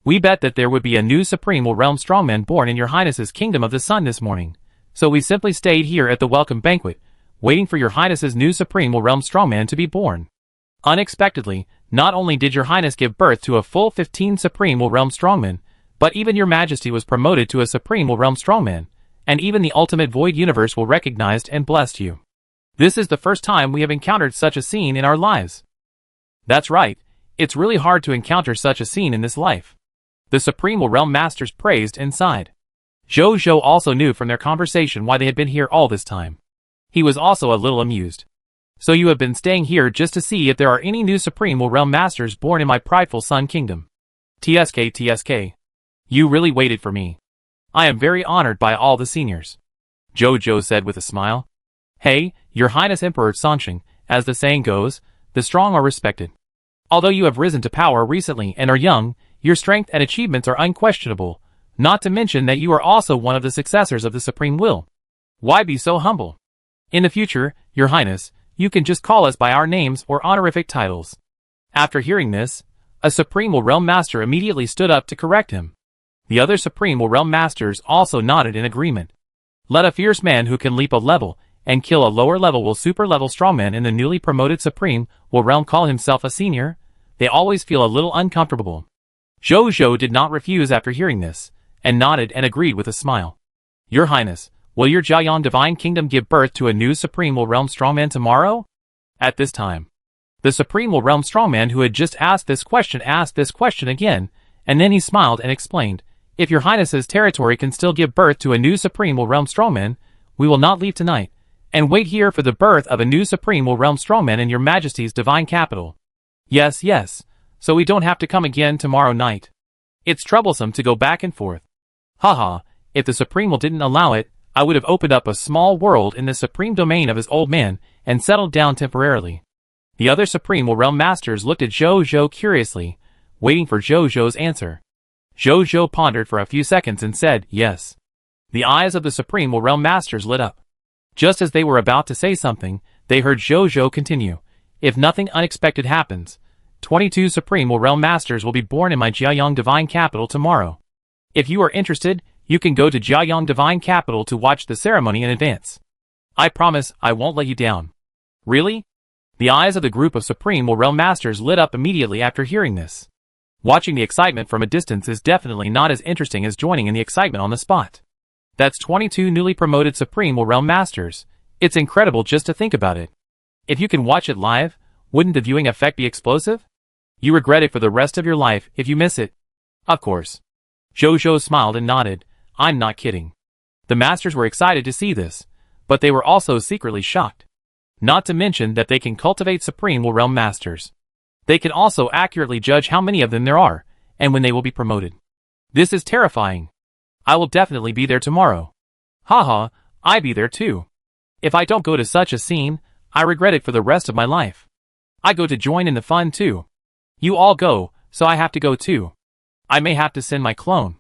We bet that there would be a new Supreme Will Realm strongman born in Your Highness's Kingdom of the Sun this morning, so we simply stayed here at the welcome banquet, waiting for Your Highness's new Supreme Will Realm strongman to be born. Unexpectedly, not only did Your Highness give birth to a full 15 Supreme Will Realm strongmen, but even Your Majesty was promoted to a Supreme Will Realm strongman, and even the ultimate Void Universe will recognized and blessed you. This is the first time we have encountered such a scene in our lives. That's right, it's really hard to encounter such a scene in this life. The Supreme Will Realm Masters praised and sighed. Zhou also knew from their conversation why they had been here all this time. He was also a little amused. So you have been staying here just to see if there are any new Supreme Will Realm Masters born in my prideful Sun Kingdom. TSK. You really waited for me. I am very honored by all the seniors. Zhou said with a smile. Hey, Your Highness Emperor Songshan, as the saying goes, the strong are respected. Although you have risen to power recently and are young, your strength and achievements are unquestionable, not to mention that you are also one of the successors of the Supreme Will. Why be so humble? In the future, Your Highness, you can just call us by our names or honorific titles. After hearing this, a Supreme Will Realm Master immediately stood up to correct him. The other Supreme Will Realm Masters also nodded in agreement. Let a fierce man who can leap a level and kill a lower level will super level strongman in the newly promoted Supreme Will Realm call himself a senior? They always feel a little uncomfortable. Zhou did not refuse after hearing this, and nodded and agreed with a smile. Your Highness, will your Jiaoyang Divine Kingdom give birth to a new Supreme Will Realm strongman tomorrow? At this time, the Supreme Will Realm strongman who had just asked this question again, and then he smiled and explained, if Your Highness's territory can still give birth to a new Supreme Will Realm strongman, we will not leave tonight, and wait here for the birth of a new Supreme Will Realm strongman in Your Majesty's divine capital. Yes, so we don't have to come again tomorrow night. It's troublesome to go back and forth. Haha, if the Supreme Will didn't allow it, I would have opened up a small world in the supreme domain of his old man and settled down temporarily. The other Supreme Will Realm Masters looked at Zhou curiously, waiting for Zhou's answer. Zhou pondered for a few seconds and said, yes. The eyes of the Supreme Will Realm Masters lit up. Just as they were about to say something, they heard Zhou continue. If nothing unexpected happens, 22 Supreme Will Realm Masters will be born in my Jiaoyang Divine Capital tomorrow. If you are interested, you can go to Jiayang Divine Capital to watch the ceremony in advance. I promise I won't let you down. Really? The eyes of the group of Supreme Realm Masters lit up immediately after hearing this. Watching the excitement from a distance is definitely not as interesting as joining in the excitement on the spot. That's 22 newly promoted Supreme Realm Masters. It's incredible just to think about it. If you can watch it live, wouldn't the viewing effect be explosive? You regret it for the rest of your life if you miss it. Of course. Jojo smiled and nodded. I'm not kidding. The Masters were excited to see this, but they were also secretly shocked. Not to mention that they can cultivate Supreme Realm Masters. They can also accurately judge how many of them there are, and when they will be promoted. This is terrifying. I will definitely be there tomorrow. Haha, I be there too. If I don't go to such a scene, I regret it for the rest of my life. I go to join in the fun too. You all go, so I have to go too. I may have to send my clone.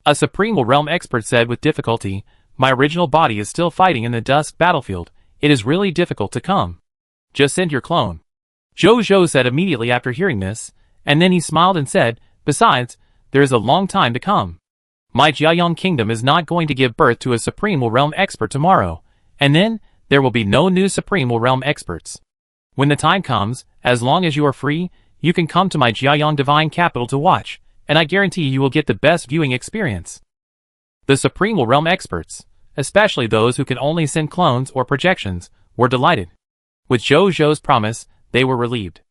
A Supreme Realm expert said with difficulty, my original body is still fighting in the Dusk battlefield. It is really difficult to come. Just send your clone. Jojo said immediately after hearing this, and then he smiled and said, besides, there is a long time to come. My Jiayang Kingdom is not going to give birth to a Supreme Realm expert tomorrow, and then, there will be no new Supreme Realm experts. When the time comes, as long as you are free, you can come to my Jiayang Divine Capital to watch, and I guarantee you will get the best viewing experience. The Supreme Realm experts, especially those who can only send clones or projections, were delighted. With Jojo's promise, they were relieved.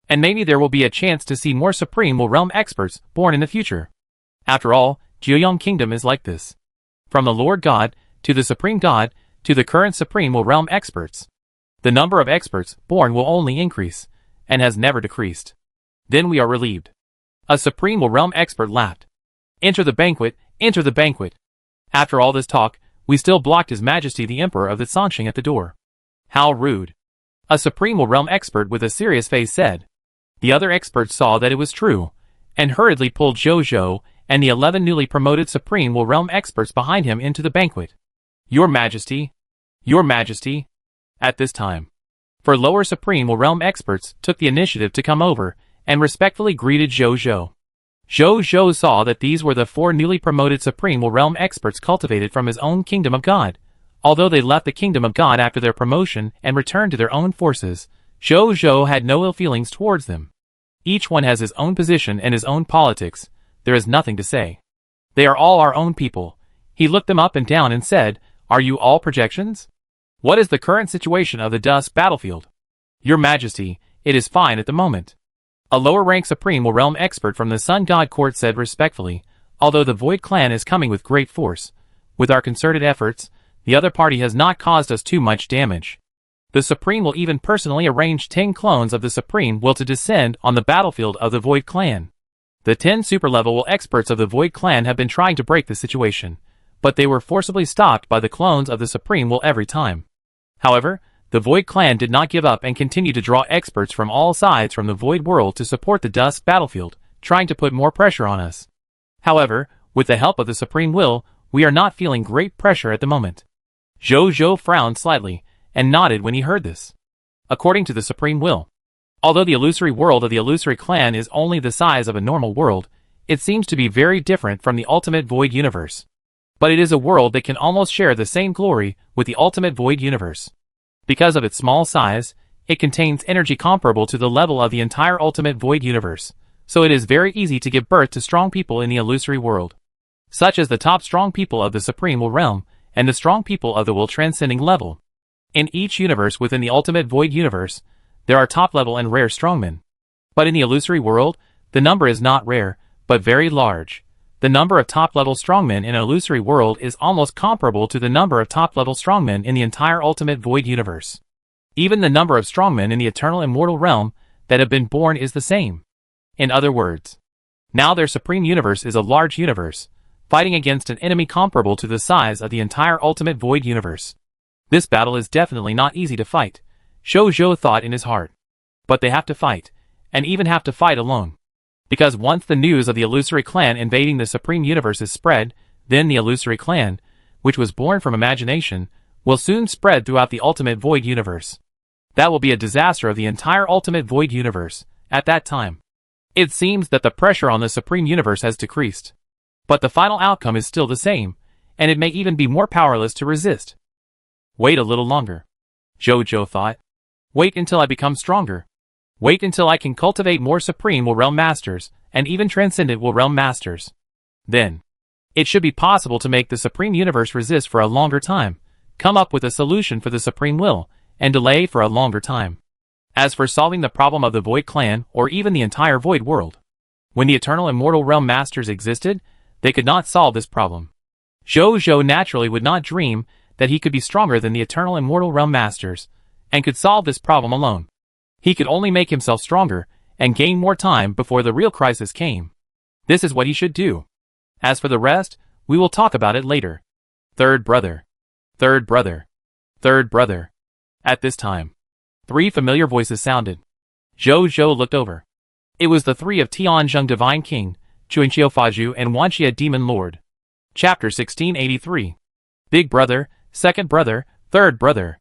And maybe there will be a chance to see more Supreme Realm experts born in the future. After all, Jiayang Kingdom is like this. From the Lord God, to the Supreme God, to the current Supreme Realm experts. The number of experts born will only increase, and has never decreased. Then we are relieved. A Supreme Realm expert laughed. Enter the banquet, enter the banquet. After all this talk, we still blocked His Majesty the Emperor of the Songqing at the door. How rude. A Supreme Realm expert with a serious face said. The other experts saw that it was true, and hurriedly pulled Jojo and the 11 newly promoted Supreme Realm experts behind him into the banquet. Your Majesty. Your Majesty. At this time, for lower Supreme Realm experts took the initiative to come over and respectfully greeted Jojo. Jojo saw that these were the 4 newly promoted Supreme Realm experts cultivated from his own Kingdom of God. Although they left the Kingdom of God after their promotion and returned to their own forces, Jojo had no ill feelings towards them. Each one has his own position and his own politics. There is nothing to say. They are all our own people. He looked them up and down and said, are you all projections? What is the current situation of the Dusk battlefield? Your Majesty, it is fine at the moment. A lower-rank Supreme Realm expert from the Sun God Court said respectfully, although the Void Clan is coming with great force, with our concerted efforts, the other party has not caused us too much damage. The Supreme will even personally arrange 10 clones of the Supreme will to descend on the battlefield of the Void Clan. The 10 super-level experts of the Void Clan have been trying to break the situation, but they were forcibly stopped by the clones of the Supreme will every time. However, the Void Clan did not give up and continued to draw experts from all sides from the Void world to support the Dusk battlefield, trying to put more pressure on us. However, with the help of the Supreme Will, we are not feeling great pressure at the moment. Jojo frowned slightly, and nodded when he heard this. According to the Supreme Will, although the illusory world of the Illusory Clan is only the size of a normal world, it seems to be very different from the Ultimate Void Universe. But it is a world that can almost share the same glory with the Ultimate Void Universe. Because of its small size, it contains energy comparable to the level of the entire Ultimate Void Universe, so it is very easy to give birth to strong people in the illusory world. Such as the top strong people of the Supreme Will Realm, and the strong people of the Will Transcending level. In each universe within the Ultimate Void Universe, there are top-level and rare strongmen. But in the illusory world, the number is not rare, but very large. The number of top-level strongmen in an illusory world is almost comparable to the number of top-level strongmen in the entire Ultimate Void Universe. Even the number of strongmen in the Eternal Immortal Realm that have been born is the same. In other words, now their Supreme Universe is a large universe, fighting against an enemy comparable to the size of the entire Ultimate Void Universe. This battle is definitely not easy to fight, Jojo thought in his heart. But they have to fight, and even have to fight alone. Because once the news of the Illusory Clan invading the Supreme Universe is spread, then the Illusory Clan, which was born from imagination, will soon spread throughout the Ultimate Void Universe. That will be a disaster of the entire Ultimate Void Universe, at that time. It seems that the pressure on the Supreme Universe has decreased. But the final outcome is still the same, and it may even be more powerless to resist. Wait a little longer. Jojo thought. Wait until I become stronger. Wait until I can cultivate more Supreme Will Realm Masters, and even Transcendent Will Realm Masters. Then, it should be possible to make the Supreme Universe resist for a longer time, come up with a solution for the Supreme Will, and delay for a longer time. As for solving the problem of the Void Clan, or even the entire Void world, when the Eternal Immortal Realm Masters existed, they could not solve this problem. Jojo naturally would not dream that he could be stronger than the Eternal Immortal Realm Masters, and could solve this problem alone. He could only make himself stronger, and gain more time before the real crisis came. This is what he should do. As for the rest, we will talk about it later. Third brother. Third brother. Third brother. At this time, 3 familiar voices sounded. Jojo looked over. It was the 3 of Tianzheng Divine King, Chuanqiu Faju and Wanxia Demon Lord. Chapter 1683. Big brother, second brother, third brother.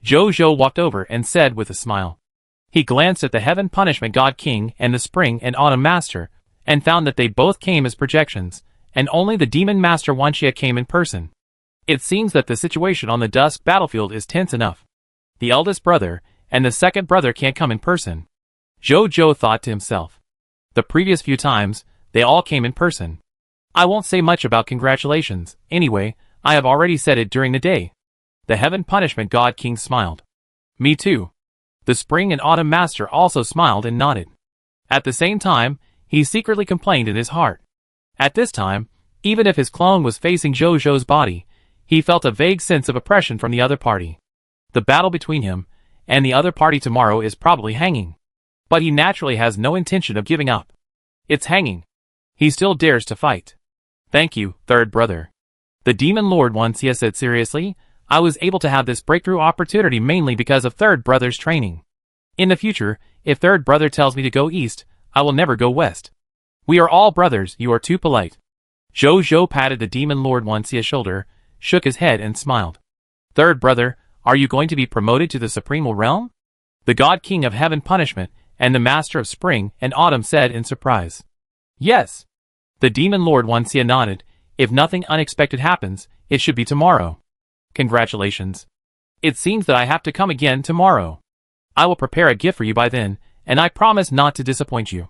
Jojo walked over and said with a smile. He glanced at the Heaven Punishment God King and the Spring and Autumn Master, and found that they both came as projections, and only the Demon Master Wanxia came in person. It seems that the situation on the Dusk battlefield is tense enough. The eldest brother and the second brother can't come in person. Jojo thought to himself. The previous few times, they all came in person. I won't say much about congratulations, anyway, I have already said it during the day. The Heaven Punishment God King smiled. Me too. The Spring and Autumn Master also smiled and nodded. At the same time, he secretly complained in his heart. At this time, even if his clone was facing Jojo's body, he felt a vague sense of oppression from the other party. The battle between him and the other party tomorrow is probably hanging. But he naturally has no intention of giving up. It's hanging. He still dares to fight. Thank you, third brother. The Demon Lord Wanxia said seriously, I was able to have this breakthrough opportunity mainly because of third brother's training. In the future, if third brother tells me to go east, I will never go west. We are all brothers, you are too polite. Jojo patted the Demon Lord Wanxia's shoulder, shook his head and smiled. Third brother, are you going to be promoted to the Supreme Realm? The God King of Heaven Punishment and the Master of Spring and Autumn said in surprise. Yes. The Demon Lord Wanxia nodded. If nothing unexpected happens, it should be tomorrow. Congratulations. It seems that I have to come again tomorrow. I will prepare a gift for you by then, and I promise not to disappoint you.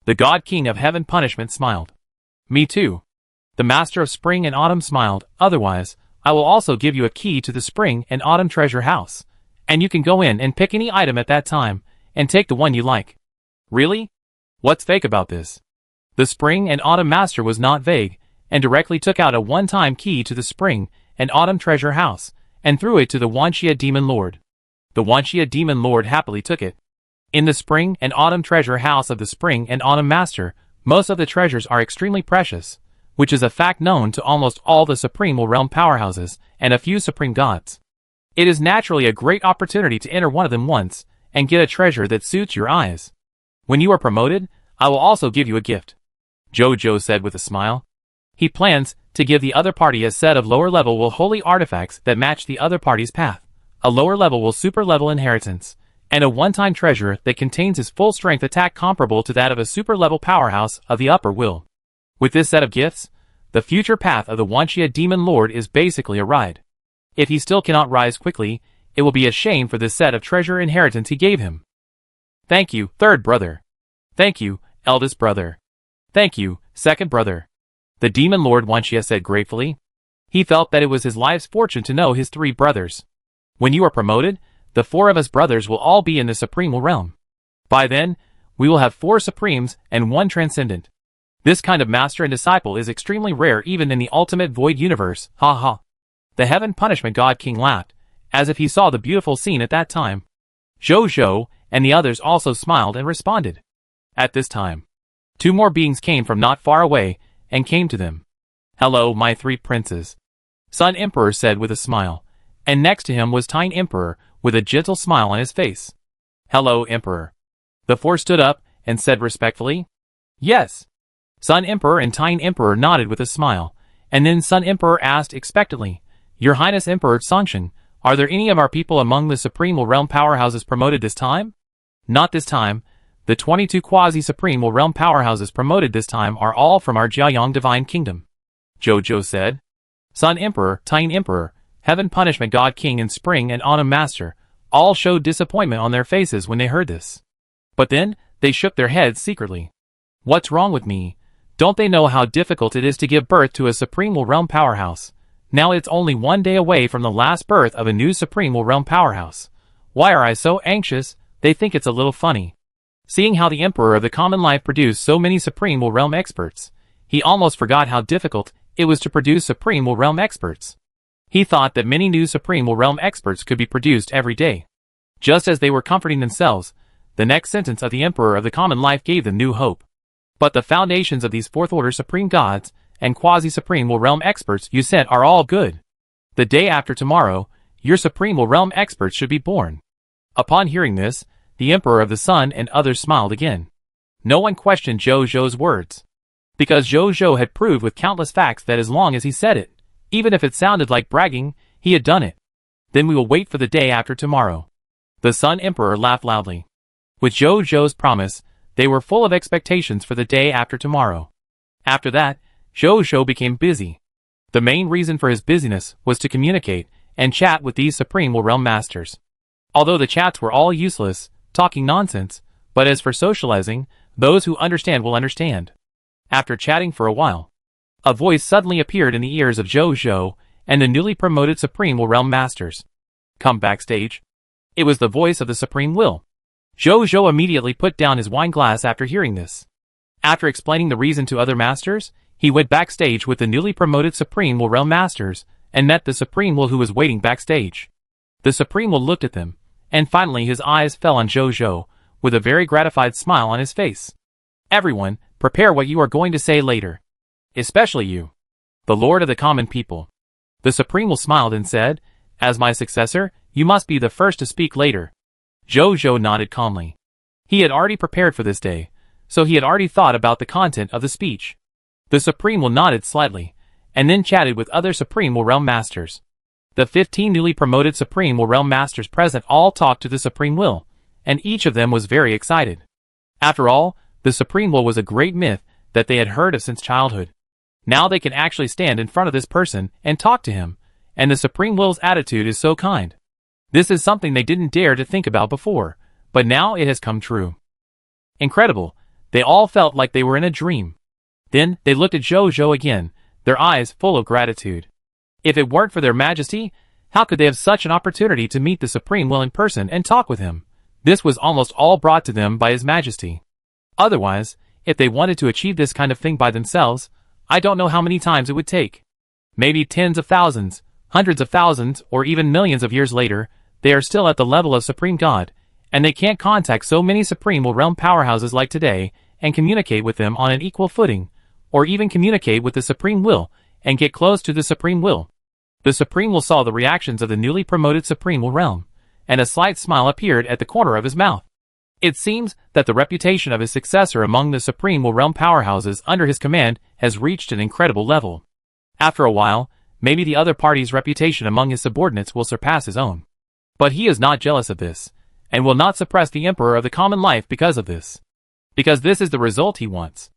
The God King of Heaven Punishment smiled. Me too. The Master of Spring and Autumn smiled. Otherwise, I will also give you a key to the Spring and Autumn treasure house, and you can go in and pick any item at that time, and take the one you like. Really? What's fake about this? The Spring and Autumn Master was not vague, and directly took out a one-time key to the Spring and Autumn treasure house, and threw it to the Wanxia Demon Lord. The Wanxia Demon Lord happily took it. In the Spring and Autumn treasure house of the Spring and Autumn Master, most of the treasures are extremely precious, which is a fact known to almost all the Supreme Realm powerhouses and a few Supreme Gods. It is naturally a great opportunity to enter one of them once, and get a treasure that suits your eyes. When you are promoted, I will also give you a gift. Jojo said with a smile. He plans to give the other party a set of lower-level will holy artifacts that match the other party's path, a lower-level will super-level inheritance, and a one-time treasure that contains his full-strength attack comparable to that of a super-level powerhouse of the upper will. With this set of gifts, the future path of the Wanxia Demon Lord is basically a ride. If he still cannot rise quickly, it will be a shame for this set of treasure inheritance he gave him. Thank you, third brother. Thank you, eldest brother. Thank you, second brother. The Demon Lord Wanxia said gratefully. He felt that it was his life's fortune to know his 3 brothers. When you are promoted, the 4 of us brothers will all be in the Supreme Realm. By then, we will have 4 Supremes and 1 Transcendent. This kind of master and disciple is extremely rare even in the ultimate Void universe, ha ha. The Heaven Punishment God King laughed, as if he saw the beautiful scene at that time. Jojo and the others also smiled and responded. At this time, 2 more beings came from not far away, and came to them. Hello, my 3 princes. Sun Emperor said with a smile, and next to him was Tine Emperor, with a gentle smile on his face. Hello, Emperor. The 4 stood up, and said respectfully, Yes. Sun Emperor and Tine Emperor nodded with a smile, and then Sun Emperor asked expectantly, Your Highness Emperor Songshen, are there any of our people among the Supreme Realm powerhouses promoted this time? Not this time, The 22 quasi-supreme realm powerhouses promoted this time are all from our Jiayang Divine Kingdom. Zhou said. Sun Emperor, Tine Emperor, Heaven Punishment God King and Spring and Autumn Master all showed disappointment on their faces when they heard this. But then, they shook their heads secretly. What's wrong with me? Don't they know how difficult it is to give birth to a Supreme Realm powerhouse? Now it's only one day away from the last birth of a new Supreme Realm powerhouse. Why are I so anxious? They think it's a little funny. Seeing how the Emperor of the Common Life produced so many Supreme Realm experts, he almost forgot how difficult it was to produce Supreme Realm experts. He thought that many new Supreme Realm experts could be produced every day. Just as they were comforting themselves, the next sentence of the Emperor of the Common Life gave them new hope. But the foundations of these fourth-order Supreme Gods and quasi-Supreme Realm experts you sent are all good. The day after tomorrow, your Supreme Realm experts should be born. Upon hearing this, the Emperor of the Sun and others smiled again. No one questioned Zhou's words. Because Zhou had proved with countless facts that as long as he said it, even if it sounded like bragging, he had done it. Then we will wait for the day after tomorrow. The Sun Emperor laughed loudly. With Zhou's promise, they were full of expectations for the day after tomorrow. After that, Zhou became busy. The main reason for his busyness was to communicate and chat with these Supreme Realm Masters. Although the chats were all useless, talking nonsense, but as for socializing, those who understand will understand. After chatting for a while, a voice suddenly appeared in the ears of Zhou and the newly promoted Supreme Realm Masters. Come backstage. It was the voice of the Supreme Will. Zhou immediately put down his wine glass after hearing this. After explaining the reason to other masters, he went backstage with the newly promoted Supreme Realm Masters and met the Supreme Will who was waiting backstage. The Supreme Will looked at them, and finally his eyes fell on Zhou with a very gratified smile on his face. Everyone, prepare what you are going to say later. Especially you, the Lord of the Common People. The Supreme Will smiled and said, as my successor, you must be the first to speak later. Zhou nodded calmly. He had already prepared for this day, so he had already thought about the content of the speech. The Supreme Will nodded slightly, and then chatted with other Supreme Realm Masters. The 15 newly promoted Supreme Realm Masters present all talked to the Supreme Will, and each of them was very excited. After all, the Supreme Will was a great myth that they had heard of since childhood. Now they can actually stand in front of this person and talk to him, and the Supreme Will's attitude is so kind. This is something they didn't dare to think about before, but now it has come true. Incredible, they all felt like they were in a dream. Then they looked at Zhou again, their eyes full of gratitude. If it weren't for their majesty, how could they have such an opportunity to meet the Supreme Will in person and talk with him? This was almost all brought to them by his majesty. Otherwise, if they wanted to achieve this kind of thing by themselves, I don't know how many times it would take. Maybe tens of thousands, hundreds of thousands, or even millions of years later, they are still at the level of Supreme God, and they can't contact so many Supreme Realm powerhouses like today and communicate with them on an equal footing, or even communicate with the Supreme Will and get close to the Supreme Will. The Supreme Will saw the reactions of the newly promoted Supreme Realm, and a slight smile appeared at the corner of his mouth. It seems that the reputation of his successor among the Supreme Realm powerhouses under his command has reached an incredible level. After a while, maybe the other party's reputation among his subordinates will surpass his own. But he is not jealous of this, and will not suppress the Emperor of the Common Life because of this. Because this is the result he wants.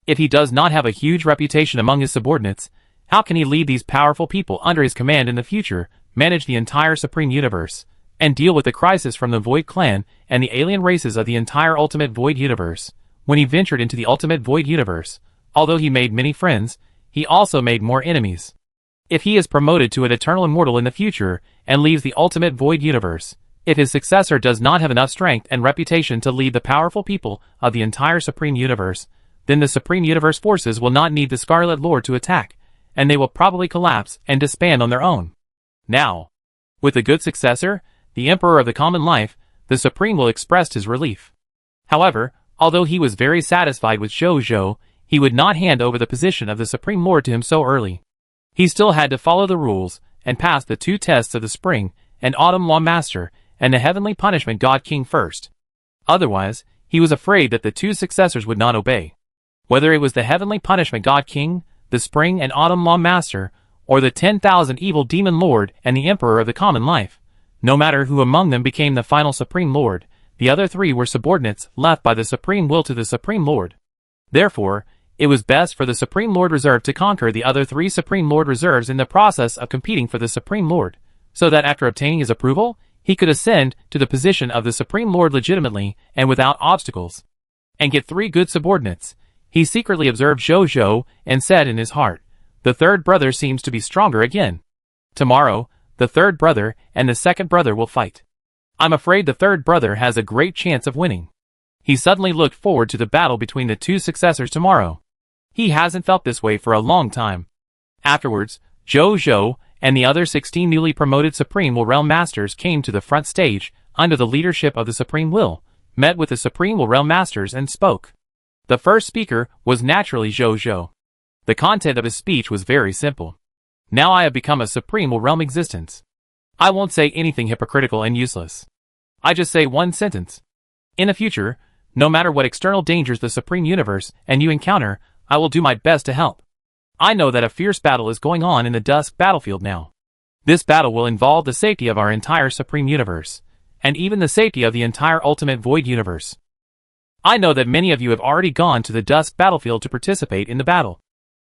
If he does not have a huge reputation among his subordinates, how can he lead these powerful people under his command in the future, manage the entire Supreme Universe, and deal with the crisis from the Void Clan and the alien races of the entire Ultimate Void Universe? When he ventured into the Ultimate Void Universe, although he made many friends, he also made more enemies. If he is promoted to an Eternal Immortal in the future and leaves the Ultimate Void Universe, if his successor does not have enough strength and reputation to lead the powerful people of the entire Supreme Universe, then the Supreme Universe forces will not need the Scarlet Lord to attack, and they will probably collapse and disband on their own. Now, with a good successor, the Emperor of the Common Life, the Supreme Will expressed his relief. However, although he was very satisfied with Zhou, he would not hand over the position of the Supreme Lord to him so early. He still had to follow the rules and pass the 2 tests of the Spring and Autumn Law Master and the Heavenly Punishment God King first. Otherwise, he was afraid that the 2 successors would not obey. Whether it was the Heavenly Punishment God King, the Spring and Autumn Law Master, or the 10,000 Evil Demon Lord and the Emperor of the Common Life, no matter who among them became the final Supreme Lord, the other 3 were subordinates left by the Supreme Will to the Supreme Lord. Therefore, it was best for the Supreme Lord Reserve to conquer the other 3 Supreme Lord Reserves in the process of competing for the Supreme Lord, so that after obtaining his approval, he could ascend to the position of the Supreme Lord legitimately and without obstacles, and get 3 good subordinates. He secretly observed Zhou and said in his heart, "The third brother seems to be stronger again. Tomorrow, the third brother and the second brother will fight. I'm afraid the third brother has a great chance of winning." He suddenly looked forward to the battle between the 2 successors tomorrow. He hasn't felt this way for a long time. Afterwards, Zhou and the other 16 newly promoted Supreme Will Realm Masters came to the front stage under the leadership of the Supreme Will, met with the Supreme Will Realm Masters and spoke. The first speaker was naturally Zhou. The content of his speech was very simple. Now I have become a Supreme Will Realm existence. I won't say anything hypocritical and useless. I just say one sentence. In the future, no matter what external dangers the Supreme Universe and you encounter, I will do my best to help. I know that a fierce battle is going on in the Dusk battlefield now. This battle will involve the safety of our entire Supreme Universe, and even the safety of the entire Ultimate Void Universe. I know that many of you have already gone to the Dusk battlefield to participate in the battle,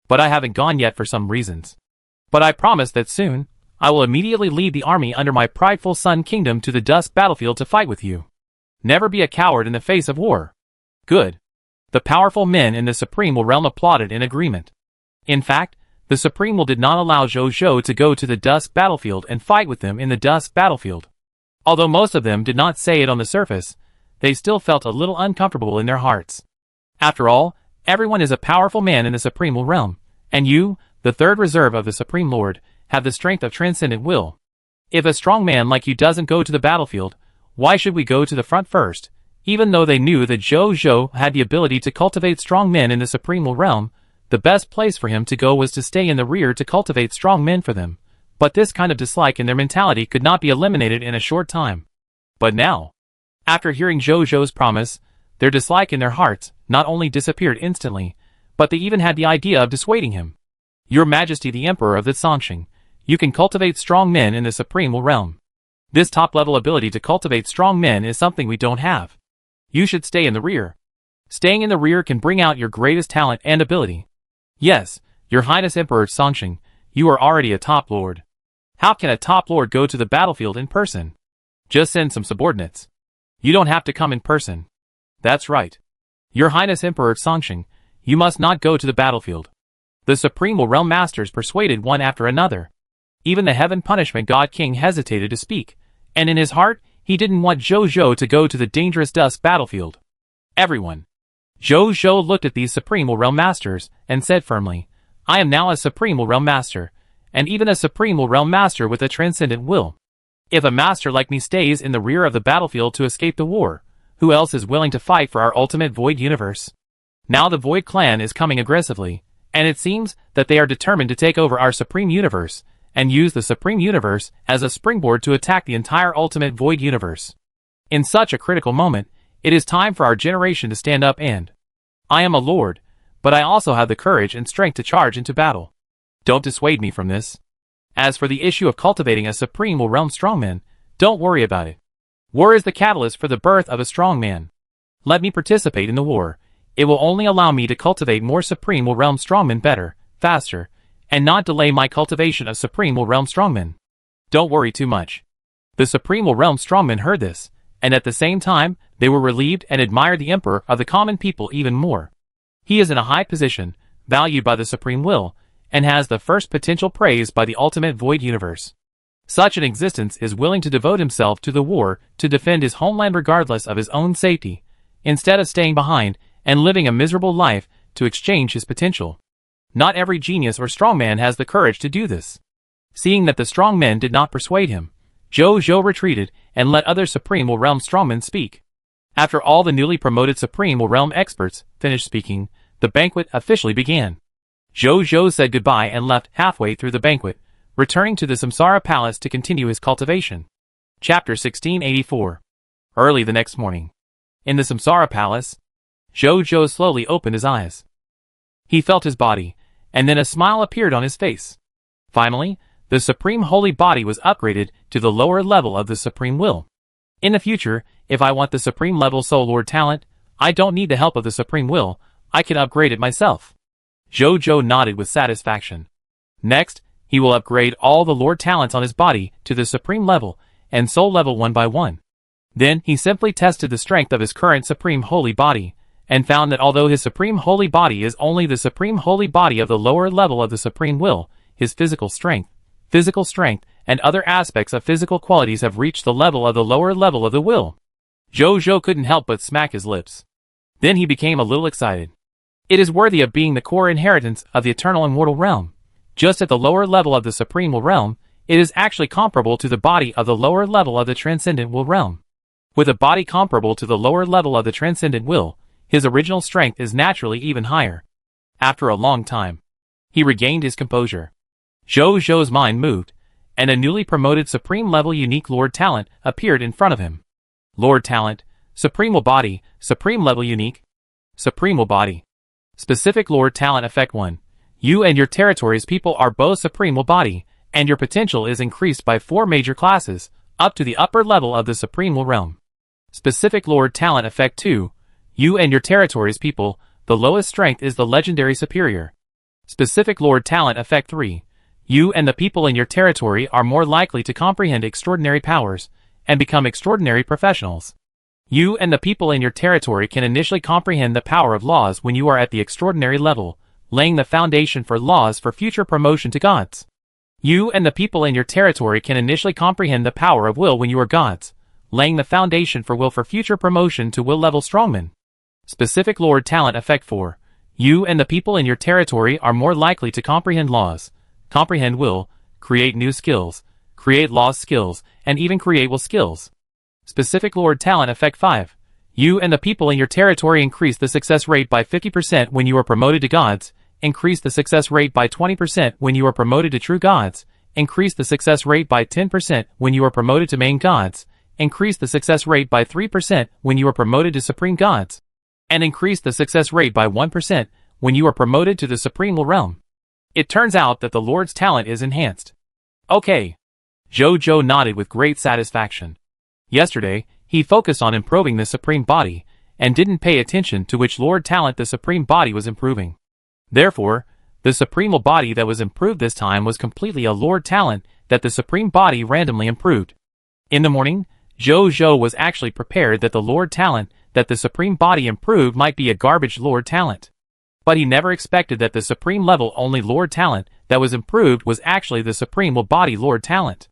but I haven't gone yet for some reasons. But I promise that soon, I will immediately lead the army under my prideful Sun Kingdom to the Dusk battlefield to fight with you. Never be a coward in the face of war. Good. The powerful men in the Supreme Will realm applauded in agreement. In fact, the Supreme Will did not allow Zhou to go to the Dusk battlefield and fight with them in the Dusk battlefield. Although most of them did not say it on the surface, they still felt a little uncomfortable in their hearts. After all, everyone is a powerful man in the Supreme Will realm, and you, the third reserve of the Supreme Lord, have the strength of transcendent will. If a strong man like you doesn't go to the battlefield, why should we go to the front first? Even though they knew that Zhou had the ability to cultivate strong men in the Supreme Will realm, the best place for him to go was to stay in the rear to cultivate strong men for them. But this kind of dislike in their mentality could not be eliminated in a short time. But now, after hearing Zhou's promise, their dislike in their hearts not only disappeared instantly, but they even had the idea of dissuading him. Your Majesty the Emperor of the Songqing, you can cultivate strong men in the Supreme Will realm. This top-level ability to cultivate strong men is something we don't have. You should stay in the rear. Staying in the rear can bring out your greatest talent and ability. Yes, Your Highness Emperor Songqing, you are already a top lord. How can a top lord go to the battlefield in person? Just send some subordinates. You don't have to come in person. That's right. Your Highness Emperor Songqing, you must not go to the battlefield. The Supreme Will Realm Masters persuaded one after another. Even the Heaven Punishment God King hesitated to speak, and in his heart, he didn't want Zhou to go to the dangerous Dusk battlefield. Everyone. Zhou looked at these Supreme Will Realm Masters and said firmly, I am now a Supreme Will Realm Master, and even a Supreme Will Realm Master with a transcendent will. If a master like me stays in the rear of the battlefield to escape the war, who else is willing to fight for our ultimate Void Universe? Now the Void Clan is coming aggressively, and it seems that they are determined to take over our Supreme Universe, and use the Supreme Universe as a springboard to attack the entire Ultimate Void Universe. In such a critical moment, it is time for our generation to stand up and... I am a lord, but I also have the courage and strength to charge into battle. Don't dissuade me from this. As for the issue of cultivating a Supreme Will Realm strongman, don't worry about it. War is the catalyst for the birth of a strong man. Let me participate in the war. It will only allow me to cultivate more Supreme Will Realm strongmen better, faster, and not delay my cultivation of Supreme Will Realm strongmen. Don't worry too much. The Supreme Will Realm strongmen heard this, and at the same time, they were relieved and admired the Emperor of the common people even more. He is in a high position, valued by the Supreme Will, and has the first potential praise by the Ultimate Void Universe. Such an existence is willing to devote himself to the war to defend his homeland regardless of his own safety, instead of staying behind and living a miserable life to exchange his potential. Not every genius or strongman has the courage to do this. Seeing that the strong men did not persuade him, Zhou retreated and let other Supreme Will Realm strongmen speak. After all the newly promoted Supreme Will Realm experts finished speaking, the banquet officially began. Zhou said goodbye and left halfway through the banquet, returning to the Samsara Palace to continue his cultivation. Chapter 1684. Early the next morning. In the Samsara Palace, Zhou slowly opened his eyes. He felt his body, and then a smile appeared on his face. Finally, the Supreme Holy Body was upgraded to the lower level of the Supreme Will. In the future, if I want the Supreme level Soul Lord talent, I don't need the help of the Supreme Will, I can upgrade it myself. Jojo nodded with satisfaction. Next, he will upgrade all the Lord talents on his body to the Supreme level and Soul level one by one. Then he simply tested the strength of his current Supreme Holy Body, and found that although his Supreme Holy Body is only the Supreme Holy Body of the lower level of the Supreme Will, his physical strength, and other aspects of physical qualities have reached the level of the lower level of the will. Jojo couldn't help but smack his lips. Then he became a little excited. It is worthy of being the core inheritance of the eternal immortal realm. Just at the lower level of the Supreme Will realm, it is actually comparable to the body of the lower level of the Transcendent Will realm. With a body comparable to the lower level of the Transcendent Will, his original strength is naturally even higher. After a long time, he regained his composure. Jojo's mind moved, and a newly promoted Supreme level unique Lord talent appeared in front of him. Lord talent, Supreme Will Body, Supreme level unique, Supreme Will Body. Specific Lord talent effect 1. You and your territory's people are both Supreme Will Body, and your potential is increased by 4 major classes, up to the upper level of the Supreme Will realm. Specific Lord talent effect 2. You and your territory's people, the lowest strength is the legendary superior. Specific Lord talent effect 3. You and the people in your territory are more likely to comprehend extraordinary powers, and become extraordinary professionals. You and the people in your territory can initially comprehend the power of laws when you are at the extraordinary level, laying the foundation for laws for future promotion to gods. You and the people in your territory can initially comprehend the power of will when you are gods, laying the foundation for will for future promotion to will level strongmen. Specific Lord talent effect 4. You and the people in your territory are more likely to comprehend laws, comprehend will, create new skills, create laws skills, and even create will skills. Specific Lord talent effect 5. You and the people in your territory increase the success rate by 50% when you are promoted to gods, increase the success rate by 20% when you are promoted to true gods, increase the success rate by 10% when you are promoted to main gods, increase the success rate by 3% when you are promoted to supreme gods, and increase the success rate by 1% when you are promoted to the Supreme Will realm. It turns out that the Lord's talent is enhanced. Okay. Jojo nodded with great satisfaction. Yesterday, he focused on improving the Supreme Body, and didn't pay attention to which Lord talent the Supreme Body was improving. Therefore, the Supreme Will Body that was improved this time was completely a Lord talent that the Supreme Body randomly improved. In the morning, Jojo was actually prepared that the Lord talent that the Supreme Body improved might be a garbage Lord talent. But he never expected that the Supreme level only Lord talent that was improved was actually the Supreme Will Body Lord talent.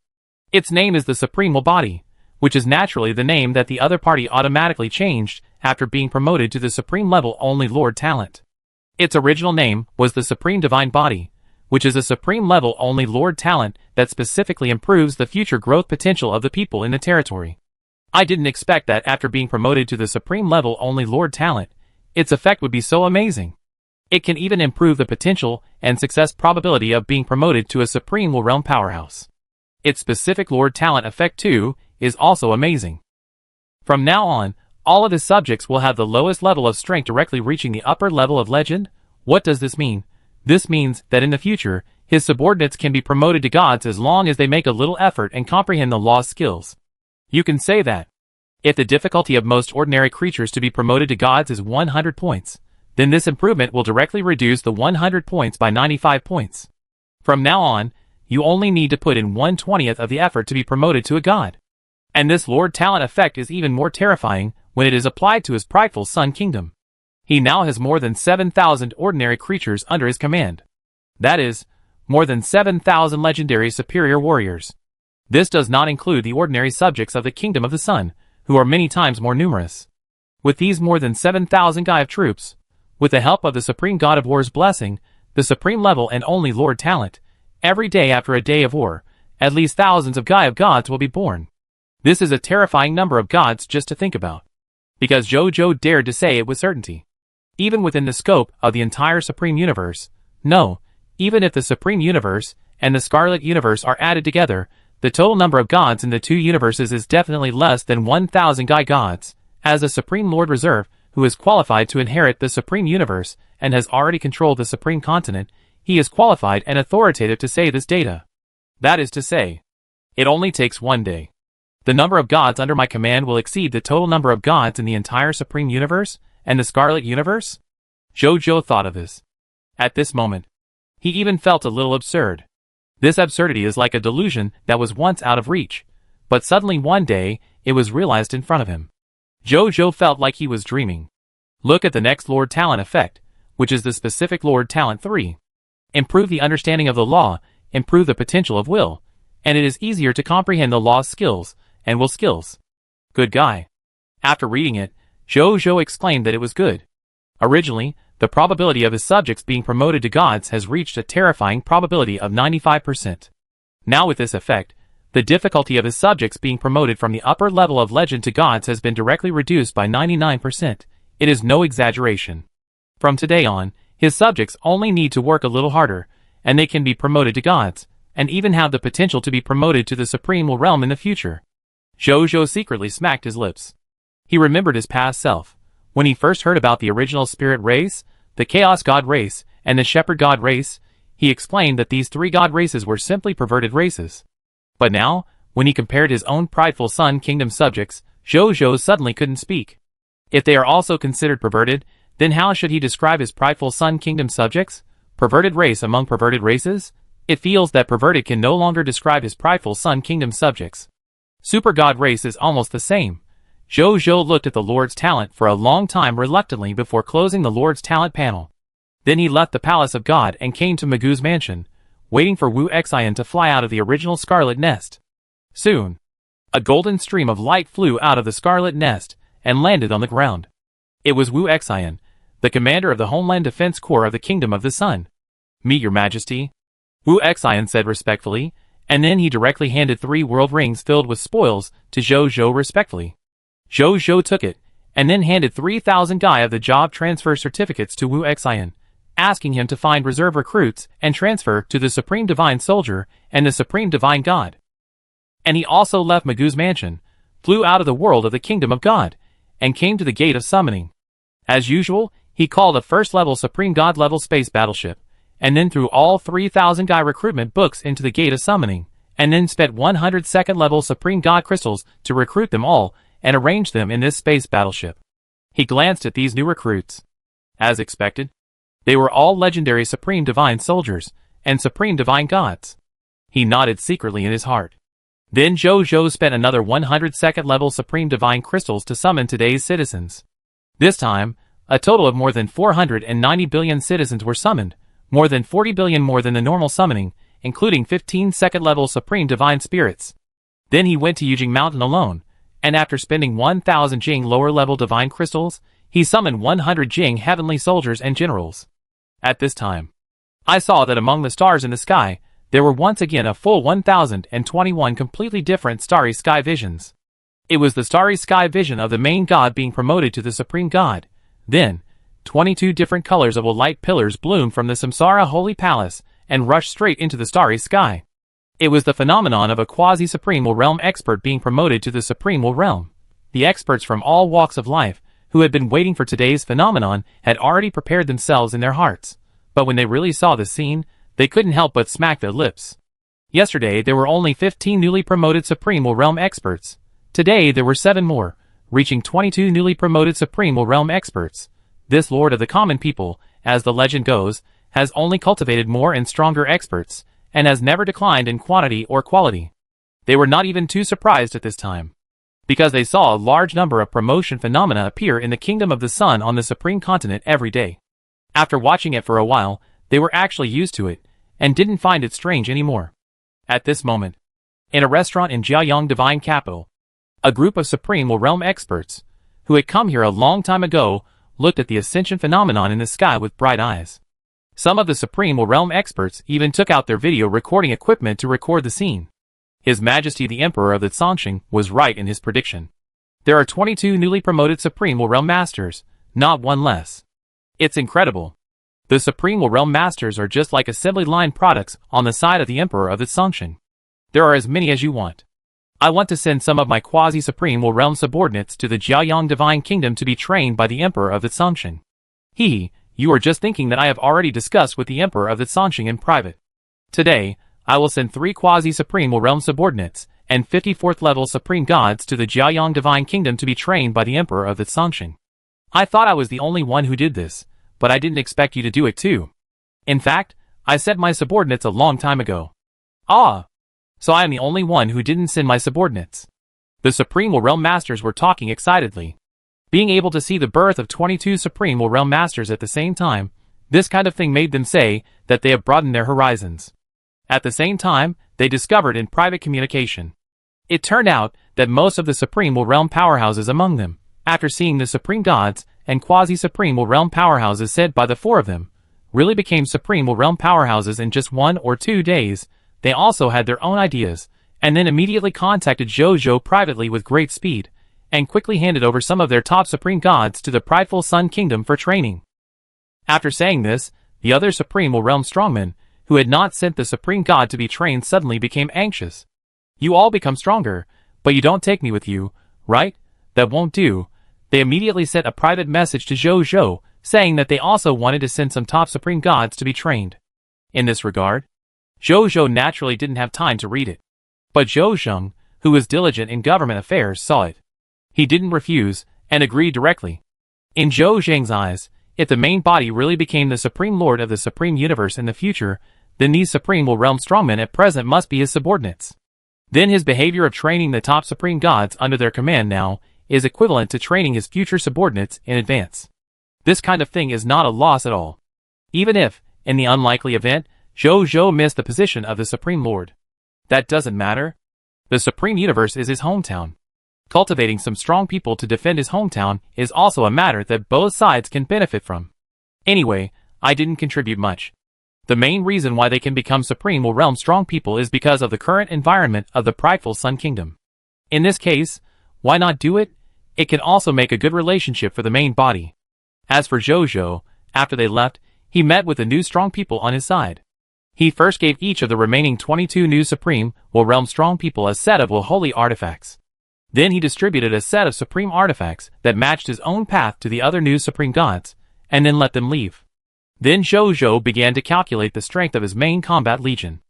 Its name is the Supreme Will Body, which is naturally the name that the other party automatically changed after being promoted to the Supreme level only Lord talent. Its original name was the Supreme Divine Body, which is a Supreme level only Lord talent that specifically improves the future growth potential of the people in the territory. I didn't expect that after being promoted to the Supreme level only Lord talent, its effect would be so amazing. It can even improve the potential and success probability of being promoted to a Supreme Will realm powerhouse. Its specific Lord talent effect 2 is also amazing. From now on, all of his subjects will have the lowest level of strength directly reaching the upper level of legend. What does this mean? This means that in the future, his subordinates can be promoted to gods as long as they make a little effort and comprehend the law's skills. You can say that. If the difficulty of most ordinary creatures to be promoted to gods is 100 points, then this improvement will directly reduce the 100 points by 95 points. From now on, you only need to put in 1/20th of the effort to be promoted to a god. And this Lord talent effect is even more terrifying when it is applied to his prideful Sun Kingdom. He now has more than 7,000 ordinary creatures under his command. That is, more than 7,000 legendary superior warriors. This does not include the ordinary subjects of the Kingdom of the Sun, who are many times more numerous. With these more than 7,000 Gaia of troops, with the help of the Supreme God of War's blessing, the Supreme level and only Lord talent, every day after a day of war, at least thousands of Gaia of gods will be born. This is a terrifying number of gods just to think about. Because Jojo dared to say it with certainty. Even within the scope of the entire Supreme Universe, no, even if the Supreme Universe and the Scarlet Universe are added together, the total number of gods in the two universes is definitely less than 1,000 Gaia gods. As a Supreme Lord Reserve, who is qualified to inherit the Supreme Universe and has already controlled the Supreme Continent, he is qualified and authoritative to say this data. That is to say, it only takes one day. The number of gods under my command will exceed the total number of gods in the entire Supreme Universe and the Scarlet Universe? Zhou thought of this. At this moment, he even felt a little absurd. This absurdity is like a delusion that was once out of reach, but suddenly one day, it was realized in front of him. Zhou felt like he was dreaming. Look at the next Lord Talent effect, which is the specific Lord Talent 3. Improve the understanding of the law, improve the potential of will, and it is easier to comprehend the law's skills and will skills. Good guy. After reading it, Zhou exclaimed that it was good. Originally, the probability of his subjects being promoted to gods has reached a terrifying probability of 95%. Now with this effect, the difficulty of his subjects being promoted from the upper level of legend to gods has been directly reduced by 99%. It is no exaggeration. From today on, his subjects only need to work a little harder, and they can be promoted to gods, and even have the potential to be promoted to the supreme realm in the future. Zhou secretly smacked his lips. He remembered his past self. When he first heard about the original spirit race, the chaos god race, and the shepherd god race, he explained that these three god races were simply perverted races. But now, when he compared his own prideful Sun Kingdom subjects, Zhou suddenly couldn't speak. If they are also considered perverted, then how should he describe his prideful Sun Kingdom subjects? Perverted race among perverted races? It feels that perverted can no longer describe his prideful Sun Kingdom subjects. Super God race is almost the same. Zhou looked at the Lord's Talent for a long time reluctantly before closing the Lord's Talent panel. Then he left the Palace of God and came to Magoo's mansion, waiting for Wu Xian to fly out of the original Scarlet Nest. Soon, a golden stream of light flew out of the Scarlet Nest and landed on the ground. It was Wu Xian, the commander of the Homeland Defense Corps of the Kingdom of the Sun. "Meet your Majesty," Wu Xian said respectfully, and then he directly handed 3 world rings filled with spoils to Zhou respectfully. Zhou took it, and then handed 3,000 Gai of the job transfer certificates to Wu Xian, asking him to find reserve recruits and transfer to the Supreme Divine Soldier and the Supreme Divine God. And he also left Magoo's mansion, flew out of the world of the Kingdom of God, and came to the Gate of Summoning. As usual, he called a first-level Supreme God-level space battleship, and then threw all 3,000 Gai recruitment books into the Gate of Summoning, and then spent 100 second-level Supreme God crystals to recruit them all and arrange them in this space battleship. He glanced at these new recruits. As expected, they were all legendary Supreme Divine Soldiers and Supreme Divine Gods. He nodded secretly in his heart. Then Zhou spent another 100 second-level Supreme Divine Crystals to summon today's citizens. This time, a total of more than 490 billion citizens were summoned, more than 40 billion more than the normal summoning, including 15 second-level Supreme Divine Spirits. Then he went to Yujing Mountain alone, and after spending 1,000 Jing lower-level Divine Crystals, he summoned 100 Jing Heavenly Soldiers and Generals. At this time, I saw that among the stars in the sky, there were once again a full 1,021 completely different starry sky visions. It was the starry sky vision of the main god being promoted to the Supreme God. Then, 22 different colors of light pillars bloomed from the Samsara Holy Palace and rushed straight into the starry sky. It was the phenomenon of a quasi-Supreme Realm expert being promoted to the Supreme Realm. The experts from all walks of life, who had been waiting for today's phenomenon, had already prepared themselves in their hearts. But when they really saw the scene, they couldn't help but smack their lips. Yesterday there were only 15 newly promoted Supreme Realm experts. Today there were 7 more, reaching 22 newly promoted Supreme Realm experts. This Lord of the Common People, as the legend goes, has only cultivated more and stronger experts, and has never declined in quantity or quality. They were not even too surprised at this time, because they saw a large number of promotion phenomena appear in the Kingdom of the Sun on the Supreme Continent every day. After watching it for a while, they were actually used to it, and didn't find it strange anymore. At this moment, in a restaurant in Jiayang Divine Capital, a group of Supreme Realm experts, who had come here a long time ago, looked at the ascension phenomenon in the sky with bright eyes. Some of the Supreme Realm experts even took out their video recording equipment to record the scene. His Majesty the Emperor of the Songqing was right in his prediction. There are 22 newly promoted Supreme Realm Masters, not one less. It's incredible. The Supreme Realm Masters are just like assembly line products on the side of the Emperor of the Songqing. There are as many as you want. I want to send some of my quasi-Supreme Realm subordinates to the Jiayang Divine Kingdom to be trained by the Emperor of the Songqing. You are just thinking that I have already discussed with the Emperor of the Songqing in private. Today, I will send 3 quasi-Supreme Realm subordinates, and 54th level supreme gods to the Jiaoyang Divine Kingdom to be trained by the Emperor of the Songsheng. I thought I was the only one who did this, but I didn't expect you to do it too. In fact, I sent my subordinates a long time ago. Ah! So I am the only one who didn't send my subordinates. The Supreme Realm Masters were talking excitedly. Being able to see the birth of 22 Supreme Realm Masters at the same time, this kind of thing made them say that they have broadened their horizons. At the same time, they discovered in private communication. It turned out that most of the Supreme Realm powerhouses among them, after seeing the Supreme Gods and Quasi-Supreme Realm powerhouses said by the four of them, really became Supreme Realm powerhouses in just 1 or 2 days. They also had their own ideas, and then immediately contacted Zhou privately with great speed, and quickly handed over some of their top Supreme Gods to the prideful Sun Kingdom for training. After saying this, the other Supreme Realm strongmen, who had not sent the Supreme God to be trained, suddenly became anxious. You all become stronger, but you don't take me with you, right? That won't do. They immediately sent a private message to Zhou, saying that they also wanted to send some top Supreme Gods to be trained. In this regard, Zhou naturally didn't have time to read it. But Zhou Sheng, who was diligent in government affairs, saw it. He didn't refuse, and agreed directly. In Zhou Zheng's eyes, if the main body really became the Supreme Lord of the Supreme Universe in the future, then these Supreme Realm strongmen at present must be his subordinates. Then his behavior of training the top Supreme Gods under their command now is equivalent to training his future subordinates in advance. This kind of thing is not a loss at all. Even if, in the unlikely event, Zhou missed the position of the Supreme Lord. That doesn't matter. The Supreme Universe is his hometown. Cultivating some strong people to defend his hometown is also a matter that both sides can benefit from. Anyway, I didn't contribute much. The main reason why they can become Supreme Realm strong people is because of the current environment of the prideful Sun Kingdom. In this case, why not do it? It can also make a good relationship for the main body. As for Zhou, after they left, he met with the new strong people on his side. He first gave each of the remaining 22 new Supreme Realm strong people a set of holy artifacts. Then he distributed a set of Supreme artifacts that matched his own path to the other new Supreme Gods, and then let them leave. Then Zhou began to calculate the strength of his main combat legion.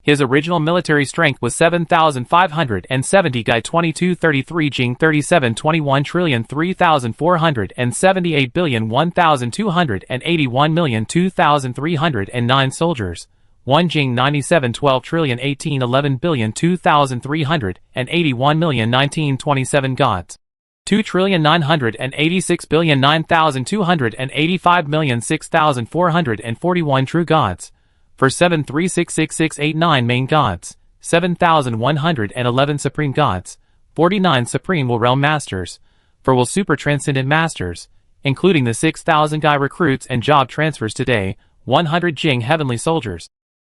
His original military strength was 7,570 Guy 2233 Jing 3721 trillion 3,478 billion 1,281 million 2,309 soldiers. 1 Jing 9712 trillion 1811 billion 2,381 million 1927 gods. 2,986 billion 9,285 million 6,441 true gods. For 7366689 main gods, 7,111 supreme gods, 49 supreme realm masters, for super transcendent masters, including the 6,000 guy recruits and job transfers today, 100 Jing heavenly soldiers,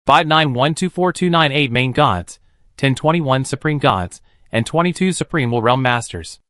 5912428 main gods, 1021 supreme gods, and 22 supreme realm masters.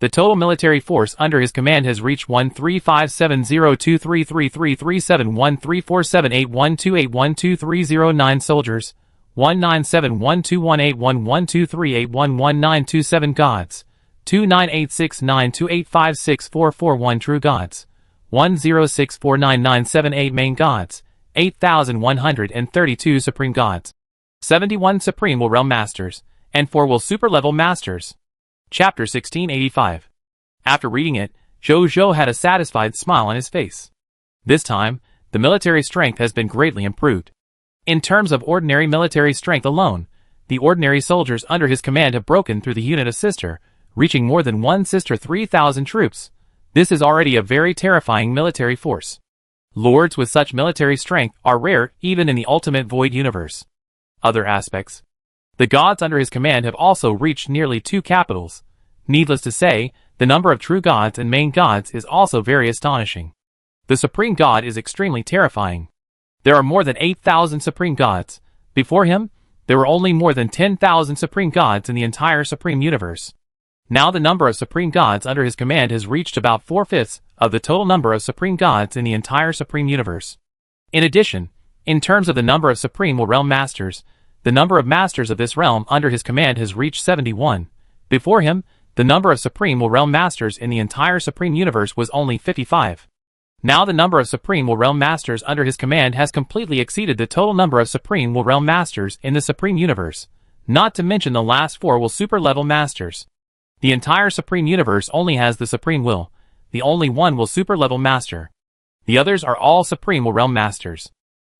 The total military force under his command has reached 1357023333713478128123009 soldiers, 19712181123811927 gods, 298692856441 true gods, 1064997 main gods, 8132 supreme gods, 71 supreme realm masters, and 4 super level masters. Chapter 1685. After reading it, Zhou had a satisfied smile on his face. This time, the military strength has been greatly improved. In terms of ordinary military strength alone, the ordinary soldiers under his command have broken through the unit of sister, reaching more than 1 sister 3,000 troops. This is already a very terrifying military force. Lords with such military strength are rare even in the ultimate void universe. Other aspects. The gods under his command have also reached nearly 2 capitals. Needless to say, the number of true gods and main gods is also very astonishing. The Supreme God is extremely terrifying. There are more than 8,000 Supreme Gods. Before him, there were only more than 10,000 Supreme Gods in the entire Supreme Universe. Now the number of Supreme Gods under his command has reached about 4/5 of the total number of Supreme Gods in the entire Supreme Universe. In addition, in terms of the number of Supreme Realm Masters, the number of masters of this realm under his command has reached 71. Before him, the number of Supreme Realm Masters in the entire Supreme Universe was only 55. Now the number of Supreme Realm Masters under his command has completely exceeded the total number of Supreme Realm Masters in the Supreme Universe. Not to mention the last 4 will super-level masters. The entire Supreme Universe only has the Supreme Will. The only one will super-level master. The others are all Supreme Will Realm Masters.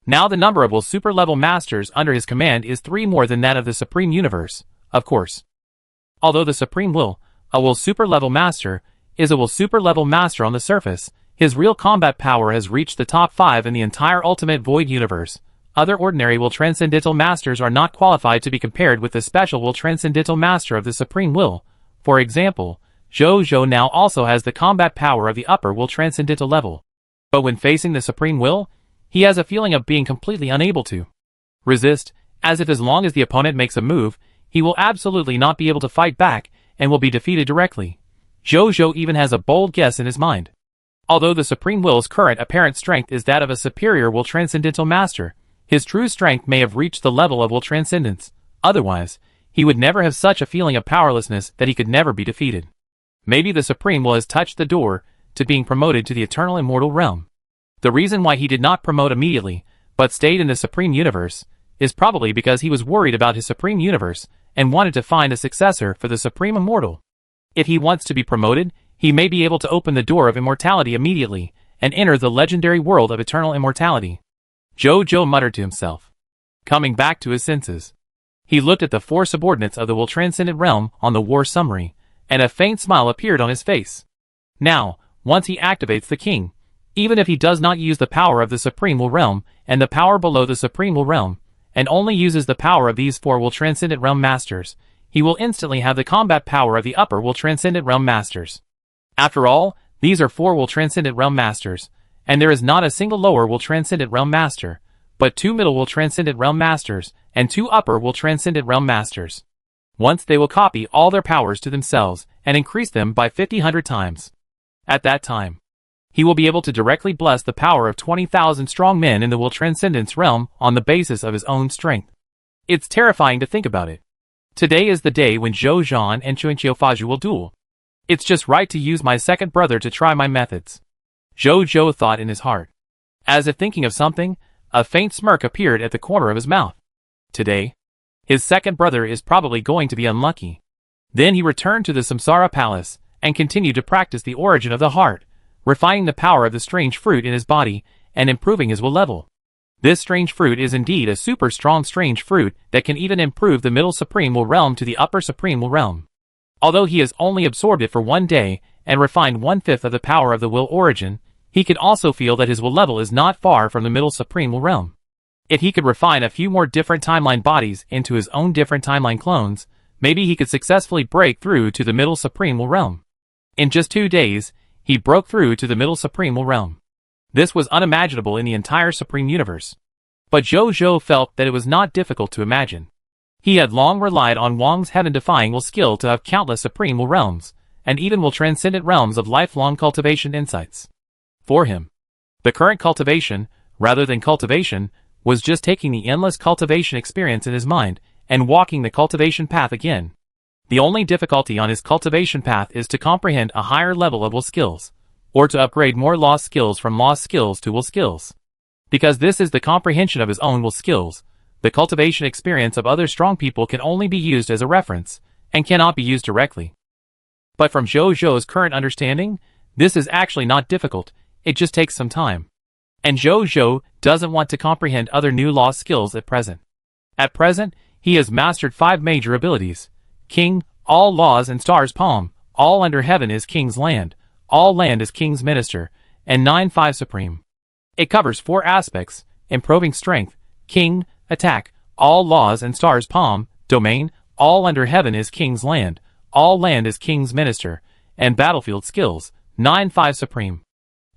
Now the number of will super-level masters under his command is 3 more than that of the Supreme Universe, of course. Although the Supreme Will, a will super-level master, is a will super-level master on the surface, his real combat power has reached the top 5 in the entire Ultimate Void Universe. Other ordinary will Transcendental Masters are not qualified to be compared with the special will Transcendental Master of the Supreme Will. For example, Zhou now also has the combat power of the upper will Transcendental level. But when facing the Supreme Will, he has a feeling of being completely unable to resist, as if as long as the opponent makes a move, he will absolutely not be able to fight back, and will be defeated directly. Zhou even has a bold guess in his mind. Although the Supreme Will's current apparent strength is that of a superior will Transcendental Master, his true strength may have reached the level of will Transcendence. Otherwise, he would never have such a feeling of powerlessness that he could never be defeated. Maybe the Supreme Will has touched the door to being promoted to the Eternal Immortal Realm. The reason why he did not promote immediately, but stayed in the Supreme Universe, is probably because he was worried about his Supreme Universe and wanted to find a successor for the Supreme Immortal. If he wants to be promoted, he may be able to open the door of immortality immediately and enter the legendary world of eternal immortality. Zhou muttered to himself. Coming back to his senses, he looked at the 4 subordinates of the will Transcendent Realm on the war summary, and a faint smile appeared on his face. Now, once he activates the king, even if he does not use the power of the Supreme Will Realm and the power below the Supreme Will Realm, and only uses the power of these 4 will Transcendent Realm Masters, he will instantly have the combat power of the upper will Transcendent Realm Masters. After all, these are 4 will Transcendent Realm Masters, and there is not a single lower will Transcendent Realm Master, but 2 middle will Transcendent Realm Masters, and 2 upper will Transcendent Realm Masters. Once they will copy all their powers to themselves, and increase them by 50 times. At that time, he will be able to directly bless the power of 20,000 strong men in the will Transcendence Realm on the basis of his own strength. It's terrifying to think about it. Today is the day when Zhou Zhan and Chuan Qiufaju will duel. It's just right to use my second brother to try my methods. Zhou thought in his heart. As if thinking of something, a faint smirk appeared at the corner of his mouth. Today, his second brother is probably going to be unlucky. Then he returned to the Samsara Palace, and continued to practice the origin of the heart, refining the power of the strange fruit in his body, and improving his will level. This strange fruit is indeed a super strong strange fruit that can even improve the middle Supreme Will Realm to the upper Supreme Will Realm. Although he has only absorbed it for 1 day, and refined 1/5 of the power of the will origin, he can also feel that his will level is not far from the middle Supreme Will Realm. If he could refine a few more different timeline bodies into his own different timeline clones, maybe he could successfully break through to the middle Supreme Will Realm. In just 2 days, he broke through to the middle Supreme Will Realm. This was unimaginable in the entire Supreme Universe. But Zhou felt that it was not difficult to imagine. He had long relied on Wang's heaven-defying will skill to have countless Supreme Will Realms, and even will Transcendent Realms of lifelong cultivation insights. For him, the current cultivation, rather than cultivation, was just taking the endless cultivation experience in his mind, and walking the cultivation path again. The only difficulty on his cultivation path is to comprehend a higher level of will skills, or to upgrade more lost skills from lost skills to will skills. Because this is the comprehension of his own will skills, the cultivation experience of other strong people can only be used as a reference, and cannot be used directly. But from Zhou's current understanding, this is actually not difficult, it just takes some time. And Zhou doesn't want to comprehend other new lost skills at present. At present, he has mastered 5 major abilities. King, all laws and stars palm, all under heaven is king's land, all land is king's minister, and 9-5 supreme. It covers 4 aspects: improving strength, king, attack, all laws and stars palm, domain, all under heaven is king's land, all land is king's minister, and battlefield skills, 9-5 supreme.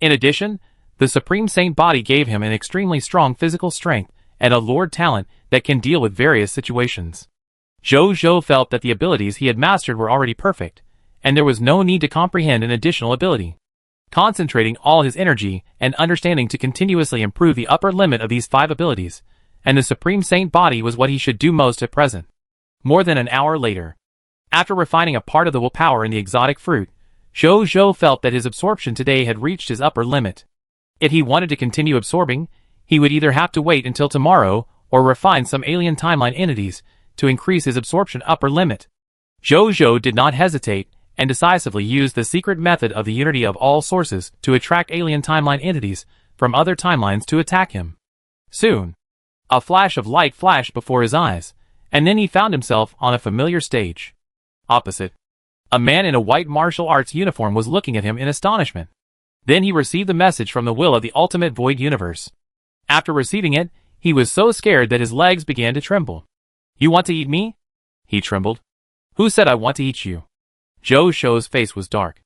In addition, the Supreme Saint body gave him an extremely strong physical strength and a lord talent that can deal with various situations. Zhou felt that the abilities he had mastered were already perfect, and there was no need to comprehend an additional ability. Concentrating all his energy and understanding to continuously improve the upper limit of these 5 abilities, and the Supreme Saint body was what he should do most at present. More than an hour later, after refining a part of the willpower in the exotic fruit, Zhou felt that his absorption today had reached his upper limit. If he wanted to continue absorbing, he would either have to wait until tomorrow or refine some alien timeline entities to increase his absorption upper limit. Jojo did not hesitate, and decisively used the secret method of the unity of all sources to attract alien timeline entities from other timelines to attack him. Soon, a flash of light flashed before his eyes, and then he found himself on a familiar stage. Opposite, a man in a white martial arts uniform was looking at him in astonishment. Then he received the message from the will of the ultimate void universe. After receiving it, he was so scared that his legs began to tremble. "You want to eat me?" he trembled. "Who said I want to eat you?" Jojo's face was dark.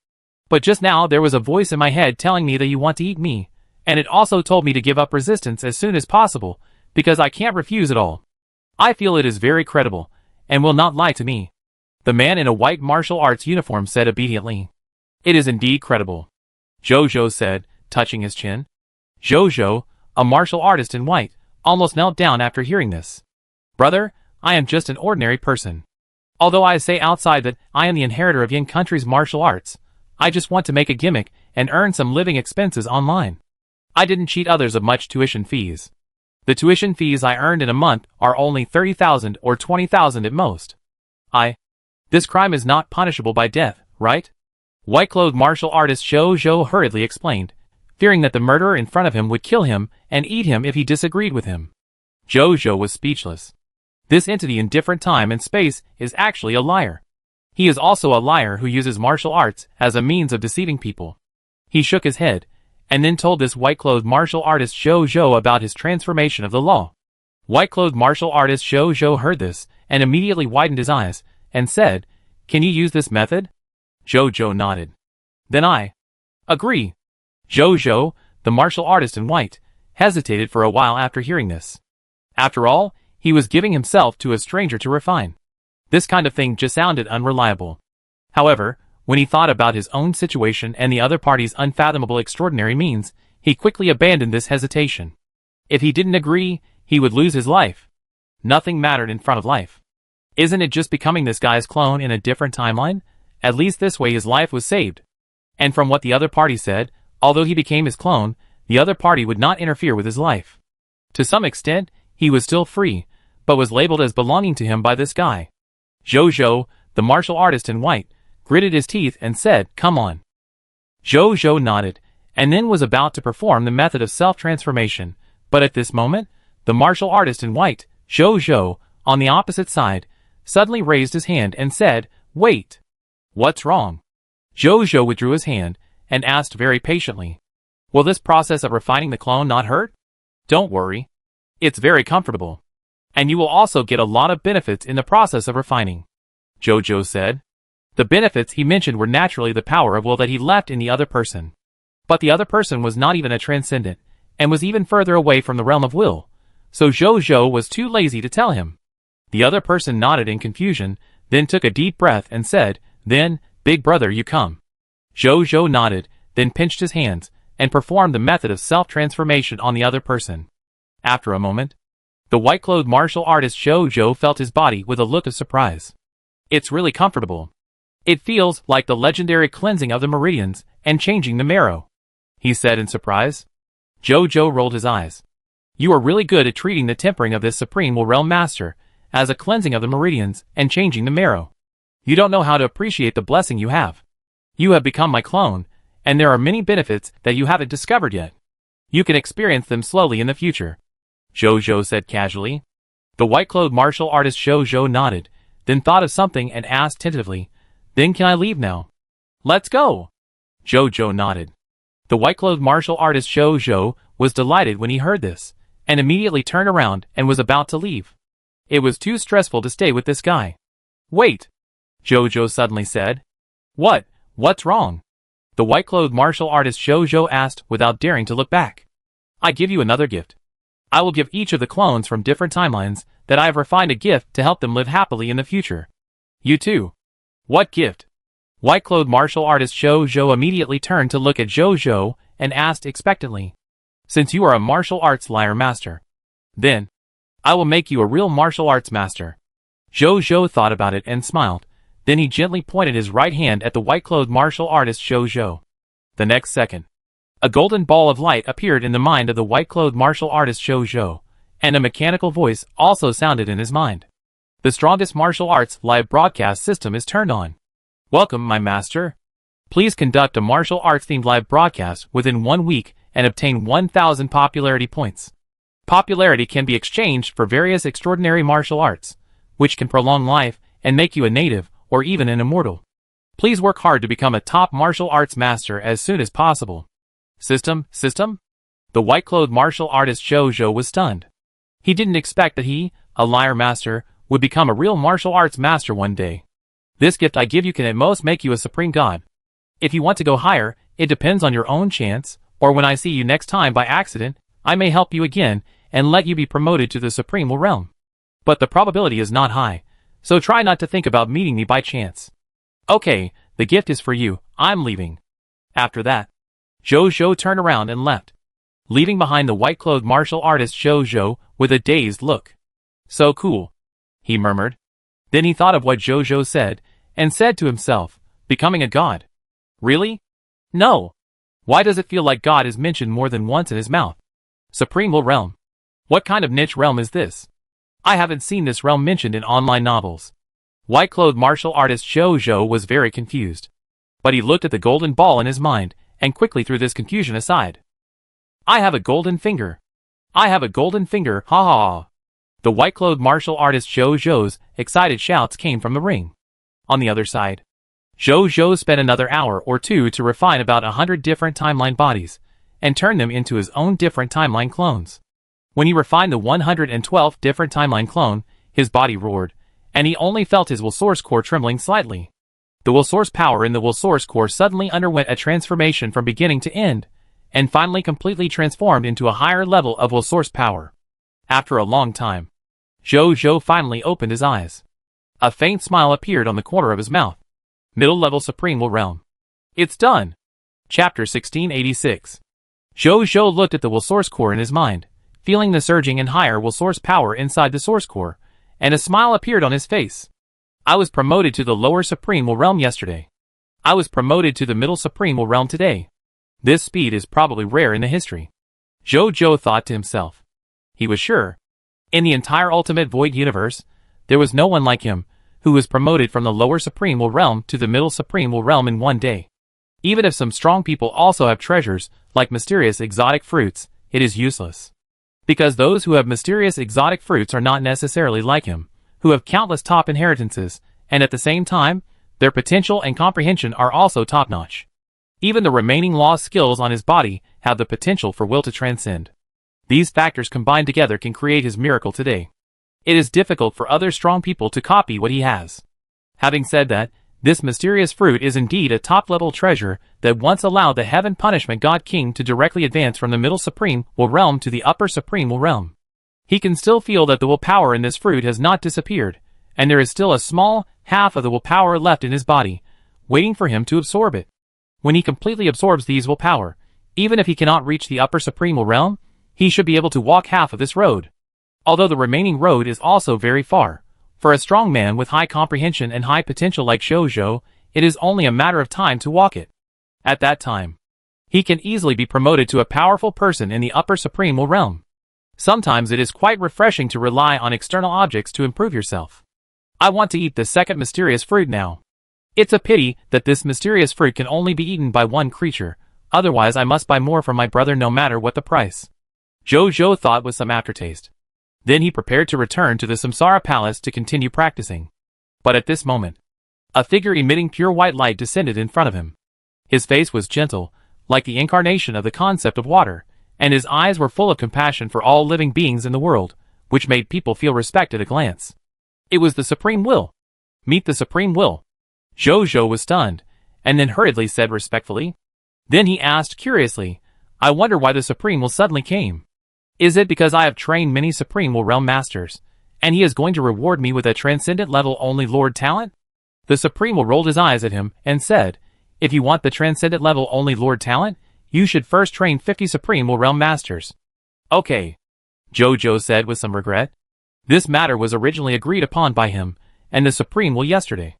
"But just now there was a voice in my head telling me that you want to eat me, and it also told me to give up resistance as soon as possible, because I can't refuse it all. I feel it is very credible, and will not lie to me." The man in a white martial arts uniform said obediently. "It is indeed credible," Jojo said, touching his chin. Jojo, a martial artist in white, almost knelt down after hearing this. "Brother, I am just an ordinary person. Although I say outside that I am the inheritor of Yin country's martial arts, I just want to make a gimmick and earn some living expenses online. I didn't cheat others of much tuition fees. The tuition fees I earned in a month are only 30,000 or 20,000 at most. This crime is not punishable by death, right?" White-clothed martial artist Jojo hurriedly explained, fearing that the murderer in front of him would kill him and eat him if he disagreed with him. Jojo was speechless. This entity in different time and space is actually a liar. He is also a liar who uses martial arts as a means of deceiving people. He shook his head, and then told this white-clothed martial artist Jojo about his transformation of the law. White-clothed martial artist Jojo heard this, and immediately widened his eyes, and said, "Can you use this method?" Jojo nodded. "Then I agree." Jojo, the martial artist in white, hesitated for a while after hearing this. After all, he was giving himself to a stranger to refine. This kind of thing just sounded unreliable. However, when he thought about his own situation and the other party's unfathomable extraordinary means, he quickly abandoned this hesitation. If he didn't agree, he would lose his life. Nothing mattered in front of life. Isn't it just becoming this guy's clone in a different timeline? At least this way his life was saved. And from what the other party said, although he became his clone, the other party would not interfere with his life. To some extent, he was still free, but was labeled as belonging to him by this guy. Jojo, the martial artist in white, gritted his teeth and said, "Come on." Jojo nodded, and then was about to perform the method of self-transformation, but at this moment, the martial artist in white, Jojo, on the opposite side, suddenly raised his hand and said, "Wait. What's wrong?" Jojo withdrew his hand, and asked very patiently, "Will this process of refining the clone not hurt?" "Don't worry. It's very comfortable. And you will also get a lot of benefits in the process of refining," Jojo said. The benefits he mentioned were naturally the power of will that he left in the other person. But the other person was not even a transcendent, and was even further away from the realm of will, so Jojo was too lazy to tell him. The other person nodded in confusion, then took a deep breath and said, "Then, big brother, you come." Jojo nodded, then pinched his hands, and performed the method of self-transformation on the other person. After a moment, the white-clothed martial artist Jojo felt his body with a look of surprise. "It's really comfortable. It feels like the legendary cleansing of the meridians and changing the marrow," he said in surprise. Jojo rolled his eyes. "You are really good at treating the tempering of this supreme will realm master as a cleansing of the meridians and changing the marrow. You don't know how to appreciate the blessing you have. You have become my clone, and there are many benefits that you haven't discovered yet. You can experience them slowly in the future," Jojo said casually. The white-clothed martial artist Jojo nodded, then thought of something and asked tentatively, "Then can I leave now?" "Let's go." Jojo nodded. The white-clothed martial artist Jojo was delighted when he heard this, and immediately turned around and was about to leave. It was too stressful to stay with this guy. "Wait," Jojo suddenly said. What's wrong?" the white-clothed martial artist Jojo asked without daring to look back. "I give you another gift. I will give each of the clones from different timelines that I have refined a gift to help them live happily in the future. You too." "What gift?" White-clothed martial artist Jojo immediately turned to look at Jojo and asked expectantly. "Since you are a martial arts liar master, then I will make you a real martial arts master." Jojo thought about it and smiled. Then he gently pointed his right hand at the white-clothed martial artist Jojo. The next second, a golden ball of light appeared in the mind of the white-clothed martial artist Jojo, and a mechanical voice also sounded in his mind. The strongest martial arts live broadcast system is turned on. Welcome, my master. Please conduct a martial arts themed live broadcast within 1 week and obtain 1,000 popularity points. Popularity can be exchanged for various extraordinary martial arts, which can prolong life and make you a native or even an immortal. Please work hard to become a top martial arts master as soon as possible. System? The white-clothed martial artist Jojo was stunned. He didn't expect that he, a liar master, would become a real martial arts master one day. This gift I give you can at most make you a supreme god. If you want to go higher, it depends on your own chance, or when I see you next time by accident, I may help you again and let you be promoted to the supreme realm. But the probability is not high, so try not to think about meeting me by chance. Okay, the gift is for you, I'm leaving. After that, Jojo turned around and left, leaving behind the white-clothed martial artist Jojo with a dazed look. So cool, he murmured. Then he thought of what Jojo said, and said to himself, becoming a god. Really? No. Why does it feel like God is mentioned more than once in his mouth? Supreme realm. What kind of niche realm is this? I haven't seen this realm mentioned in online novels. White-clothed martial artist Jojo was very confused. But he looked at the golden ball in his mind, and quickly threw this confusion aside. I have a golden finger. I have a golden finger, ha ha ha. The white-clothed martial artist Jojo's excited shouts came from the ring. On the other side, Jojo spent another hour or two to refine about 100 different timeline bodies, and turn them into his own different timeline clones. When he refined the 112th different timeline clone, his body roared, and he only felt his will source core trembling slightly. The will source power in the will source core suddenly underwent a transformation from beginning to end, and finally completely transformed into a higher level of will source power. After a long time, Jojo finally opened his eyes. A faint smile appeared on the corner of his mouth. Middle-level Supreme Will Realm. It's done. Chapter 1686. Jojo looked at the will source core in his mind, feeling the surging and higher will source power inside the source core, and a smile appeared on his face. I was promoted to the lower Supreme Will Realm yesterday. I was promoted to the middle Supreme Will Realm today. This speed is probably rare in the history. Jojo thought to himself. He was sure. In the entire Ultimate Void universe, there was no one like him, who was promoted from the lower Supreme Will Realm to the middle Supreme Will Realm in one day. Even if some strong people also have treasures, like mysterious exotic fruits, it is useless. Because those who have mysterious exotic fruits are not necessarily like him, who have countless top inheritances, and at the same time, their potential and comprehension are also top-notch. Even the remaining lost skills on his body have the potential for will to transcend. These factors combined together can create his miracle today. It is difficult for other strong people to copy what he has. Having said that, this mysterious fruit is indeed a top-level treasure that once allowed the Heaven Punishment God King to directly advance from the middle Supreme Will Realm to the upper Supreme Will Realm. He can still feel that the willpower in this fruit has not disappeared, and there is still a small half of the willpower left in his body, waiting for him to absorb it. When he completely absorbs these willpower, even if he cannot reach the upper Supreme Will Realm, he should be able to walk half of this road. Although the remaining road is also very far. For a strong man with high comprehension and high potential like Jojo, it is only a matter of time to walk it. At that time, he can easily be promoted to a powerful person in the upper Supreme Will Realm. Sometimes it is quite refreshing to rely on external objects to improve yourself. I want to eat the second mysterious fruit now. It's a pity that this mysterious fruit can only be eaten by one creature, otherwise I must buy more from my brother no matter what the price. Jojo thought with some aftertaste. Then he prepared to return to the Samsara Palace to continue practicing. But at this moment, a figure emitting pure white light descended in front of him. His face was gentle, like the incarnation of the concept of water, and his eyes were full of compassion for all living beings in the world, which made people feel respect at a glance. It was the Supreme Will. Meet the Supreme Will. Jojo was stunned, and then hurriedly said respectfully. Then he asked curiously, I wonder why the Supreme Will suddenly came. Is it because I have trained many Supreme Will Realm Masters, and he is going to reward me with a transcendent level only Lord talent? The Supreme Will rolled his eyes at him and said, if you want the transcendent level only Lord talent, you should first train 50 Supreme Will Realm Masters. Okay, Jojo said with some regret. This matter was originally agreed upon by him and the Supreme Will yesterday.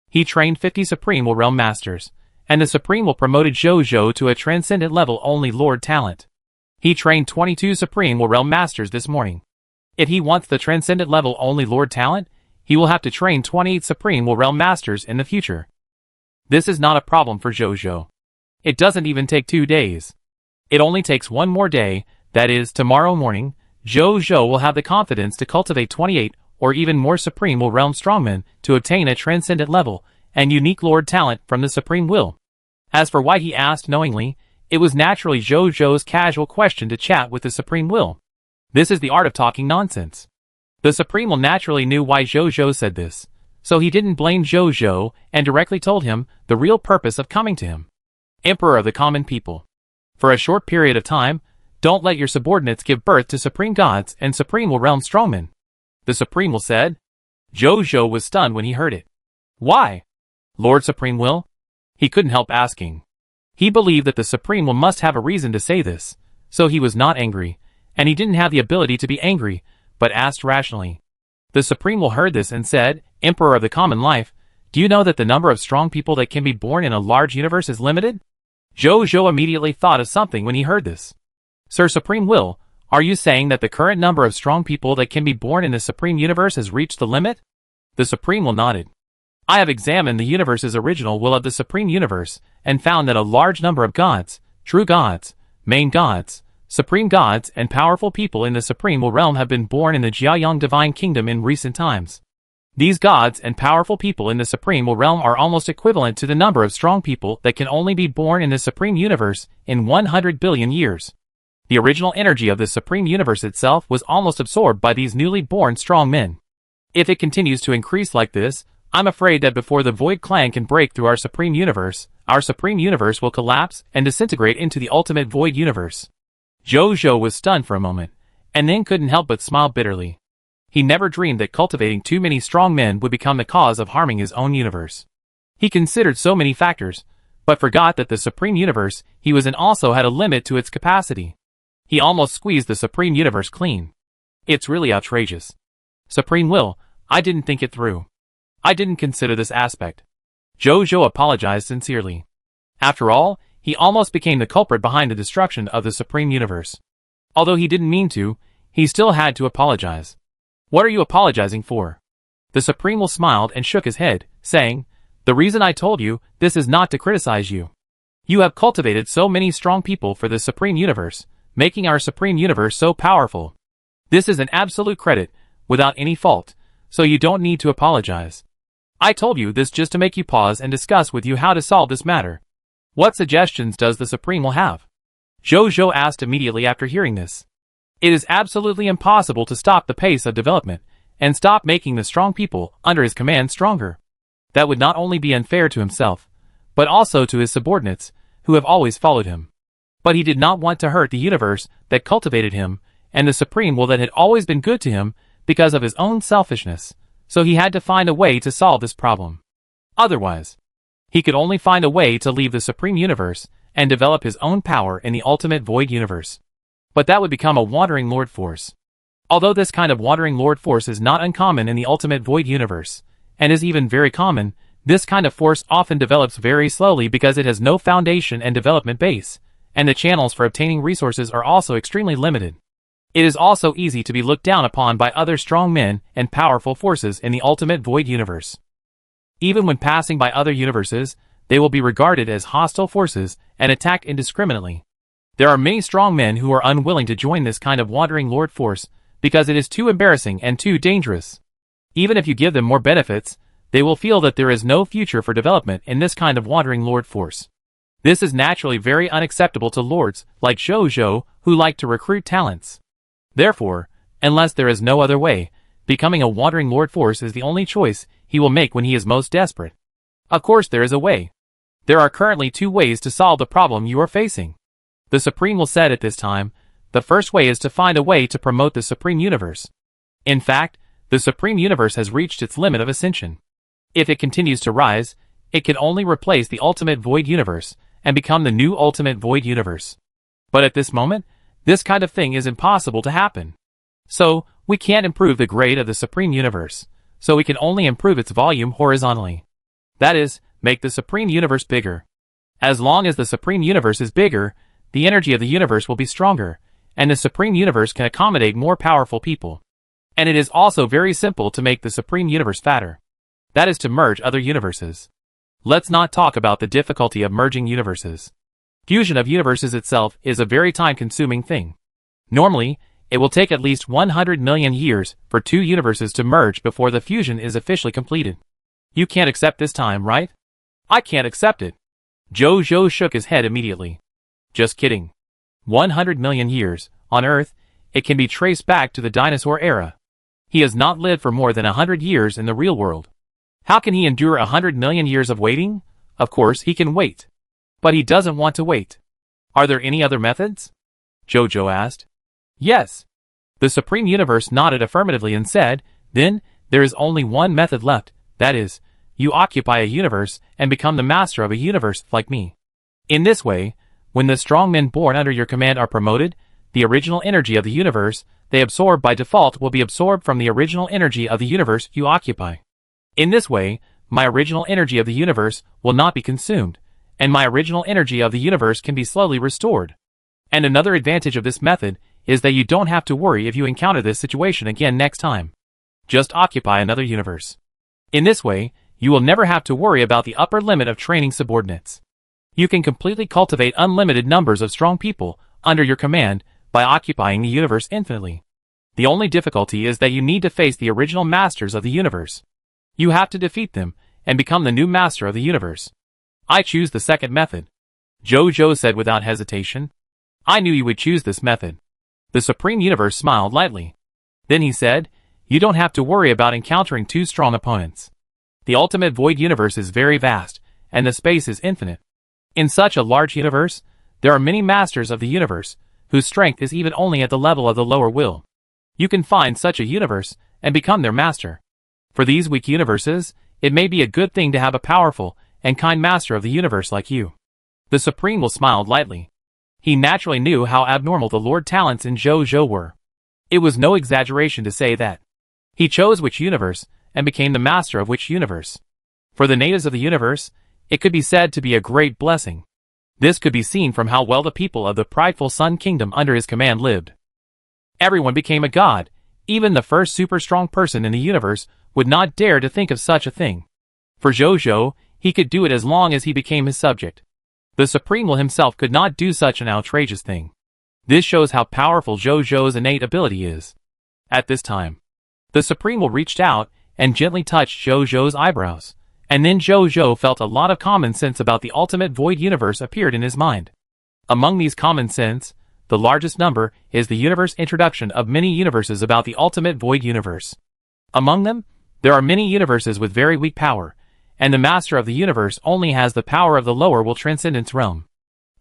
He trained 50 Supreme Will Realm Masters, and the Supreme Will promoted Jojo to a transcendent level only Lord talent. He trained 22 Supreme Will Realm Masters this morning. If he wants the transcendent level only Lord talent, he will have to train 28 Supreme Will Realm Masters in the future. This is not a problem for Jojo. It doesn't even take 2 days. It only takes one more day, that is, tomorrow morning, Jojo will have the confidence to cultivate 28 or even more Supreme Will Realm Strongmen to obtain a transcendent level and unique Lord talent from the Supreme Will. As for why he asked knowingly, it was naturally Jojo's casual question to chat with the Supreme Will. This is the art of talking nonsense. The Supreme Will naturally knew why Jojo said this, so he didn't blame Jojo and directly told him the real purpose of coming to him. Emperor of the common people. For a short period of time, don't let your subordinates give birth to Supreme Gods and Supreme Will Realm Strongmen, the Supreme Will said. Jojo was stunned when he heard it. Why? Lord Supreme Will? He couldn't help asking. He believed that the Supreme Will must have a reason to say this, so he was not angry, and he didn't have the ability to be angry, but asked rationally. The Supreme Will heard this and said, Emperor of the common life, do you know that the number of strong people that can be born in a large universe is limited? Jojo immediately thought of something when he heard this. Sir Supreme Will, are you saying that the current number of strong people that can be born in the Supreme Universe has reached the limit? The Supreme Will nodded. I have examined the universe's original will of the Supreme Universe and found that a large number of gods, true gods, main gods, supreme gods, and powerful people in the Supreme Will realm have been born in the Jiayang Divine Kingdom in recent times. These gods and powerful people in the Supreme Will realm are almost equivalent to the number of strong people that can only be born in the Supreme Universe in 100 billion years. The original energy of the Supreme Universe itself was almost absorbed by these newly born strong men. If it continues to increase like this, I'm afraid that before the Void Clan can break through our Supreme Universe will collapse and disintegrate into the ultimate Void Universe. Jojo was stunned for a moment, and then couldn't help but smile bitterly. He never dreamed that cultivating too many strong men would become the cause of harming his own universe. He considered so many factors, but forgot that the Supreme Universe he was in also had a limit to its capacity. He almost squeezed the Supreme Universe clean. It's really outrageous. Supreme Will, I didn't think it through. I didn't consider this aspect. Jojo apologized sincerely. After all, he almost became the culprit behind the destruction of the Supreme Universe. Although he didn't mean to, he still had to apologize. What are you apologizing for? The Supreme Will smiled and shook his head, saying, the reason I told you this is not to criticize you. You have cultivated so many strong people for the Supreme Universe, making our Supreme Universe so powerful. This is an absolute credit, without any fault, so you don't need to apologize. I told you this just to make you pause and discuss with you how to solve this matter. What suggestions does the Supreme Will have? Jojo asked immediately after hearing this. It is absolutely impossible to stop the pace of development and stop making the strong people under his command stronger. That would not only be unfair to himself, but also to his subordinates, who have always followed him. But he did not want to hurt the universe that cultivated him and the Supreme Will that had always been good to him because of his own selfishness. So he had to find a way to solve this problem. Otherwise, he could only find a way to leave the Supreme Universe and develop his own power in the ultimate Void Universe. But that would become a Wandering Lord Force. Although this kind of Wandering Lord Force is not uncommon in the ultimate Void Universe, and is even very common, this kind of force often develops very slowly because it has no foundation and development base, and the channels for obtaining resources are also extremely limited. It is also easy to be looked down upon by other strong men and powerful forces in the ultimate Void Universe. Even when passing by other universes, they will be regarded as hostile forces and attacked indiscriminately. There are many strong men who are unwilling to join this kind of Wandering Lord Force because it is too embarrassing and too dangerous. Even if you give them more benefits, they will feel that there is no future for development in this kind of Wandering Lord Force. This is naturally very unacceptable to lords like Jojo who like to recruit talents. Therefore, unless there is no other way, becoming a Wandering Lord Force is the only choice he will make when he is most desperate. Of course there is a way. There are currently 2 ways to solve the problem you are facing. The Supreme Will said at this time, the first way is to find a way to promote the Supreme Universe. In fact, the Supreme Universe has reached its limit of ascension. If it continues to rise, it can only replace the ultimate Void Universe and become the new ultimate Void Universe. But at this moment, this kind of thing is impossible to happen. So, we can't improve the grade of the Supreme Universe, so we can only improve its volume horizontally. That is, make the Supreme Universe bigger. As long as the Supreme Universe is bigger, the energy of the universe will be stronger, and the Supreme Universe can accommodate more powerful people. And it is also very simple to make the Supreme Universe fatter. That is to merge other universes. Let's not talk about the difficulty of merging universes. Fusion of universes itself is a very time-consuming thing. Normally, it will take at least 100 million years for two universes to merge before the fusion is officially completed. You can't accept this time, right? I can't accept it. Jojo shook his head immediately. Just kidding. 100 million years, on Earth, it can be traced back to the dinosaur era. He has not lived for more than 100 years in the real world. How can he endure 100 million years of waiting? Of course he can wait. But he doesn't want to wait. Are there any other methods? Jojo asked. Yes. The Supreme Universe nodded affirmatively and said, then, there is only one method left, that is, you occupy a universe and become the master of a universe like me. In this way, when the strong men born under your command are promoted, the original energy of the universe they absorb by default will be absorbed from the original energy of the universe you occupy. In this way, my original energy of the universe will not be consumed, and my original energy of the universe can be slowly restored. And another advantage of this method is that you don't have to worry if you encounter this situation again next time. Just occupy another universe. In this way, you will never have to worry about the upper limit of training subordinates. You can completely cultivate unlimited numbers of strong people under your command by occupying the universe infinitely. The only difficulty is that you need to face the original masters of the universe. You have to defeat them and become the new master of the universe. I choose the second method. Jojo said without hesitation. I knew you would choose this method. The Supreme Universe smiled lightly. Then he said, you don't have to worry about encountering two strong opponents. The ultimate void universe is very vast, and the space is infinite. In such a large universe, there are many masters of the universe, whose strength is even only at the level of the lower will. You can find such a universe and become their master. For these weak universes, it may be a good thing to have a powerful and kind master of the universe like you. The Supreme will smiled lightly. He naturally knew how abnormal the Lord talents in Jojo were. It was no exaggeration to say that. He chose which universe and became the master of which universe. For the natives of the universe, it could be said to be a great blessing. This could be seen from how well the people of the prideful Sun Kingdom under his command lived. Everyone became a god. Even the first super strong person in the universe would not dare to think of such a thing. For Jojo, he could do it as long as he became his subject. The Supreme Will himself could not do such an outrageous thing. This shows how powerful Jojo's innate ability is. At this time, the Supreme Will reached out and gently touched Jojo's eyebrows, and then Jojo felt a lot of common sense about the ultimate void universe appeared in his mind. Among these common sense, the largest number is the universe introduction of many universes about the ultimate void universe. Among them, there are many universes with very weak power, and the master of the universe only has the power of the lower will transcendence realm.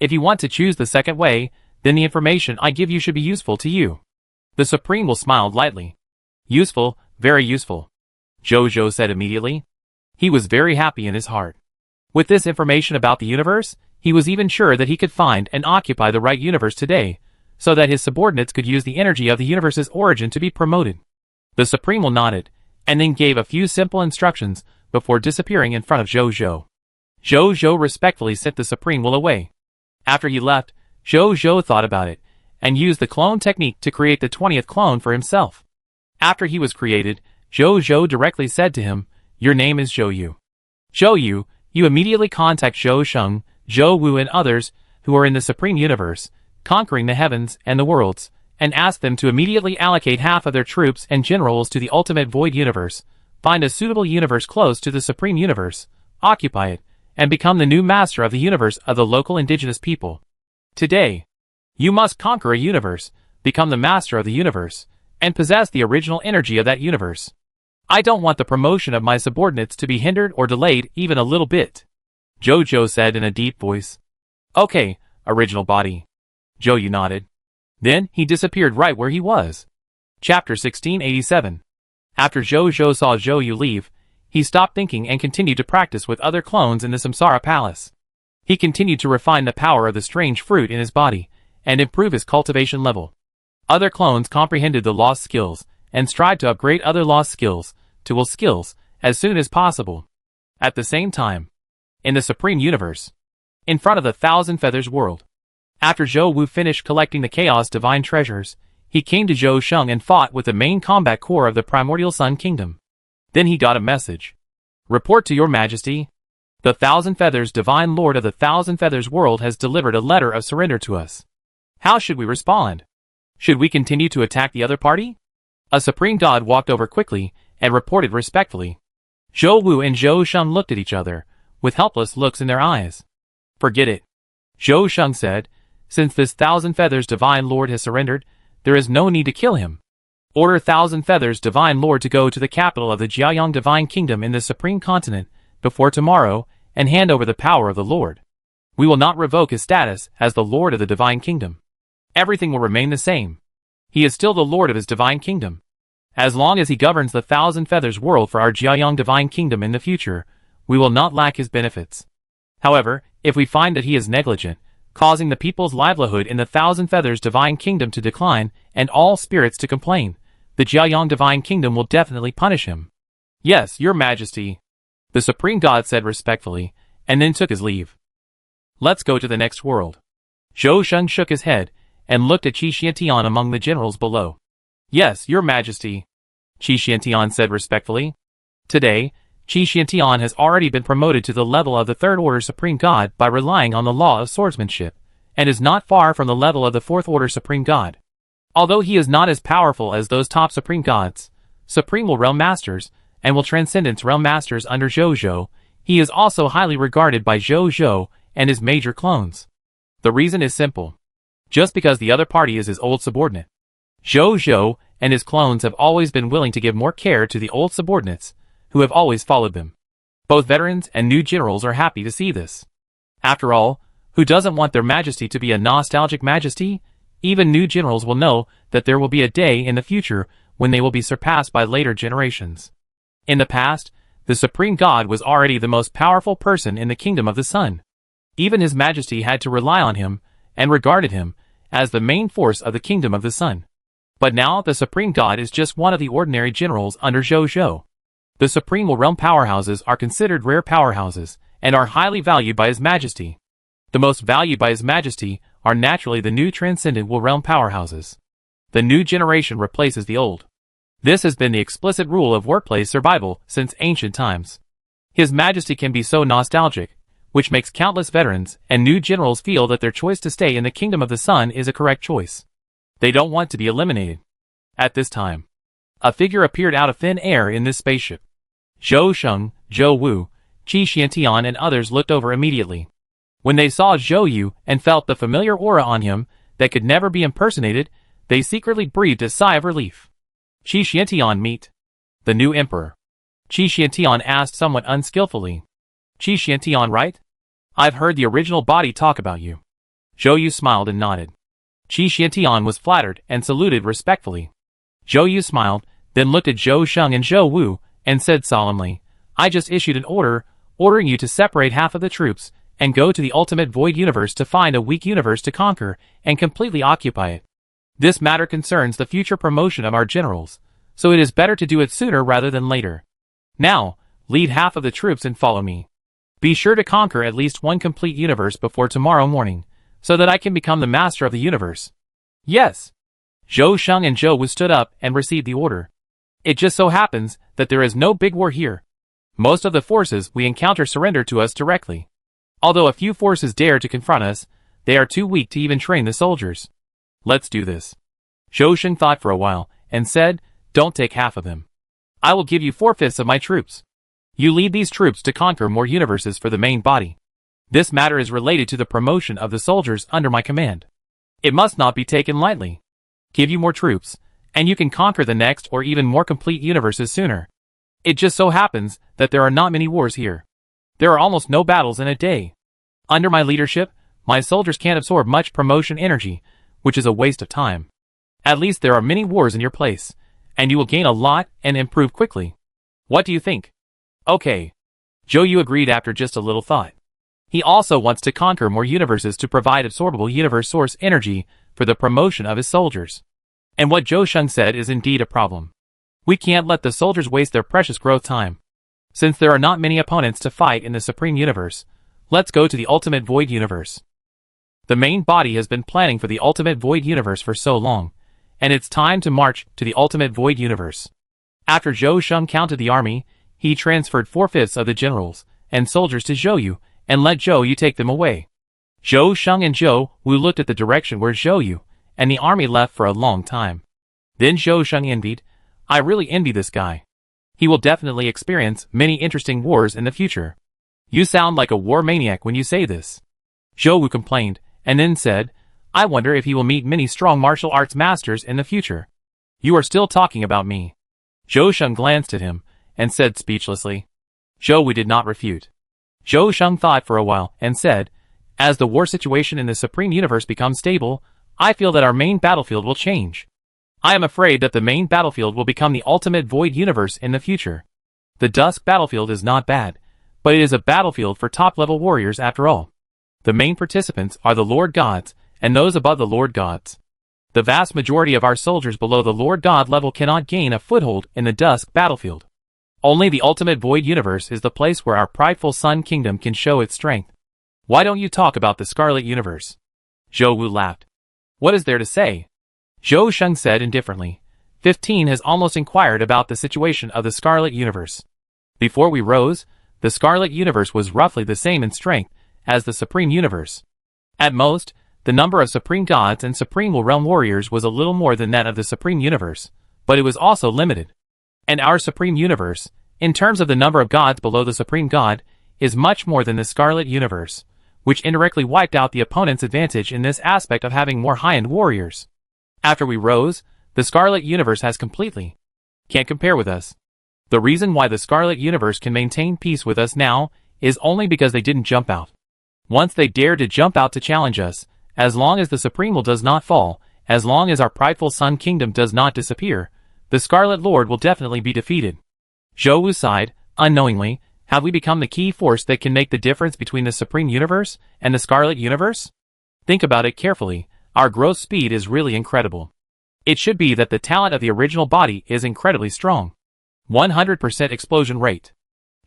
If you want to choose the second way, then the information I give you should be useful to you. The Supreme Will smiled lightly. Useful, very useful. Jojo said immediately. He was very happy in his heart. With this information about the universe, he was even sure that he could find and occupy the right universe today, so that his subordinates could use the energy of the universe's origin to be promoted. The Supreme Will nodded, and then gave a few simple instructions before disappearing in front of Jojo. Jojo respectfully sent the Supreme Will away. After he left, Jojo thought about it, and used the clone technique to create the 20th clone for himself. After he was created, Jojo directly said to him, your name is Zhou. Zhou, you immediately contact Zhou Sheng, Zhou Wu and others who are in the Supreme Universe, conquering the heavens and the worlds, and ask them to immediately allocate half of their troops and generals to the ultimate void universe, find a suitable universe close to the Supreme Universe, occupy it, and become the new master of the universe of the local indigenous people. Today, you must conquer a universe, become the master of the universe, and possess the original energy of that universe. I don't want the promotion of my subordinates to be hindered or delayed even a little bit. Jojo said in a deep voice. Okay, original body. Zhou nodded. Then he disappeared right where he was. Chapter 1687. After Jojo saw Zhou leave, he stopped thinking and continued to practice with other clones in the Samsara Palace. He continued to refine the power of the strange fruit in his body, and improve his cultivation level. Other clones comprehended the lost skills, and strived to upgrade other lost skills to will skills as soon as possible. At the same time, in the Supreme Universe, in front of the Thousand Feathers world, after Zhou Wu finished collecting the Chaos Divine treasures, He came to Zhou Sheng and fought with the main combat corps of the Primordial Sun Kingdom. Then he got a message. Report to your majesty. The Thousand Feathers Divine Lord of the Thousand Feathers world has delivered a letter of surrender to us. How should we respond? Should we continue to attack the other party? A supreme god walked over quickly and reported respectfully. Zhou Wu and Zhou Sheng looked at each other, with helpless looks in their eyes. Forget it. Zhou Sheng said, since this Thousand Feathers Divine Lord has surrendered, there is no need to kill him. Order Thousand Feathers Divine Lord to go to the capital of the Jiaoyang Divine Kingdom in the Supreme Continent before tomorrow and hand over the power of the Lord. We will not revoke his status as the Lord of the Divine Kingdom. Everything will remain the same. He is still the Lord of his Divine Kingdom. As long as he governs the Thousand Feathers world for our Jiaoyang Divine Kingdom in the future, we will not lack his benefits. However, if we find that he is negligent, causing the people's livelihood in the Thousand Feathers Divine Kingdom to decline and all spirits to complain, the Jiaoyang Divine Kingdom will definitely punish him. Yes, your majesty, the supreme god said respectfully, and then took his leave. Let's go to the next world. Zhou Sheng shook his head and looked at Qi Xiantian among the generals below. Yes, your majesty, Qi Xiantian said respectfully. Today, Qi Xiantian has already been promoted to the level of the Third Order Supreme God by relying on the law of swordsmanship, and is not far from the level of the Fourth Order Supreme God. Although he is not as powerful as those top Supreme Gods, Supreme Realm Masters, and will Transcendence Realm Masters under Zhou Zhou, he is also highly regarded by Zhou Zhou and his major clones. The reason is simple. Just because the other party is his old subordinate. Zhou Zhou and his clones have always been willing to give more care to the old subordinates, who have always followed them. Both veterans and new generals are happy to see this. After all, who doesn't want their majesty to be a nostalgic majesty? Even new generals will know that there will be a day in the future when they will be surpassed by later generations. In the past, the Supreme God was already the most powerful person in the Kingdom of the Sun. Even his majesty had to rely on him and regarded him as the main force of the Kingdom of the Sun. But now the Supreme God is just one of the ordinary generals under Zhou Zhou. The Supreme Realm powerhouses are considered rare powerhouses and are highly valued by His Majesty. The most valued by His Majesty are naturally the new Transcendent Realm powerhouses. The new generation replaces the old. This has been the explicit rule of workplace survival since ancient times. His Majesty can be so nostalgic, which makes countless veterans and new generals feel that their choice to stay in the Kingdom of the Sun is a correct choice. They don't want to be eliminated. At this time, a figure appeared out of thin air in this spaceship. Zhou Sheng, Zhou Wu, Qi Xiantian and others looked over immediately. When they saw Zhou Yu and felt the familiar aura on him that could never be impersonated, they secretly breathed a sigh of relief. Qi Xiantian meet the new emperor. Qi Xiantian asked somewhat unskillfully. Qi Xiantian, right? I've heard the original body talk about you. Zhou Yu smiled and nodded. Qi Xiantian was flattered and saluted respectfully. Zhou Yu smiled, then looked at Zhou Sheng and Zhou Wu, and said solemnly, I just issued an order, ordering you to separate half of the troops, and go to the ultimate void universe to find a weak universe to conquer, and completely occupy it. This matter concerns the future promotion of our generals, so it is better to do it sooner rather than later. Now, lead half of the troops and follow me. Be sure to conquer at least one complete universe before tomorrow morning, so that I can become the master of the universe. Yes. Zhou Sheng and Zhou Wu stood up and received the order. It just so happens that there is no big war here. Most of the forces we encounter surrender to us directly. Although a few forces dare to confront us, they are too weak to even train the soldiers. Let's do this. Zhou Sheng thought for a while, and said, don't take half of them. I will give you 4/5 of my troops. You lead these troops to conquer more universes for the main body. This matter is related to the promotion of the soldiers under my command. It must not be taken lightly. Give you more troops, and you can conquer the next or even more complete universes sooner. It just so happens that there are not many wars here. There are almost no battles in a day. Under my leadership, my soldiers can't absorb much promotion energy, which is a waste of time. At least there are many wars in your place, and you will gain a lot and improve quickly. What do you think? Okay. Zhou Yu agreed after just a little thought. He also wants to conquer more universes to provide absorbable universe source energy for the promotion of his soldiers. And what Zhou Sheng said is indeed a problem. We can't let the soldiers waste their precious growth time. Since there are not many opponents to fight in the Supreme Universe, let's go to the Ultimate Void Universe. The main body has been planning for the Ultimate Void Universe for so long, and it's time to march to the ultimate void universe. After Zhou Sheng counted the army, he transferred 4/5 of the generals and soldiers to Zhou Yu, and let Zhou Yu take them away. Zhou Sheng and Zhou Wu looked at the direction where Zhou Yu and the army left for a long time. Then Zhou Sheng envied, "I really envy this guy. He will definitely experience many interesting wars in the future." "You sound like a war maniac when you say this," Zhou Wu complained, and then said, "I wonder if he will meet many strong martial arts masters in the future." "You are still talking about me." Zhou Sheng glanced at him and said speechlessly. Zhou Wu did not refute. Zhou Sheng thought for a while and said, "As the war situation in the Supreme Universe becomes stable, I feel that our main battlefield will change. I am afraid that the main battlefield will become the ultimate void universe in the future. The Dusk battlefield is not bad, but it is a battlefield for top-level warriors after all. The main participants are the Lord Gods, and those above the Lord Gods. The vast majority of our soldiers below the Lord God level cannot gain a foothold in the Dusk battlefield. Only the ultimate void universe is the place where our prideful Sun Kingdom can show its strength. Why don't you talk about the Scarlet Universe?" Zhou Wu laughed. "What is there to say?" Zhou Sheng said indifferently. 15 has almost inquired about the situation of the Scarlet Universe. Before we rose, the Scarlet Universe was roughly the same in strength as the Supreme Universe. At most, the number of Supreme Gods and Supreme Realm Warriors was a little more than that of the Supreme Universe, but it was also limited. And our Supreme Universe, in terms of the number of gods below the Supreme God, is much more than the Scarlet Universe, which indirectly wiped out the opponent's advantage in this aspect of having more high-end warriors. After we rose, the Scarlet Universe has completely can't compare with us. The reason why the Scarlet Universe can maintain peace with us now is only because they didn't jump out. Once they dared to jump out to challenge us, as long as the Supreme Will does not fall, as long as our prideful Sun Kingdom does not disappear, the Scarlet Lord will definitely be defeated." Zhou Wu sighed, unknowingly. Have we become the key force that can make the difference between the Supreme Universe and the Scarlet Universe? Think about it carefully. Our growth speed is really incredible. It should be that the talent of the original body is incredibly strong. 100% explosion rate.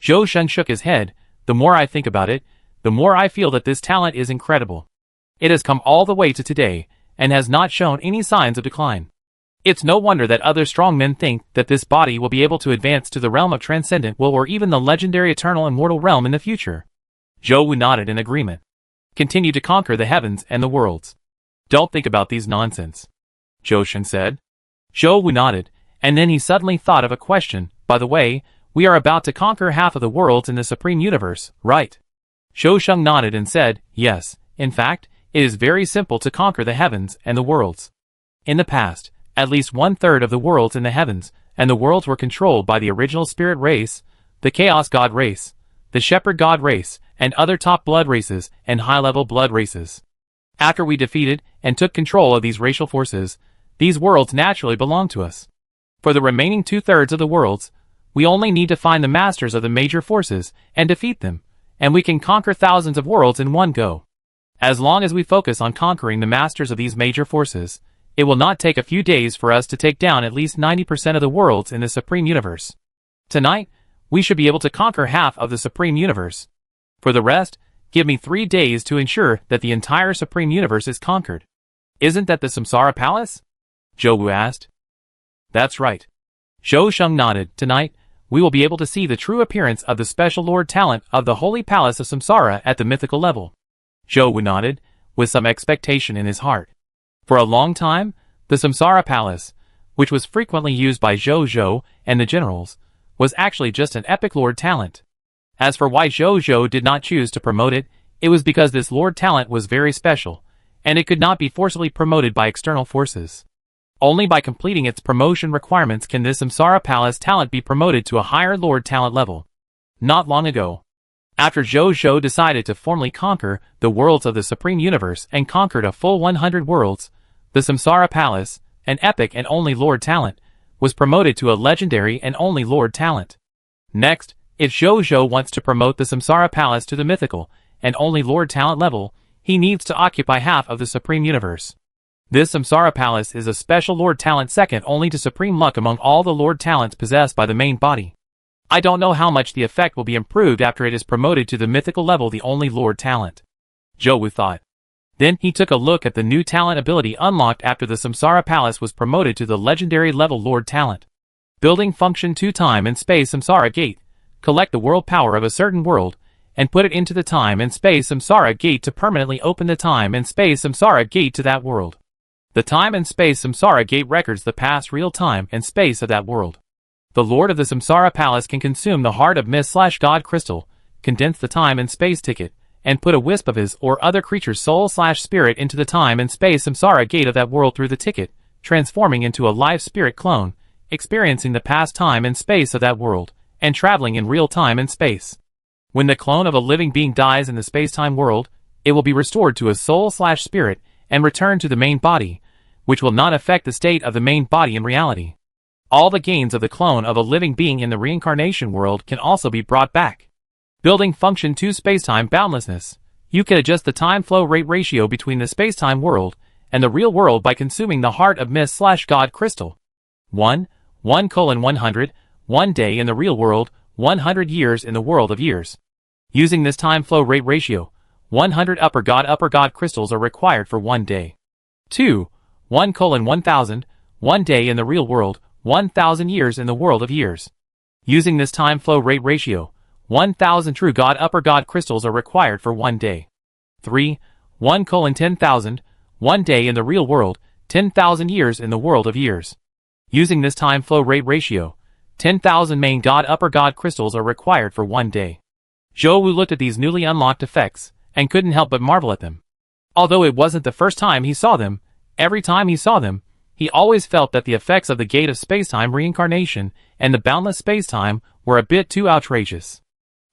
Zhou Sheng shook his head. The more I think about it, the more I feel that this talent is incredible. It has come all the way to today, and has not shown any signs of decline. It's no wonder that other strong men think that this body will be able to advance to the realm of Transcendent Will or even the legendary Eternal Immortal Realm in the future. Zhou Wu nodded in agreement. Continue to conquer the heavens and the worlds. Don't think about these nonsense, Zhou Sheng said. Zhou Wu nodded, and then he suddenly thought of a question. By the way, we are about to conquer half of the worlds in the Supreme Universe, right? Zhou Sheng nodded and said, yes, in fact, it is very simple to conquer the heavens and the worlds. In the past, at least 1/3 of the worlds in the heavens and the worlds were controlled by the original spirit race, the Chaos God race, the Shepherd God race, and other top blood races and high-level blood races. After we defeated and took control of these racial forces, these worlds naturally belong to us. For the remaining 2/3 of the worlds, we only need to find the masters of the major forces and defeat them, and we can conquer thousands of worlds in one go. As long as we focus on conquering the masters of these major forces, it will not take a few days for us to take down at least 90% of the worlds in the Supreme Universe. Tonight, we should be able to conquer half of the Supreme Universe. For the rest, give me 3 days to ensure that the entire Supreme Universe is conquered. Isn't that the Samsara Palace? Zhou Wu asked. That's right. Zhou Sheng nodded. Tonight, we will be able to see the true appearance of the special Lord Talent of the Holy Palace of Samsara at the mythical level. Zhou Wu nodded, with some expectation in his heart. For a long time, the Samsara Palace, which was frequently used by Zhou Zhou and the generals, was actually just an epic Lord Talent. As for why Zhou Zhou did not choose to promote it, it was because this Lord Talent was very special, and it could not be forcibly promoted by external forces. Only by completing its promotion requirements can this Samsara Palace talent be promoted to a higher Lord Talent level. Not long ago, after Zhou Zhou decided to formally conquer the worlds of the Supreme Universe and conquered a full 100 worlds, the Samsara Palace, an epic and only Lord Talent, was promoted to a legendary and only Lord Talent. Next, if Zhou Zhou wants to promote the Samsara Palace to the mythical and only Lord Talent level, he needs to occupy half of the Supreme Universe. This Samsara Palace is a special Lord Talent second only to Supreme Luck among all the Lord Talents possessed by the main body. I don't know how much the effect will be improved after it is promoted to the mythical level the only Lord Talent. Zhou Wu thought. Then he took a look at the new talent ability unlocked after the Samsara Palace was promoted to the legendary level Lord Talent. Building function 2 time and space Samsara Gate. Collect the world power of a certain world, and put it into the time and space Samsara Gate to permanently open the time and space Samsara Gate to that world. The time and space Samsara Gate records the past real time and space of that world. The Lord of the Samsara Palace can consume the Heart of Mist/God Crystal, condense the time and space ticket, and put a wisp of his or other creature's soul/spirit into the time and space Samsara Gate of that world through the ticket, transforming into a live spirit clone, experiencing the past time and space of that world, and traveling in real time and space. When the clone of a living being dies in the space-time world, it will be restored to a soul/spirit and returned to the main body, which will not affect the state of the main body in reality. All the gains of the clone of a living being in the reincarnation world can also be brought back. Building function 2 spacetime boundlessness. You can adjust the time flow rate ratio between the spacetime world and the real world by consuming the Heart of Mist/God Crystal. 1:1:100, 1 day in the real world, 100 years in the world of years. Using this time flow rate ratio, 100 upper God crystals are required for 1 day. 2:1:1000, 1 day in the real world, 1,000 years in the world of years. Using this time flow rate ratio, 1,000 true upper God crystals are required for 1 day. 3:1:10,000, 1 day in the real world, 10,000 years in the world of years. Using this time flow rate ratio, 10,000 main upper God crystals are required for 1 day. Zhou Wu looked at these newly unlocked effects, and couldn't help but marvel at them. Although it wasn't the first time he saw them, every time he saw them, he always felt that the effects of the Gate of Spacetime Reincarnation and the Boundless Spacetime were a bit too outrageous.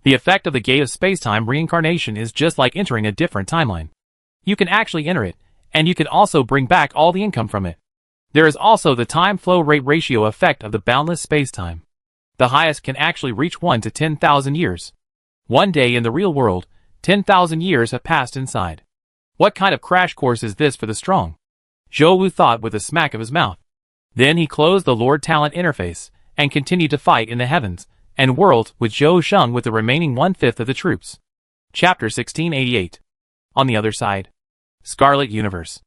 The effect of the Gate of Spacetime Reincarnation is just like entering a different timeline. You can actually enter it, and you can also bring back all the income from it. There is also the time flow rate ratio effect of the boundless spacetime. The highest can actually reach 1 to 10,000 years. 1 day in the real world, 10,000 years have passed inside. What kind of crash course is this for the strong? Zhou Wu thought with a smack of his mouth. Then he closed the Lord Talent interface, and continued to fight in the heavens and worlds with Zhou Sheng with the remaining 1/5 of the troops. Chapter 1688. On the other side. Scarlet Universe.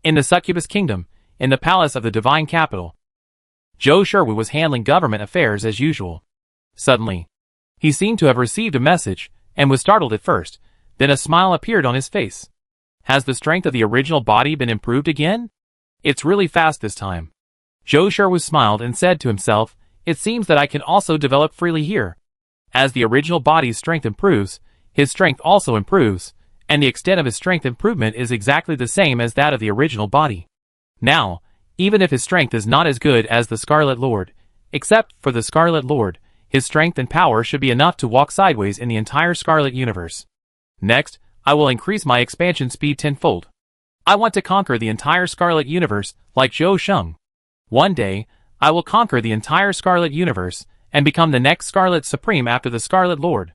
In the Succubus Kingdom, in the palace of the divine capital, Zhou Sherwu was handling government affairs as usual. Suddenly, he seemed to have received a message, and was startled at first, then a smile appeared on his face. Has the strength of the original body been improved again? It's really fast this time. Zhou Sherwu smiled and said to himself, it seems that I can also develop freely here. As the original body's strength improves, his strength also improves, and the extent of his strength improvement is exactly the same as that of the original body. Now, even if his strength is not as good as the Scarlet Lord, except for the Scarlet Lord, his strength and power should be enough to walk sideways in the entire Scarlet Universe. Next, I will increase my expansion speed tenfold. I want to conquer the entire Scarlet Universe, like Zhou Sheng. One day, I will conquer the entire Scarlet Universe, and become the next Scarlet Supreme after the Scarlet Lord.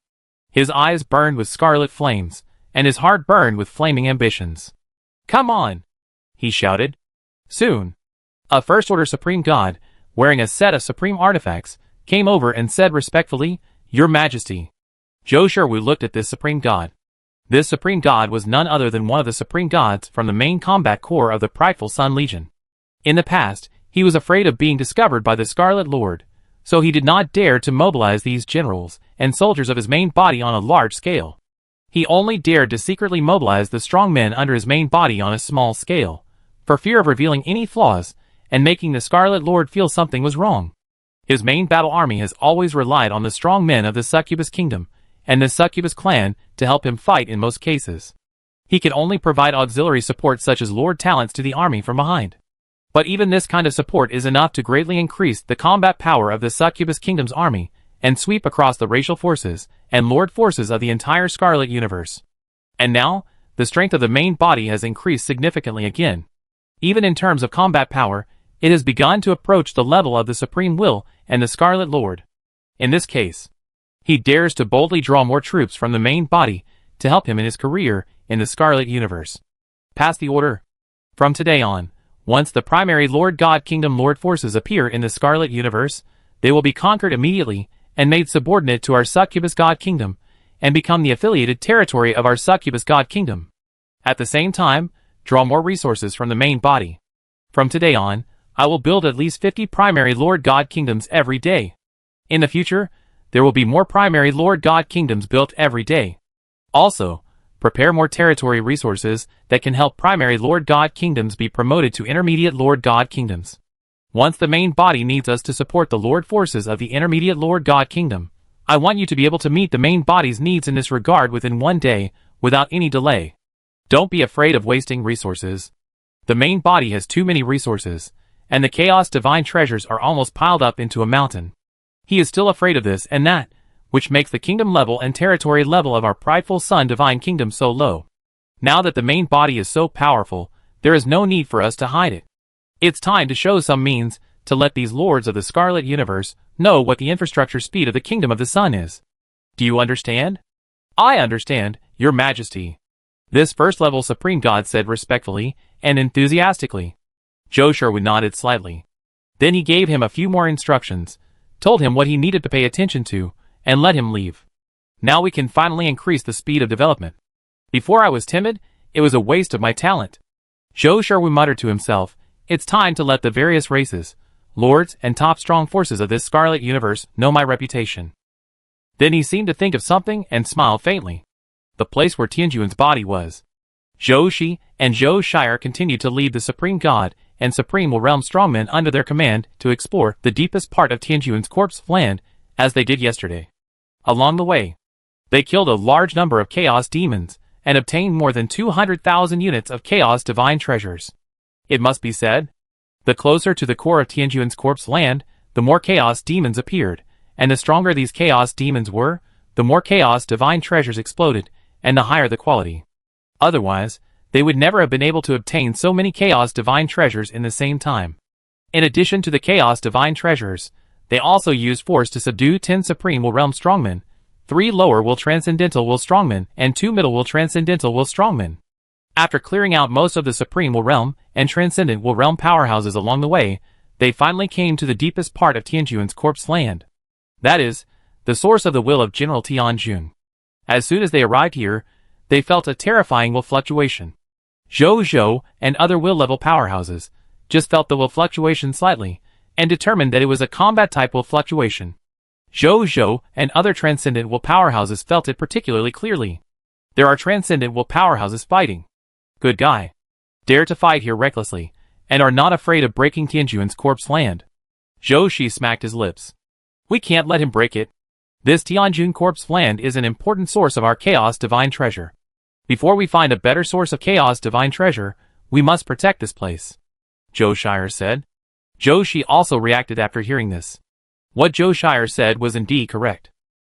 His eyes burned with scarlet flames, and his heart burned with flaming ambitions. Come on! He shouted. Soon, a First Order Supreme God, wearing a set of supreme artifacts, came over and said respectfully, Your Majesty. Zhou Sherwu looked at this Supreme God. This Supreme God was none other than one of the Supreme Gods from the main combat corps of the prideful Sun Legion. In the past, he was afraid of being discovered by the Scarlet Lord, so he did not dare to mobilize these generals and soldiers of his main body on a large scale. He only dared to secretly mobilize the strong men under his main body on a small scale, for fear of revealing any flaws and making the Scarlet Lord feel something was wrong. His main battle army has always relied on the strong men of the Succubus Kingdom and the Succubus clan to help him fight in most cases. He can only provide auxiliary support such as Lord Talents to the army from behind. But even this kind of support is enough to greatly increase the combat power of the Succubus Kingdom's army and sweep across the racial forces and lord forces of the entire Scarlet Universe. And now, the strength of the main body has increased significantly again. Even in terms of combat power, it has begun to approach the level of the Supreme Will and the Scarlet Lord. In this case, he dares to boldly draw more troops from the main body to help him in his career in the Scarlet Universe. Pass the order. From today on, once the primary Lord God Kingdom Lord forces appear in the Scarlet Universe, they will be conquered immediately and made subordinate to our Succubus God Kingdom and become the affiliated territory of our Succubus God Kingdom. At the same time, draw more resources from the main body. From today on, I will build at least 50 primary Lord God kingdoms every day. In the future, there will be more primary Lord God kingdoms built every day. Also, prepare more territory resources that can help primary Lord God kingdoms be promoted to intermediate Lord God kingdoms. Once the main body needs us to support the Lord forces of the intermediate Lord God kingdom, I want you to be able to meet the main body's needs in this regard within 1 day, without any delay. Don't be afraid of wasting resources. The main body has too many resources, and the Chaos Divine treasures are almost piled up into a mountain. He is still afraid of this and that, which makes the kingdom level and territory level of our prideful Son Divine Kingdom so low. Now that the main body is so powerful, there is no need for us to hide it. It's time to show some means to let these lords of the Scarlet Universe know what the infrastructure speed of the Kingdom of the Sun is. Do you understand? I understand, Your Majesty. This first-level Supreme God said respectfully and enthusiastically. Zhou Sherwood nodded slightly. Then he gave him a few more instructions, told him what he needed to pay attention to, and let him leave. Now we can finally increase the speed of development. Before I was timid, it was a waste of my talent. Zhou Sherwood muttered to himself, it's time to let the various races, lords, and top strong forces of this Scarlet Universe know my reputation. Then he seemed to think of something and smiled faintly. The place where Tianjuan's body was. Zhou Shi and Zhou Shire continued to lead the Supreme God and Supreme Realm strongmen under their command to explore the deepest part of Tianjuan's corpse land, as they did yesterday. Along the way, they killed a large number of Chaos Demons and obtained more than 200,000 units of Chaos Divine treasures. It must be said, the closer to the core of Tianjuan's corpse land, the more Chaos Demons appeared, and the stronger these Chaos Demons were, the more Chaos Divine treasures exploded, and the higher the quality. Otherwise, they would never have been able to obtain so many Chaos Divine treasures in the same time. In addition to the Chaos Divine treasures, they also used force to subdue 10 Supreme Will Realm strongmen, 3 Lower Will Transcendental Will strongmen, and 2 Middle Will Transcendental Will strongmen. After clearing out most of the Supreme Will Realm and Transcendent Will Realm powerhouses along the way, they finally came to the deepest part of Tianjuan's corpse land. That is, the source of the will of General Tianjun. As soon as they arrived here, they felt a terrifying will fluctuation. Zhou and other will level powerhouses just felt the will fluctuation slightly, and determined that it was a combat type will fluctuation. Zhou and other transcendent will powerhouses felt it particularly clearly. There are transcendent will powerhouses fighting. Good guy. Dare to fight here recklessly, and are not afraid of breaking Tianjuan's corpse land. Zhou Shi smacked his lips. We can't let him break it. This Tianjun corpse land is an important source of our Chaos Divine treasure. Before we find a better source of Chaos Divine treasure, we must protect this place. Zhou Shire said. Zhou Shi also reacted after hearing this. What Zhou Shire said was indeed correct.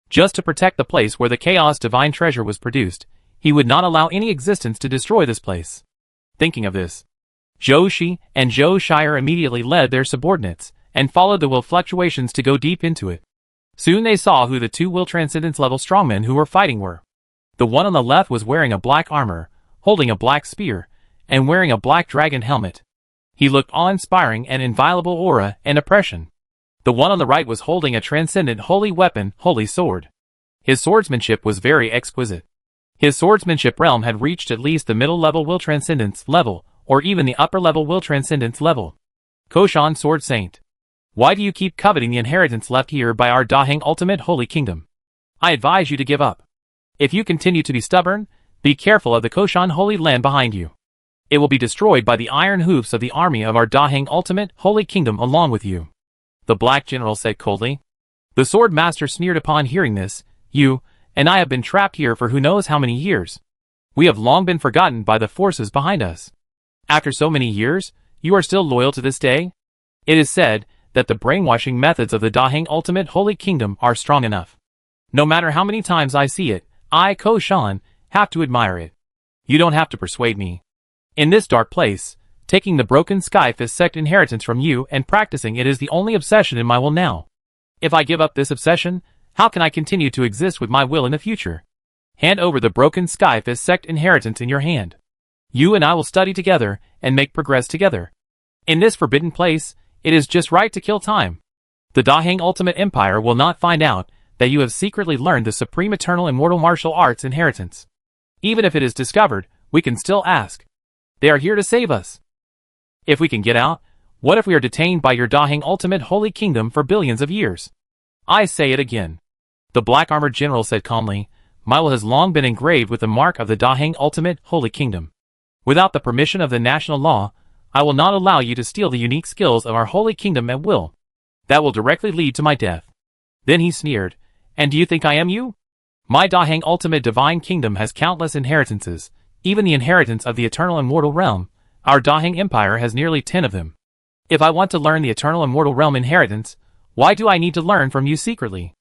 Just to protect the place where the Chaos Divine treasure was produced, he would not allow any existence to destroy this place. Thinking of this, Zhou Shi and Zhou Shire immediately led their subordinates, and followed the will fluctuations to go deep into it. Soon they saw who the 2 will transcendence level strongmen who were fighting were. The one on the left was wearing a black armor, holding a black spear, and wearing a black dragon helmet. He looked awe-inspiring and inviolable aura and oppression. The one on the right was holding a transcendent holy weapon, holy sword. His swordsmanship was very exquisite. His swordsmanship realm had reached at least the middle level will transcendence level, or even the upper level will transcendence level. Koshan Sword Saint. Why do you keep coveting the inheritance left here by our Daheng Ultimate Holy Kingdom? I advise you to give up. If you continue to be stubborn, be careful of the Koshan Holy Land behind you. It will be destroyed by the iron hoofs of the army of our Daheng Ultimate Holy Kingdom along with you. The Black General said coldly. The Sword Master sneered upon hearing this. You and I have been trapped here for who knows how many years. We have long been forgotten by the forces behind us. After so many years, you are still loyal to this day? It is said that the brainwashing methods of the Daheng Ultimate Holy Kingdom are strong enough. No matter how many times I see it, I, Koshan, have to admire it. You don't have to persuade me. In this dark place, taking the broken Skyfist sect inheritance from you and practicing it is the only obsession in my will now. If I give up this obsession, how can I continue to exist with my will in the future? Hand over the broken Skyfist sect inheritance in your hand. You and I will study together and make progress together. In this forbidden place, it is just right to kill time. The Daheng Ultimate Empire will not find out that you have secretly learned the supreme eternal immortal martial arts inheritance. Even if it is discovered, We can still ask. They are here to save us. If we can get out, what if we are detained by your Daheng Ultimate Holy Kingdom for billions of years? I say it again. The black-armored general said calmly, my will has long been engraved with the mark of the Daheng Ultimate Holy Kingdom. Without the permission of the national law, I will not allow you to steal the unique skills of our Holy Kingdom at will. That will directly lead to my death. Then he sneered, and do you think I am you? My Daheng Ultimate Divine Kingdom has countless inheritances, even the inheritance of the Eternal Immortal Realm. Our Daheng Empire has nearly 10 of them. If I want to learn the Eternal Immortal Realm inheritance, why do I need to learn from you secretly?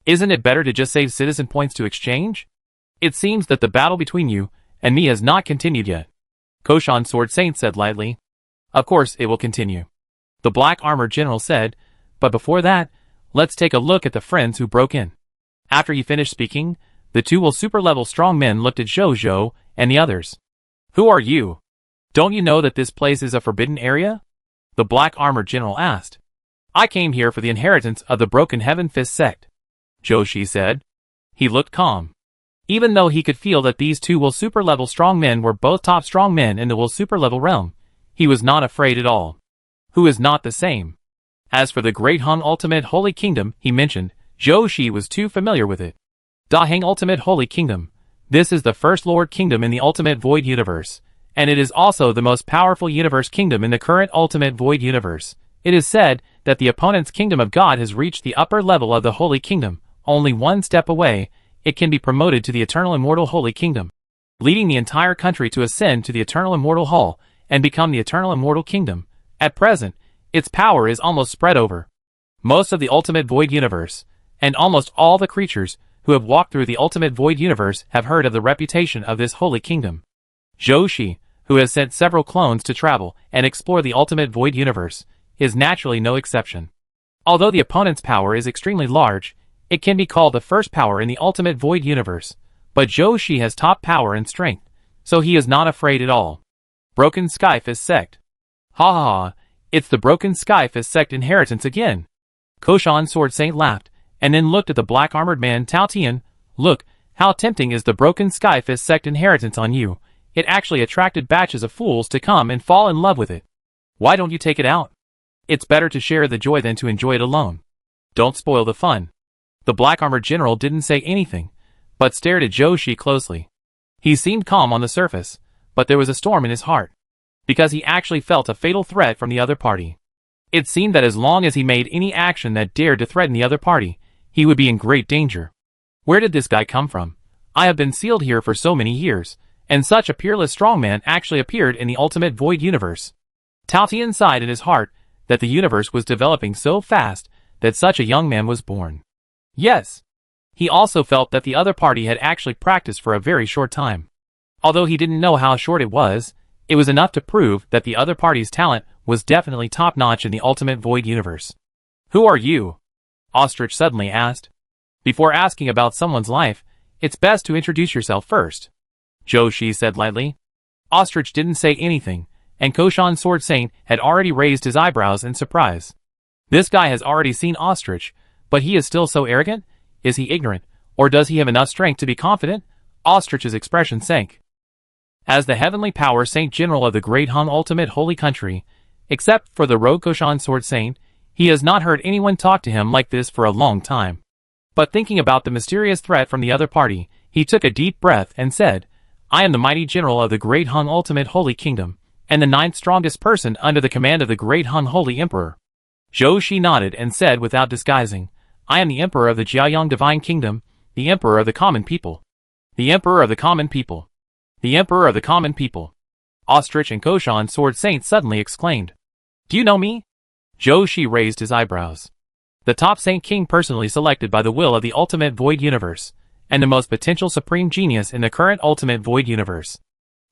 Isn't it better to just save citizen points to exchange? It seems that the battle between you and me has not continued yet. Koshan Sword Saint said lightly. Of course it will continue. The black-armored general said, but before that, let's take a look at the friends who broke in. After he finished speaking, the two will super-level strong men looked at Zhou and the others. Who are you? Don't you know that this place is a forbidden area? The black-armored general asked. I came here for the inheritance of the Broken Heaven Fist sect. Zhou said. He looked calm. Even though he could feel that these two will super-level strong men were both top strong men in the will super-level realm, he was not afraid at all. Who is not the same? As for the Great Hung Ultimate Holy Kingdom he mentioned, Zhou was too familiar with it. Daheng Ultimate Holy Kingdom. This is the first Lord Kingdom in the Ultimate Void Universe, and it is also the most powerful universe kingdom in the current Ultimate Void Universe. It is said that the opponent's Kingdom of God has reached the upper level of the Holy Kingdom. Only one step away, it can be promoted to the Eternal Immortal Holy Kingdom, leading the entire country to ascend to the Eternal Immortal Hall and become the Eternal Immortal Kingdom. At present, its power is almost spread over most of the Ultimate Void Universe, and almost all the creatures who have walked through the Ultimate Void Universe have heard of the reputation of this Holy Kingdom. Zhou, who has sent several clones to travel and explore the Ultimate Void Universe, is naturally no exception. Although the opponent's power is extremely large, it can be called the first power in the Ultimate Void Universe, but Zhou has top power and strength, so he is not afraid at all. Broken Skyfist Sect. Ha ha ha, it's the Broken Skyfist Sect inheritance again. Koshan Sword Saint laughed, and then looked at the black-armored man Tao Tian. Look, how tempting is the Broken Skyfist Sect inheritance on you. It actually attracted batches of fools to come and fall in love with it. Why don't you take it out? It's better to share the joy than to enjoy it alone. Don't spoil the fun. The black-armored general didn't say anything, but stared at Zhou closely. He seemed calm on the surface, but there was a storm in his heart, because he actually felt a fatal threat from the other party. It seemed that as long as he made any action that dared to threaten the other party, he would be in great danger. Where did this guy come from? I have been sealed here for so many years, and such a peerless strongman actually appeared in the Ultimate Void Universe. Tao Tian sighed in his heart that the universe was developing so fast that such a young man was born. Yes. He also felt that the other party had actually practiced for a very short time. Although he didn't know how short it was enough to prove that the other party's talent was definitely top-notch in the Ultimate Void Universe. Who are you? Ostrich suddenly asked. Before asking about someone's life, it's best to introduce yourself first. Zhou said lightly. Ostrich didn't say anything, and Koshan Sword Saint had already raised his eyebrows in surprise. This guy has already seen Ostrich, but he is still so arrogant? Is he ignorant, or does he have enough strength to be confident? Ostrich's expression sank. As the heavenly power Saint General of the Great Hung Ultimate Holy Country, except for the rogue Koshan Sword Saint, he has not heard anyone talk to him like this for a long time. But thinking about the mysterious threat from the other party, he took a deep breath and said, I am the mighty general of the Great Hung Ultimate Holy Kingdom, and the 9th strongest person under the command of the Great Hung Holy Emperor. Zhou nodded and said without disguising, I am the Emperor of the Jiaoyang Divine Kingdom, the Emperor of the Common People. The Emperor of the Common People. The Emperor of the Common People. Ostrich and Koshan Sword Saint suddenly exclaimed. Do you know me? Zhou raised his eyebrows. The top Saint King personally selected by the will of the Ultimate Void Universe, and the most potential supreme genius in the current Ultimate Void Universe.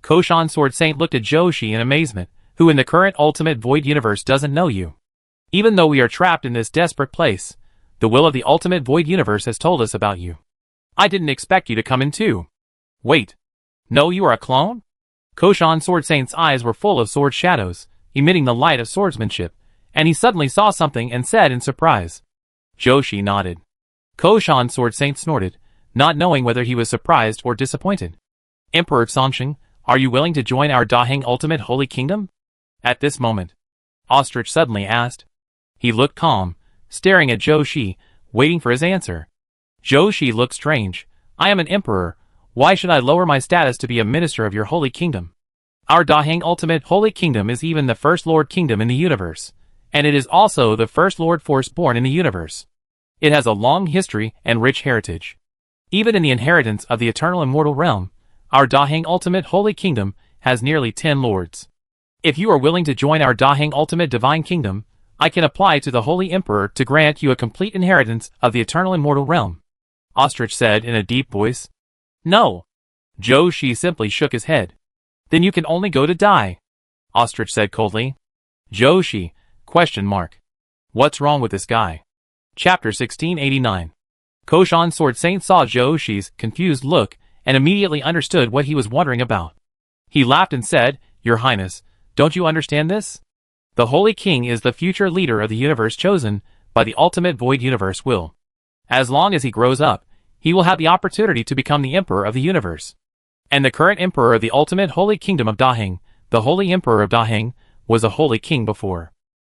Koshan Sword Saint looked at Zhou in amazement, who in the current Ultimate Void Universe doesn't know you. Even though we are trapped in this desperate place, the will of the Ultimate Void Universe has told us about you. I didn't expect you to come in too. Wait. No, you are a clone? Koshan Sword Saint's eyes were full of sword shadows, emitting the light of swordsmanship, and he suddenly saw something and said in surprise. Zhou nodded. Koshan Sword Saint snorted, not knowing whether he was surprised or disappointed. Emperor Songsheng, Are you willing to join our Daheng Ultimate Holy Kingdom? At this moment, Ostrich suddenly asked. He looked calm, staring at Zhou Shi, waiting for his answer. Zhou Shi looked strange. I am an emperor. Why should I lower my status to be a minister of your holy kingdom? Our Daheng Ultimate Holy Kingdom is even the first Lord Kingdom in the universe, and it is also the first Lord Force born in the universe. It has a long history and rich heritage. Even in the inheritance of the eternal immortal realm, our Daheng Ultimate Holy Kingdom has nearly 10 lords. If you are willing to join our Daheng Ultimate Divine Kingdom, I can apply to the Holy Emperor to grant you a complete inheritance of the eternal immortal realm. Ostrich said in a deep voice. No. Zhou Shi simply shook his head. Then you can only go to die. Ostrich said coldly. Zhou Shi, ? What's wrong with this guy? Chapter 1689. Koshan Sword Saint saw Zhou Shi's confused look and immediately understood what he was wondering about. He laughed and said, Your Highness, don't you understand this? The Holy King is the future leader of the universe chosen by the ultimate void universe will. As long as he grows up, he will have the opportunity to become the Emperor of the universe. And the current Emperor of the ultimate Holy Kingdom of Daheng, the Holy Emperor of Daheng, was a Holy King before.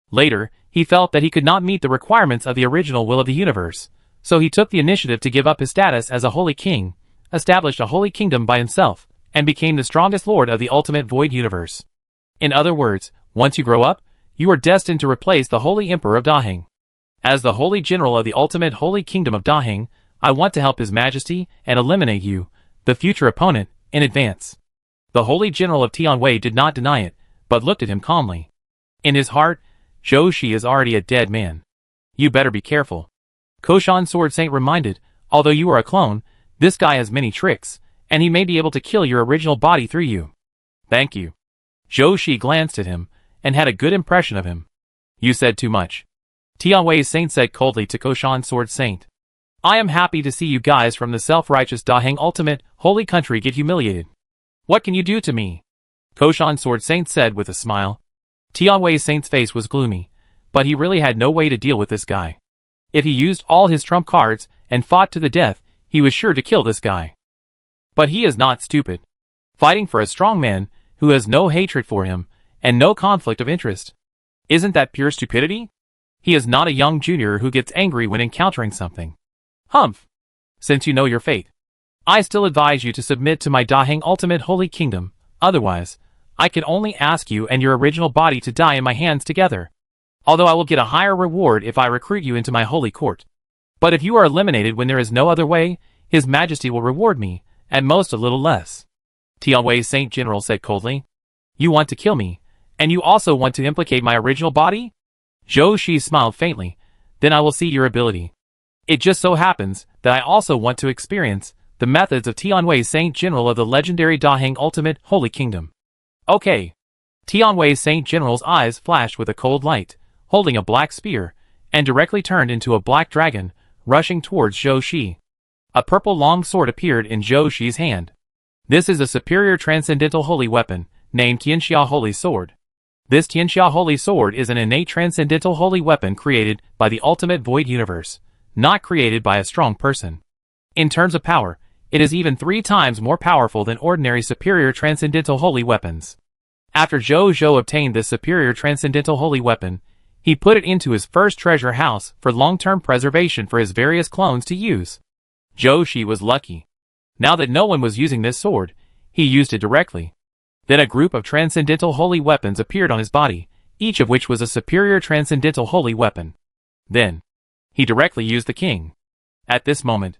Later, he felt that he could not meet the requirements of the original will of the universe, so he took the initiative to give up his status as a Holy King, established a Holy Kingdom by himself, and became the strongest Lord of the ultimate void universe. In other words, once you grow up, you are destined to replace the Holy Emperor of Daheng. As the Holy General of the ultimate Holy Kingdom of Daheng, I want to help His Majesty and eliminate you, the future opponent, in advance. The Holy General of Tianwei did not deny it, but looked at him calmly. In his heart, Zhou Shi is already a dead man. You better be careful. Koshan Sword Saint reminded, although you are a clone, this guy has many tricks, and he may be able to kill your original body through you. Thank you. Zhou Shi glanced at him, and had a good impression of him. You said too much. Tianwei Saint said coldly to Koshan Sword Saint. I am happy to see you guys from the self-righteous Daheng Ultimate Holy Country get humiliated. What can you do to me? Koshan Sword Saint said with a smile. Tianwei Saint's face was gloomy, but he really had no way to deal with this guy. If he used all his trump cards and fought to the death, he was sure to kill this guy. But he is not stupid. Fighting for a strong man who has no hatred for him and no conflict of interest. Isn't that pure stupidity? He is not a young junior who gets angry when encountering something. Humph! Since you know your fate, I still advise you to submit to my Daheng Ultimate Holy Kingdom, otherwise, I can only ask you and your original body to die in my hands together. Although I will get a higher reward if I recruit you into my holy court. But if you are eliminated when there is no other way, His Majesty will reward me, at most a little less. Tianwei Saint General said coldly. You want to kill me, and you also want to implicate my original body? Zhou Shi smiled faintly. Then I will see your ability. It just so happens that I also want to experience the methods of Tianwei Saint General of the legendary Daheng Ultimate Holy Kingdom. Okay. Tianwei Saint General's eyes flashed with a cold light, holding a black spear, and directly turned into a black dragon, rushing towards Zhou Shi. A purple long sword appeared in Zhou Shi's hand. This is a superior transcendental holy weapon, named Tianxia Holy Sword. This Tianxia Holy Sword is an innate transcendental holy weapon created by the ultimate void universe, not created by a strong person. In terms of power, it is even 3 times more powerful than ordinary superior transcendental holy weapons. After Zhou obtained this superior transcendental holy weapon, he put it into his first treasure house for long-term preservation for his various clones to use. Zhou Shi was lucky. Now that no one was using this sword, he used it directly. Then a group of transcendental holy weapons appeared on his body, each of which was a superior transcendental holy weapon. Then, he directly used the king. At this moment,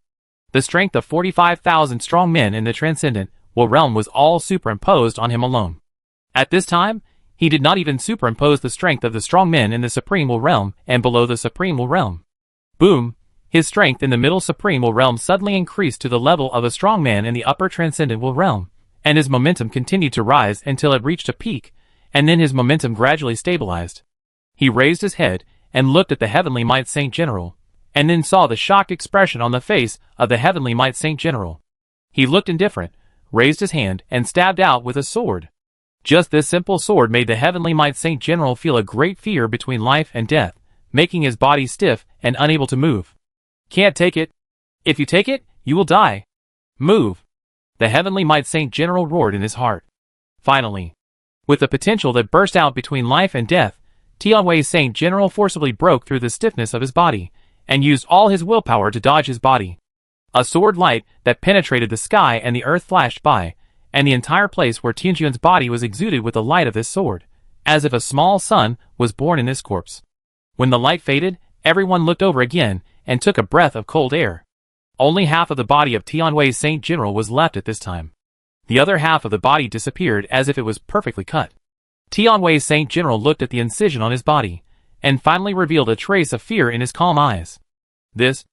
the strength of 45,000 strong men in the transcendent realm was all superimposed on him alone. At this time, he did not even superimpose the strength of the strong men in the supreme realm and below the supreme realm. Boom! His strength in the middle supreme realm suddenly increased to the level of a strong man in the upper transcendent realm, and his momentum continued to rise until it reached a peak, and then his momentum gradually stabilized. He raised his head and looked at the Heavenly Might Saint General, and then saw the shocked expression on the face of the Heavenly Might Saint General. He looked indifferent, raised his hand, and stabbed out with a sword. Just this simple sword made the Heavenly Might Saint General feel a great fear between life and death, making his body stiff and unable to move. Can't take it. If you take it, you will die. Move. The Heavenly Might Saint General roared in his heart. Finally, with the potential that burst out between life and death, Tianwei Saint General forcibly broke through the stiffness of his body, and used all his willpower to dodge his body. A sword light that penetrated the sky and the earth flashed by, and the entire place where Tianjun's body was exuded with the light of this sword, as if a small sun was born in this corpse. When the light faded, everyone looked over again, and took a breath of cold air. Only half of the body of Tianwei Saint General was left at this time. The other half of the body disappeared as if it was perfectly cut. Tianwei Saint General looked at the incision on his body, and finally revealed a trace of fear in his calm eyes. This,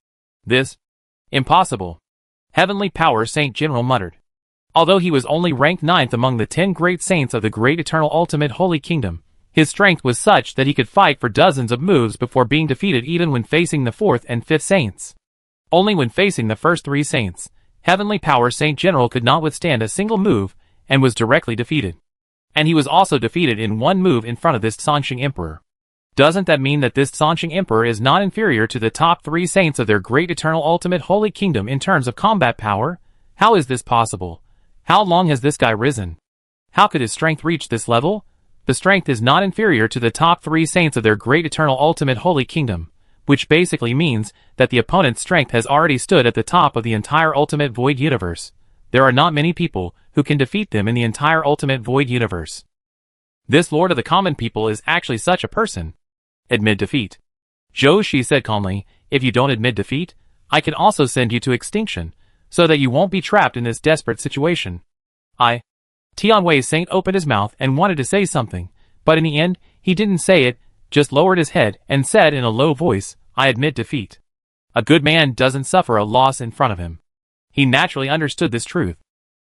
impossible. Heavenly power, Saint General muttered. Although he was only ranked 9th among the 10 great saints of the great eternal ultimate holy kingdom, his strength was such that he could fight for dozens of moves before being defeated even when facing the 4th and 5th saints. Only when facing the first 3 saints, Heavenly power Saint General could not withstand a single move, and was directly defeated. And he was also defeated in one move in front of this Sanxing Emperor. Doesn't that mean that this Sanxing Emperor is not inferior to the top 3 saints of their great eternal ultimate holy kingdom in terms of combat power? How is this possible? How long has this guy risen? How could his strength reach this level? The strength is not inferior to the top 3 saints of their great eternal ultimate holy kingdom, which basically means that the opponent's strength has already stood at the top of the entire ultimate void universe. There are not many people who can defeat them in the entire ultimate void universe. This Lord of the Common People is actually such a person. Admit defeat. Zhou Shi said calmly, if you don't admit defeat, I can also send you to extinction, so that you won't be trapped in this desperate situation. Tianwei Saint opened his mouth and wanted to say something, but in the end, he didn't say it, just lowered his head and said in a low voice, I admit defeat. A good man doesn't suffer a loss in front of him. He naturally understood this truth.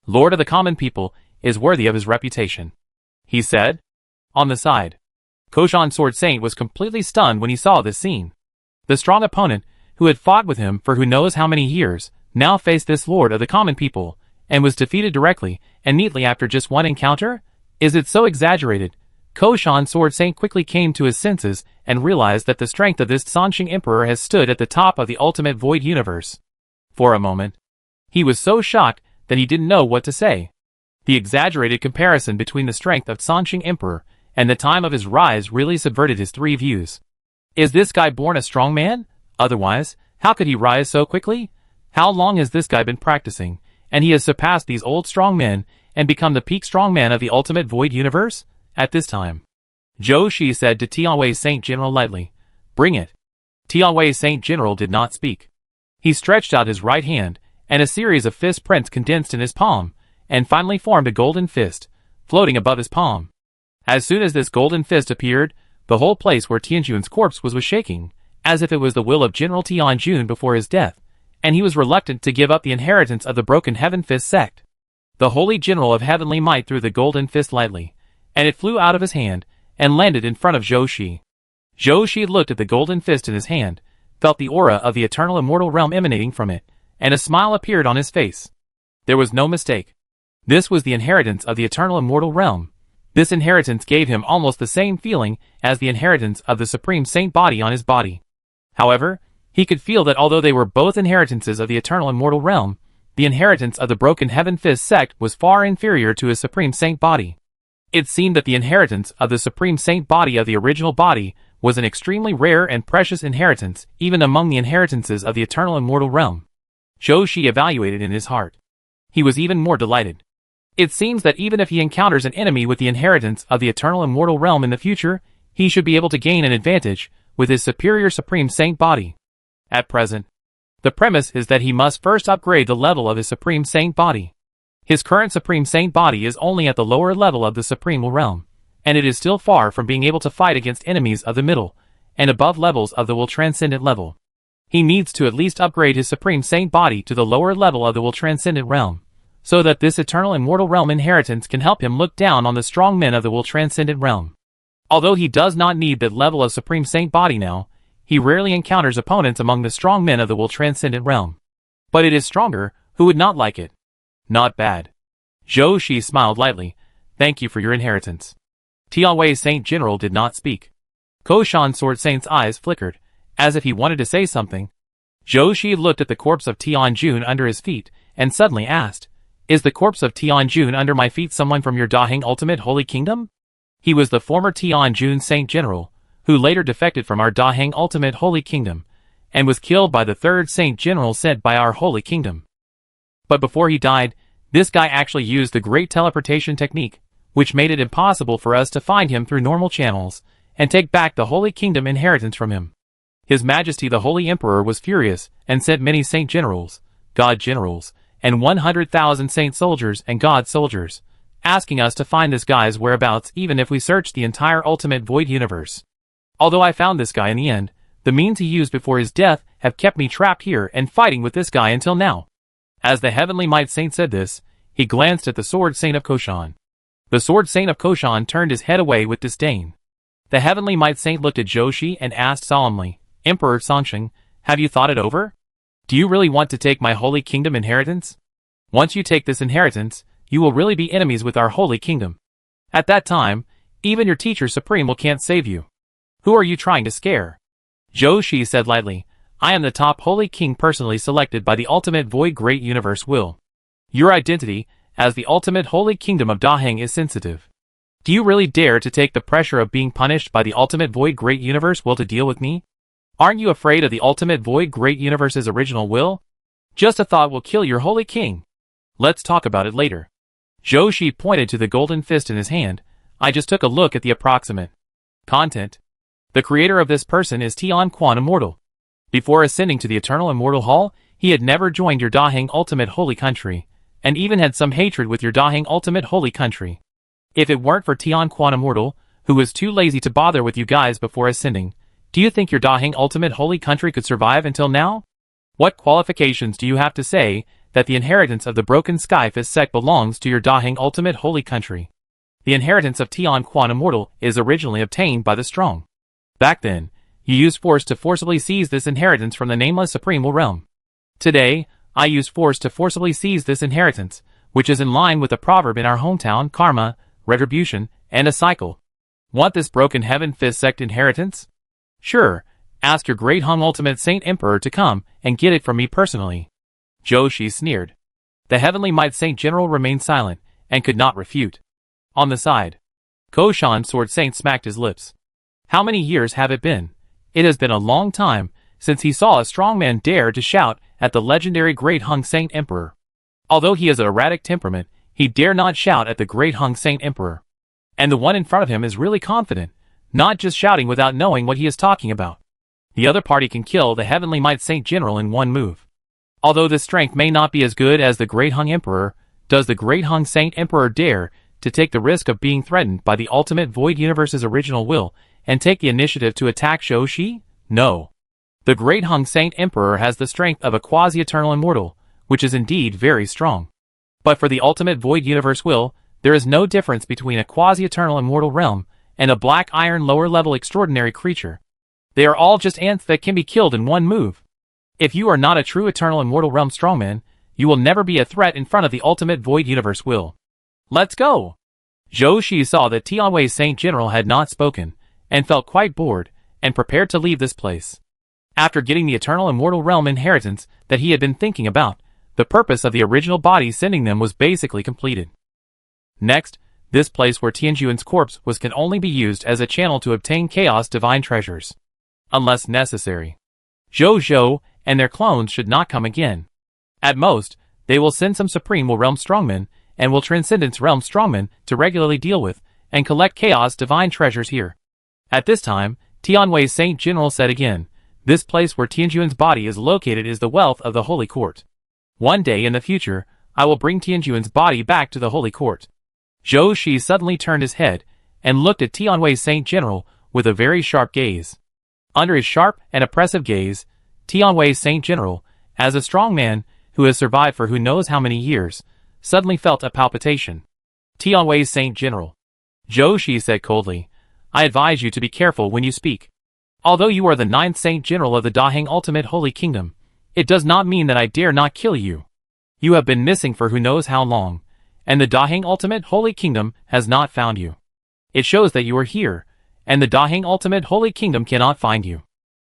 Lord of the Common People is worthy of his reputation, he said. On the side, Koshan Sword Saint was completely stunned when he saw this scene. The strong opponent, who had fought with him for who knows how many years, now faced this Lord of the Common People, and was defeated directly and neatly after just one encounter? Is it so exaggerated? Koshan Sword Saint quickly came to his senses and realized that the strength of this Sanxing Emperor has stood at the top of the ultimate void universe. For a moment, he was so shocked that he didn't know what to say. The exaggerated comparison between the strength of Sanxing Emperor and the time of his rise really subverted his 3 views. Is this guy born a strong man? Otherwise, how could he rise so quickly? How long has this guy been practicing, and he has surpassed these old strong men and become the peak strong man of the ultimate void universe? At this time, Zhou Shi said to Tianwei Saint General lightly, bring it. Tianwei Saint General did not speak. He stretched out his right hand, and a series of fist prints condensed in his palm, and finally formed a golden fist, floating above his palm. As soon as this golden fist appeared, the whole place where Tianjun's corpse was shaking, as if it was the will of General Tianjun before his death, and he was reluctant to give up the inheritance of the Broken Heaven Fist sect. The holy general of heavenly might threw the golden fist lightly, and it flew out of his hand, and landed in front of Zhou Shi. Zhou Shi looked at the golden fist in his hand, felt the aura of the eternal immortal realm emanating from it, and a smile appeared on his face. There was no mistake. This was the inheritance of the eternal immortal realm. This inheritance gave him almost the same feeling as the inheritance of the Supreme Saint body on his body. However, he could feel that although they were both inheritances of the eternal immortal realm, the inheritance of the Broken Heaven Fist sect was far inferior to his Supreme Saint body. It seemed that the inheritance of the Supreme Saint body of the original body was an extremely rare and precious inheritance, even among the inheritances of the eternal immortal realm. Zhou Shi evaluated in his heart. He was even more delighted. It seems that even if he encounters an enemy with the inheritance of the eternal immortal realm in the future, he should be able to gain an advantage with his superior Supreme Saint body. At present, the premise is that he must first upgrade the level of his Supreme Saint body. His current Supreme Saint body is only at the lower level of the Supreme Realm, and it is still far from being able to fight against enemies of the middle and above levels of the Will Transcendent level. He needs to at least upgrade his Supreme Saint body to the lower level of the Will Transcendent realm, so that this eternal immortal realm inheritance can help him look down on the strong men of the Will Transcendent realm. Although he does not need that level of Supreme Saint body now, he rarely encounters opponents among the strong men of the Will Transcendent realm. But it is stronger, who would not like it? Not bad. Zhou Shi smiled lightly. Thank you for your inheritance. Tianwei Saint General did not speak. Koshan Sword Saint's eyes flickered, as if he wanted to say something. Zhou Shi looked at the corpse of Tianjun under his feet, and suddenly asked, Is the corpse of Tianjun under my feet someone from your Daheng Ultimate Holy Kingdom? He was the former Tianjun Saint General, who later defected from our Daheng Ultimate Holy Kingdom, and was killed by the third Saint General sent by our Holy Kingdom. But before he died, this guy actually used the great teleportation technique, which made it impossible for us to find him through normal channels, and take back the Holy Kingdom inheritance from him. His Majesty the Holy Emperor was furious, and sent many Saint Generals, God Generals, and 100,000 Saint Soldiers and God Soldiers, asking us to find this guy's whereabouts even if we searched the entire Ultimate Void Universe. Although I found this guy in the end, the means he used before his death have kept me trapped here and fighting with this guy until now. As the Heavenly Might Saint said this, he glanced at the Sword Saint of Koshan. The Sword Saint of Koshan turned his head away with disdain. The Heavenly Might Saint looked at Joshi and asked solemnly, Emperor Songsheng, have you thought it over? Do you really want to take my Holy Kingdom inheritance? Once you take this inheritance, you will really be enemies with our Holy Kingdom. At that time, even your teacher supreme will can't save you. Who are you trying to scare? Joshi said lightly, I am the top Holy King personally selected by the Ultimate Void Great Universe Will. Your identity, as the Ultimate Holy Kingdom of Daheng is sensitive. Do you really dare to take the pressure of being punished by the Ultimate Void Great Universe Will to deal with me? Aren't you afraid of the Ultimate Void Great Universe's original will? Just a thought will kill your Holy King. Let's talk about it later. Joshi pointed to the golden fist in his hand. I just took a look at the approximate content. The creator of this person is Tian Quan Immortal. Before ascending to the Eternal Immortal Hall, he had never joined your Daheng Ultimate Holy Country, and even had some hatred with your Daheng Ultimate Holy Country. If it weren't for Tian Quan Immortal, who was too lazy to bother with you guys before ascending, do you think your Daheng Ultimate Holy Country could survive until now? What qualifications do you have to say that the inheritance of the Broken Sky Fist sect belongs to your Daheng Ultimate Holy Country? The inheritance of Tian Quan Immortal is originally obtained by the strong. Back then, you used force to forcibly seize this inheritance from the Nameless Supreme Will Realm. Today, I use force to forcibly seize this inheritance, which is in line with the proverb in our hometown, karma, retribution, and a cycle. Want this Broken Heaven Fist sect inheritance? Sure, ask your Great Hung Ultimate Saint Emperor to come and get it from me personally. Joshi sneered. The Heavenly Might Saint General remained silent, and could not refute. On the side, Koshan Sword Saint smacked his lips. How many years have it been? It has been a long time since he saw a strong man dare to shout at the legendary Great Hung Saint Emperor. Although he has an erratic temperament, he dare not shout at the Great Hung Saint Emperor. And the one in front of him is really confident, not just shouting without knowing what he is talking about. The other party can kill the Heavenly Might Saint General in one move. Although this strength may not be as good as the Great Hung Emperor, does the Great Hung Saint Emperor dare to take the risk of being threatened by the Ultimate Void Universe's original will and take the initiative to attack Joshi? No. The Great Hung Saint Emperor has the strength of a quasi-eternal immortal, which is indeed very strong. But for the Ultimate Void Universe will, there is no difference between a quasi-eternal immortal realm and a black iron lower-level extraordinary creature. They are all just ants that can be killed in one move. If you are not a true eternal immortal realm strongman, you will never be a threat in front of the Ultimate Void Universe will. Let's go! Joshi saw that Tianwei's Saint General had not spoken, and felt quite bored, and prepared to leave this place. After getting the Eternal Immortal Realm inheritance that he had been thinking about, the purpose of the original body sending them was basically completed. Next, this place where Tianjuan's corpse was can only be used as a channel to obtain Chaos Divine Treasures. Unless necessary. Zhou and their clones should not come again. At most, they will send some Supreme Will Realm Strongmen, and will Transcendence Realm Strongmen to regularly deal with, and collect Chaos Divine Treasures here. At this time, Tianwei's Saint General said again, this place where Tianjuan's body is located is the wealth of the Holy Court. One day in the future, I will bring Tianjuan's body back to the Holy Court. Zhou Shi suddenly turned his head, and looked at Tianwei's Saint General with a very sharp gaze. Under his sharp and oppressive gaze, Tianwei's Saint General, as a strong man who has survived for who knows how many years, suddenly felt a palpitation. Tianwei's Saint General. Zhou Shi said coldly, I advise you to be careful when you speak. Although you are the 9th Saint General of the Daheng Ultimate Holy Kingdom, it does not mean that I dare not kill you. You have been missing for who knows how long, and the Daheng Ultimate Holy Kingdom has not found you. It shows that you are here, and the Daheng Ultimate Holy Kingdom cannot find you.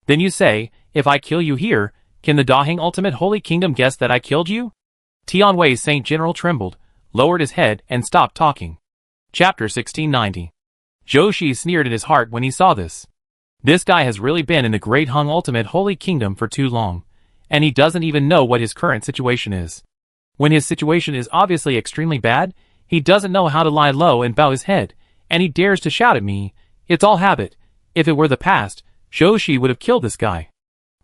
Then you say, if I kill you here, can the Daheng Ultimate Holy Kingdom guess that I killed you? Tianwei's Saint General trembled, lowered his head, and stopped talking. Chapter 1690. Zhou Shi sneered in his heart when he saw this. This guy has really been in the Great Hung Ultimate Holy Kingdom for too long, and he doesn't even know what his current situation is. When his situation is obviously extremely bad, he doesn't know how to lie low and bow his head, and he dares to shout at me. It's all habit. If it were the past, Zhou Shi would have killed this guy.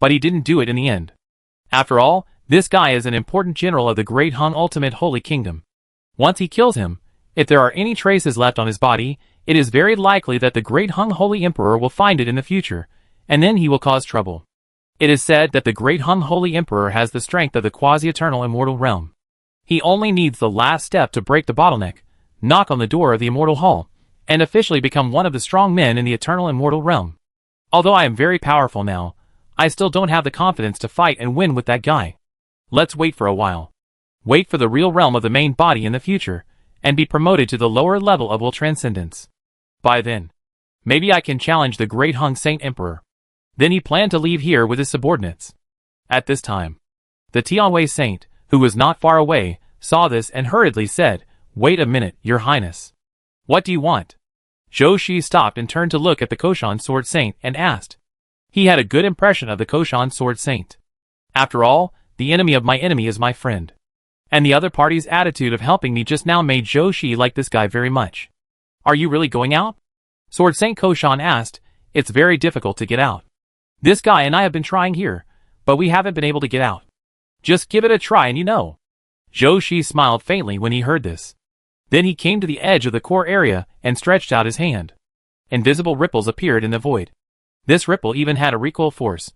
But he didn't do it in the end. After all, this guy is an important general of the Great Hung Ultimate Holy Kingdom. Once he kills him, if there are any traces left on his body, it is very likely that the Great Hung Holy Emperor will find it in the future, and then he will cause trouble. It is said that the Great Hung Holy Emperor has the strength of the quasi-eternal immortal realm. He only needs the last step to break the bottleneck, knock on the door of the immortal hall, and officially become one of the strong men in the eternal immortal realm. Although I am very powerful now, I still don't have the confidence to fight and win with that guy. Let's wait for a while. Wait for the real realm of the main body in the future, and be promoted to the lower level of will transcendence. By then, maybe I can challenge the Great Hung Saint Emperor. Then he planned to leave here with his subordinates. At this time, the Tianwei Saint, who was not far away, saw this and hurriedly said, "Wait a minute, Your Highness. What do you want?" Zhou Shi stopped and turned to look at the Koshan Sword Saint and asked. He had a good impression of the Koshan Sword Saint. After all, the enemy of my enemy is my friend. And the other party's attitude of helping me just now made Zhou Shi like this guy very much. "Are you really going out?" Sword Saint Koshan asked. "It's very difficult to get out. This guy and I have been trying here, but we haven't been able to get out. Just give it a try and you know." Zhou Shi smiled faintly when he heard this. Then he came to the edge of the core area and stretched out his hand. Invisible ripples appeared in the void. This ripple even had a recoil force.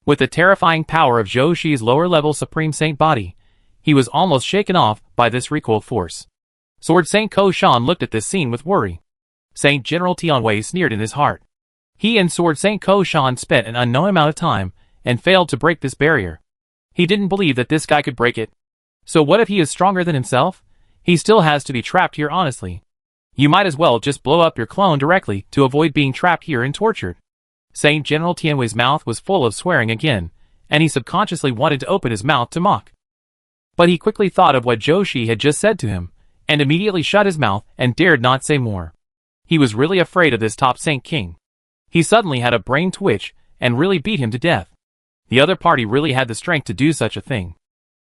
With the terrifying power of Zhou Shi's lower-level Supreme Saint body, he was almost shaken off by this recoil force. Sword Saint Koshan looked at this scene with worry. Saint General Tianwei sneered in his heart. He and Sword Saint Koshan spent an unknown amount of time and failed to break this barrier. He didn't believe that this guy could break it. So what if he is stronger than himself? He still has to be trapped here honestly. You might as well just blow up your clone directly to avoid being trapped here and tortured. Saint General Tianwei's mouth was full of swearing again, and he subconsciously wanted to open his mouth to mock. But he quickly thought of what Zhou Shi had just said to him, and immediately shut his mouth and dared not say more. He was really afraid of this top Saint King. He suddenly had a brain twitch and really beat him to death. The other party really had the strength to do such a thing.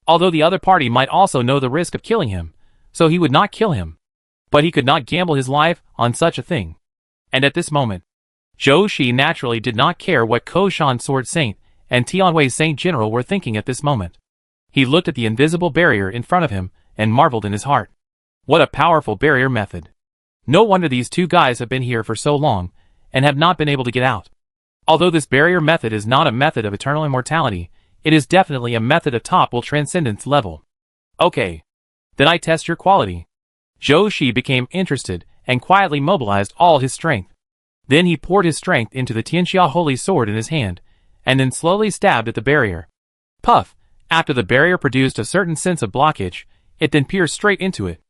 Although the other party might also know the risk of killing him, so he would not kill him. But he could not gamble his life on such a thing. And at this moment, Zhou Shi naturally did not care what Koshan Sword Saint and Tianwei Saint General were thinking at this moment. He looked at the invisible barrier in front of him and marveled in his heart. What a powerful barrier method. No wonder these two guys have been here for so long and have not been able to get out. Although this barrier method is not a method of eternal immortality, it is definitely a method of top will transcendence level. Okay. Then I test your quality. Zhou Shi became interested and quietly mobilized all his strength. Then he poured his strength into the Tianxia Holy Sword in his hand, and then slowly stabbed at the barrier. Puff! After the barrier produced a certain sense of blockage, it then pierced straight into it.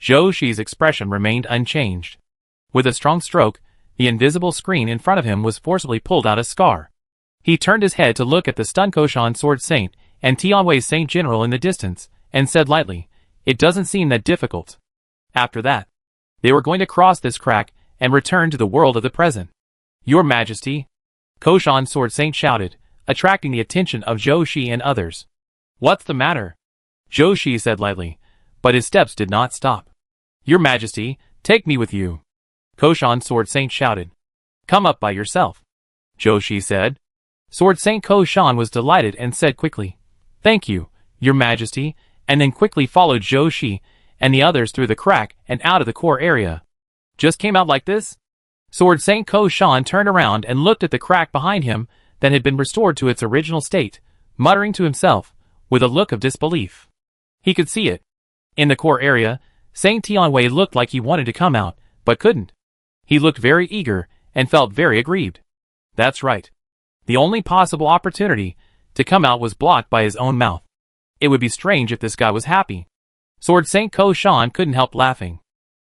Zhou Shi's expression remained unchanged. With a strong stroke, the invisible screen in front of him was forcibly pulled out a scar. He turned his head to look at the stunned Koshan Sword Saint and Tianwei Saint General in the distance, and said lightly, "It doesn't seem that difficult." After that, they were going to cross this crack and return to the world of the present. "Your Majesty," Koshan Sword Saint shouted, attracting the attention of Zhou Shi and others. "What's the matter?" Zhou Shi said lightly, but his steps did not stop. "Your Majesty, take me with you," Koshan Sword Saint shouted. "Come up by yourself," Zhou Shi said. Sword Saint Koshan was delighted and said quickly, "Thank you, Your Majesty," and then quickly followed Zhou Shi and the others through the crack and out of the core area. "Just came out like this?" Sword Saint Koshan turned around and looked at the crack behind him that had been restored to its original state, muttering to himself, with a look of disbelief. He could see it. In the core area, Saint Tianwei looked like he wanted to come out, but couldn't. He looked very eager and felt very aggrieved. That's right. The only possible opportunity to come out was blocked by his own mouth. It would be strange if this guy was happy. Sword Saint Koshan couldn't help laughing.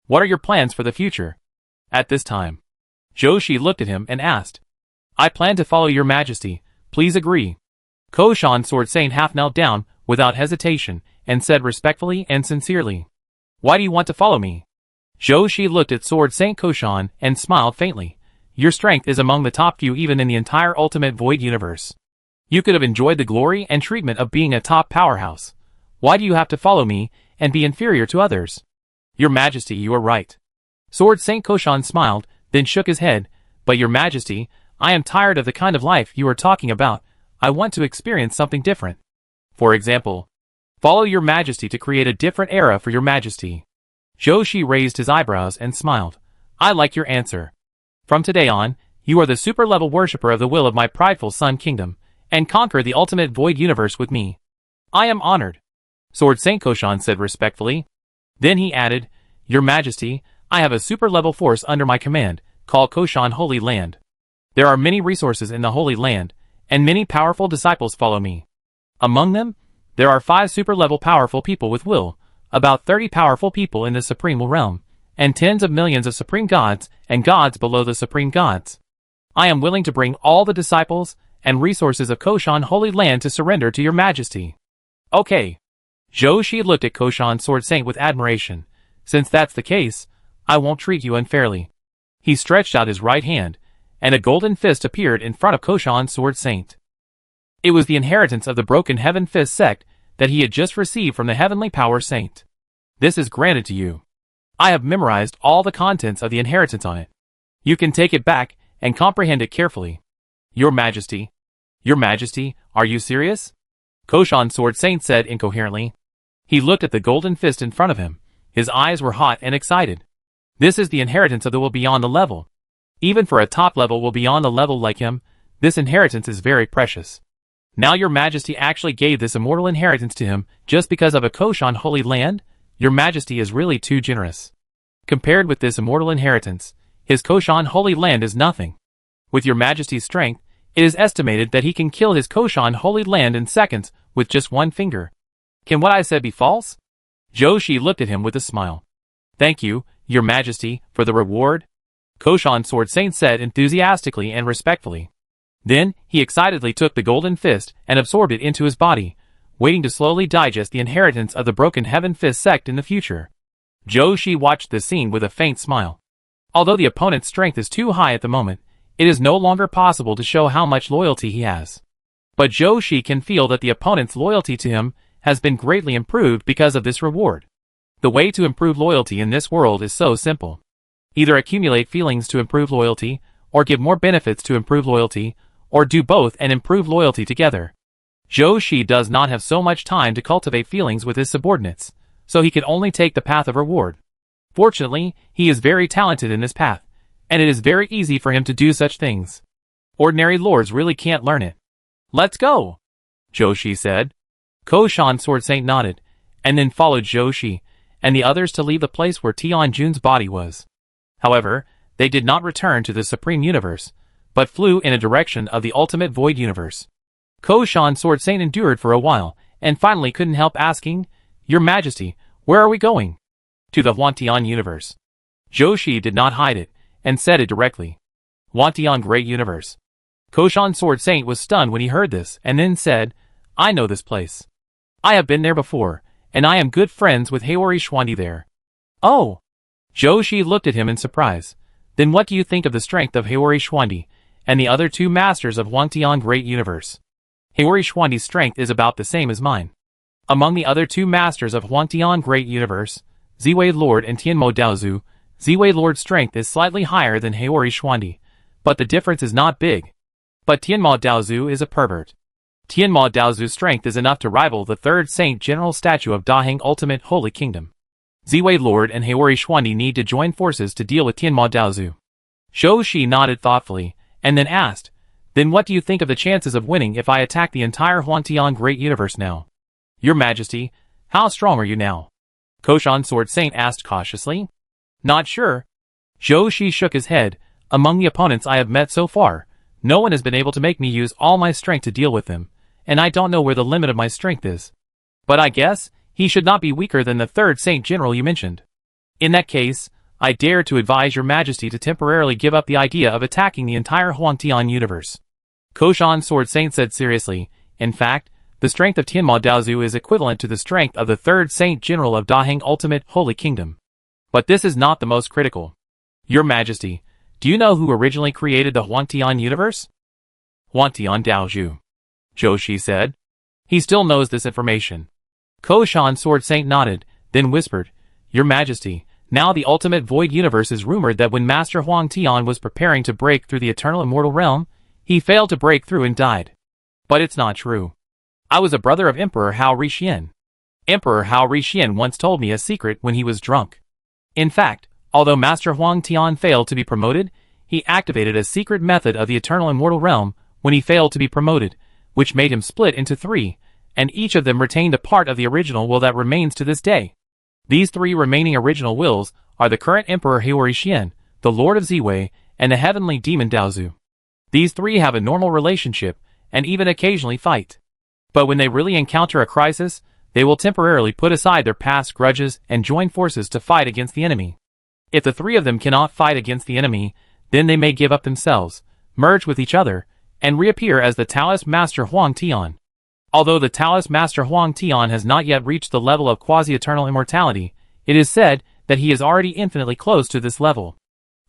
"What are your plans for the future?" At this time, Zhou Shi looked at him and asked. "I plan to follow Your Majesty. Please agree." Koshan Sword Saint half knelt down, without hesitation, and said respectfully and sincerely, "Why do you want to follow me?" Zhou Shi looked at Sword Saint Koshan and smiled faintly. "Your strength is among the top few even in the entire Ultimate Void universe. You could have enjoyed the glory and treatment of being a top powerhouse. Why do you have to follow me and be inferior to others?" "Your Majesty, you are right." Sword Saint Koshan smiled, then shook his head. "But Your Majesty, I am tired of the kind of life you are talking about. I want to experience something different. For example, follow Your Majesty to create a different era for Your Majesty." Zhou Shi raised his eyebrows and smiled. "I like your answer. From today on, you are the super-level worshipper of the will of my prideful Sun Kingdom, and conquer the Ultimate Void universe with me." "I am honored," Sword Saint Koshan said respectfully. Then he added, "Your Majesty, I have a super-level force under my command, called Koshan Holy Land. There are many resources in the Holy Land, and many powerful disciples follow me. Among them, there are 5 super-level powerful people with will, about 30 powerful people in the Supreme Realm, and tens of millions of Supreme Gods and gods below the Supreme Gods. I am willing to bring all the disciples and resources of Koshan Holy Land to surrender to Your Majesty." "Okay." Zhou Shi looked at Koshan Sword Saint with admiration. "Since that's the case, I won't treat you unfairly." He stretched out his right hand, and a golden fist appeared in front of Koshan Sword Saint. It was the inheritance of the Broken Heaven Fist sect that he had just received from the Heavenly Power Saint. "This is granted to you. I have memorized all the contents of the inheritance on it. You can take it back and comprehend it carefully." "Your Majesty." "Your Majesty, are you serious?" Koshan Sword Saint said incoherently. He looked at the golden fist in front of him. His eyes were hot and excited. "This is the inheritance of the will beyond the level. Even for a top-level will beyond the level like him, this inheritance is very precious. Now Your Majesty actually gave this immortal inheritance to him just because of a Koshan Holy Land? Your Majesty is really too generous. Compared with this immortal inheritance, his Koshan Holy Land is nothing. With Your Majesty's strength, it is estimated that he can kill his Koshan Holy Land in seconds with just one finger. Can what I said be false?" Zhou Shi looked at him with a smile. "Thank you, Your Majesty, for the reward," Koshan Sword Saint said enthusiastically and respectfully. Then, he excitedly took the golden fist and absorbed it into his body, waiting to slowly digest the inheritance of the Broken Heaven Fist sect in the future. Zhou Shi watched this scene with a faint smile. Although the opponent's strength is too high at the moment, it is no longer possible to show how much loyalty he has. But Zhou Shi can feel that the opponent's loyalty to him has been greatly improved because of this reward. The way to improve loyalty in this world is so simple. Either accumulate feelings to improve loyalty, or give more benefits to improve loyalty, or do both and improve loyalty together. Zhou Shi does not have so much time to cultivate feelings with his subordinates, so he can only take the path of reward. Fortunately, he is very talented in this path, and it is very easy for him to do such things. Ordinary lords really can't learn it. "Let's go," Zhou Shi said. Koshan Sword Saint nodded, and then followed Zhou Shi and the others to leave the place where Tian Jun's body was. However, they did not return to the Supreme Universe, but flew in a direction of the Ultimate Void Universe. Koshan Sword Saint endured for a while, and finally couldn't help asking, "Your Majesty, where are we going?" "To the Huantian Universe." Zhou Shi did not hide it, and said it directly. "Huantian Great Universe." Koshan Sword Saint was stunned when he heard this, and then said, "I know this place. I have been there before, and I am good friends with Haori Schwandi there." "Oh!" Zhou Shi looked at him in surprise. "Then what do you think of the strength of Haori Schwandi and the other 2 masters of Huangtian Great Universe?" "Haori Schwandi's strength is about the same as mine. Among the other 2 masters of Huangtian Great Universe, Ziwei Lord and Tianmo Daozu, Ziwei Lord's strength is slightly higher than Haori Schwandi, but the difference is not big. But Tianmo Daozu is a pervert. Tianmo Daozu's strength is enough to rival the 3rd Saint General statue of Daheng Ultimate Holy Kingdom. Ziwei Lord and Haori Schwandi need to join forces to deal with Tianmo Daozu." Zhou Shi nodded thoughtfully, and then asked, "Then what do you think of the chances of winning if I attack the entire Huangtian Great Universe now?" "Your Majesty, how strong are you now?" Koshan Sword Saint asked cautiously. "Not sure." Zhou Shi shook his head. "Among the opponents I have met so far, no one has been able to make me use all my strength to deal with them, and I don't know where the limit of my strength is. But I guess he should not be weaker than the 3rd Saint General you mentioned. In that case, I dare to advise Your Majesty to temporarily give up the idea of attacking the entire Huangtian universe." Koshan Sword Saint said seriously. In fact, the strength of Tianma Daozu is equivalent to the strength of the third Saint General of Daheng Ultimate Holy Kingdom. But this is not the most critical. Your Majesty, do you know who originally created the Huangtian universe? Huangtian Daozu. Zhou Shi said. He still knows this information. Koshan Sword Saint nodded, then whispered, Your Majesty, now the ultimate void universe is rumored that when Master Huangtian was preparing to break through the eternal immortal realm, he failed to break through and died. But it's not true. I was a brother of Emperor Hao Rixian. Emperor Hao Rixian once told me a secret when he was drunk. In fact, although Master Huangtian failed to be promoted, he activated a secret method of the eternal immortal realm when he failed to be promoted, which made him split into three, and each of them retained a part of the original will that remains to this day. These three remaining original wills are the current Emperor Hao Rixian, the Lord of Ziwei, and the heavenly demon Daozu. These three have a normal relationship, and even occasionally fight. But when they really encounter a crisis, they will temporarily put aside their past grudges and join forces to fight against the enemy. If the three of them cannot fight against the enemy, then they may give up themselves, merge with each other, and reappear as the Taoist Master Huangtian. Although the Taoist Master Huangtian has not yet reached the level of quasi-eternal immortality, it is said that he is already infinitely close to this level.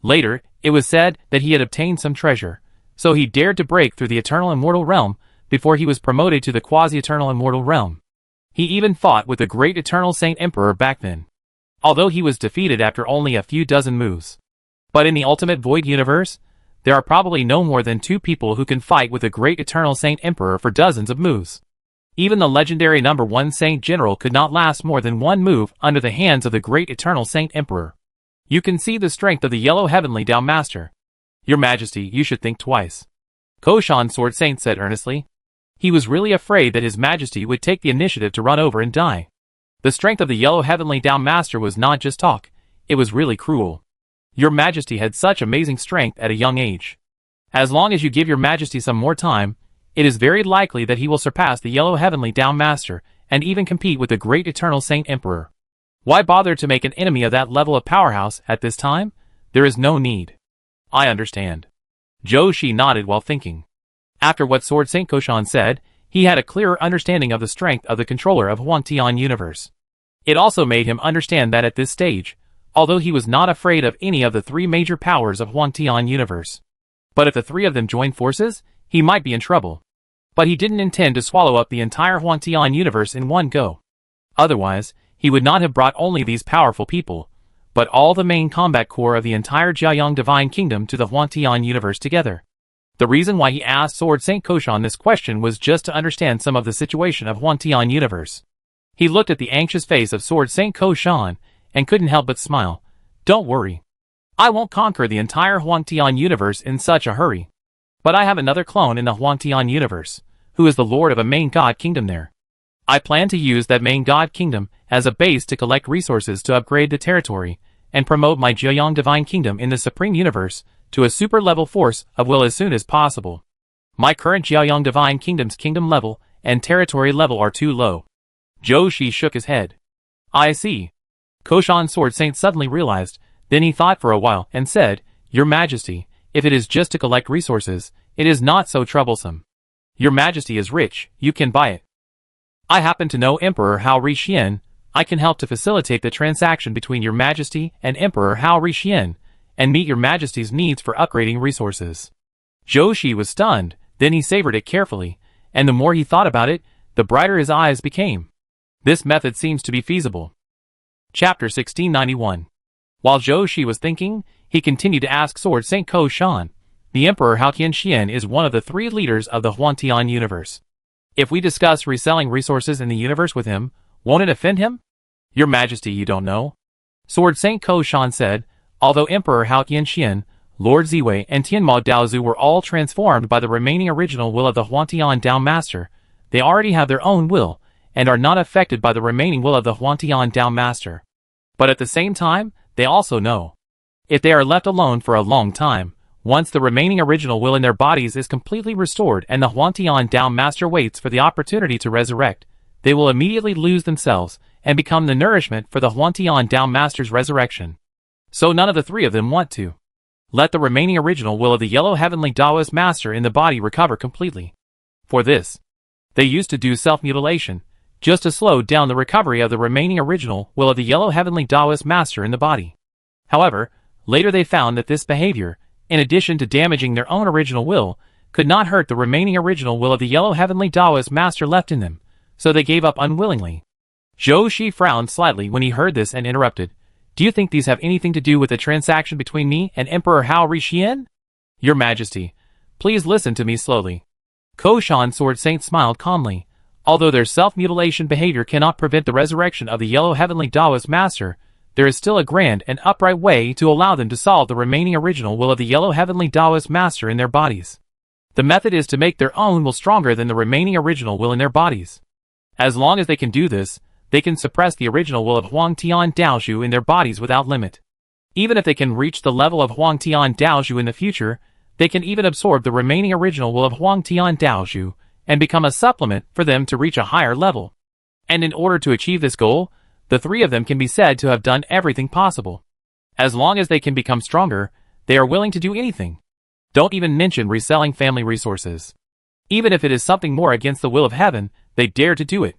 Later, it was said that he had obtained some treasure, so he dared to break through the eternal immortal realm before he was promoted to the quasi-eternal immortal realm. He even fought with the great eternal Saint Emperor back then, although he was defeated after only a few dozen moves. But in the ultimate void universe, there are probably no more than 2 people who can fight with the great eternal Saint Emperor for dozens of moves. Even the legendary number 1 Saint General could not last more than 1 move under the hands of the great eternal Saint Emperor. You can see the strength of the Yellow Heavenly Dao Master. Your Majesty, you should think twice. Koshan Sword Saint said earnestly. He was really afraid that His Majesty would take the initiative to run over and die. The strength of the Yellow Heavenly Dao Master was not just talk, it was really cruel. Your Majesty had such amazing strength at a young age. As long as you give Your Majesty some more time, it is very likely that he will surpass the Yellow Heavenly Dao Master and even compete with the great eternal Saint Emperor. Why bother to make an enemy of that level of powerhouse at this time? There is no need. I understand. Zhou Shi nodded while thinking. After what Sword Saint Koshan said, he had a clearer understanding of the strength of the controller of Huangtian universe. It also made him understand that at this stage, although he was not afraid of any of the 3 major powers of Huangtian universe, but if the 3 of them joined forces, he might be in trouble. But he didn't intend to swallow up the entire Huangtian universe in one go. Otherwise, he would not have brought only these powerful people, but all the main combat core of the entire Jiayang Divine Kingdom to the Huangtian universe together. The reason why he asked Sword Saint Koshan this question was just to understand some of the situation of Huangtian universe. He looked at the anxious face of Sword Saint Koshan and couldn't help but smile. Don't worry. I won't conquer the entire Huangtian universe in such a hurry. But I have another clone in the Huangtian universe, who is the lord of a main god kingdom there. I plan to use that main god kingdom as a base to collect resources to upgrade the territory and promote my Jiayang Divine Kingdom in the Supreme Universe to a super level force of will as soon as possible. My current Jiayang Divine Kingdom's kingdom level and territory level are too low. Zhou Shi shook his head. I see. Koshan Sword Saint suddenly realized, then he thought for a while and said, Your Majesty, if it is just to collect resources, it is not so troublesome. Your Majesty is rich, you can buy it. I happen to know Emperor Hao Rixian. I can help to facilitate the transaction between Your Majesty and Emperor Hao Rixian, and meet Your Majesty's needs for upgrading resources. Zhou Shi was stunned, then he savored it carefully, and the more he thought about it, the brighter his eyes became. This method seems to be feasible. Chapter 1691. While Zhou Shi was thinking, he continued to ask Sword Saint Koshan. The Emperor Hao Qianxian is one of the 3 leaders of the Huangtian universe. If we discuss reselling resources in the universe with him, won't it offend him? Your Majesty, you don't know. Sword Saint Koshan said, although Emperor Hao Qianxian, Lord Ziwei, and Tianma Daozu were all transformed by the remaining original will of the Huangtian Dao Master, they already have their own will, and are not affected by the remaining will of the Huangtian Dao Master. But at the same time, they also know. If they are left alone for a long time, once the remaining original will in their bodies is completely restored and the Huangtian Dao Master waits for the opportunity to resurrect, they will immediately lose themselves and become the nourishment for the Huangtian Dao Master's resurrection. So none of the 3 of them want to let the remaining original will of the Yellow Heavenly Daoist Master in the body recover completely. For this, They used to do self-mutilation, just to slow down the recovery of the remaining original will of the yellow heavenly Taoist master in the body. However, later they found that this behavior, in addition to damaging their own original will, could not hurt the remaining original will of the yellow heavenly Taoist master left in them, so they gave up unwillingly. Zhou Shi frowned slightly when he heard this and interrupted. Do you think these have anything to do with the transaction between me and Emperor Hao Rixian? Your Majesty, please listen to me slowly. Koshan Sword Saint smiled calmly. Although their self-mutilation behavior cannot prevent the resurrection of the yellow heavenly Taoist master, there is still a grand and upright way to allow them to solve the remaining original will of the yellow heavenly Taoist master in their bodies. The method is to make their own will stronger than the remaining original will in their bodies. As long as they can do this, they can suppress the original will of Huang Tian Daozhu in their bodies without limit. Even if they can reach the level of Huang Tian Daozhu in the future, they can even absorb the remaining original will of Huang Tian Daozhu and become a supplement for them to reach a higher level. And in order to achieve this goal, the three of them can be said to have done everything possible. As long as they can become stronger, they are willing to do anything. Don't even mention reselling family resources. Even if it is something more against the will of heaven, they dare to do it.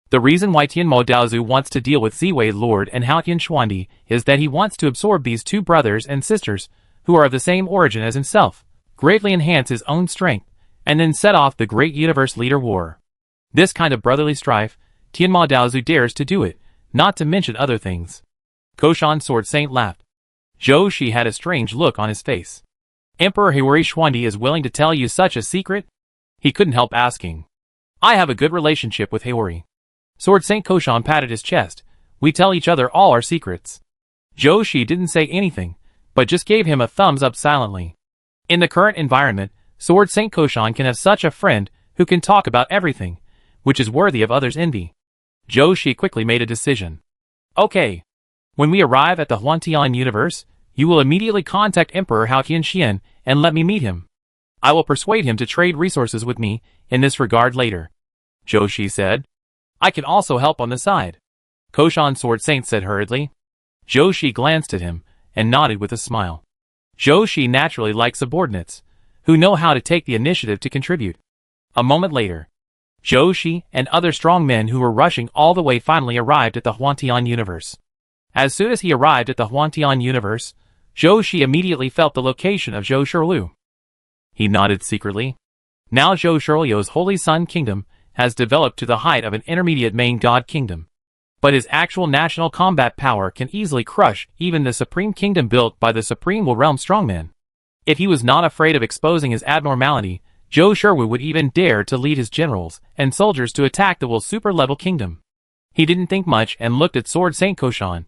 The reason why Tianmo Daozu wants to deal with Ziwei Lord and Haotian Xuandi is that he wants to absorb these two brothers and sisters, who are of the same origin as himself, greatly enhance his own strength, and then set off the great universe leader war. This kind of brotherly strife, Tianmo Daozu dares to do it, not to mention other things. Koshan Sword Saint laughed. Zhou Shi had a strange look on his face. Emperor Hewari Xuandi is willing to tell you such a secret? He couldn't help asking. I have a good relationship with Hewari. Sword Saint Koshan patted his chest. We tell each other all our secrets. Zhou Shi didn't say anything, but just gave him a thumbs up silently. In the current environment, Sword Saint Koshan can have such a friend who can talk about everything, which is worthy of others' envy. Zhou Shi quickly made a decision. Okay. When we arrive at the Huantian universe, you will immediately contact Emperor Hao Qianxian and let me meet him. I will persuade him to trade resources with me in this regard later. Zhou Shi said. I can also help on the side. Koshan Sword Saint said hurriedly. Zhou Shi glanced at him and nodded with a smile. Zhou Shi naturally likes subordinates, who know how to take the initiative to contribute. A moment later, Zhou Shi and other strong men who were rushing all the way finally arrived at the Huantian universe. As soon as he arrived at the Huantian universe, Zhou Shi immediately felt the location of Zhou Shirliu. He nodded secretly. Now Zhou Shirliu's Holy Sun Kingdom has developed to the height of an intermediate main god kingdom. But his actual national combat power can easily crush even the supreme kingdom built by the Supreme Will Realm strongman. If he was not afraid of exposing his abnormality, Zhou Shirwu would even dare to lead his generals and soldiers to attack the Will super-level kingdom. He didn't think much and looked at Sword Saint Koshan.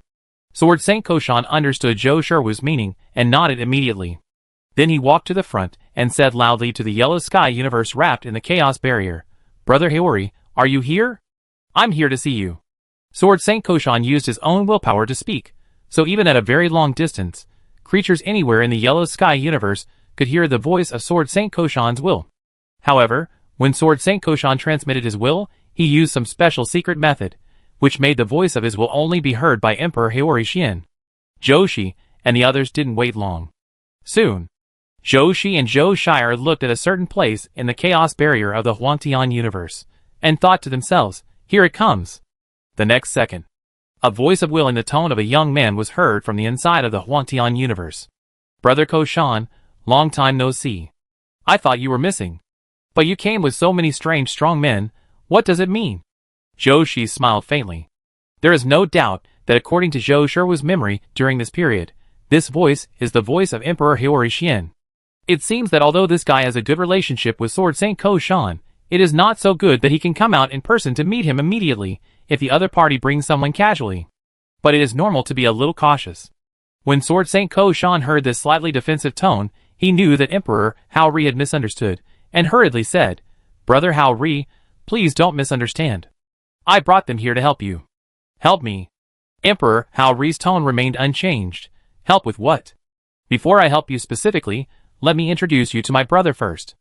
Sword Saint Koshan understood Zhou Shirwu's meaning and nodded immediately. Then he walked to the front and said loudly to the yellow sky universe wrapped in the chaos barrier, Brother Hewari, are you here? I'm here to see you. Sword Saint Koshan used his own willpower to speak, so even at a very long distance, creatures anywhere in the yellow sky universe could hear the voice of Sword Saint Koshan's will. However, when Sword Saint Koshan transmitted his will, he used some special secret method, which made the voice of his will only be heard by Emperor Hewari Xian. Zhou Shi and the others didn't wait long. Soon, Zhou Shi and Zhou Shire looked at a certain place in the chaos barrier of the Huantian universe, and thought to themselves, here it comes. The next second, a voice of will in the tone of a young man was heard from the inside of the Huantian universe. Brother Koshan, long time no see. I thought you were missing. But you came with so many strange strong men, what does it mean? Zhou Shi smiled faintly. There is no doubt that according to Zhou Shirwu's memory during this period, this voice is the voice of Emperor Hewari Xian. It seems that although this guy has a good relationship with Sword Saint Koshan, it is not so good that he can come out in person to meet him immediately if the other party brings someone casually. But it is normal to be a little cautious. When Sword Saint Koshan heard this slightly defensive tone, he knew that Emperor Hao Ri had misunderstood, and hurriedly said, Brother Hao Ri, please don't misunderstand. I brought them here to help you. Help me. Emperor Hao Ri's tone remained unchanged. Help with what? Before I help you specifically, let me introduce you to my brother first.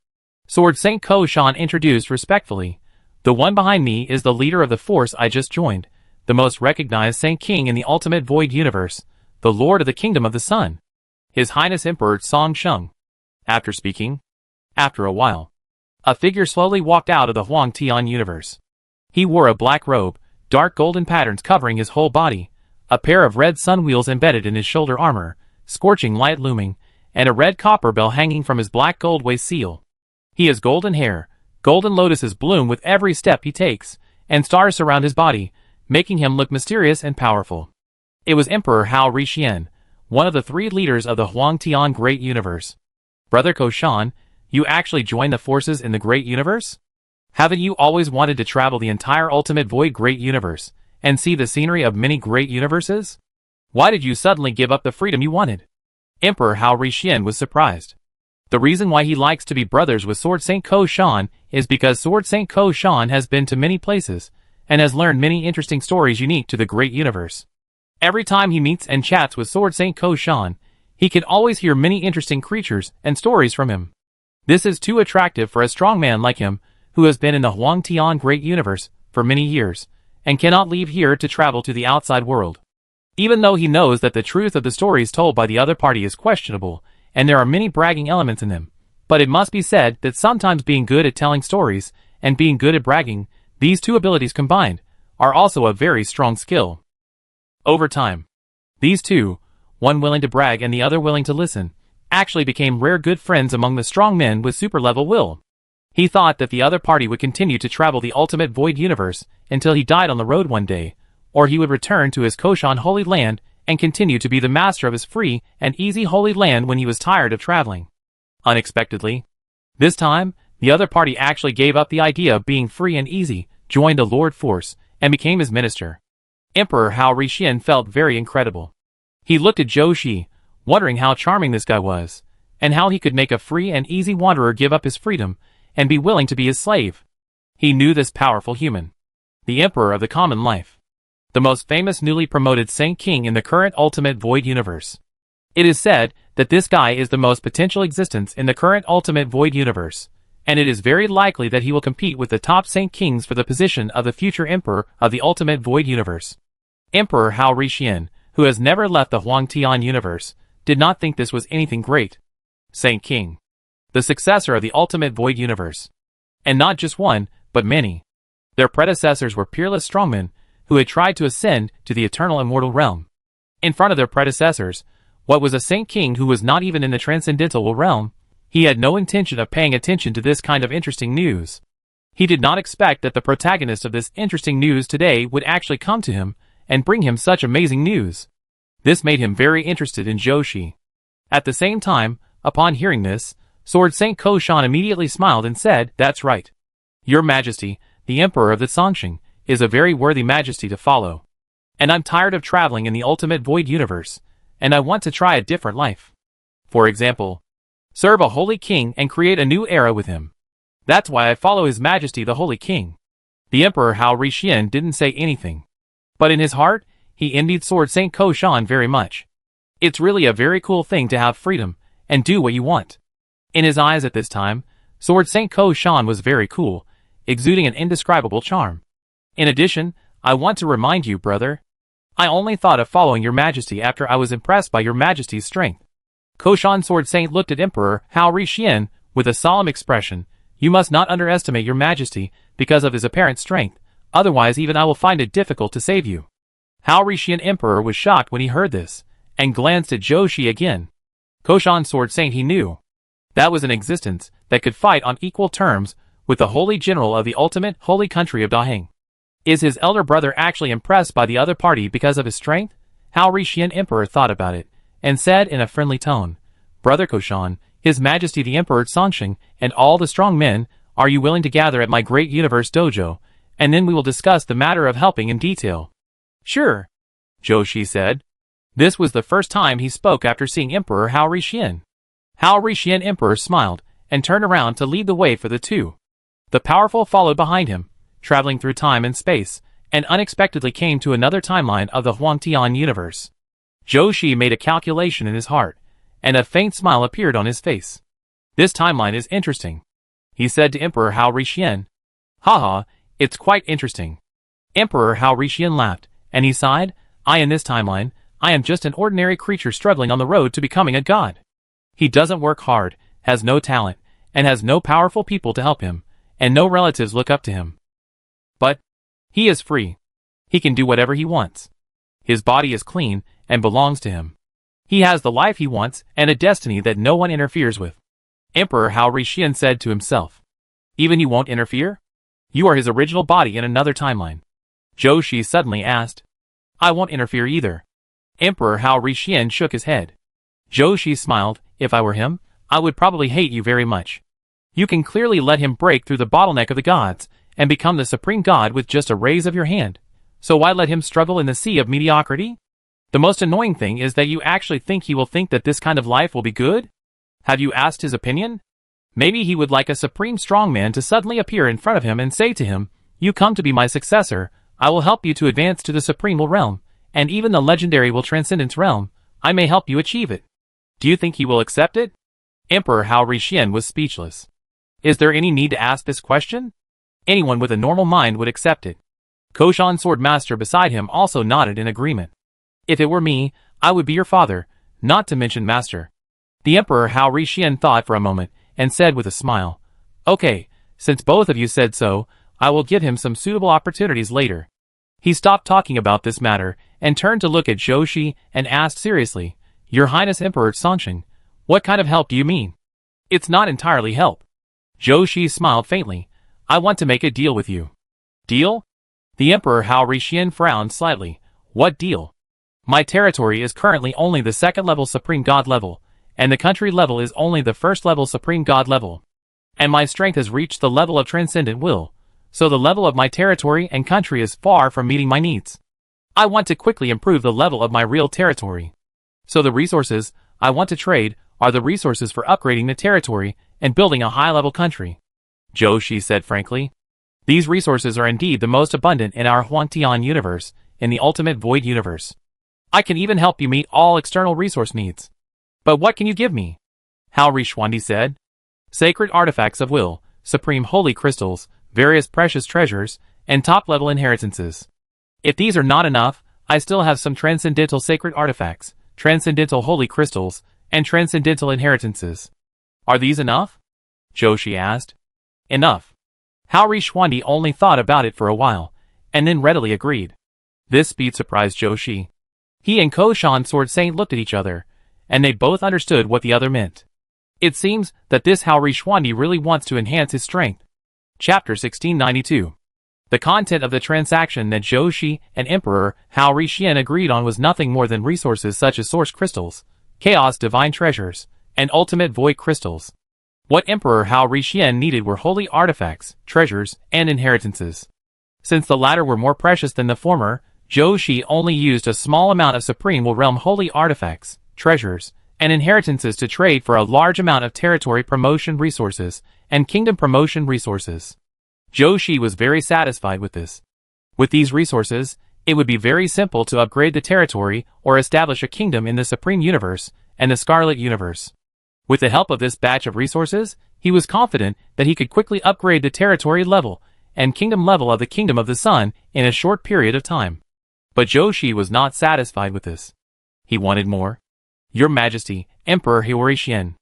Sword Saint Koshan introduced respectfully. The one behind me is the leader of the force I just joined, the most recognized Saint King in the ultimate void universe, the Lord of the Kingdom of the Sun. His Highness Emperor Song Sheng. After speaking, after a while, A figure slowly walked out of the Huangtian universe. He wore a black robe, dark golden patterns covering his whole body, a pair of red sun wheels embedded in his shoulder armor, scorching light looming, and a red copper bell hanging from his black gold waist seal. He has golden hair, golden lotuses bloom with every step he takes, and stars surround his body, making him look mysterious and powerful. It was Emperor Hao Rixian, one of the 3 leaders of the Huangtian Great Universe. Brother Koshan, you actually joined the forces in the Great Universe? Haven't you always wanted to travel the entire Ultimate Void Great Universe, and see the scenery of many great universes? Why did you suddenly give up the freedom you wanted? Emperor Hao Rixian was surprised. The reason why he likes to be brothers with Sword Saint Koshan is because Sword Saint Koshan has been to many places, and has learned many interesting stories unique to the Great Universe. Every time he meets and chats with Sword Saint Koshan, he can always hear many interesting creatures and stories from him. This is too attractive for a strong man like him, who has been in the Huangtian Great Universe for many years, and cannot leave here to travel to the outside world. Even though he knows that the truth of the stories told by the other party is questionable, and there are many bragging elements in them, but it must be said that sometimes being good at telling stories, and being good at bragging, these 2 abilities combined, are also a very strong skill. Over time, these 2, one willing to brag and the other willing to listen, actually became rare good friends among the strong men with super-level will. He thought that the other party would continue to travel the Ultimate Void Universe until he died on the road one day, or he would return to his Koshan Holy Land and continue to be the master of his free and easy Holy Land when he was tired of traveling. Unexpectedly, this time, the other party actually gave up the idea of being free and easy, joined the Lord Force, and became his minister. Emperor Hao Rixian felt very incredible. He looked at Zhou Shi, wondering how charming this guy was, and how he could make a free and easy wanderer give up his freedom and be willing to be his slave. He knew this powerful human, the Emperor of the Common Life, the most famous newly promoted Saint King in the current Ultimate Void Universe. It is said that this guy is the most potential existence in the current Ultimate Void Universe, and it is very likely that he will compete with the top Saint Kings for the position of the future Emperor of the Ultimate Void Universe. Emperor Hao Rixian, who has never left the Huangtian universe, did not think this was anything great. Saint King, the successor of the Ultimate Void Universe. And not just one, but many. Their predecessors were peerless strongmen, who had tried to ascend to the eternal immortal realm. In front of their predecessors, what was a Saint King who was not even in the transcendental realm? He had no intention of paying attention to this kind of interesting news. He did not expect that the protagonist of this interesting news today would actually come to him and bring him such amazing news. This made him very interested in Zhou Shi. At the same time, upon hearing this, Sword Saint Koshan immediately smiled and said, "That's right. Your Majesty, the Emperor of the Songsheng, is a very worthy majesty to follow. And I'm tired of traveling in the Ultimate Void Universe, and I want to try a different life. For example, serve a Holy King and create a new era with him. That's why I follow His Majesty the Holy King." The Emperor Hao Rixian didn't say anything, but in his heart, he envied Sword Saint Koshan very much. It's really a very cool thing to have freedom, and do what you want. In his eyes at this time, Sword Saint Koshan was very cool, exuding an indescribable charm. In addition, I want to remind you, brother, I only thought of following your majesty after I was impressed by your majesty's strength. Koshan Sword Saint looked at Emperor Hao Rixian with a solemn expression. You must not underestimate your majesty because of his apparent strength, otherwise even I will find it difficult to save you. Hao Rixian Emperor was shocked when he heard this, and glanced at Zhou Shi again. Koshan Sword Saint he knew. That was an existence that could fight on equal terms with the holy general of the ultimate holy country of Daheng. Is his elder brother actually impressed by the other party because of his strength? Hao Rixian Emperor thought about it, and said in a friendly tone, Brother Koshan, His Majesty the Emperor Songsheng, and all the strong men, are you willing to gather at my great universe dojo, and then we will discuss the matter of helping in detail? Sure, Zhou Shi said. This was the first time he spoke after seeing Emperor Hao Rixian. Hao Rixian Emperor smiled, and turned around to lead the way for the two. The powerful followed behind him, traveling through time and space, and unexpectedly came to another timeline of the Huangtian universe. Zhou Shi made a calculation in his heart, and a faint smile appeared on his face. This timeline is interesting, he said to Emperor Hao Rixian. Haha, it's quite interesting. Emperor Hao Rixian laughed, and he sighed, in this timeline, I am just an ordinary creature struggling on the road to becoming a god. He doesn't work hard, has no talent, and has no powerful people to help him, and no relatives look up to him. But he is free. He can do whatever he wants. His body is clean and belongs to him. He has the life he wants and a destiny that no one interferes with. Emperor Hao Rixian said to himself. Even you won't interfere? You are his original body in another timeline. Zhou Shi suddenly asked. I won't interfere either. Emperor Hao Rixian shook his head. Zhou Shi smiled. If I were him, I would probably hate you very much. You can clearly let him break through the bottleneck of the gods and become the supreme god with just a raise of your hand. So why let him struggle in the sea of mediocrity? The most annoying thing is that you actually think he will think that this kind of life will be good? Have you asked his opinion? Maybe he would like a supreme strongman to suddenly appear in front of him and say to him, you come to be my successor, I will help you to advance to the supremal realm, and even the legendary will transcendence realm, I may help you achieve it. Do you think he will accept it? Emperor Hao Rixian was speechless. Is there any need to ask this question? Anyone with a normal mind would accept it. Koshan Sword Master beside him also nodded in agreement. If it were me, I would be your father, not to mention master. The Emperor Hao Rixian thought for a moment, and said with a smile, okay, since both of you said so, I will give him some suitable opportunities later. He stopped talking about this matter, and turned to look at Zhou Shi, and asked seriously, Your Highness Emperor Songsheng, what kind of help do you mean? It's not entirely help. Zhou Shi smiled faintly. I want to make a deal with you. Deal? The Emperor Hao Rixian frowned slightly. What deal? My territory is currently only the second level Supreme God level, and the country level is only the first level Supreme God level. And my strength has reached the level of transcendent will, so the level of my territory and country is far from meeting my needs. I want to quickly improve the level of my real territory. So the resources I want to trade are the resources for upgrading the territory and building a high-level country. Zhou Shi said frankly. These resources are indeed the most abundant in our Huangtian universe, in the ultimate void universe. I can even help you meet all external resource needs. But what can you give me? Hao Rishwandi said. Sacred artifacts of will, supreme holy crystals, various precious treasures, and top-level inheritances. If these are not enough, I still have some transcendental sacred artifacts, transcendental holy crystals, and transcendental inheritances. Are these enough? Zhou Shi asked. Enough. Hao Rishwandi only thought about it for a while, and then readily agreed. This speed surprised Zhou Shi. He and Koshan Sword Saint looked at each other, and they both understood what the other meant. It seems that this Hao Rishwandi really wants to enhance his strength. Chapter 1692. The content of the transaction that Zhou Shi and Emperor Hao Rixian agreed on was nothing more than resources such as source crystals, chaos divine treasures, and ultimate void crystals. What Emperor Hao Rixian needed were holy artifacts, treasures, and inheritances. Since the latter were more precious than the former, Zhou Shi only used a small amount of Supreme Realm holy artifacts, treasures, and inheritances to trade for a large amount of territory promotion resources and kingdom promotion resources. Zhou Shi was very satisfied with this. With these resources, it would be very simple to upgrade the territory or establish a kingdom in the Supreme Universe and the Scarlet Universe. With the help of this batch of resources, he was confident that he could quickly upgrade the territory level and kingdom level of the Kingdom of the Sun in a short period of time. But Zhou Shi was not satisfied with this. He wanted more. Your Majesty, Emperor Hao Rixian,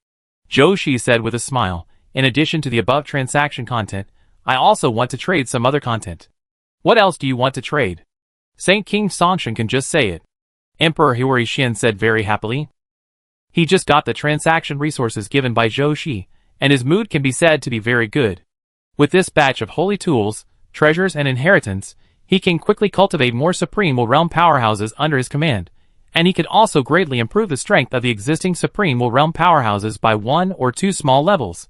Zhou Shi said with a smile, in addition to the above transaction content, I also want to trade some other content. What else do you want to trade? Saint King Songsheng can just say it. Emperor Hao Rixian said very happily. He just got the transaction resources given by Zhou Shi, and his mood can be said to be very good. With this batch of holy tools, treasures and inheritance, he can quickly cultivate more Supreme Realm powerhouses under his command, and he can also greatly improve the strength of the existing Supreme Realm powerhouses by 1 or 2 small levels.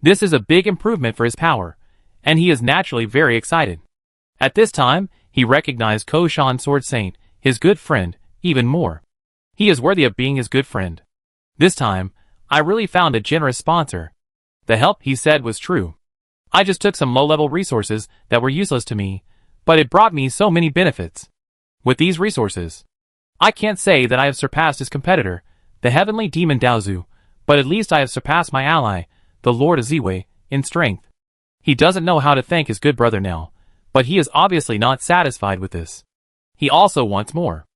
This is a big improvement for his power, and he is naturally very excited. At this time, he recognized Koshan Sword Saint, his good friend, even more. He is worthy of being his good friend. This time, I really found a generous sponsor. The help he said was true. I just took some low-level resources that were useless to me, but it brought me so many benefits. With these resources, I can't say that I have surpassed his competitor, the heavenly demon Daozu, but at least I have surpassed my ally, the Lord Aziwei, in strength. He doesn't know how to thank his good brother now, but he is obviously not satisfied with this. He also wants more.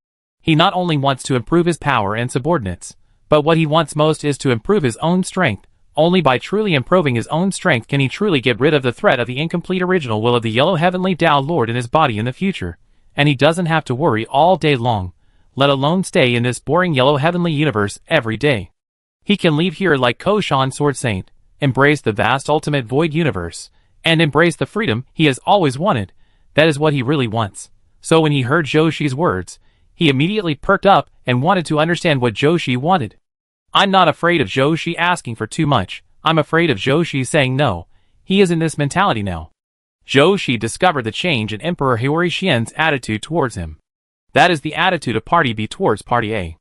He not only wants to improve his power and subordinates, but what he wants most is to improve his own strength, Only by truly improving his own strength can he truly get rid of the threat of the incomplete original will of the Yellow Heavenly Tao Lord in his body in the future, and he doesn't have to worry all day long, let alone stay in this boring Yellow Heavenly universe every day. He can leave here like Koshan Sword Saint, embrace the vast ultimate void universe, and embrace the freedom he has always wanted. That is what he really wants. So when he heard Joshi's words, he immediately perked up and wanted to understand what Joshi wanted. I'm not afraid of Joshi asking for too much. I'm afraid of Joshi saying no. He is in this mentality now. Joshi discovered the change in Emperor Hiyori Xian's attitude towards him. That is the attitude of Party B towards Party A.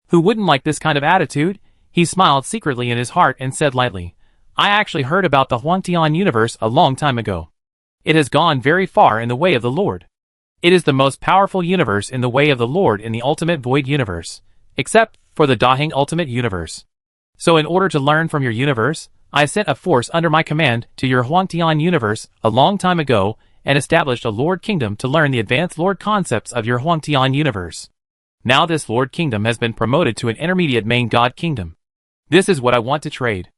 Who wouldn't like this kind of attitude? He smiled secretly in his heart and said lightly, I actually heard about the Huangtian universe a long time ago. It has gone very far in the way of the Lord. It is the most powerful universe in the way of the Lord in the ultimate void universe, except for the Dahing ultimate universe. So in order to learn from your universe, I sent a force under my command to your Huangtian universe a long time ago and established a Lord Kingdom to learn the advanced Lord concepts of your Huangtian universe. Now this Lord Kingdom has been promoted to an intermediate main God Kingdom. This is what I want to trade.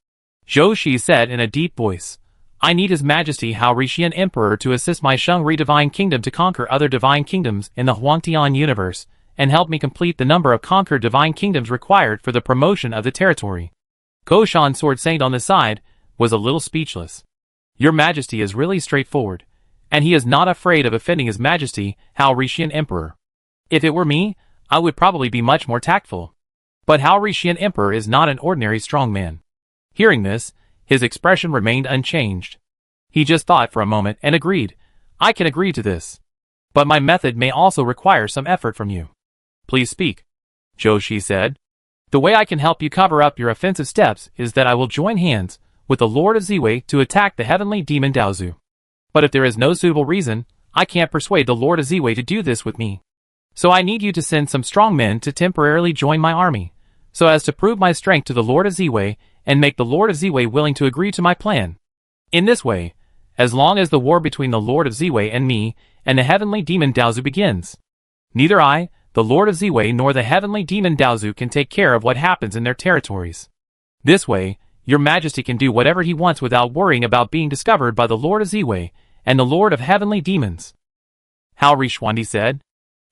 Joshi said in a deep voice. I need His Majesty Hao Rishian Emperor to assist my Shengri Divine Kingdom to conquer other divine kingdoms in the Huangtian universe, and help me complete the number of conquered divine kingdoms required for the promotion of the territory. Koshan Sword Saint on the side was a little speechless. Your Majesty is really straightforward, and he is not afraid of offending His Majesty Hao Rishian Emperor. If it were me, I would probably be much more tactful. But Hao Rishian Emperor is not an ordinary strong man. Hearing this, his expression remained unchanged. He just thought for a moment and agreed. I can agree to this. But my method may also require some effort from you. Please speak, Joshi said. The way I can help you cover up your offensive steps is that I will join hands with the Lord of Ziwei to attack the heavenly demon Daozu. But if there is no suitable reason, I can't persuade the Lord of Ziwei to do this with me. So I need you to send some strong men to temporarily join my army, so as to prove my strength to the Lord of Ziwei and make the Lord of Ziwei willing to agree to my plan. In this way, as long as the war between the Lord of Ziwei and me and the heavenly demon Daozu begins, neither I, the Lord of Ziwei, nor the heavenly demon Daozu can take care of what happens in their territories. This way, your Majesty can do whatever he wants without worrying about being discovered by the Lord of Ziwei and the Lord of Heavenly Demons. Hao Rishwandi said.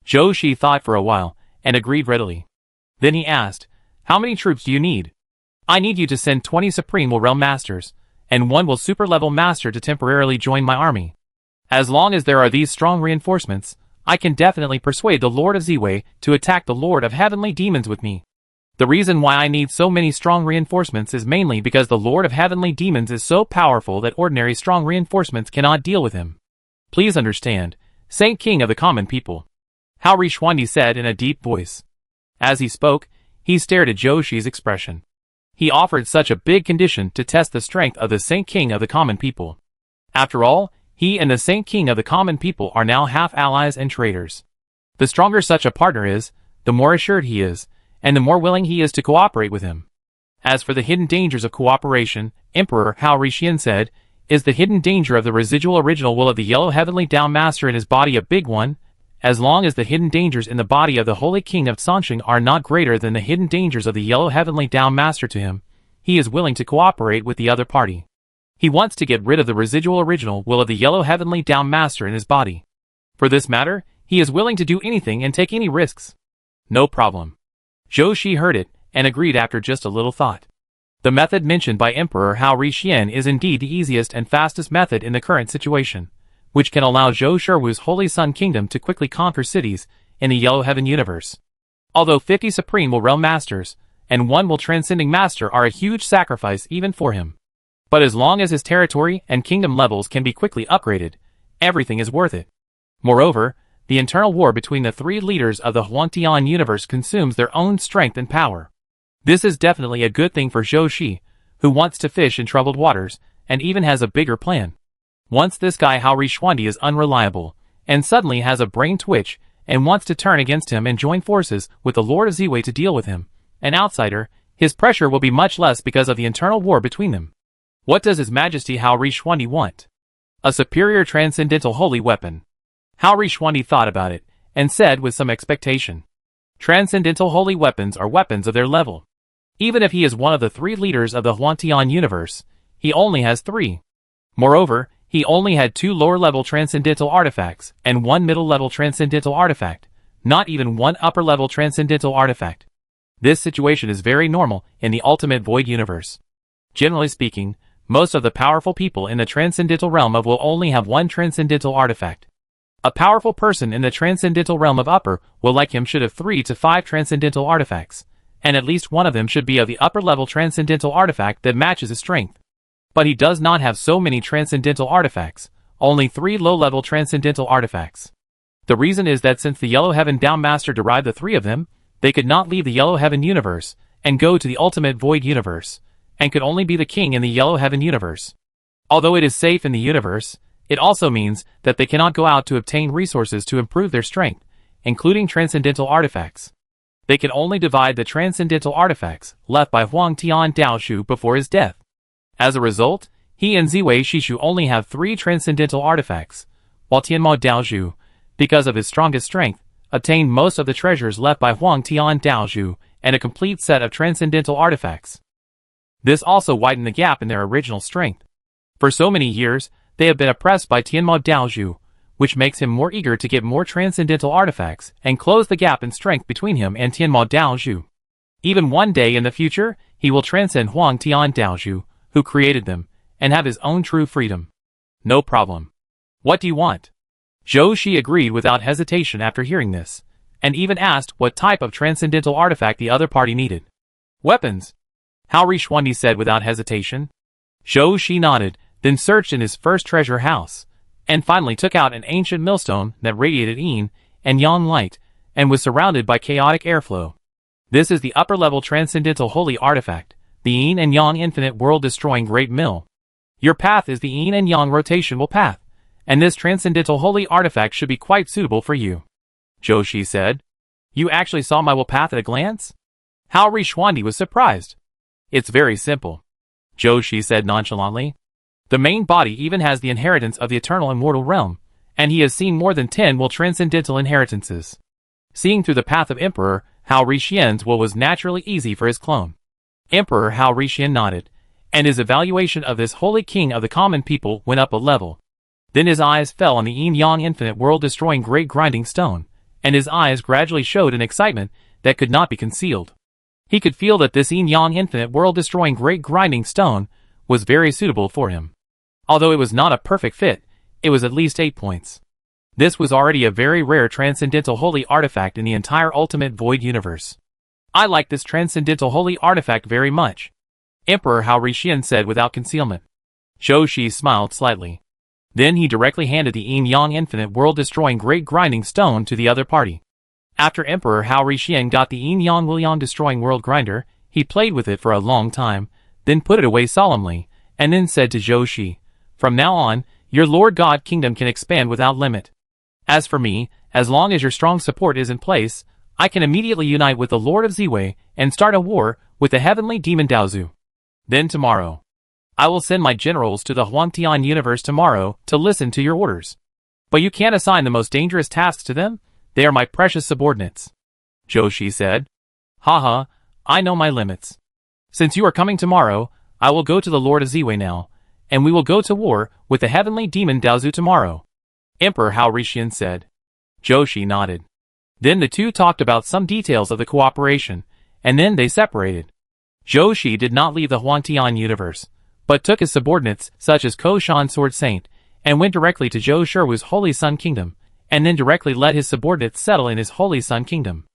Joshi thought for a while and agreed readily. Then he asked, how many troops do you need? I need you to send 20 Supreme Realm Masters, and 1 will Super Level Master to temporarily join my army. As long as there are these strong reinforcements, I can definitely persuade the Lord of Ziwei to attack the Lord of Heavenly Demons with me. The reason why I need so many strong reinforcements is mainly because the Lord of Heavenly Demons is so powerful that ordinary strong reinforcements cannot deal with him. Please understand, Saint King of the common people, Hao Rishwandi said in a deep voice. As he spoke, he stared at Joshi's expression. He offered such a big condition to test the strength of the Saint King of the common people. After all, he and the Saint King of the common people are now half allies and traitors. The stronger such a partner is, the more assured he is, and the more willing he is to cooperate with him. As for the hidden dangers of cooperation, Emperor Hao Rishian said, is the hidden danger of the residual original will of the Yellow Heavenly Tao Master in his body a big one? As long as the hidden dangers in the body of the Holy King of Sansheng are not greater than the hidden dangers of the Yellow Heavenly Tao Master to him, he is willing to cooperate with the other party. He wants to get rid of the residual original will of the Yellow Heavenly Tao Master in his body. For this matter, he is willing to do anything and take any risks. No problem. Joshi heard it, and agreed after just a little thought. The method mentioned by Emperor Hao Rishian is indeed the easiest and fastest method in the current situation, which can allow Zhou Sherwu's Holy Sun Kingdom to quickly conquer cities in the Yellow Heaven universe. Although 50 Supreme Realm Masters, and 1 will Transcending Master are a huge sacrifice even for him. But as long as his territory and kingdom levels can be quickly upgraded, everything is worth it. Moreover, the internal war between the 3 leaders of the Huangtian universe consumes their own strength and power. This is definitely a good thing for Zhou Shi, who wants to fish in troubled waters, and even has a bigger plan. Once this guy Hao Rishwandi is unreliable, and suddenly has a brain twitch, and wants to turn against him and join forces with the Lord of Ziwei to deal with him, an outsider, his pressure will be much less because of the internal war between them. What does His Majesty Hao Rishwandi want? A superior transcendental holy weapon. Hao Rishwandi thought about it, and said with some expectation. Transcendental holy weapons are weapons of their level. Even if he is one of the 3 leaders of the Huangtian universe, he only has 3. Moreover, he only had 2 lower-level transcendental artifacts and 1 middle-level transcendental artifact, not even 1 upper-level transcendental artifact. This situation is very normal in the Ultimate Void universe. Generally speaking, most of the powerful people in the transcendental realm of will only have 1 transcendental artifact. A powerful person in the transcendental realm of upper will like him should have 3 to 5 transcendental artifacts, and at least one of them should be of the upper-level transcendental artifact that matches his strength. But he does not have so many transcendental artifacts, only 3 low-level transcendental artifacts. The reason is that since the Yellow Heaven Down Master derived the 3 of them, they could not leave the Yellow Heaven universe and go to the Ultimate Void universe, and could only be the king in the Yellow Heaven universe. Although it is safe in the universe, it also means that they cannot go out to obtain resources to improve their strength, including transcendental artifacts. They can only divide the transcendental artifacts left by Huangtian Daoshu before his death. As a result, he and Ziwei Shishu only have 3 transcendental artifacts, while Tianmo Daoshu, because of his strongest strength, obtained most of the treasures left by Huangtian Daoshu and a complete set of transcendental artifacts. This also widened the gap in their original strength. For so many years, they have been oppressed by Tianmo Daoshu, which makes him more eager to get more transcendental artifacts and close the gap in strength between him and Tianmo Daoshu. Even one day in the future, he will transcend Huangtian Daoshu, who created them, and have his own true freedom. No problem. What do you want? Zhou Shi agreed without hesitation after hearing this, and even asked what type of transcendental artifact the other party needed. Weapons, Hao Rishwandi said without hesitation. Zhou Shi nodded, then searched in his first treasure house, and finally took out an ancient millstone that radiated yin and yang light, and was surrounded by chaotic airflow. This is the upper-level transcendental holy artifact, the yin and yang infinite world-destroying great mill. Your path is the yin and yang rotational path, and this transcendental holy artifact should be quite suitable for you. Zhou Shi said. You actually saw my will path at a glance? Hao Rishwandi was surprised. It's very simple. Zhou Shi said nonchalantly. The main body even has the inheritance of the eternal immortal realm, and he has seen more than 10 will transcendental inheritances. Seeing through the path of Emperor Hao Rishian's will was naturally easy for his clone. Emperor Hao Rishian nodded, and his evaluation of this holy king of the common people went up a level. Then his eyes fell on the yin-yang infinite world-destroying great grinding stone, and his eyes gradually showed an excitement that could not be concealed. He could feel that this yin-yang infinite world-destroying great grinding stone was very suitable for him. Although it was not a perfect fit, it was at least 8 points. This was already a very rare transcendental holy artifact in the entire Ultimate Void universe. I like this transcendental holy artifact very much, Emperor Hao Rishian said without concealment. Zhou Shi smiled slightly. Then he directly handed the yin-yang infinite world-destroying great grinding stone to the other party. After Emperor Hao Rishian got the yin-yang will-yang destroying world grinder, he played with it for a long time, then put it away solemnly, and then said to Zhou Shi, From now on, your Lord God Kingdom can expand without limit. As for me, as long as your strong support is in place, I can immediately unite with the Lord of Ziwei and start a war with the heavenly demon Daozu. Then tomorrow, I will send my generals to the Huangtian universe tomorrow to listen to your orders. But you can't assign the most dangerous tasks to them? They are my precious subordinates. Zhou Shi said. Haha, I know my limits. Since you are coming tomorrow, I will go to the Lord of Ziwei now, and we will go to war with the heavenly demon Daozu tomorrow. Emperor Hao Rishian said. Zhou Shi nodded. Then the two talked about some details of the cooperation, and then they separated. Zhou Shi did not leave the Huangtian universe, but took his subordinates such as Koshan Sword Saint, and went directly to Zhou Sherwu's Holy Sun Kingdom, and then directly let his subordinates settle in his Holy Sun Kingdom.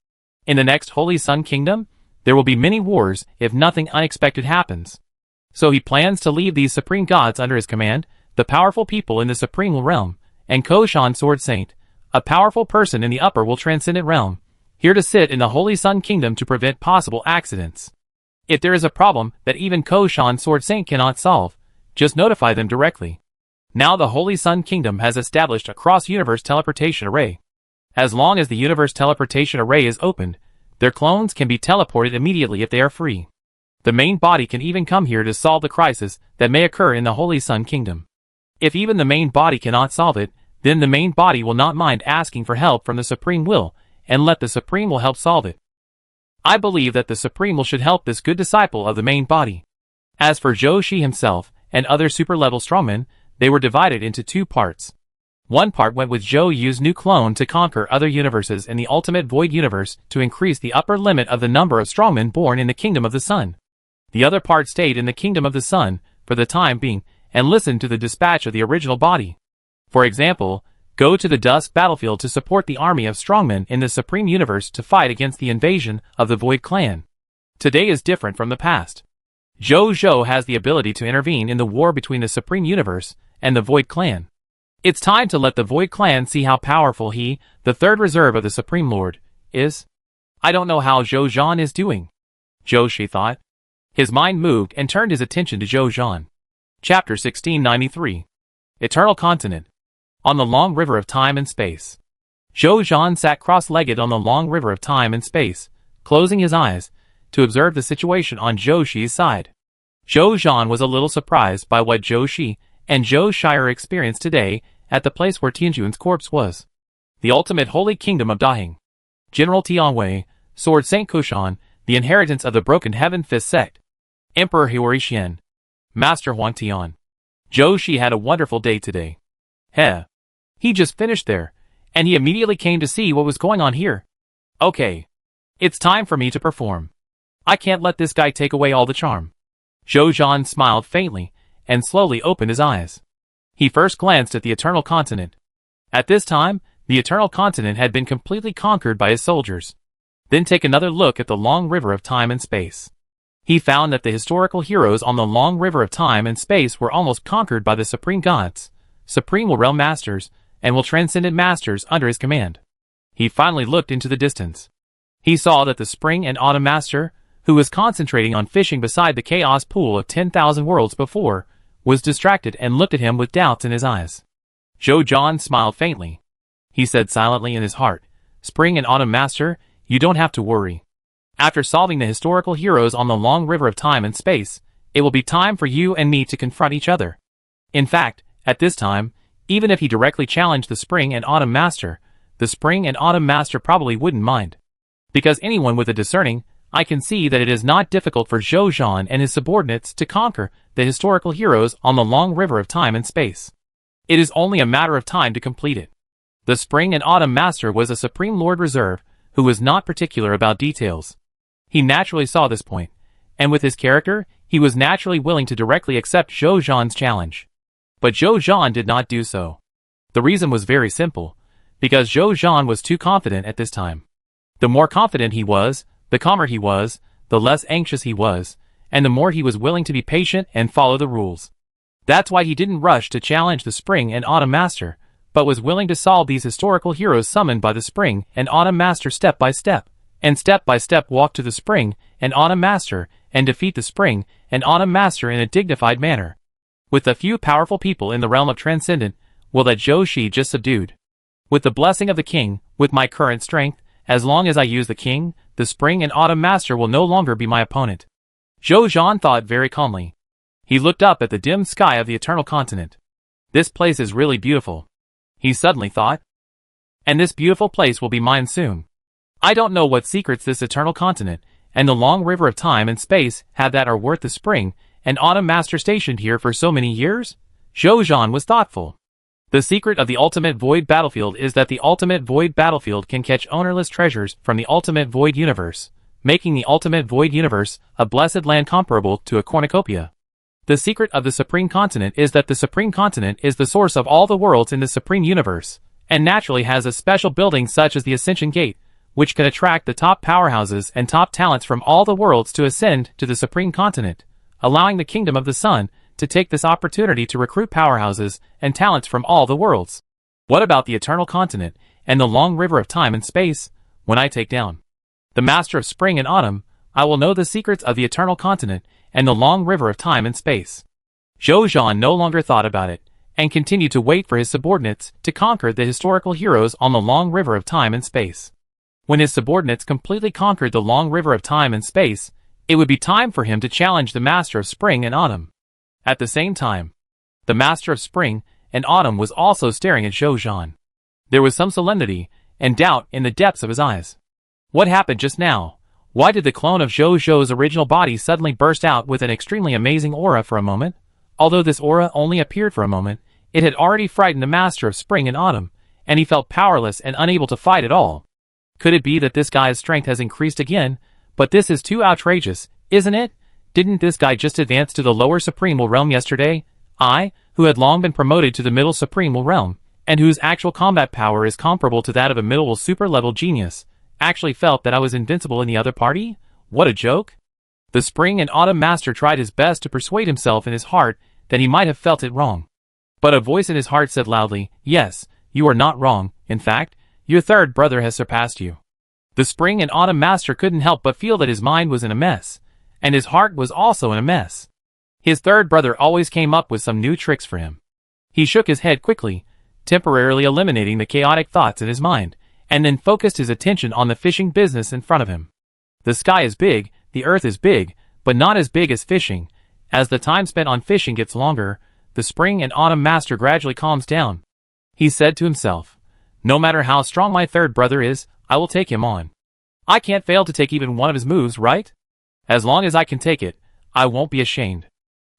In the next Holy Sun Kingdom, there will be many wars if nothing unexpected happens. So he plans to leave these supreme gods under his command, the powerful people in the supreme realm, and Koshan Sword Saint, a powerful person in the upper will transcendent realm, here to sit in the Holy Sun Kingdom to prevent possible accidents. If there is a problem that even Koshan Sword Saint cannot solve, just notify them directly. Now the Holy Sun Kingdom has established a cross-universe teleportation array. As long as the universe teleportation array is opened, their clones can be teleported immediately if they are free. The main body can even come here to solve the crisis that may occur in the Holy Sun Kingdom. If even the main body cannot solve it, then the main body will not mind asking for help from the Supreme Will, and let the Supreme Will help solve it. I believe that the Supreme will should help this good disciple of the main body. As for Zhou Shi himself and other super-level strongmen, they were divided into two parts. One part went with Zhou Yu's new clone to conquer other universes in the Ultimate Void Universe to increase the upper limit of the number of strongmen born in the Kingdom of the Sun. The other part stayed in the Kingdom of the Sun for the time being and listened to the dispatch of the original body. For example, go to the Dusk battlefield to support the army of strongmen in the Supreme Universe to fight against the invasion of the Void Clan. Today is different from the past. Zhou has the ability to intervene in the war between the Supreme Universe and the Void Clan. It's time to let the Void Clan see how powerful he, the third reserve of the Supreme Lord, is. I don't know how Zhou Zhan is doing, Zhou Shi thought. His mind moved and turned his attention to Zhou Zhan. Chapter 1693. Eternal Continent. On the long river of time and space. Zhou Zhan sat cross-legged on the long river of time and space, closing his eyes, to observe the situation on Zhou Shi's side. Zhou Zhan was a little surprised by what Zhou Shi and Zhou Shire experienced today at the place where Tianjun's corpse was. The ultimate holy kingdom of Dahing. General Tianwei, Sword Saint Kushan, the inheritance of the Broken Heaven Fist sect. Emperor Huori Xian. Master Huang Tian. Zhou Shi had a wonderful day today. He just finished there, and he immediately came to see what was going on here. Okay. It's time for me to perform. I can't let this guy take away all the charm. Zhou Zhan smiled faintly, and slowly opened his eyes. He first glanced at the Eternal Continent. At this time, the Eternal Continent had been completely conquered by his soldiers. Then take another look at the long river of time and space. He found that the historical heroes on the long river of time and space were almost conquered by the Supreme Gods, Supreme Realm Masters, and will Transcendent Masters under his command. He finally looked into the distance. He saw that the Spring and Autumn Master, who was concentrating on fishing beside the chaos pool of 10,000 worlds before, was distracted and looked at him with doubts in his eyes. Zhou Zhan smiled faintly. He said silently in his heart, Spring and Autumn Master, you don't have to worry. After solving the historical heroes on the long river of time and space, it will be time for you and me to confront each other. In fact, at this time, even if he directly challenged the Spring and Autumn Master, the Spring and Autumn Master probably wouldn't mind. Because anyone with a discerning eye can see that it is not difficult for Zhou Zhan and his subordinates to conquer the historical heroes on the long river of time and space. It is only a matter of time to complete it. The Spring and Autumn Master was a Supreme Lord Reserve who was not particular about details. He naturally saw this point, and with his character, he was naturally willing to directly accept Zhou Zhan's challenge. But Zhou Zhan did not do so. The reason was very simple, because Zhou Zhan was too confident at this time. The more confident he was, the calmer he was, the less anxious he was, and the more he was willing to be patient and follow the rules. That's why he didn't rush to challenge the Spring and Autumn Master, but was willing to solve these historical heroes summoned by the Spring and Autumn Master step by step walk to the Spring and Autumn Master and defeat the Spring and Autumn Master in a dignified manner. With the few powerful people in the realm of Transcendent, will that Zhou Shi just subdued. With the blessing of the King, with my current strength, as long as I use the King, the Spring and Autumn Master will no longer be my opponent. Zhou Zhan thought very calmly. He looked up at the dim sky of the Eternal Continent. This place is really beautiful, he suddenly thought. And this beautiful place will be mine soon. I don't know what secrets this Eternal Continent and the long river of time and space have that are worth the Spring and Autumn Master stationed here for so many years? Zhou Zhan was thoughtful. The secret of the Ultimate Void Battlefield is that the Ultimate Void Battlefield can catch ownerless treasures from the Ultimate Void Universe, making the Ultimate Void Universe a blessed land comparable to a cornucopia. The secret of the Supreme Continent is that the Supreme Continent is the source of all the worlds in the Supreme Universe, and naturally has a special building such as the Ascension Gate, which can attract the top powerhouses and top talents from all the worlds to ascend to the Supreme Continent, allowing the Kingdom of the Sun to take this opportunity to recruit powerhouses and talents from all the worlds. What about the Eternal Continent and the long river of time and space? When I take down the Master of Spring and Autumn, I will know the secrets of the Eternal Continent and the long river of time and space. Zhou Zhan no longer thought about it, and continued to wait for his subordinates to conquer the historical heroes on the long river of time and space. When his subordinates completely conquered the long river of time and space, it would be time for him to challenge the Master of Spring and Autumn. At the same time, the Master of Spring and Autumn was also staring at Zhou Zhan. There was some solemnity and doubt in the depths of his eyes. What happened just now? Why did the clone of Zhou's original body suddenly burst out with an extremely amazing aura for a moment? Although this aura only appeared for a moment, it had already frightened the master of spring and autumn, and he felt powerless and unable to fight at all. Could it be that this guy's strength has increased again? But this is too outrageous, isn't it? Didn't this guy just advance to the lower supreme realm yesterday? I, who had long been promoted to the middle supreme realm, and whose actual combat power is comparable to that of a middle super-level genius, actually felt that I was invincible in the other party? What a joke! The spring and autumn master tried his best to persuade himself in his heart that he might have felt it wrong. But a voice in his heart said loudly, yes, you are not wrong. In fact, your third brother has surpassed you. The spring and autumn master couldn't help but feel that his mind was in a mess, and his heart was also in a mess. His third brother always came up with some new tricks for him. He shook his head quickly, temporarily eliminating the chaotic thoughts in his mind, and then focused his attention on the fishing business in front of him. The sky is big, the earth is big, but not as big as fishing. As the time spent on fishing gets longer, the spring and autumn master gradually calms down. He said to himself, no matter how strong my third brother is, I will take him on. I can't fail to take even one of his moves, right? As long as I can take it, I won't be ashamed.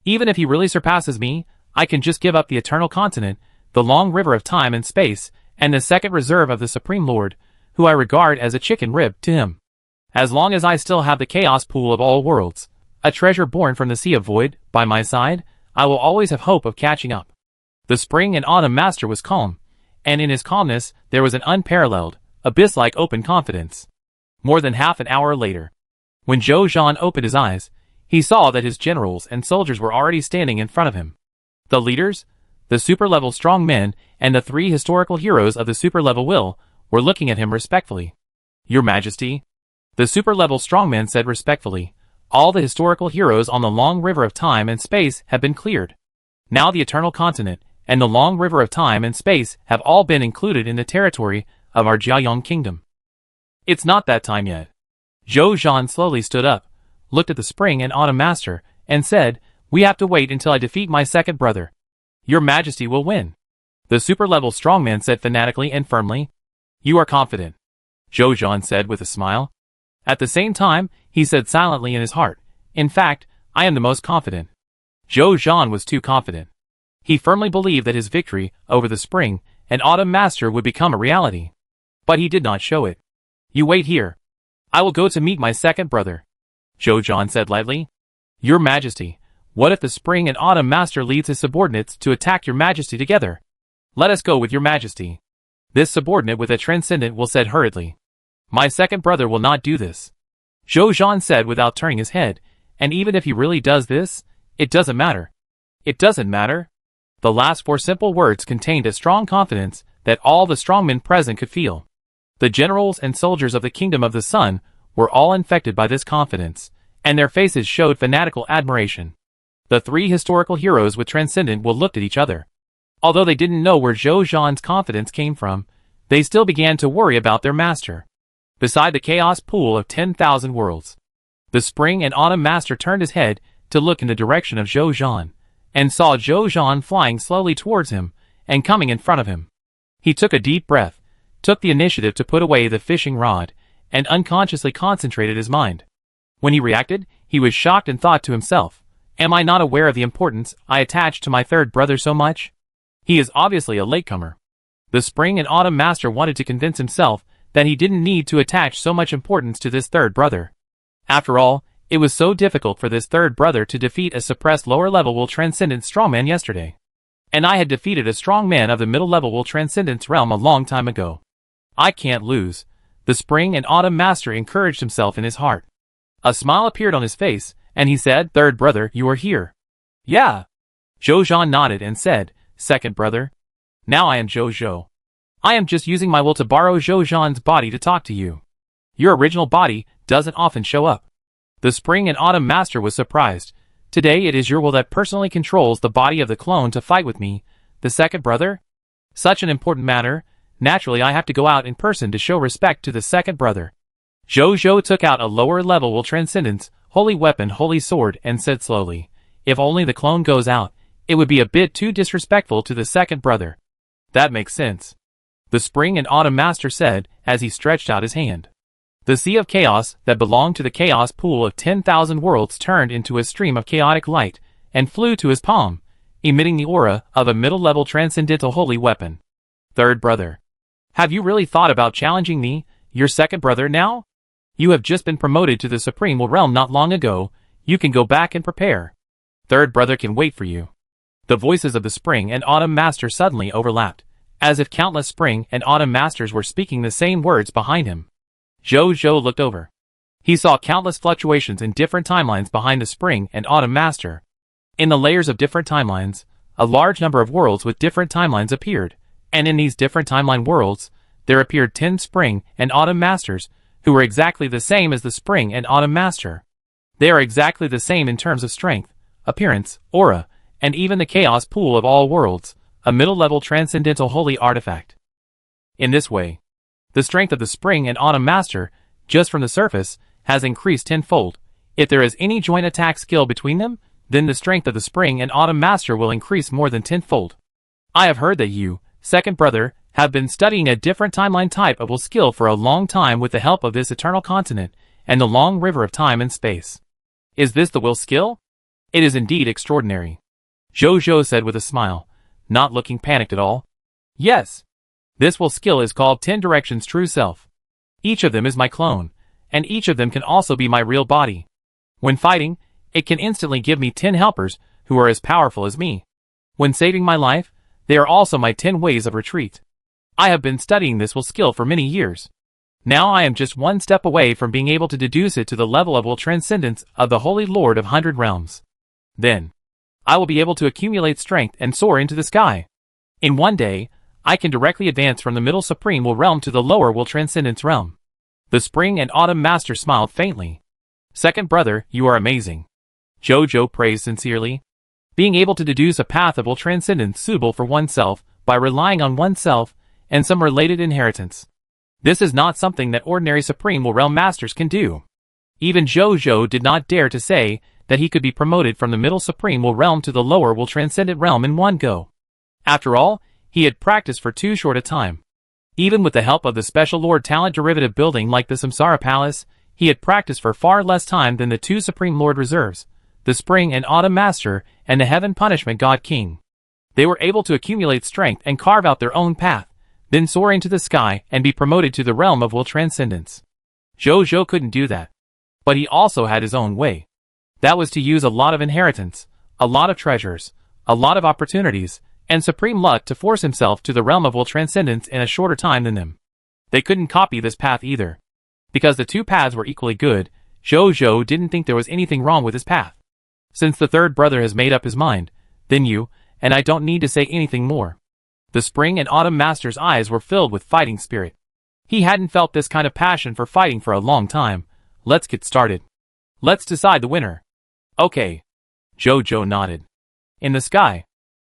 Even if he really surpasses me, I can just give up the eternal continent, the long river of time and space, and the second reserve of the Supreme Lord, who I regard as a chicken rib to him. As long as I still have the chaos pool of all worlds, a treasure born from the sea of void, by my side, I will always have hope of catching up. The spring and autumn master was calm, and in his calmness there was an unparalleled, abyss-like open confidence. More than half an hour later, when Zhou opened his eyes, he saw that his generals and soldiers were already standing in front of him. The leaders, the super-level strong men, and the three historical heroes of the super-level will, were looking at him respectfully. Your Majesty, the super-level strongman said respectfully, all the historical heroes on the long river of time and space have been cleared. Now the eternal continent, and the long river of time and space have all been included in the territory of our Jiayong kingdom. It's not that time yet. Zhou slowly stood up, looked at the spring and autumn master, and said, we have to wait until I defeat my second brother. Your Majesty will win. The super-level strongman said fanatically and firmly. You are confident, Zhou said with a smile. At the same time, he said silently in his heart, in fact, I am the most confident. Zhou was too confident. He firmly believed that his victory over the spring and autumn master would become a reality. But he did not show it. You wait here. I will go to meet my second brother, Zhou said lightly. Your Majesty, what if the spring and autumn master leads his subordinates to attack your Majesty together? Let us go with your Majesty. This subordinate with a transcendent will said hurriedly. My second brother will not do this, Zhou said without turning his head, and even if he really does this, it doesn't matter. It doesn't matter. The last four simple words contained a strong confidence that all the strongmen present could feel. The generals and soldiers of the Kingdom of the Sun were all infected by this confidence, and their faces showed fanatical admiration. The three historical heroes with Transcendent will looked at each other. Although they didn't know where Zhou confidence came from, they still began to worry about their master. Beside the chaos pool of 10,000 worlds, the spring and autumn master turned his head to look in the direction of Zhou, and saw Zhou flying slowly towards him, and coming in front of him. He took a deep breath, took the initiative to put away the fishing rod, and unconsciously concentrated his mind. When he reacted, he was shocked and thought to himself, am I not aware of the importance I attach to my third brother so much? He is obviously a latecomer. The spring and autumn master wanted to convince himself that he didn't need to attach so much importance to this third brother. After all, it was so difficult for this third brother to defeat a suppressed lower-level will transcendent strongman yesterday. And I had defeated a strong man of the middle-level will transcendence realm a long time ago. I can't lose, the spring and autumn master encouraged himself in his heart. A smile appeared on his face, and he said, third brother, you are here. Yeah. Zhou nodded and said, second brother. Now I am Zhou. I am just using my will to borrow Zhou's body to talk to you. Your original body doesn't often show up. The spring and autumn master was surprised. Today it is your will that personally controls the body of the clone to fight with me, the second brother? Such an important matter, naturally I have to go out in person to show respect to the second brother. Zhou took out a lower level will transcendence, holy weapon, holy sword, and said slowly, if only the clone goes out, it would be a bit too disrespectful to the second brother. That makes sense, the spring and autumn master said, as he stretched out his hand. The sea of chaos that belonged to the chaos pool of 10,000 worlds turned into a stream of chaotic light and flew to his palm, emitting the aura of a middle-level transcendental holy weapon. Third brother. Have you really thought about challenging me, your second brother, now? You have just been promoted to the supreme realm not long ago. You can go back and prepare. Third brother can wait for you. The voices of the spring and autumn master suddenly overlapped, as if countless spring and autumn masters were speaking the same words behind him. Zhou looked over. He saw countless fluctuations in different timelines behind the spring and autumn master. In the layers of different timelines, a large number of worlds with different timelines appeared, and in these different timeline worlds, there appeared 10 spring and autumn masters, who were exactly the same as the spring and autumn master. They are exactly the same in terms of strength, appearance, aura, and even the chaos pool of all worlds, a middle-level transcendental holy artifact. In this way, the strength of the spring and autumn master, just from the surface, has increased tenfold. If there is any joint attack skill between them, then the strength of the spring and autumn master will increase more than tenfold. I have heard that you, second brother, have been studying a different timeline type of will skill for a long time with the help of this eternal continent and the long river of time and space. Is this the will skill? It is indeed extraordinary. Zhou said with a smile, not looking panicked at all. Yes. This will skill is called 10 Directions True Self. Each of them is my clone, and each of them can also be my real body. When fighting, it can instantly give me 10 helpers who are as powerful as me. When saving my life, they are also my 10 ways of retreat. I have been studying this will skill for many years. Now I am just one step away from being able to deduce it to the level of will transcendence of the Holy Lord of 100 Realms. Then, I will be able to accumulate strength and soar into the sky. In one day, I can directly advance from the middle supreme will realm to the lower will transcendence realm. The spring and autumn master smiled faintly. Second brother, you are amazing. Zhou praised sincerely. Being able to deduce a path of will transcendence suitable for oneself by relying on oneself and some related inheritance. This is not something that ordinary supreme will realm masters can do. Even Zhou did not dare to say that he could be promoted from the middle supreme will realm to the lower will transcendent realm in one go. After all, he had practiced for too short a time. Even with the help of the special Lord Talent derivative building like the Samsara Palace, he had practiced for far less time than the two Supreme Lord Reserves, the Spring and Autumn Master, and the Heaven Punishment God King. They were able to accumulate strength and carve out their own path, then soar into the sky and be promoted to the realm of will transcendence. Zhou couldn't do that. But he also had his own way. That was to use a lot of inheritance, a lot of treasures, a lot of opportunities, and supreme luck to force himself to the realm of will transcendence in a shorter time than them. They couldn't copy this path either. Because the two paths were equally good, Zhou didn't think there was anything wrong with his path. Since the third brother has made up his mind, then you, and I don't need to say anything more. The spring and autumn master's eyes were filled with fighting spirit. He hadn't felt this kind of passion for fighting for a long time. Let's get started. Let's decide the winner. Okay. Zhou nodded. In the sky,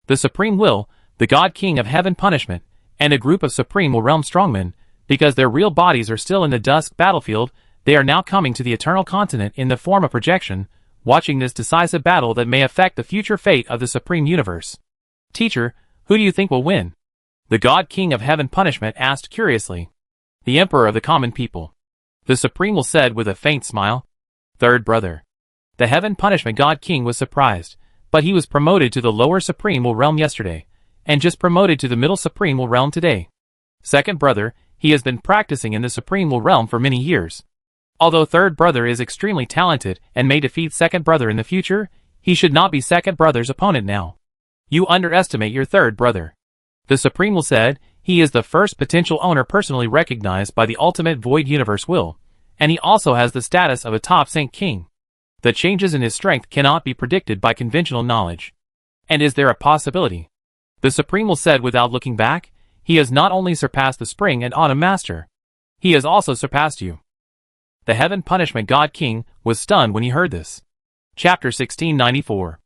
the Supreme Will, the God King of Heaven Punishment, and a group of Supreme Will Realm strongmen, because their real bodies are still in the dusk battlefield, they are now coming to the Eternal Continent in the form of projection, watching this decisive battle that may affect the future fate of the Supreme Universe. Teacher, who do you think will win? The God King of Heaven Punishment asked curiously. The Emperor of the Common People. The Supreme Will said with a faint smile. Third brother. The Heaven Punishment God King was surprised, but he was promoted to the lower Supreme Will Realm yesterday, and just promoted to the middle Supreme Will Realm today. Second brother, he has been practicing in the Supreme Will Realm for many years. Although third brother is extremely talented and may defeat second brother in the future, he should not be second brother's opponent now. You underestimate your third brother. The Supreme Will said, he is the first potential owner personally recognized by the ultimate Void Universe Will, and he also has the status of a top Saint King. The changes in his strength cannot be predicted by conventional knowledge. And is there a possibility? The Supreme Will said without looking back, he has not only surpassed the Spring and Autumn Master. He has also surpassed you. The Heaven Punishment God King was stunned when he heard this. Chapter 1694.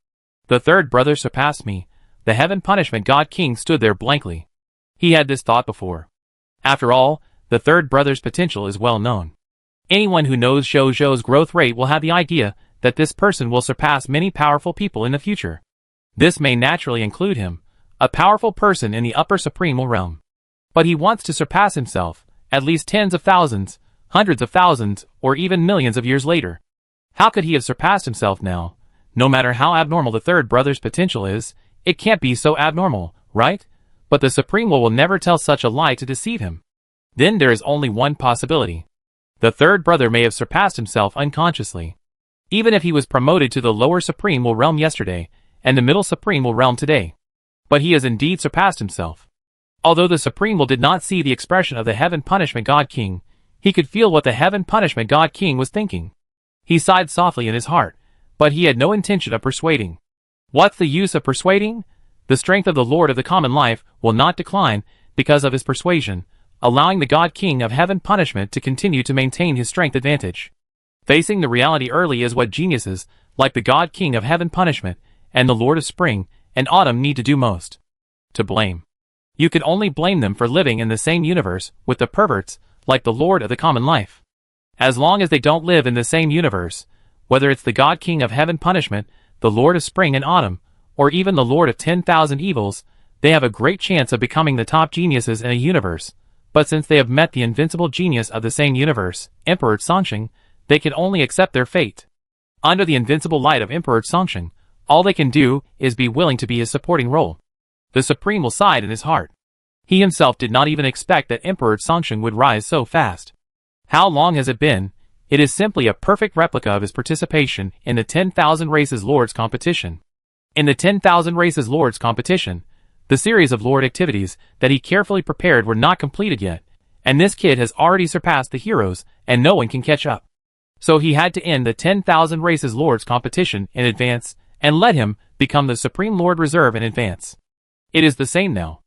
The third brother surpassed me. The Heaven Punishment God King stood there blankly. He had this thought before. After all, the third brother's potential is well known. Anyone who knows Zhou's growth rate will have the idea that this person will surpass many powerful people in the future. This may naturally include him, a powerful person in the upper Supreme Realm. But he wants to surpass himself, at least tens of thousands, hundreds of thousands, or even millions of years later. How could he have surpassed himself now? No matter how abnormal the third brother's potential is, it can't be so abnormal, right? But the Supreme Will never tell such a lie to deceive him. Then there is only one possibility. The third brother may have surpassed himself unconsciously. Even if he was promoted to the lower Supreme Will realm yesterday, and the middle Supreme Will realm today. But he has indeed surpassed himself. Although the Supreme Will did not see the expression of the Heaven Punishment God King, he could feel what the Heaven Punishment God King was thinking. He sighed softly in his heart, but he had no intention of persuading. What's the use of persuading? The strength of the Lord of the Common Life will not decline because of his persuasion, allowing the God King of Heaven Punishment to continue to maintain his strength advantage. Facing the reality early is what geniuses, like the God King of Heaven Punishment, and the Lord of Spring and Autumn need to do most. To blame. You can only blame them for living in the same universe with the perverts, like the Lord of the Common Life. As long as they don't live in the same universe, whether it's the God King of Heaven Punishment, the Lord of Spring and Autumn, or even the Lord of 10,000 Evils, they have a great chance of becoming the top geniuses in a universe. But since they have met the invincible genius of the same universe, Emperor Songsheng, they can only accept their fate. Under the invincible light of Emperor Songsheng, all they can do is be willing to be his supporting role. The Supreme Will sighed in his heart. He himself did not even expect that Emperor Songsheng would rise so fast. How long has it been? It is simply a perfect replica of his participation in the 10,000 Races Lords competition. In the 10,000 Races Lords competition, the series of Lord activities that he carefully prepared were not completed yet, and this kid has already surpassed the heroes, and no one can catch up. So he had to end the 10,000 Races Lords competition in advance, and let him become the Supreme Lord Reserve in advance. It is the same now.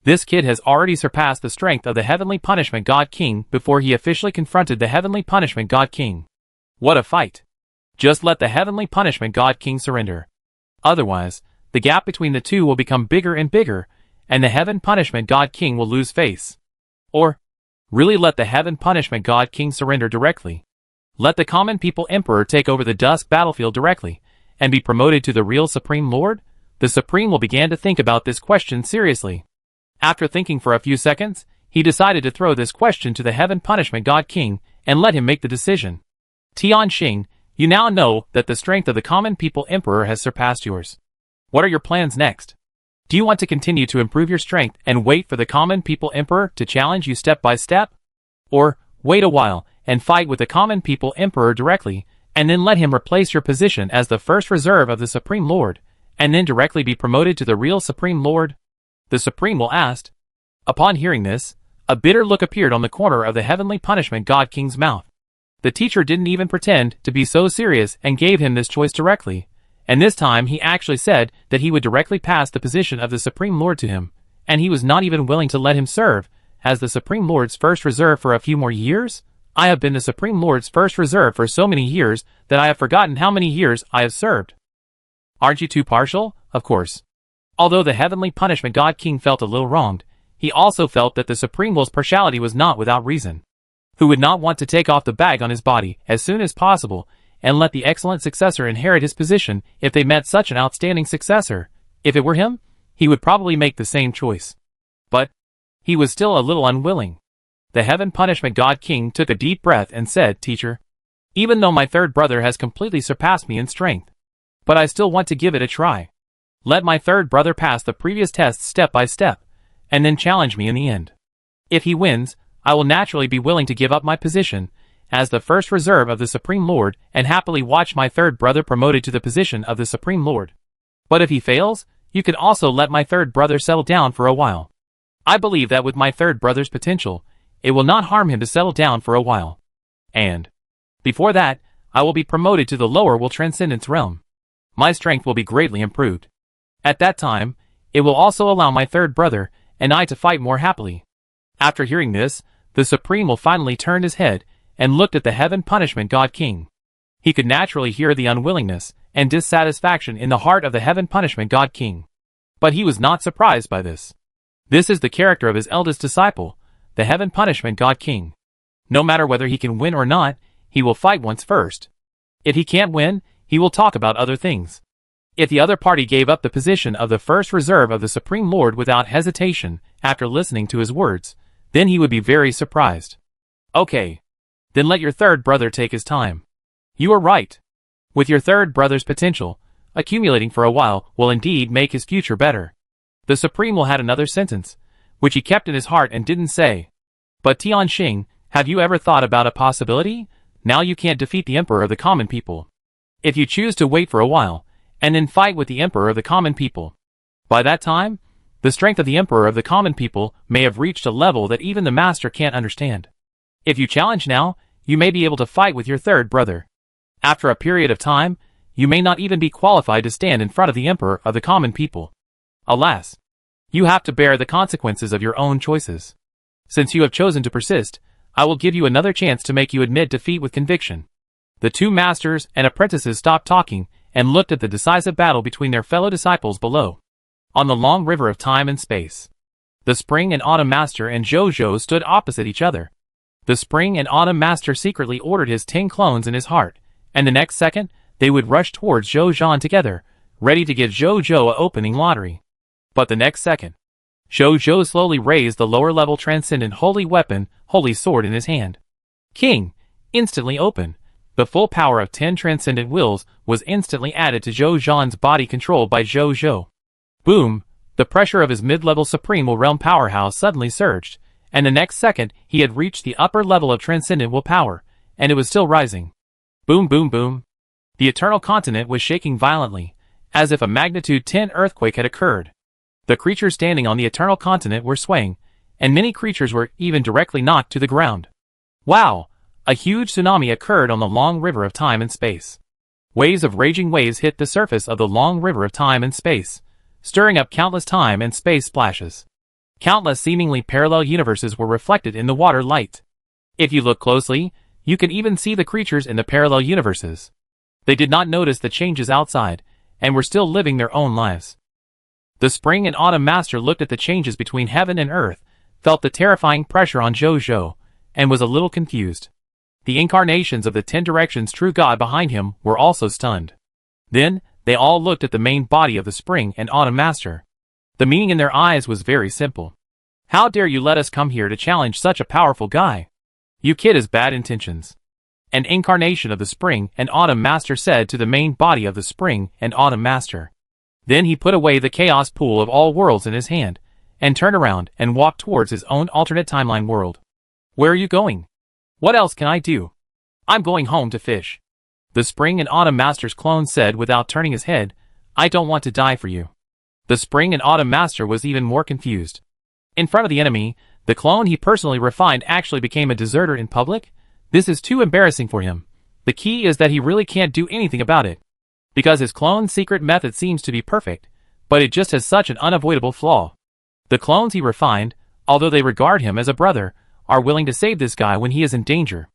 This kid has already surpassed the strength of the Heavenly Punishment God King before he officially confronted the Heavenly Punishment God King. What a fight! Just let the Heavenly Punishment God King surrender. Otherwise, the gap between the two will become bigger and bigger, and the Heaven Punishment God King will lose face. Or, really let the Heaven Punishment God King surrender directly. Let the Common People Emperor take over the Dusk battlefield directly, and be promoted to the real Supreme Lord? The Supreme Will began to think about this question seriously. After thinking for a few seconds, he decided to throw this question to the Heaven Punishment God King, and let him make the decision. Tianxing, you now know that the strength of the Common People Emperor has surpassed yours. What are your plans next? Do you want to continue to improve your strength and wait for the Common People Emperor to challenge you step by step? Or, wait a while, and fight with the Common People Emperor directly, and then let him replace your position as the first reserve of the Supreme Lord, and then directly be promoted to the real Supreme Lord? The Supreme Will asked. Upon hearing this, a bitter look appeared on the corner of the Heavenly Punishment God King's mouth. The teacher didn't even pretend to be so serious and gave him this choice directly, and this time he actually said that he would directly pass the position of the Supreme Lord to him, and he was not even willing to let him serve as the Supreme Lord's first reserve for a few more years? I have been the Supreme Lord's first reserve for so many years that I have forgotten how many years I have served. Aren't you too partial? Of course. Although the Heavenly Punishment God King felt a little wronged, he also felt that the Supreme Will's partiality was not without reason. Who would not want to take off the bag on his body as soon as possible and let the excellent successor inherit his position if they met such an outstanding successor? If it were him, he would probably make the same choice. But he was still a little unwilling. The Heaven Punishment God King took a deep breath and said, Teacher, even though my third brother has completely surpassed me in strength, but I still want to give it a try. Let my third brother pass the previous tests step by step, and then challenge me in the end. If he wins, I will naturally be willing to give up my position as the first reserve of the Supreme Lord and happily watch my third brother promoted to the position of the Supreme Lord. But if he fails, you can also let my third brother settle down for a while. I believe that with my third brother's potential, it will not harm him to settle down for a while. And before that, I will be promoted to the lower will Transcendence realm. My strength will be greatly improved. At that time, it will also allow my third brother and I to fight more happily. After hearing this, the Supreme Will finally turned his head and looked at the Heaven Punishment God King. He could naturally hear the unwillingness and dissatisfaction in the heart of the Heaven Punishment God King. But he was not surprised by this. This is the character of his eldest disciple, the Heaven Punishment God King. No matter whether he can win or not, he will fight once first. If he can't win, he will talk about other things. If the other party gave up the position of the first reserve of the Supreme Lord without hesitation after listening to his words, then he would be very surprised. Okay. Then let your third brother take his time. You are right. With your third brother's potential, accumulating for a while will indeed make his future better. The Supreme will had another sentence, which he kept in his heart and didn't say. But Tianxing, have you ever thought about a possibility? Now you can't defeat the Emperor of the common people. If you choose to wait for a while, and then fight with the Emperor of the common people. By that time, the strength of the Emperor of the common people may have reached a level that even the Master can't understand. If you challenge now, you may be able to fight with your third brother. After a period of time, you may not even be qualified to stand in front of the Emperor of the common people. Alas, you have to bear the consequences of your own choices. Since you have chosen to persist, I will give you another chance to make you admit defeat with conviction. The two masters and apprentices stopped talking and looked at the decisive battle between their fellow disciples below. On the long river of time and space. The Spring and Autumn Master and Zhou stood opposite each other. The Spring and Autumn Master secretly ordered his 10 clones in his heart, and the next second, they would rush towards Zhou together, ready to give Zhou a opening lottery. But the next second, Zhou slowly raised the lower-level transcendent holy weapon, holy sword in his hand. King, instantly open. The full power of 10 transcendent wills was instantly added to Zhou body controlled by Zhou. Boom! The pressure of his mid-level supreme realm powerhouse suddenly surged, and the next second he had reached the upper level of transcendent will power, and it was still rising. Boom boom boom! The eternal continent was shaking violently, as if a magnitude 10 earthquake had occurred. The creatures standing on the eternal continent were swaying, and many creatures were even directly knocked to the ground. Wow! A huge tsunami occurred on the long river of time and space. Waves of raging waves hit the surface of the long river of time and space, stirring up countless time and space splashes. Countless seemingly parallel universes were reflected in the water light. If you look closely, you can even see the creatures in the parallel universes. They did not notice the changes outside, and were still living their own lives. The Spring and Autumn Master looked at the changes between heaven and earth, felt the terrifying pressure on Zhou, and was a little confused. The incarnations of the 10 directions true God behind him were also stunned. Then, they all looked at the main body of the Spring and Autumn Master. The meaning in their eyes was very simple. How dare you let us come here to challenge such a powerful guy? You kid has bad intentions. An incarnation of the Spring and Autumn Master said to the main body of the Spring and Autumn Master. Then he put away the chaos pool of all worlds in his hand, and turned around and walked towards his own alternate timeline world. Where are you going? What else can I do? I'm going home to fish. The Spring and Autumn Master's clone said without turning his head, I don't want to die for you. The Spring and Autumn Master was even more confused. In front of the enemy, the clone he personally refined actually became a deserter in public? This is too embarrassing for him. The key is that he really can't do anything about it. Because his clone's secret method seems to be perfect, but it just has such an unavoidable flaw. The clones he refined, although they regard him as a brother, are willing to save this guy when he is in danger.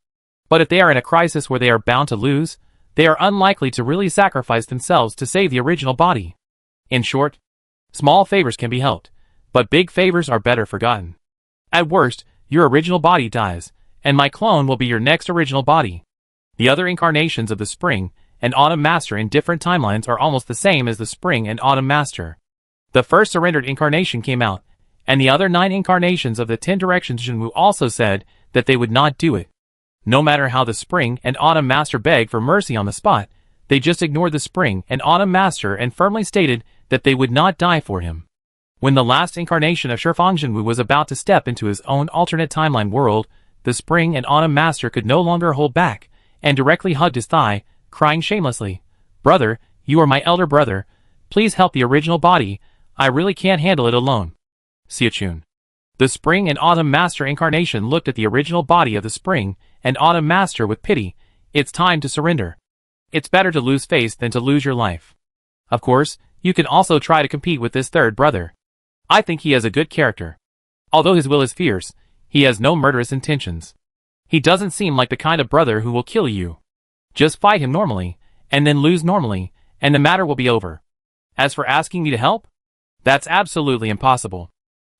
But if they are in a crisis where they are bound to lose, they are unlikely to really sacrifice themselves to save the original body. In short, small favors can be helped, but big favors are better forgotten. At worst, your original body dies, and my clone will be your next original body. The other incarnations of the Spring and Autumn Master in different timelines are almost the same as the Spring and Autumn Master. The first surrendered incarnation came out, and the other 9 incarnations of the 10 directions Jinwu also said that they would not do it. No matter how the Spring and Autumn Master begged for mercy on the spot, they just ignored the Spring and Autumn Master and firmly stated that they would not die for him. When the last incarnation of Shifang Jinwu was about to step into his own alternate timeline world, the Spring and Autumn Master could no longer hold back, and directly hugged his thigh, crying shamelessly, Brother, you are my elder brother, please help the original body, I really can't handle it alone. Xiachun. The Spring and Autumn Master incarnation looked at the original body of the Spring and Autumn Master with pity. It's time to surrender. It's better to lose face than to lose your life. Of course, you can also try to compete with this third brother. I think he has a good character. Although his will is fierce, he has no murderous intentions. He doesn't seem like the kind of brother who will kill you. Just fight him normally, and then lose normally, and the matter will be over. As for asking me to help, that's absolutely impossible.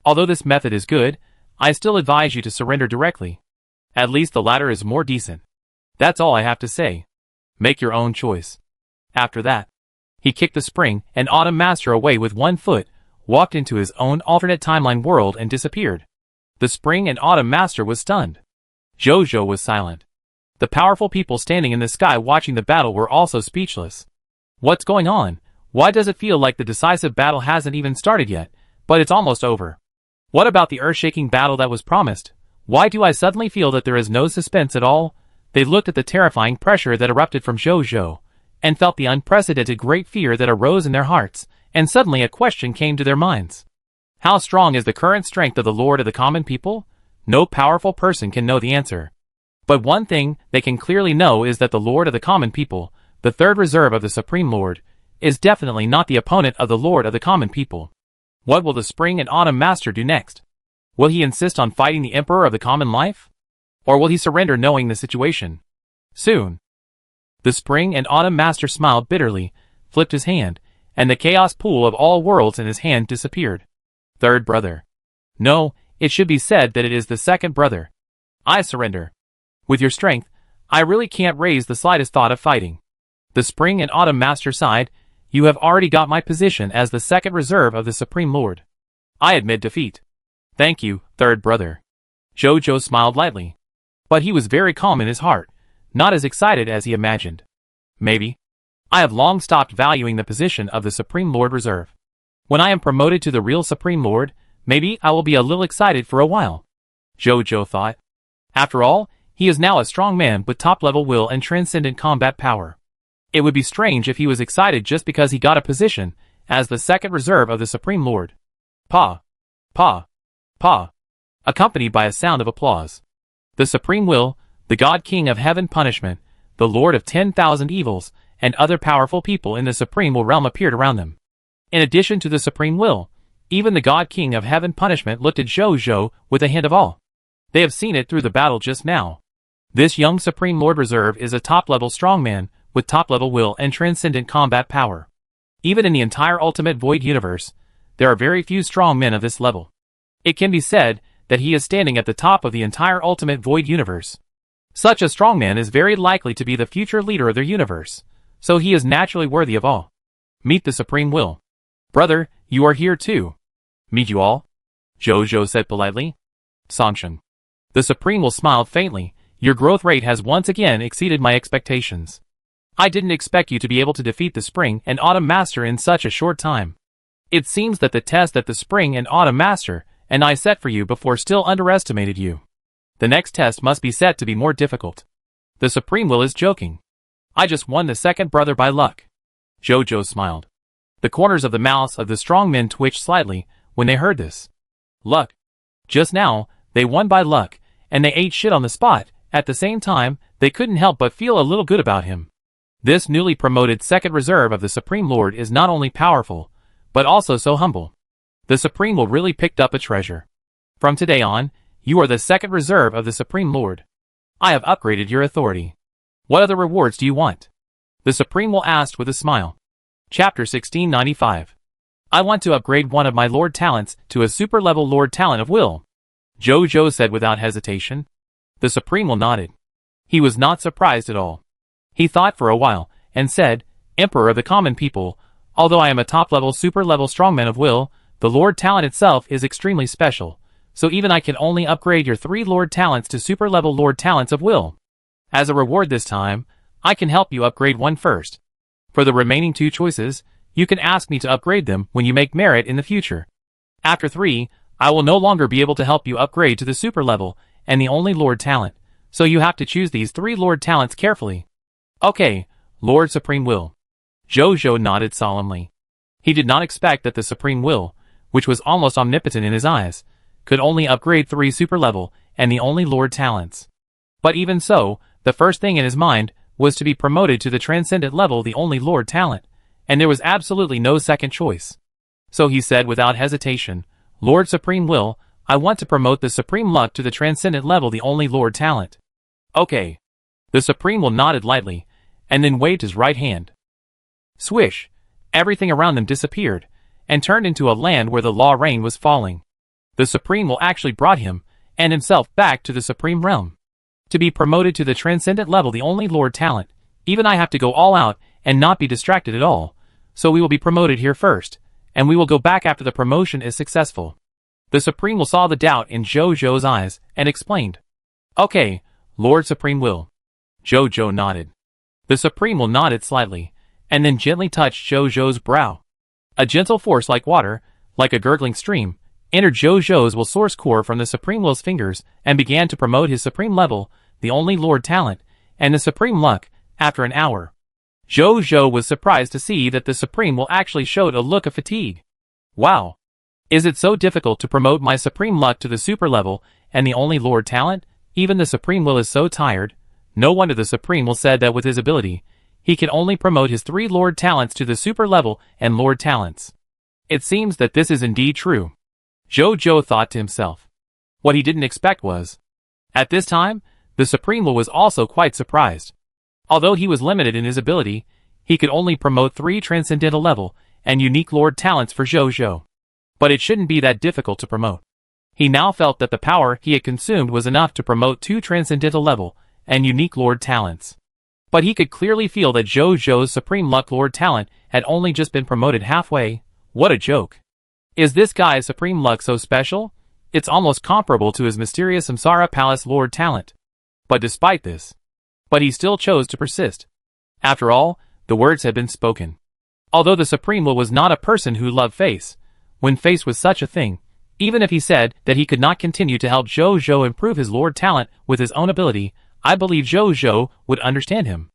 Although this method is good, I still advise you to surrender directly. At least the latter is more decent. That's all I have to say. Make your own choice. After that, he kicked the Spring and Autumn Master away with one foot, walked into his own alternate timeline world and disappeared. The Spring and Autumn Master was stunned. Zhou was silent. The powerful people standing in the sky watching the battle were also speechless. What's going on? Why does it feel like the decisive battle hasn't even started yet, but it's almost over? What about the earth-shaking battle that was promised? Why do I suddenly feel that there is no suspense at all? They looked at the terrifying pressure that erupted from Zhou, and felt the unprecedented great fear that arose in their hearts, and suddenly a question came to their minds. How strong is the current strength of the Lord of the common people? No powerful person can know the answer. But one thing they can clearly know is that the Lord of the common people, the third reserve of the Supreme Lord, is definitely not the opponent of the Lord of the common people. What will the Spring and Autumn Master do next? Will he insist on fighting the Emperor of the common life? Or will he surrender knowing the situation? Soon. The Spring and Autumn Master smiled bitterly, flipped his hand, and the chaos pool of all worlds in his hand disappeared. Third brother. No, it should be said that it is the second brother. I surrender. With your strength, I really can't raise the slightest thought of fighting. The Spring and Autumn Master sighed. You have already got my position as the second reserve of the Supreme Lord. I admit defeat. Thank you, third brother. Zhou smiled lightly. But he was very calm in his heart, not as excited as he imagined. Maybe. I have long stopped valuing the position of the Supreme Lord Reserve. When I am promoted to the real Supreme Lord, maybe I will be a little excited for a while. Zhou thought. After all, he is now a strong man with top-level will and transcendent combat power. It would be strange if he was excited just because he got a position as the second reserve of the Supreme Lord. Pa! Pa! Pa! Accompanied by a sound of applause. The Supreme Will, the God King of Heaven Punishment, the Lord of 10,000 Evils, and other powerful people in the Supreme Will realm appeared around them. In addition to the Supreme Will, even the God King of Heaven Punishment looked at Zhou with a hint of awe. They have seen it through the battle just now. This young Supreme Lord Reserve is a top-level strongman with top-level will and transcendent combat power. Even in the entire Ultimate Void universe, there are very few strong men of this level. It can be said that he is standing at the top of the entire Ultimate Void universe. Such a strongman is very likely to be the future leader of their universe, so he is naturally worthy of awe. Meet the Supreme Will. Brother, you are here too. Meet you all? Zhou said politely. Sangshan. The Supreme Will smiled faintly. Your growth rate has once again exceeded my expectations. I didn't expect you to be able to defeat the Spring and Autumn Master in such a short time. It seems that the test that the Spring and Autumn Master and I set for you before still underestimated you. The next test must be set to be more difficult. The Supreme Will is joking. I just won the second brother by luck. Zhou smiled. The corners of the mouths of the strong men twitched slightly when they heard this. Luck. Just now, they won by luck, and they ate shit on the spot. At the same time, they couldn't help but feel a little good about him. This newly promoted second reserve of the Supreme Lord is not only powerful, but also so humble. The Supreme Will really picked up a treasure. From today on, you are the second reserve of the Supreme Lord. I have upgraded your authority. What other rewards do you want? The Supreme Will asked with a smile. Chapter 1695. I want to upgrade one of my Lord Talents to a super-level Lord Talent of Will. Zhou said without hesitation. The Supreme Will nodded. He was not surprised at all. He thought for a while, and said, Emperor of the common people, although I am a top-level super-level strongman of will, the Lord Talent itself is extremely special, so even I can only upgrade your 3 Lord Talents to super-level Lord Talents of will. As a reward this time, I can help you upgrade one first. For the remaining 2 choices, you can ask me to upgrade them when you make merit in the future. After 3, I will no longer be able to help you upgrade to the super level and the only Lord Talent, so you have to choose these 3 Lord Talents carefully. Okay, Lord Supreme Will. Zhou nodded solemnly. He did not expect that the Supreme Will, which was almost omnipotent in his eyes, could only upgrade 3 super level and the only Lord Talents. But even so, the first thing in his mind was to be promoted to the transcendent level, the only Lord Talent, and there was absolutely no second choice. So he said without hesitation, Lord Supreme Will, I want to promote the Supreme Luck to the transcendent level, the only Lord Talent. Okay. The Supreme Will nodded lightly, and then waved his right hand. Swish! Everything around them disappeared, and turned into a land where the law rain was falling. The Supreme Will actually brought him, and himself, back to the Supreme Realm. To be promoted to the transcendent level, the only Lord Talent, even I have to go all out and not be distracted at all, so we will be promoted here first, and we will go back after the promotion is successful. The Supreme Will saw the doubt in Zhou's eyes, and explained. Okay, Lord Supreme Will. Jojo nodded. The Supreme will nodded slightly, and then gently touched Jojo's brow. A gentle force like water, like a gurgling stream, entered Jojo's will source core from the Supreme Will's fingers and began to promote his Supreme level, the only Lord Talent, and the Supreme Luck, after an hour. Jojo was surprised to see that the Supreme Will actually showed a look of fatigue. Wow! Is it so difficult to promote my Supreme Luck to the super level and the only Lord Talent? Even the Supreme Will is so tired. No wonder the Supreme Will said that with his ability, he can only promote his 3 Lord Talents to the super level and Lord Talents. It seems that this is indeed true. Jojo thought to himself. What he didn't expect was, at this time, the Supreme Will was also quite surprised. Although he was limited in his ability, he could only promote 3 Transcendental level and unique Lord Talents for Jojo. But it shouldn't be that difficult to promote. He now felt that the power he had consumed was enough to promote 2 Transcendental level and unique Lord Talents. But he could clearly feel that Jojo's Supreme Luck Lord Talent had only just been promoted halfway. What a joke. Is this guy's Supreme Luck so special? It's almost comparable to his mysterious Samsara Palace Lord Talent. But despite this, he still chose to persist. After all, the words had been spoken. Although the Supreme Will was not a person who loved face, when faced with such a thing, even if he said that he could not continue to help Jojo improve his Lord Talent with his own ability, I believe Jojo would understand him.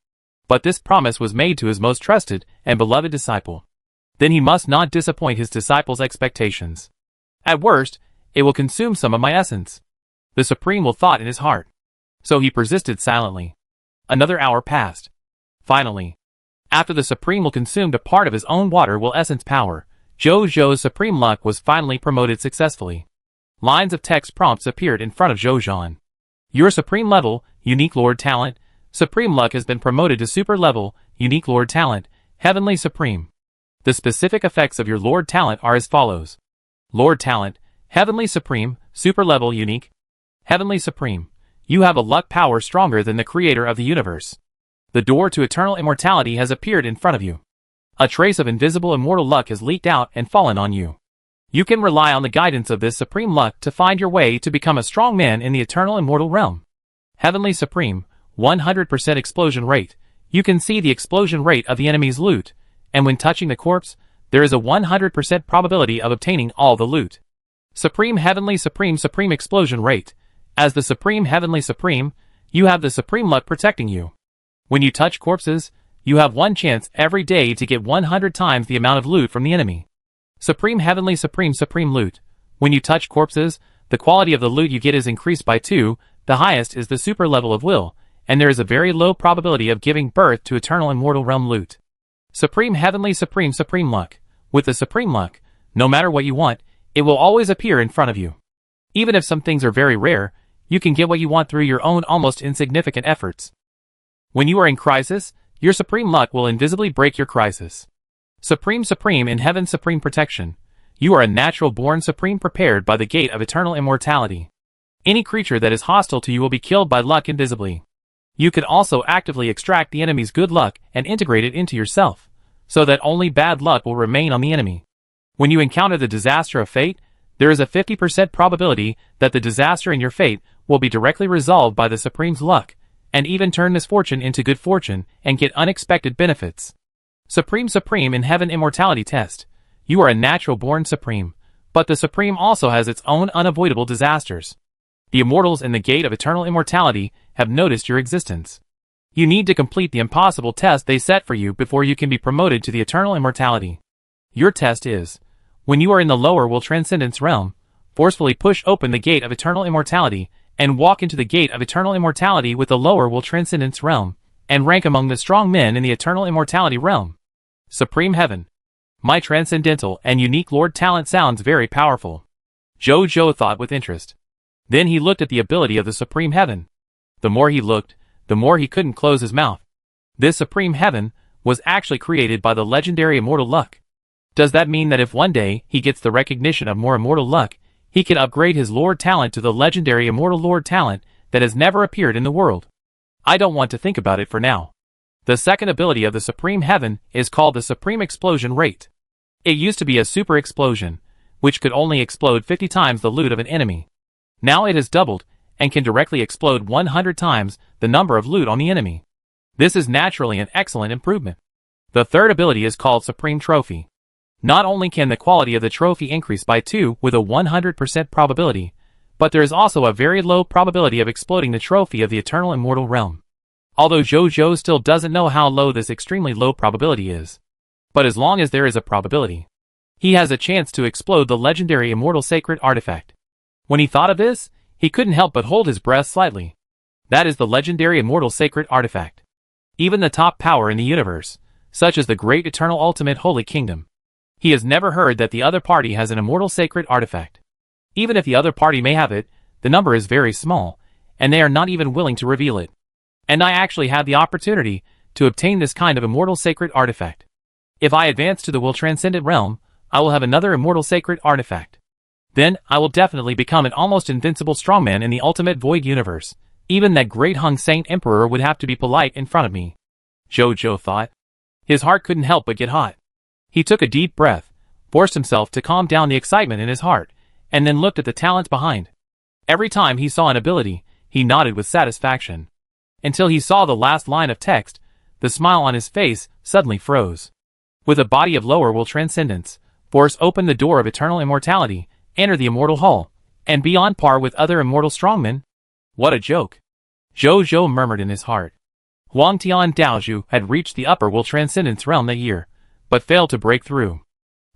But this promise was made to his most trusted and beloved disciple. Then he must not disappoint his disciple's expectations. At worst, it will consume some of my essence. The Supreme Will thought in his heart. So he persisted silently. Another hour passed. Finally, after the Supreme Will consumed a part of his own water will essence power, Jojo's Supreme Luck was finally promoted successfully. Lines of text prompts appeared in front of Jojon. Your Supreme Level, Unique Lord Talent, Supreme Luck has been promoted to Super Level, Unique Lord Talent, Heavenly Supreme. The specific effects of your Lord Talent are as follows. Lord Talent, Heavenly Supreme, Super Level Unique. Heavenly Supreme. You have a luck power stronger than the creator of the universe. The door to eternal immortality has appeared in front of you. A trace of invisible immortal luck has leaked out and fallen on you. You can rely on the guidance of this Supreme Luck to find your way to become a strong man in the eternal immortal realm. Heavenly Supreme, 100% explosion rate. You can see the explosion rate of the enemy's loot, and when touching the corpse, there is a 100% probability of obtaining all the loot. Supreme Heavenly Supreme explosion rate. As the Supreme Heavenly Supreme, you have the Supreme Luck protecting you. When you touch corpses, you have one chance every day to get 100 times the amount of loot from the enemy. Supreme Heavenly Supreme loot. When you touch corpses, the quality of the loot you get is increased by 2, the highest is the super level of will, and there is a very low probability of giving birth to eternal immortal realm loot. Supreme Heavenly Supreme Luck. With the Supreme Luck, no matter what you want, it will always appear in front of you. Even if some things are very rare, you can get what you want through your own almost insignificant efforts. When you are in crisis, your Supreme Luck will invisibly break your crisis. Supreme in Heaven Supreme Protection. You are a natural born Supreme prepared by the gate of eternal immortality. Any creature that is hostile to you will be killed by luck invisibly. You can also actively extract the enemy's good luck and integrate it into yourself, so that only bad luck will remain on the enemy. When you encounter the disaster of fate, there is a 50% probability that the disaster in your fate will be directly resolved by the Supreme's luck, and even turn misfortune into good fortune and get unexpected benefits. Supreme in Heaven Immortality Test. You are a natural born Supreme, but the Supreme also has its own unavoidable disasters. The immortals in the gate of eternal immortality have noticed your existence. You need to complete the impossible test they set for you before you can be promoted to the eternal immortality. Your test is, when you are in the lower will transcendence realm, forcefully push open the gate of eternal immortality and walk into the gate of eternal immortality with the lower will transcendence realm, and rank among the strong men in the eternal immortality realm. Supreme Heaven. My transcendental and unique Lord Talent sounds very powerful. Jojo thought with interest. Then he looked at the ability of the Supreme Heaven. The more he looked, the more he couldn't close his mouth. This Supreme Heaven was actually created by the legendary Immortal Luck. Does that mean that if one day he gets the recognition of more Immortal Luck, he can upgrade his Lord Talent to the legendary Immortal Lord Talent that has never appeared in the world? I don't want to think about it for now. The second ability of the Supreme Heaven is called the Supreme Explosion Rate. It used to be a super explosion, which could only explode 50 times the loot of an enemy. Now it has doubled, and can directly explode 100 times the number of loot on the enemy. This is naturally an excellent improvement. The third ability is called Supreme Trophy. Not only can the quality of the trophy increase by 2 with a 100% probability, but there is also a very low probability of exploding the trophy of the Eternal Immortal Realm. Although JoJo still doesn't know how low this extremely low probability is. But as long as there is a probability, he has a chance to explode the legendary Immortal Sacred Artifact. When he thought of this, he couldn't help but hold his breath slightly. That is the legendary Immortal Sacred Artifact. Even the top power in the universe, such as the Great Eternal Ultimate Holy Kingdom, he has never heard that the other party has an Immortal Sacred Artifact. Even if the other party may have it, the number is very small, and they are not even willing to reveal it. And I actually had the opportunity to obtain this kind of Immortal Sacred Artifact. If I advance to the Will Transcendent Realm, I will have another Immortal Sacred Artifact. Then, I will definitely become an almost invincible strongman in the Ultimate Void Universe. Even that great Hung Saint Emperor would have to be polite in front of me. JoJo thought. His heart couldn't help but get hot. He took a deep breath, forced himself to calm down the excitement in his heart, and then looked at the talents behind. Every time he saw an ability, he nodded with satisfaction. Until he saw the last line of text, the smile on his face suddenly froze. With a body of lower will transcendence, force open the door of eternal immortality, enter the immortal hall, and be on par with other immortal strongmen? What a joke! JoJo murmured in his heart. Huang Tian Daozhu had reached the upper will transcendence realm that year, but failed to break through.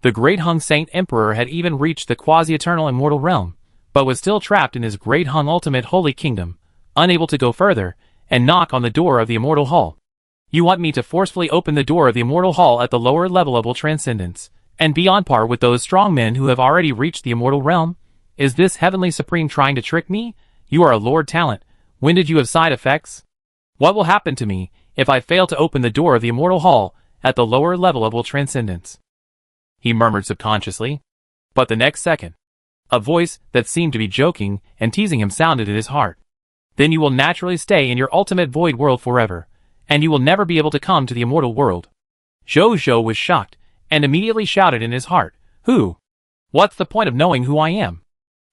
The great Hung Saint Emperor had even reached the quasi-eternal immortal realm, but was still trapped in his great Hung Ultimate Holy Kingdom, unable to go further, and knock on the door of the immortal hall. You want me to forcefully open the door of the immortal hall at the lower level of will transcendence, and be on par with those strong men who have already reached the immortal realm? Is this Heavenly Supreme trying to trick me? You are a Lord Talent. When did you have side effects? What will happen to me if I fail to open the door of the immortal hall at the lower level of will transcendence? He murmured subconsciously. But the next second, a voice that seemed to be joking and teasing him sounded in his heart. Then you will naturally stay in your ultimate void world forever, and you will never be able to come to the immortal world. JoJo was shocked, and immediately shouted in his heart, Who? What's the point of knowing who I am?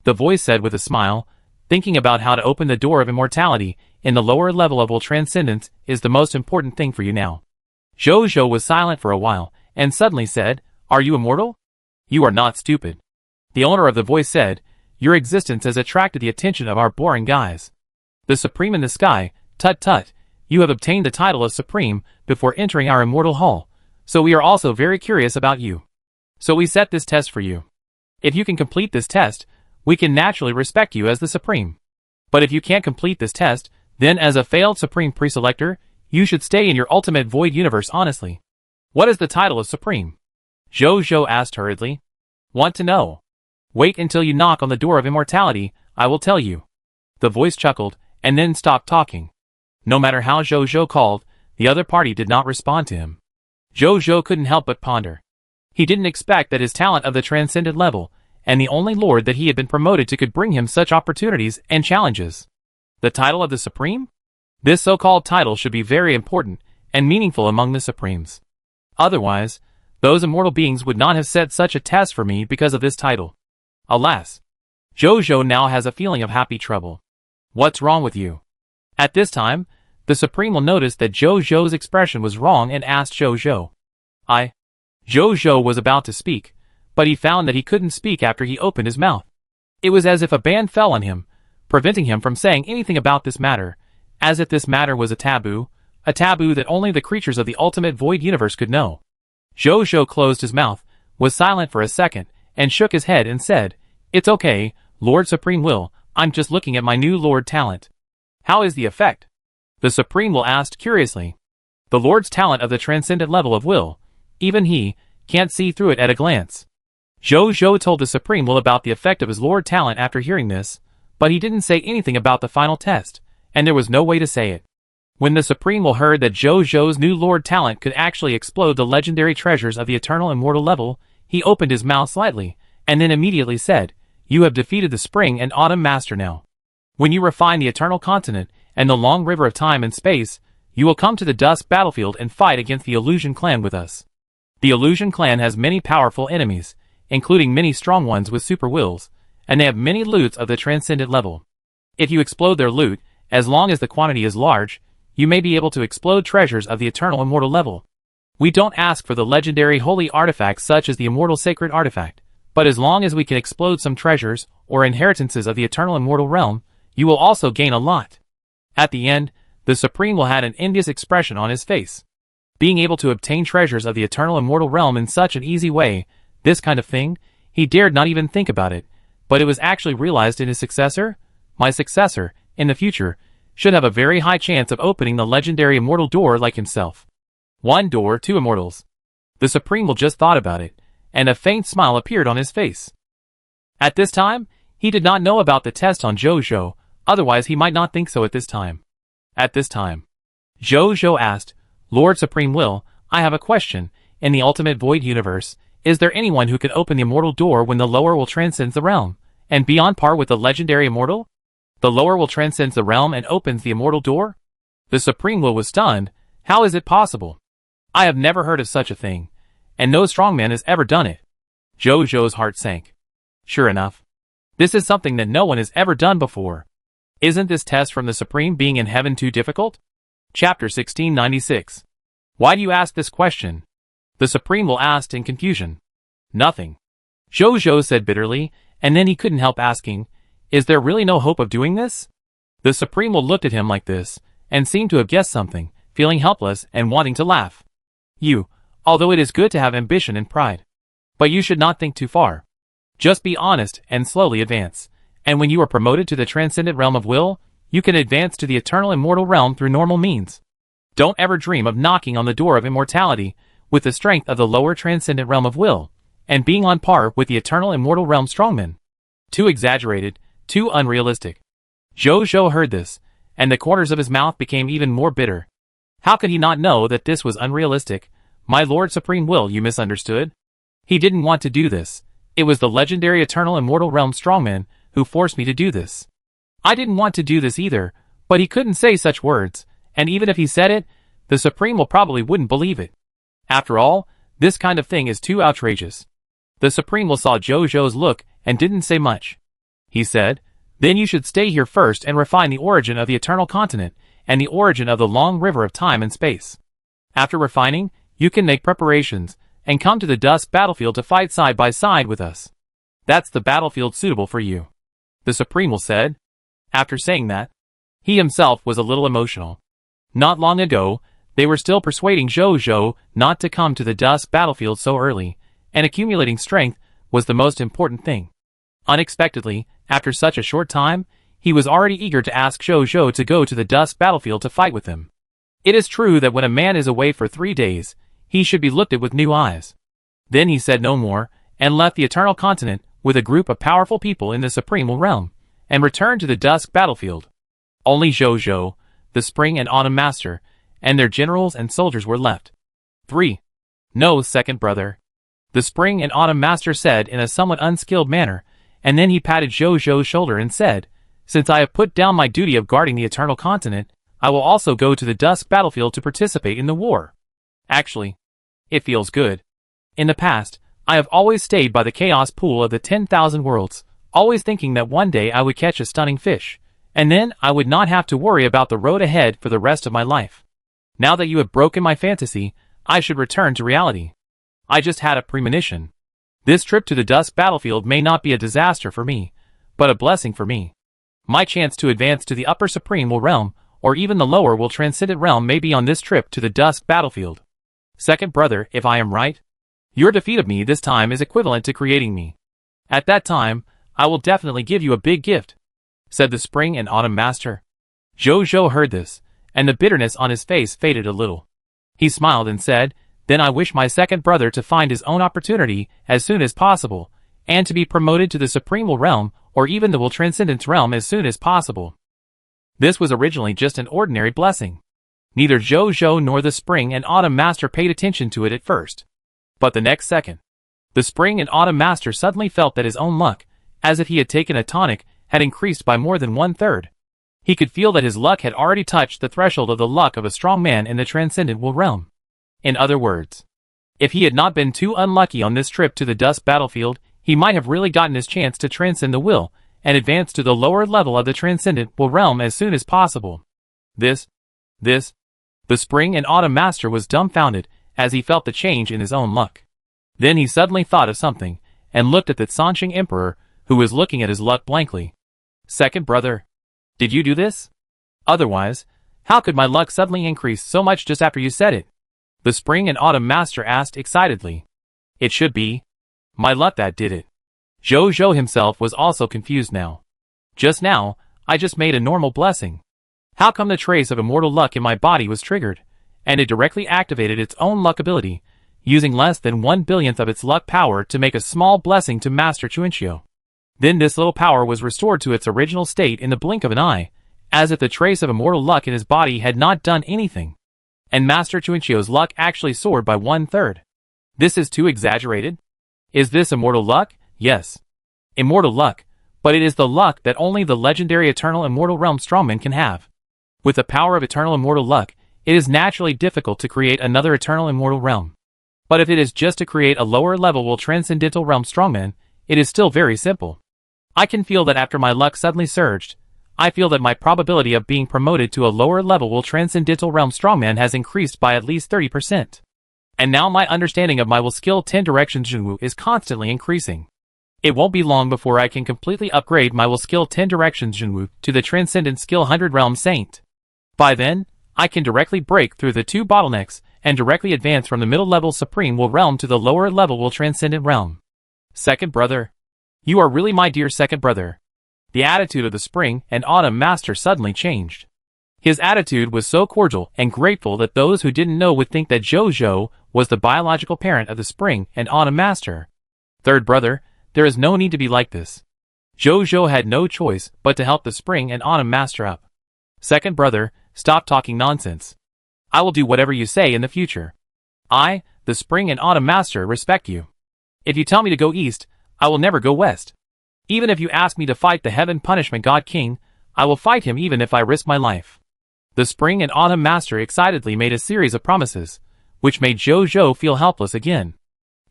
The voice said with a smile, Thinking about how to open the door of immortality in the lower level of will transcendence is the most important thing for you now. JoJo was silent for a while, and suddenly said, Are you immortal? You are not stupid. The owner of the voice said, Your existence has attracted the attention of our boring guys. The Supreme in the sky, tut tut, you have obtained the title of Supreme before entering our immortal hall, so we are also very curious about you. So we set this test for you. If you can complete this test, we can naturally respect you as the Supreme. But if you can't complete this test, then as a failed Supreme Preselector, you should stay in your ultimate void universe honestly. What is the title of Supreme? JoJo asked hurriedly. Want to know? Wait until you knock on the door of immortality, I will tell you. The voice chuckled, and then stopped talking. No matter how JoJo called, the other party did not respond to him. JoJo couldn't help but ponder. He didn't expect that his talent of the transcendent level, and the only lord that he had been promoted to could bring him such opportunities and challenges. The title of the Supreme? This so-called title should be very important and meaningful among the Supremes. Otherwise, those immortal beings would not have set such a test for me because of this title. Alas, JoJo now has a feeling of happy trouble. What's wrong with you? At this time, the Supreme will notice that JoJo's expression was wrong and asked JoJo. JoJo was about to speak, but he found that he couldn't speak after he opened his mouth. It was as if a ban fell on him, preventing him from saying anything about this matter, as if this matter was a taboo that only the creatures of the ultimate void universe could know. JoJo closed his mouth, was silent for a second, and shook his head and said, It's okay, Lord Supreme Will, I'm just looking at my new Lord Talent. How is the effect? The Supreme Will asked curiously. The Lord's talent of the transcendent level of will, even he, can't see through it at a glance. JoJo told the Supreme Will about the effect of his Lord Talent after hearing this, but he didn't say anything about the final test, and there was no way to say it. When the Supreme Will heard that JoJo's new Lord Talent could actually explode the legendary treasures of the eternal immortal level, he opened his mouth slightly, and then immediately said, You have defeated the Spring and Autumn Master now. When you refine the Eternal Continent and the long river of time and space, you will come to the Dusk battlefield and fight against the Illusion Clan with us. The Illusion Clan has many powerful enemies, including many strong ones with super wills, and they have many loots of the transcendent level. If you explode their loot, as long as the quantity is large, you may be able to explode treasures of the eternal immortal level. We don't ask for the legendary holy artifacts such as the immortal sacred artifact, but as long as we can explode some treasures or inheritances of the eternal immortal realm, you will also gain a lot. At the end, the Supreme will have an envious expression on his face. Being able to obtain treasures of the eternal immortal realm in such an easy way, this kind of thing, he dared not even think about it, but it was actually realized in his successor. My successor, in the future, should have a very high chance of opening the legendary immortal door like himself. One door, two immortals. The Supreme will just thought about it, and a faint smile appeared on his face. At this time, he did not know about the test on Jojo, otherwise he might not think so at this time. At this time, Jojo asked, Lord Supreme Will, I have a question. In the ultimate void universe, is there anyone who can open the immortal door when the lower will transcends the realm, and be on par with the legendary immortal? The lower will transcends the realm and opens the immortal door? The Supreme Will was stunned. How is it possible? I have never heard of such a thing, and no strongman has ever done it. Jojo's heart sank. Sure enough. This is something that no one has ever done before. Isn't this test from the Supreme being in heaven too difficult? Chapter 1696. Why do you ask this question? The Supreme will asked in confusion. Nothing. Jojo said bitterly, and then he couldn't help asking, is there really no hope of doing this? The Supreme will looked at him like this, and seemed to have guessed something, feeling helpless and wanting to laugh. Although it is good to have ambition and pride. But you should not think too far. Just be honest and slowly advance, and when you are promoted to the transcendent realm of will, you can advance to the eternal immortal realm through normal means. Don't ever dream of knocking on the door of immortality with the strength of the lower transcendent realm of will, and being on par with the eternal immortal realm strongmen. Too exaggerated, too unrealistic. Jojo heard this, and the corners of his mouth became even more bitter. How could he not know that this was unrealistic? My Lord Supreme Will, you misunderstood. He didn't want to do this. It was the legendary eternal immortal realm strongman who forced me to do this. I didn't want to do this either, but he couldn't say such words, and even if he said it, the Supreme Will probably wouldn't believe it. After all, this kind of thing is too outrageous. The Supreme Will saw Jojo's look and didn't say much. He said, then you should stay here first and refine the origin of the eternal continent and the origin of the long river of time and space. After refining, you can make preparations and come to the Dusk battlefield to fight side by side with us. That's the battlefield suitable for you. The Supreme Will said. After saying that, he himself was a little emotional. Not long ago, they were still persuading Jojo not to come to the Dusk battlefield so early, and accumulating strength was the most important thing. Unexpectedly, after such a short time, he was already eager to ask Jojo to go to the Dusk battlefield to fight with him. It is true that when a man is away for 3 days, he should be looked at with new eyes. Then he said no more, and left the Eternal Continent with a group of powerful people in the Supreme Realm, and returned to the Dusk battlefield. Only Jojo, the Spring and Autumn Master, and their generals and soldiers were left. 3. No, second brother. The Spring and Autumn Master said in a somewhat unskilled manner, and then he patted Jojo's shoulder and said, since I have put down my duty of guarding the Eternal Continent, I will also go to the Dusk battlefield to participate in the war. Actually, it feels good. In the past, I have always stayed by the chaos pool of the 10,000 worlds, always thinking that one day I would catch a stunning fish, and then I would not have to worry about the road ahead for the rest of my life. Now that you have broken my fantasy, I should return to reality. I just had a premonition. This trip to the Dusk battlefield may not be a disaster for me, but a blessing for me. My chance to advance to the upper Supreme Will realm, or even the lower Will transcendent realm may be on this trip to the Dusk battlefield. Second brother, if I am right, your defeat of me this time is equivalent to creating me. At that time, I will definitely give you a big gift, said the Spring and Autumn Master. Jojo heard this, and the bitterness on his face faded a little. He smiled and said, then I wish my second brother to find his own opportunity as soon as possible, and to be promoted to the Supreme Will realm or even the Will Transcendence realm as soon as possible. This was originally just an ordinary blessing. Neither Jojo nor the Spring and Autumn Master paid attention to it at first. But the next second, the Spring and Autumn Master suddenly felt that his own luck, as if he had taken a tonic, had increased by more than 1/3. He could feel that his luck had already touched the threshold of the luck of a strong man in the Transcendent Will realm. In other words, if he had not been too unlucky on this trip to the Dusk battlefield, he might have really gotten his chance to transcend the will, and advance to the lower level of the transcendental realm as soon as possible. This. The Spring and Autumn Master was dumbfounded as he felt the change in his own luck. Then he suddenly thought of something, and looked at the Sansheng Emperor, who was looking at his luck blankly. Second brother, did you do this? Otherwise, how could my luck suddenly increase so much just after you said it? The Spring and Autumn Master asked excitedly. It should be my luck that did it. Zhou himself was also confused now. Just now, I just made a normal blessing. How come the trace of immortal luck in my body was triggered, and it directly activated its own luck ability, using less than 1/1000th of its luck power to make a small blessing to Master Chuanqiu? Then this little power was restored to its original state in the blink of an eye, as if the trace of immortal luck in his body had not done anything. And Master Chuanqiu's luck actually soared by 1/3. This is too exaggerated? Is this immortal luck? Yes. Immortal luck, but it is the luck that only the legendary Eternal Immortal Realm strongman can have. With the power of Eternal Immortal luck, it is naturally difficult to create another Eternal Immortal Realm. But if it is just to create a lower level Transcendental Realm strongman, it is still very simple. I can feel that after my luck suddenly surged, I feel that my probability of being promoted to a lower level Transcendental Realm strongman has increased by at least 30%. And now my understanding of my will skill 10 directions Zhengwu is constantly increasing. It won't be long before I can completely upgrade my will skill 10 directions Zhengwu to the Transcendent Skill 100 Realm Saint. By then, I can directly break through the two bottlenecks and directly advance from the middle level Supreme Will Realm to the lower level Will Transcendent Realm. Second brother. You are really my dear second brother. The attitude of the Spring and Autumn Master suddenly changed. His attitude was so cordial and grateful that those who didn't know would think that Zhou was the biological parent of the Spring and Autumn Master. Third brother, there is no need to be like this. Zhou had no choice but to help the Spring and Autumn Master up. Second brother, stop talking nonsense. I will do whatever you say in the future. I, the Spring and Autumn Master, respect you. If you tell me to go east, I will never go west. Even if you ask me to fight the Heaven Punishment God King, I will fight him even if I risk my life. The Spring and Autumn Master excitedly made a series of promises, which made Zhou feel helpless again.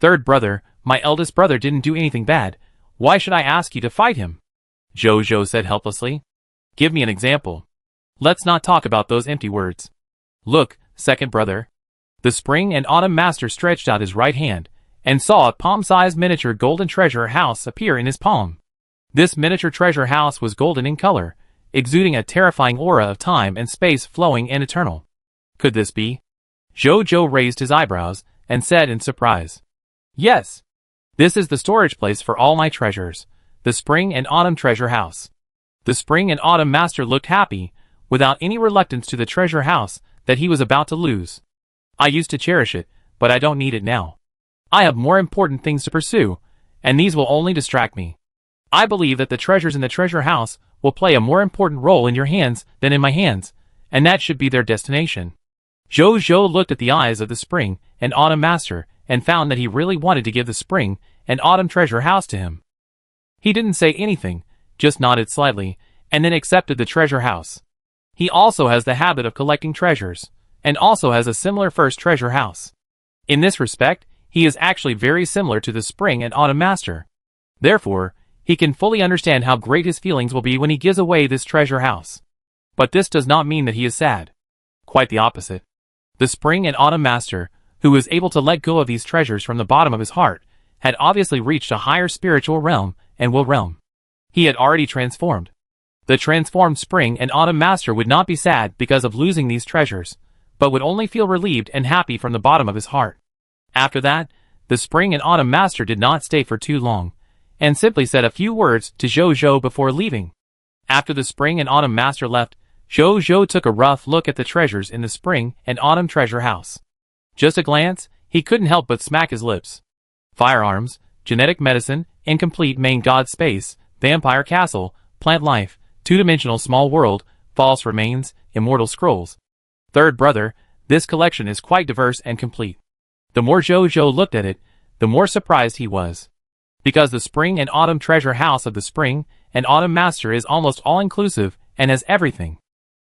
Third brother, my eldest brother didn't do anything bad. Why should I ask you to fight him? Zhou said helplessly. Give me an example. Let's not talk about those empty words. Look, second brother. The Spring and Autumn Master stretched out his right hand, and saw a palm-sized miniature golden treasure house appear in his palm. This miniature treasure house was golden in color, exuding a terrifying aura of time and space flowing and eternal. Could this be? Zhou raised his eyebrows, and said in surprise. Yes. This is the storage place for all my treasures, the Spring and Autumn Treasure House. The Spring and Autumn Master looked happy, without any reluctance to the treasure house that he was about to lose. I used to cherish it, but I don't need it now. I have more important things to pursue, and these will only distract me. I believe that the treasures in the treasure house will play a more important role in your hands than in my hands, and that should be their destination. Zhou looked at the eyes of the Spring and Autumn Master and found that he really wanted to give the Spring and Autumn Treasure House to him. He didn't say anything, just nodded slightly, and then accepted the treasure house. He also has the habit of collecting treasures, and also has a similar first treasure house. In this respect, he is actually very similar to the Spring and Autumn Master. Therefore, he can fully understand how great his feelings will be when he gives away this treasure house. But this does not mean that he is sad. Quite the opposite. The Spring and Autumn Master, who was able to let go of these treasures from the bottom of his heart, had obviously reached a higher spiritual realm and will realm. He had already transformed. The transformed Spring and Autumn Master would not be sad because of losing these treasures, but would only feel relieved and happy from the bottom of his heart. After that, the Spring and Autumn Master did not stay for too long, and simply said a few words to Zhou before leaving. After the Spring and Autumn Master left, Zhou took a rough look at the treasures in the Spring and Autumn Treasure House. Just a glance, he couldn't help but smack his lips. Firearms, genetic medicine, incomplete main god space, vampire castle, plant life, two-dimensional small world, false remains, immortal scrolls. Third brother, this collection is quite diverse and complete. The more Zhou looked at it, the more surprised he was. Because the Spring and Autumn Treasure House of the Spring and Autumn Master is almost all-inclusive and has everything.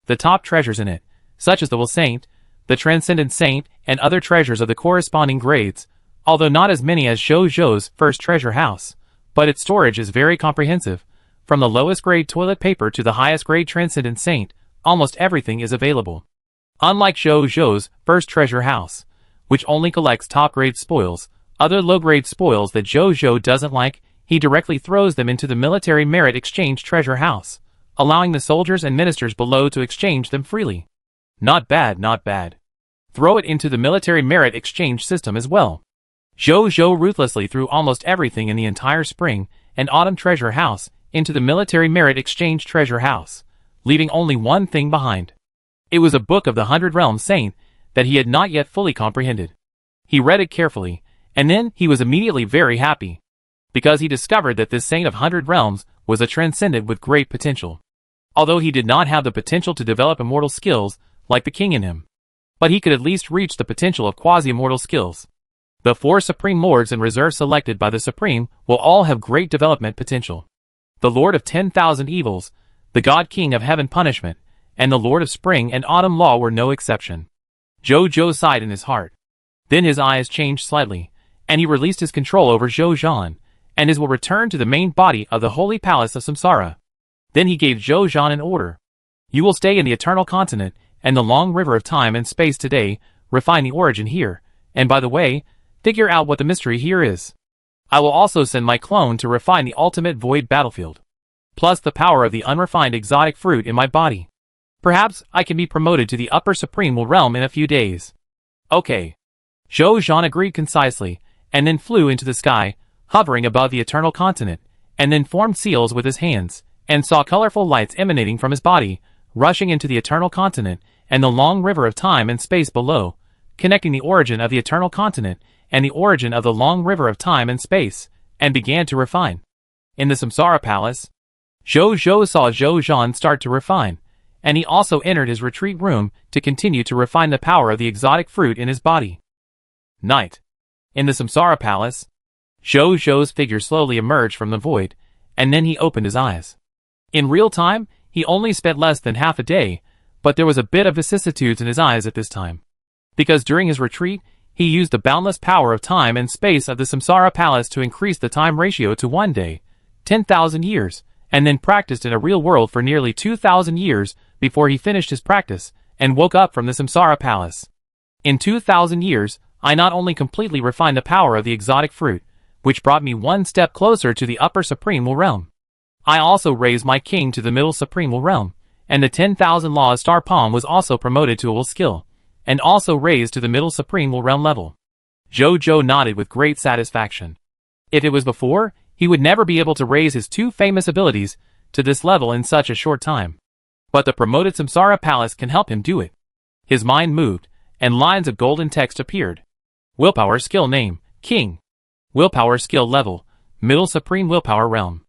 The top treasures in it, such as the Will Saint, the Transcendent Saint, and other treasures of the corresponding grades, although not as many as Zhou's first treasure house, but its storage is very comprehensive, From the lowest grade toilet paper to the highest grade transcendent saint, almost everything is available. Unlike Zhou first treasure house, which only collects top-grade spoils, other low-grade spoils that Zhou doesn't like, he directly throws them into the military merit exchange treasure house, allowing the soldiers and ministers below to exchange them freely. Not bad, not bad. Throw it into the military merit exchange system as well. Zhou ruthlessly threw almost everything in the entire spring and autumn treasure house into the military merit exchange treasure house, leaving only one thing behind. It was a book of the 100 Realms Saint that he had not yet fully comprehended. He read it carefully, and then he was immediately very happy, because he discovered that this Saint of 100 Realms was a transcendent with great potential. Although he did not have the potential to develop immortal skills like the king in him, but he could at least reach the potential of quasi-immortal skills. The 4 Supreme Lords in reserve selected by the Supreme will all have great development potential. The Lord of 10,000 Evils, the God King of Heaven Punishment, and the Lord of Spring and Autumn Law were no exception. Zhou sighed in his heart. Then his eyes changed slightly, and he released his control over Zhou, and his will returned to the main body of the Holy Palace of Samsara. Then he gave Zhou an order. You will stay in the Eternal Continent and the long river of time and space today, refine the origin here, and by the way, figure out what the mystery here is. I will also send my clone to refine the ultimate void battlefield, plus the power of the unrefined exotic fruit in my body. Perhaps I can be promoted to the upper supreme realm in a few days. Okay. Zhou agreed concisely, and then flew into the sky, hovering above the Eternal Continent, and then formed seals with his hands, and saw colorful lights emanating from his body, rushing into the Eternal Continent and the long river of time and space below, connecting the origin of the Eternal Continent and the origin of the long river of time and space, and began to refine. In the Samsara Palace, Zhou saw Zhou start to refine, and he also entered his retreat room to continue to refine the power of the exotic fruit in his body. Night. In the Samsara Palace, Zhou's figure slowly emerged from the void, and then he opened his eyes. In real time, he only spent less than half a day, but there was a bit of vicissitudes in his eyes at this time. Because during his retreat, he used the boundless power of time and space of the Samsara Palace to increase the time ratio to 1 day, 10,000 years, and then practiced in a real world for nearly 2,000 years before he finished his practice and woke up from the Samsara Palace. In 2,000 years, I not only completely refined the power of the exotic fruit, which brought me one step closer to the upper supremal realm. I also raised my king to the middle supremal realm, and the 10,000 laws star palm was also promoted to a will skill, and also raised to the middle supremal realm level. Zhou nodded with great satisfaction. If it was before, he would never be able to raise his 2 famous abilities to this level in such a short time. But the promoted Samsara Palace can help him do it. His mind moved, and lines of golden text appeared. Willpower skill name, King. Willpower skill level, Middle Supreme Willpower Realm.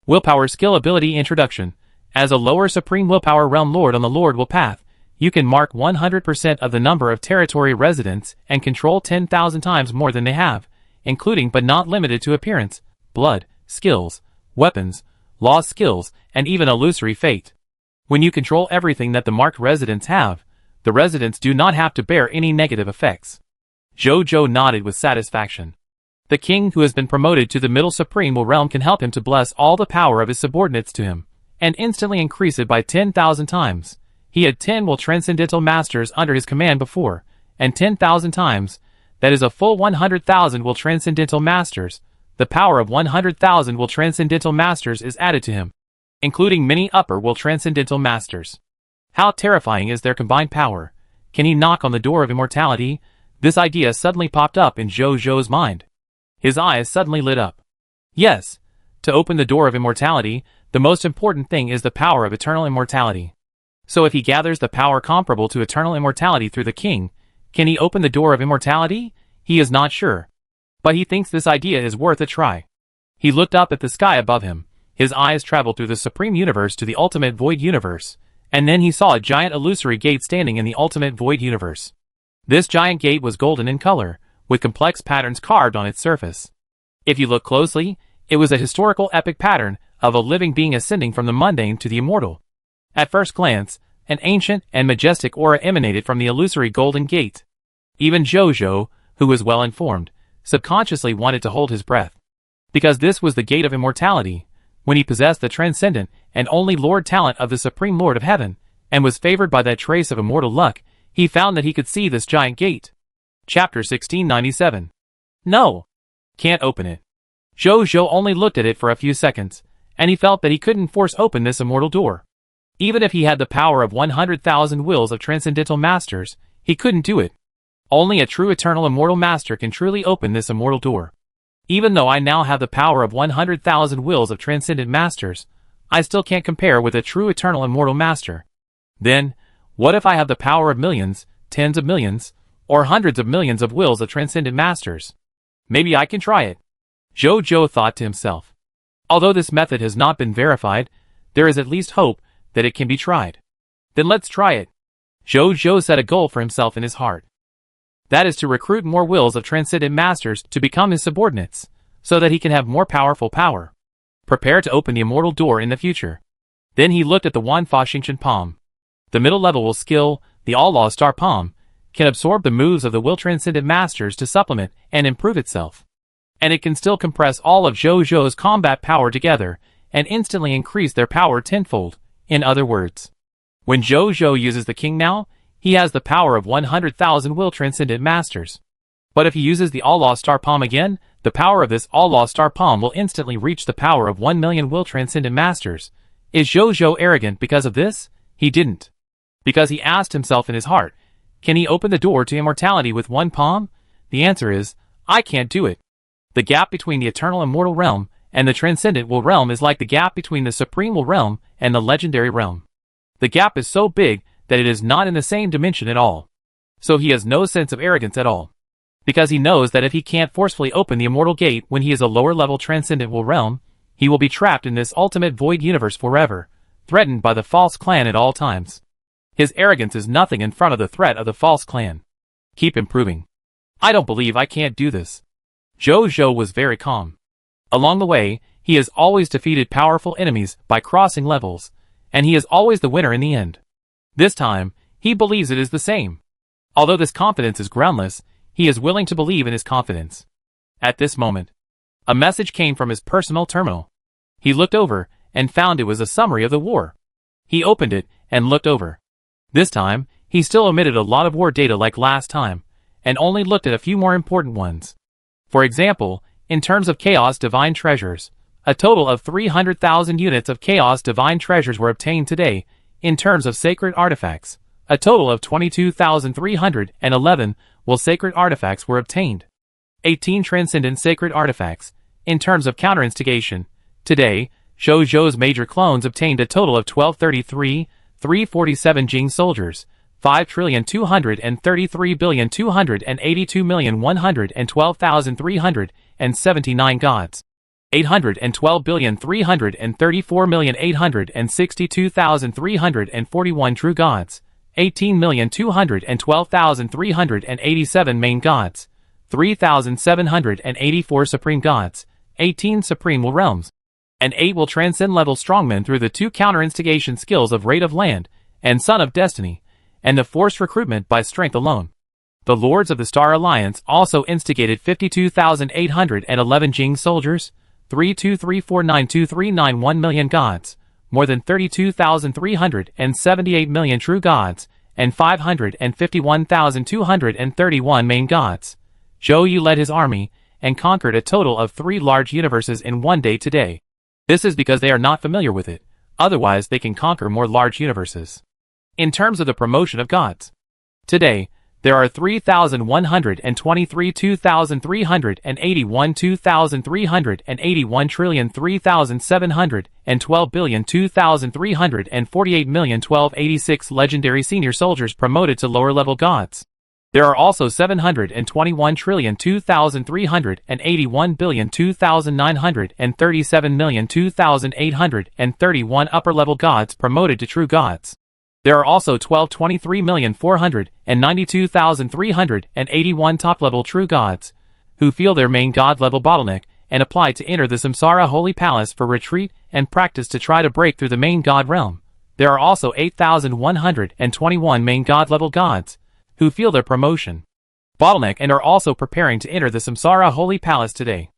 Willpower skill ability introduction. As a lower Supreme Willpower Realm Lord on the Lord Will path, you can mark 100% of the number of territory residents and control 10,000 times more than they have, including but not limited to appearance, blood, skills, weapons, law skills, and even illusory fate. When you control everything that the marked residents have, the residents do not have to bear any negative effects. Zhou nodded with satisfaction. The king who has been promoted to the middle supreme realm can help him to bless all the power of his subordinates to him, and instantly increase it by 10,000 times. He had 10 will transcendental masters under his command before, and 10,000 times, that is a full 100,000 will transcendental masters. The power of 100,000 will transcendental masters is added to him, including many upper will transcendental masters. How terrifying is their combined power? Can he knock on the door of immortality? This idea suddenly popped up in Zhou's mind. His eyes suddenly lit up. Yes, to open the door of immortality, the most important thing is the power of eternal immortality. So if he gathers the power comparable to eternal immortality through the king, can he open the door of immortality? He is not sure. But he thinks this idea is worth a try. He looked up at the sky above him. His eyes traveled through the supreme universe to the ultimate void universe, and then he saw a giant illusory gate standing in the ultimate void universe. This giant gate was golden in color, with complex patterns carved on its surface. If you look closely, it was a historical epic pattern of a living being ascending from the mundane to the immortal. At first glance, an ancient and majestic aura emanated from the illusory golden gate. Even Zhou, who was well informed, subconsciously wanted to hold his breath. Because this was the gate of immortality, when he possessed the transcendent and only Lord talent of the Supreme Lord of Heaven, and was favored by that trace of immortal luck, he found that he could see this giant gate. Chapter 1697. No. Can't open it. Zhou only looked at it for a few seconds, and he felt that he couldn't force open this immortal door. Even if he had the power of 100,000 wills of transcendental masters, he couldn't do it. Only a true eternal immortal master can truly open this immortal door. Even though I now have the power of 100,000 wills of transcendent masters, I still can't compare with a true eternal immortal master. Then, what if I have the power of millions, tens of millions, or hundreds of millions of wills of transcendent masters? Maybe I can try it. Zhou thought to himself. Although this method has not been verified, there is at least hope that it can be tried. Then let's try it. Zhou set a goal for himself in his heart. That is to recruit more wills of transcendent masters to become his subordinates, so that he can have more powerful power. Prepare to open the immortal door in the future. Then he looked at the Wanfa Xingchen palm. The middle level will skill, the Allah Star palm, can absorb the moves of the will transcendent masters to supplement and improve itself. And it can still compress all of Zhou's combat power together and instantly increase their power tenfold. In other words, when Zhou uses the king now, he has the power of 100,000 will transcendent masters. But if he uses the Allah Star palm again, the power of this Allah Star palm will instantly reach the power of 1 million will transcendent masters. Is Zhou arrogant because of this? He didn't. Because he asked himself in his heart, can he open the door to immortality with one palm? The answer is, I can't do it. The gap between the eternal immortal realm and the transcendent will realm is like the gap between the supreme will realm and the legendary realm. The gap is so big that it is not in the same dimension at all. So he has no sense of arrogance at all. Because he knows that if he can't forcefully open the immortal gate when he is a lower level transcendent will realm, he will be trapped in this ultimate void universe forever, threatened by the false clan at all times. His arrogance is nothing in front of the threat of the false clan. Keep improving. I don't believe I can't do this. Zhou was very calm. Along the way, he has always defeated powerful enemies by crossing levels, and he is always the winner in the end. This time, he believes it is the same. Although this confidence is groundless, he is willing to believe in his confidence. At this moment, a message came from his personal terminal. He looked over and found it was a summary of the war. He opened it and looked over. This time, he still omitted a lot of war data like last time, and only looked at a few more important ones. For example, in terms of Chaos Divine Treasures, a total of 300,000 units of Chaos Divine Treasures were obtained today. In terms of Sacred Artifacts, a total of 22,311 will Sacred Artifacts were obtained. 18 Transcendent Sacred Artifacts. In terms of Counter-Instigation, today, Zhou's major clones obtained a total of 1233,347 Jing soldiers, 5,233,282,112,379 gods, 812,334,862,341 true gods, 18,212,387 main gods, 3,784 supreme gods, 18 supreme will realms, and 8 will transcend level strongmen through the 2 counter-instigation skills of Raid of Land and Son of Destiny, and the forced recruitment by strength alone. The Lords of the Star Alliance also instigated 52,811 Jing soldiers, 3,234,92391 million gods, more than 32,378 million true gods, and 551,231 main gods. Zhou led his army and conquered a total of 3 large universes in one day today. This is because they are not familiar with it, otherwise they can conquer more large universes. In terms of the promotion of gods, today, there are 3,123 2,381 2,381 trillion 3,712 billion 2,348 million 1286 legendary senior soldiers promoted to lower level gods. There are also 721 trillion 2,381 billion 2,937 million 2,831 upper level gods promoted to true gods. There are also 12,23,492,381 top-level true gods, who feel their main god level bottleneck and apply to enter the Samsara Holy Palace for retreat and practice to try to break through the main god realm. There are also 8,121 main god level gods, who feel their promotion bottleneck and are also preparing to enter the Samsara Holy Palace today.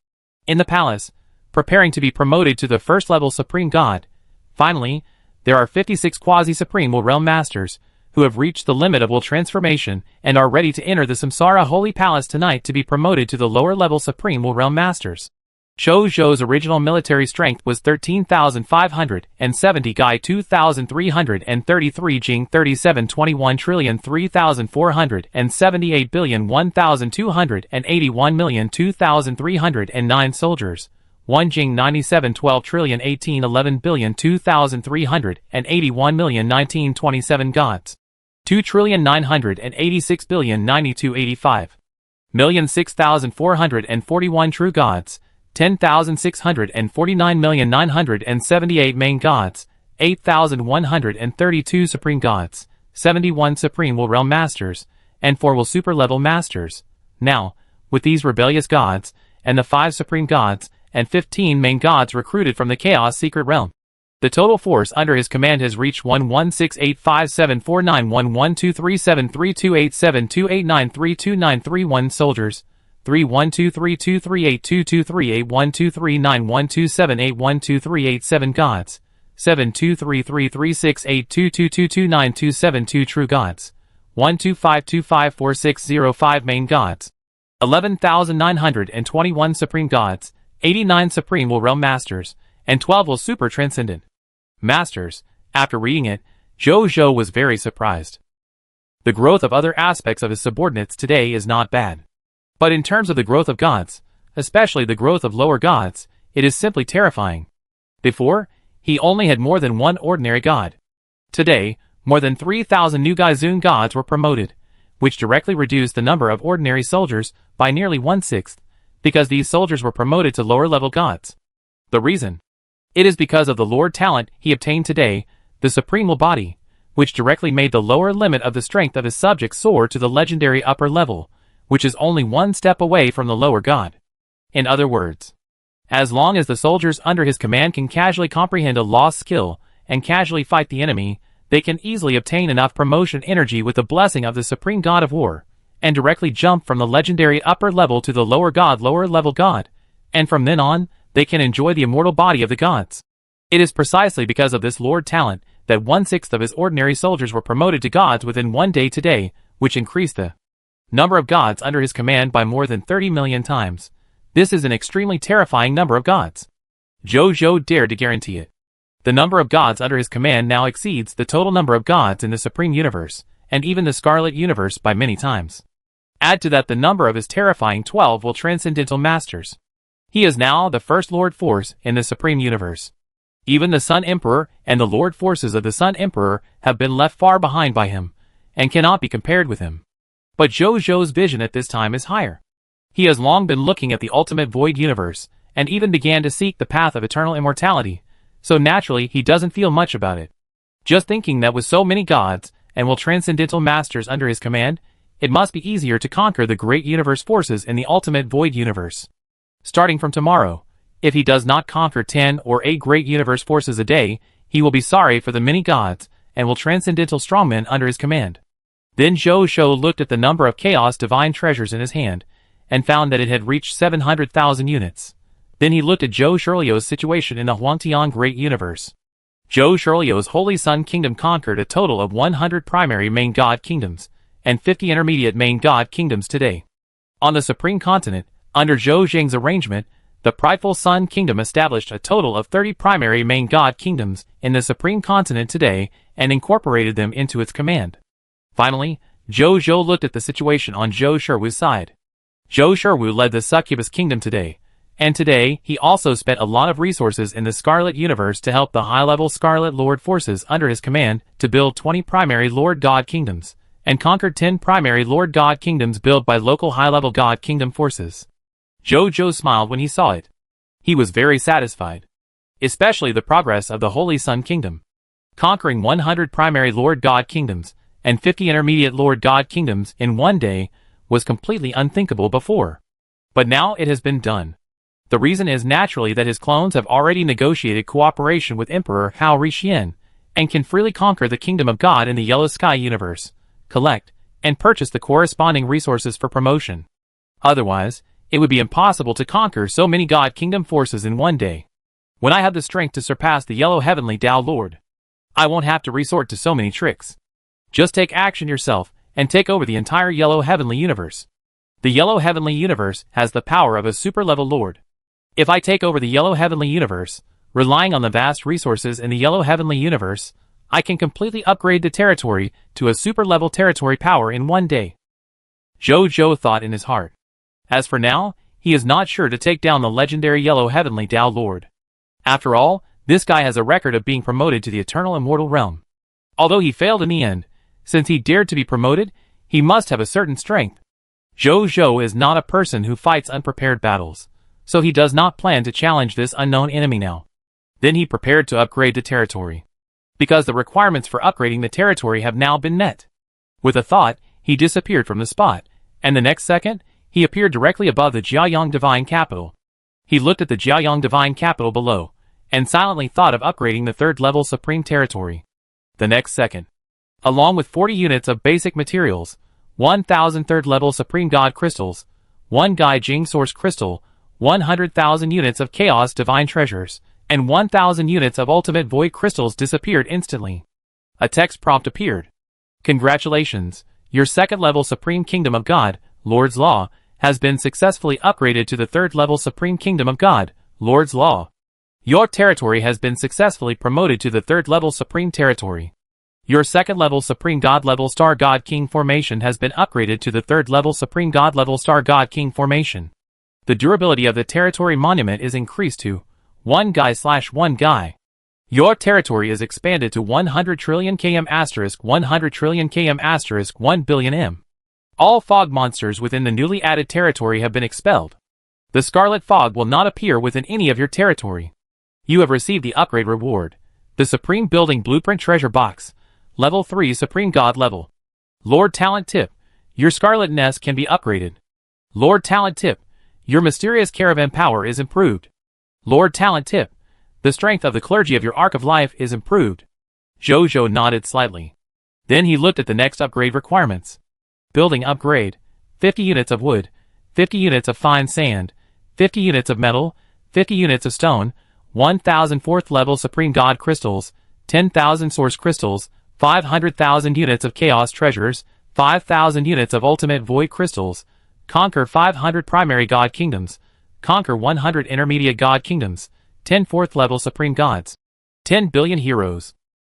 In the palace, preparing to be promoted to the first level Supreme God. Finally, there are 56 quasi-supreme will realm masters, who have reached the limit of will transformation and are ready to enter the Samsara Holy Palace tonight to be promoted to the lower level Supreme will realm masters. Zhou Zhou's original military strength was 13,570 Guy 2,333 Jing 3721 trillion 3,478 billion 1,281 million 2,309 soldiers. 1 Jing 9712 trillion 1811 billion 2,381 million 1927 gods. 2 trillion 986 billion 9285 million 6,441 true gods. 10,649,978 main gods, 8,132 supreme gods, 71 supreme will realm masters, and 4 will super level masters. Now, with these rebellious gods, and the 5 supreme gods, and 15 main gods recruited from the Chaos Secret Realm, the total force under his command has reached 1168574911237328728932931 soldiers. 31232382238123912781238 gods, 723336822229272 true gods, 125254605 main gods, 11,921 supreme gods, 89 supreme will realm masters, and 12 will super transcendent masters. After reading it, Zhou Zhou was very surprised. The growth of other aspects of his subordinates today is not bad. But in terms of the growth of gods, especially the growth of lower gods, it is simply terrifying. Before, he only had more than one ordinary god. Today, more than 3,000 new Gaizun gods were promoted, which directly reduced the number of ordinary soldiers by nearly 1/6, because these soldiers were promoted to lower-level gods. The reason? It is because of the Lord talent he obtained today, the Supreme Will Body, which directly made the lower limit of the strength of his subjects soar to the legendary upper level, which is only one step away from the lower god. In other words, as long as the soldiers under his command can casually comprehend a lost skill and casually fight the enemy, they can easily obtain enough promotion energy with the blessing of the Supreme God of War, and directly jump from the legendary upper level to the lower level god, and from then on, they can enjoy the immortal body of the gods. It is precisely because of this Lord talent that 1/6 of his ordinary soldiers were promoted to gods within one day today, which increased the number of gods under his command by more than 30 million times. This is an extremely terrifying number of gods. Zhou Zhou dared to guarantee it. The number of gods under his command now exceeds the total number of gods in the Supreme Universe, and even the Scarlet Universe by many times. Add to that the number of his terrifying 12 will transcendental masters. He is now the first Lord Force in the Supreme Universe. Even the Sun Emperor and the Lord Forces of the Sun Emperor have been left far behind by him, and cannot be compared with him. But Zhou Zhou's vision at this time is higher. He has long been looking at the ultimate void universe, and even began to seek the path of eternal immortality, so naturally he doesn't feel much about it. Just thinking that with so many gods, and will transcendental masters under his command, it must be easier to conquer the great universe forces in the ultimate void universe. Starting from tomorrow, if he does not conquer 10 or 8 great universe forces a day, he will be sorry for the many gods, and will transcendental strongmen under his command. Then Zhou Zhou looked at the number of chaos divine treasures in his hand, and found that it had reached 700,000 units. Then he looked at Zhou Shirliu's situation in the Huangtian Great Universe. Zhou Shirliu's Holy Sun Kingdom conquered a total of 100 primary main god kingdoms, and 50 intermediate main god kingdoms today. On the Supreme Continent, under Zhou Zheng's arrangement, the prideful Sun Kingdom established a total of 30 primary main god kingdoms in the Supreme Continent today, and incorporated them into its command. Finally, Zhou Zhou looked at the situation on Zhou Shiwu's side. Zhou Shiwu led the Succubus Kingdom today, and today he also spent a lot of resources in the Scarlet Universe to help the high-level Scarlet Lord forces under his command to build 20 primary Lord God Kingdoms, and conquered 10 primary Lord God Kingdoms built by local high-level God Kingdom forces. Zhou Zhou smiled when he saw it. He was very satisfied. Especially the progress of the Holy Sun Kingdom. Conquering 100 primary Lord God Kingdoms, and 50 intermediate Lord God Kingdoms in one day, was completely unthinkable before. But now it has been done. The reason is naturally that his clones have already negotiated cooperation with Emperor Hao Rixian, and can freely conquer the Kingdom of God in the Yellow Sky universe, collect, and purchase the corresponding resources for promotion. Otherwise, it would be impossible to conquer so many God Kingdom forces in one day. When I have the strength to surpass the Yellow Heavenly Tao Lord, I won't have to resort to so many tricks. Just take action yourself and take over the entire Yellow Heavenly Universe. The Yellow Heavenly Universe has the power of a super-level Lord. If I take over the Yellow Heavenly Universe, relying on the vast resources in the Yellow Heavenly Universe, I can completely upgrade the territory to a super-level territory power in one day. Zhou thought in his heart. As for now, he is not sure to take down the legendary Yellow Heavenly Tao Lord. After all, this guy has a record of being promoted to the Eternal Immortal Realm. Although he failed in the end, since he dared to be promoted, he must have a certain strength. Zhou is not a person who fights unprepared battles, so he does not plan to challenge this unknown enemy now. Then he prepared to upgrade the territory, because the requirements for upgrading the territory have now been met. With a thought, he disappeared from the spot, and the next second, he appeared directly above the Jiaoyang Divine Capital. He looked at the Jiaoyang Divine Capital below, and silently thought of upgrading the third-level Supreme Territory. The next second, along with 40 units of basic materials, 1,000 third-level Supreme God Crystals, 1 Gai Jing Source Crystal, 100,000 units of Chaos Divine Treasures, and 1,000 units of Ultimate Void Crystals disappeared instantly. A text prompt appeared. Congratulations, your second-level Supreme Kingdom of God, Lord's Law, has been successfully upgraded to the third-level Supreme Kingdom of God, Lord's Law. Your territory has been successfully promoted to the third-level Supreme Territory. Your second-level Supreme God-level Star God King Formation has been upgraded to the third-level Supreme God-level Star God King Formation. The durability of the territory monument is increased to 1 Gai/1 Gai. Your territory is expanded to 100 trillion km*, 100 trillion km*, 1 billion m. All fog monsters within the newly added territory have been expelled. The scarlet fog will not appear within any of your territory. You have received the upgrade reward, the Supreme Building Blueprint Treasure Box, Level 3 Supreme God Level. Lord Talent Tip, your Scarlet Nest can be upgraded. Lord Talent Tip, your Mysterious Caravan Power is improved. Lord Talent Tip, the strength of the clergy of your Arc of Life is improved. Zhou nodded slightly. Then he looked at the next upgrade requirements. Building upgrade, 50 units of wood, 50 units of fine sand, 50 units of metal, 50 units of stone, 1,000 4th level Supreme God Crystals, 10,000 Source Crystals, 500,000 units of Chaos Treasures, 5,000 units of Ultimate Void Crystals, conquer 500 Primary God Kingdoms, conquer 100 Intermediate God Kingdoms, 10 4th level Supreme Gods, 10 billion heroes.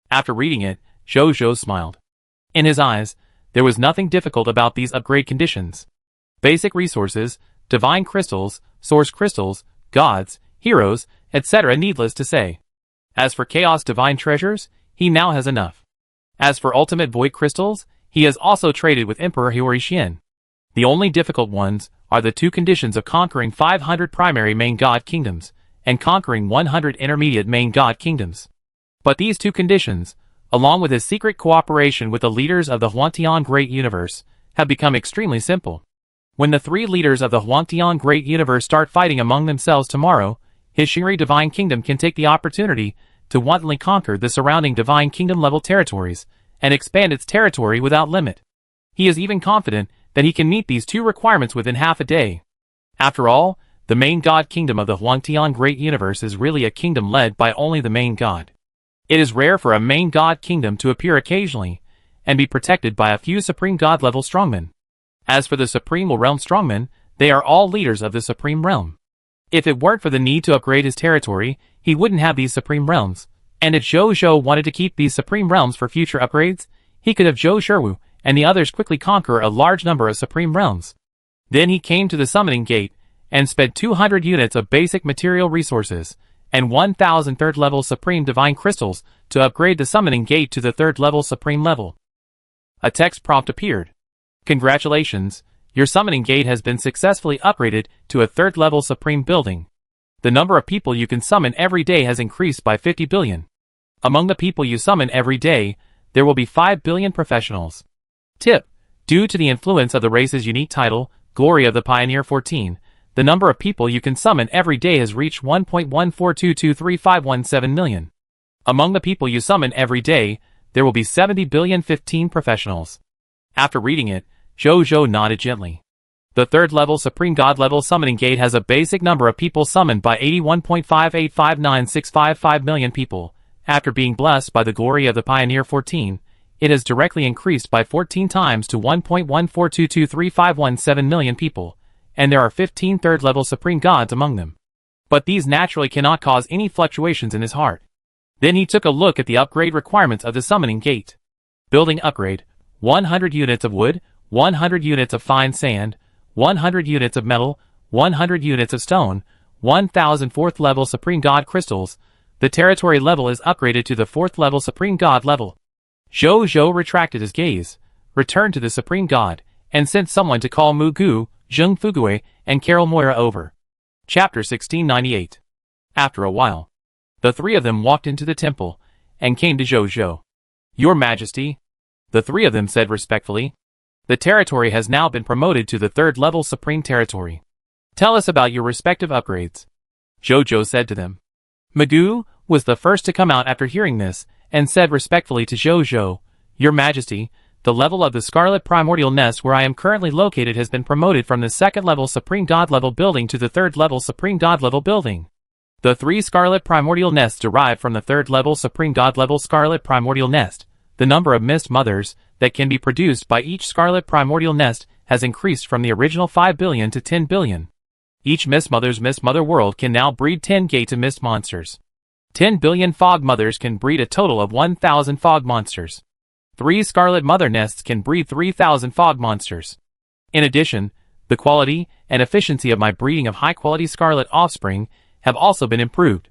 After reading it, Zhou smiled. In his eyes, there was nothing difficult about these upgrade conditions. Basic resources, divine crystals, source crystals, gods, heroes, etc. needless to say. As for Chaos Divine Treasures, he now has enough. As for Ultimate Void Crystals, he has also traded with Emperor Huori Xian. The only difficult ones are the two conditions of conquering 500 primary main god kingdoms, and conquering 100 intermediate main god kingdoms. But these two conditions, along with his secret cooperation with the leaders of the Huangtian Great Universe, have become extremely simple. When the three leaders of the Huangtian Great Universe start fighting among themselves tomorrow, his Xingri Divine Kingdom can take the opportunity to wantonly conquer the surrounding Divine Kingdom-level territories and expand its territory without limit. He is even confident that he can meet these two requirements within half a day. After all, the main god kingdom of the Huangtian Great Universe is really a kingdom led by only the main god. It is rare for a main god kingdom to appear occasionally and be protected by a few Supreme God-level strongmen. As for the Supreme Realm strongmen, they are all leaders of the Supreme Realm. If it weren't for the need to upgrade his territory, he wouldn't have these Supreme Realms, and if Zhou wanted to keep these Supreme Realms for future upgrades, he could have Zhou Sherwu and the others quickly conquer a large number of Supreme Realms. Then he came to the Summoning Gate, and spent 200 units of basic material resources, and 1,000 third-level Supreme Divine Crystals to upgrade the Summoning Gate to the third-level Supreme level. A text prompt appeared. Congratulations, your Summoning Gate has been successfully upgraded to a third-level Supreme building. The number of people you can summon every day has increased by 50 billion. Among the people you summon every day, there will be 5 billion professionals. Tip: due to the influence of the race's unique title, Glory of the Pioneer 14, the number of people you can summon every day has reached 1.142235517 million. Among the people you summon every day, there will be 70 billion 15 professionals. After reading it, Zhou nodded gently. The third level Supreme God level summoning gate has a basic number of people summoned by 81.5859655 million people. After being blessed by the glory of the Pioneer 14, it has directly increased by 14 times to 1.1422351 million people, and there are 15 third level Supreme Gods among them. But these naturally cannot cause any fluctuations in his heart. Then he took a look at the upgrade requirements of the summoning gate. Building upgrade: 100 units of wood, 100 units of fine sand, 100 units of metal, 100 units of stone, 1,000 4th level Supreme God crystals. The territory level is upgraded to the 4th level Supreme God level. Zhou retracted his gaze, returned to the Supreme God, and sent someone to call Mu Gu, Zheng Fugui, and Carol Moira over. Chapter 1698. After a while, the three of them walked into the temple, and came to Zhou. "Your Majesty," the three of them said respectfully, "the territory has now been promoted to the third level Supreme Territory. Tell us about your respective upgrades." Zhou said to them. Magoo was the first to come out after hearing this, and said respectfully to Zhou, "Your Majesty, the level of the Scarlet Primordial Nest where I am currently located has been promoted from the second level Supreme God level building to the third level Supreme God level building. The 3 Scarlet Primordial Nests derived from the third level Supreme God level Scarlet Primordial Nest. The number of Mist Mothers that can be produced by each Scarlet Primordial Nest has increased from the original 5 billion to 10 billion. Each Mist Mother world can now breed 10 Gate to Mist monsters. 10 billion Fog Mothers can breed a total of 1,000 Fog monsters. 3 Scarlet Mother Nests can breed 3,000 Fog monsters. In addition, the quality and efficiency of my breeding of high-quality Scarlet offspring have also been improved.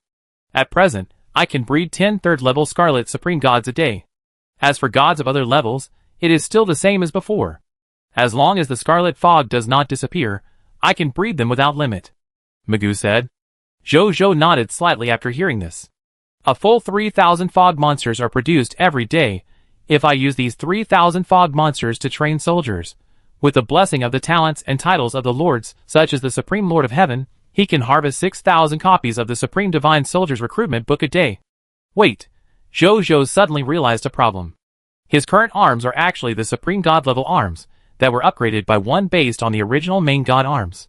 At present, I can breed 10 third-level Scarlet Supreme Gods a day. As for gods of other levels, it is still the same as before. As long as the Scarlet Fog does not disappear, I can breed them without limit," Magoo said. Zhou nodded slightly after hearing this. "A full 3,000 Fog monsters are produced every day. If I use these 3,000 Fog monsters to train soldiers, with the blessing of the talents and titles of the lords, such as the Supreme Lord of Heaven, he can harvest 6,000 copies of the Supreme Divine Soldiers Recruitment Book a day." Wait, Zhou suddenly realized a problem. His current arms are actually the Supreme God level arms, that were upgraded by 1 based on the original main God arms.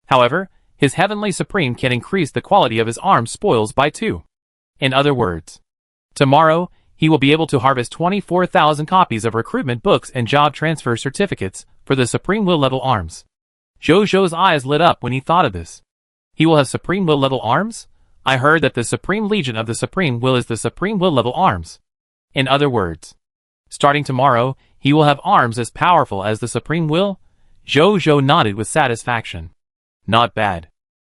However, his Heavenly Supreme can increase the quality of his arms spoils by 2. In other words, tomorrow, he will be able to harvest 24,000 copies of recruitment books and job transfer certificates for the Supreme Will level arms. Zhou's eyes lit up when he thought of this. He will have Supreme Will level arms? I heard that the Supreme Legion of the Supreme Will is the Supreme Will level arms. In other words, starting tomorrow, he will have arms as powerful as the Supreme Will? Zhou nodded with satisfaction. Not bad.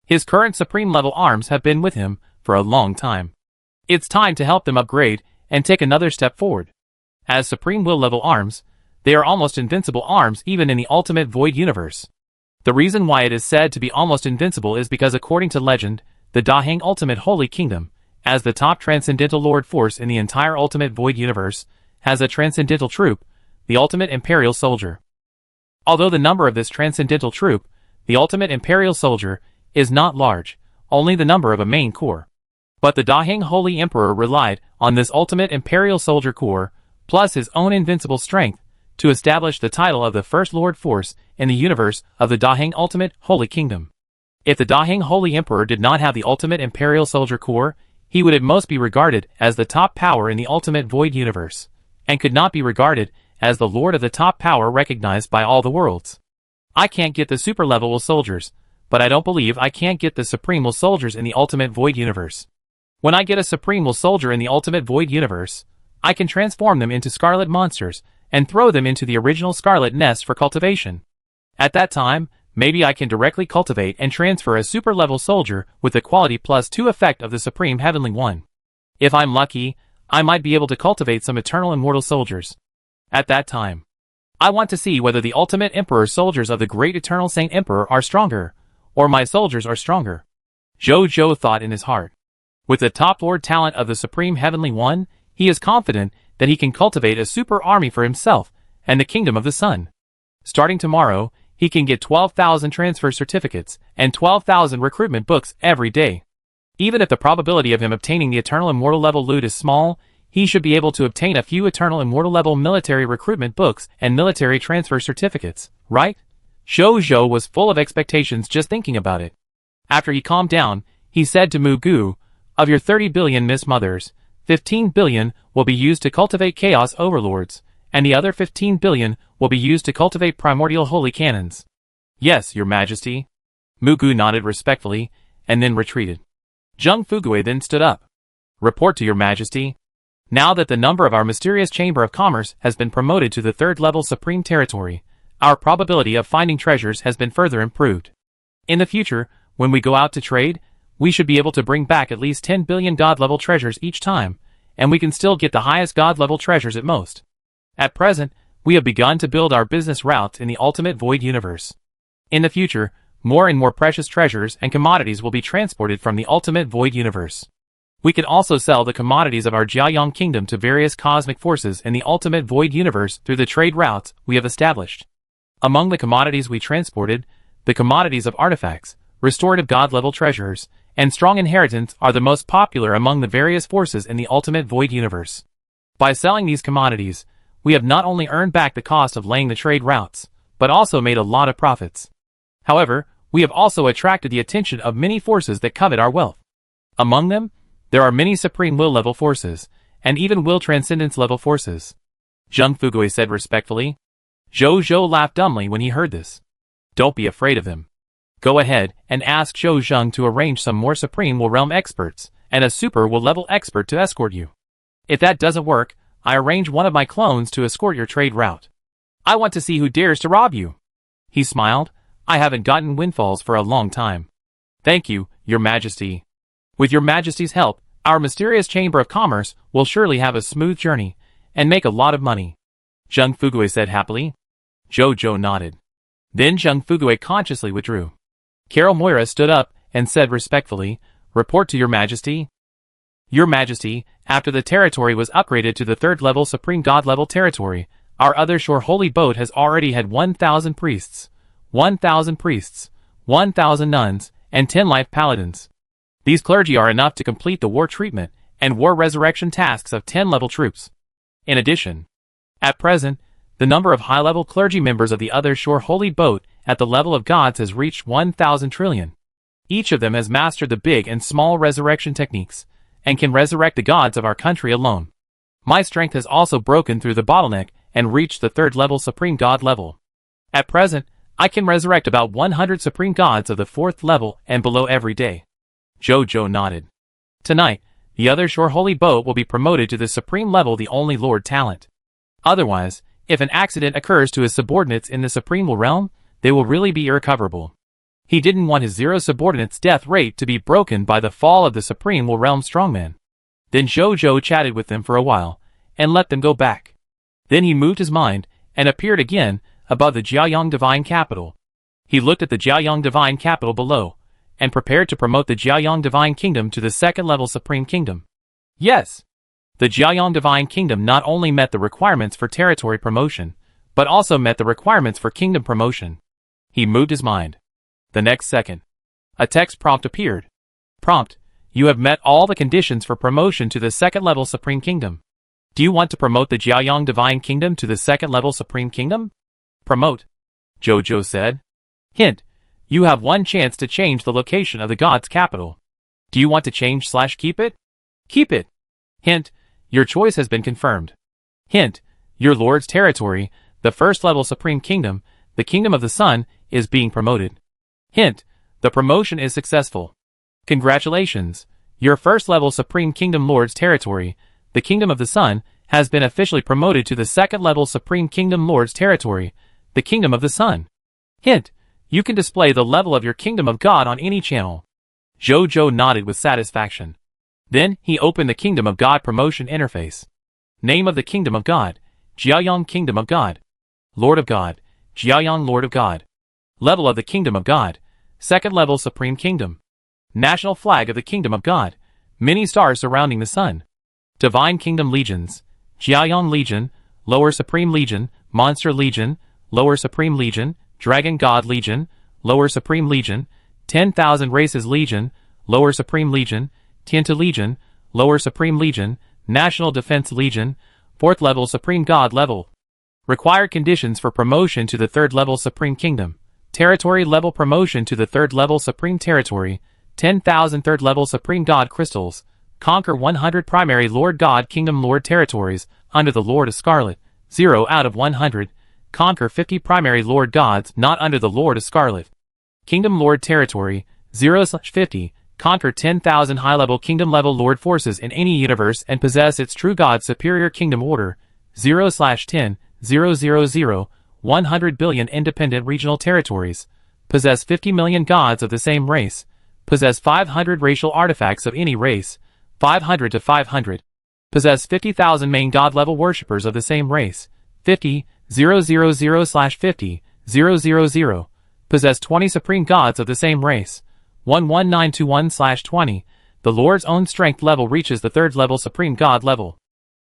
His current Supreme level arms have been with him for a long time. It's time to help them upgrade and take another step forward. As Supreme Will level arms, they are almost invincible arms even in the Ultimate Void universe. The reason why it is said to be almost invincible is because according to legend, the Daheng Ultimate Holy Kingdom, as the top Transcendental Lord Force in the entire Ultimate Void universe, has a Transcendental Troop, the Ultimate Imperial Soldier. Although the number of this Transcendental Troop, the Ultimate Imperial Soldier, is not large, only the number of a main corps. But the Daheng Holy Emperor relied on this Ultimate Imperial Soldier Corps, plus his own invincible strength, to establish the title of the First Lord Force in the universe of the Daheng Ultimate Holy Kingdom. If the Daheng Holy Emperor did not have the Ultimate Imperial Soldier Corps, he would at most be regarded as the top power in the Ultimate Void universe, and could not be regarded as the Lord of the top power recognized by all the worlds. I can't get the super level will soldiers, but I don't believe I can't get the Supreme will soldiers in the Ultimate Void universe. When I get a Supreme will soldier in the Ultimate Void universe, I can transform them into Scarlet monsters, and throw them into the original Scarlet Nest for cultivation. At that time, maybe I can directly cultivate and transfer a super level soldier with the quality +2 effect of the Supreme Heavenly One. If I'm lucky, I might be able to cultivate some eternal immortal soldiers. At that time, I want to see whether the Ultimate Emperor soldiers of the Great Eternal Saint Emperor are stronger, or my soldiers are stronger. Zhou thought in his heart. With the top Lord talent of the Supreme Heavenly One, he is confident that he can cultivate a super army for himself and the Kingdom of the Sun. Starting tomorrow, he can get 12,000 transfer certificates and 12,000 recruitment books every day. Even if the probability of him obtaining the Eternal Immortal level loot is small, he should be able to obtain a few Eternal Immortal level military recruitment books and military transfer certificates, right? Zhou was full of expectations just thinking about it. After he calmed down, he said to Mu Gu, "Of your 30 billion Miss Mothers, 15 billion will be used to cultivate Chaos Overlords, and the other 15 billion will be used to cultivate Primordial Holy Cannons." "Yes, Your Majesty." Mu Gu nodded respectfully, and then retreated. Zheng Fugui then stood up. "Report to Your Majesty. Now that the number of our mysterious Chamber of Commerce has been promoted to the 3rd level Supreme Territory, our probability of finding treasures has been further improved. In the future, when we go out to trade, we should be able to bring back at least 10 billion God-level treasures each time, and we can still get the highest God-level treasures at most. At present, we have begun to build our business routes in the Ultimate Void Universe. In the future, more and more precious treasures and commodities will be transported from the Ultimate Void Universe. We can also sell the commodities of our Jiayang Kingdom to various cosmic forces in the Ultimate Void Universe through the trade routes we have established. Among the commodities we transported, the commodities of artifacts, restorative God-level treasures, and strong inheritance are the most popular among the various forces in the Ultimate Void Universe. By selling these commodities, we have not only earned back the cost of laying the trade routes, but also made a lot of profits. However, we have also attracted the attention of many forces that covet our wealth. Among them, there are many Supreme Will level forces, and even Will Transcendence level forces." Zheng Fugui said respectfully. Zhou laughed dumbly when he heard this. "Don't be afraid of him. Go ahead and ask Zheng to arrange some more Supreme Will Realm experts and a Super Will level expert to escort you. If that doesn't work, I arrange one of my clones to escort your trade route. I want to see who dares to rob you." He smiled. "I haven't gotten windfalls for a long time." "Thank you, Your Majesty. With Your Majesty's help, our mysterious Chamber of Commerce will surely have a smooth journey and make a lot of money," Zheng Fugui said happily. Zhou nodded. Then Zheng Fugui consciously withdrew. Carol Moira stood up and said respectfully, "Report to Your Majesty." "Your Majesty, after the territory was upgraded to the 3rd level Supreme God level territory, our other shore holy boat has already had 1,000 priests, 1,000 priests, 1,000 nuns, and 10 life paladins. These clergy are enough to complete the war treatment and war resurrection tasks of 10 level troops. In addition, at present, the number of high-level clergy members of the other shore holy boat at the level of gods has reached 1,000 trillion. Each of them has mastered the big and small resurrection techniques, and can resurrect the gods of our country alone. My strength has also broken through the bottleneck and reached the 3rd level Supreme God level. At present, I can resurrect about 100 Supreme Gods of the 4th level and below every day." Zhou nodded. "Tonight, the other shore holy boat will be promoted to the Supreme level, the only Lord Talent. Otherwise, if an accident occurs to his subordinates in the Supreme Will realm, they will really be irrecoverable." He didn't want his 0 subordinates' death rate to be broken by the fall of the Supreme Will realm strongman. Then Zhou chatted with them for a while, and let them go back. Then he moved his mind, and appeared again, above the Jiayang Divine Capital. He looked at the Jiayang Divine Capital below, and prepared to promote the Jiayang Divine Kingdom to the 2nd level Supreme Kingdom. Yes! The Jiayang Divine Kingdom not only met the requirements for territory promotion, but also met the requirements for kingdom promotion. He moved his mind. The next second, a text prompt appeared. Prompt: "You have met all the conditions for promotion to the 2nd level Supreme Kingdom. Do you want to promote the Jiayang Divine Kingdom to the 2nd level Supreme Kingdom?" "Promote," Zhou said. Hint: you have one chance to change the location of the god's capital. Do you want to change/keep it? Keep it. Hint: your choice has been confirmed. Hint: your lord's territory, the 1st level Supreme Kingdom, the Kingdom of the Sun, is being promoted. Hint: the promotion is successful. Congratulations! Your 1st level Supreme Kingdom Lord's territory, the Kingdom of the Sun, has been officially promoted to the 2nd level Supreme Kingdom Lord's territory, the Kingdom of the Sun. Hint: you can display the level of your Kingdom of God on any channel. Zhou nodded with satisfaction. Then he opened the Kingdom of God promotion interface. Name of the Kingdom of God: Jiayang Kingdom of God. Lord of God: Jiayang Lord of God. Level of the Kingdom of God: 2nd level Supreme Kingdom. National flag of the Kingdom of God: many stars surrounding the sun. Divine Kingdom Legions: Jiayang Legion, Lower Supreme Legion, Monster Legion, Lower Supreme Legion, Dragon God Legion, Lower Supreme Legion, 10,000 Races Legion, Lower Supreme Legion, Tianta Legion, Lower Supreme Legion, National Defense Legion, 4th level Supreme God level. Required conditions for promotion to the 3rd level Supreme Kingdom: Territory level promotion to the 3rd level Supreme Territory, 10,000 3rd level Supreme God Crystals. Conquer 100 primary Lord God Kingdom Lord territories under the Lord of Scarlet, 0 out of 100. Conquer 50 primary Lord Gods not under the Lord of Scarlet. Kingdom Lord territory, 0/50. Conquer 10,000 high-level Kingdom level Lord forces in any universe and possess its true God superior Kingdom order, 0/10. 000. 100 billion independent regional territories. Possess 50 million gods of the same race. Possess 500 racial artifacts of any race, 500 to 500. Possess 50,000 main god level worshippers of the same race, 50, 000/50, 000. Possess 20 supreme gods of the same race, 11921/20. The Lord's own strength level reaches the 3rd level supreme god level.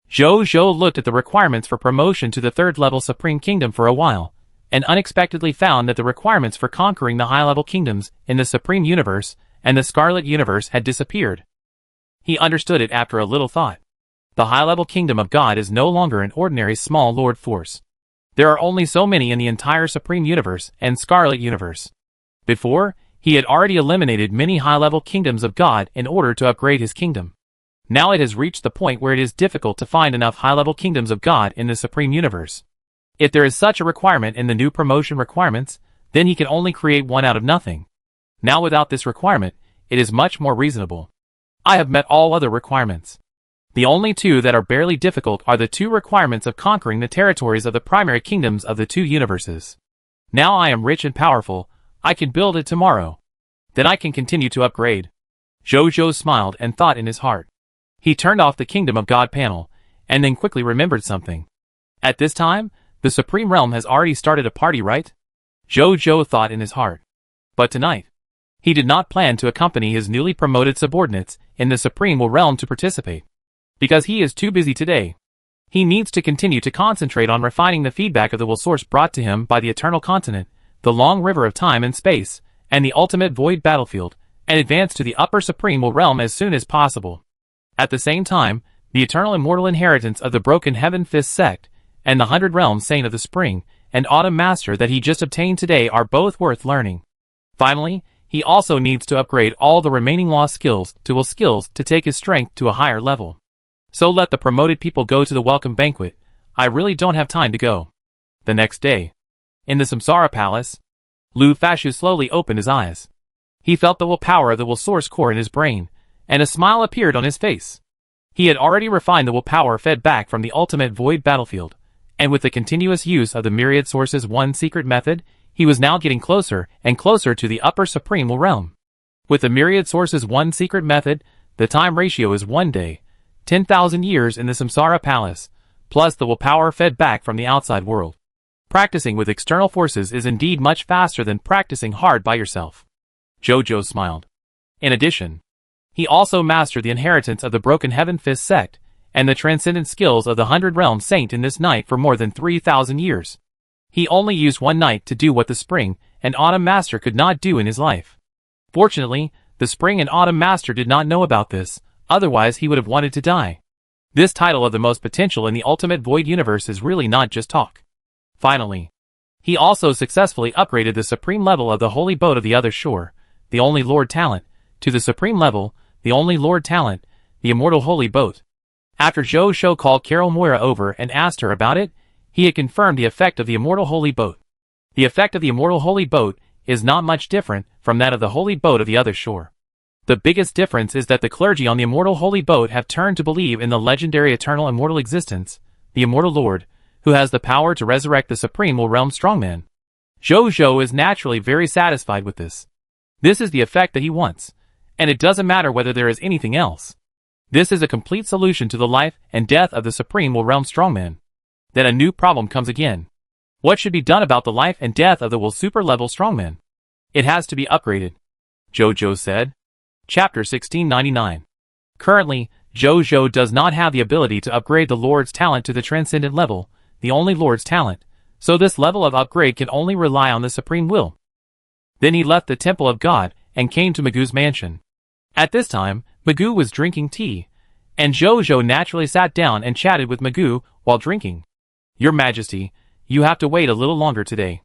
Zhou looked at the requirements for promotion to the 3rd level Supreme Kingdom for a while, and unexpectedly found that the requirements for conquering the high-level kingdoms in the Supreme Universe and the Scarlet Universe had disappeared. He understood it after a little thought. The high-level Kingdom of God is no longer an ordinary small Lord force. There are only so many in the entire Supreme Universe and Scarlet Universe. Before, he had already eliminated many high-level kingdoms of God in order to upgrade his kingdom. Now it has reached the point where it is difficult to find enough high-level kingdoms of God in the Supreme Universe. If there is such a requirement in the new promotion requirements, then he can only create one out of nothing. Now without this requirement, it is much more reasonable. I have met all other requirements. The only two that are barely difficult are the 2 requirements of conquering the territories of the primary kingdoms of the 2 universes. Now I am rich and powerful, I can build it tomorrow. Then I can continue to upgrade. Zhou smiled and thought in his heart. He turned off the Kingdom of God panel, and then quickly remembered something. At this time, the Supreme Realm has already started a party, right? Zhou thought in his heart. But tonight, he did not plan to accompany his newly promoted subordinates in the Supreme Realm to participate. Because he is too busy today. He needs to continue to concentrate on refining the feedback of the will source brought to him by the Eternal Continent, the long river of time and space, and the ultimate void battlefield, and advance to the upper Supreme Realm as soon as possible. At the same time, the eternal immortal inheritance of the Broken Heaven Fist sect, and the 100 Realms Saint of the Spring and Autumn Master that he just obtained today are both worth learning. Finally, he also needs to upgrade all the remaining lost skills to will skills to take his strength to a higher level. So let the promoted people go to the welcome banquet. I really don't have time to go. The next day, in the Samsara Palace, Lu Fashu slowly opened his eyes. He felt the willpower of the will source core in his brain, and a smile appeared on his face. He had already refined the willpower fed back from the ultimate void battlefield, and with the continuous use of the Myriad Source's one secret method, he was now getting closer and closer to the upper Supreme Realm. With the Myriad Source's one secret method, the time ratio is 1 day, 10,000 years in the Samsara Palace, plus the willpower fed back from the outside world. Practicing with external forces is indeed much faster than practicing hard by yourself. Zhou smiled. In addition, he also mastered the inheritance of the Broken Heaven Fist sect, and the transcendent skills of the 100 Realm Saint in this night for more than 3,000 years. He only used one night to do what the Spring and Autumn Master could not do in his life. Fortunately, the Spring and Autumn Master did not know about this, otherwise he would have wanted to die. This title of the most potential in the ultimate void universe is really not just talk. Finally, he also successfully upgraded the supreme level of the Holy Boat of the Other Shore, the only Lord Talent, to the supreme level, the only Lord Talent, the Immortal Holy Boat. After Zhou called Carol Moira over and asked her about it, he had confirmed the effect of the Immortal Holy Boat. The effect of the Immortal Holy Boat is not much different from that of the Holy Boat of the Other Shore. The biggest difference is that the clergy on the Immortal Holy Boat have turned to believe in the legendary eternal immortal existence, the Immortal Lord, who has the power to resurrect the Supreme Realm Strongman. Zhou is naturally very satisfied with this. This is the effect that he wants, and it doesn't matter whether there is anything else. This is a complete solution to the life and death of the Supreme Realm Strongman. Then a new problem comes again. What should be done about the life and death of the Will Super Level Strongman? It has to be upgraded, Zhou said. Chapter 1699. Currently, Zhou does not have the ability to upgrade the Lord's Talent to the Transcendent level, the only Lord's Talent, so this level of upgrade can only rely on the Supreme Will. Then he left the Temple of God and came to Magu's mansion. At this time, Magu was drinking tea, and Zhou naturally sat down and chatted with Magu while drinking. Your Majesty, you have to wait a little longer today.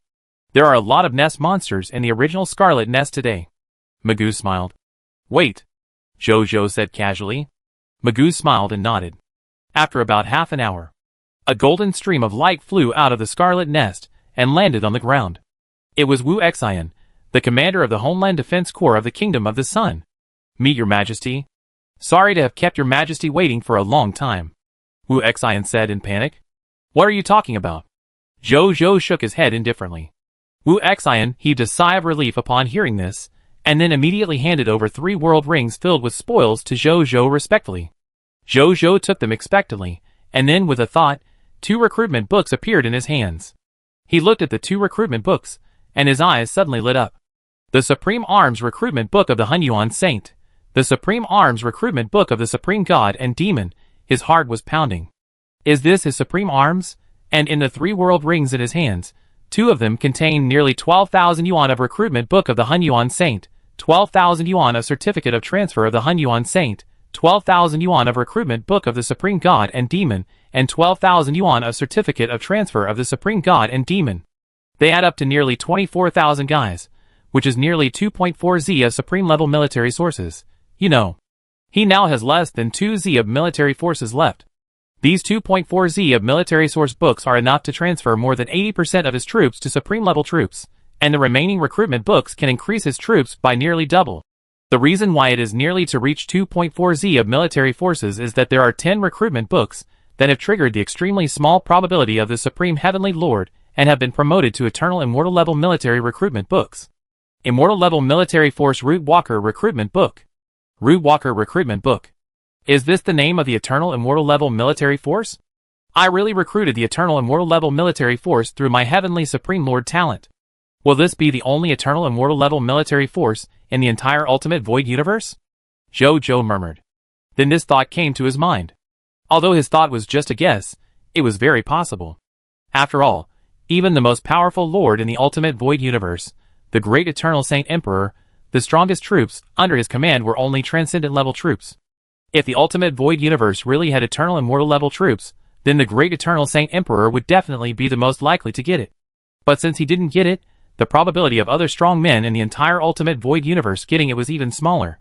There are a lot of nest monsters in the original Scarlet Nest today. Magoo smiled. Wait, Jojo said casually. Magoo smiled and nodded. After about half an hour, a golden stream of light flew out of the Scarlet Nest and landed on the ground. It was Wu Xian, the commander of the Homeland Defense Corps of the Kingdom of the Sun. Meet your Majesty. Sorry to have kept your Majesty waiting for a long time, Wu Xian said in panic. What are you talking about? Jojo shook his head indifferently. Wu Xian heaved a sigh of relief upon hearing this, and then immediately handed over 3 world rings filled with spoils to Jojo respectfully. Jojo took them expectantly, and then with a thought, 2 recruitment books appeared in his hands. He looked at the 2 recruitment books, and his eyes suddenly lit up. The Supreme Arms Recruitment Book of the Hunyuan Saint. The Supreme Arms Recruitment Book of the Supreme God and Demon. His heart was pounding. Is this his Supreme Arms? And in the 3 world rings in his hands, 2 of them contain nearly 12,000 yuan of Recruitment Book of the Hunyuan Saint, 12,000 yuan of Certificate of Transfer of the Hunyuan Saint, 12,000 yuan of Recruitment Book of the Supreme God and Demon, and 12,000 yuan of Certificate of Transfer of the Supreme God and Demon. They add up to nearly 24,000 guys, which is nearly 2.4 Z of Supreme-level military sources. You know, he now has less than 2 Z of military forces left. These 2.4 Z of military source books are enough to transfer more than 80% of his troops to Supreme-level troops, and the remaining recruitment books can increase his troops by nearly double. The reason why it is nearly to reach 2.4 Z of military forces is that there are 10 recruitment books that have triggered the extremely small probability of the Supreme Heavenly Lord and have been promoted to Eternal Immortal Level Military Recruitment Books. Immortal Level Military Force Root Walker Recruitment Book. Root Walker Recruitment Book. Is this the name of the Eternal Immortal Level Military Force? I really recruited the Eternal Immortal Level Military Force through my Heavenly Supreme Lord talent. Will this be the only Eternal Immortal Level Military Force in the entire Ultimate Void Universe? Jojo murmured. Then this thought came to his mind. Although his thought was just a guess, it was very possible. After all, even the most powerful Lord in the Ultimate Void Universe, the Great Eternal Saint Emperor, the strongest troops under his command were only Transcendent level troops. If the Ultimate Void Universe really had Eternal Immortal level troops, then the Great Eternal Saint Emperor would definitely be the most likely to get it. But since he didn't get it, the probability of other strong men in the entire Ultimate Void Universe getting it was even smaller.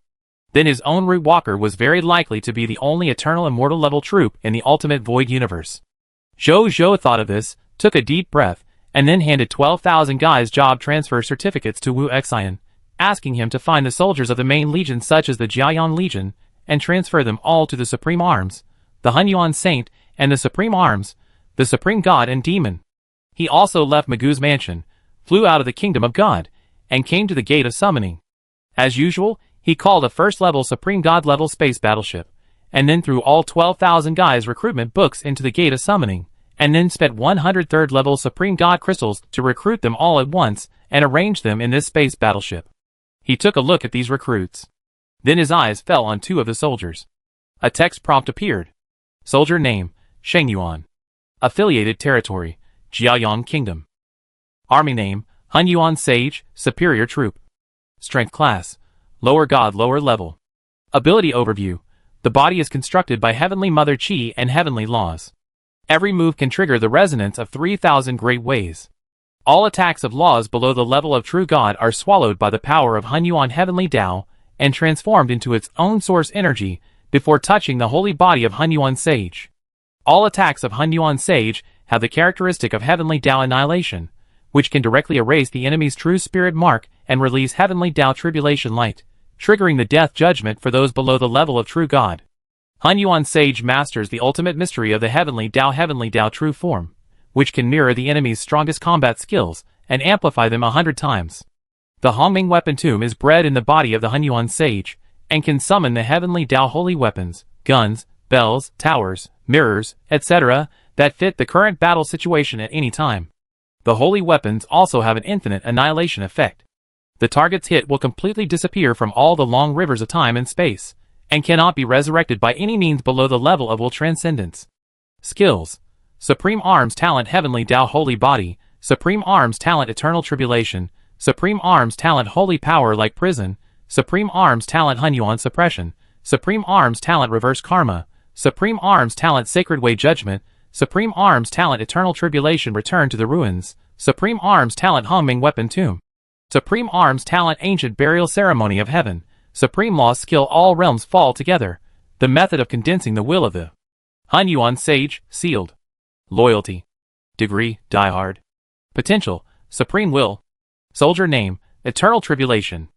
Then his own Root Walker was very likely to be the only Eternal Immortal level troop in the Ultimate Void Universe. Jojo thought of this, took a deep breath, and then handed 12,000 guys job transfer certificates to Wu Xian, asking him to find the soldiers of the main legion such as the Jiayan Legion, and transfer them all to the Supreme Arms, the Hunyuan Saint, and the Supreme Arms, the Supreme God and Demon. He also left Magoo's mansion, flew out of the Kingdom of God, and came to the Gate of Summoning. As usual, he called a first-level Supreme God-level space battleship, and then threw all 12,000 guys' recruitment books into the Gate of Summoning, and then spent 103rd-level Supreme God crystals to recruit them all at once and arrange them in this space battleship. He took a look at these recruits. Then his eyes fell on 2 of the soldiers. A text prompt appeared. Soldier name, Shengyuan. Affiliated territory, Jiayang Kingdom. Army name, Hunyuan Sage, Superior Troop. Strength class, Lower God lower level. Ability overview. The body is constructed by Heavenly Mother Qi and Heavenly Laws. Every move can trigger the resonance of 3,000 great ways. All attacks of laws below the level of True God are swallowed by the power of Hunyuan Heavenly Tao and transformed into its own source energy before touching the holy body of Hunyuan Sage. All attacks of Hunyuan Sage have the characteristic of Heavenly Tao Annihilation, which can directly erase the enemy's true spirit mark and release Heavenly Tao Tribulation Light, triggering the death judgment for those below the level of True God. Hunyuan Sage masters the ultimate mystery of the Heavenly Tao True Form, which can mirror the enemy's strongest combat skills and amplify them 100 times. The Hongming Weapon Tomb is bred in the body of the Hunyuan Sage, and can summon the Heavenly Tao holy weapons, guns, bells, towers, mirrors, etc., that fit the current battle situation at any time. The holy weapons also have an infinite annihilation effect. The target's hit will completely disappear from all the long rivers of time and space, and cannot be resurrected by any means below the level of will transcendence. Skills. Supreme Arms Talent Heavenly Tao Holy Body, Supreme Arms Talent Eternal Tribulation, Supreme Arms Talent Holy Power Like Prison, Supreme Arms Talent Hunyuan Suppression, Supreme Arms Talent Reverse Karma, Supreme Arms Talent Sacred Way Judgment, Supreme Arms Talent Eternal Tribulation Return to the Ruins. Supreme Arms Talent Hongming Weapon Tomb. Supreme Arms Talent Ancient Burial Ceremony of Heaven. Supreme Law Skill All Realms Fall Together. The Method of Condensing the Will of the Hun Yuan Sage, Sealed. Loyalty. Degree, Die Hard. Potential, Supreme Will. Soldier Name, Eternal Tribulation.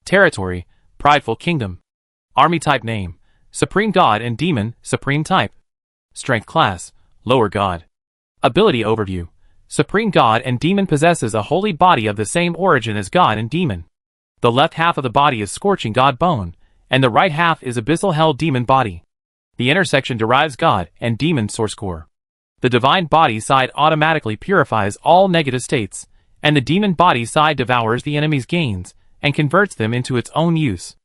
Territory, Prideful Kingdom. Army Type Name, Supreme God and Demon, Supreme Type. Strength Class, Lower God. Ability Overview. Supreme God and Demon possesses a holy body of the same origin as God and Demon. The left half of the body is Scorching God Bone, and the right half is Abyssal Hell Demon Body. The intersection derives God and Demon Source Core. The Divine Body side automatically purifies all negative states, and the Demon Body side devours the enemy's gains and converts them into its own use.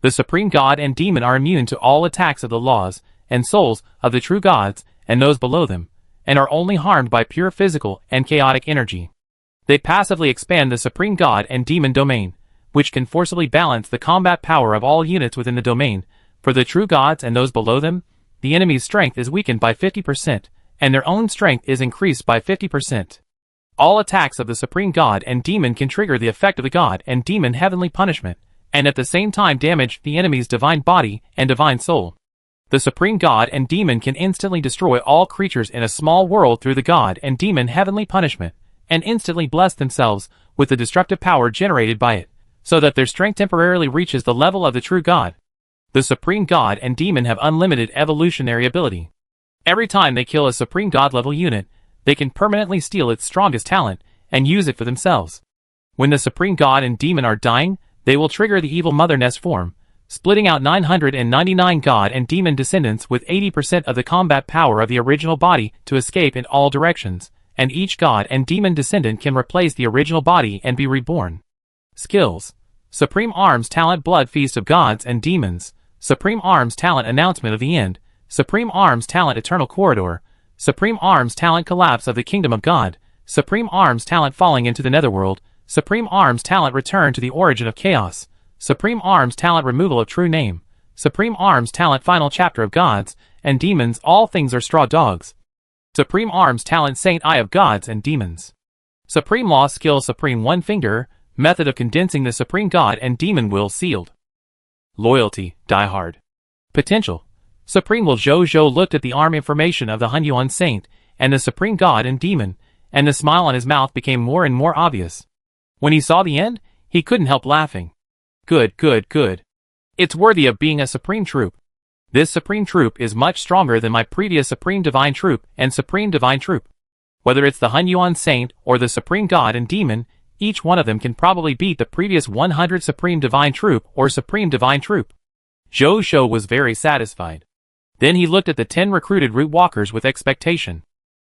The Supreme God and Demon are immune to all attacks of the laws and souls of the true gods and those below them, and are only harmed by pure physical and chaotic energy. They passively expand the Supreme God and Demon domain, which can forcibly balance the combat power of all units within the domain. For the true gods and those below them, the enemy's strength is weakened by 50%, and their own strength is increased by 50%. All attacks of the Supreme God and Demon can trigger the effect of the God and Demon heavenly punishment, and at the same time damage the enemy's divine body and divine soul. The Supreme God and Demon can instantly destroy all creatures in a small world through the God and Demon heavenly punishment, and instantly bless themselves with the destructive power generated by it, so that their strength temporarily reaches the level of the true God. The Supreme God and Demon have unlimited evolutionary ability. Every time they kill a Supreme God level unit, they can permanently steal its strongest talent and use it for themselves. When the Supreme God and Demon are dying, they will trigger the Evil Mother Nest form, splitting out 999 God and Demon descendants with 80% of the combat power of the original body to escape in all directions, and each God and Demon descendant can replace the original body and be reborn. Skills. Supreme Arms Talent Blood Feast of Gods and Demons. Supreme Arms Talent Announcement of the End. Supreme Arms Talent Eternal Corridor. Supreme Arms Talent Collapse of the Kingdom of God. Supreme Arms Talent Falling into the Netherworld. Supreme Arms Talent Return to the Origin of Chaos. Supreme Arms Talent Removal of True Name. Supreme Arms Talent Final Chapter of Gods and Demons. All things are straw dogs. Supreme Arms Talent Saint Eye of Gods and Demons. Supreme Law Skill Supreme One Finger. Method of condensing the Supreme God and Demon will sealed. Loyalty, Die Hard. Potential. Supreme Will Zhou looked at the arm information of the Hun Yuan Saint and the Supreme God and Demon, and the smile on his mouth became more and more obvious. When he saw the end, he couldn't help laughing. Good. It's worthy of being a Supreme Troop. This Supreme Troop is much stronger than my previous Supreme Divine Troop and Supreme Divine Troop. Whether it's the Hun Yuan Saint or the Supreme God and Demon, each one of them can probably beat the previous 100 Supreme Divine Troop or Supreme Divine Troop. Zhou was very satisfied. Then he looked at the 10 recruited Root Walkers with expectation.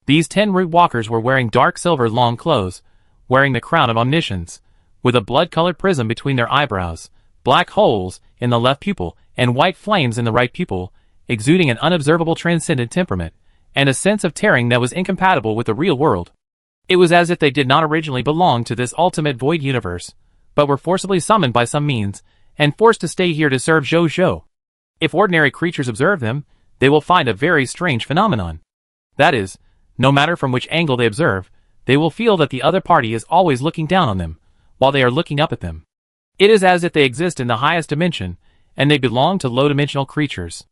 These 10 Root Walkers were wearing dark silver long clothes, wearing the crown of omniscience, with a blood-colored prism between their eyebrows, black holes in the left pupil, and white flames in the right pupil, exuding an unobservable transcendent temperament, and a sense of tearing that was incompatible with the real world. It was as if they did not originally belong to this ultimate void universe, but were forcibly summoned by some means, and forced to stay here to serve Zhou. If ordinary creatures observe them, they will find a very strange phenomenon. That is, no matter from which angle they observe, they will feel that the other party is always looking down on them, while they are looking up at them. It is as if they exist in the highest dimension, and they belong to low-dimensional creatures,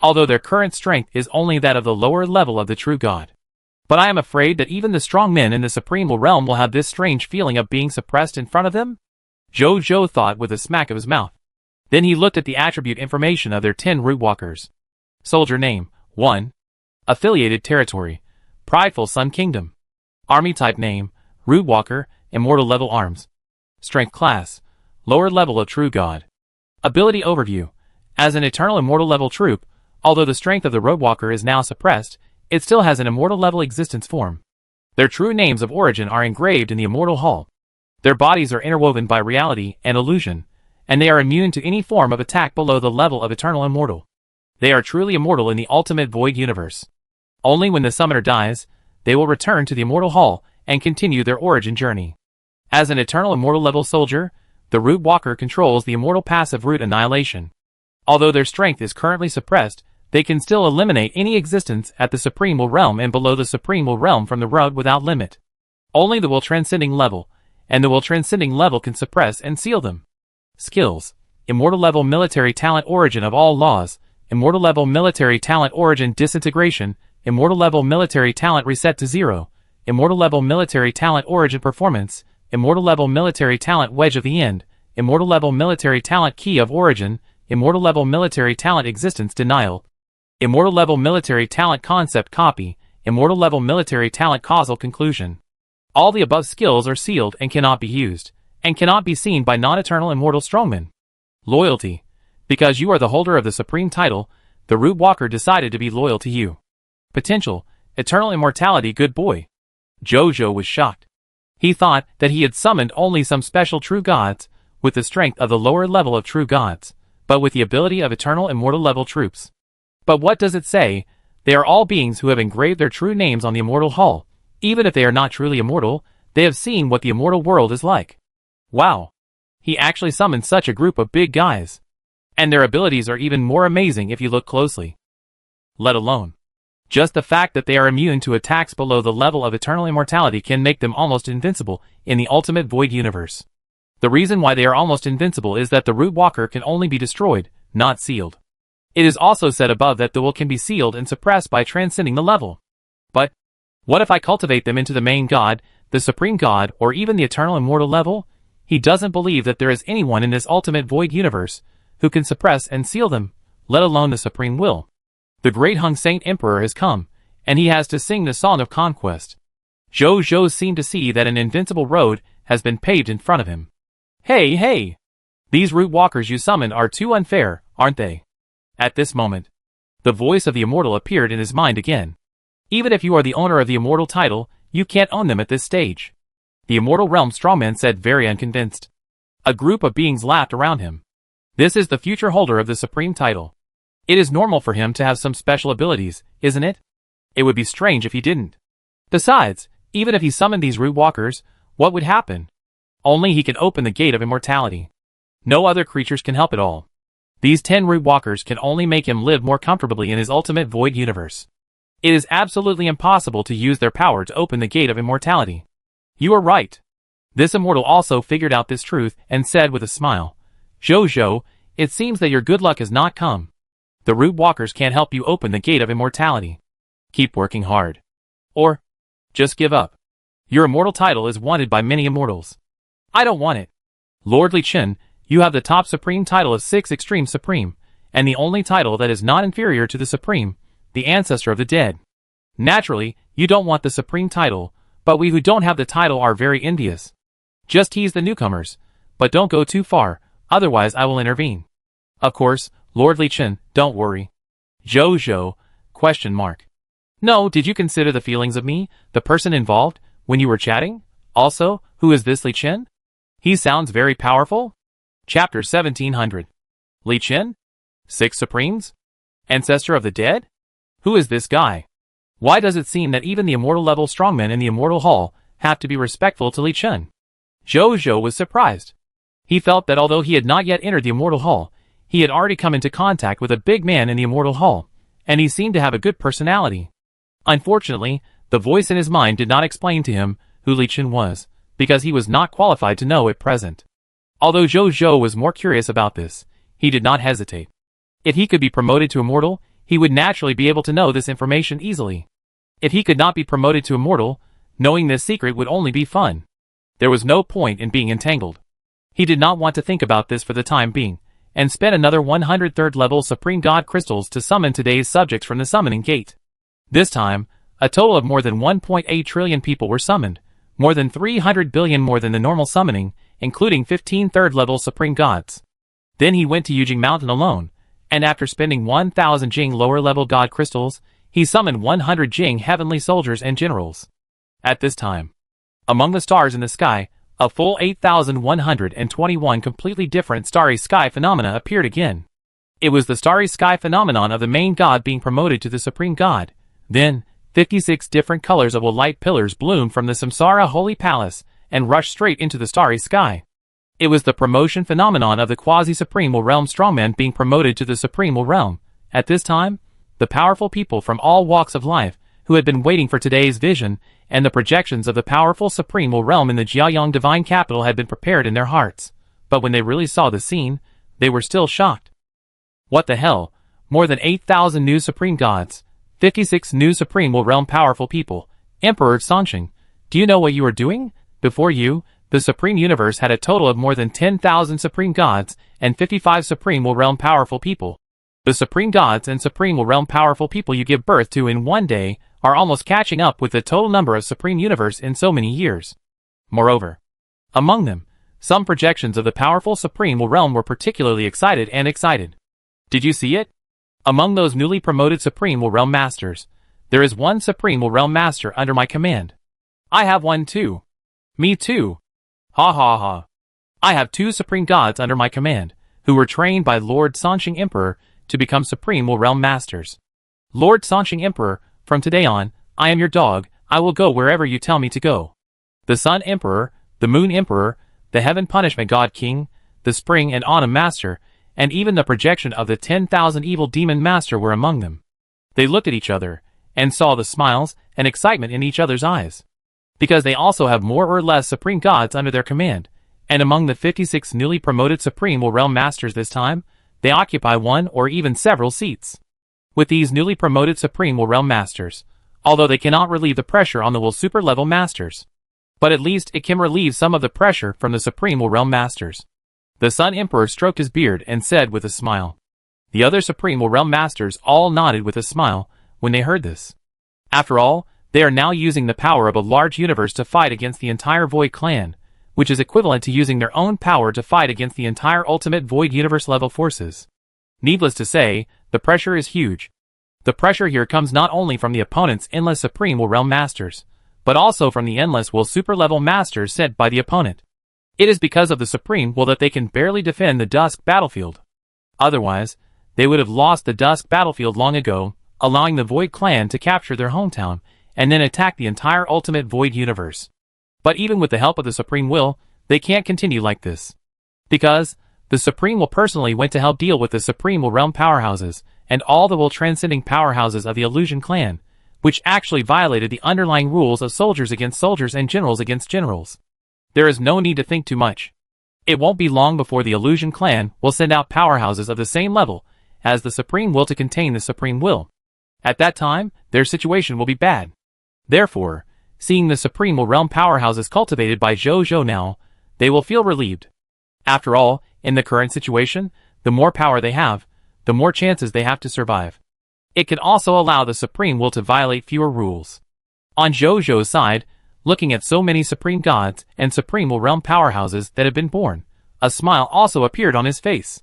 although their current strength is only that of the lower level of the true God. But I am afraid that even the strong men in the Supreme Realm will have this strange feeling of being suppressed in front of them? Zhou thought with a smack of his mouth. Then he looked at the attribute information of their 10 Root Walkers. Soldier Name, 1. Affiliated Territory, Prideful Sun Kingdom. Army Type Name, Root Walker, Immortal Level Arms. Strength Class, Lower Level of True God. Ability Overview. As an Eternal Immortal Level Troop, although the strength of the Road Walker is now suppressed, it still has an Immortal Level existence form. Their true names of origin are engraved in the Immortal Hall. Their bodies are interwoven by reality and illusion, and they are immune to any form of attack below the level of Eternal Immortal. They are truly immortal in the ultimate void universe. Only when the summoner dies, they will return to the Immortal Hall and continue their origin journey. As an Eternal Immortal Level soldier, the Root Walker controls the Immortal passive Root Annihilation. Although their strength is currently suppressed, they can still eliminate any existence at the Supreme Will Realm and below the Supreme Will Realm from the road without limit. Only the will transcending level, and the will transcending level can suppress and seal them. Skills: Immortal level military talent origin of all laws, Immortal level military talent origin disintegration, Immortal level military talent reset to 0, Immortal level military talent origin performance, Immortal level military talent wedge of the end, Immortal level military talent key of origin, Immortal level military talent existence denial, Immortal level military talent concept copy, Immortal level military talent causal conclusion. All the above skills are sealed and cannot be used, and cannot be seen by non-eternal immortal strongmen. Loyalty: because you are the holder of the supreme title, the Root Walker decided to be loyal to you. Potential: eternal immortality. Good boy. Jojo was shocked. He thought that he had summoned only some special true gods, with the strength of the lower level of true gods, but with the ability of eternal immortal level troops. But what does it say? They are all beings who have engraved their true names on the immortal hull. Even if they are not truly immortal, they have seen what the immortal world is like. Wow. He actually summoned such a group of big guys. And their abilities are even more amazing if you look closely. Let alone just the fact that they are immune to attacks below the level of eternal immortality can make them almost invincible in the ultimate void universe. The reason why they are almost invincible is that the Root Walker can only be destroyed, not sealed. It is also said above that the will can be sealed and suppressed by transcending the level. But what if I cultivate them into the main god, the supreme god, or even the eternal immortal level? He doesn't believe that there is anyone in this ultimate void universe who can suppress and seal them, let alone the supreme will. The great Hung Saint Emperor has come, and he has to sing the song of conquest. Jojo seemed to see that an invincible road has been paved in front of him. Hey! These Root Walkers you summon are too unfair, aren't they? At this moment, the voice of the immortal appeared in his mind again. Even if you are the owner of the immortal title, you can't own them at this stage. The immortal realm strongman said, very unconvinced. A group of beings laughed around him. This is the future holder of the supreme title. It is normal for him to have some special abilities, isn't it? It would be strange if he didn't. Besides, even if he summoned these Root Walkers, what would happen? Only he can open the gate of immortality. No other creatures can help at all. These 10 Root Walkers can only make him live more comfortably in his ultimate void universe. It is absolutely impossible to use their power to open the gate of immortality. You are right. This immortal also figured out this truth and said with a smile, Jojo, it seems that your good luck has not come. The Root Walkers can't help you open the gate of immortality. Keep working hard. Or just give up. Your immortal title is wanted by many immortals. I don't want it. Lord Li Chen, you have the top supreme title of 6 Extreme Supreme, and the only title that is not inferior to the Supreme, the Ancestor of the Dead. Naturally, you don't want the supreme title, but we who don't have the title are very envious. Just tease the newcomers, but don't go too far, otherwise I will intervene. Of course, Lord Li Chen, don't worry. Jojo, ? No, did you consider the feelings of me, the person involved, when you were chatting? Also, who is this Li Chen? He sounds very powerful. Chapter 1700. Li Chen? 6 Supremes? Ancestor of the Dead? Who is this guy? Why does it seem that even the immortal level strongmen in the immortal hall have to be respectful to Li Chen? Jojo was surprised. He felt that although he had not yet entered the immortal hall, he had already come into contact with a big man in the immortal hall, and he seemed to have a good personality. Unfortunately, the voice in his mind did not explain to him who Li Chen was, because he was not qualified to know at present. Although Jojo was more curious about this, he did not hesitate. If he could be promoted to immortal, he would naturally be able to know this information easily. If he could not be promoted to immortal, knowing this secret would only be fun. There was no point in being entangled. He did not want to think about this for the time being, and spent another 103rd level Supreme God crystals to summon today's subjects from the summoning gate. This time, a total of more than 1.8 trillion people were summoned, more than 300 billion more than the normal summoning, including 15 3rd-level Supreme Gods. Then he went to Yujing Mountain alone, and after spending 1,000 Jing lower-level God crystals, he summoned 100 Jing heavenly soldiers and generals. At this time, among the stars in the sky, a full 8,121 completely different starry sky phenomena appeared again. It was the starry sky phenomenon of the main god being promoted to the Supreme God. Then, 56 different colors of light pillars bloomed from the Samsara Holy Palace and rushed straight into the starry sky. It was the promotion phenomenon of the quasi-supreme realm strongman being promoted to the supreme realm. At this time, the powerful people from all walks of life, who had been waiting for today's vision, and the projections of the powerful supreme realm in the Jiaoyang divine capital had been prepared in their hearts. But when they really saw the scene, they were still shocked. What the hell? More than 8,000 new supreme gods, 56 new supreme realm powerful people. Emperor Sansheng, do you know what you are doing? Before you, the supreme universe had a total of more than 10,000 supreme gods and 55 supreme realm powerful people. The supreme gods and supreme realm powerful people you give birth to in one day are almost catching up with the total number of supreme universe in so many years. Moreover, among them, some projections of the powerful supreme realm were particularly excited. Did you see it? Among those newly promoted supreme realm masters, there is one supreme realm master under my command. I have one too. Me too. Ha ha ha. I have 2 supreme gods under my command, who were trained by Lord Sansheng Emperor to become supreme realm masters. Lord Sansheng Emperor, from today on, I am your dog, I will go wherever you tell me to go. The Sun Emperor, the Moon Emperor, the Heaven Punishment God King, the Spring and Autumn Master, and even the projection of the 10,000 Evil Demon Master were among them. They looked at each other, and saw the smiles and excitement in each other's eyes. Because they also have more or less supreme gods under their command, and among the 56 newly promoted supreme realm masters this time, they occupy one or even several seats. With these newly promoted supreme realm masters, although they cannot relieve the pressure on the will super level masters, but at least it can relieve some of the pressure from the supreme realm masters. The Sun Emperor stroked his beard and said with a smile. The other supreme realm masters all nodded with a smile when they heard this. After all, they are now using the power of a large universe to fight against the entire Void Clan, which is equivalent to using their own power to fight against the entire ultimate Void Universe level forces. Needless to say, the pressure is huge. The pressure here comes not only from the opponent's endless supreme realm masters, but also from the endless will super level masters sent by the opponent. It is because of the supreme will that they can barely defend the Dusk battlefield. Otherwise, they would have lost the Dusk battlefield long ago, allowing the Void Clan to capture their hometown, and then attack the entire ultimate Void Universe. But even with the help of the Supreme Will, they can't continue like this. Because, the Supreme Will personally went to help deal with the Supreme Will realm powerhouses, and all the will transcending powerhouses of the Illusion Clan, which actually violated the underlying rules of soldiers against soldiers and generals against generals. There is no need to think too much. It won't be long before the Illusion Clan will send out powerhouses of the same level as the Supreme Will to contain the Supreme Will. At that time, their situation will be bad. Therefore, seeing the Supreme Will realm powerhouses cultivated by Zhou now, they will feel relieved. After all, in the current situation, the more power they have, the more chances they have to survive. It can also allow the Supreme Will to violate fewer rules. On Zhou's side, looking at so many supreme gods and supreme realm powerhouses that have been born, a smile also appeared on his face.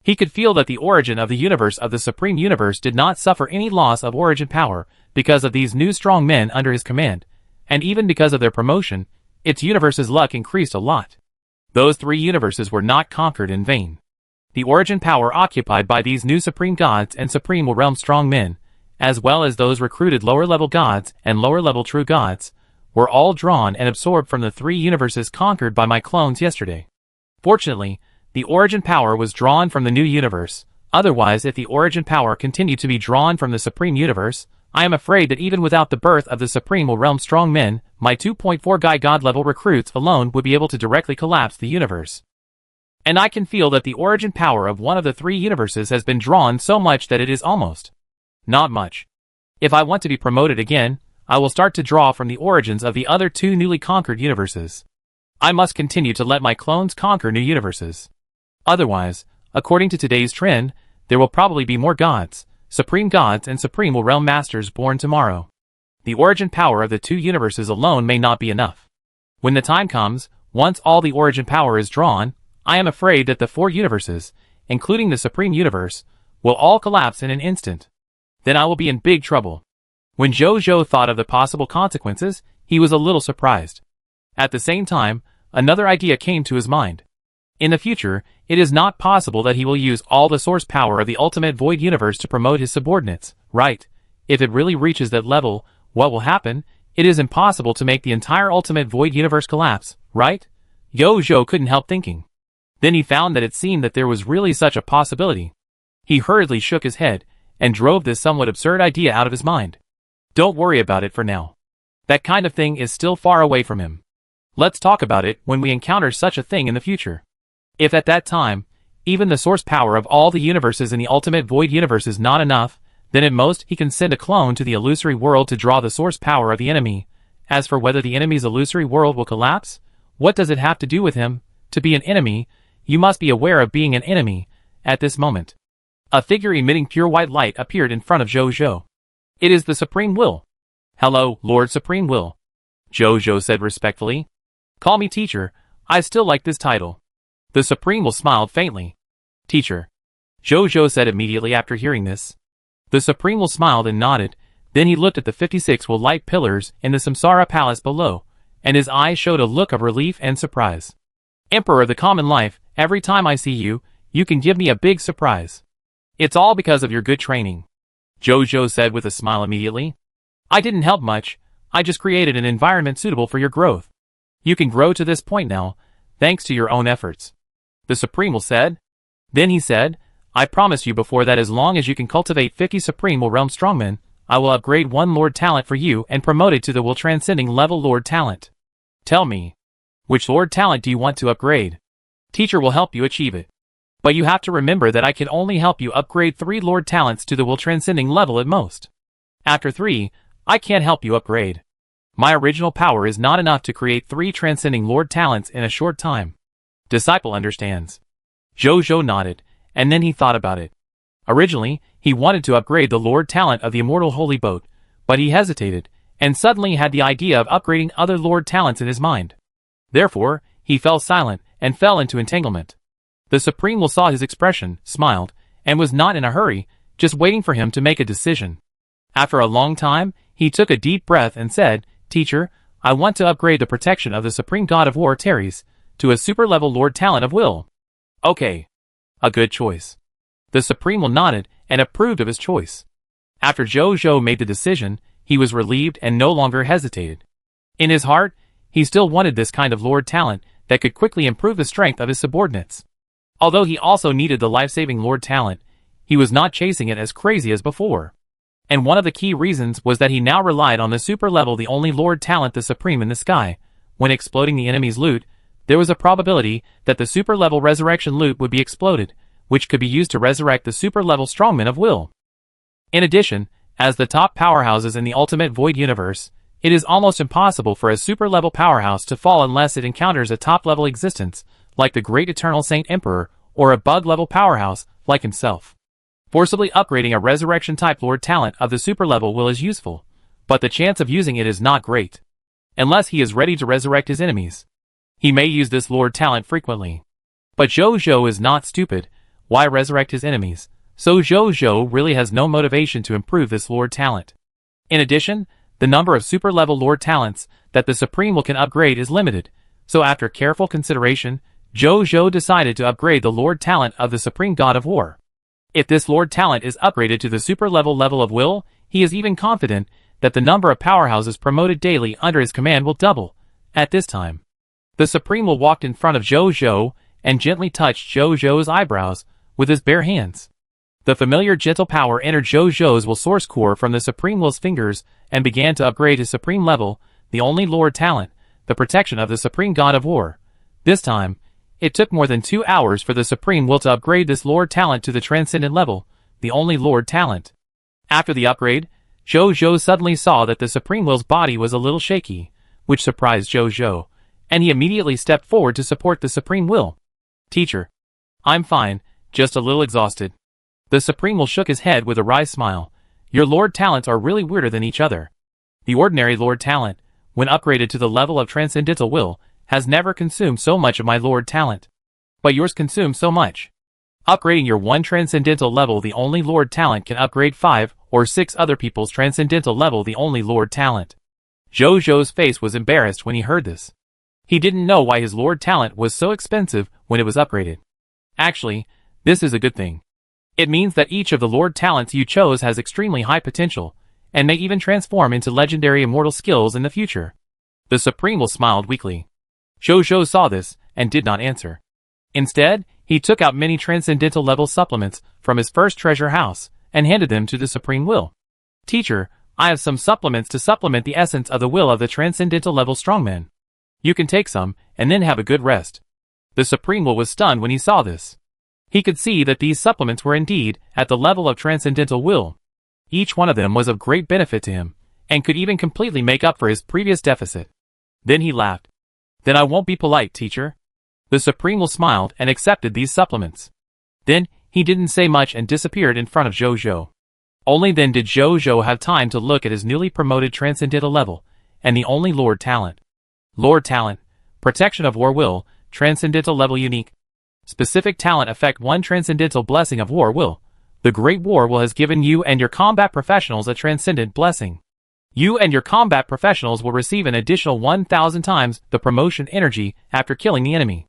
He could feel that the origin of the universe of the Supreme Universe did not suffer any loss of origin power because of these new strong men under his command, and even because of their promotion, its universe's luck increased a lot. Those 3 universes were not conquered in vain. The origin power occupied by these new supreme gods and supreme realm strong men, as well as those recruited lower-level gods and lower-level true gods, were all drawn and absorbed from the 3 universes conquered by my clones yesterday. Fortunately, the origin power was drawn from the new universe. Otherwise, if the origin power continued to be drawn from the Supreme Universe, I am afraid that even without the birth of the Supreme Realm strong men, my 2.4 Guy God level recruits alone would be able to directly collapse the universe. And I can feel that the origin power of one of the 3 universes has been drawn so much that it is almost not much. If I want to be promoted again, I will start to draw from the origins of the other 2 newly conquered universes. I must continue to let my clones conquer new universes. Otherwise, according to today's trend, there will probably be more gods, supreme gods and supreme realm masters born tomorrow. The origin power of the 2 universes alone may not be enough. When the time comes, once all the origin power is drawn, I am afraid that the 4 universes, including the Supreme Universe, will all collapse in an instant. Then I will be in big trouble. When Zhou thought of the possible consequences, he was a little surprised. At the same time, another idea came to his mind. In the future, it is not possible that he will use all the source power of the ultimate Void Universe to promote his subordinates, right? If it really reaches that level, what will happen? It is impossible to make the entire ultimate Void Universe collapse, right? Zhou couldn't help thinking. Then he found that it seemed that there was really such a possibility. He hurriedly shook his head, and drove this somewhat absurd idea out of his mind. Don't worry about it for now. That kind of thing is still far away from him. Let's talk about it when we encounter such a thing in the future. If at that time, even the source power of all the universes in the ultimate void universe is not enough, then at most he can send a clone to the illusory world to draw the source power of the enemy. As for whether the enemy's illusory world will collapse, what does it have to do with him? To be an enemy, you must be aware of being an enemy. At this moment, a figure emitting pure white light appeared in front of Zhou. It is the Supreme Will. Hello, Lord Supreme Will, Zhou said respectfully. Call me teacher, I still like this title. The Supreme Will smiled faintly. Teacher, Zhou said immediately after hearing this. The Supreme Will smiled and nodded, then he looked at the 56 Will light pillars in the Samsara palace below, and his eyes showed a look of relief and surprise. Emperor of the common life, every time I see you, you can give me a big surprise. It's all because of your good training, Zhou said with a smile immediately. I didn't help much, I just created an environment suitable for your growth. You can grow to this point now, thanks to your own efforts. The Supreme Will said. Then he said, I promised you before that as long as you can cultivate 50 Supreme Will Realm Strongmen, I will upgrade one Lord Talent for you and promote it to the Will Transcending level Lord Talent. Tell me, which Lord Talent do you want to upgrade? Teacher will help you achieve it. But you have to remember that I can only help you upgrade 3 Lord Talents to the Will Transcending level at most. After 3, I can't help you upgrade. My original power is not enough to create 3 Transcending Lord Talents in a short time. Disciple understands. Zhou nodded, and then he thought about it. Originally, he wanted to upgrade the Lord Talent of the Immortal Holy Boat, but he hesitated, and suddenly had the idea of upgrading other Lord Talents in his mind. Therefore, he fell silent, and fell into entanglement. The Supreme Will saw his expression, smiled, and was not in a hurry, just waiting for him to make a decision. After a long time, he took a deep breath and said, Teacher, I want to upgrade the protection of the Supreme God of War Teres to a super-level Lord Talent of Will. Okay. A good choice. The Supreme Will nodded and approved of his choice. After Zhou made the decision, he was relieved and no longer hesitated. In his heart, he still wanted this kind of Lord Talent that could quickly improve the strength of his subordinates. Although he also needed the life-saving Lord Talent, he was not chasing it as crazy as before. And one of the key reasons was that he now relied on the super level the only Lord Talent the Supreme in the sky. When exploding the enemy's loot, there was a probability that the super level resurrection loot would be exploded, which could be used to resurrect the super level strongmen of will. In addition, as the top powerhouses in the ultimate void universe, it is almost impossible for a super level powerhouse to fall unless it encounters a top level existence, like the great eternal Saint Emperor, or a bug level powerhouse, like himself. Forcibly upgrading a resurrection-type Lord Talent of the super level will is useful, but the chance of using it is not great. Unless he is ready to resurrect his enemies. He may use this Lord Talent frequently. But Zhou is not stupid. Why resurrect his enemies? So Zhou really has no motivation to improve this Lord Talent. In addition, the number of super-level Lord Talents that the Supreme Will can upgrade is limited, so after careful consideration, Zhou decided to upgrade the Lord Talent of the Supreme God of War. If this Lord Talent is upgraded to the super-level level of will, he is even confident that the number of powerhouses promoted daily under his command will double. At this time, the Supreme Will walked in front of Zhou and gently touched Zhou's eyebrows with his bare hands. The familiar gentle power entered Zhou's will source core from the Supreme Will's fingers and began to upgrade his supreme level, the only Lord Talent, the protection of the Supreme God of War. This time, it took more than 2 hours for the Supreme Will to upgrade this Lord Talent to the Transcendent level, the only Lord Talent. After the upgrade, Zhou suddenly saw that the Supreme Will's body was a little shaky, which surprised Zhou, and he immediately stepped forward to support the Supreme Will. Teacher. I'm fine, just a little exhausted. The Supreme Will shook his head with a wry smile. Your Lord Talents are really weirder than each other. The ordinary Lord Talent, when upgraded to the level of Transcendental Will, has never consumed so much of my Lord Talent. But yours consumes so much. Upgrading your one Transcendental level the only Lord Talent can upgrade 5 or 6 other people's Transcendental level the only Lord Talent. Zhou's face was embarrassed when he heard this. He didn't know why his Lord Talent was so expensive when it was upgraded. Actually, this is a good thing. It means that each of the Lord Talents you chose has extremely high potential, and may even transform into legendary immortal skills in the future. The Supreme Will smiled weakly. Zhou saw this, and did not answer. Instead, he took out many Transcendental level supplements from his first treasure house, and handed them to the Supreme Will. Teacher, I have some supplements to supplement the essence of the will of the transcendental level strongman. You can take some, and then have a good rest. The Supreme Will was stunned when he saw this. He could see that these supplements were indeed at the level of transcendental will. Each one of them was of great benefit to him, and could even completely make up for his previous deficit. Then he laughed. Then I won't be polite, teacher. The Supreme Will smiled and accepted these supplements. Then, he didn't say much and disappeared in front of Jojo. Only then did Jojo have time to look at his newly promoted transcendental level, and the only Lord Talent. Lord Talent, Protection of War Will, Transcendental Level Unique. Specific Talent Effect 1 Transcendental Blessing of War Will. The Great War Will has given you and your combat professionals a transcendent blessing. You and your combat professionals will receive an additional 1,000 times the promotion energy after killing the enemy.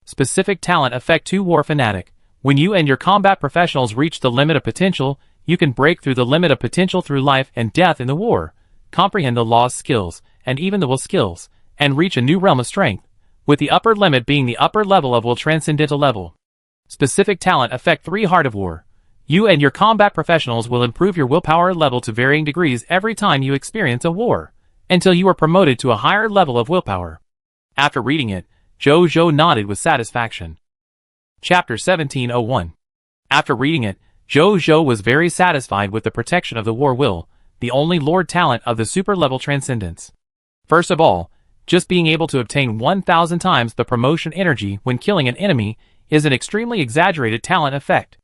Specific Talent Effect 2 War Fanatic. When you and your combat professionals reach the limit of potential, you can break through the limit of potential through life and death in the war, comprehend the law's skills, and even the will skills, and reach a new realm of strength, with the upper limit being the upper level of will transcendental level. Specific Talent Effect 3 Heart of War. You and your combat professionals will improve your willpower level to varying degrees every time you experience a war, until you are promoted to a higher level of willpower. After reading it, Jojo nodded with satisfaction. Chapter 1701. After reading it, Jojo was very satisfied with the protection of the war will, the only Lord Talent of the super-level transcendence. First of all, just being able to obtain 1,000 times the promotion energy when killing an enemy is an extremely exaggerated talent effect.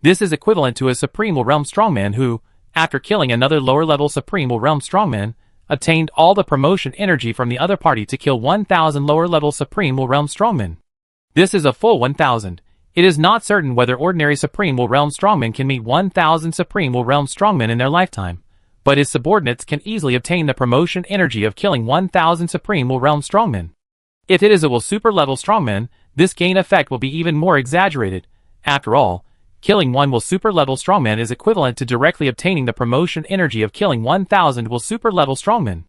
This is equivalent to a Supreme Will Realm Strongman who, after killing another lower-level Supreme Will Realm Strongman, obtained all the promotion energy from the other party to kill 1,000 lower-level Supreme Will Realm Strongmen. This is a full 1,000. It is not certain whether ordinary Supreme Will Realm Strongmen can meet 1,000 Supreme Will Realm Strongmen in their lifetime, but his subordinates can easily obtain the promotion energy of killing 1,000 Supreme Will Realm Strongmen. If it is a Will Super Level Strongman, this gain effect will be even more exaggerated. After all, killing one Will Super Level Strongman is equivalent to directly obtaining the promotion energy of killing 1,000 Will Super Level Strongmen.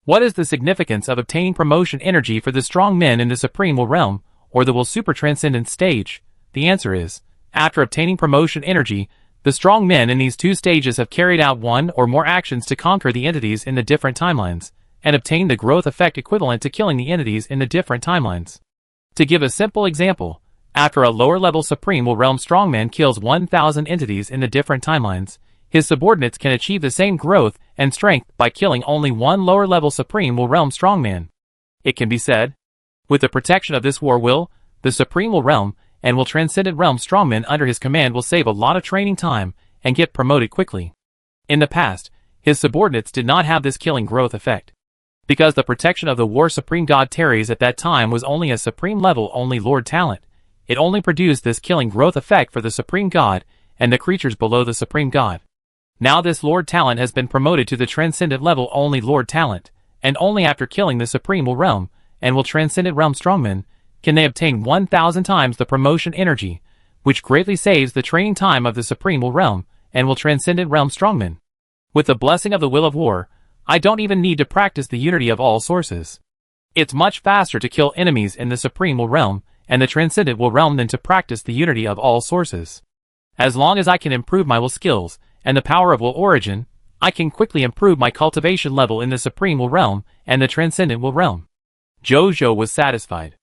What is the significance of obtaining promotion energy for the strong men in the Supreme Will Realm, or the Will Super Transcendent stage? The answer is, after obtaining promotion energy, the strong men in these two stages have carried out one or more actions to conquer the entities in the different timelines, and obtain the growth effect equivalent to killing the entities in the different timelines. To give a simple example, after a lower-level Supreme Will Realm Strongman kills 1,000 entities in the different timelines, his subordinates can achieve the same growth and strength by killing only one lower-level Supreme Will Realm Strongman. It can be said, with the protection of this war will, the Supreme Will Realm and Will Transcendent Realm Strongmen under his command will save a lot of training time and get promoted quickly. In the past, his subordinates did not have this killing growth effect. Because the protection of the War Supreme God Teres at that time was only a Supreme level only Lord Talent, it only produced this killing growth effect for the Supreme God and the creatures below the Supreme God. Now this Lord Talent has been promoted to the Transcendent level only Lord Talent, and only after killing the Supreme Will Realm and Will Transcendent Realm Strongmen can they obtain 1,000 times the promotion energy, which greatly saves the training time of the Supreme Will Realm and Will Transcendent Realm Strongmen. With the blessing of the Will of War, I don't even need to practice the unity of all sources. It's much faster to kill enemies in the Supreme Will Realm and the Transcendent Will Realm than to practice the unity of all sources. As long as I can improve my will skills and the power of will origin, I can quickly improve my cultivation level in the Supreme Will Realm and the Transcendent Will Realm. Jojo was satisfied.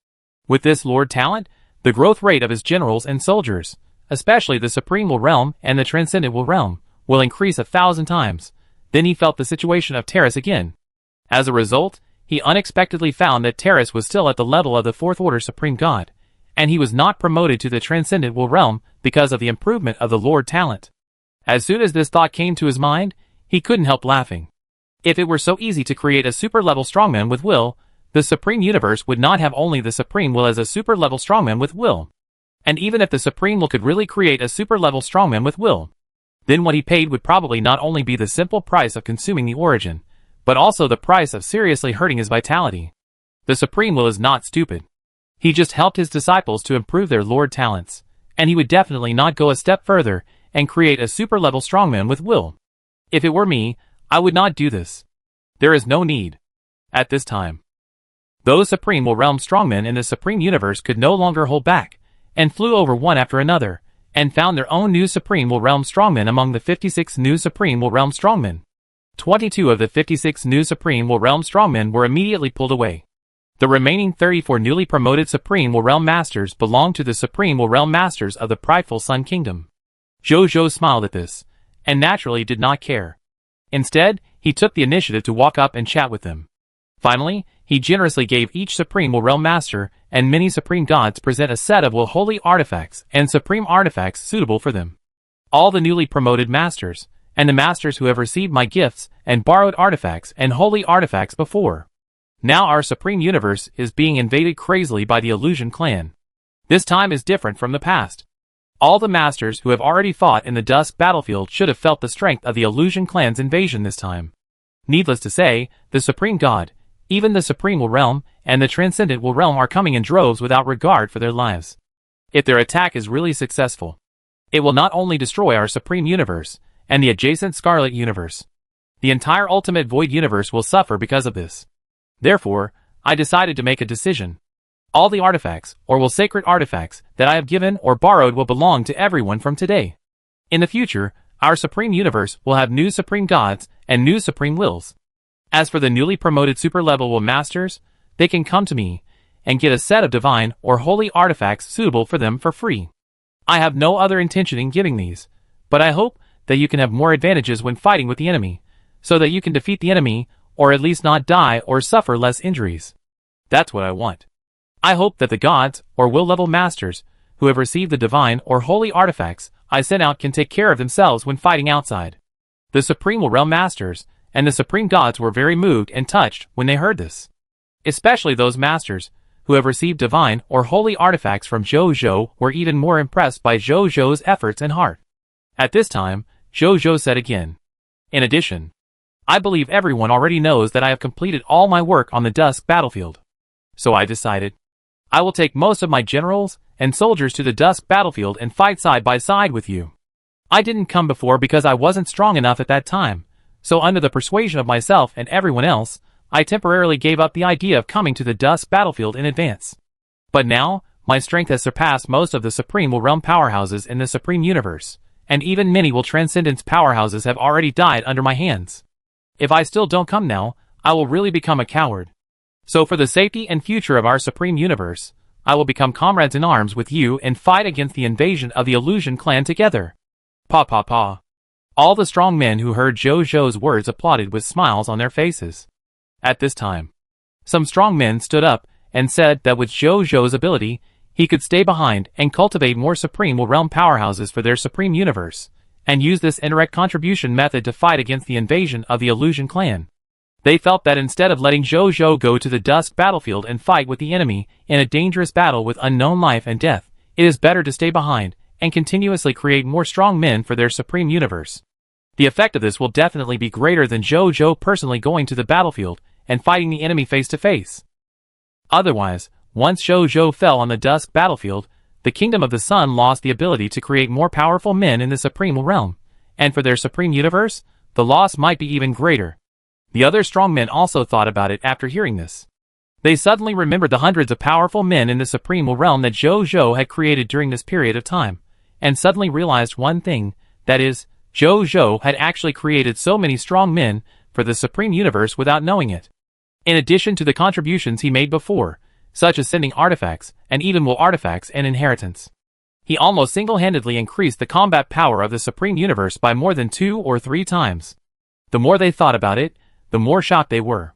With this Lord Talent, the growth rate of his generals and soldiers, especially the Supreme Will Realm and the Transcendent Will Realm, will increase 1,000 times. Then he felt the situation of Teres again. As a result, he unexpectedly found that Teres was still at the level of the Fourth Order Supreme God, and he was not promoted to the Transcendent Will Realm because of the improvement of the Lord Talent. As soon as this thought came to his mind, he couldn't help laughing. If it were so easy to create a super-level strongman with will, the Supreme Universe would not have only the Supreme Will as a super-level strongman with will. And even if the Supreme Will could really create a super-level strongman with will, then what he paid would probably not only be the simple price of consuming the origin, but also the price of seriously hurting his vitality. The Supreme Will is not stupid. He just helped his disciples to improve their Lord Talents, and he would definitely not go a step further and create a super-level strongman with will. If it were me, I would not do this. There is no need. At this time, those Supreme Will Realm strongmen in the Supreme Universe could no longer hold back, and flew over one after another, and found their own new Supreme Will Realm strongmen among the 56 new Supreme Will Realm strongmen. 22 of the 56 new Supreme Will Realm strongmen were immediately pulled away. The remaining 34 newly promoted Supreme Will Realm Masters belonged to the Supreme Will Realm Masters of the prideful Sun Kingdom. Zhou smiled at this, and naturally did not care. Instead, he took the initiative to walk up and chat with them. Finally, he generously gave each Supreme Will Realm Master and many Supreme Gods present a set of Will Holy Artifacts and Supreme Artifacts suitable for them. All the newly promoted Masters, and the Masters who have received my gifts and borrowed artifacts and holy artifacts before. Now our Supreme Universe is being invaded crazily by the Illusion Clan. This time is different from the past. All the Masters who have already fought in the Dusk battlefield should have felt the strength of the Illusion Clan's invasion this time. Needless to say, the Supreme God, even the Supreme Will Realm, and the Transcendent Will Realm are coming in droves without regard for their lives. If their attack is really successful, it will not only destroy our Supreme Universe, and the adjacent Scarlet Universe. The entire Ultimate Void Universe will suffer because of this. Therefore, I decided to make a decision. All the artifacts, or will sacred artifacts, that I have given or borrowed will belong to everyone from today. In the future, our Supreme Universe will have new Supreme Gods and new Supreme Wills. As for the newly promoted super-level Will Masters, they can come to me and get a set of divine or holy artifacts suitable for them for free. I have no other intention in giving these, but I hope that you can have more advantages when fighting with the enemy, so that you can defeat the enemy, or at least not die or suffer less injuries. That's what I want. I hope that the gods, or will-level masters, who have received the divine or holy artifacts I sent out can take care of themselves when fighting outside. The Supreme Will Realm Masters and the Supreme Gods were very moved and touched when they heard this. Especially those masters who have received divine or holy artifacts from Zhou were even more impressed by Zhou's efforts and heart. At this time, Zhou said again. In addition, I believe everyone already knows that I have completed all my work on the Dusk battlefield. So I decided, I will take most of my generals and soldiers to the Dusk battlefield and fight side by side with you. I didn't come before because I wasn't strong enough at that time, so under the persuasion of myself and everyone else, I temporarily gave up the idea of coming to the Dusk battlefield in advance. But now, my strength has surpassed most of the Supreme Will Realm powerhouses in the Supreme Universe, and even many Will Transcendence powerhouses have already died under my hands. If I still don't come now, I will really become a coward. So for the safety and future of our Supreme Universe, I will become comrades in arms with you and fight against the invasion of the Illusion Clan together. Pa. All the strong men who heard Zhou's words applauded with smiles on their faces. At this time, some strong men stood up and said that with Zhou's ability, he could stay behind and cultivate more Supreme Will Realm powerhouses for their Supreme Universe, and use this indirect contribution method to fight against the invasion of the Illusion Clan. They felt that instead of letting Zhou go to the Dusk battlefield and fight with the enemy in a dangerous battle with unknown life and death, it is better to stay behind and continuously create more strong men for their Supreme Universe. The effect of this will definitely be greater than Zhou personally going to the battlefield and fighting the enemy face to face. Otherwise, once Zhou fell on the Dusk battlefield, the Kingdom of the Sun lost the ability to create more powerful men in the Supreme Realm, and for their Supreme Universe, the loss might be even greater. The other strong men also thought about it after hearing this. They suddenly remembered the hundreds of powerful men in the Supreme Realm that Zhou had created during this period of time, and suddenly realized one thing, that is, Zhou had actually created so many strong men for the Supreme Universe without knowing it. In addition to the contributions he made before, such as sending artifacts, and even will artifacts and inheritance. He almost single-handedly increased the combat power of the Supreme Universe by more than 2 or 3 times. The more they thought about it, the more shocked they were.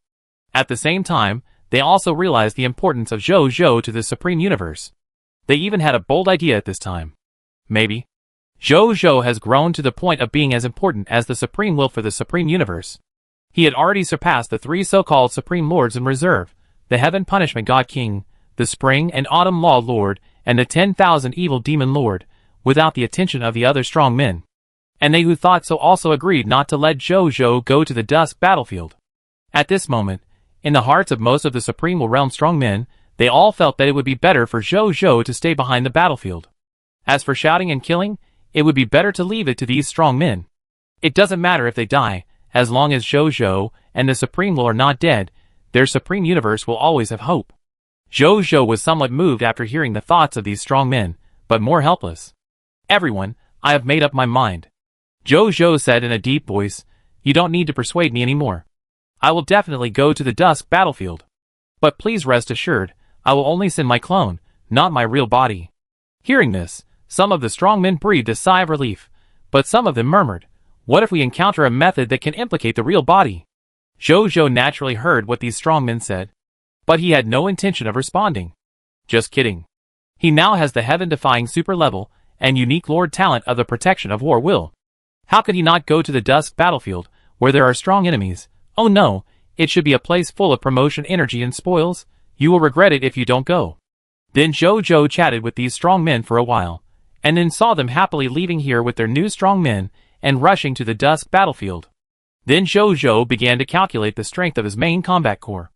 At the same time, they also realized the importance of Zhou to the Supreme Universe. They even had a bold idea at this time. Maybe Zhou has grown to the point of being as important as the Supreme Will for the Supreme Universe. He had already surpassed the 3 so-called Supreme Lords in reserve, the Heaven Punishment God King, the Spring and Autumn Law Lord, and the 10,000 Evil Demon Lord, without the attention of the other strong men. And they who thought so also agreed not to let Zhou go to the Dusk battlefield. At this moment, in the hearts of most of the Supreme Will Realm strong men, they all felt that it would be better for Zhou to stay behind the battlefield. As for shouting and killing, it would be better to leave it to these strong men. It doesn't matter if they die, as long as Zhou and the Supreme Will are not dead, their Supreme Universe will always have hope. Zhou was somewhat moved after hearing the thoughts of these strong men, but more helpless. Everyone, I have made up my mind. Zhou said in a deep voice. You don't need to persuade me anymore. I will definitely go to the Dusk battlefield. But please rest assured, I will only send my clone, not my real body. Hearing this, some of the strong men breathed a sigh of relief, but some of them murmured, what if we encounter a method that can implicate the real body? Zhou naturally heard what these strong men said, but he had no intention of responding. Just kidding. He now has the heaven-defying super level and unique lord talent of the protection of war will. How could he not go to the Dusk battlefield, where there are strong enemies? Oh no, it should be a place full of promotion energy and spoils. You will regret it if you don't go. Then Zhou chatted with these strong men for a while, and then saw them happily leaving here with their new strong men and rushing to the Dusk battlefield. Then Zhou began to calculate the strength of his main combat corps.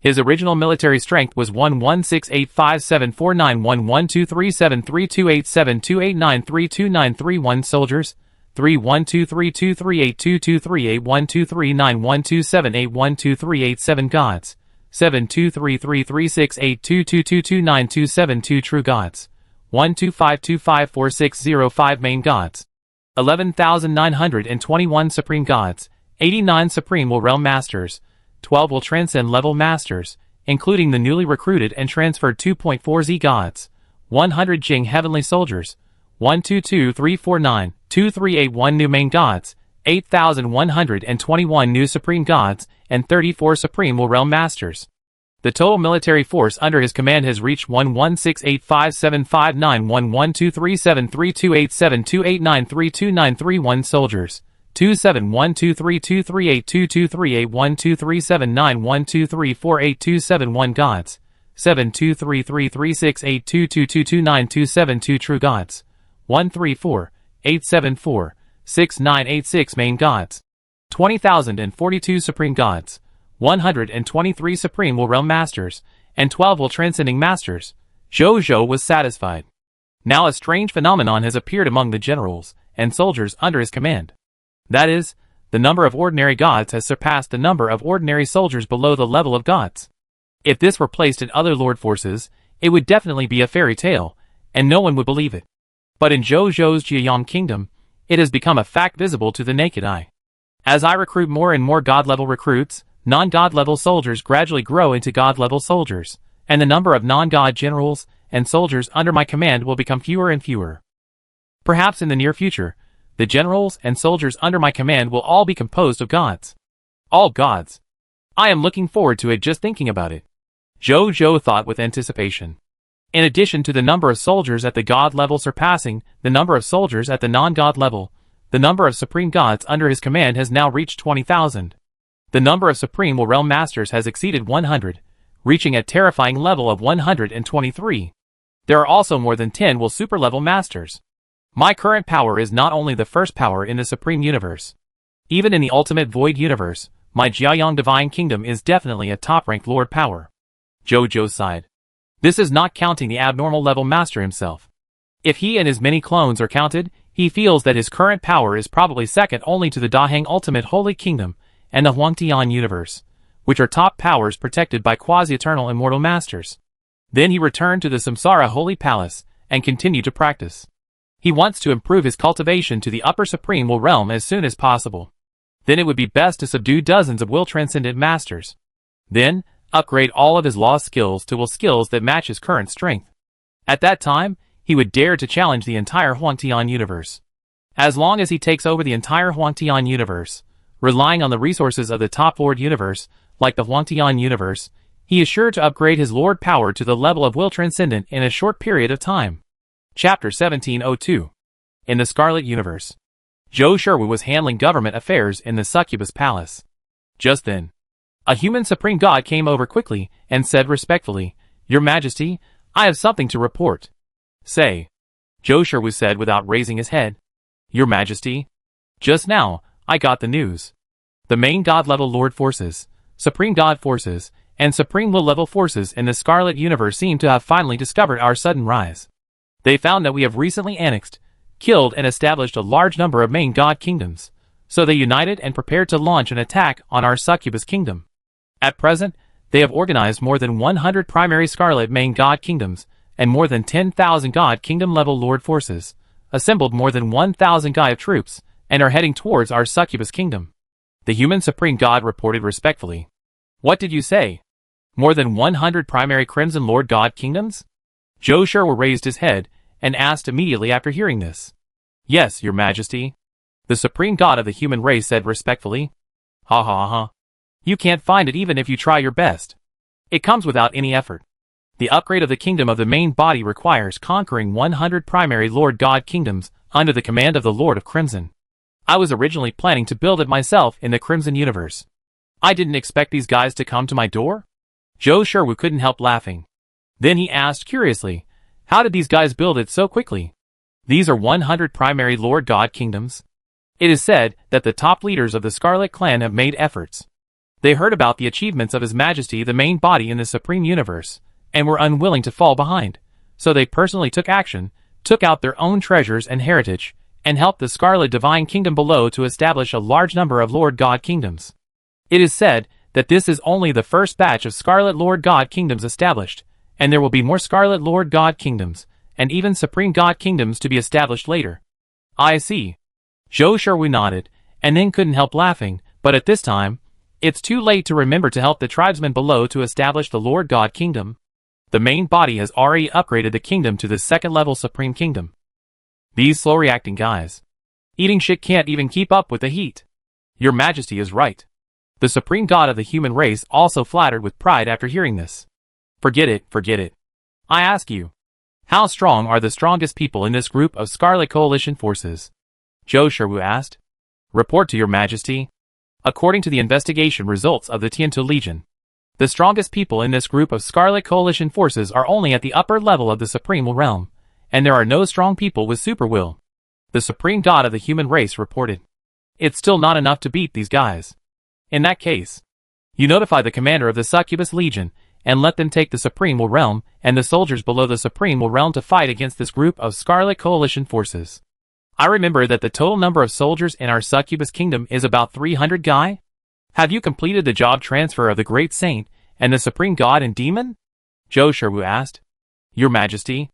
His original military strength was 1168574912373287289329331 soldiers, 312323822381239127812387 gods, 7233368222292272 true gods, 125254605 main gods, 11,921 supreme gods, 89 supreme will realm masters, 12 will transcend level masters, including the newly recruited and transferred 2.4Z gods, 100 Jing heavenly soldiers, 122349238 new main gods, 8,121 new supreme gods, and 34 supreme will realm masters. The total military force under his command has reached 116857591123732872872893291 soldiers, 271233822381237912348271 gods, 7233368222292272 true gods, 134,874,6986 main gods, 20,042 supreme gods, 123 supreme will realm masters, and 12 will transcending masters. Zhou was satisfied. Now a strange phenomenon has appeared among the generals and soldiers under his command. That is, the number of ordinary gods has surpassed the number of ordinary soldiers below the level of gods. If this were placed in other lord forces, it would definitely be a fairy tale, and no one would believe it. But in Zhou's Jiayang kingdom, it has become a fact visible to the naked eye. As I recruit more and more god-level recruits, non-god-level soldiers gradually grow into god-level soldiers, and the number of non-god generals and soldiers under my command will become fewer and fewer. Perhaps in the near future, the generals and soldiers under my command will all be composed of gods. All gods. I am looking forward to it just thinking about it. Zhou thought with anticipation. In addition to the number of soldiers at the god level surpassing the number of soldiers at the non-god level, the number of supreme gods under his command has now reached 20,000. The number of supreme will realm masters has exceeded 100, reaching a terrifying level of 123. There are also more than 10 will super level masters. My current power is not only the first power in the supreme universe. Even in the ultimate void universe, my Jiayang divine kingdom is definitely a top-ranked lord power. Zhou sighed. This is not counting the abnormal level master himself. If he and his many clones are counted, he feels that his current power is probably second only to the Daheng ultimate holy kingdom and the Huangtian universe, which are top powers protected by quasi-eternal immortal masters. Then he returned to the Samsara holy palace and continued to practice. He wants to improve his cultivation to the upper supreme will realm as soon as possible. Then it would be best to subdue dozens of will transcendent masters. Then, upgrade all of his lost skills to will skills that match his current strength. At that time, he would dare to challenge the entire Huangtian universe. As long as he takes over the entire Huangtian universe, relying on the resources of the top lord universe, like the Huangtian universe, he is sure to upgrade his lord power to the level of will transcendent in a short period of time. Chapter 1702. In the Scarlet Universe. Zhou Sherwu was handling government affairs in the Succubus Palace. Just then, a human supreme god came over quickly and said respectfully, Your Majesty, I have something to report. Say. Zhou Sherwu said without raising his head. Your Majesty? Just now, I got the news. The main god-level lord forces, supreme god forces, and supreme will-level forces in the Scarlet Universe seem to have finally discovered our sudden rise. They found that we have recently annexed, killed and established a large number of main god kingdoms, so they united and prepared to launch an attack on our Succubus kingdom. At present, they have organized more than 100 primary Scarlet main god kingdoms, and more than 10,000 god kingdom level lord forces, assembled more than 1,000 Gaia troops, and are heading towards our succubus kingdom. The human supreme god reported respectfully. What did you say? More than 100 primary Crimson Lord God kingdoms? Joe Sherwood raised his head and asked immediately after hearing this. Yes, your majesty. The supreme god of the human race said respectfully. Ha ha ha. You can't find it even if you try your best. It comes without any effort. The upgrade of the kingdom of the main body requires conquering 100 primary Lord God kingdoms under the command of the Lord of Crimson. I was originally planning to build it myself in the Crimson universe. I didn't expect these guys to come to my door. Joe Sherwood couldn't help laughing. Then he asked curiously, how did these guys build it so quickly? These are 100 primary Lord God kingdoms. It is said that the top leaders of the Scarlet Clan have made efforts. They heard about the achievements of His Majesty the main body in the Supreme Universe, and were unwilling to fall behind, so they personally took action, took out their own treasures and heritage, and helped the Scarlet Divine Kingdom below to establish a large number of Lord God kingdoms. It is said that this is only the first batch of Scarlet Lord God kingdoms established, and there will be more Scarlet Lord God kingdoms, and even Supreme God kingdoms to be established later. I see. Joe Sherwood nodded, and then couldn't help laughing, but at this time, it's too late to remember to help the tribesmen below to establish the Lord God kingdom. The main body has already upgraded the kingdom to the second level Supreme Kingdom. These slow reacting guys. Eating shit can't even keep up with the heat. Your Majesty is right. The Supreme God of the human race also flattered with pride after hearing this. Forget it, forget it. I ask you, how strong are the strongest people in this group of Scarlet Coalition forces? Joe Sherwood asked. Report to your Majesty. According to the investigation results of the Tiantu Legion, the strongest people in this group of Scarlet Coalition forces are only at the upper level of the Supreme Will realm, and there are no strong people with super will. The Supreme God of the human race reported. It's still not enough to beat these guys. In that case, you notify the commander of the Succubus Legion, and let them take the Supreme Will realm and the soldiers below the Supreme Will realm to fight against this group of Scarlet Coalition forces. I remember that the total number of soldiers in our Succubus Kingdom is about 300 Guy? Have you completed the job transfer of the Great Saint and the Supreme God and Demon? Joe Sherwood asked. Your Majesty,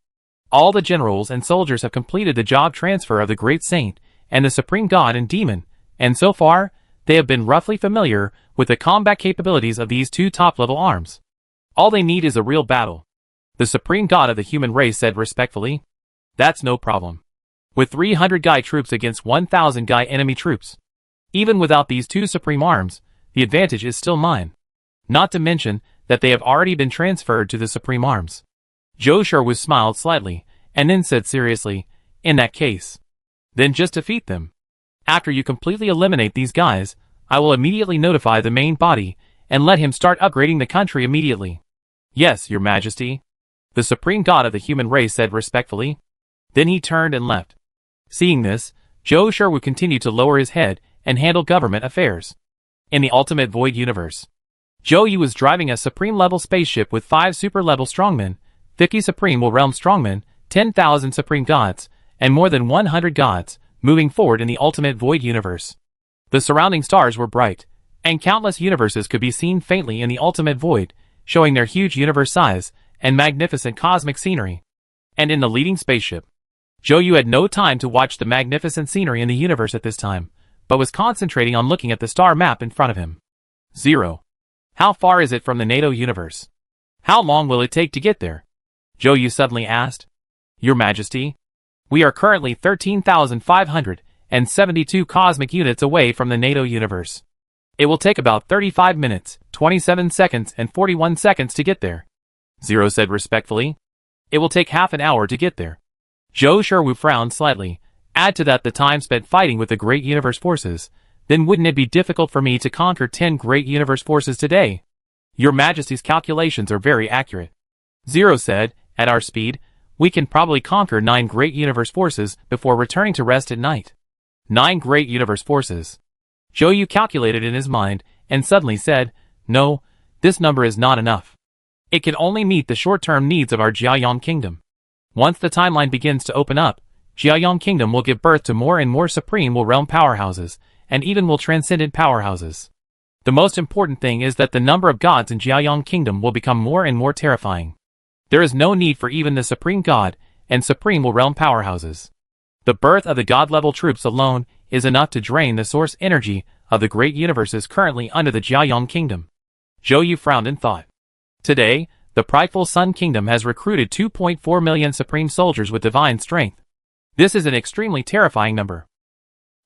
all the generals and soldiers have completed the job transfer of the Great Saint and the Supreme God and Demon, and so far, they have been roughly familiar with the combat capabilities of these two top-level arms. All they need is a real battle. The Supreme God of the human race said respectfully. That's no problem. With 300 Guy troops against 1,000 Guy enemy troops. Even without these two supreme arms, the advantage is still mine. Not to mention that they have already been transferred to the supreme arms. Joe Sherwood smiled slightly, and then said seriously, in that case, then just defeat them. After you completely eliminate these guys, I will immediately notify the main body, and let him start upgrading the country immediately. Yes, your Majesty. The Supreme God of the human race said respectfully. Then he turned and left. Seeing this, Joe Sherwood continued to lower his head and handle government affairs. In the Ultimate Void universe, Joe Yu was driving a Supreme-level spaceship with 5 super-level strongmen, 50 Supreme Will Realm strongmen, 10,000 Supreme Gods, and more than 100 gods, moving forward in the Ultimate Void universe. The surrounding stars were bright, and countless universes could be seen faintly in the Ultimate Void, showing their huge universe size and magnificent cosmic scenery. And in the leading spaceship, Joe Yu had no time to watch the magnificent scenery in the universe at this time, but was concentrating on looking at the star map in front of him. 0. How far is it from the NATO universe? How long will it take to get there? Joe Yu suddenly asked. Your Majesty, we are currently 13,572 cosmic units away from the NATO universe. It will take about 35 minutes, 27 seconds, and 41 seconds to get there. 0 said respectfully. It will take half an hour to get there. Joe Sherwood frowned slightly. Add to that the time spent fighting with the Great Universe Forces, then wouldn't it be difficult for me to conquer 10 Great Universe Forces today? Your Majesty's calculations are very accurate. 0 said, at our speed, we can probably conquer 9 Great Universe Forces before returning to rest at night. 9 Great Universe Forces. Joe Yu calculated in his mind, and suddenly said, no, this number is not enough. It can only meet the short-term needs of our Jiayang Kingdom. Once the timeline begins to open up, Jiayang Kingdom will give birth to more and more Supreme Will Realm powerhouses, and even will transcendent powerhouses. The most important thing is that the number of gods in Jiayang Kingdom will become more and more terrifying. There is no need for even the Supreme God and Supreme Will Realm powerhouses. The birth of the god-level troops alone is enough to drain the source energy of the great universes currently under the Jiayong Kingdom. Zhou Yu frowned in thought. Today, the prideful Sun Kingdom has recruited 2.4 million supreme soldiers with divine strength. This is an extremely terrifying number.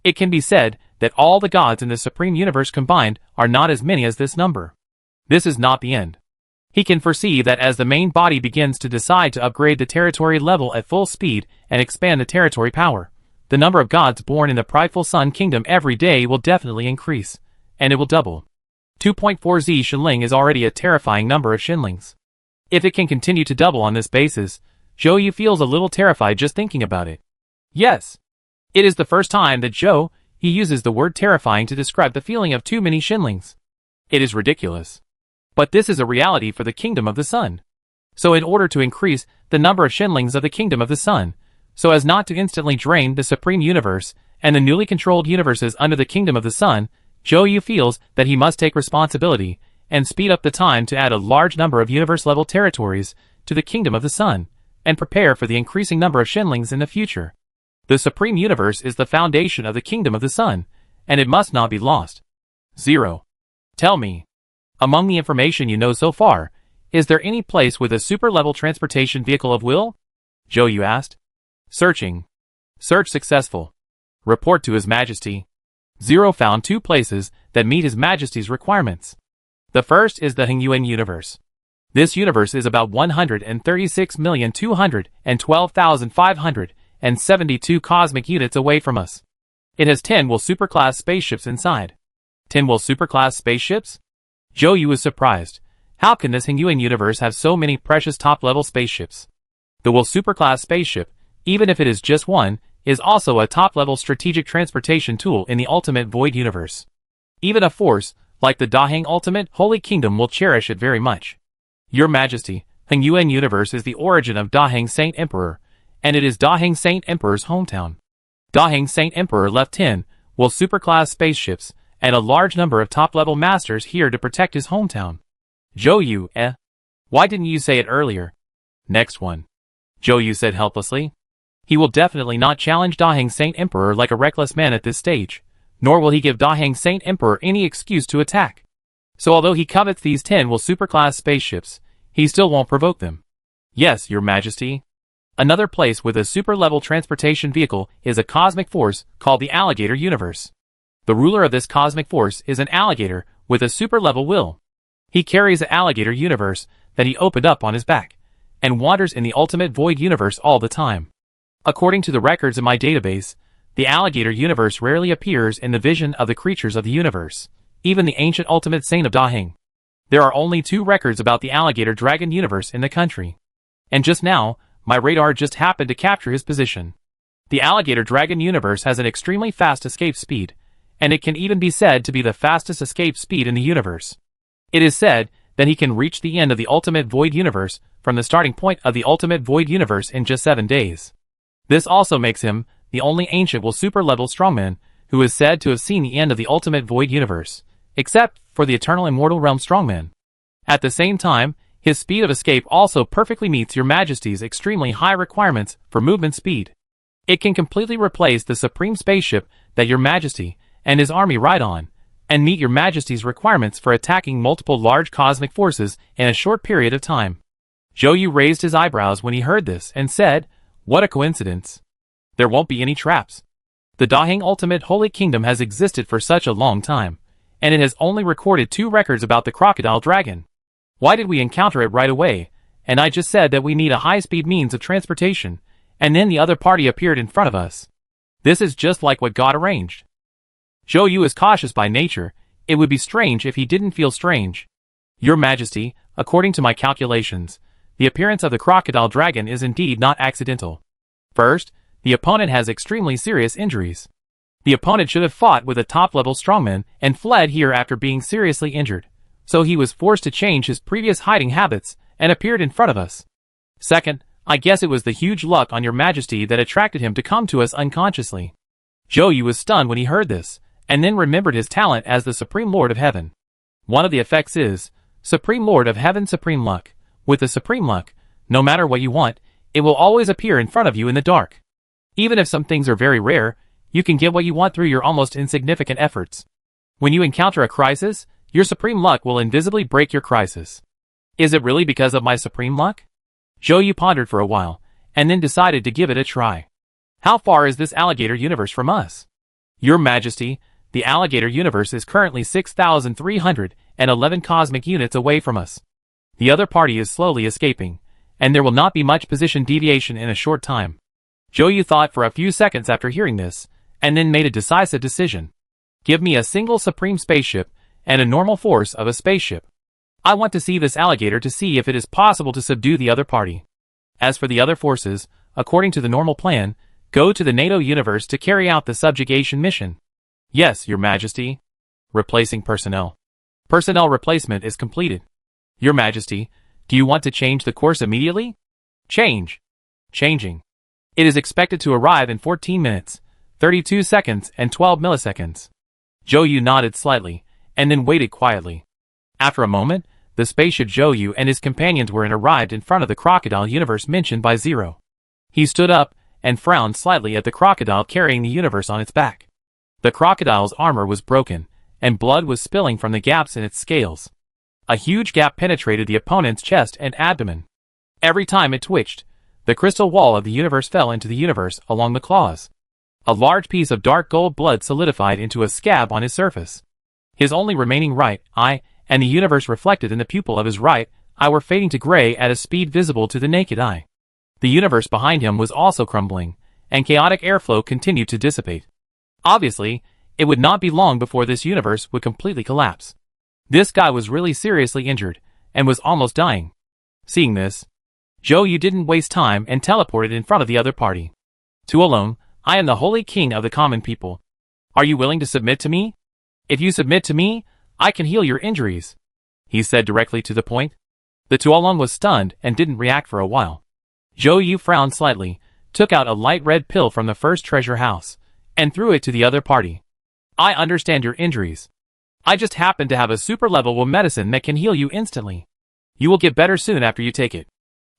It can be said that all the gods in the supreme universe combined are not as many as this number. This is not the end. He can foresee that as the main body begins to decide to upgrade the territory level at full speed and expand the territory power, the number of gods born in the prideful Sun Kingdom every day will definitely increase, and it will double. 2.4Z Shinling is already a terrifying number of Shinlings. If it can continue to double on this basis, Zhou Yu feels a little terrified just thinking about it. Yes. It is the first time that Zhou Yu uses the word terrifying to describe the feeling of too many Shinlings. It is ridiculous. But this is a reality for the Kingdom of the Sun. So in order to increase the number of Shinlings of the Kingdom of the Sun, so as not to instantly drain the Supreme Universe and the newly controlled universes under the Kingdom of the Sun, Zhou Yu feels that he must take responsibility and speed up the time to add a large number of universe-level territories to the Kingdom of the Sun, and prepare for the increasing number of Shinlings in the future. The Supreme Universe is the foundation of the Kingdom of the Sun, and it must not be lost. 0. Tell me. Among the information you know so far, is there any place with a super-level transportation vehicle of will? Zhou Yu asked. Searching. Search successful. Report to His Majesty. 0 found 2 places that meet His Majesty's requirements. The first is the Hengyuan universe. This universe is about 136,212,572 cosmic units away from us. It has 10 Will superclass spaceships inside. 10 Will superclass spaceships? Zhou Yu was surprised. How can this Hengyuan universe have so many precious top-level spaceships? The Will superclass spaceship, even if it is just one, is also a top-level strategic transportation tool in the Ultimate Void universe. Even a force, like the Daheng Ultimate Holy Kingdom, will cherish it very much. Your Majesty, Hengyuan universe is the origin of Daheng Saint Emperor, and it is Daheng Saint Emperor's hometown. Daheng Saint Emperor left 10 Will superclass spaceships and a large number of top-level masters here to protect his hometown. Zhou Yu, Why didn't you say it earlier? Next one. Zhou Yu said helplessly. He will definitely not challenge Daheng Saint Emperor like a reckless man at this stage, nor will he give Daheng Saint Emperor any excuse to attack. So although he covets these 10 Will superclass spaceships, he still won't provoke them. Yes, Your Majesty. Another place with a super-level transportation vehicle is a cosmic force called the Alligator Universe. The ruler of this cosmic force is an alligator with a super-level will. He carries the Alligator Universe that he opened up on his back, and wanders in the Ultimate Void universe all the time. According to the records in my database, the Alligator Universe rarely appears in the vision of the creatures of the universe, even the ancient Ultimate Saint of Daheng. There are only 2 records about the Alligator Dragon Universe in the country. And just now, my radar just happened to capture his position. The Alligator Dragon Universe has an extremely fast escape speed, and it can even be said to be the fastest escape speed in the universe. It is said that he can reach the end of the Ultimate Void universe from the starting point of the Ultimate Void universe in just 7 days. This also makes him the only ancient Will super-level strongman who is said to have seen the end of the Ultimate Void universe, except for the Eternal Immortal Realm strongman. At the same time, his speed of escape also perfectly meets Your Majesty's extremely high requirements for movement speed. It can completely replace the supreme spaceship that Your Majesty and his army ride on, and meet Your Majesty's requirements for attacking multiple large cosmic forces in a short period of time. Zhou Yu raised his eyebrows when he heard this and said, What a coincidence. There won't be any traps. The Daheng Ultimate Holy Kingdom has existed for such a long time, and it has only recorded 2 records about the Crocodile Dragon. Why did we encounter it right away, and I just said that we need a high-speed means of transportation, and then the other party appeared in front of us? This is just like what God arranged. Zhou Yu is cautious by nature. It would be strange if he didn't feel strange. Your Majesty, according to my calculations, the appearance of the Crocodile Dragon is indeed not accidental. First, the opponent has extremely serious injuries. The opponent should have fought with a top-level strongman and fled here after being seriously injured, so he was forced to change his previous hiding habits and appeared in front of us. Second, I guess it was the huge luck on Your Majesty that attracted him to come to us unconsciously. Zhou Yu was stunned when he heard this, and then remembered his talent as the Supreme Lord of Heaven. One of the effects is, Supreme Lord of Heaven Supreme Luck. With the Supreme Luck, no matter what you want, it will always appear in front of you in the dark. Even if some things are very rare, you can get what you want through your almost insignificant efforts. When you encounter a crisis, your supreme luck will invisibly break your crisis. Is it really because of my supreme luck? Zhou pondered for a while, and then decided to give it a try. How far is this alligator universe from us? Your Majesty, the alligator universe is currently 6,311 cosmic units away from us. The other party is slowly escaping, and there will not be much position deviation in a short time. Zhou thought for a few seconds after hearing this, and then made a decisive decision. Give me a single supreme spaceship, and a normal force of a spaceship. I want to see this alligator to see if it is possible to subdue the other party. As for the other forces, according to the normal plan, go to the NATO universe to carry out the subjugation mission. Yes, Your Majesty. Replacing personnel. Personnel replacement is completed. Your Majesty, do you want to change the course immediately? Change. Changing. It is expected to arrive in 14 minutes, 32 seconds and 12 milliseconds. Zhou nodded slightly, and then waited quietly. After a moment, the spaceship Zhou and his companions were and arrived in front of the crocodile universe mentioned by Zero. He stood up, and frowned slightly at the crocodile carrying the universe on its back. The crocodile's armor was broken, and blood was spilling from the gaps in its scales. A huge gap penetrated the opponent's chest and abdomen. Every time it twitched, the crystal wall of the universe fell into the universe along the claws. A large piece of dark gold blood solidified into a scab on his surface. His only remaining right eye, and the universe reflected in the pupil of his right eye were fading to gray at a speed visible to the naked eye. The universe behind him was also crumbling, and chaotic airflow continued to dissipate. Obviously, it would not be long before this universe would completely collapse. This guy was really seriously injured, and was almost dying. Seeing this, Zhou didn't waste time and teleported in front of the other party. Tuolong, I am the holy king of the common people. Are you willing to submit to me? If you submit to me, I can heal your injuries, he said directly to the point. The Tuolong was stunned and didn't react for a while. Zhou frowned slightly, took out a light red pill from the first treasure house, and threw it to the other party. I understand your injuries. I just happen to have a super level medicine that can heal you instantly. You will get better soon after you take it.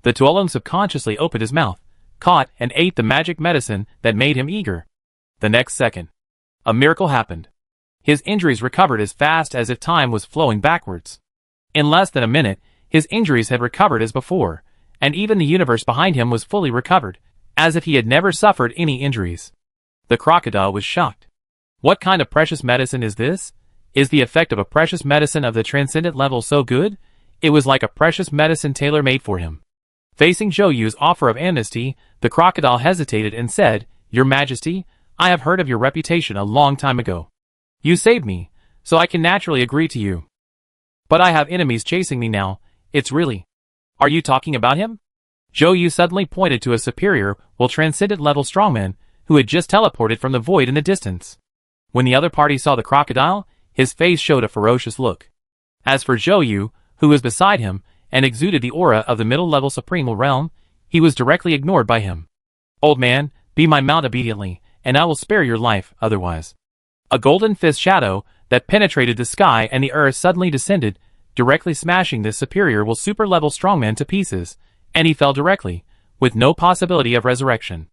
The Tuolong subconsciously opened his mouth, caught and ate the magic medicine that made him eager. The next second, a miracle happened. His injuries recovered as fast as if time was flowing backwards. In less than a minute, his injuries had recovered as before, and even the universe behind him was fully recovered, as if he had never suffered any injuries. The crocodile was shocked. What kind of precious medicine is this? Is the effect of a precious medicine of the transcendent level so good? It was like a precious medicine tailor-made for him. Facing Zhou's offer of amnesty, the crocodile hesitated and said, Your Majesty, I have heard of your reputation a long time ago. You saved me, so I can naturally agree to you. But I have enemies chasing me now, it's really... Are you talking about him? Zhou suddenly pointed to a superior, transcendent level strongman, who had just teleported from the void in the distance. When the other party saw the crocodile, his face showed a ferocious look. As for Zhou, who was beside him, and exuded the aura of the middle-level supremal realm, he was directly ignored by him. Old man, be my mount obediently, and I will spare your life, otherwise. A golden fist shadow that penetrated the sky and the earth suddenly descended, directly smashing this superior super-level strongman to pieces, and he fell directly, with no possibility of resurrection.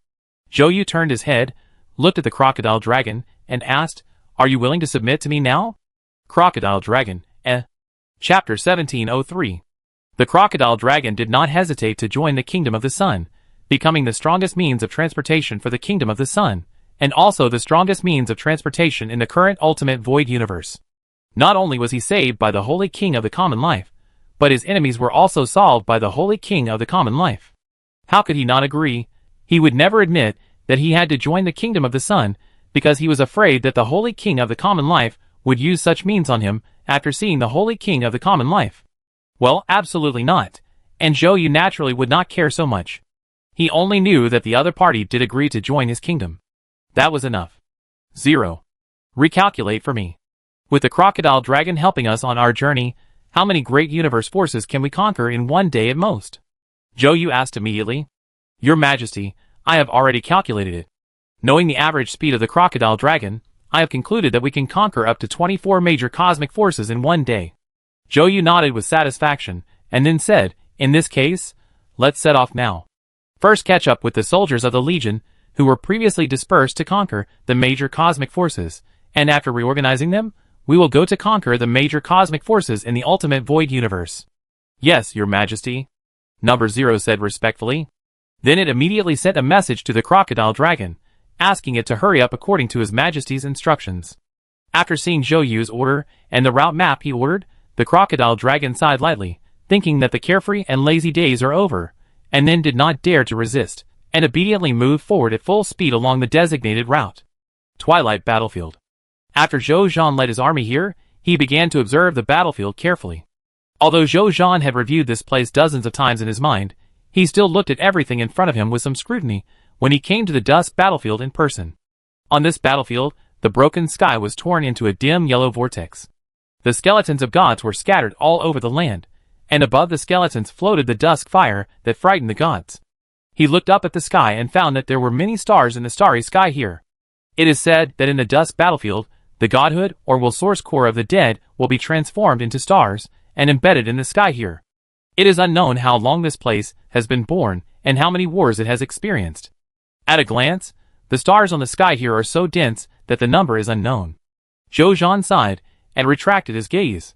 Zhou turned his head, looked at the crocodile dragon, and asked, Are you willing to submit to me now? Crocodile Dragon, Chapter 1703. The crocodile dragon did not hesitate to join the Kingdom of the Sun, becoming the strongest means of transportation for the Kingdom of the Sun, and also the strongest means of transportation in the current Ultimate Void universe. Not only was he saved by the Holy King of the Common Life, but his enemies were also solved by the Holy King of the Common Life. How could he not agree? He would never admit that he had to join the Kingdom of the Sun, because he was afraid that the Holy King of the Common Life would use such means on him after seeing the Holy King of the Common Life. Well, absolutely not, and Zhou naturally would not care so much. He only knew that the other party did agree to join his kingdom. That was enough. 0. Recalculate for me. With the crocodile dragon helping us on our journey, how many great universe forces can we conquer in one day at most? Zhou asked immediately. Your Majesty, I have already calculated it. Knowing the average speed of the crocodile dragon, I have concluded that we can conquer up to 24 major cosmic forces in one day. Zhou nodded with satisfaction, and then said, In this case, let's set off now. First catch up with the soldiers of the Legion, who were previously dispersed to conquer the major cosmic forces, and after reorganizing them, we will go to conquer the major cosmic forces in the ultimate void universe. Yes, Your Majesty. Number 0 said respectfully. Then it immediately sent a message to the crocodile dragon, asking it to hurry up according to His Majesty's instructions. After seeing Zhou Yu's order and the route map he ordered, the crocodile dragon sighed lightly, thinking that the carefree and lazy days are over, and then did not dare to resist, and obediently moved forward at full speed along the designated route. Twilight Battlefield. After Zhou Zhan led his army here, he began to observe the battlefield carefully. Although Zhou Zhan had reviewed this place dozens of times in his mind, he still looked at everything in front of him with some scrutiny when he came to the dusk battlefield in person. On this battlefield, the broken sky was torn into a dim yellow vortex. The skeletons of gods were scattered all over the land, and above the skeletons floated the dusk fire that frightened the gods. He looked up at the sky and found that there were many stars in the starry sky here. It is said that in the dusk battlefield, the godhood or will source core of the dead will be transformed into stars and embedded in the sky here. It is unknown how long this place has been born and how many wars it has experienced. At a glance, the stars on the sky here are so dense that the number is unknown. Zhou Zhan sighed and retracted his gaze.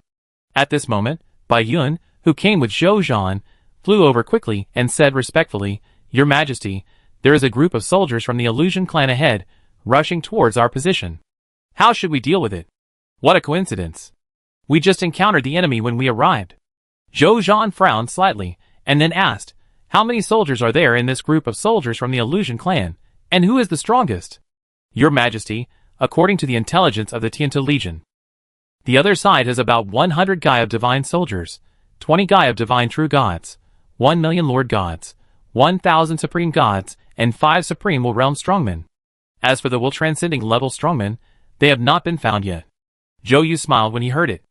At this moment, Bai Yun, who came with Zhou Zhan, flew over quickly and said respectfully, Your Majesty, there is a group of soldiers from the Illusion clan ahead, rushing towards our position. How should we deal with it? What a coincidence. We just encountered the enemy when we arrived. Zhou Zhan frowned slightly, and then asked, How many soldiers are there in this group of soldiers from the Illusion clan, and who is the strongest? Your Majesty, according to the intelligence of the Tiantu Legion. The other side has about 100 Gai of divine soldiers, 20 Gai of divine true gods, 1 million lord gods, 1,000 supreme gods, and 5 supreme will realm strongmen. As for the will transcending level strongmen, they have not been found yet. Zhou Yu smiled when he heard it.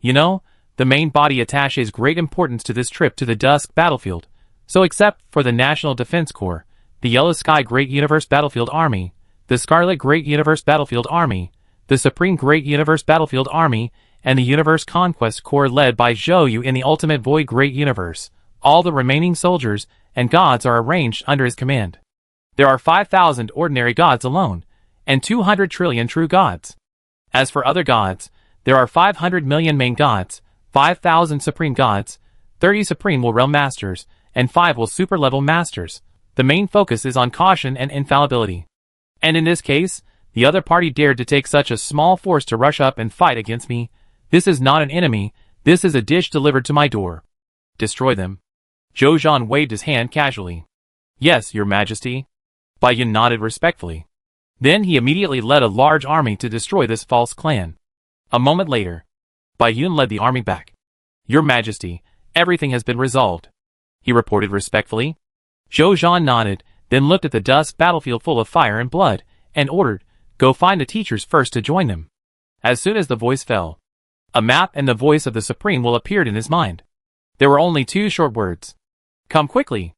You know, the main body attaches great importance to this trip to the Dusk battlefield, so except for the National Defense Corps, the Yellow Sky Great Universe Battlefield Army, the Scarlet Great Universe Battlefield Army, the Supreme Great Universe Battlefield Army, and the Universe Conquest Corps led by Zhou Yu in the Ultimate Void Great Universe, all the remaining soldiers and gods are arranged under his command. There are 5,000 ordinary gods alone, and 200 trillion true gods. As for other gods, there are 500 million main gods, 5,000 supreme gods, 30 supreme will realm masters, and 5 will super level masters. The main focus is on caution and infallibility. And in this case, the other party dared to take such a small force to rush up and fight against me. This is not an enemy, this is a dish delivered to my door. Destroy them. Zhou Zhan waved his hand casually. Yes, Your Majesty. Bai Yun nodded respectfully. Then he immediately led a large army to destroy this false clan. A moment later, Bai Yun led the army back. Your Majesty, everything has been resolved, he reported respectfully. Zhou Zhan nodded, then looked at the dusk battlefield full of fire and blood, and ordered, Go find the teachers first to join them. As soon as the voice fell, a map and the voice of the Supreme will appeared in his mind. There were only 2 short words. Come quickly.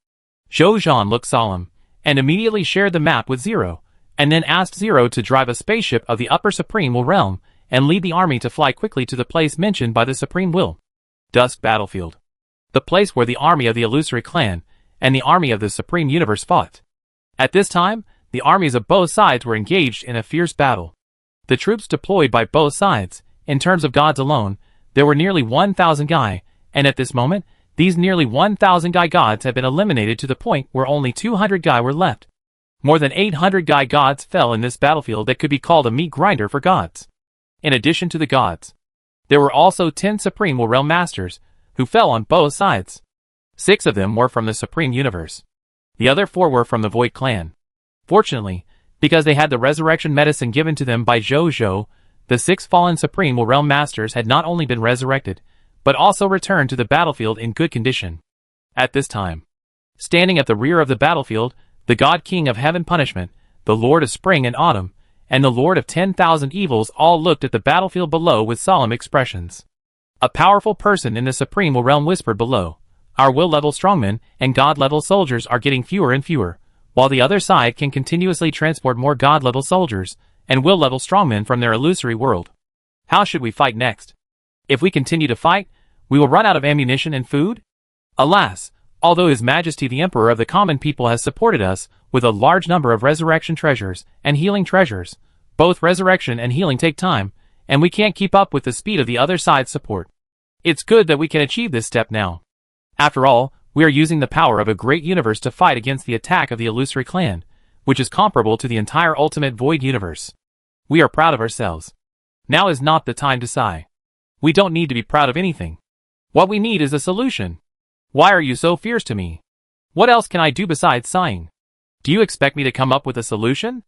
Zhou Zhan looked solemn, and immediately shared the map with Zero, and then asked Zero to drive a spaceship of the Upper Supreme Will realm, and lead the army to fly quickly to the place mentioned by the Supreme Will. Dusk Battlefield. The place where the army of the Illusory Clan and the army of the Supreme Universe fought. At this time, the armies of both sides were engaged in a fierce battle. The troops deployed by both sides, in terms of gods alone, there were nearly 1,000 Gai, and at this moment, these nearly 1,000 Gai gods had been eliminated to the point where only 200 Gai were left. More than 800 Gai gods fell in this battlefield that could be called a meat grinder for gods. In addition to the gods, there were also 10 Supreme Will Realm Masters, who fell on both sides. 6 of them were from the Supreme Universe. The other 4 were from the Void Clan. Fortunately, because they had the resurrection medicine given to them by Zhou Zhou, the 6 fallen Supreme Will Realm Masters had not only been resurrected, but also returned to the battlefield in good condition. At this time, standing at the rear of the battlefield, the God King of Heaven Punishment, the Lord of Spring and Autumn, and the Lord of 10,000 Evils all looked at the battlefield below with solemn expressions. A powerful person in the Supreme Will Realm whispered below, Our will-level strongmen and God-level soldiers are getting fewer and fewer, while the other side can continuously transport more God-level soldiers and will-level strongmen from their illusory world. How should we fight next? If we continue to fight, we will run out of ammunition and food? Alas, Although His Majesty the Emperor of the common people has supported us with a large number of resurrection treasures and healing treasures, both resurrection and healing take time, and we can't keep up with the speed of the other side's support. It's good that we can achieve this step now. After all, we are using the power of a great universe to fight against the attack of the illusory clan, which is comparable to the entire ultimate void universe. We are proud of ourselves. Now is not the time to sigh. We don't need to be proud of anything. What we need is a solution. Why are you so fierce to me? What else can I do besides sighing? Do you expect me to come up with a solution?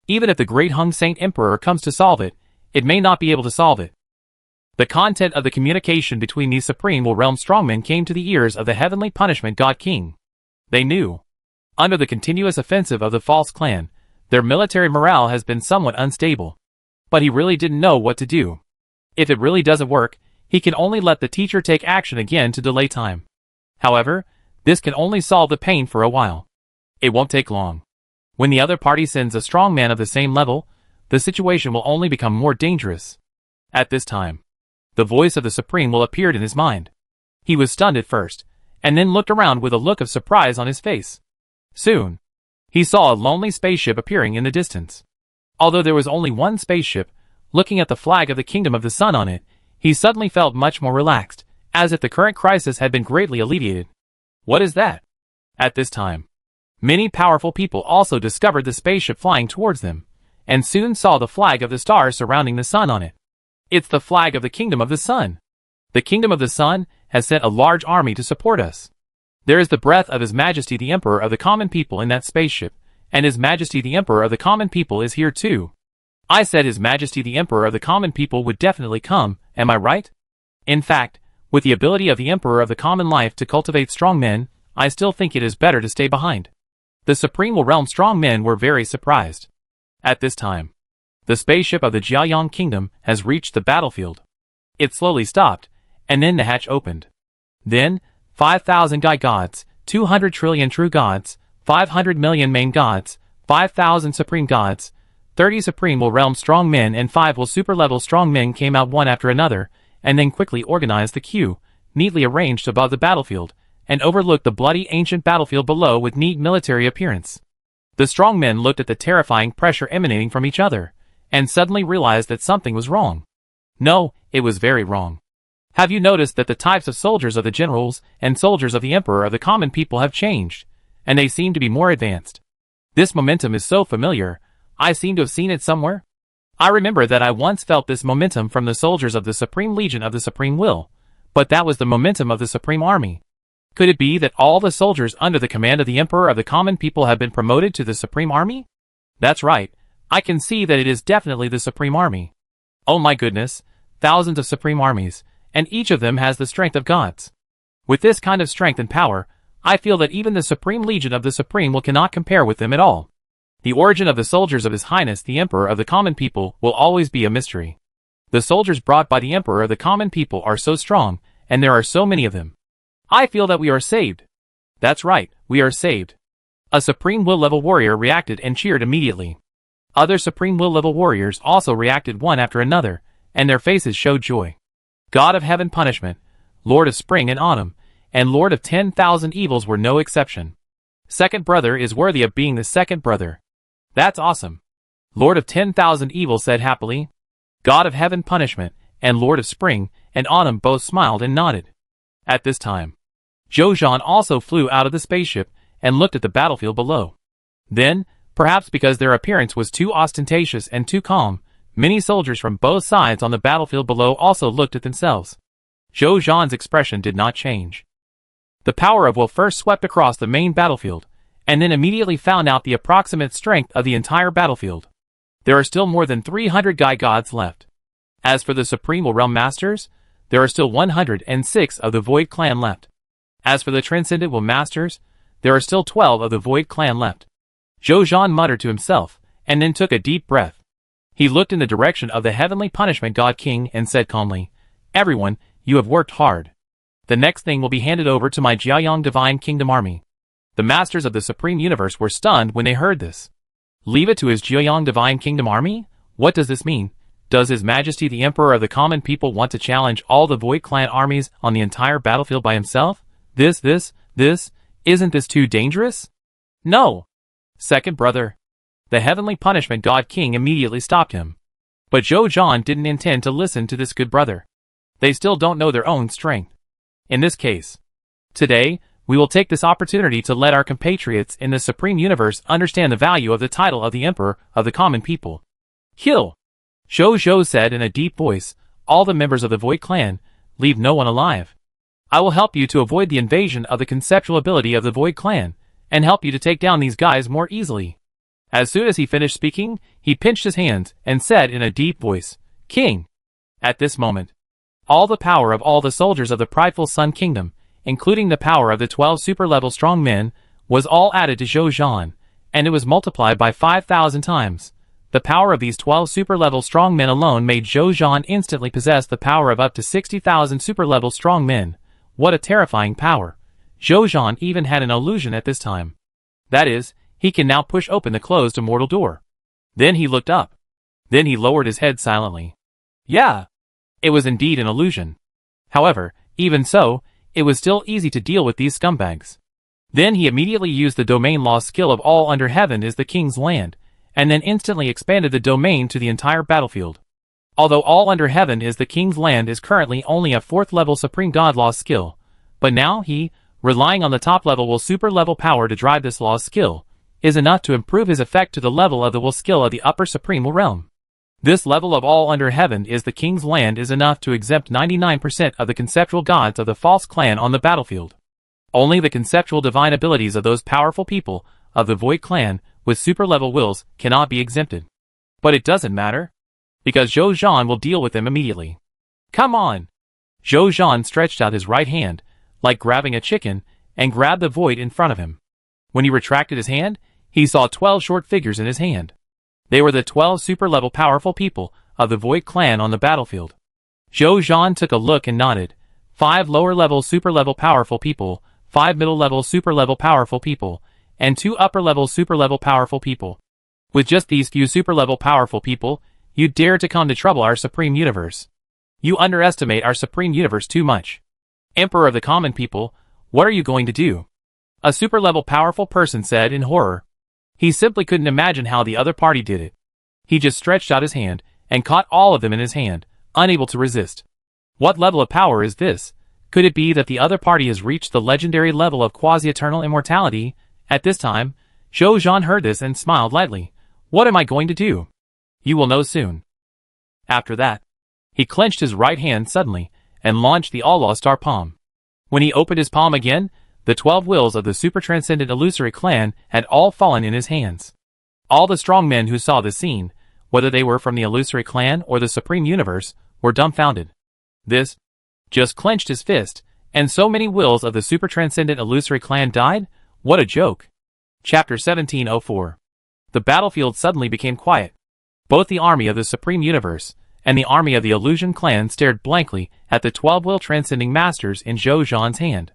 Even if the great Hung Saint Emperor comes to solve it, it may not be able to solve it. The content of the communication between these supreme realm strongmen came to the ears of the heavenly punishment god king. They knew. Under the continuous offensive of the false clan, their military morale has been somewhat unstable. But he really didn't know what to do. If it really doesn't work, he can only let the teacher take action again to delay time. However, this can only solve the pain for a while. It won't take long. When the other party sends a strong man of the same level, the situation will only become more dangerous. At this time, the voice of the Supreme will appear in his mind. He was stunned at first, and then looked around with a look of surprise on his face. Soon, he saw a lonely spaceship appearing in the distance. Although there was only one spaceship, looking at the flag of the Kingdom of the Sun on it, he suddenly felt much more relaxed, as if the current crisis had been greatly alleviated. What is that? At this time, many powerful people also discovered the spaceship flying towards them, and soon saw the flag of the stars surrounding the sun on it. It's the flag of the Kingdom of the Sun. The Kingdom of the Sun has sent a large army to support us. There is the breath of His Majesty the Emperor of the common people in that spaceship, and His Majesty the Emperor of the common people is here too. I said His Majesty the Emperor of the common people would definitely come, am I right? In fact, with the ability of the Emperor of the common life to cultivate strong men, I still think it is better to stay behind. The Supreme Realm strong men were very surprised. At this time, the spaceship of the Jiaoyang Kingdom has reached the battlefield. It slowly stopped, and then the hatch opened. Then, 5,000 Gai gods, 200 trillion true gods, 500 million main gods, 5,000 supreme gods, 30 Supreme Realm strong men and 5 super level strong men came out one after another, and then quickly organized the queue, neatly arranged above the battlefield, and overlooked the bloody ancient battlefield below with neat military appearance. The strong men looked at the terrifying pressure emanating from each other, and suddenly realized that something was wrong. No, it was very wrong. Have you noticed that the types of soldiers of the generals and soldiers of the Emperor of the common people have changed, and they seem to be more advanced? This momentum is so familiar, I seem to have seen it somewhere. I remember that I once felt this momentum from the soldiers of the Supreme Legion of the Supreme Will, but that was the momentum of the Supreme Army. Could it be that all the soldiers under the command of the Emperor of the common people have been promoted to the Supreme Army? That's right, I can see that it is definitely the Supreme Army. Oh my goodness, thousands of Supreme Armies, and each of them has the strength of gods. With this kind of strength and power, I feel that even the Supreme Legion of the Supreme will cannot compare with them at all. The origin of the soldiers of His Highness the Emperor of the common people will always be a mystery. The soldiers brought by the Emperor of the common people are so strong, and there are so many of them. I feel that we are saved. That's right, we are saved. A Supreme Will level warrior reacted and cheered immediately. Other Supreme Will level warriors also reacted one after another, and their faces showed joy. God of Heaven Punishment, Lord of Spring and Autumn, and Lord of 10,000 Evils were no exception. Second brother is worthy of being the second brother. That's awesome. Lord of 10,000 Evils said happily. God of Heaven Punishment and Lord of Spring and Autumn both smiled and nodded. At this time, Zhou Zhan also flew out of the spaceship and looked at the battlefield below. Then, perhaps because their appearance was too ostentatious and too calm, many soldiers from both sides on the battlefield below also looked at themselves. Zhou Zhan's expression did not change. The power of will first swept across the main battlefield, and then immediately found out the approximate strength of the entire battlefield. There are still more than 300 Gai gods left. As for the Supreme Realm Masters, there are still 106 of the Void Clan left. As for the Transcendent Will Masters, there are still 12 of the Void Clan left. Zhou Zhan muttered to himself, and then took a deep breath. He looked in the direction of the Heavenly Punishment God King and said calmly, "Everyone, you have worked hard. The next thing will be handed over to my Jiaoyang Divine Kingdom Army." The Masters of the Supreme Universe were stunned when they heard this. Leave it to his Jiaoyang Divine Kingdom Army? What does this mean? Does His Majesty the Emperor of the common people want to challenge all the Void Clan armies on the entire battlefield by himself? This Isn't this too dangerous? No. Second brother. The heavenly punishment god king immediately stopped him. But Zhou Zhan didn't intend to listen to this good brother. They still don't know their own strength. In this case, today, we will take this opportunity to let our compatriots in the Supreme Universe understand the value of the title of the Emperor of the Common People. Kill! Zhou Zhou said in a deep voice, all the members of the Void Clan, leave no one alive. I will help you to avoid the invasion of the conceptual ability of the Void Clan, and help you to take down these guys more easily. As soon as he finished speaking, he pinched his hands and said in a deep voice, King! At this moment, all the power of all the soldiers of the prideful Sun Kingdom, including the power of the 12 super-level strong men, was all added to Zhou Zhan, and it was multiplied by 5,000 times. The power of these 12 super-level strong men alone made Zhou Zhan instantly possess the power of up to 60,000 super-level strong men. What a terrifying power! Zhou Zhan even had an illusion at this time. That is, he can now push open the closed immortal door. Then he looked up. Then he lowered his head silently. Yeah! It was indeed an illusion. However, even so, it was still easy to deal with these scumbags. Then he immediately used the domain law skill of all under heaven is the king's land, and then instantly expanded the domain to the entire battlefield. Although all under heaven is the king's land is currently only a 4th level supreme god law skill, but now he, relying on the top level will super level power to drive this law skill, is enough to improve his effect to the level of the will skill of the upper supreme will realm. This level of all under heaven is the king's land is enough to exempt 99% of the conceptual gods of the false clan on the battlefield. Only the conceptual divine abilities of those powerful people of the Void Clan with super level wills cannot be exempted. But it doesn't matter, because Zhou Zhan will deal with them immediately. Come on! Zhou Zhan stretched out his right hand, like grabbing a chicken, and grabbed the void in front of him. When he retracted his hand, he saw 12 short figures in his hand. They were the 12 super-level powerful people of the Void Clan on the battlefield. Zhou Zhan took a look and nodded. 5 lower-level super-level powerful people, 5 middle-level super-level powerful people, and 2 upper-level super-level powerful people. With just these few super-level powerful people, you dare to come to trouble our Supreme Universe. You underestimate our Supreme Universe too much. Emperor of the Common People, what are you going to do? A super-level powerful person said in horror. He simply couldn't imagine how the other party did it. He just stretched out his hand, and caught all of them in his hand, unable to resist. What level of power is this? Could it be that the other party has reached the legendary level of quasi-eternal immortality? At this time, Zhou Zhan heard this and smiled lightly. What am I going to do? You will know soon. After that, he clenched his right hand suddenly, and launched the Allah Star palm. When he opened his palm again, the 12 wills of the super-transcendent illusory clan had all fallen in his hands. All the strong men who saw this scene, whether they were from the illusory clan or the supreme universe, were dumbfounded. This just clenched his fist, and so many wills of the super-transcendent illusory clan died? What a joke. Chapter 1704. The battlefield suddenly became quiet. Both the army of the supreme universe and the army of the illusion clan stared blankly at the 12 will transcending masters in Zhou Zhan's hand.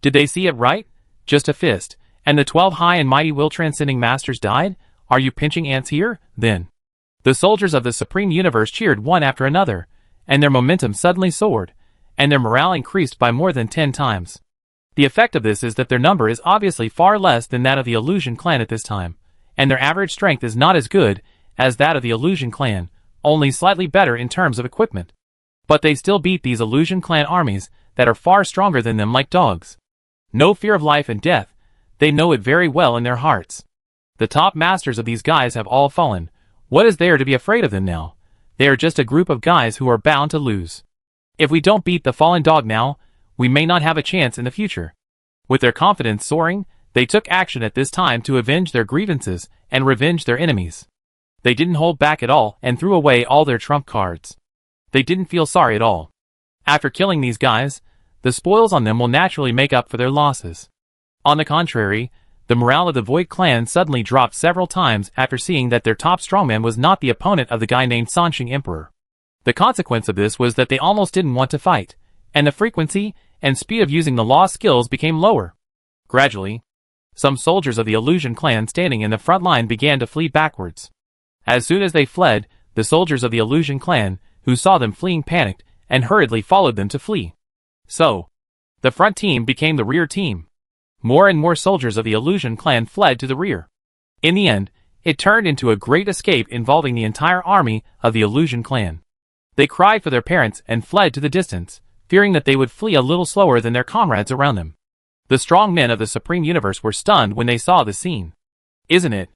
Did they see it right? Just a fist, and the 12 high and mighty will transcending masters died? Are you pinching ants here, then? The soldiers of the supreme universe cheered one after another, and their momentum suddenly soared, and their morale increased by more than 10 times. The effect of this is that their number is obviously far less than that of the illusion clan at this time, and their average strength is not as good as that of the illusion clan, only slightly better in terms of equipment. But they still beat these illusion clan armies that are far stronger than them like dogs. No fear of life and death, they know it very well in their hearts. The top masters of these guys have all fallen. What is there to be afraid of them now? They are just a group of guys who are bound to lose. If we don't beat the fallen dog now, we may not have a chance in the future. With their confidence soaring, they took action at this time to avenge their grievances and revenge their enemies. They didn't hold back at all and threw away all their trump cards. They didn't feel sorry at all. After killing these guys, the spoils on them will naturally make up for their losses. On the contrary, the morale of the Void Clan suddenly dropped several times after seeing that their top strongman was not the opponent of the guy named Sanxing Emperor. The consequence of this was that they almost didn't want to fight, and the frequency and speed of using the law skills became lower. Gradually, some soldiers of the Illusion Clan standing in the front line began to flee backwards. As soon as they fled, the soldiers of the Illusion Clan, who saw them fleeing, panicked and hurriedly followed them to flee. So, the front team became the rear team. More and more soldiers of the Illusion clan fled to the rear. In the end, it turned into a great escape involving the entire army of the Illusion clan. They cried for their parents and fled to the distance, fearing that they would flee a little slower than their comrades around them. The strong men of the Supreme Universe were stunned when they saw the scene. Isn't it?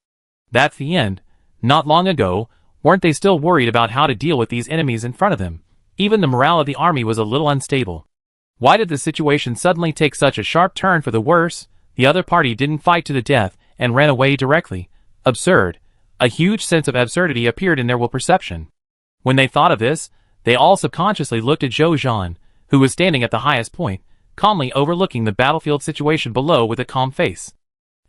That's the end. Not long ago, weren't they still worried about how to deal with these enemies in front of them? Even the morale of the army was a little unstable. Why did the situation suddenly take such a sharp turn for the worse? The other party didn't fight to the death and ran away directly. Absurd. A huge sense of absurdity appeared in their will perception. When they thought of this, they all subconsciously looked at Zhou Zhan, who was standing at the highest point, calmly overlooking the battlefield situation below with a calm face.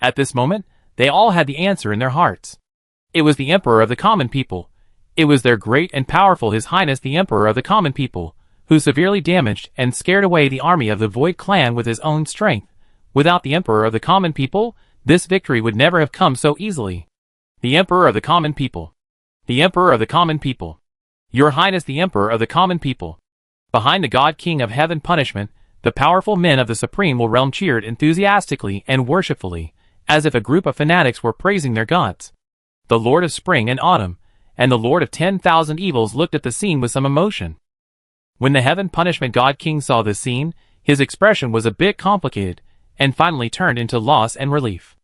At this moment, they all had the answer in their hearts. It was the Emperor of the Common People. It was their great and powerful His Highness the Emperor of the Common People, who severely damaged and scared away the army of the Void Clan with his own strength. Without the Emperor of the Common People, this victory would never have come so easily. The Emperor of the Common People. The Emperor of the Common People. Your Highness the Emperor of the Common People. Behind the God King of Heaven Punishment, the powerful men of the Supreme Realm cheered enthusiastically and worshipfully, as if a group of fanatics were praising their gods. The Lord of Spring and Autumn, and the Lord of 10,000 Evils looked at the scene with some emotion. When the Heaven Punishment God King saw this scene, his expression was a bit complicated, and finally turned into loss and relief.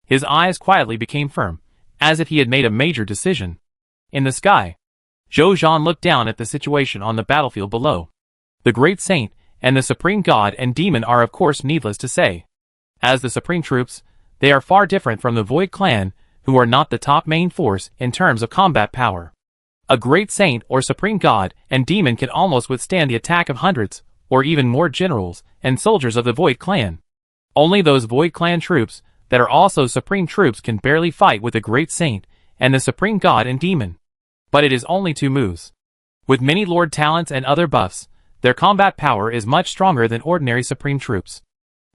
His eyes quietly became firm, as if he had made a major decision. In the sky, Zhou Zhan looked down at the situation on the battlefield below. The Great Saint and the Supreme God and Demon are of course needless to say. As the Supreme Troops, they are far different from the Void Clan, who are not the top main force in terms of combat power. A Great Saint or Supreme God and Demon can almost withstand the attack of hundreds, or even more generals and soldiers of the Void Clan. Only those Void Clan troops that are also Supreme Troops can barely fight with the Great Saint and the Supreme God and Demon. But it is only 2 moves. With many Lord talents and other buffs, their combat power is much stronger than ordinary Supreme Troops.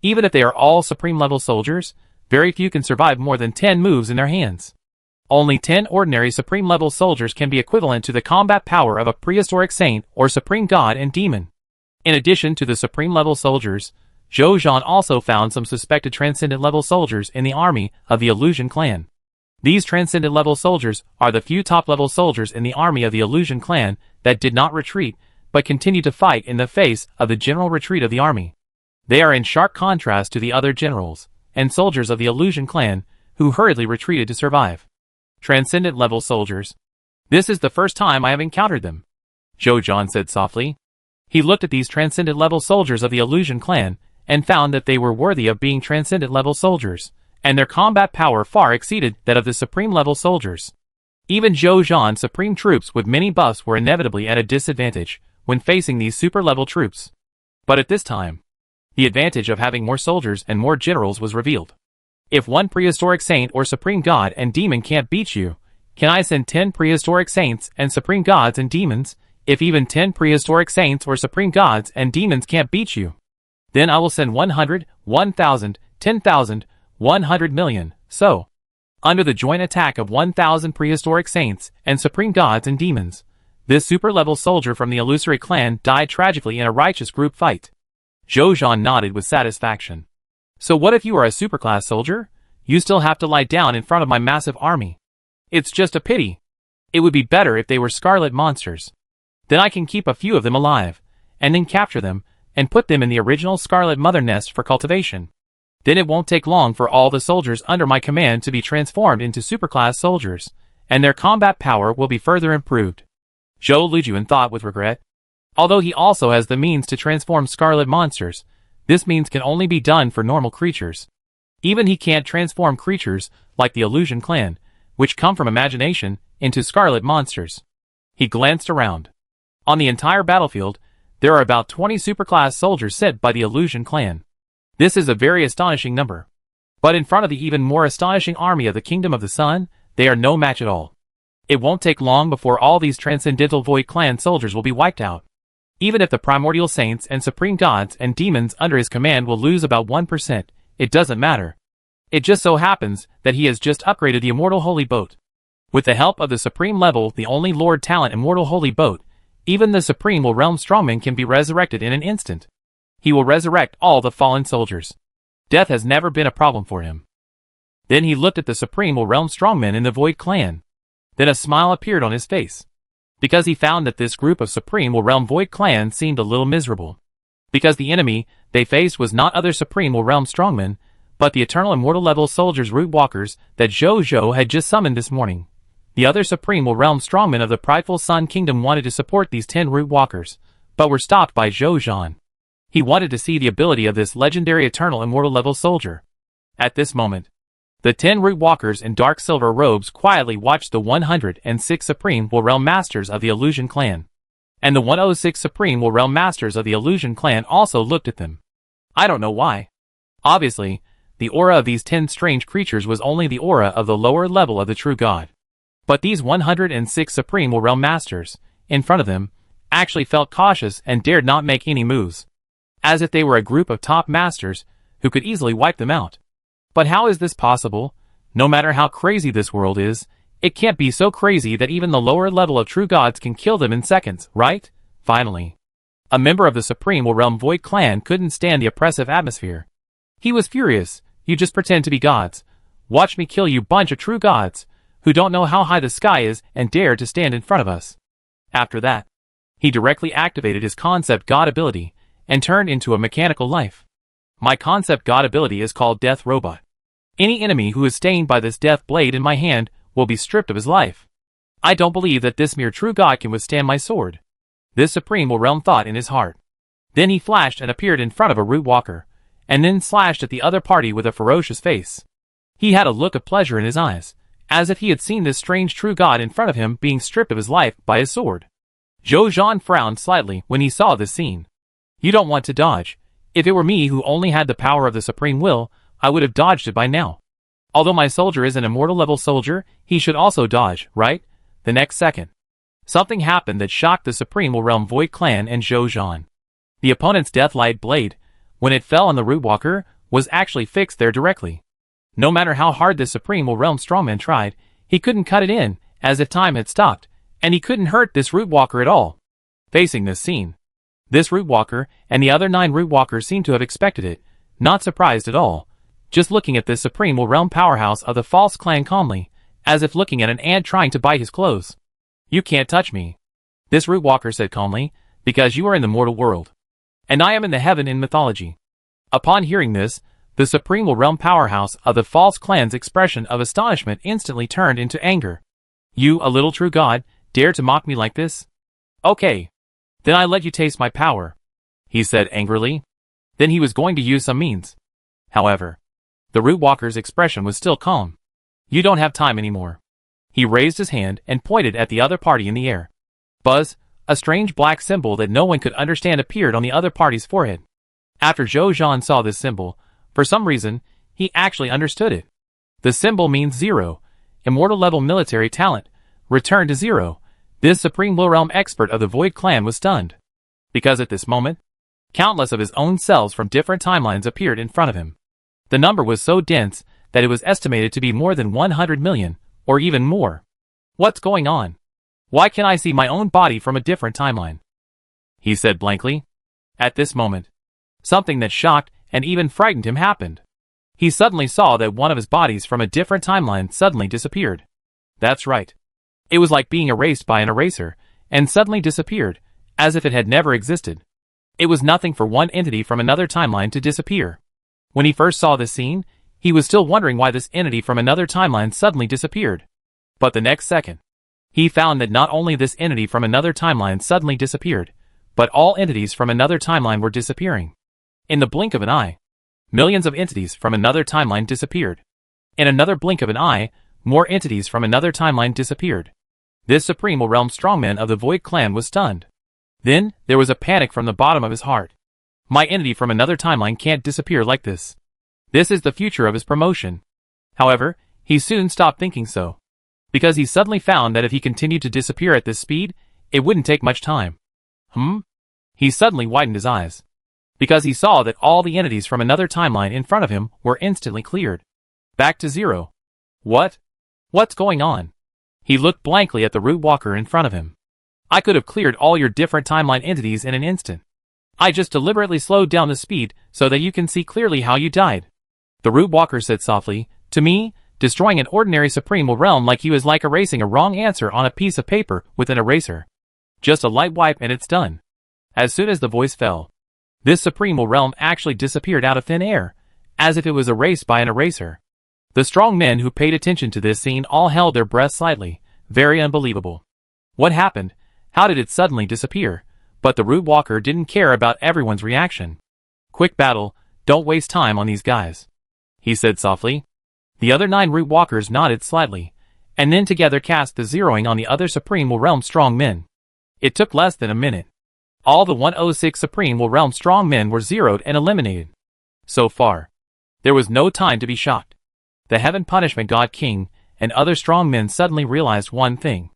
Even if they are all Supreme level soldiers, very few can survive more than 10 moves in their hands. Only 10 ordinary Supreme level soldiers can be equivalent to the combat power of a prehistoric saint or Supreme God and Demon. In addition to the Supreme level soldiers, Zhou Zhan also found some suspected Transcendent level soldiers in the army of the Illusion clan. These Transcendent level soldiers are the few top level soldiers in the army of the Illusion clan that did not retreat, but continued to fight in the face of the general retreat of the army. They are in sharp contrast to the other generals and soldiers of the Illusion clan, who hurriedly retreated to survive. Transcendent level soldiers. This is the first time I have encountered them, Zhou Zhan said softly. He looked at these Transcendent level soldiers of the Illusion clan, and found that they were worthy of being Transcendent level soldiers, and their combat power far exceeded that of the Supreme level soldiers. Even Zhou Zhan's Supreme troops with many buffs were inevitably at a disadvantage when facing these super level troops. But at this time, the advantage of having more soldiers and more generals was revealed. If one prehistoric saint or Supreme God and Demon can't beat you, can I send 10 prehistoric saints and Supreme Gods and Demons? If even 10 prehistoric saints or Supreme Gods and Demons can't beat you, then I will send 100, 1,000, 10,000, 100 million, so. Under the joint attack of 1,000 prehistoric saints and Supreme Gods and Demons, this super-level soldier from the Illusory clan died tragically in a righteous group fight. Zhou Zhan nodded with satisfaction. So what if you are a superclass soldier? You still have to lie down in front of my massive army. It's just a pity. It would be better if they were scarlet monsters. Then I can keep a few of them alive, and then capture them, and put them in the original Scarlet Mother nest for cultivation. Then it won't take long for all the soldiers under my command to be transformed into superclass soldiers, and their combat power will be further improved. Zhou Lijuan thought with regret. Although he also has the means to transform scarlet monsters, this means can only be done for normal creatures. Even he can't transform creatures like the Illusion clan, which come from imagination, into scarlet monsters. He glanced around. On the entire battlefield, there are about 20 superclass soldiers sent by the Illusion clan. This is a very astonishing number. But in front of the even more astonishing army of the Kingdom of the Sun, they are no match at all. It won't take long before all these Transcendental Void Clan soldiers will be wiped out. Even if the Primordial Saints and Supreme Gods and Demons under his command will lose about 1%, it doesn't matter. It just so happens that he has just upgraded the Immortal Holy Boat. With the help of the Supreme level, the only Lord Talent Immortal Holy Boat, even the Supreme Realm Strongman can be resurrected in an instant. He will resurrect all the fallen soldiers. Death has never been a problem for him. Then he looked at the Supreme Realm strongmen in the Void Clan. Then a smile appeared on his face. Because he found that this group of Supreme Realm Void Clan seemed a little miserable. Because the enemy they faced was not other Supreme Realm strongmen, but the Eternal Immortal level soldiers Root Walkers that Zhou had just summoned this morning. The other Supreme Realm strongmen of the Prideful Sun Kingdom wanted to support these 10 Root Walkers, but were stopped by Zhou. He wanted to see the ability of this legendary Eternal Immortal level soldier. At this moment, the 10 Root Walkers in dark silver robes quietly watched the 106 Supreme Realm Masters of the Illusion Clan. And the 106 Supreme Realm Masters of the Illusion Clan also looked at them. I don't know why. Obviously, the aura of these 10 strange creatures was only the aura of the lower level of the true god. But these 106 Supreme Realm Masters, in front of them, actually felt cautious and dared not make any moves. As if they were a group of top masters who could easily wipe them out. But how is this possible? No matter how crazy this world is, it can't be so crazy that even the lower level of true gods can kill them in seconds, right? Finally, a member of the Supreme Realm Void Clan couldn't stand the oppressive atmosphere. He was furious. You just pretend to be gods. Watch me kill you bunch of true gods, who don't know how high the sky is and dare to stand in front of us. After that, he directly activated his Concept God ability, and turned into a mechanical life. My Concept God ability is called Death Robot. Any enemy who is stained by this death blade in my hand will be stripped of his life. I don't believe that this mere true god can withstand my sword. This Supreme Realm thought in his heart. Then he flashed and appeared in front of a Root Walker, and then slashed at the other party with a ferocious face. He had a look of pleasure in his eyes, as if he had seen this strange true god in front of him being stripped of his life by his sword. Zhou frowned slightly when he saw this scene. You don't want to dodge. If it were me who only had the power of the Supreme Will, I would have dodged it by now. Although my soldier is an immortal level soldier, he should also dodge, right? The next second, something happened that shocked the Supreme Realm Void Clan and Zhou. The opponent's Deathlight blade, when it fell on the Root Walker, was actually fixed there directly. No matter how hard the Supreme Realm strongman tried, he couldn't cut it in, as if time had stopped, and he couldn't hurt this Root Walker at all. Facing this scene, this Root Walker and the other 9 Root Walkers seemed to have expected it, not surprised at all, just looking at this Supreme Realm powerhouse of the False Clan calmly, as if looking at an ant trying to bite his clothes. You can't touch me, this Root Walker said calmly, because you are in the mortal world, and I am in the heaven in mythology. Upon hearing this, the Supreme Realm powerhouse of the False Clan's expression of astonishment instantly turned into anger. You, a little true god, dare to mock me like this? Okay. Then I let you taste my power, he said angrily. Then he was going to use some means. However, the Root Walker's expression was still calm. You don't have time anymore. He raised his hand and pointed at the other party in the air. Buzz, a strange black symbol that no one could understand appeared on the other party's forehead. After Zhou saw this symbol, for some reason, he actually understood it. The symbol means 0, immortal level military talent, return to 0. This Supreme Realm expert of the Void Clan was stunned. Because at this moment, countless of his own selves from different timelines appeared in front of him. The number was so dense that it was estimated to be more than 100 million, or even more. What's going on? Why can't I see my own body from a different timeline? He said blankly. At this moment, something that shocked and even frightened him happened. He suddenly saw that one of his bodies from a different timeline suddenly disappeared. That's right. It was like being erased by an eraser, and suddenly disappeared, as if it had never existed. It was nothing for one entity from another timeline to disappear. When he first saw this scene, he was still wondering why this entity from another timeline suddenly disappeared. But the next second, he found that not only this entity from another timeline suddenly disappeared, but all entities from another timeline were disappearing. In the blink of an eye, millions of entities from another timeline disappeared. In another blink of an eye, more entities from another timeline disappeared. This Supreme Realm strongman of the Void Clan was stunned. Then, there was a panic from the bottom of his heart. My entity from another timeline can't disappear like this. This is the future of his promotion. However, he soon stopped thinking so. Because he suddenly found that if he continued to disappear at this speed, it wouldn't take much time. He suddenly widened his eyes. Because he saw that all the entities from another timeline in front of him were instantly cleared. Back to 0. What? What's going on? He looked blankly at the Root Walker in front of him. I could have cleared all your different timeline entities in an instant. I just deliberately slowed down the speed so that you can see clearly how you died. The Root Walker said softly, "To me, destroying an ordinary supreme realm like you is like erasing a wrong answer on a piece of paper with an eraser. Just a light wipe and it's done." As soon as the voice fell, this supreme realm actually disappeared out of thin air, as if it was erased by an eraser. The strong men who paid attention to this scene all held their breath slightly. Very unbelievable. What happened? How did it suddenly disappear? But the Root Walker didn't care about everyone's reaction. "Quick battle, don't waste time on these guys," he said softly. The other 9 Root Walkers nodded slightly, and then together cast the zeroing on the other Supreme Realm strong men. It took less than a minute. All the 106 Supreme Realm strong men were zeroed and eliminated. So far, there was no time to be shocked. The Heaven Punishment God King and other strong men suddenly realized one thing.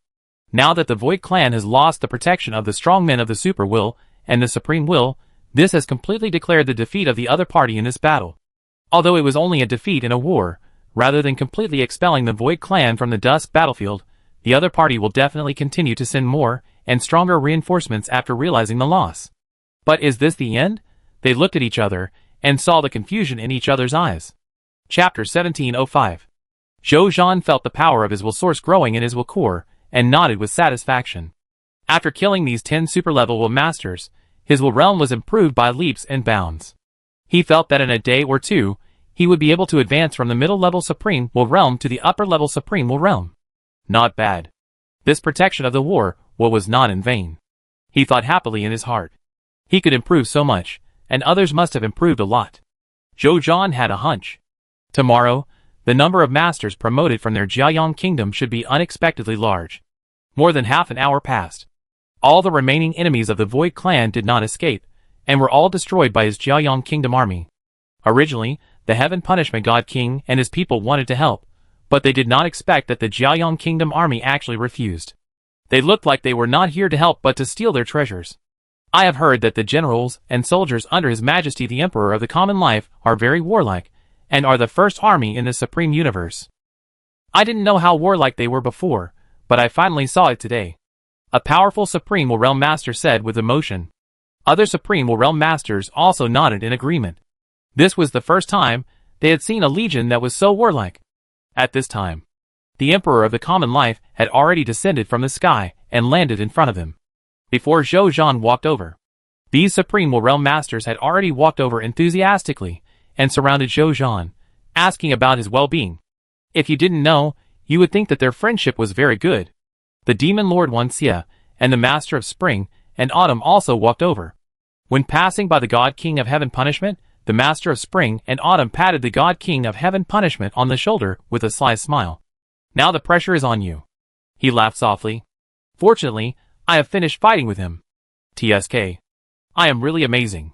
Now that the Void Clan has lost the protection of the strong men of the Super Will and the Supreme Will, this has completely declared the defeat of the other party in this battle. Although it was only a defeat in a war, rather than completely expelling the Void Clan from the Dusk battlefield, the other party will definitely continue to send more and stronger reinforcements after realizing the loss. But is this the end? They looked at each other and saw the confusion in each other's eyes. Chapter 1705. Zhou Zhan felt the power of his will source growing in his will core, and nodded with satisfaction. After killing these 10 super-level will masters, his will realm was improved by leaps and bounds. He felt that in a day or two, he would be able to advance from the middle-level Supreme Will realm to the upper-level Supreme Will realm. Not bad. This protection of the war was not in vain. He thought happily in his heart. He could improve so much, and others must have improved a lot. Zhou Zhan had a hunch. Tomorrow, the number of masters promoted from their Jiayang kingdom should be unexpectedly large. More than half an hour passed. All the remaining enemies of the Void Clan did not escape, and were all destroyed by his Jiayang kingdom army. Originally, the Heaven Punishment God King and his people wanted to help, but they did not expect that the Jiayang kingdom army actually refused. They looked like they were not here to help but to steal their treasures. I have heard that the generals and soldiers under His Majesty the Emperor of the Common Life are very warlike, and are the first army in the Supreme Universe. I didn't know how warlike they were before, but I finally saw it today. A powerful Supreme Will Realm Master said with emotion. Other Supreme Will Realm Masters also nodded in agreement. This was the first time they had seen a legion that was so warlike. At this time, the Emperor of the Common Life had already descended from the sky and landed in front of him. Before Zhou Zhan walked over, these Supreme Will Realm Masters had already walked over enthusiastically and surrounded Zhou Zhan, asking about his well-being. If you didn't know, you would think that their friendship was very good. The Demon Lord Wan Xie and the Master of Spring and Autumn also walked over. When passing by the God King of Heaven Punishment, the Master of Spring and Autumn patted the God King of Heaven Punishment on the shoulder with a sly smile. "Now the pressure is on you." He laughed softly. "Fortunately, I have finished fighting with him. TSK. I am really amazing.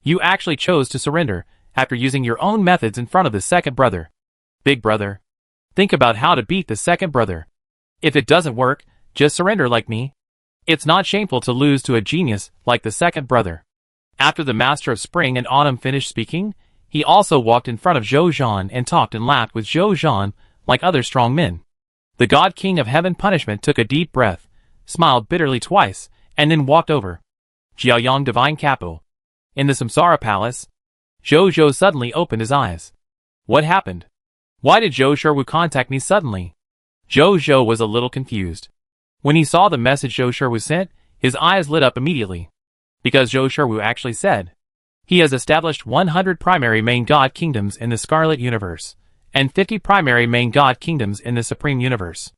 You actually chose to surrender after using your own methods in front of the second brother. Big brother. Think about how to beat the second brother. If it doesn't work, just surrender like me. It's not shameful to lose to a genius like the second brother." After the Master of Spring and Autumn finished speaking, he also walked in front of Zhou Zhan and talked and laughed with Zhou Zhan like other strong men. The God King of Heaven Punishment took a deep breath, smiled bitterly twice, and then walked over. Jiayang Divine Capital. In the Samsara Palace, Zhou Zhou suddenly opened his eyes. What happened? Why did Zhou Sherwu contact me suddenly? Zhou Zhou was a little confused. When he saw the message Zhou Sherwu sent, his eyes lit up immediately. Because Zhou Sherwu actually said, he has established 100 primary main god kingdoms in the Scarlet Universe, and 50 primary main god kingdoms in the Supreme Universe.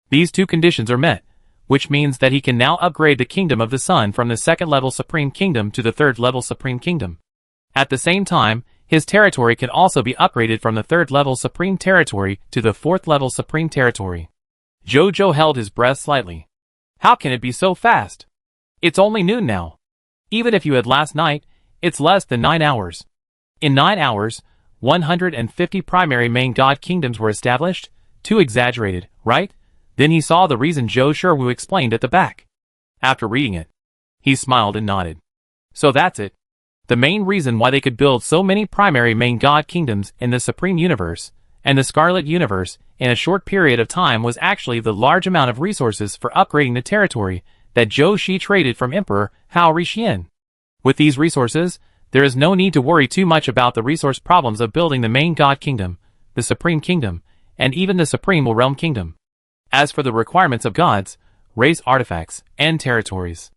These two conditions are met, which means that he can now upgrade the Kingdom of the Sun from the second-level Supreme Kingdom to the third-level Supreme Kingdom. At the same time, his territory can also be upgraded from the third-level Supreme Territory to the fourth-level Supreme Territory. Zhou Zhou held his breath slightly. How can it be so fast? It's only noon now. Even if you had last night, it's less than 9 hours. In 9 hours, 150 primary main god kingdoms were established? Too exaggerated, right? Then he saw the reason Zhou Sherwu explained at the back. After reading it, he smiled and nodded. So that's it. The main reason why they could build so many primary main god kingdoms in the Supreme Universe and the Scarlet Universe in a short period of time was actually the large amount of resources for upgrading the territory that Zhou Shi traded from Emperor Hao Rixian. With these resources, There is no need to worry too much about the resource problems of building the main God Kingdom, the Supreme Kingdom, and even the Supreme Realm Kingdom. As for the requirements of gods, race artifacts, and territories,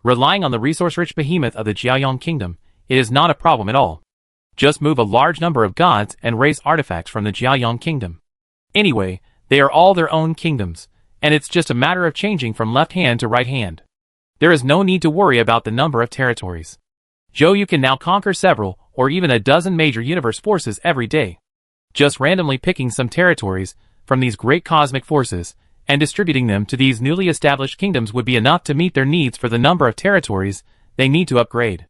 relying on the resource-rich behemoth of the Jiaoyang Kingdom, it is not a problem at all. Just move a large number of gods and race artifacts from the Jiaoyang Kingdom. Anyway, they are all their own kingdoms, and it's just a matter of changing from left hand to right hand. There is no need to worry about the number of territories. You can now conquer several, or even a dozen major universe forces every day. Just randomly picking some territories from these great cosmic forces and distributing them to these newly established kingdoms would be enough to meet their needs for the number of territories they need to upgrade.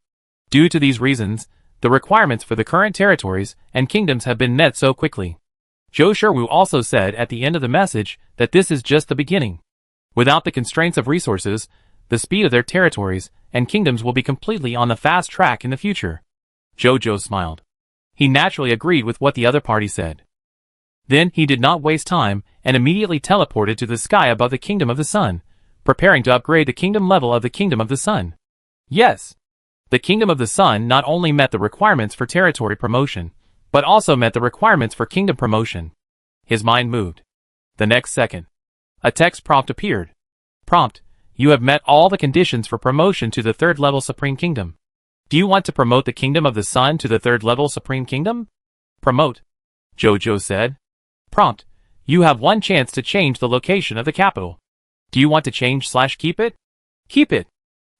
Due to these reasons, the requirements for the current territories and kingdoms have been met so quickly. Zhou Sherwu also said at the end of the message that this is just the beginning. Without the constraints of resources, the speed of their territories and kingdoms will be completely on the fast track in the future. Zhou smiled. He naturally agreed with what the other party said. Then he did not waste time and immediately teleported to the sky above the Kingdom of the Sun, preparing to upgrade the kingdom level of the Kingdom of the Sun. Yes, the Kingdom of the Sun not only met the requirements for territory promotion, but also met the requirements for kingdom promotion. His mind moved. The next second, a text prompt appeared. Prompt: you have met all the conditions for promotion to the third level Supreme Kingdom. Do you want to promote the Kingdom of the Sun to the third level Supreme Kingdom? Promote, Zhou said. Prompt: you have one chance to change the location of the capital. Do you want to change/keep it? Keep it.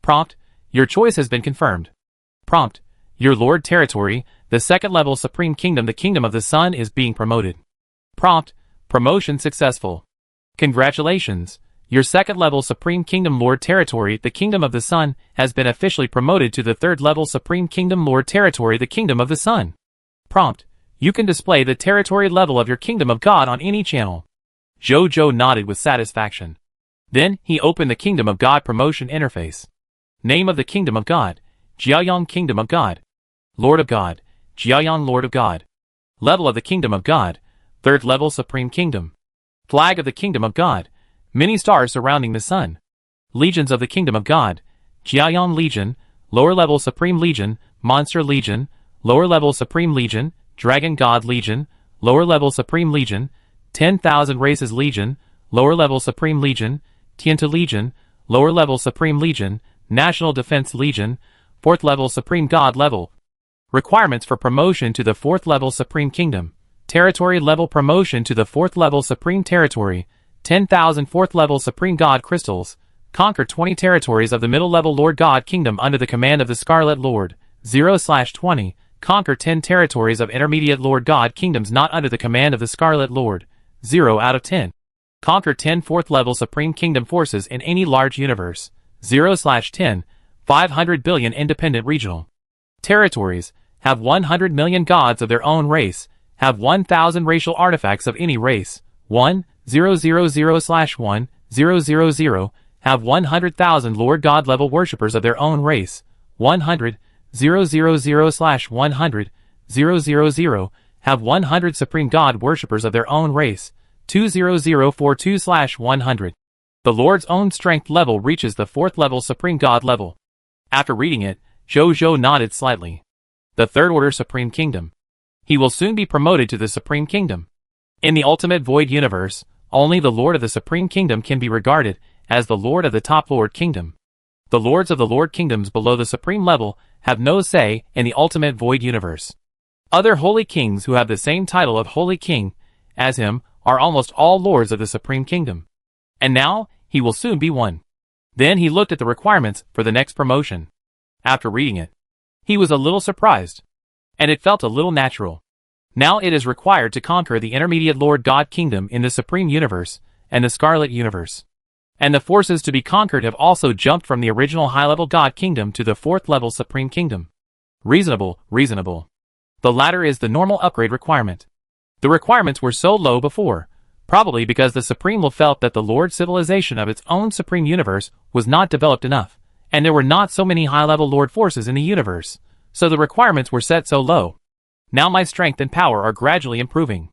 Prompt: your choice has been confirmed. Prompt: your Lord Territory, the second level Supreme Kingdom, the Kingdom of the Sun, is being promoted. Prompt: promotion successful. Congratulations. Your second level Supreme Kingdom Lord Territory, the Kingdom of the Sun, has been officially promoted to the third level Supreme Kingdom Lord Territory, the Kingdom of the Sun. Prompt: you can display the territory level of your Kingdom of God on any channel. Zhou nodded with satisfaction. Then he opened the Kingdom of God promotion interface. Name of the Kingdom of God: Jiaoyang Kingdom of God. Lord of God: Jiaoyang Lord of God. Level of the Kingdom of God: third level Supreme Kingdom. Flag of the Kingdom of God: many stars surrounding the sun. Legions of the Kingdom of God: Jiaoyang Legion, lower level Supreme Legion, Monster Legion, lower level Supreme Legion, Dragon God Legion, lower level Supreme Legion, 10,000 Races Legion, lower level Supreme Legion, Tianta Legion, lower level Supreme Legion, National Defense Legion, 4th level Supreme God level. Requirements for promotion to the 4th level Supreme Kingdom. Territory level promotion to the 4th level Supreme Territory, 10,000 4th level Supreme God Crystals. Conquer 20 territories of the middle level Lord God Kingdom under the command of the Scarlet Lord, 0/20. Conquer 10 territories of intermediate Lord God Kingdoms not under the command of the Scarlet Lord, 0 out of 10. Conquer 10 4th level Supreme Kingdom forces in any large universe, 0/10, 500 billion independent regional territories. Have 100 million gods of their own race. Have 1,000 racial artifacts of any race, 1,000/1,000. Have 100,000 Lord God level worshippers of their own race, 100,000/100,000. Have 100 Supreme God worshippers of their own race, 200,042/100. The Lord's own strength level reaches the 4th level Supreme God level. After reading it, Zhou nodded slightly. The Third Order Supreme Kingdom. He will soon be promoted to the Supreme Kingdom. In the Ultimate Void Universe, only the Lord of the Supreme Kingdom can be regarded as the Lord of the Top Lord Kingdom. The Lords of the Lord Kingdoms below the Supreme level have no say in the Ultimate Void Universe. Other Holy Kings who have the same title of Holy King as him are almost all Lords of the Supreme Kingdom. And now, he will soon be one. Then he looked at the requirements for the next promotion. After reading it, he was a little surprised. And it felt a little natural. Now it is required to conquer the intermediate Lord God Kingdom in the Supreme Universe and the Scarlet Universe. And the forces to be conquered have also jumped from the original high-level God Kingdom to the 4th level Supreme Kingdom. Reasonable. The latter is the normal upgrade requirement. The requirements were so low before, probably because the Supreme will felt that the Lord civilization of its own Supreme Universe was not developed enough, and there were not so many high-level Lord forces in the universe, so the requirements were set so low. Now my strength and power are gradually improving.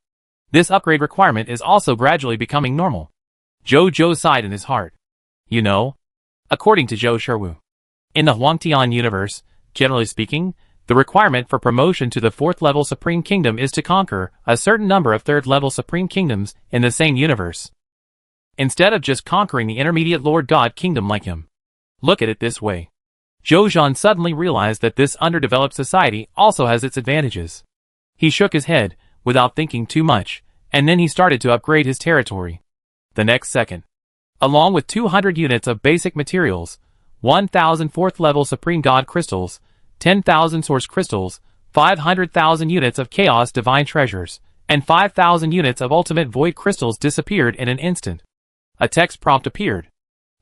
This upgrade requirement is also gradually becoming normal. Zhou sighed in his heart. You know, according to Zhou Sherwu, in the Huangtian universe, generally speaking, The requirement for promotion to the 4th level Supreme Kingdom is to conquer a certain number of 3rd level Supreme Kingdoms in the same universe, instead of just conquering the intermediate Lord God Kingdom like him. Look at it this way. Zhou Zhan suddenly realized that this underdeveloped society also has its advantages. He shook his head, without thinking too much, and then he started to upgrade his territory. The next second, along with 200 units of basic materials, 1,000 4th level Supreme God crystals, 10,000 source crystals, 500,000 units of chaos divine treasures, and 5,000 units of ultimate void crystals disappeared in an instant. A text prompt appeared.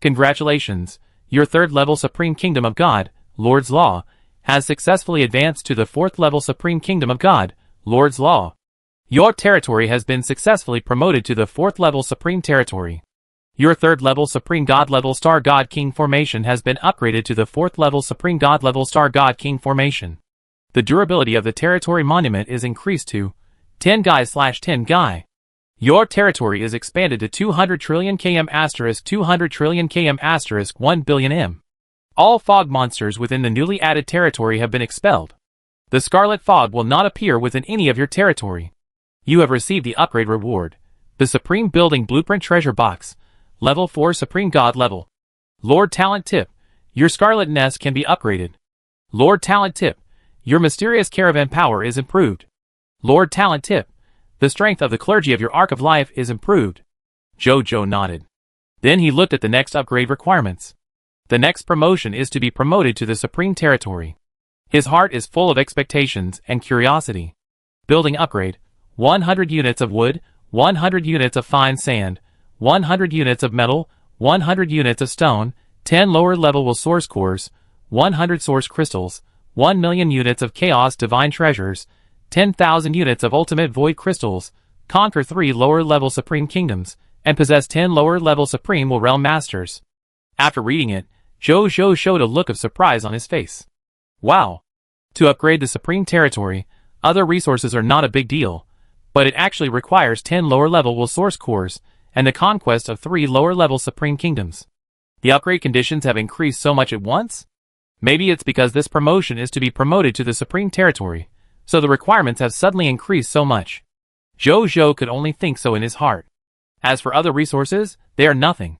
Congratulations, your 3rd level Supreme Kingdom of God, Lord's Law, has successfully advanced to the 4th level Supreme Kingdom of God, Lord's Law. Your territory has been successfully promoted to the 4th level Supreme Territory. Your 3rd level Supreme God level Star God King formation has been upgraded to the 4th level Supreme God level Star God King formation. The durability of the territory monument is increased to 10 Gai/10 Gai. Your territory is expanded to 200 trillion km*, 200 trillion km*, 1 billion m. All fog monsters within the newly added territory have been expelled. The scarlet fog will not appear within any of your territory. You have received the upgrade reward, the Supreme Building Blueprint Treasure Box, Level 4 Supreme God Level. Lord Talent Tip, your Scarlet Nest can be upgraded. Lord Talent Tip, your Mysterious Caravan Power is improved. Lord Talent Tip, the strength of the clergy of your Arc of Life is improved. Jojo nodded. Then he looked at the next upgrade requirements. The next promotion is to be promoted to the Supreme Territory. His heart is full of expectations and curiosity. Building upgrade, 100 units of wood, 100 units of fine sand, 100 units of metal, 100 units of stone, 10 lower level source cores, 100 source crystals, 1 million units of chaos divine treasures, 10,000 units of ultimate void crystals, conquer 3 lower level Supreme Kingdoms, and possess 10 lower level Supreme Realm Masters. After reading it, Jojo showed a look of surprise on his face. Wow! To upgrade the Supreme Territory, other resources are not a big deal, but it actually requires 10 lower level source cores, and the conquest of 3 lower level Supreme Kingdoms. The upgrade conditions have increased so much at once? Maybe it's because this promotion is to be promoted to the Supreme Territory, so the requirements have suddenly increased so much. Jojo could only think so in his heart. As for other resources, they are nothing.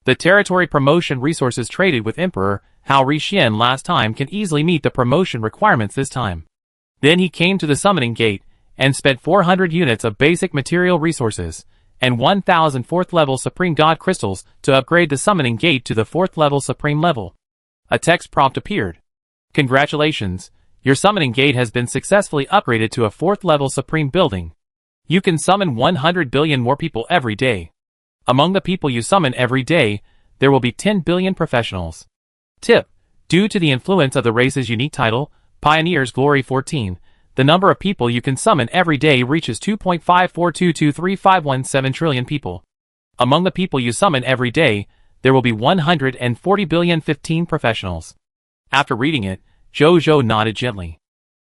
The territory promotion resources traded with Emperor Hao Rixian last time can easily meet the promotion requirements this time. Then he came to the summoning gate and spent 400 units of basic material resources and 1,000 4th level Supreme God crystals to upgrade the summoning gate to the 4th level Supreme level. A text prompt appeared. Congratulations, your summoning gate has been successfully upgraded to a 4th level Supreme building. You can summon 100 billion more people every day. Among the people you summon every day, there will be 10 billion professionals. Tip: due to the influence of the race's unique title, Pioneer's Glory 14, the number of people you can summon every day reaches 2.542235117 trillion people. Among the people you summon every day, there will be 140 billion 15 professionals. After reading it, Jojo nodded gently.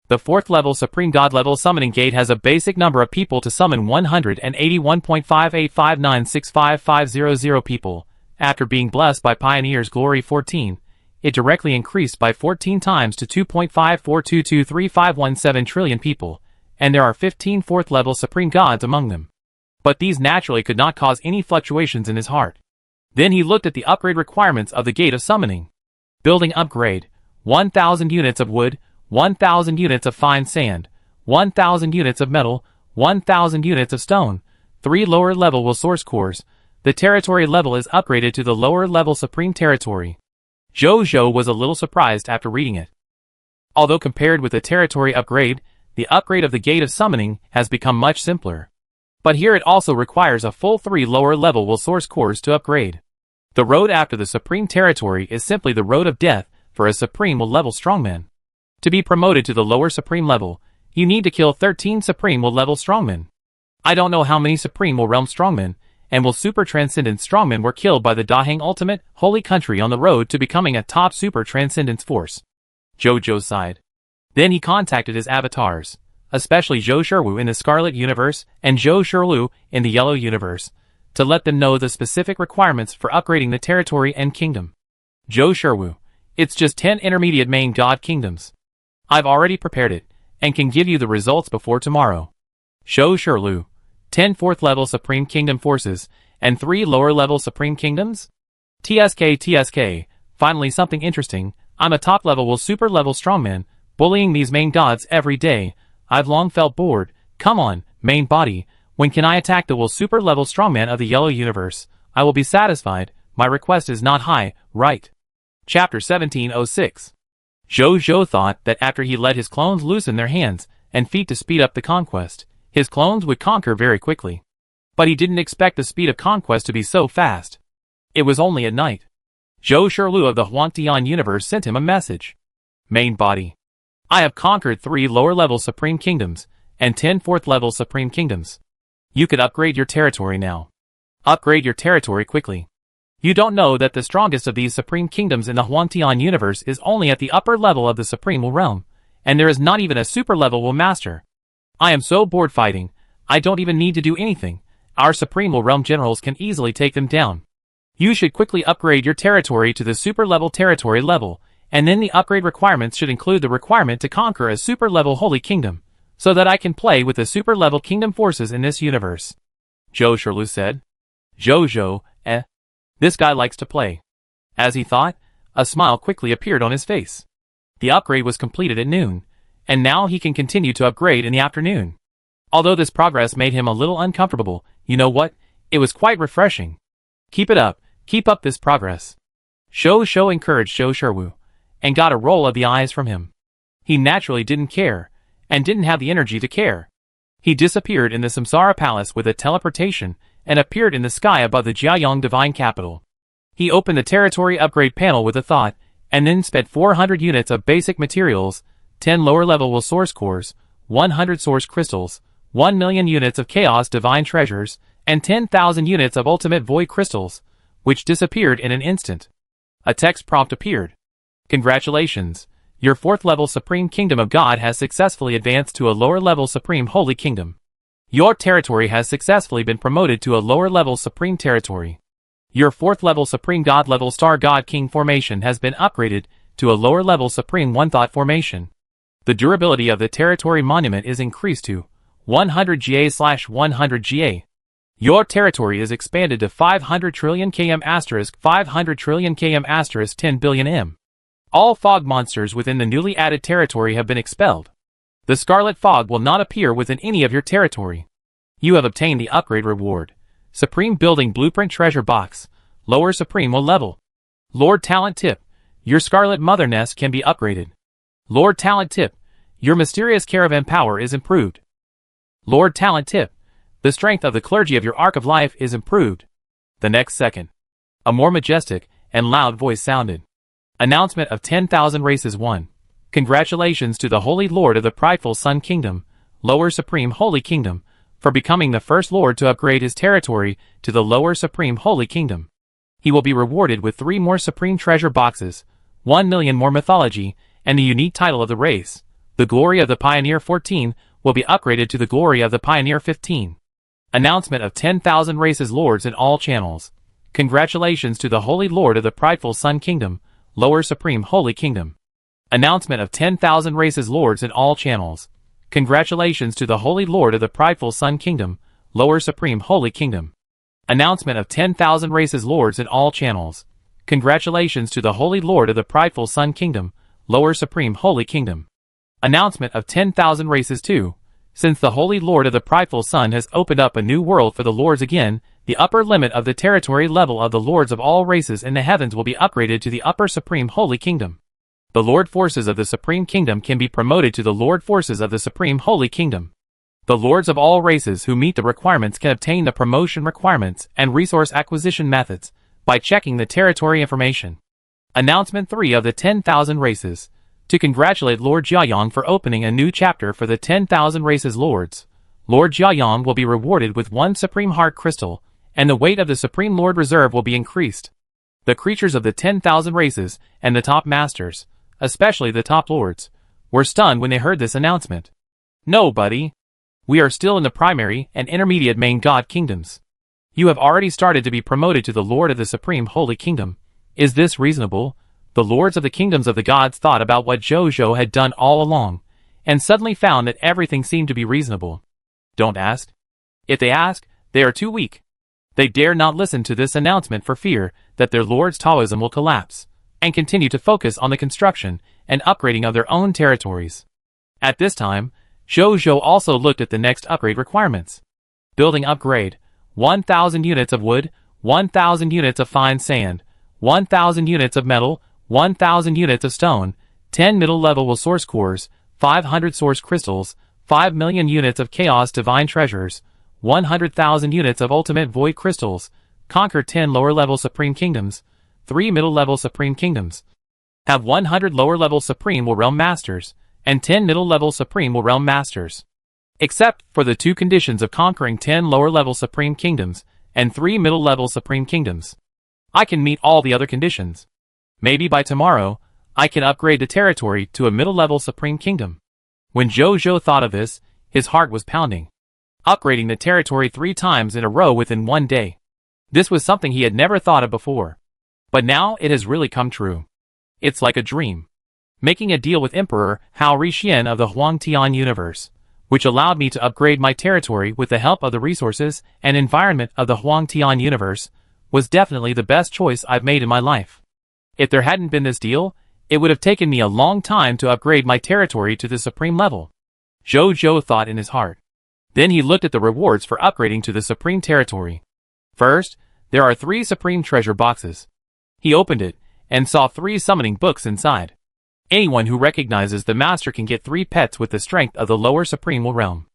The 4th level Supreme God level summoning gate has a basic number of people to summon 181.5859655500 people. After being blessed by Pioneer's Glory 14, it directly increased by 14 times to 2.542235117 trillion people, and there are 15 4th level Supreme Gods among them. But these naturally could not cause any fluctuations in his heart. Then he looked at the upgrade requirements of the Gate of Summoning. Building upgrade, 1,000 units of wood, 1,000 units of fine sand, 1,000 units of metal, 1,000 units of stone, 3 lower level source cores. The territory level is upgraded to the lower level Supreme Territory. Jojo was a little surprised after reading it. Although compared with the territory upgrade, the upgrade of the Gate of Summoning has become much simpler. But here it also requires a full 3 lower level source cores to upgrade. The road after the Supreme Territory is simply the road of death for a Supreme level strongman. To be promoted to the lower Supreme level, you need to kill 13 Supreme level strongmen. I don't know how many Supreme Realm strongmen and Super Transcendent strongmen were killed by the Daheng Ultimate Holy Country on the road to becoming a top Super Transcendence force. Jojo sighed. Then he contacted his avatars, especially Zhou Shiwu in the Scarlet Universe and Zhou Shilu in the Yellow Universe, to let them know the specific requirements for upgrading the territory and kingdom. Zhou Shiwu, it's just 10 intermediate main god kingdoms. I've already prepared it, and can give you the results before tomorrow. Zhou Shirlu, 10 4th-level Supreme Kingdom forces, and 3 lower-level Supreme Kingdoms? TSK, finally something interesting. I'm a top-level super-level strongman, bullying these main gods every day. I've long felt bored. Come on, main body, when can I attack the super-level strongman of the Yellow Universe? I will be satisfied. My request is not high, right? Chapter 1706. Zhou thought that after he let his clones loosen their hands and feet to speed up the conquest, his clones would conquer very quickly. But he didn't expect the speed of conquest to be so fast. It was only at night. Zhou Shirlu of the Huangtian universe sent him a message. Main body. I have conquered 3 lower-level Supreme Kingdoms and 10 4th-level Supreme Kingdoms. You could upgrade your territory now. Upgrade your territory quickly. You don't know that the strongest of these Supreme Kingdoms in the Huangtian universe is only at the upper level of the Supreme Realm, and there is not even a super-level master. I am so bored fighting, I don't even need to do anything. Our Supreme Realm generals can easily take them down. You should quickly upgrade your territory to the super-level territory level, and then the upgrade requirements should include the requirement to conquer a super-level Holy Kingdom, so that I can play with the super-level kingdom forces in this universe. Zhou Shirlu said. Zhou, This guy likes to play. As he thought, a smile quickly appeared on his face. The upgrade was completed at noon, and now he can continue to upgrade in the afternoon. Although this progress made him a little uncomfortable, you know what? It was quite refreshing. Keep it up, keep up this progress. Zhou encouraged Zhou Shirwu, and got a roll of the eyes from him. He naturally didn't care, and didn't have the energy to care. He disappeared in the Samsara Palace with a teleportation, and appeared in the sky above the Jiayang Divine Capital. He opened the territory upgrade panel with a thought, and then spent 400 units of basic materials, 10 lower-level source cores, 100 source crystals, 1 million units of chaos divine treasures, and 10,000 units of ultimate void crystals, which disappeared in an instant. A text prompt appeared. Congratulations, your 4th-level Supreme Kingdom of God has successfully advanced to a lower-level Supreme Holy Kingdom. Your territory has successfully been promoted to a lower-level Supreme Territory. Your 4th-level Supreme God-level Star God King formation has been upgraded to a lower-level Supreme One Thought formation. The durability of the territory monument is increased to 100 GA/100 GA. Your territory is expanded to 500 trillion km * 500 trillion km * 10 billion m. All fog monsters within the newly added territory have been expelled. The Scarlet Fog will not appear within any of your territory. You have obtained the upgrade reward. Supreme Building Blueprint Treasure Box, Lower Supreme level. Lord Talent Tip, your Scarlet Mother Nest can be upgraded. Lord Talent Tip, your Mysterious Caravan Power is improved. Lord Talent Tip, the strength of the clergy of your Arc of Life is improved. The next second, a more majestic and loud voice sounded. Announcement of 10,000 races 1. Congratulations to the Holy Lord of the Prideful Sun Kingdom, Lower Supreme Holy Kingdom, for becoming the first Lord to upgrade his territory to the Lower Supreme Holy Kingdom. He will be rewarded with 3 more Supreme Treasure Boxes, 1 million more mythology, and the unique title of the race. The Glory of the Pioneer 14 will be upgraded to the Glory of the Pioneer 15. Announcement of 10,000 races lords in all channels. Congratulations to the Holy Lord of the Prideful Sun Kingdom, Lower Supreme Holy Kingdom. Announcement of 10,000 races lords in all channels. Congratulations to the Holy Lord of the Prideful Sun Kingdom, Lower Supreme Holy Kingdom. Announcement of 10,000 races lords in all channels. Congratulations to the Holy Lord of the Prideful Sun Kingdom, Lower Supreme Holy Kingdom. Announcement of 10,000 races 2. Since the Holy Lord of the Prideful Sun has opened up a new world for the lords again, the upper limit of the territory level of the lords of all races in the heavens will be upgraded to the Upper Supreme Holy Kingdom. The Lord Forces of the Supreme Kingdom can be promoted to the Lord Forces of the Supreme Holy Kingdom. The lords of all races who meet the requirements can obtain the promotion requirements and resource acquisition methods by checking the territory information. Announcement 3 of the 10,000 races. To congratulate Lord Jiayang for opening a new chapter for the 10,000 races lords, Lord Jiayang will be rewarded with 1 Supreme Heart Crystal, and the weight of the Supreme Lord Reserve will be increased. The creatures of the 10,000 races and the top masters, especially the top lords, were stunned when they heard this announcement. No, buddy. We are still in the primary and intermediate main god kingdoms. You have already started to be promoted to the Lord of the Supreme Holy Kingdom. Is this reasonable? The lords of the kingdoms of the gods thought about what Jojo had done all along, and suddenly found that everything seemed to be reasonable. Don't ask. If they ask, they are too weak. They dare not listen to this announcement for fear that their lord's Taoism will collapse, and continue to focus on the construction and upgrading of their own territories. At this time, Jojo also looked at the next upgrade requirements. Building upgrade: 1,000 units of wood, 1,000 units of fine sand, 1,000 units of metal, 1,000 units of stone, 10 middle-level source cores, 500 source crystals, 5 million units of chaos divine treasures, 100,000 units of ultimate void crystals, conquer 10 lower-level supreme kingdoms, 3 middle-level supreme kingdoms, have 100 lower-level supreme will realm masters, and 10 middle-level supreme will realm masters. Except for the 2 conditions of conquering 10 lower-level supreme kingdoms and 3 middle-level supreme kingdoms. I can meet all the other conditions. Maybe by tomorrow, I can upgrade the territory to a middle-level supreme kingdom. When Jojo thought of this, his heart was pounding. Upgrading the territory 3 times in a row within one day. This was something he had never thought of before. But now it has really come true. It's like a dream. Making a deal with Emperor Hao Rixian of the Huangtian universe, which allowed me to upgrade my territory with the help of the resources and environment of the Huangtian universe, was definitely the best choice I've made in my life. If there hadn't been this deal, it would have taken me a long time to upgrade my territory to the supreme level. Jojo thought in his heart. Then he looked at the rewards for upgrading to the supreme territory. First, there are 3 supreme treasure boxes. He opened it, and saw 3 summoning books inside. Anyone who recognizes the master can get 3 pets with the strength of the lower supreme realm.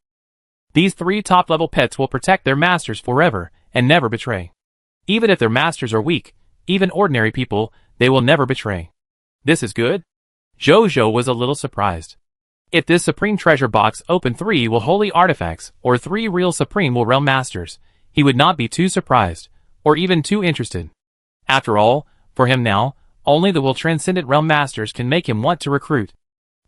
These 3 top-level pets will protect their masters forever, and never betray. Even if their masters are weak, even ordinary people, they will never betray. This is good? Jojo was a little surprised. If this supreme treasure box opened 3 will holy artifacts, or 3 real supreme will realm masters, he would not be too surprised, or even too interested. After all, for him now, only the will transcendent realm masters can make him want to recruit.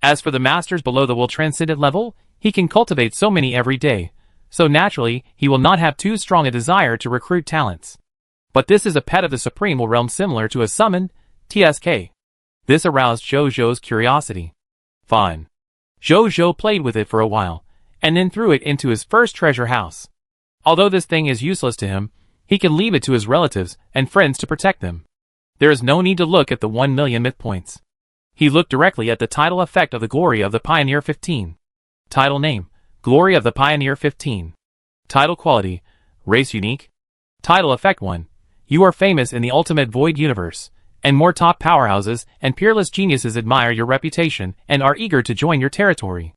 As for the masters below the will transcendent level, he can cultivate so many every day, so naturally he will not have too strong a desire to recruit talents. But this is a pet of the supreme will realm similar to a summon, TSK. This aroused Jojo's curiosity. Fine. Jojo played with it for a while, and then threw it into his first treasure house. Although this thing is useless to him, he can leave it to his relatives and friends to protect them. There is no need to look at the 1 million myth points. He looked directly at the title effect of the Glory of the Pioneer 15. Title name: Glory of the Pioneer 15. Title quality: Race unique. Title effect 1. You are famous in the ultimate void universe, and more top powerhouses and peerless geniuses admire your reputation and are eager to join your territory.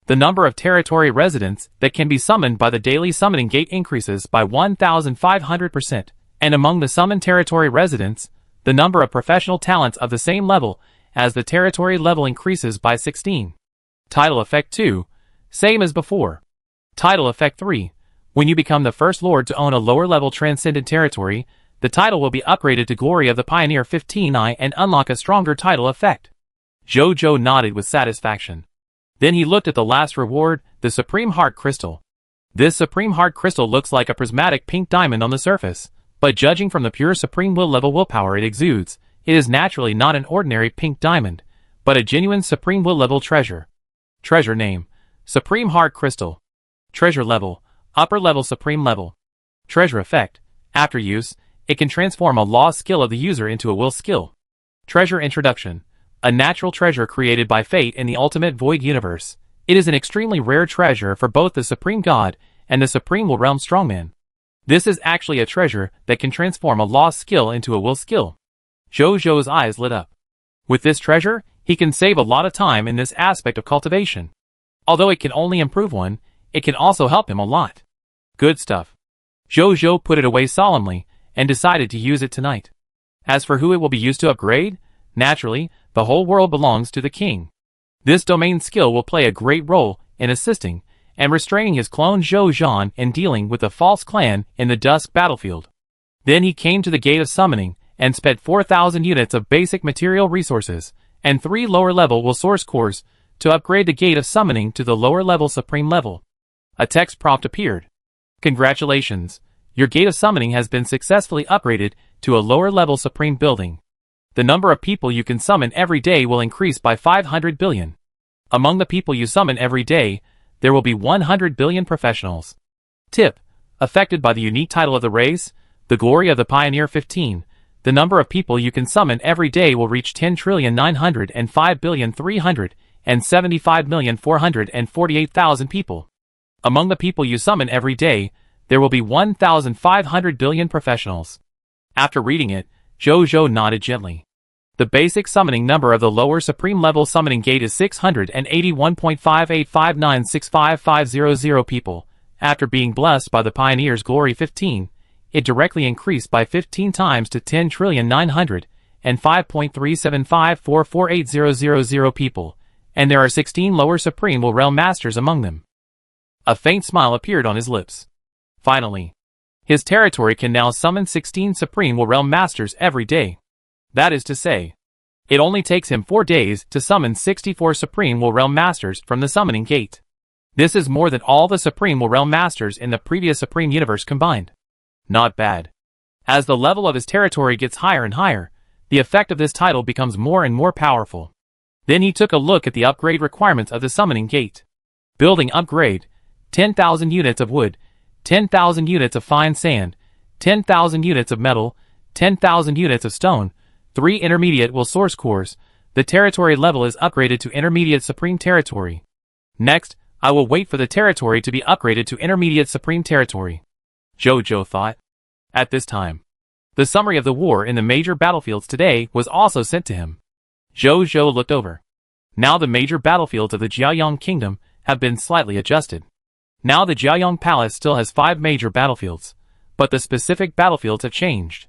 The number of territory residents that can be summoned by the daily summoning gate increases by 1,500%, and among the summoned territory residents, the number of professional talents of the same level as the territory level increases by 16. Title effect 2. Same as before. Title effect 3. When you become the first lord to own a lower level transcendent territory, the title will be upgraded to Glory of the Pioneer 15I and unlock a stronger title effect. Jojo nodded with satisfaction. Then he looked at the last reward, the Supreme Heart Crystal. This Supreme Heart Crystal looks like a prismatic pink diamond on the surface, but judging from the pure Supreme Will level willpower it exudes, it is naturally not an ordinary pink diamond, but a genuine Supreme Will level treasure. Treasure name: Supreme Heart Crystal. Treasure level: Upper level Supreme level. Treasure effect: After use, it can transform a law skill of the user into a will skill. Treasure introduction: A natural treasure created by fate in the ultimate void universe. It is an extremely rare treasure for both the Supreme God and the Supreme Will Realm Strongman. This is actually a treasure that can transform a law skill into a will skill. Jojo's eyes lit up. With this treasure, he can save a lot of time in this aspect of cultivation. Although it can only improve one, it can also help him a lot. Good stuff. Jojo put it away solemnly, and decided to use it tonight. As for who it will be used to upgrade, naturally, the whole world belongs to the king. This domain skill will play a great role in assisting and restraining his clone Zhou Zhan in dealing with the false clan in the Dusk battlefield. Then he came to the Gate of Summoning and spent 4,000 units of basic material resources and 3 lower-level will source cores to upgrade the Gate of Summoning to the lower-level Supreme level. A text prompt appeared. Congratulations, your Gate of Summoning has been successfully upgraded to a lower-level Supreme building. The number of people you can summon every day will increase by 500 billion. Among the people you summon every day, there will be 100 billion professionals. Tip: affected by the unique title of the race, the glory of the Pioneer 15, the number of people you can summon every day will reach 10,905,375,448,000 people. Among the people you summon every day, there will be 1,500 billion professionals. After reading it, Jojo nodded gently. The basic summoning number of the lower supreme level summoning gate is 681.5859655500 people. After being blessed by the Pioneer's Glory 15, it directly increased by 15 times to 10,905.375448000 people, and there are 16 lower supreme realm masters among them. A faint smile appeared on his lips. Finally, his territory can now summon 16 supreme realm masters every day. That is to say, it only takes him 4 days to summon 64 supreme realm masters from the summoning gate. This is more than all the supreme realm masters in the previous supreme universe combined. Not bad. As the level of his territory gets higher and higher, the effect of this title becomes more and more powerful. Then he took a look at the upgrade requirements of the summoning gate. Building upgrade: 10,000 units of wood, 10,000 units of fine sand, 10,000 units of metal, 10,000 units of stone, 3 intermediate will source cores. The territory level is upgraded to intermediate supreme territory. Next, I will wait for the territory to be upgraded to intermediate supreme territory. Jojo thought. At this time, the summary of the war in the major battlefields today was also sent to him. Jojo looked over. Now the major battlefields of the Jiaoyang Kingdom have been slightly adjusted. Now the Jiaoyang Palace still has 5 major battlefields, but the specific battlefields have changed.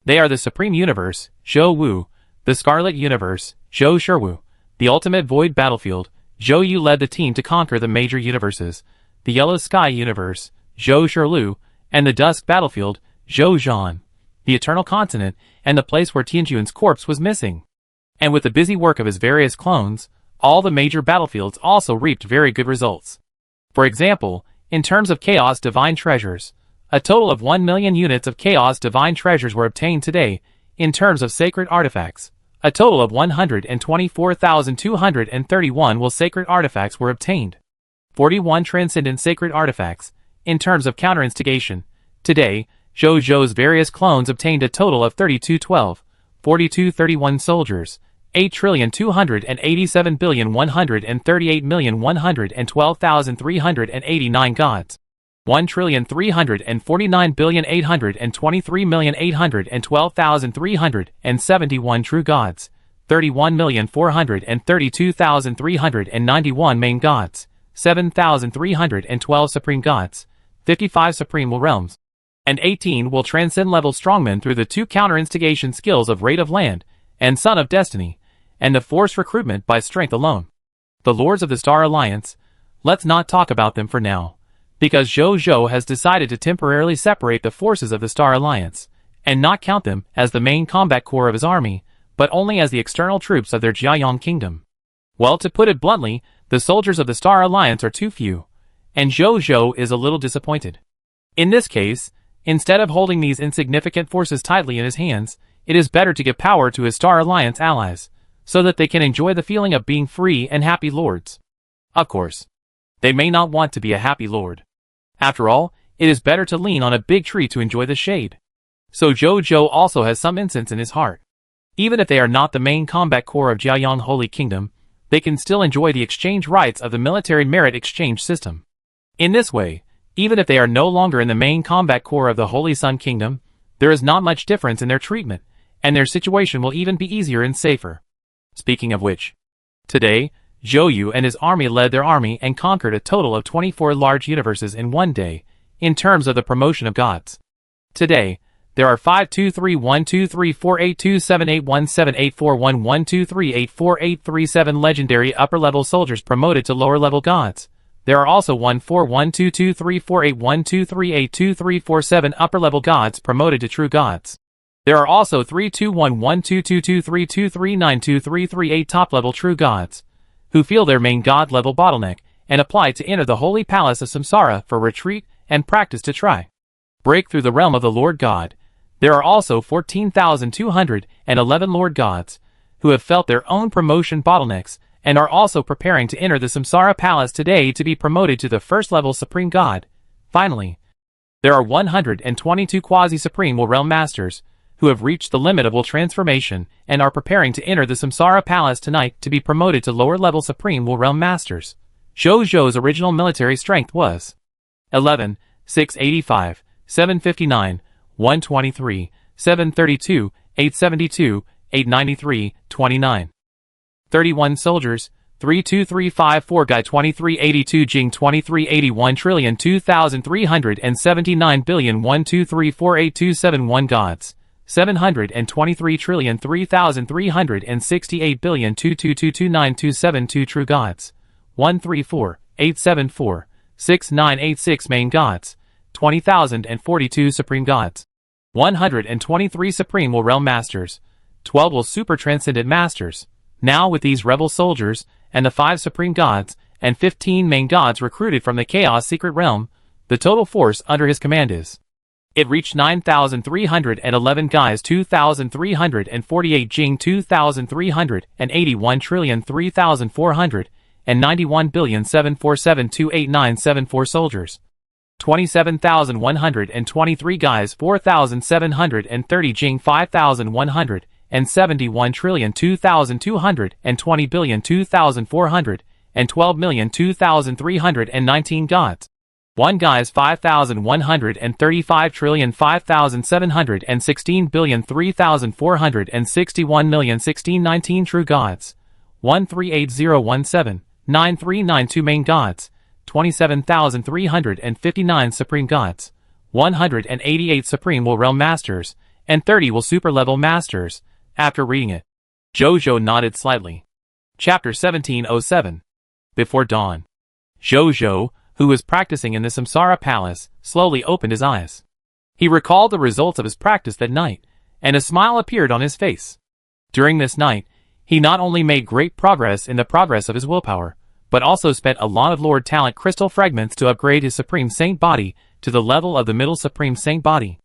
They are the Supreme Universe, Zhou Wu, the Scarlet Universe, Zhou Shiwu, the Ultimate Void Battlefield, Zhou Yu led the team to conquer the major universes, the Yellow Sky Universe, Zhou Shilu, and the Dusk Battlefield, Zhou Zhan, the Eternal Continent, and the place where Tianjuan's corpse was missing. And with the busy work of his various clones, all the major battlefields also reaped very good results. For example, in terms of Chaos Divine Treasures, a total of 1 million units of Chaos Divine Treasures were obtained today. In terms of Sacred Artifacts, a total of 124,231 sacred artifacts were obtained. 41 Transcendent Sacred Artifacts. In terms of Counter-Instigation, today, Zhou's various clones obtained a total of 3212, 4231 soldiers, 8,287,138,112,389 gods, 1,349,823,812,371 true gods, 31,432,391 main gods, 7,312 supreme gods, 55 supreme realms, and 18 will transcend level strongmen through the 2 counter-instigation skills of Raid of Land and Son of Destiny, and the force recruitment by strength alone. The Lords of the Star Alliance, let's not talk about them for now, because Zhou has decided to temporarily separate the forces of the Star Alliance, and not count them as the main combat core of his army, but only as the external troops of their Jiaoyang Kingdom. Well, to put it bluntly, the soldiers of the Star Alliance are too few, and Zhou is a little disappointed. In this case, instead of holding these insignificant forces tightly in his hands, it is better to give power to his Star Alliance allies, so that they can enjoy the feeling of being free and happy lords. Of course, they may not want to be a happy lord. After all, it is better to lean on a big tree to enjoy the shade. So Zhou also has some incense in his heart. Even if they are not the main combat core of Jiaoyang Holy Kingdom, they can still enjoy the exchange rights of the military merit exchange system. In this way, even if they are no longer in the main combat core of the Holy Sun Kingdom, there is not much difference in their treatment, and their situation will even be easier and safer. Speaking of which, today, Zhou and his army led their army and conquered a total of 24 large universes in one day, in terms of the promotion of gods. Today, there are 5231234827817841123843837 legendary upper-level soldiers promoted to lower-level gods. There are also 14122348123823347 upper-level gods promoted to true gods. There are also 321222323923338 top-level true gods, who feel their main god-level bottleneck and apply to enter the holy palace of Samsara for retreat and practice to try break through the realm of the Lord God. There are also 14,211 Lord Gods, who have felt their own promotion bottlenecks and are also preparing to enter the Samsara Palace today to be promoted to the first level Supreme God. Finally, there are 122 Quasi-Supreme Will Realm Masters, who have reached the limit of will transformation and are preparing to enter the Samsara Palace tonight to be promoted to lower level Supreme Will Realm Masters. Zhou original military strength was 11, 685, 759, 123, 732, 872, 893, 29. 31 soldiers, 32354 Guy 2382 Jing 2381 trillion 2379 billion 1234827 gods, 723 trillion 3368 billion 22229 true gods, 134, 874, 6986 main gods, 20,042 supreme gods, 123 supreme will realm masters, 12 will super transcendent masters. Now with these rebel soldiers, and the 5 supreme gods, and 15 main gods recruited from the Chaos Secret Realm, the total force under his command is. It reached 9,311 guys 2,348 Jing 2,381 trillion 3,400, and 91 billion 7472897 soldiers. 27,123 guys 4,730 Jing 5,100, and 71 trillion 2,220 billion 2,400, and 12,002,319 gods. 1 guys 5,135 trillion 5,716 billion 3,461,016,19 true gods. 138,017, 9392 main gods. 27,359 supreme gods. 188 supreme will realm masters, and 30 will super level masters. After reading it, Zhou nodded slightly. Chapter 1707. Before dawn. Zhou, who was practicing in the Samsara Palace, slowly opened his eyes. He recalled the results of his practice that night, and a smile appeared on his face. During this night, he not only made great progress in the progress of his willpower, but also spent a lot of Lord Talent crystal fragments to upgrade his Supreme Saint body to the level of the middle Supreme Saint body.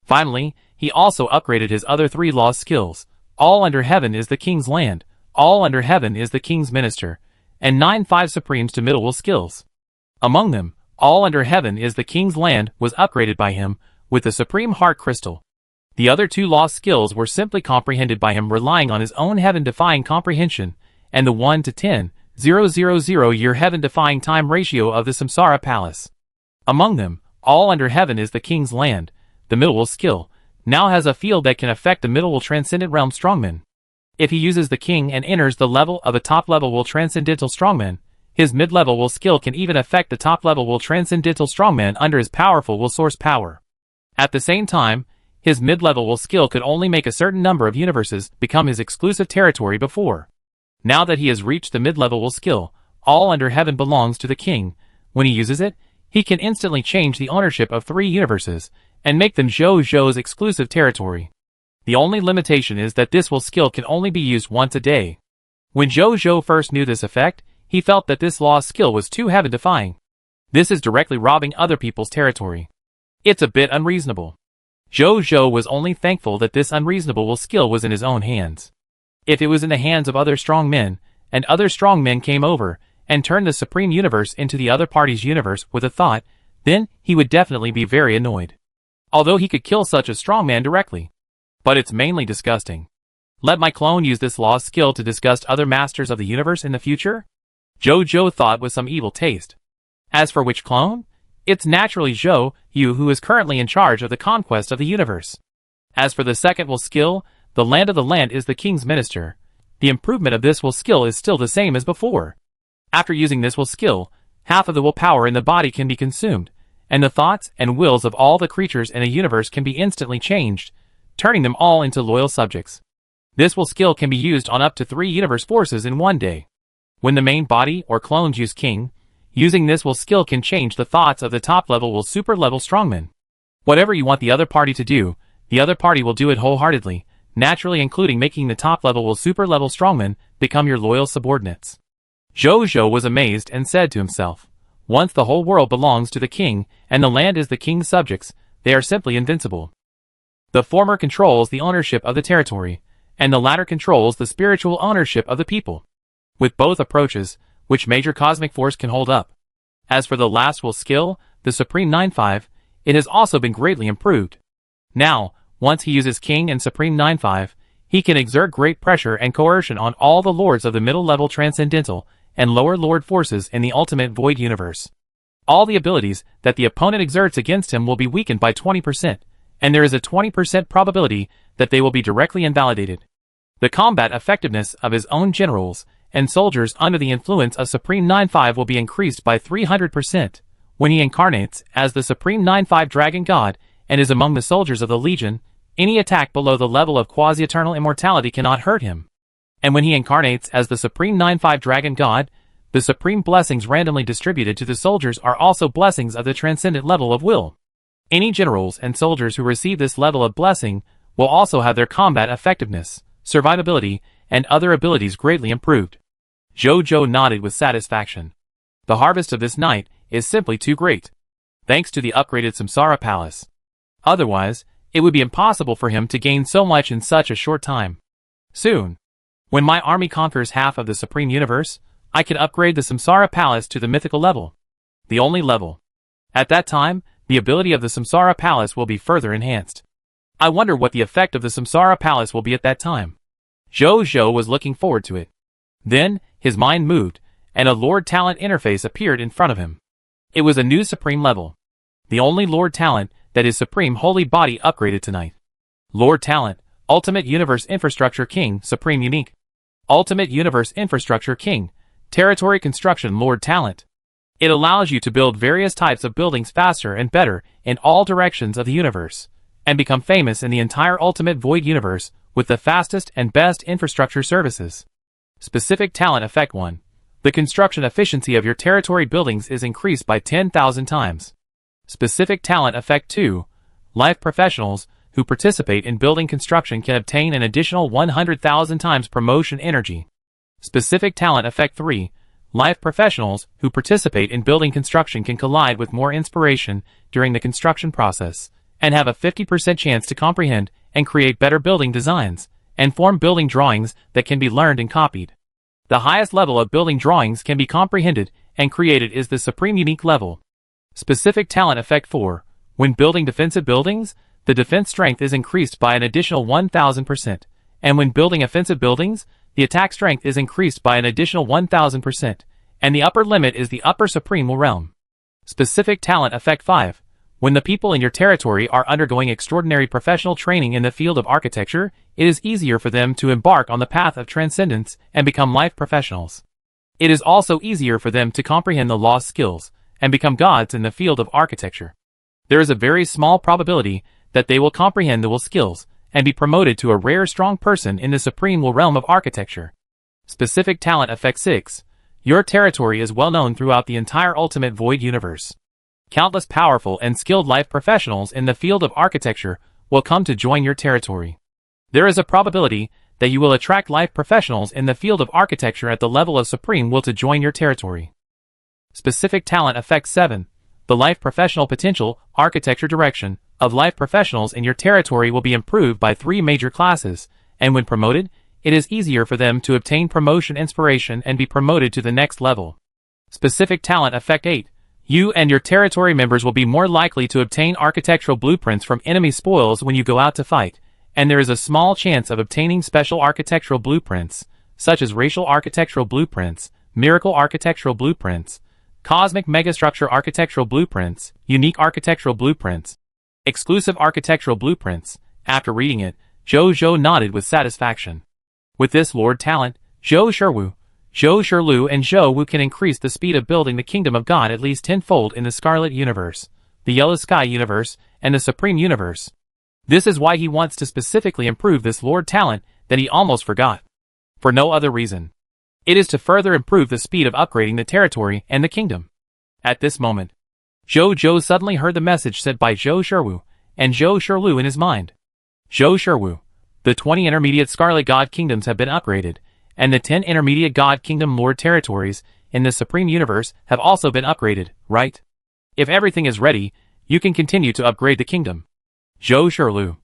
Finally, he also upgraded his other 3 lost skills. All under heaven is the king's land, all under heaven is the king's minister, and 9 5 supremes to middle will skills. Among them, all under heaven is the king's land was upgraded by him with the Supreme Heart Crystal. The other 2 lost skills were simply comprehended by him relying on his own heaven-defying comprehension, and the 1 to 10,000 year heaven-defying time ratio of the Samsara Palace. Among them, all under heaven is the king's land, the middle will skill, now has a field that can affect the middle will transcendent realm strongman. If he uses the king and enters the level of a top level will transcendental strongman, his mid-level will skill can even affect the top level will transcendental strongman under his powerful will source power. At the same time, his mid-level will skill could only make a certain number of universes become his exclusive territory before. Now that he has reached the mid-level will skill, all under heaven belongs to the king. When he uses it, he can instantly change the ownership of 3 universes and make them Zhou's exclusive territory. The only limitation is that this will skill can only be used once a day. When Zhou first knew this effect, he felt that this lost skill was too heaven-defying. This is directly robbing other people's territory. It's a bit unreasonable. Zhou was only thankful that this unreasonable will skill was in his own hands. If it was in the hands of other strong men, and other strong men came over and turned the Supreme Universe into the other party's universe with a thought, then he would definitely be very annoyed. Although he could kill such a strong man directly. But it's mainly disgusting. Let my clone use this lost skill to disgust other masters of the universe in the future? Zhou thought with some evil taste. As for which clone? It's naturally Zhou Yu who is currently in charge of the conquest of the universe. As for the second will skill, the land of the land is the king's minister. The improvement of this will skill is still the same as before. After using this will skill, half of the willpower in the body can be consumed, and the thoughts and wills of all the creatures in a universe can be instantly changed, turning them all into loyal subjects. This will skill can be used on up to 3 universe forces in one day. When the main body or clones use king, using this will skill can change the thoughts of the top level will super level strongman. Whatever you want the other party to do, the other party will do it wholeheartedly, naturally including making the top level will super level strongman become your loyal subordinates. Zhou was amazed and said to himself, once the whole world belongs to the king, and the land is the king's subjects, they are simply invincible. The former controls the ownership of the territory, and the latter controls the spiritual ownership of the people. With both approaches, which major cosmic force can hold up? As for the last will skill, the Supreme 9-5, it has also been greatly improved. Now, once he uses King and Supreme 9-5, he can exert great pressure and coercion on all the lords of the middle-level transcendental and lower lord forces in the ultimate void universe. All the abilities that the opponent exerts against him will be weakened by 20%, and there is a 20% probability that they will be directly invalidated. The combat effectiveness of his own generals and soldiers under the influence of Supreme 9-5 will be increased by 300% when he incarnates as the Supreme 9-5 Dragon God and is among the soldiers of the Legion. Any attack below the level of quasi-eternal immortality cannot hurt him. And when he incarnates as the Supreme 9-5 Dragon God, the supreme blessings randomly distributed to the soldiers are also blessings of the transcendent level of will. Any generals and soldiers who receive this level of blessing will also have their combat effectiveness, survivability, and other abilities greatly improved. Zhou nodded with satisfaction. The harvest of this night is simply too great. Thanks to the upgraded Samsara Palace. Otherwise, it would be impossible for him to gain so much in such a short time. Soon, when my army conquers half of the Supreme Universe, I can upgrade the Samsara Palace to the mythical level. The only level. At that time, the ability of the Samsara Palace will be further enhanced. I wonder what the effect of the Samsara Palace will be at that time. Zhou was looking forward to it. Then, his mind moved, and a Lord Talent interface appeared in front of him. It was a new Supreme level. The only Lord Talent that his Supreme Holy Body upgraded tonight. Lord Talent, Ultimate Universe Infrastructure King, Supreme Unique. Ultimate Universe Infrastructure King, Territory Construction Lord Talent. It allows you to build various types of buildings faster and better in all directions of the universe, and become famous in the entire Ultimate Void Universe with the fastest and best infrastructure services. Specific Talent Effect 1. The construction efficiency of your territory buildings is increased by 10,000 times. Specific Talent Effect 2. Life professionals who participate in building construction can obtain an additional 100,000 times promotion energy. Specific Talent Effect 3. Life professionals who participate in building construction can collide with more inspiration during the construction process, and have a 50% chance to comprehend and create better building designs, and form building drawings that can be learned and copied. The highest level of building drawings can be comprehended and created is the Supreme Unique level. Specific Talent Effect 4. When building defensive buildings, the defense strength is increased by an additional 1,000%, and when building offensive buildings, the attack strength is increased by an additional 1,000%, and the upper limit is the upper supreme realm. Specific Talent Effect 5. When the people in your territory are undergoing extraordinary professional training in the field of architecture, it is easier for them to embark on the path of transcendence and become life professionals. It is also easier for them to comprehend the lost skills and become gods in the field of architecture. There is a very small probability that they will comprehend the will skills and be promoted to a rare strong person in the supreme will realm of architecture. Specific Talent Effect 6. Your territory is well known throughout the entire Ultimate Void Universe. Countless powerful and skilled life professionals in the field of architecture will come to join your territory. There is a probability that you will attract life professionals in the field of architecture at the level of supreme will to join your territory. Specific Talent Effect 7. The life professional potential, architecture direction, of life professionals in your territory will be improved by 3 major classes, and when promoted, it is easier for them to obtain promotion inspiration and be promoted to the next level. Specific Talent Effect 8. You and your territory members will be more likely to obtain architectural blueprints from enemy spoils when you go out to fight, and there is a small chance of obtaining special architectural blueprints, such as racial architectural blueprints, miracle architectural blueprints, cosmic megastructure architectural blueprints, unique architectural blueprints, exclusive architectural blueprints. After reading it, Zhou nodded with satisfaction. With this Lord Talent, Zhou Shirlu and Zhou Wu can increase the speed of building the Kingdom of God at least tenfold in the Scarlet Universe, the Yellow Sky Universe, and the Supreme Universe. This is why he wants to specifically improve this Lord Talent that he almost forgot. For no other reason. It is to further improve the speed of upgrading the territory and the kingdom. At this moment, Zhou suddenly heard the message sent by Zhou Shirwu and Zhou Shirlu in his mind. Zhou Shirwu. The 20 intermediate Scarlet God Kingdoms have been upgraded, and the 10 intermediate God Kingdom Lord territories in the Supreme Universe have also been upgraded, right? If everything is ready, you can continue to upgrade the kingdom. Zhou Shirlu.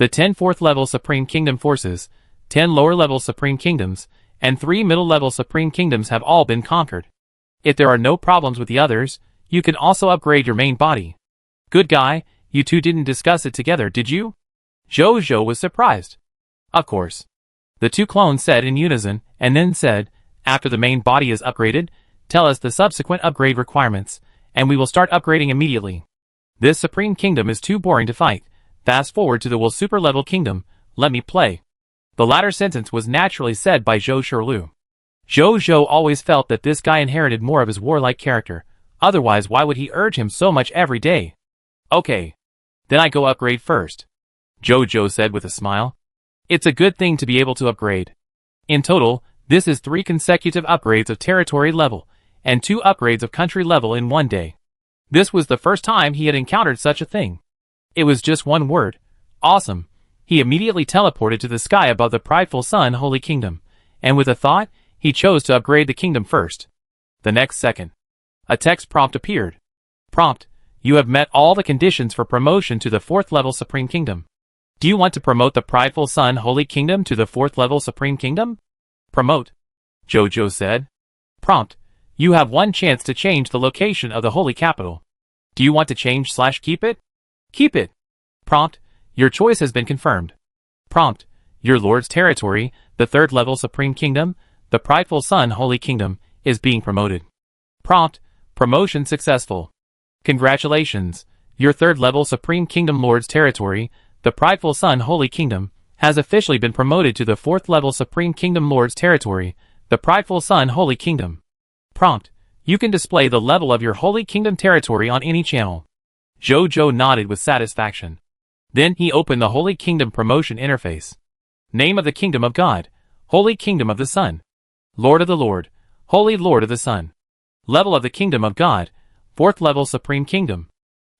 The 10 4th-level Supreme Kingdom forces, 10 lower-level Supreme Kingdoms, and 3 middle-level Supreme Kingdoms have all been conquered. If there are no problems with the others, you can also upgrade your main body. Good guy, you two didn't discuss it together, did you? Jojo was surprised. Of course. The two clones said in unison, and then said, after the main body is upgraded, tell us the subsequent upgrade requirements, and we will start upgrading immediately. This Supreme Kingdom is too boring to fight. Fast forward to the Will Super Level Kingdom, let me play. The latter sentence was naturally said by Zhou Shirlu. Jojo always felt that this guy inherited more of his warlike character, otherwise why would he urge him so much every day? Okay. Then I go upgrade first. Jojo said with a smile. It's a good thing to be able to upgrade. In total, this is 3 consecutive upgrades of territory level, and 2 upgrades of country level in one day. This was the first time he had encountered such a thing. It was just one word. Awesome. He immediately teleported to the sky above the prideful Sun Holy Kingdom, and with a thought, he chose to upgrade the kingdom first. The next second, a text prompt appeared. Prompt: you have met all the conditions for promotion to the 4th level Supreme Kingdom. Do you want to promote the prideful Sun Holy Kingdom to the 4th level Supreme Kingdom? Promote, Jojo said. Prompt: you have one chance to change the location of the holy capital. Do you want to change/keep it? Keep it. Prompt: your choice has been confirmed. Prompt: your lord's territory, the 3rd level Supreme Kingdom, the prideful Sun Holy Kingdom, is being promoted. Prompt: promotion successful. Congratulations, your 3rd level Supreme Kingdom lord's territory, the prideful Sun Holy Kingdom, has officially been promoted to the 4th level Supreme Kingdom lord's territory, the prideful Sun Holy Kingdom. Prompt: you can display the level of your Holy Kingdom territory on any channel. Jojo nodded with satisfaction. Then he opened the Holy Kingdom promotion interface. Name of the Kingdom of God, Holy Kingdom of the Sun. Lord of the Lord, Holy Lord of the Sun. Level of the Kingdom of God, 4th level Supreme Kingdom.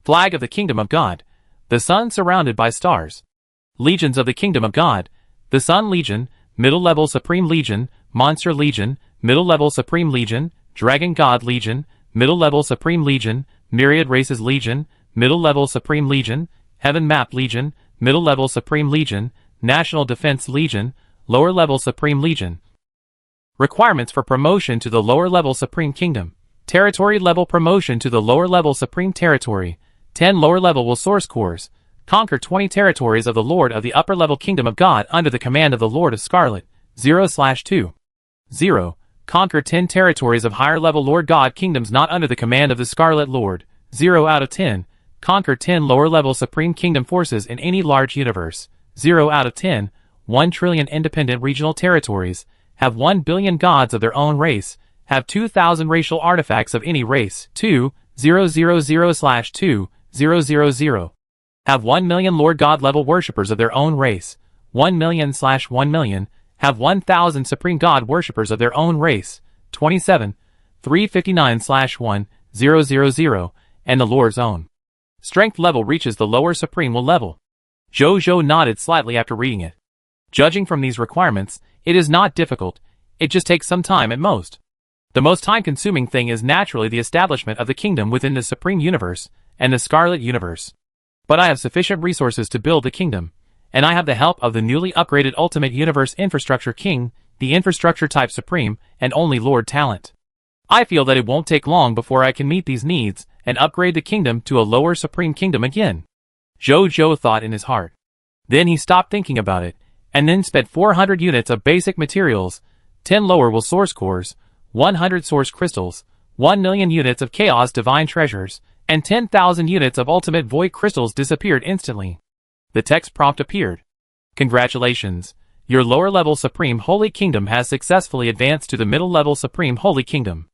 Flag of the Kingdom of God, the Sun surrounded by stars. Legions of the Kingdom of God, the Sun Legion, Middle Level Supreme Legion, Monster Legion, Middle Level Supreme Legion, Dragon God Legion, Middle Level Supreme Legion, Myriad Races Legion, Middle Level Supreme Legion, Heaven Map Legion, Middle Level Supreme Legion, National Defense Legion, Lower Level Supreme Legion. Requirements for promotion to the Lower Level Supreme Kingdom. Territory level promotion to the Lower Level Supreme Territory. 10 lower level will source cores. Conquer 20 territories of the Lord of the Upper Level Kingdom of God under the command of the Lord of Scarlet. 0/2. 0. Conquer 10 territories of higher level Lord God Kingdoms not under the command of the Scarlet Lord. 0 out of 10. Conquer 10 lower level Supreme Kingdom forces in any large universe. 0 out of 10. 1 trillion independent regional territories. Have 1 billion gods of their own race. Have 2,000 racial artifacts of any race. 2. 000/2. 000. Have 1 million Lord God level worshippers of their own race. 1 million/1 million. Have 1,000 Supreme God worshippers of their own race. 27. 359/1. 000. And the Lord's own. Strength level reaches the lower Supreme Will level. Jojo nodded slightly after reading it. Judging from these requirements, it is not difficult, it just takes some time at most. The most time-consuming thing is naturally the establishment of the kingdom within the Supreme Universe and the Scarlet Universe. But I have sufficient resources to build the kingdom, and I have the help of the newly upgraded Ultimate Universe Infrastructure King, the Infrastructure Type Supreme, and only Lord Talent. I feel that it won't take long before I can meet these needs and upgrade the kingdom to a lower Supreme Kingdom again. Jojo thought in his heart. Then he stopped thinking about it, and then spent 400 units of basic materials, 10 lower will source cores, 100 source crystals, 1 million units of chaos divine treasures, and 10,000 units of ultimate void crystals disappeared instantly. The text prompt appeared. Congratulations, your lower level Supreme Holy Kingdom has successfully advanced to the middle level Supreme Holy Kingdom.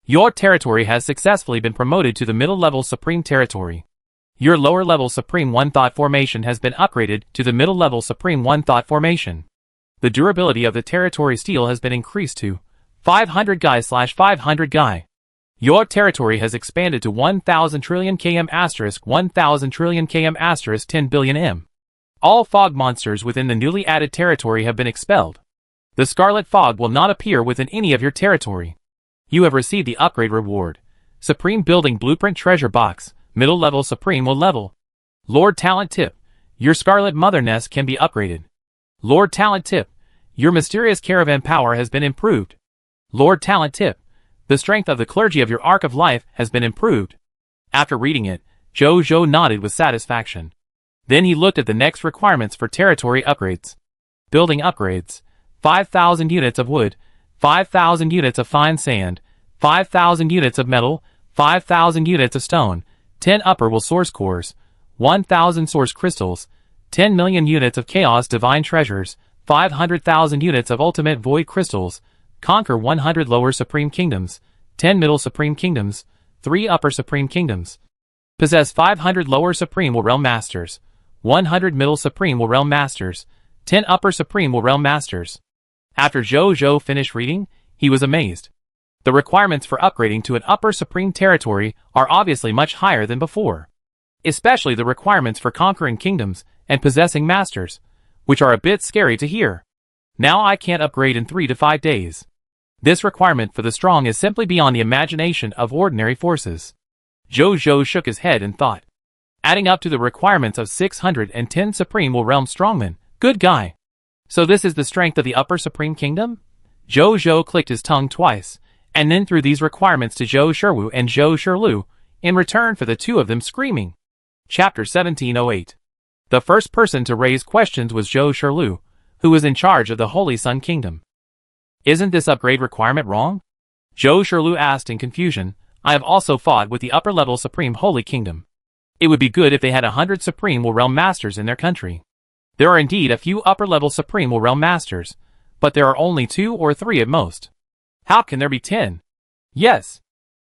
Your territory has successfully been promoted to the middle level Supreme Territory. Your lower level Supreme One Thought Formation has been upgraded to the middle level Supreme One Thought Formation. The durability of the territory steel has been increased to 500 Gai/500 Gai. Your territory has expanded to 1,000 trillion km * 1,000 trillion km * 10 billion m. All fog monsters within the newly added territory have been expelled. The scarlet fog will not appear within any of your territory. You have received the upgrade reward. Supreme Building Blueprint Treasure Box, Middle Level Supreme Will Level. Lord Talent Tip. Your Scarlet Mother nest can be upgraded. Lord Talent Tip. Your mysterious caravan power has been improved. Lord Talent Tip. The strength of the clergy of your Ark of Life has been improved. After reading it, Jojo nodded with satisfaction. Then he looked at the next requirements for territory upgrades. Building upgrades. 5,000 units of wood, 5,000 units of fine sand, 5,000 units of metal, 5,000 units of stone, 10 upper will source cores, 1,000 source crystals, 10 million units of chaos divine treasures, 500,000 units of ultimate void crystals, conquer 100 lower supreme kingdoms, 10 middle supreme kingdoms, 3 upper supreme kingdoms. Possess 500 lower supreme will realm masters, 100 middle supreme will realm masters, 10 upper supreme will realm masters. After Jojo finished reading, he was amazed. The requirements for upgrading to an upper supreme territory are obviously much higher than before. Especially the requirements for conquering kingdoms and possessing masters, which are a bit scary to hear. Now I can't upgrade in 3 to 5 days. This requirement for the strong is simply beyond the imagination of ordinary forces. Jojo shook his head and thought. Adding up to the requirements of 610 supreme will realm strongman, good guy. So this is the strength of the upper supreme kingdom? Jojo clicked his tongue twice, and then threw these requirements to Zhou Sherwu and Zhou Sherlu, in return for the two of them screaming. Chapter 1708. The first person to raise questions was Zhou Sherlu, who was in charge of the Holy Sun Kingdom. Isn't this upgrade requirement wrong? Zhou Sherlu asked in confusion. I have also fought with the upper-level Supreme Holy Kingdom. It would be good if they had 100 Supreme Will Realm Masters in their country. There are indeed a few upper-level Supreme Will Realm Masters, but there are only 2 or 3 at most. How can there be 10? Yes.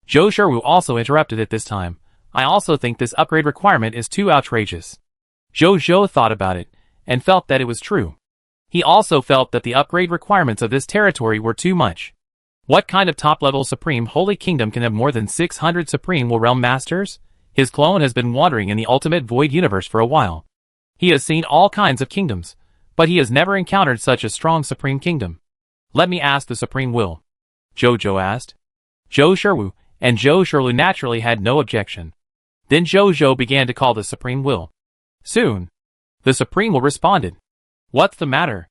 Zhou Sherwu also interrupted at this time. I also think this upgrade requirement is too outrageous. Jojo thought about it, and felt that it was true. He also felt that the upgrade requirements of this territory were too much. What kind of top-level Supreme Holy Kingdom can have more than 600 Supreme Will Realm Masters? His clone has been wandering in the Ultimate Void Universe for a while. He has seen all kinds of kingdoms, but he has never encountered such a strong Supreme Kingdom. Let me ask the Supreme Will. Jojo asked. Zhou Sherwu and Zhou Sherlu naturally had no objection. Then Jojo began to call the Supreme Will. Soon, the Supreme Will responded. What's the matter?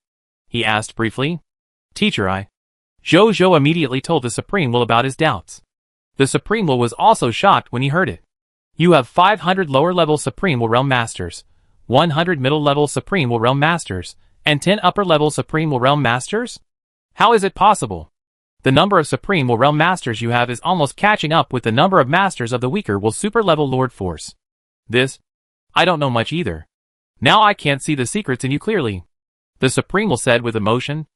He asked briefly. Teacher, Jojo immediately told the Supreme Will about his doubts. The Supreme Will was also shocked when he heard it. You have 500 lower-level Supreme Will Realm Masters, 100 middle-level Supreme Will Realm Masters, and 10 upper-level Supreme Will Realm Masters? How is it possible? The number of Supreme Will Realm Masters you have is almost catching up with the number of Masters of the weaker Will Super-level Lord Force. This? I don't know much either. Now I can't see the secrets in you clearly. The Supreme Will said with emotion.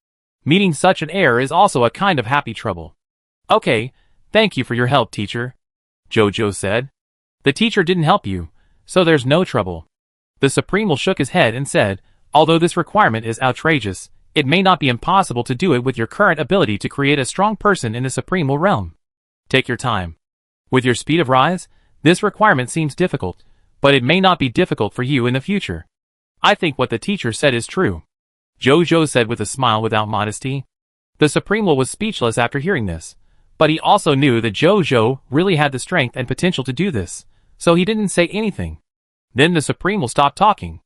Meeting such an error is also a kind of happy trouble. Okay, thank you for your help, teacher. Jojo said. The teacher didn't help you, so there's no trouble. The Supreme Will shook his head and said, although this requirement is outrageous, it may not be impossible to do it with your current ability to create a strong person in the Supreme Will realm. Take your time. With your speed of rise, this requirement seems difficult, but it may not be difficult for you in the future. I think what the teacher said is true. Jojo said with a smile without modesty. The Supreme Will was speechless after hearing this, but he also knew that Jojo really had the strength and potential to do this, so he didn't say anything. Then the Supreme Will stopped talking.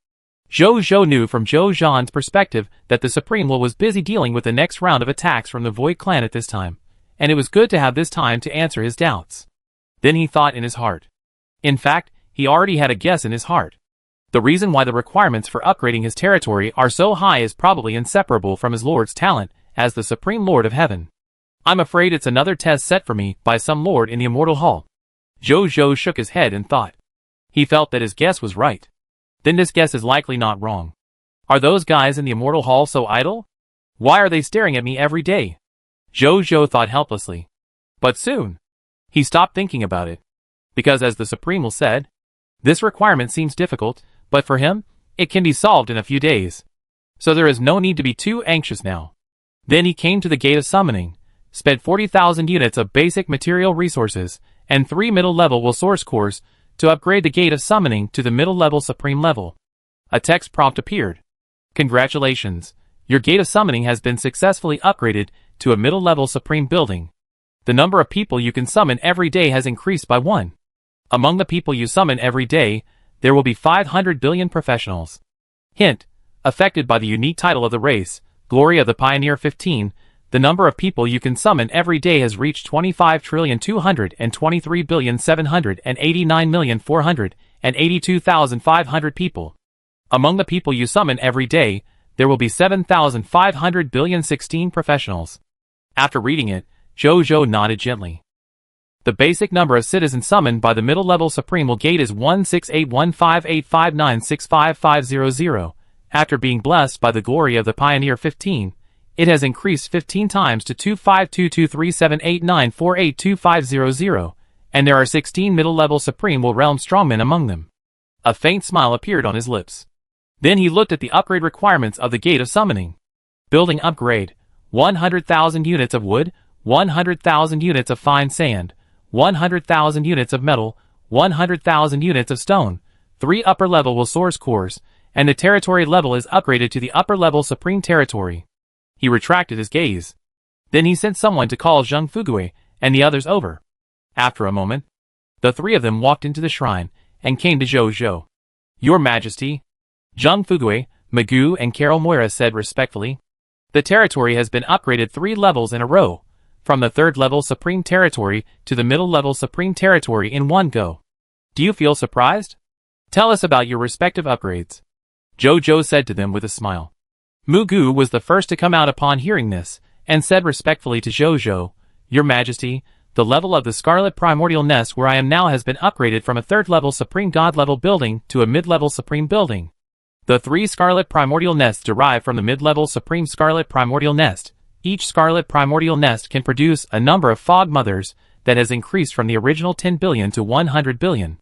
Jojo knew from Jojon's perspective that the Supreme Will was busy dealing with the next round of attacks from the Void Clan at this time, and it was good to have this time to answer his doubts. Then he thought in his heart. In fact, he already had a guess in his heart. The reason why the requirements for upgrading his territory are so high is probably inseparable from his Lord's talent as the Supreme Lord of Heaven. I'm afraid it's another test set for me by some Lord in the Immortal Hall. Jojo shook his head and thought. He felt that his guess was right. Then this guess is likely not wrong. Are those guys in the Immortal Hall so idle? Why are they staring at me every day? Jojo thought helplessly. But soon, he stopped thinking about it. Because as the Supreme Will said, this requirement seems difficult, but for him, it can be solved in a few days. So there is no need to be too anxious now. Then he came to the Gate of Summoning, spent 40,000 units of basic material resources, and 3 middle-level will source cores, to upgrade the Gate of Summoning to the middle-level Supreme level. A text prompt appeared. Congratulations, your Gate of Summoning has been successfully upgraded to a middle-level Supreme building. The number of people you can summon every day has increased by 1. Among the people you summon every day, there will be 500 billion professionals. Hint: affected by the unique title of the race, Glory of the Pioneer 15, the number of people you can summon every day has reached 25,223,789,482,500 people. Among the people you summon every day, there will be 7,500,016 professionals. After reading it, Jojo nodded gently. The basic number of citizens summoned by the middle-level Supreme Gate is 1681585965500. After being blessed by the Glory of the Pioneer 15, it has increased 15 times to 252237894825500, and there are 16 middle-level Supreme Realm Strongmen among them. A faint smile appeared on his lips. Then he looked at the upgrade requirements of the Gate of Summoning. Building upgrade: 100,000 units of wood, 100,000 units of fine sand, 100,000 units of metal, 100,000 units of stone, 3 upper-level source cores, and the territory level is upgraded to the upper-level Supreme Territory. He retracted his gaze. Then he sent someone to call Zheng Fugue and the others over. After a moment, the 3 of them walked into the shrine and came to Jojo. "Your Majesty," Zheng Fugue, Magoo, and Carol Moira said respectfully. "The territory has been upgraded 3 levels in a row, from the 3rd level Supreme Territory to the middle level Supreme Territory in one go. Do you feel surprised? Tell us about your respective upgrades," Jojo said to them with a smile. Magoo was the first to come out upon hearing this, and said respectfully to Jojo, "Your Majesty, the level of the Scarlet Primordial Nest where I am now has been upgraded from a 3rd level Supreme God level building to a mid-level Supreme building. The 3 Scarlet Primordial Nests derive from the mid-level Supreme Scarlet Primordial Nest. Each Scarlet Primordial Nest can produce a number of Fog Mothers that has increased from the original 10 billion to 100 billion.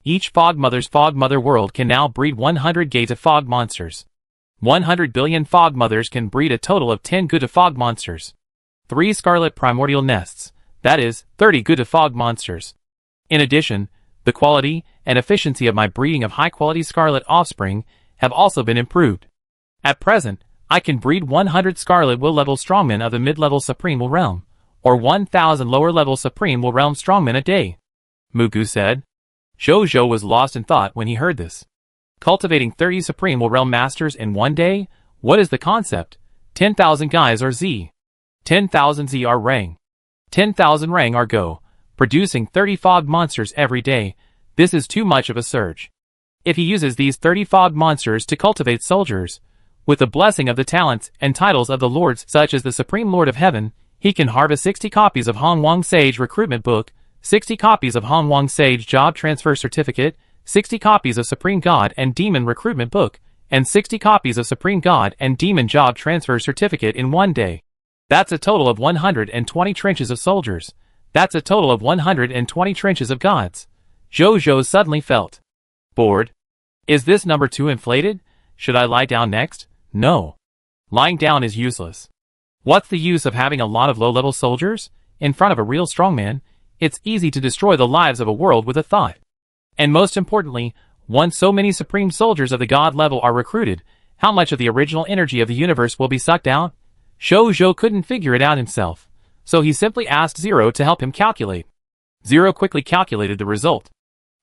Each Fog Mother world can now breed 100 Gate of Fog Monsters. 100 billion Fog Mothers can breed a total of 10 Good of Fog Monsters. 3 Scarlet Primordial Nests, that is, 30 Good of Fog Monsters. In addition, the quality and efficiency of my breeding of high-quality Scarlet offspring have also been improved. At present, I can breed 100 Scarlet Will-level Strongmen of the mid-level Supreme Will Realm, or 1,000 lower-level Supreme Will Realm Strongmen a day," Magoo said. Jojo was lost in thought when he heard this. Cultivating 30 Supreme Will Realm Masters in one day? What is the concept? 10,000 guys are Z. 10,000 Z are Rang. 10,000 Rang are Go. Producing 30 Fog Monsters every day. This is too much of a surge. If he uses these 30 Fog Monsters to cultivate soldiers, with the blessing of the talents and titles of the lords such as the Supreme Lord of Heaven, he can harvest 60 copies of Hong Wang Sage Recruitment Book, 60 copies of Hong Wang Sage Job Transfer Certificate, 60 copies of Supreme God and Demon Recruitment Book, and 60 copies of Supreme God and Demon Job Transfer Certificate in one day. That's a total of 120 trenches of soldiers. That's a total of 120 trenches of gods. Jojo suddenly felt bored. Is this number too inflated? Should I lie down next? No. Lying down is useless. What's the use of having a lot of low-level soldiers? In front of a real strongman, it's easy to destroy the lives of a world with a thought. And most importantly, once so many supreme soldiers of the god level are recruited, how much of the original energy of the universe will be sucked out? Jojo couldn't figure it out himself, so he simply asked Zero to help him calculate. Zero quickly calculated the result.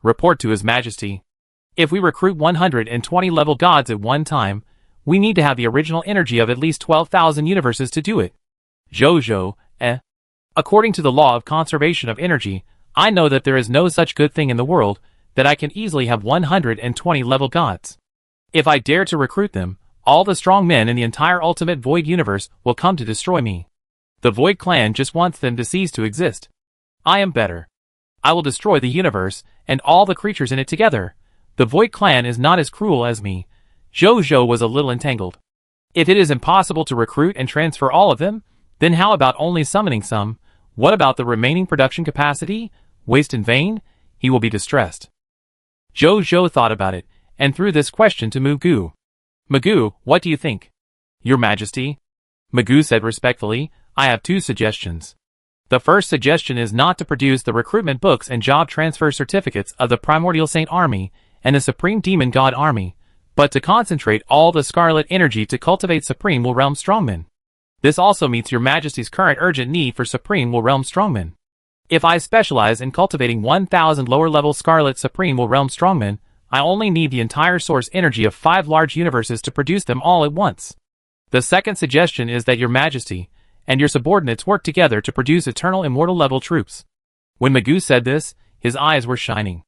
Report to His Majesty. If we recruit 120 level gods at one time, we need to have the original energy of at least 12,000 universes to do it. Jojo, According to the law of conservation of energy, I know that there is no such good thing in the world, that I can easily have 120 level gods. If I dare to recruit them, all the strong men in the entire Ultimate Void universe will come to destroy me. The Void Clan just wants them to cease to exist. I am better. I will destroy the universe, and all the creatures in it together. The Void Clan is not as cruel as me. Jojo was a little entangled. If it is impossible to recruit and transfer all of them, then how about only summoning some? What about the remaining production capacity? Waste in vain? He will be distressed. Jojo thought about it, and threw this question to Magoo. Magoo, what do you think? Your Majesty? Magoo said respectfully, I have 2 suggestions. The first suggestion is not to produce the recruitment books and job transfer certificates of the Primordial Saint Army and the Supreme Demon God Army, but to concentrate all the Scarlet energy to cultivate Supreme Will Realm Strongmen. This also meets Your Majesty's current urgent need for Supreme Will Realm Strongmen. If I specialize in cultivating 1,000 lower-level Scarlet Supreme Will Realm Strongmen, I only need the entire source energy of 5 large universes to produce them all at once. The second suggestion is that your Majesty and your subordinates work together to produce eternal immortal level troops. When Magoo said this, his eyes were shining.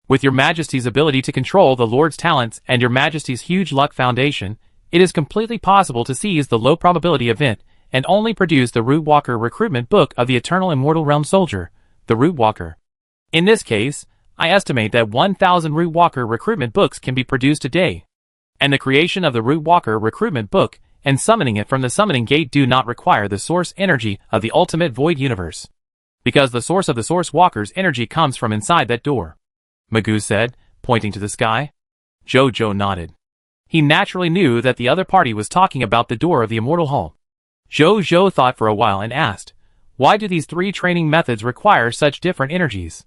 With your Majesty's ability to control the Lord's talents and your Majesty's huge luck foundation, it is completely possible to seize the low probability event and only produce the Root Walker recruitment book of the Eternal Immortal Realm Soldier, the Root Walker. In this case, I estimate that 1,000 Root Walker recruitment books can be produced a day. And the creation of the Root Walker recruitment book and summoning it from the summoning gate do not require the source energy of the ultimate void universe. Because the source of the Source Walker's energy comes from inside that door. Magoo said, pointing to the sky. Jojo nodded. He naturally knew that the other party was talking about the door of the Immortal Hall. Jojo thought for a while and asked, why do these 3 training methods require such different energies?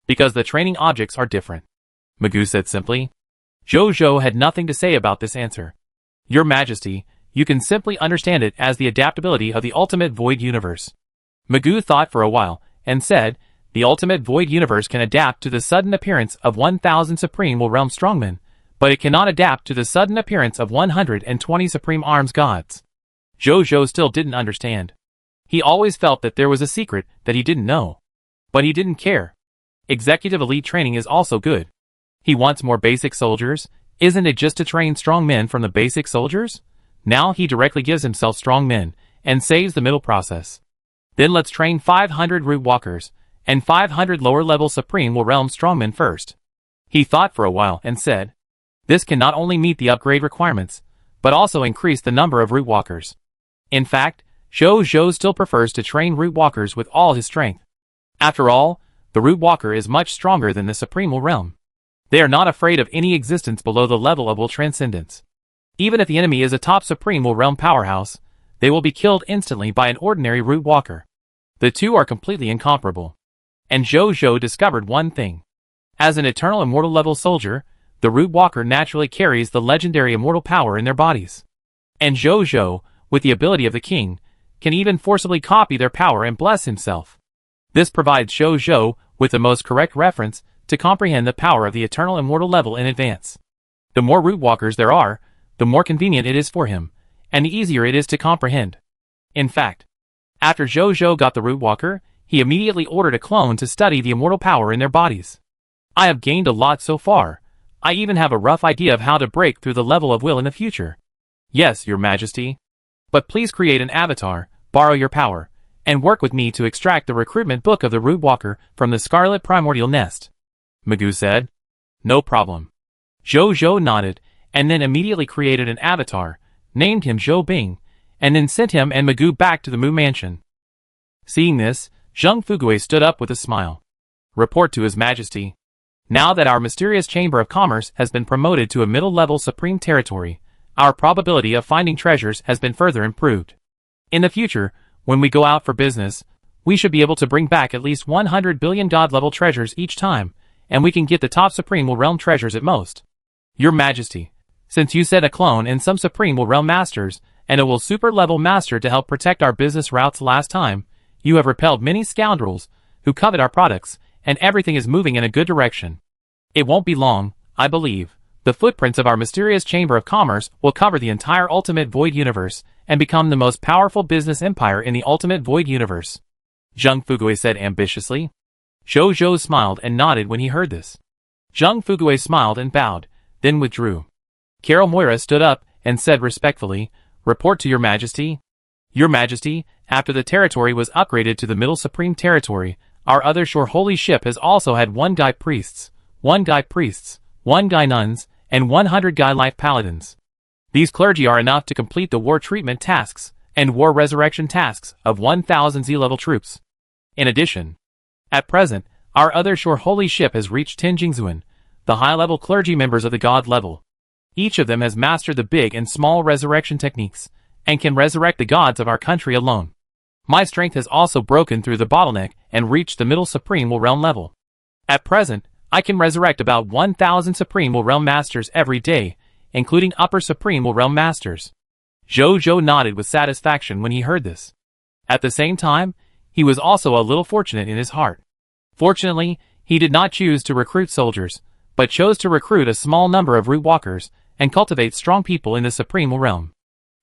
Because the training objects are different. Magoo said simply. Jojo had nothing to say about this answer. Your Majesty, you can simply understand it as the adaptability of the ultimate void universe. Magoo thought for a while and said, the ultimate void universe can adapt to the sudden appearance of 1,000 Supreme Will Realm Strongmen, but it cannot adapt to the sudden appearance of 120 Supreme Arms Gods. Jojo still didn't understand. He always felt that there was a secret that he didn't know. But he didn't care. Executive elite training is also good. He wants more basic soldiers. Isn't it just to train strong men from the basic soldiers? Now he directly gives himself strong men and saves the middle process. Then let's train 500 Root Walkers and 500 lower-level Supreme Will Realm Strongmen first. He thought for a while and said, this can not only meet the upgrade requirements, but also increase the number of Root Walkers. In fact, Jojo still prefers to train Root Walkers with all his strength. After all, the Root Walker is much stronger than the Supreme Will Realm. They are not afraid of any existence below the level of Will Transcendence. Even if the enemy is a top Supreme Will Realm powerhouse, they will be killed instantly by an ordinary Root Walker. The two are completely incomparable. And Jojo discovered one thing. As an eternal immortal level soldier, the Root Walker naturally carries the legendary immortal power in their bodies. And Jojo, with the ability of the king, can even forcibly copy their power and bless himself. This provides Jojo with the most correct reference to comprehend the power of the eternal immortal level in advance. The more Root Walkers there are, the more convenient it is for him, and the easier it is to comprehend. In fact, after Jojo got the Root Walker, he immediately ordered a clone to study the immortal power in their bodies. I have gained a lot so far. I even have a rough idea of how to break through the level of will in the future. Yes, Your Majesty. But please create an avatar, borrow your power, and work with me to extract the recruitment book of the Root Walker from the Scarlet Primordial Nest. Magoo said. No problem. Jojo nodded, and then immediately created an avatar, named him Zhou Bing, and then sent him and Magoo back to the Mu Mansion. Seeing this, Zheng Fugui stood up with a smile. Report to His Majesty. Now that our mysterious Chamber of Commerce has been promoted to a middle-level supreme territory, our probability of finding treasures has been further improved. In the future, when we go out for business, we should be able to bring back at least 100 billion God-level treasures each time, and we can get the top Supreme Will Realm treasures at most. Your Majesty, since you said a clone and some Supreme Will Realm Masters, and a Will Super-level Master to help protect our business routes last time, you have repelled many scoundrels who covet our products, and everything is moving in a good direction. It won't be long, I believe. The footprints of our mysterious Chamber of Commerce will cover the entire Ultimate Void Universe and become the most powerful business empire in the Ultimate Void Universe. Zheng Fugui said ambitiously. Jojo smiled and nodded when he heard this. Zheng Fugui smiled and bowed, then withdrew. Carol Moira stood up and said respectfully, Report to Your Majesty. Your Majesty, after the territory was upgraded to the Middle Supreme Territory, our other shore holy ship has also had 1 Gai priests, 1 Gai priests, 1 Gai nuns, and 100 Gai life paladins. These clergy are enough to complete the war treatment tasks and war resurrection tasks of 1,000 Z-level troops. In addition, at present, our other shore holy ship has reached Tinjingzuan, the high-level clergy members of the god level. Each of them has mastered the big and small resurrection techniques, and can resurrect the gods of our country alone. My strength has also broken through the bottleneck and reached the middle Supreme Will Realm level. At present, I can resurrect about 1,000 Supreme Will Realm Masters every day, including Upper Supreme Will Realm Masters. Jojo nodded with satisfaction when he heard this. At the same time, he was also a little fortunate in his heart. Fortunately, he did not choose to recruit soldiers, but chose to recruit a small number of root walkers and cultivate strong people in the supreme realm.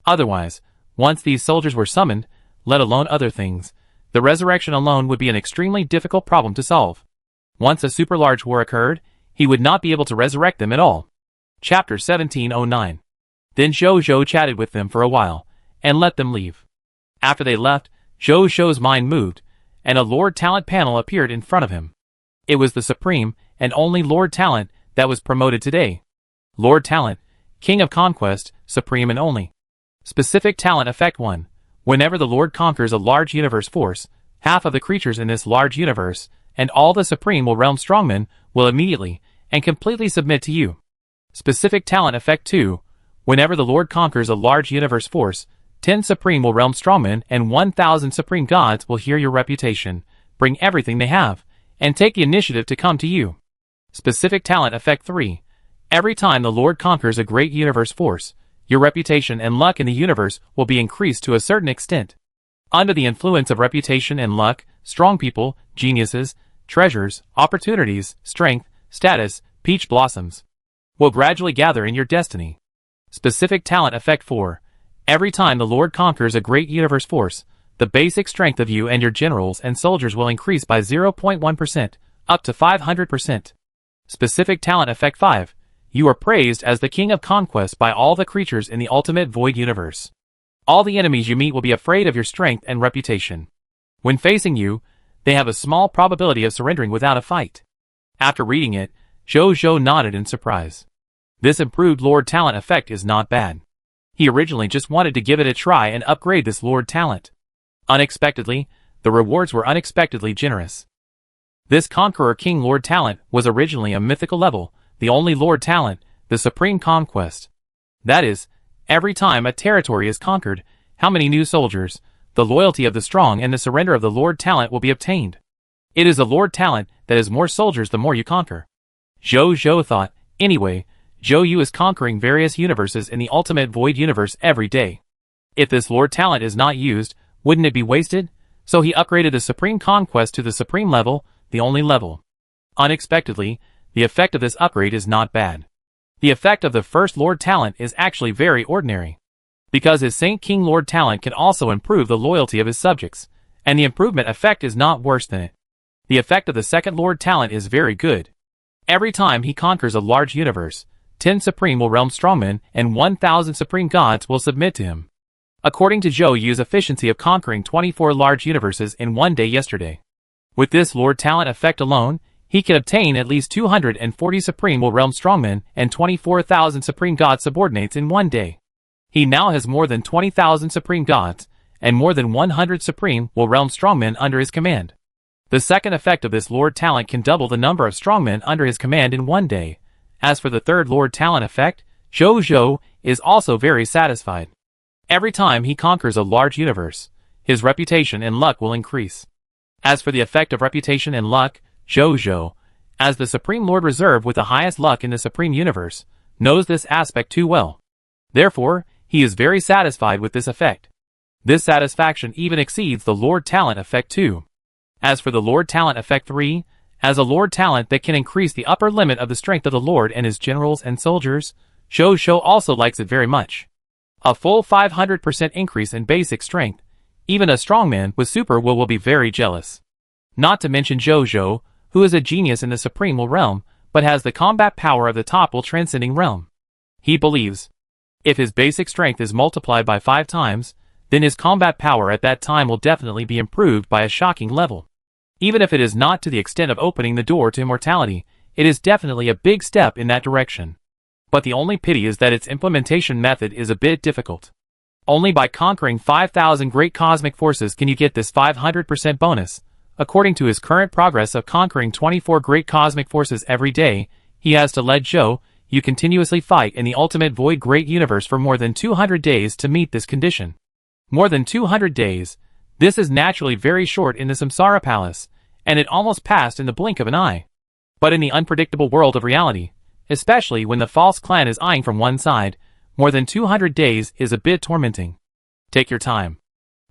Otherwise, once these soldiers were summoned, let alone other things, the resurrection alone would be an extremely difficult problem to solve. Once a super large war occurred, he would not be able to resurrect them at all. Chapter 1709. Then Zhou chatted with them for a while, and let them leave. After they left, Zhou's mind moved, and a Lord Talent panel appeared in front of him. It was the supreme and only Lord Talent that was promoted today. Lord Talent, King of Conquest, Supreme and Only. Specific Talent Effect 1. Whenever the Lord conquers a large universe force, half of the creatures in this large universe, and all the Supreme Realm Strongmen, will immediately and completely submit to you. Specific Talent Effect 2. Whenever the Lord conquers a large universe force, 10 Supreme Realm Strongmen and 1,000 Supreme Gods will hear your reputation, bring everything they have, and take the initiative to come to you. Specific Talent Effect 3. Every time the Lord conquers a great universe force, your reputation and luck in the universe will be increased to a certain extent. Under the influence of reputation and luck, strong people, geniuses, treasures, opportunities, strength, status, peach blossoms will gradually gather in your destiny. Specific Talent Effect 4. Every time the Lord conquers a great universe force, the basic strength of you and your generals and soldiers will increase by 0.1%, up to 500%. Specific Talent Effect 5. You are praised as the King of Conquest by all the creatures in the ultimate void universe. All the enemies you meet will be afraid of your strength and reputation. When facing you, they have a small probability of surrendering without a fight. After reading it, Zhou nodded in surprise. This improved Lord Talent effect is not bad. He originally just wanted to give it a try and upgrade this Lord Talent. Unexpectedly, the rewards were unexpectedly generous. This Conqueror King Lord Talent was originally a mythical level, the only Lord Talent, the Supreme Conquest. That is, every time a territory is conquered, how many new soldiers, the loyalty of the strong and the surrender of the Lord Talent will be obtained. It is a Lord Talent that is more soldiers the more you conquer. Zhou thought, anyway, Zhou is conquering various universes in the ultimate void universe every day. If this Lord Talent is not used, wouldn't it be wasted? So he upgraded the Supreme Conquest to the Supreme level, the only level. Unexpectedly, the effect of this upgrade is not bad. The effect of the first Lord Talent is actually very ordinary. Because his Saint King Lord Talent can also improve the loyalty of his subjects, and the improvement effect is not worse than it. The effect of the second Lord Talent is very good. Every time he conquers a large universe, 10 Supreme Realm Strongmen and 1,000 Supreme Gods will submit to him. According to Zhou's efficiency of conquering 24 large universes in one day yesterday. With this Lord Talent effect alone, he can obtain at least 240 Supreme Realm Strongmen and 24,000 Supreme God subordinates in one day. He now has more than 20,000 Supreme Gods, and more than 100 Supreme Realm Strongmen under his command. The second effect of this Lord Talent can double the number of strongmen under his command in one day. As for the third Lord Talent effect, Zhou is also very satisfied. Every time he conquers a large universe, his reputation and luck will increase. As for the effect of reputation and luck, Zhou, as the Supreme Lord Reserve with the highest luck in the Supreme Universe, knows this aspect too well. Therefore, he is very satisfied with this effect. This satisfaction even exceeds the Lord Talent effect 2. As for the Lord Talent effect 3, as a Lord Talent that can increase the upper limit of the strength of the Lord and his generals and soldiers, Zhou also likes it very much. A full 500% increase in basic strength. Even a strongman with super will be very jealous. Not to mention Zhou, who is a genius in the Supreme realm, but has the combat power of the top transcending realm. He believes, if his basic strength is multiplied by 5 times, then his combat power at that time will definitely be improved by a shocking level. Even if it is not to the extent of opening the door to immortality, it is definitely a big step in that direction. But the only pity is that its implementation method is a bit difficult. Only by conquering 5,000 great cosmic forces can you get this 500% bonus. According to his current progress of conquering 24 great cosmic forces every day, he has to let Zhou continuously fight in the ultimate void great universe for more than 200 days to meet this condition. More than 200 days, this is naturally very short in the Samsara Palace, and it almost passed in the blink of an eye. But in the unpredictable world of reality, especially when the false clan is eyeing from one side, more than 200 days is a bit tormenting. Take your time.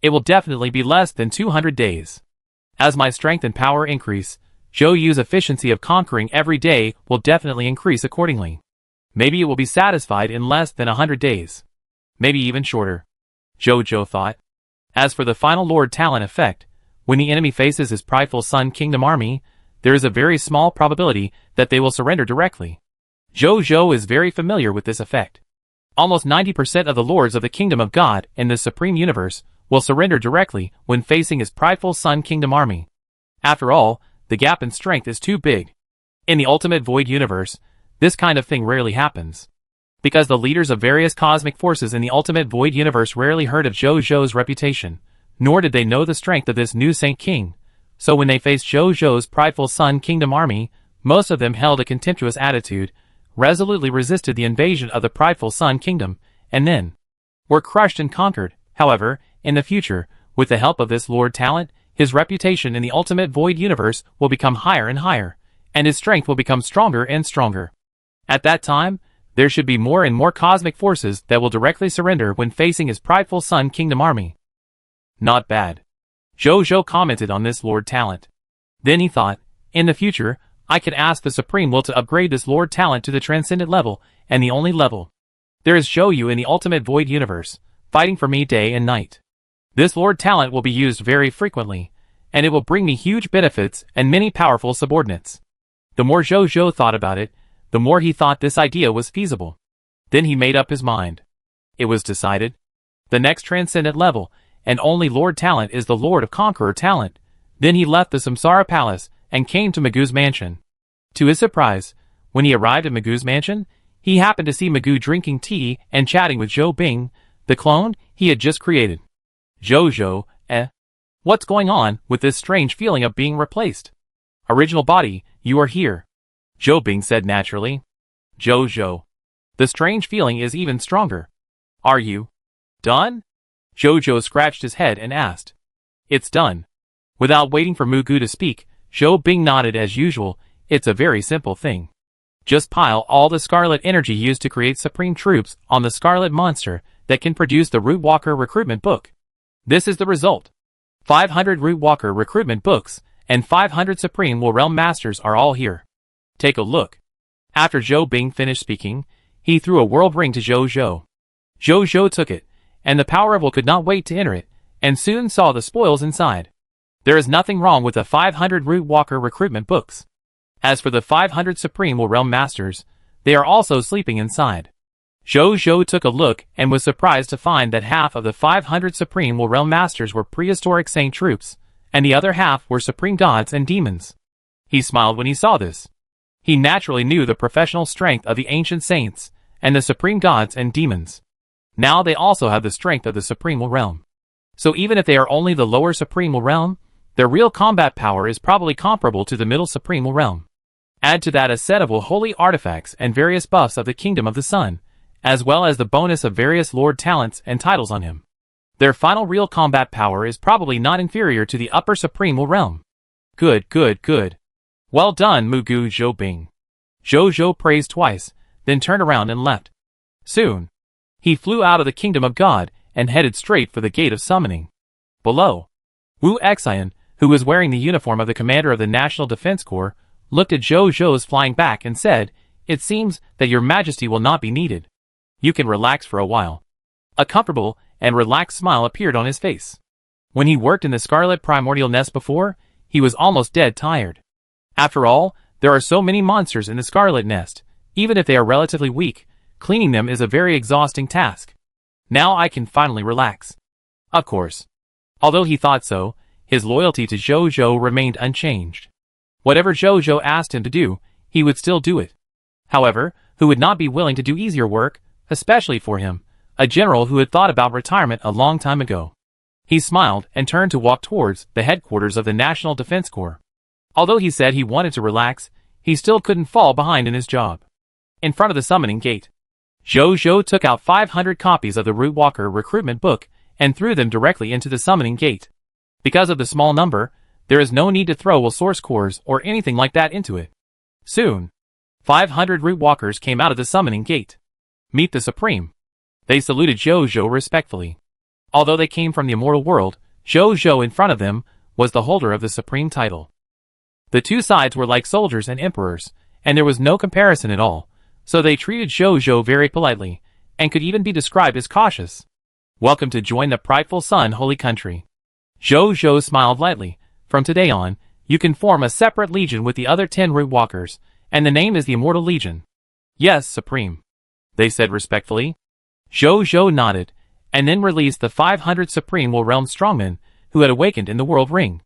It will definitely be less than 200 days. As my strength and power increase, Zhou Yu's efficiency of conquering every day will definitely increase accordingly. Maybe it will be satisfied in less than 100 days. Maybe even shorter. Zhou thought. As for the final Lord Talent effect, when the enemy faces his prideful Sun Kingdom army, there is a very small probability that they will surrender directly. Zhou is very familiar with this effect. Almost 90% of the lords of the Kingdom of God in the Supreme Universe will surrender directly when facing his prideful Sun Kingdom army. After all, the gap in strength is too big. In the Ultimate Void Universe, this kind of thing rarely happens. Because the leaders of various cosmic forces in the Ultimate Void Universe rarely heard of Zhou's reputation, nor did they know the strength of this new Saint King, so when they faced Zhou's prideful Sun Kingdom army, most of them held a contemptuous attitude, resolutely resisted the invasion of the prideful Sun Kingdom, and then were crushed and conquered. However, in the future, with the help of this Lord Talent, his reputation in the Ultimate Void Universe will become higher and higher, and his strength will become stronger and stronger. At that time, there should be more and more cosmic forces that will directly surrender when facing his prideful Sun Kingdom army. Not bad. Zhou commented on this Lord Talent. Then he thought, in the future, I could ask the Supreme Will to upgrade this Lord Talent to the Transcendent level, and the only level. There is Zhou Yu in the Ultimate Void Universe, fighting for me day and night. This Lord Talent will be used very frequently, and it will bring me huge benefits and many powerful subordinates. The more Zhou thought about it, the more he thought this idea was feasible. Then he made up his mind. It was decided. The next Transcendent level, and only Lord Talent, is the Lord of Conqueror Talent. Then he left the Samsara Palace and came to Magu's mansion. To his surprise, when he arrived at Magu's mansion, he happened to see Magu drinking tea and chatting with Zhou Bing, the clone he had just created. Zhou, what's going on with this strange feeling of being replaced? Original body, you are here. Zhou Bing said naturally. Zhou, the strange feeling is even stronger. Are you done? Zhou scratched his head and asked. It's done. Without waiting for Magu to speak, Zhou Bing nodded as usual. It's a very simple thing. Just pile all the scarlet energy used to create supreme troops on the scarlet monster that can produce the Root Walker recruitment book. This is the result. 500 Root Walker recruitment books and 500 Supreme Will Realm Masters are all here. Take a look. After Zhou Bing finished speaking, he threw a world ring to Zhou. Zhou took it, and the Power of Will could not wait to enter it, and soon saw the spoils inside. There is nothing wrong with the 500 Root Walker recruitment books. As for the 500 Supreme Will Realm Masters, they are also sleeping inside. Zhou took a look and was surprised to find that half of the 500 Supreme Will Realm Masters were prehistoric saint troops, and the other half were supreme gods and demons. He smiled when he saw this. He naturally knew the professional strength of the ancient saints, and the supreme gods and demons. Now they also have the strength of the Supreme Will Realm. So even if they are only the lower Supreme Will Realm, their real combat power is probably comparable to the middle Supreme Will Realm. Add to that a set of holy artifacts and various buffs of the Kingdom of the Sun, as well as the bonus of various Lord Talents and titles on him. Their final real combat power is probably not inferior to the upper Supreme Will Realm. Good. Well done, Magu Zhou Bing. Zhou praised twice, then turned around and left. Soon, he flew out of the Kingdom of God and headed straight for the Gate of Summoning. Below, Wu Xian, who was wearing the uniform of the commander of the National Defense Corps, looked at Zhou's flying back and said, "It seems that your majesty will not be needed. You can relax for a while." A comfortable and relaxed smile appeared on his face. When he worked in the Scarlet Primordial Nest before, he was almost dead tired. After all, there are so many monsters in the Scarlet Nest. Even if they are relatively weak, cleaning them is a very exhausting task. Now I can finally relax. Of course. Although he thought so, his loyalty to Zhou remained unchanged. Whatever Zhou asked him to do, he would still do it. However, who would not be willing to do easier work, especially for him, a general who had thought about retirement a long time ago? He smiled and turned to walk towards the headquarters of the National Defense Corps. Although he said he wanted to relax, he still couldn't fall behind in his job. In front of the summoning gate, Zhou took out 500 copies of the Root Walker recruitment book and threw them directly into the summoning gate. Because of the small number, there is no need to throw source cores or anything like that into it. Soon, 500 Root Walkers came out of the summoning gate. Meet the Supreme. They saluted Zhou respectfully. Although they came from the immortal world, Zhou in front of them was the holder of the Supreme title. The two sides were like soldiers and emperors, and there was no comparison at all, so they treated Zhou very politely, and could even be described as cautious. Welcome to join the prideful Sun Holy Country. Zhou smiled lightly. From today on, you can form a separate legion with the other 10 root walkers, and the name is the Immortal Legion. Yes, Supreme, they said respectfully. Zhou nodded, and then released the 500 Supreme Will Realm strongmen who had awakened in the World Ring.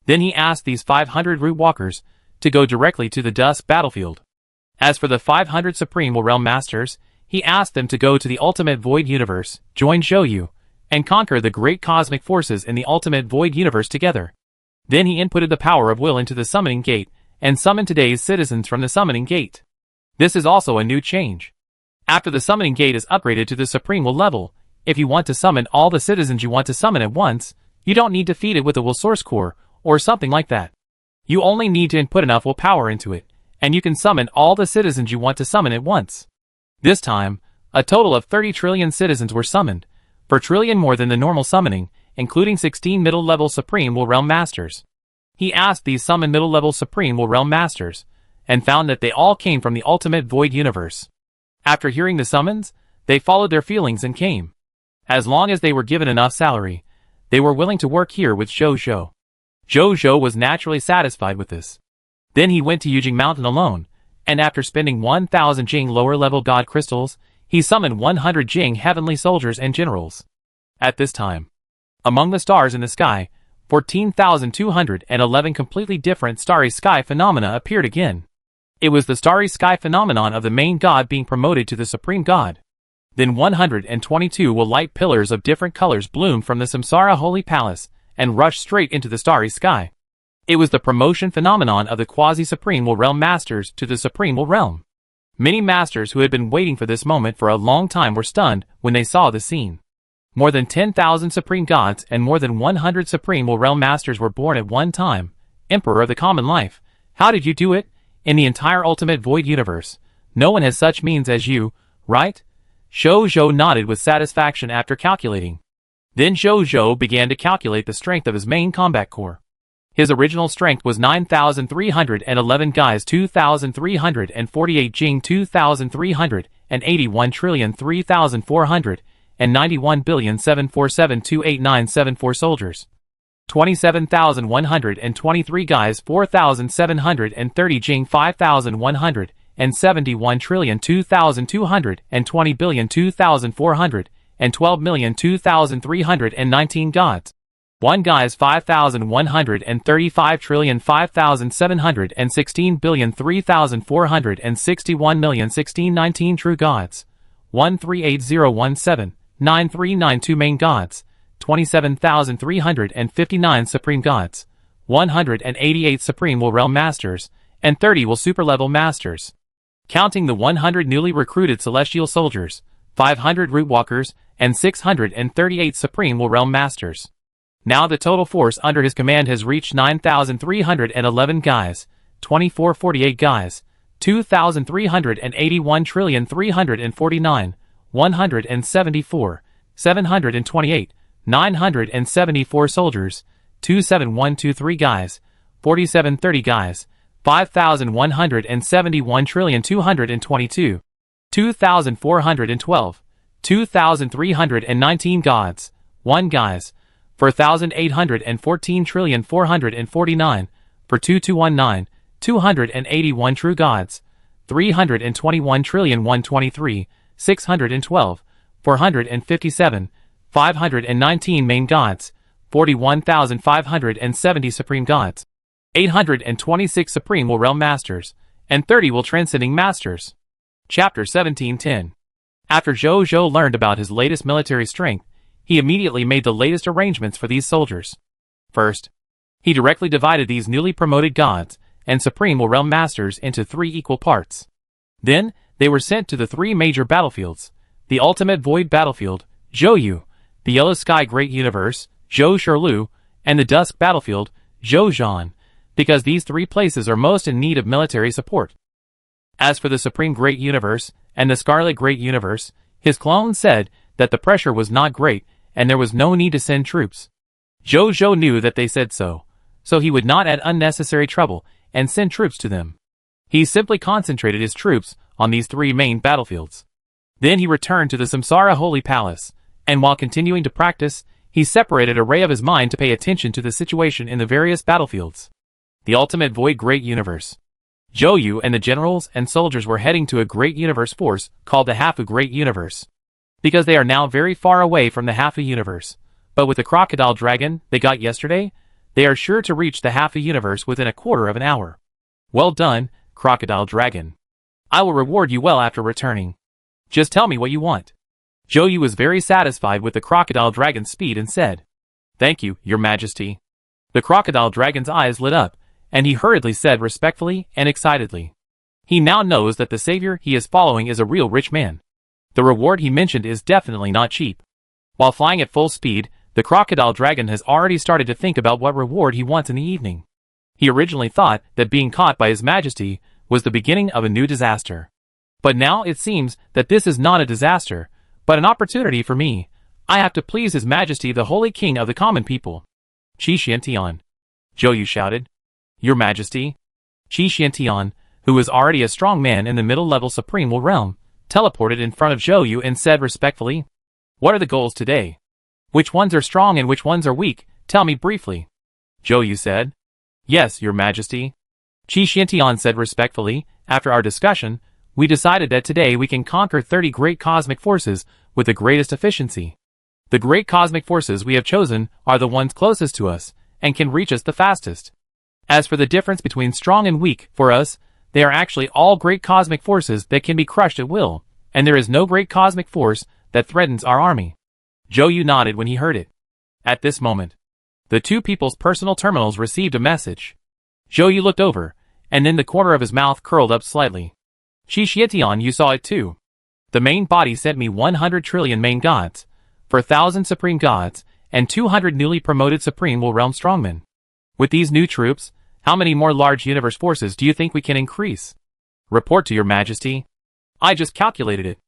Then he asked these 500 root walkers to go directly to the Dusk battlefield. As for the 500 Supreme Will Realm Masters, he asked them to go to the Ultimate Void Universe, join Zhou, and conquer the great cosmic forces in the Ultimate Void Universe together. Then he inputted the power of will into the Summoning Gate, and summoned today's citizens from the Summoning Gate. This is also a new change. After the Summoning Gate is upgraded to the Supreme Will level, if you want to summon all the citizens you want to summon at once, you don't need to feed it with a Will Source Core, or something like that. You only need to input enough willpower into it, and you can summon all the citizens you want to summon at once. This time, a total of 30 trillion citizens were summoned, per trillion more than the normal summoning, including 16 middle-level Supreme Will Realm Masters. He asked these summoned middle-level Supreme Will Realm Masters, and found that they all came from the Ultimate Void Universe. After hearing the summons, they followed their feelings and came. As long as they were given enough salary, they were willing to work here with Zhou. Zhou was naturally satisfied with this. Then he went to Yujing Mountain alone, and after spending 1,000 Jing lower-level God Crystals, he summoned 100 Jing heavenly soldiers and generals. At this time, among the stars in the sky, 14,211 completely different starry sky phenomena appeared again. It was the starry sky phenomenon of the main god being promoted to the supreme god. Then 122 will light pillars of different colors bloomed from the Samsara Holy Palace, and rushed straight into the starry sky. It was the promotion phenomenon of the quasi-Supreme Will Realm Masters to the Supreme Will Realm. Many masters who had been waiting for this moment for a long time were stunned when they saw the scene. More than 10,000 Supreme Gods and more than 100 Supreme Will Realm Masters were born at one time. Emperor of the common life, how did you do it? In the entire Ultimate Void Universe, no one has such means as you, right? Zhou nodded with satisfaction after calculating. Then Zhou began to calculate the strength of his main combat core. His original strength was 9,311 guys, 2,348 Jing, 2,381,3,400, and 91,747,289,74 soldiers. 27,123 guys, 4,730 Jing, 5,100, and 71,002,200, and 20,002,400, and 12,002,319 gods. 1 guys, 5,135,5,700, and 16,003,400, and 61,016,19 true gods. 138,017,9392 main gods. 27,359 supreme gods. 188 supreme will realm masters, and 30 will super level masters. Counting the 100 newly recruited celestial soldiers, 500 root walkers, and 638 supreme will realm masters. Now the total force under his command has reached 9,311 guys, 2,448 guys, 2,381,349, 174, 728, 974 soldiers, 27123 guys, 4730 guys, 5,171,222, 2,412, 2,319 gods, 1 guys, 4,814,449, for 2219, 281 true gods, 321,123, 612, 457, 519 main gods, 41,570 supreme gods, 826 supreme will realm masters, and 30 will transcending masters. Chapter 1710. After Zhou learned about his latest military strength, he immediately made the latest arrangements for these soldiers. First, he directly divided these newly promoted gods and supreme will realm masters into 3 equal parts. Then, they were sent to the 3 major battlefields: the Ultimate Void Battlefield, Zhou, the Yellow Sky Great Universe, Zhou Shirlu, and the Dusk Battlefield, Zhou Zhan, because these 3 places are most in need of military support. As for the Supreme Great Universe and the Scarlet Great Universe, his clone said that the pressure was not great and there was no need to send troops. Zhou knew that they said so, so he would not add unnecessary trouble and send troops to them. He simply concentrated his troops on these 3 main battlefields. Then he returned to the Samsara Holy Palace, and while continuing to practice, he separated a ray of his mind to pay attention to the situation in the various battlefields. The ultimate void great universe. Zhou and the generals and soldiers were heading to a great universe force called the Hafu Great Universe, because they are now very far away from the Hafu universe. But with the crocodile dragon they got yesterday, they are sure to reach the Hafu universe within a quarter of an hour. Well done, crocodile dragon. I will reward you well after returning. Just tell me what you want. Zhou was very satisfied with the crocodile dragon's speed and said, Thank you, your majesty. The crocodile dragon's eyes lit up, and he hurriedly said respectfully and excitedly. He now knows that the savior he is following is a real rich man. The reward he mentioned is definitely not cheap. While flying at full speed, the crocodile dragon has already started to think about what reward he wants in the evening. He originally thought that being caught by his majesty was the beginning of a new disaster. But now it seems that this is not a disaster, but an opportunity for me. I have to please his majesty, the holy king of the common people. Qi Xiantian. Zhou shouted. Your majesty? Qi Xiantian, who was already a strong man in the middle-level supreme realm, teleported in front of Zhou and said respectfully, What are the goals today? Which ones are strong and which ones are weak? Tell me briefly. Zhou said. Yes, your majesty. Qi Xiantian said respectfully, After our discussion, we decided that today we can conquer 30 great cosmic forces with the greatest efficiency. The great cosmic forces we have chosen are the ones closest to us and can reach us the fastest. As for the difference between strong and weak, for us, they are actually all great cosmic forces that can be crushed at will, and there is no great cosmic force that threatens our army. Zhou nodded when he heard it. At this moment, the 2 people's personal terminals received a message. Zhou looked over, and then the corner of his mouth curled up slightly. Qi Xiantian, you saw it too. The main body sent me 100 trillion main gods, 4,000 supreme gods, and 200 newly promoted supreme will realm strongmen. With these new troops, how many more large universe forces do you think we can increase? Report to your majesty. I just calculated it.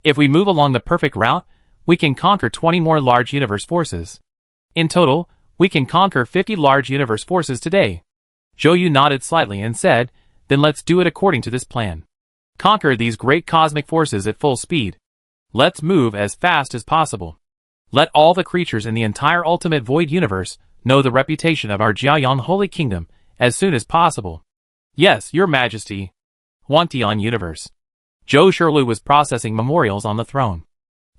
If we move along the perfect route, we can conquer 20 more large universe forces. In total, we can conquer 50 large universe forces today. Zhou nodded slightly and said, Then let's do it according to this plan. Conquer these great cosmic forces at full speed. Let's move as fast as possible. Let all the creatures in the entire ultimate void universe know the reputation of our Jiaoyang Holy Kingdom as soon as possible. Yes, your majesty. Huangtian Universe. Zhou Shirlu was processing memorials on the throne.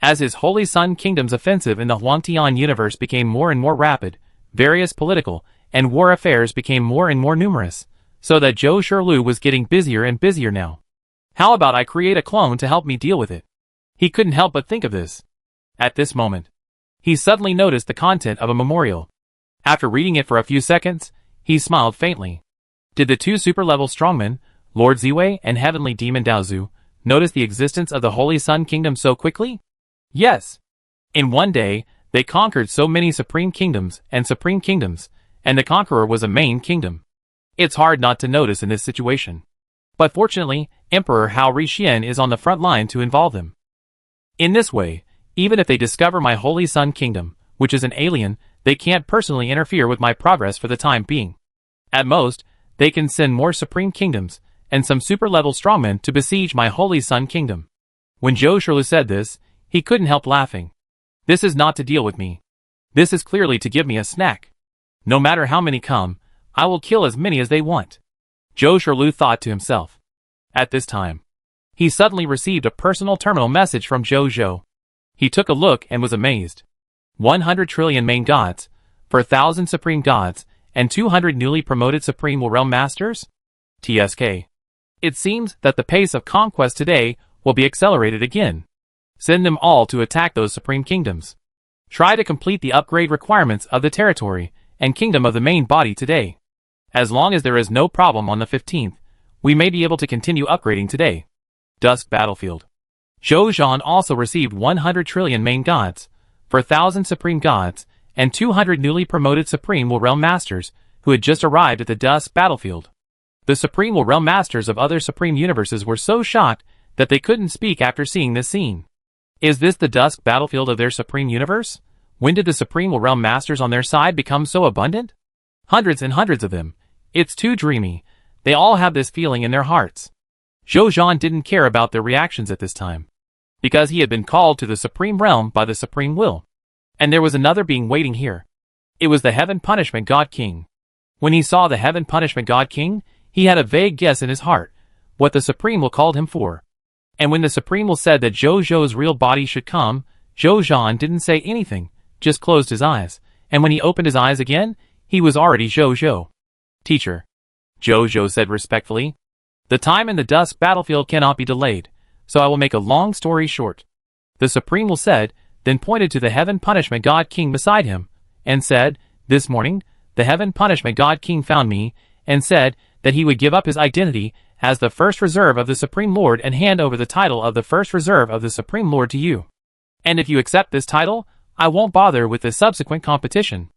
As his Holy Sun Kingdom's offensive in the Huangtian Universe became more and more rapid, various political and war affairs became more and more numerous, so that Zhou Shirlu was getting busier and busier now. How about I create a clone to help me deal with it? He couldn't help but think of this. At this moment, he suddenly noticed the content of a memorial. After reading it for a few seconds, he smiled faintly. Did the 2 super-level strongmen, Lord Ziwei and Heavenly Demon Daozu, notice the existence of the Holy Sun Kingdom so quickly? Yes. In one day, they conquered so many supreme kingdoms, and the conqueror was a main kingdom. It's hard not to notice in this situation. But fortunately, Emperor Hao Rixian is on the front line to involve them. In this way, even if they discover my Holy Sun Kingdom, which is an alien, they can't personally interfere with my progress for the time being. At most, they can send more supreme kingdoms and some super-level strongmen to besiege my Holy Sun Kingdom. When Zhou Shirlu said this, he couldn't help laughing. This is not to deal with me. This is clearly to give me a snack. No matter how many come, I will kill as many as they want. Zhou Shirlu thought to himself. At this time, he suddenly received a personal terminal message from Zhou. He took a look and was amazed. 100 trillion main gods, 4,000 supreme gods, and 200 newly promoted supreme realm masters? TSK. It seems that the pace of conquest today will be accelerated again. Send them all to attack those supreme kingdoms. Try to complete the upgrade requirements of the territory and kingdom of the main body today. As long as there is no problem on the 15th, we may be able to continue upgrading today. Dusk Battlefield. Zhou Zhan also received 100 trillion main gods, 4,000 supreme gods, and 200 newly promoted supreme realm masters who had just arrived at the Dusk Battlefield. The supreme realm masters of other supreme universes were so shocked that they couldn't speak after seeing this scene. Is this the Dusk Battlefield of their supreme universe? When did the supreme realm masters on their side become so abundant? Hundreds and hundreds of them. It's too dreamy. They all have this feeling in their hearts. Zhou Zhan didn't care about their reactions at this time, because he had been called to the Supreme Realm by the Supreme Will. And there was another being waiting here. It was the Heaven Punishment God King. When he saw the Heaven Punishment God King, he had a vague guess in his heart what the Supreme Will called him for. And when the Supreme Will said that Zhou Zhou's real body should come, Zhou Zhan didn't say anything, just closed his eyes. And when he opened his eyes again, he was already Zhou Zhou. Teacher, Zhou Zhou said respectfully, the time in the dusk battlefield cannot be delayed, so I will make a long story short. The Supreme Will said, then pointed to the Heaven Punishment God King beside him, and said, this morning, the Heaven Punishment God King found me, and said that he would give up his identity as the First Reserve of the Supreme Lord and hand over the title of the First Reserve of the Supreme Lord to you. And if you accept this title, I won't bother with the subsequent competition.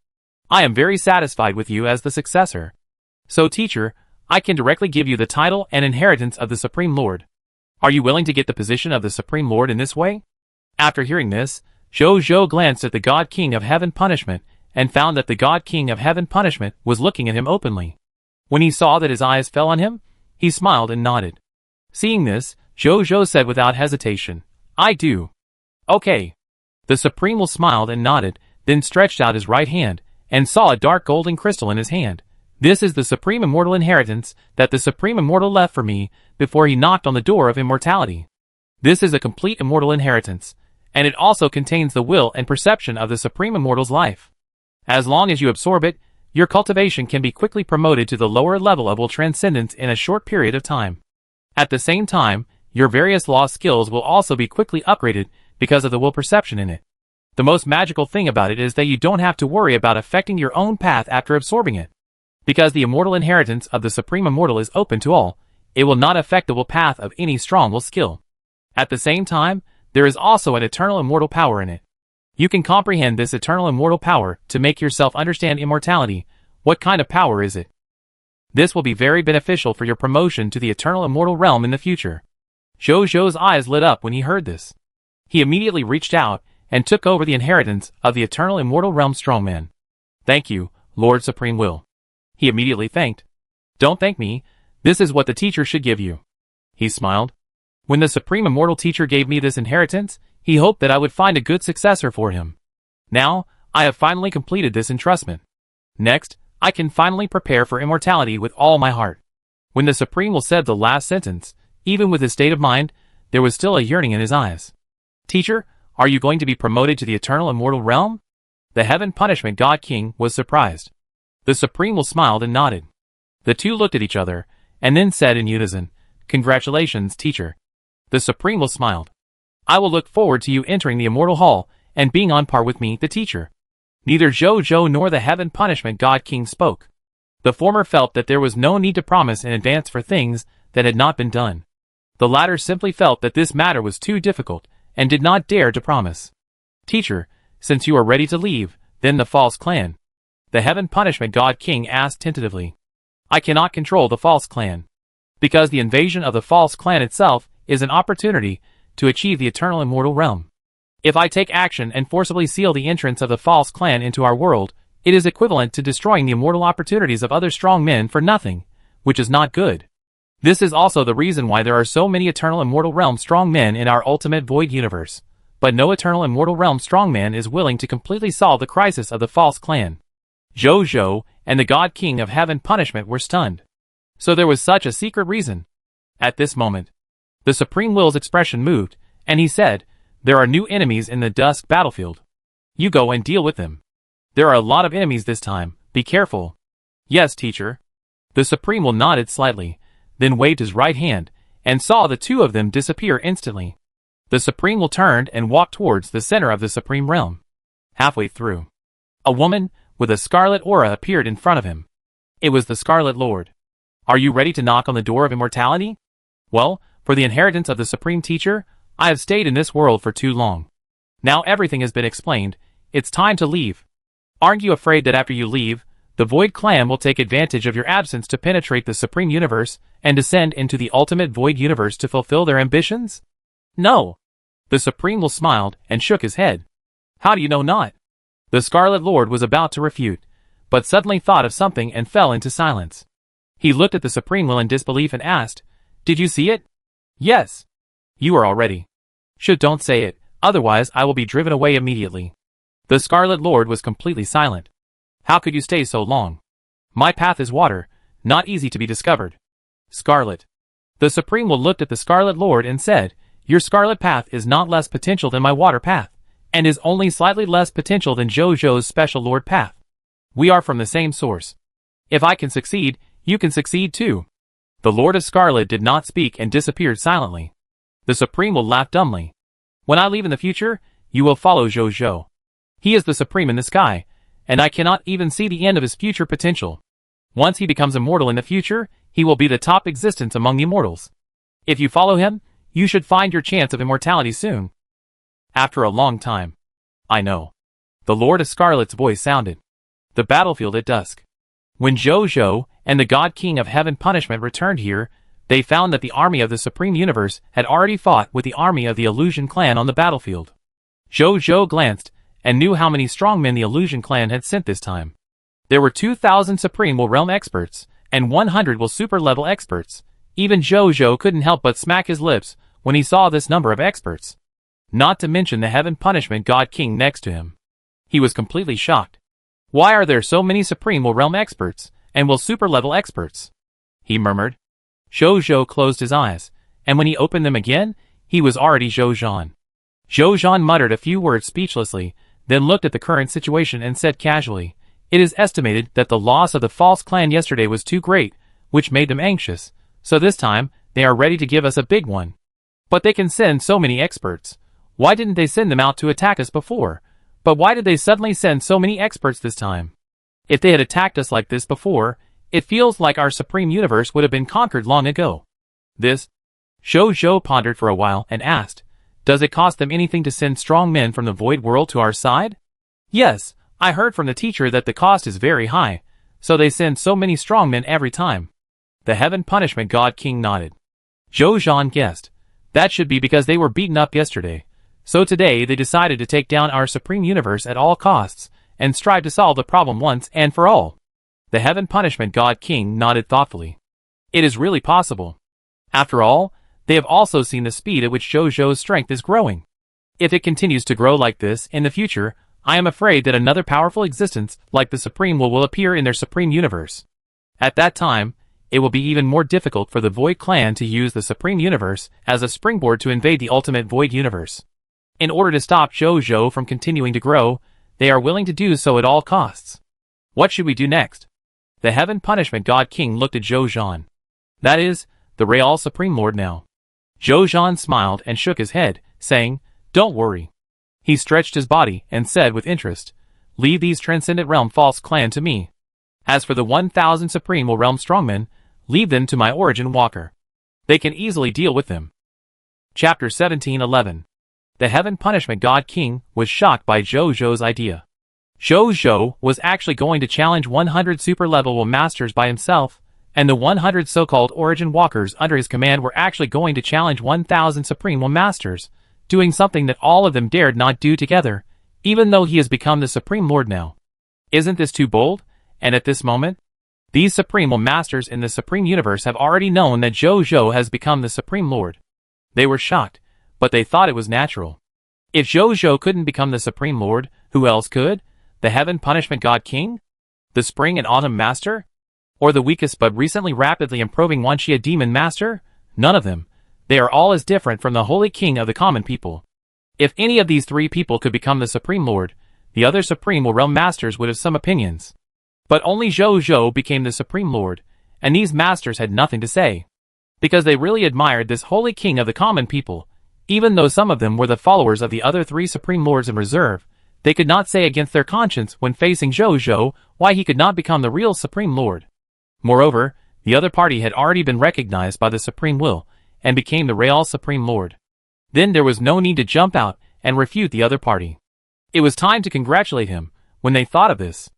I am very satisfied with you as the successor. So teacher, I can directly give you the title and inheritance of the Supreme Lord. Are you willing to get the position of the Supreme Lord in this way? After hearing this, Zhou Zhou glanced at the God King of Heaven Punishment and found that the God King of Heaven Punishment was looking at him openly. When he saw that his eyes fell on him, he smiled and nodded. Seeing this, Zhou Zhou said without hesitation, I do. Okay. The Supreme Will smiled and nodded, then stretched out his right hand, and saw a dark golden crystal in his hand. This is the Supreme Immortal Inheritance that the Supreme Immortal left for me before he knocked on the door of immortality. This is a complete immortal inheritance, and it also contains the will and perception of the Supreme Immortal's life. As long as you absorb it, your cultivation can be quickly promoted to the lower level of will transcendence in a short period of time. At the same time, your various law skills will also be quickly upgraded because of the will perception in it. The most magical thing about it is that you don't have to worry about affecting your own path after absorbing it. Because the immortal inheritance of the Supreme Immortal is open to all, it will not affect the will path of any strong will skill. At the same time, there is also an eternal immortal power in it. You can comprehend this eternal immortal power to make yourself understand immortality. What kind of power is it? This will be very beneficial for your promotion to the eternal immortal realm in the future. Zhou Zhou's eyes lit up when he heard this. He immediately reached out and took over the inheritance of the eternal immortal realm strongman. Thank you, Lord Supreme Will. He immediately thanked. Don't thank me, this is what the teacher should give you. He smiled. When the Supreme Immortal Teacher gave me this inheritance, he hoped that I would find a good successor for him. Now, I have finally completed this entrustment. Next, I can finally prepare for immortality with all my heart. When the Supreme Will said the last sentence, even with his state of mind, there was still a yearning in his eyes. Teacher, are you going to be promoted to the eternal immortal realm? The Heaven Punishment God King was surprised. The Supreme Will smiled and nodded. The two looked at each other, and then said in unison, Congratulations, teacher. The Supreme Will smiled. I will look forward to you entering the Immortal Hall, and being on par with me, the teacher. Neither Zhou Zhou nor the Heaven Punishment God King spoke. The former felt that there was no need to promise in advance for things that had not been done. The latter simply felt that this matter was too difficult, and did not dare to promise. Teacher, since you are ready to leave, then the false clan. The Heaven Punishment God King asked tentatively. I cannot control the false clan. Because the invasion of the false clan itself is an opportunity to achieve the eternal immortal realm. If I take action and forcibly seal the entrance of the false clan into our world, it is equivalent to destroying the immortal opportunities of other strong men for nothing, which is not good. This is also the reason why there are so many eternal immortal realm strong men in our ultimate void universe. But no eternal immortal realm strong man is willing to completely solve the crisis of the false clan. Zhou Zhou and the God King of Heaven Punishment were stunned. So there was such a secret reason. At this moment, the Supreme Will's expression moved, and he said, There are new enemies in the dusk battlefield. You go and deal with them. There are a lot of enemies this time, be careful. Yes, teacher. The Supreme Will nodded slightly, then waved his right hand, and saw the two of them disappear instantly. The Supreme Will turned and walked towards the center of the Supreme Realm. Halfway through, a woman with a scarlet aura appeared in front of him. It was the Scarlet Lord. Are you ready to knock on the door of immortality? Well, for the inheritance of the Supreme Teacher, I have stayed in this world for too long. Now everything has been explained, it's time to leave. Aren't you afraid that after you leave, the Void Clan will take advantage of your absence to penetrate the Supreme Universe and descend into the ultimate Void Universe to fulfill their ambitions? No. The Supreme Will smiled and shook his head. How do you know not? The Scarlet Lord was about to refute, but suddenly thought of something and fell into silence. He looked at the Supreme Will in disbelief and asked, "Did you see it?" "Yes." "You are already." Don't say it, otherwise I will be driven away immediately." The Scarlet Lord was completely silent. "How could you stay so long?" "My path is water, not easy to be discovered." "Scarlet." The Supreme Will looked at the Scarlet Lord and said, "Your scarlet path is not less potential than my water path, and is only slightly less potential than Zhou's special Lord path. We are from the same source. If I can succeed, you can succeed too." The Lord of Scarlet did not speak and disappeared silently. The Supreme Will laughed dumbly. "When I leave in the future, you will follow Zhou. He is the Supreme in the sky, and I cannot even see the end of his future potential. Once he becomes immortal in the future, he will be the top existence among the immortals. If you follow him, you should find your chance of immortality soon." After a long time. "I know." The Lord of Scarlet's voice sounded. The battlefield at dusk. When Zhou and the God King of Heaven Punishment returned here, they found that the army of the Supreme Universe had already fought with the army of the Illusion Clan on the battlefield. Zhou glanced and knew how many strong men the Illusion Clan had sent this time. There were 2,000 Supreme Will Realm experts, and 100 Will Super Level experts. Even Zhou couldn't help but smack his lips when he saw this number of experts. Not to mention the Heaven Punishment God King next to him. He was completely shocked. "Why are there so many Supreme Will Realm experts, and Will Super Level experts?" he murmured. Zhou closed his eyes, and when he opened them again, he was already Zhou. Zhou muttered a few words speechlessly, then looked at the current situation and said casually, "It is estimated that the loss of the false clan yesterday was too great, which made them anxious, so this time, they are ready to give us a big one. But they can send so many experts. Why didn't they send them out to attack us before? But why did they suddenly send so many experts this time? If they had attacked us like this before, it feels like our Supreme Universe would have been conquered long ago." This? Zhou pondered for a while and asked, "Does it cost them anything to send strong men from the Void World to our side?" "Yes, I heard from the teacher that the cost is very high, so they send so many strong men every time." The Heaven Punishment God King nodded. Zhou guessed. That should be because they were beaten up yesterday. So today they decided to take down our Supreme Universe at all costs, and strive to solve the problem once and for all. The Heaven Punishment God King nodded thoughtfully. It is really possible. After all, they have also seen the speed at which Zhou's strength is growing. If it continues to grow like this in the future, I am afraid that another powerful existence like the Supreme will appear in their Supreme Universe. At that time, it will be even more difficult for the Void Clan to use the Supreme Universe as a springboard to invade the ultimate Void Universe. In order to stop Zhou from continuing to grow, they are willing to do so at all costs. What should we do next? The Heaven Punishment God King looked at Zhou. That is, the Real Supreme Lord now. Zhou smiled and shook his head, saying, "Don't worry." He stretched his body and said with interest, "Leave these Transcendent Realm False Clan to me. As for the 1,000 Supreme Will Realm Strongmen, leave them to my Origin Walker. They can easily deal with them." Chapter 17:11. The Heaven Punishment God King was shocked by Zhou's idea. Zhou was actually going to challenge 100 super-level Will Masters by himself, and the 100 so-called Origin Walkers under his command were actually going to challenge 1,000 Supreme Will Masters, doing something that all of them dared not do together, even though he has become the Supreme Lord now. Isn't this too bold? And at this moment, these Supreme Will Masters in the Supreme Universe have already known that Zhou has become the Supreme Lord. They were shocked, but they thought it was natural. If Zhou couldn't become the Supreme Lord, who else could? The Heaven Punishment God King? The Spring and Autumn Master? Or the weakest but recently rapidly improving Wanxia Demon Master? None of them. They are all as different from the Holy King of the common people. If any of these three people could become the Supreme Lord, the other Supreme Will Realm Masters would have some opinions. But only Zhou became the Supreme Lord, and these Masters had nothing to say. Because they really admired this Holy King of the common people. Even though some of them were the followers of the other three Supreme Lords in reserve, they could not say against their conscience when facing Zhou why he could not become the real Supreme Lord. Moreover, the other party had already been recognized by the Supreme Will, and became the Real Supreme Lord. Then there was no need to jump out and refute the other party. It was time to congratulate him. When they thought of this,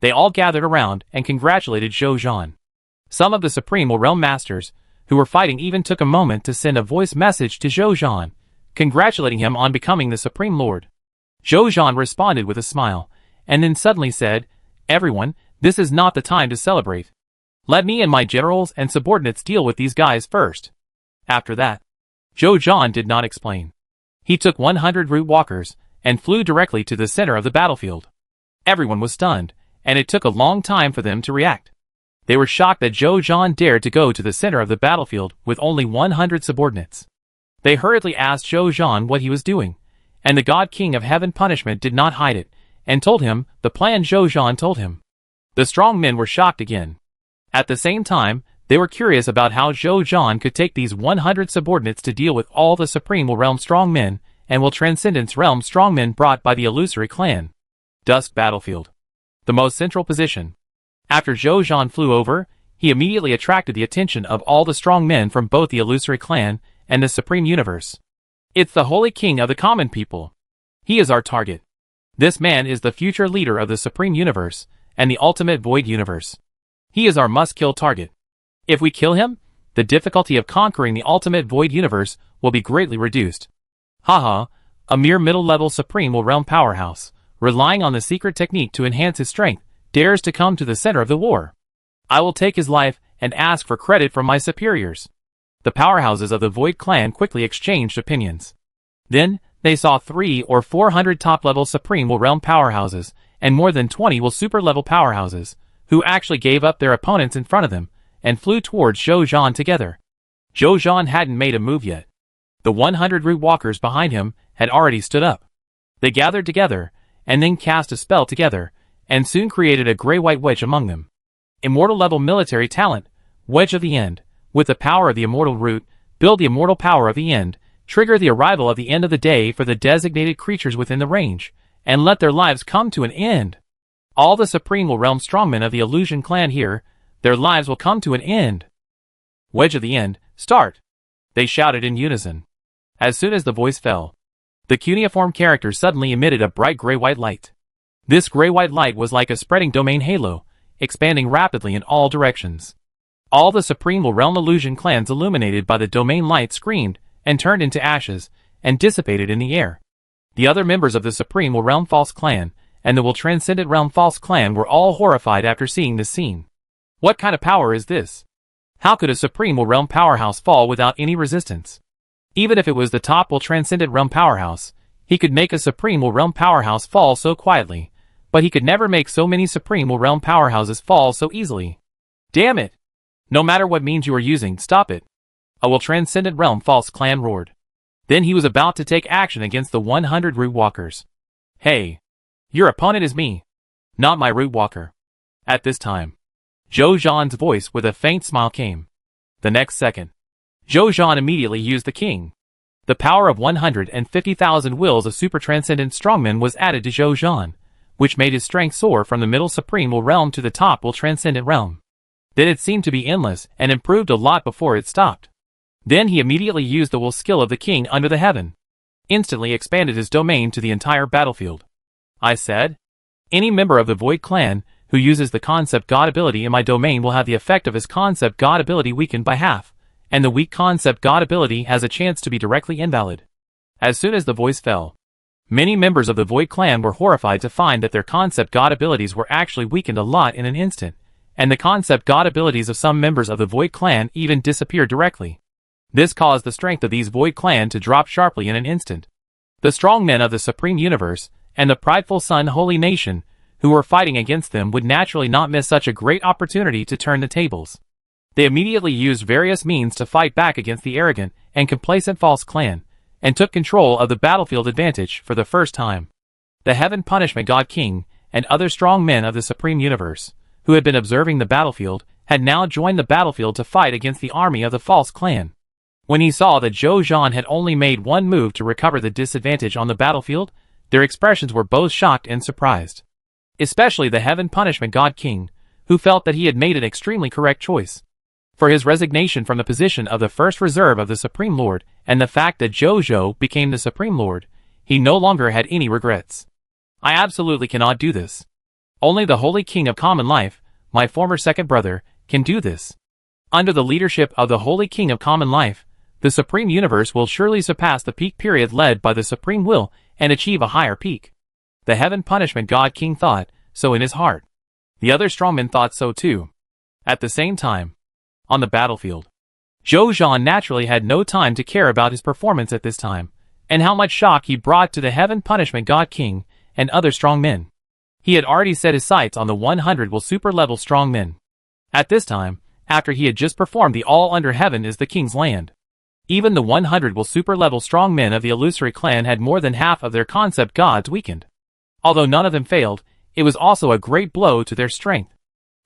they all gathered around and congratulated Zhou. Some of the Supreme Will Realm Masters, who were fighting, even took a moment to send a voice message to Zhou, congratulating him on becoming the Supreme Lord. Zhou responded with a smile, and then suddenly said, "Everyone, This is not the time to celebrate. Let me and my generals and subordinates deal with these guys first. After that, Zhou Zhan did not explain. He took 100 root walkers and flew directly to the center of the battlefield. Everyone was stunned, and it took a long time for them to react. They were shocked that Zhou Zhan dared to go to the center of the battlefield with only 100 subordinates. They hurriedly asked Zhou Zhan what he was doing, and the God King of Heaven Punishment did not hide it, and told him the plan Zhou Zhan told him. The strong men were shocked again. At the same time, they were curious about how Zhou Zhan could take these 100 subordinates to deal with all the Supreme Will Realm strongmen and Will Transcendence Realm strongmen brought by the Illusory Clan. Dusk Battlefield. The most central position. After Zhou Zhan flew over, he immediately attracted the attention of all the strong men from both the Illusory Clan and the Supreme Universe. It's the Holy King of the Common People. He is our target. This man is the future leader of the Supreme Universe and the Ultimate Void Universe. He is our must-kill target. If we kill him, the difficulty of conquering the Ultimate Void Universe will be greatly reduced. Haha, a mere middle-level Supreme Will Realm powerhouse, relying on the secret technique to enhance his strength, dares to come to the center of the war. I will take his life and ask for credit from my superiors. The powerhouses of the Void Clan quickly exchanged opinions. Then, they saw 300 or 400 top-level Supreme Will Realm powerhouses and more than 20 Will Super-level powerhouses, who actually gave up their opponents in front of them and flew towards Zhou Zhan together. Zhou Zhan hadn't made a move yet. The 100 root walkers behind him had already stood up. They gathered together, and then cast a spell together, and soon created a gray-white wedge among them. Immortal-level military talent, Wedge of the End, with the power of the Immortal Root, build the Immortal Power of the End, trigger the arrival of the end of the day for the designated creatures within the range, and let their lives come to an end. All the Supreme Will Realm strongmen of the Illusion Clan here, their lives will come to an end. Wedge of the End, start! They shouted in unison. As soon as the voice fell, the cuneiform character suddenly emitted a bright gray-white light. This gray-white light was like a spreading domain halo, expanding rapidly in all directions. All the Supreme Will Realm Illusion clans illuminated by the domain light screamed and turned into ashes and dissipated in the air. The other members of the Supreme Will Realm False Clan and the Will Transcendent Realm False Clan were all horrified after seeing this scene. What kind of power is this? How could a Supreme Will Realm powerhouse fall without any resistance? Even if it was the top Will Transcendent Realm powerhouse, he could make a Supreme Will Realm powerhouse fall so quietly, but he could never make so many Supreme Will Realm powerhouses fall so easily. Damn it! No matter what means you are using, stop it! A Will Transcendent Realm False Clan roared. Then he was about to take action against the 100 Root Walkers. Hey! Your opponent is me, not my Root Walker. At this time, Zhou Zhan's voice with a faint smile came. The next second, Zhou Zhan immediately used the king. The power of 150,000 wills of super transcendent strongmen was added to Zhou Zhan, which made his strength soar from the middle Supreme Will Realm to the top Will Transcendent Realm. Then it seemed to be endless and improved a lot before it stopped. Then he immediately used the will skill of the king under the heaven. Instantly expanded his domain to the entire battlefield. I said, any member of the Void Clan who uses the Concept God ability in my domain will have the effect of his Concept God ability weakened by half, and the weak Concept God ability has a chance to be directly invalid. As soon as the voice fell, many members of the Void Clan were horrified to find that their Concept God abilities were actually weakened a lot in an instant, and the Concept God abilities of some members of the Void Clan even disappeared directly. This caused the strength of these Void Clan to drop sharply in an instant. The strong men of the Supreme Universe and the prideful Sun Holy Nation who were fighting against them would naturally not miss such a great opportunity to turn the tables. They immediately used various means to fight back against the arrogant and complacent False Clan, and took control of the battlefield advantage for the first time. The Heaven Punishment God King and other strong men of the Supreme Universe, who had been observing the battlefield, had now joined the battlefield to fight against the army of the False Clan. When he saw that Zhou Zhan had only made one move to recover the disadvantage on the battlefield, their expressions were both shocked and surprised. Especially the Heaven Punishment God King, who felt that he had made an extremely correct choice. For his resignation from the position of the First Reserve of the Supreme Lord and the fact that Zhou became the Supreme Lord, he no longer had any regrets. I absolutely cannot do this. Only the Holy King of Common Life, my former second brother, can do this. Under the leadership of the Holy King of Common Life, the Supreme Universe will surely surpass the peak period led by the Supreme Will and achieve a higher peak. The Heaven Punishment God King thought so in his heart. The other strongmen thought so too. At the same time, on the battlefield, Zhou Zhan naturally had no time to care about his performance at this time, and how much shock he brought to the Heaven Punishment God King and other strong men. He had already set his sights on the 100 super level strong men. At this time, after he had just performed the all under heaven is the king's land. Even the 100 super level strong men of the illusory clan had more than half of their concept gods weakened. Although none of them failed, it was also a great blow to their strength.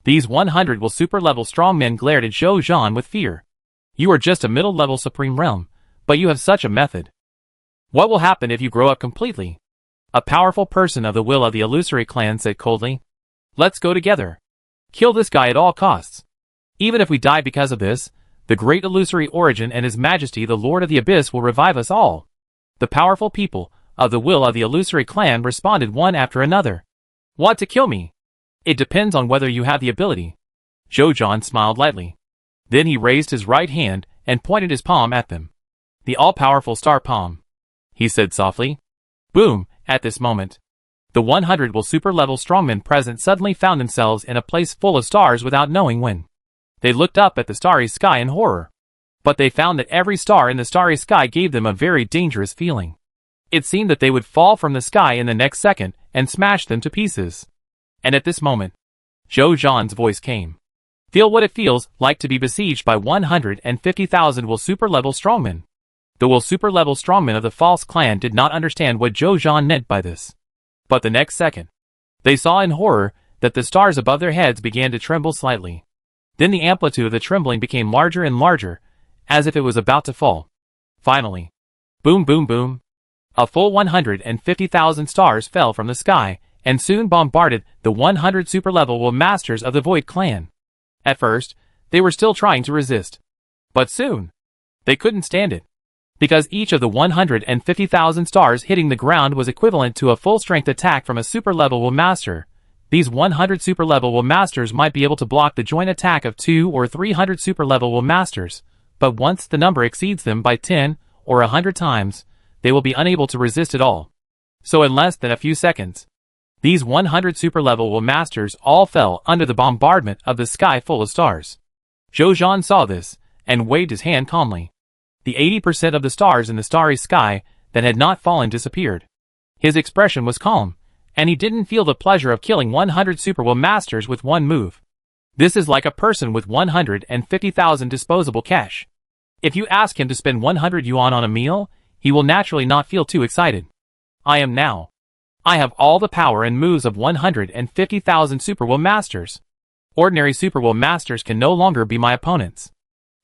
These 100 super level strong men glared at Zhou Zhan with fear. You are just a middle level supreme realm, but you have such a method. What will happen if you grow up completely? A powerful person of the will of the illusory clan said coldly. Let's go together. Kill this guy at all costs. Even if we die because of this, the great illusory origin and His Majesty the Lord of the Abyss will revive us all. The powerful people of the will of the illusory clan responded one after another. Want to kill me? It depends on whether you have the ability. Zhou Zhan smiled lightly. Then he raised his right hand and pointed his palm at them. The all-powerful star palm. He said softly. Boom! At this moment, the 100 super level strongmen present suddenly found themselves in a place full of stars without knowing when. They looked up at the starry sky in horror. But they found that every star in the starry sky gave them a very dangerous feeling. It seemed that they would fall from the sky in the next second and smash them to pieces. And at this moment, Zhou Zhan's voice came. Feel what it feels like to be besieged by 150,000 super level strongmen. The super level strongmen of the false clan did not understand what Zhou Zhan meant by this. But the next second, they saw in horror that the stars above their heads began to tremble slightly. Then the amplitude of the trembling became larger and larger, as if it was about to fall. Finally, boom boom boom, a full 150,000 stars fell from the sky, and soon bombarded the 100 super level masters of the Void Clan. At first, they were still trying to resist. But soon, they couldn't stand it. Because each of the 150,000 stars hitting the ground was equivalent to a full-strength attack from a super level master. These 100 super level masters might be able to block the joint attack of 200 or 300 super level masters, but once the number exceeds them by 10 or 100 times, they will be unable to resist at all. So in less than a few seconds, these 100 super level masters all fell under the bombardment of the sky full of stars. Zhou Zhan saw this, and waved his hand calmly. The 80% of the stars in the starry sky that had not fallen disappeared. His expression was calm, and he didn't feel the pleasure of killing 100 super masters with one move. This is like a person with 150,000 disposable cash. If you ask him to spend 100 yuan on a meal, he will naturally not feel too excited. I have all the power and moves of 150,000 super masters. Ordinary super masters can no longer be my opponents.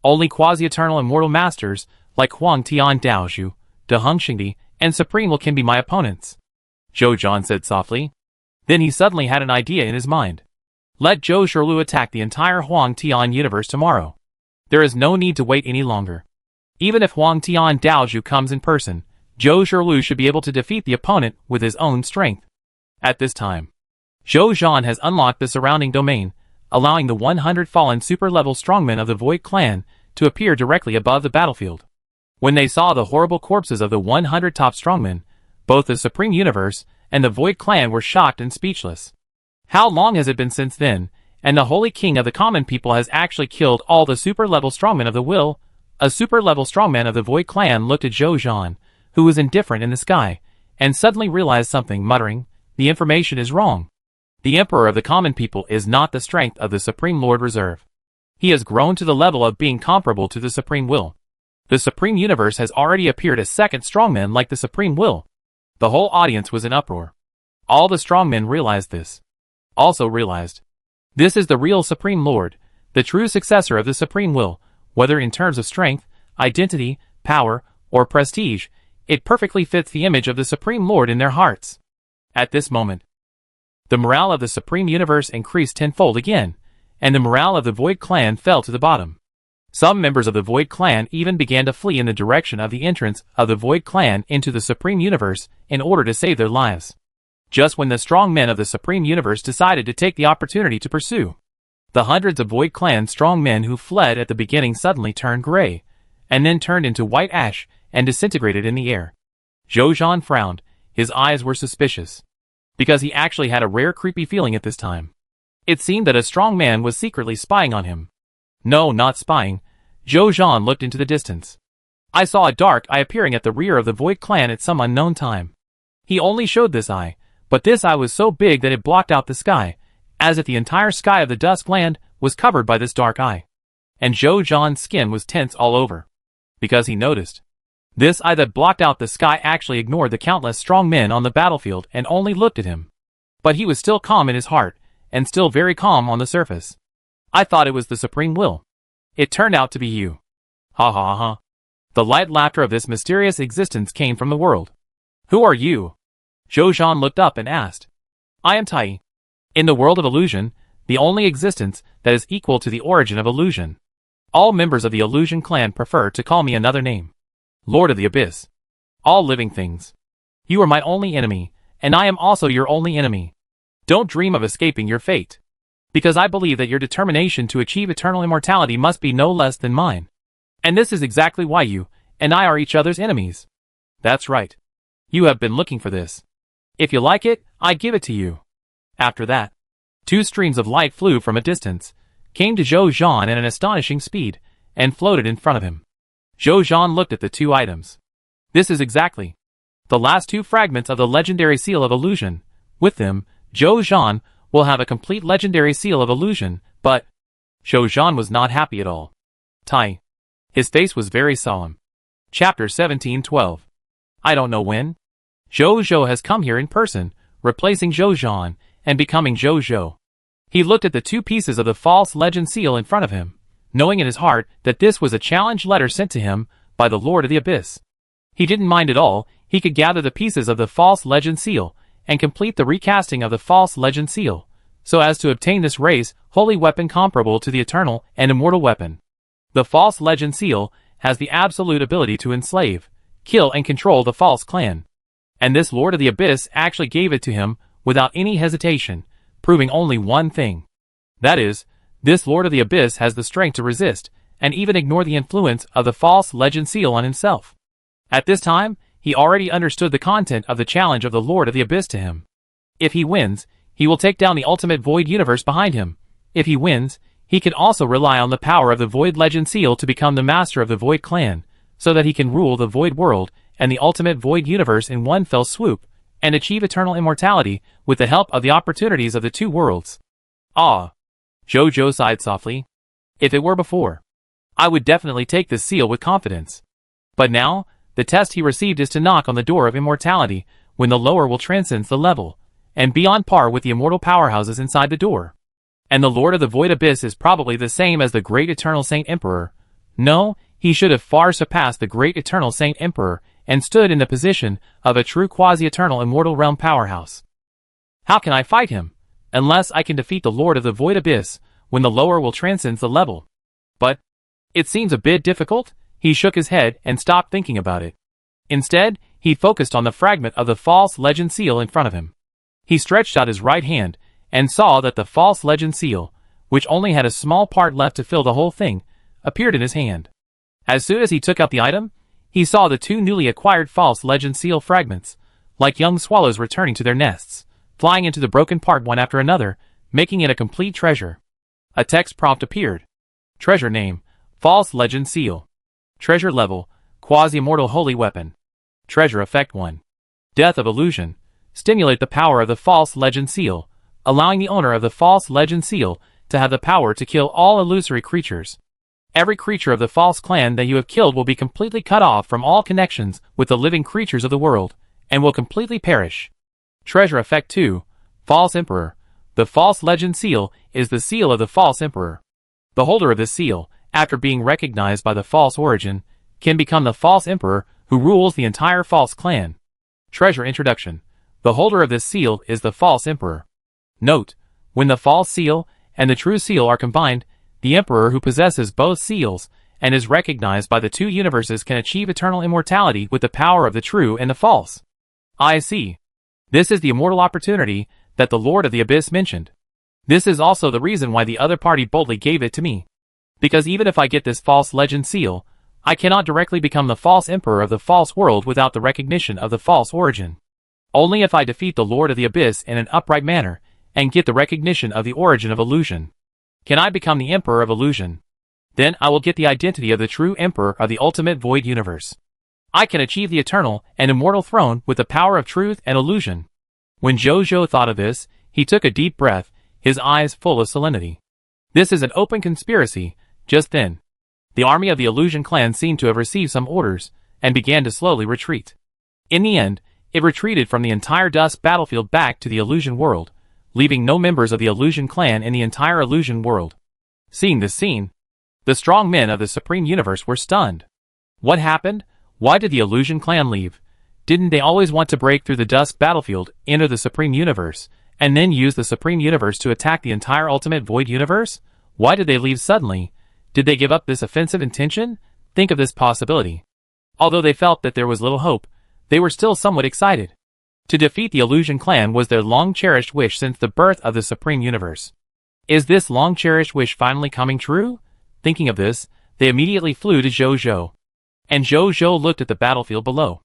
Only quasi-eternal immortal masters, like Huang Tian Daozhu, De Heng Xingdi, and Supreme Will can be my opponents. Zhou Zhan said softly. Then he suddenly had an idea in his mind. Let Zhou Shirlu attack the entire Huang Tian universe tomorrow. There is no need to wait any longer. Even if Huang Tian Daozhu comes in person, Zhou Shirlu should be able to defeat the opponent with his own strength. At this time, Zhou Zhan has unlocked the surrounding domain, allowing the 100 fallen super-level strongmen of the Void Clan to appear directly above the battlefield. When they saw the horrible corpses of the 100 top strongmen, both the Supreme Universe and the Void Clan were shocked and speechless. How long has it been since then, and the Holy King of the Common People has actually killed all the super-level strongmen of the Will? A super-level strongman of the Void Clan looked at Zhou Zhan, who was indifferent in the sky, and suddenly realized something, muttering, the information is wrong. The Emperor of the Common People is not the strength of the Supreme Lord Reserve. He has grown to the level of being comparable to the Supreme Will. The Supreme Universe has already appeared as second strongman like the Supreme Will. The whole audience was in uproar. All the strongmen realized this. Also realized, this is the real Supreme Lord, the true successor of the Supreme Will, whether in terms of strength, identity, power, or prestige, it perfectly fits the image of the Supreme Lord in their hearts. At this moment, the morale of the Supreme Universe increased tenfold again, and the morale of the Void Clan fell to the bottom. Some members of the Void Clan even began to flee in the direction of the entrance of the Void Clan into the Supreme Universe in order to save their lives. Just when the strong men of the Supreme Universe decided to take the opportunity to pursue, the hundreds of Void Clan strong men who fled at the beginning suddenly turned gray, and then turned into white ash and disintegrated in the air. Zhou Zhan frowned, his eyes were suspicious. Because he actually had a rare creepy feeling at this time. It seemed that a strong man was secretly spying on him. No, not spying. Zhou Zhan looked into the distance. I saw a dark eye appearing at the rear of the Void Clan at some unknown time. He only showed this eye, but this eye was so big that it blocked out the sky, as if the entire sky of the Dusk Land was covered by this dark eye. And Zhou Zhan's skin was tense all over. Because he noticed. This eye that blocked out the sky actually ignored the countless strong men on the battlefield and only looked at him. But he was still calm in his heart, and still very calm on the surface. I thought it was the Supreme Will. It turned out to be you. Ha ha ha. The light laughter of this mysterious existence came from the world. Who are you? Zhou Zhan looked up and asked. I am Tai. In the world of illusion, the only existence that is equal to the origin of illusion. All members of the Illusion clan prefer to call me another name. Lord of the Abyss. All living things. You are my only enemy, and I am also your only enemy. Don't dream of escaping your fate. Because I believe that your determination to achieve eternal immortality must be no less than mine. And this is exactly why you and I are each other's enemies. That's right. You have been looking for this. If you like it, I give it to you. After that, 2 streams of light flew from a distance, came to Zhou Zhan at an astonishing speed, and floated in front of him. Zhou Zhan looked at the 2 items. This is exactly the last 2 fragments of the legendary seal of illusion. With them, Zhou Zhan will have a complete legendary seal of illusion, but Zhou Zhan was not happy at all. Tai. His face was very solemn. Chapter 1712. I don't know when. Zhou Zhou has come here in person, replacing Zhou Zhan, and becoming Zhou Zhou. He looked at the 2 pieces of the false legend seal in front of him, knowing in his heart that this was a challenge letter sent to him by the Lord of the Abyss. He didn't mind at all. He could gather the pieces of the false legend seal, and complete the recasting of the false legend seal, so as to obtain this race holy weapon comparable to the eternal and immortal weapon. The false legend seal has the absolute ability to enslave, kill and control the false clan. And this Lord of the Abyss actually gave it to him without any hesitation, proving only one thing. That is, this Lord of the Abyss has the strength to resist, and even ignore the influence of the false legend seal on himself. At this time, he already understood the content of the challenge of the Lord of the Abyss to him. If he wins, he will take down the ultimate void universe behind him. If he wins, he can also rely on the power of the Void Legend Seal to become the master of the Void Clan, so that he can rule the Void World and the ultimate Void Universe in one fell swoop, and achieve eternal immortality with the help of the opportunities of the 2 worlds. Ah! Zhou Zhou sighed softly. If it were before, I would definitely take this seal with confidence. But now, the test he received is to knock on the door of immortality, when the lower will transcend the level, and be on par with the immortal powerhouses inside the door. And the Lord of the Void Abyss is probably the same as the Great Eternal Saint Emperor. No, he should have far surpassed the Great Eternal Saint Emperor, and stood in the position of a true quasi-eternal immortal realm powerhouse. How can I fight him, unless I can defeat the Lord of the Void Abyss, when the lower will transcend the level? But it seems a bit difficult. He shook his head and stopped thinking about it. Instead, he focused on the fragment of the false legend seal in front of him. He stretched out his right hand, and saw that the false legend seal, which only had a small part left to fill the whole thing, appeared in his hand. As soon as he took out the item, he saw the 2 newly acquired false legend seal fragments, like young swallows returning to their nests, flying into the broken part one after another, making it a complete treasure. A text prompt appeared. Treasure name, false legend seal. Treasure level, quasi-immortal holy weapon. Treasure effect 1. Death of illusion. Stimulate the power of the false legend seal, allowing the owner of the false legend seal to have the power to kill all illusory creatures. Every creature of the false clan that you have killed will be completely cut off from all connections with the living creatures of the world, and will completely perish. Treasure effect 2. False Emperor. The false legend seal is the seal of the false emperor. The holder of this seal, after being recognized by the false origin, can become the false emperor who rules the entire false clan. Treasure introduction. The holder of this seal is the false emperor. Note, when the false seal and the true seal are combined, the emperor who possesses both seals and is recognized by the 2 universes can achieve eternal immortality with the power of the true and the false. I see. This is the immortal opportunity that the Lord of the Abyss mentioned. This is also the reason why the other party boldly gave it to me. Because even if I get this false legend seal, I cannot directly become the false emperor of the false world without the recognition of the false origin. Only if I defeat the Lord of the Abyss in an upright manner, and get the recognition of the origin of illusion. Can I become the Emperor of Illusion? Then I will get the identity of the true Emperor of the ultimate void universe. I can achieve the eternal and immortal throne with the power of truth and illusion. When Jojo thought of this, he took a deep breath, his eyes full of solemnity. This is an open conspiracy. Just then, the army of the Illusion clan seemed to have received some orders, and began to slowly retreat. In the end, it retreated from the entire Dusk battlefield back to the Illusion world, leaving no members of the Illusion clan in the entire Illusion world. Seeing this scene, the strong men of the Supreme Universe were stunned. What happened? Why did the Illusion clan leave? Didn't they always want to break through the Dusk battlefield, enter the Supreme Universe, and then use the Supreme Universe to attack the entire Ultimate Void Universe? Why did they leave suddenly? Did they give up this offensive intention? Think of this possibility. Although they felt that there was little hope, they were still somewhat excited. To defeat the Illusion clan was their long-cherished wish since the birth of the Supreme Universe. Is this long-cherished wish finally coming true? Thinking of this, they immediately flew to Jojo. And Jojo looked at the battlefield below.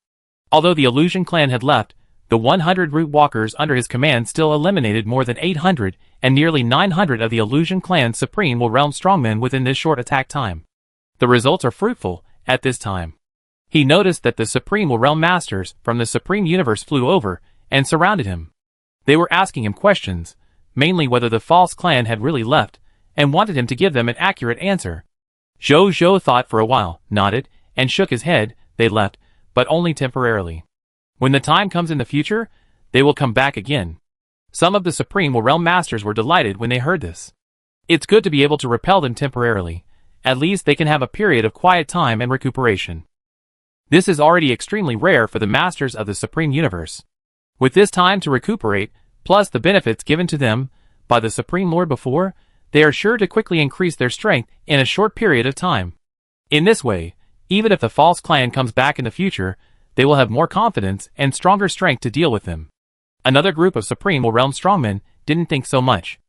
Although the Illusion clan had left, the 100 root walkers under his command still eliminated more than 800 and nearly 900 of the Illusion clan's Supreme Will Realm strongmen within this short attack time. The results are fruitful at this time. He noticed that the Supreme Will Realm Masters from the Supreme Universe flew over and surrounded him. They were asking him questions, mainly whether the false clan had really left, and wanted him to give them an accurate answer. Jojo thought for a while, nodded, and shook his head. They left, but only temporarily. When the time comes in the future, they will come back again. Some of the Supreme Will Realm Masters were delighted when they heard this. It's good to be able to repel them temporarily. At least they can have a period of quiet time and recuperation. This is already extremely rare for the Masters of the Supreme Universe. With this time to recuperate, plus the benefits given to them by the Supreme Lord before, they are sure to quickly increase their strength in a short period of time. In this way, even if the false clan comes back in the future, they will have more confidence and stronger strength to deal with them. Another group of Supreme Will Realm strongmen didn't think so much.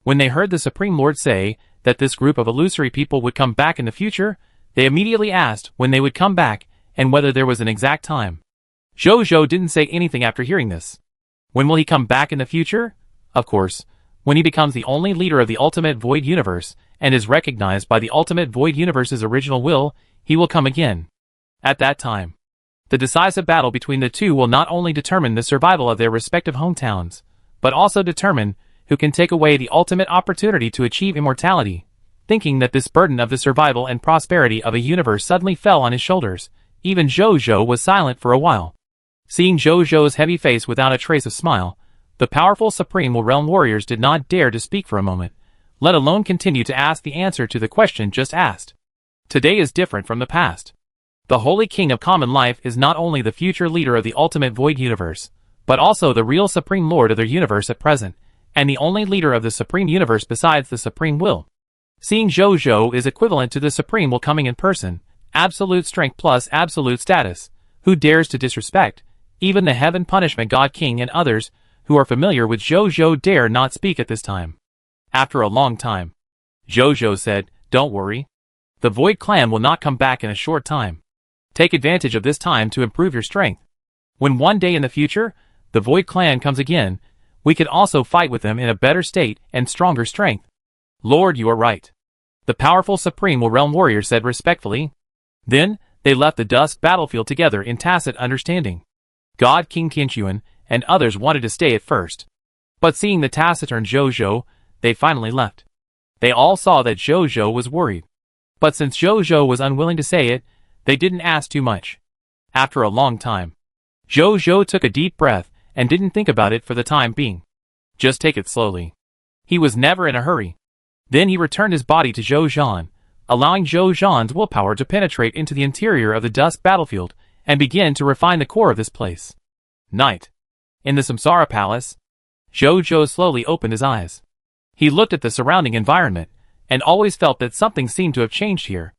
When they heard the Supreme Lord say that this group of illusory people would come back in the future, they immediately asked when they would come back and whether there was an exact time. Jojo didn't say anything after hearing this. When will he come back in the future? Of course, when he becomes the only leader of the Ultimate Void Universe and is recognized by the Ultimate Void Universe's original will, he will come again. At that time, the decisive battle between the two will not only determine the survival of their respective hometowns, but also determine who can take away the ultimate opportunity to achieve immortality. Thinking that this burden of the survival and prosperity of a universe suddenly fell on his shoulders, even Jojo was silent for a while. Seeing Jojo's heavy face without a trace of smile, the powerful Supreme Will Realm warriors did not dare to speak for a moment, let alone continue to ask the answer to the question just asked. Today is different from the past. The Holy King of Common Life is not only the future leader of the Ultimate Void Universe, but also the real Supreme Lord of their universe at present, and the only leader of the Supreme Universe besides the Supreme Will. Seeing Jojo is equivalent to the Supreme Will coming in person, absolute strength plus absolute status. Who dares to disrespect? Even the Heaven Punishment God King and others who are familiar with Jojo dare not speak at this time. After a long time, Jojo said, "Don't worry. The Void Clan will not come back in a short time. Take advantage of this time to improve your strength. When one day in the future, the Void Clan comes again, we could also fight with them in a better state and stronger strength." "Lord, you are right," the powerful Supreme Will Realm warrior said respectfully. Then, they left the Dusk battlefield together in tacit understanding. God King Tianquan and others wanted to stay at first. But seeing the taciturn Jojo, they finally left. They all saw that Jojo was worried. But since Jojo was unwilling to say it, they didn't ask too much. After a long time, Jojo took a deep breath and didn't think about it for the time being. Just take it slowly. He was never in a hurry. Then he returned his body to Jojon, allowing Jojon's willpower to penetrate into the interior of the Dusk battlefield and begin to refine the core of this place. Night. In the Samsara Palace, Jojo slowly opened his eyes. He looked at the surrounding environment and always felt that something seemed to have changed here.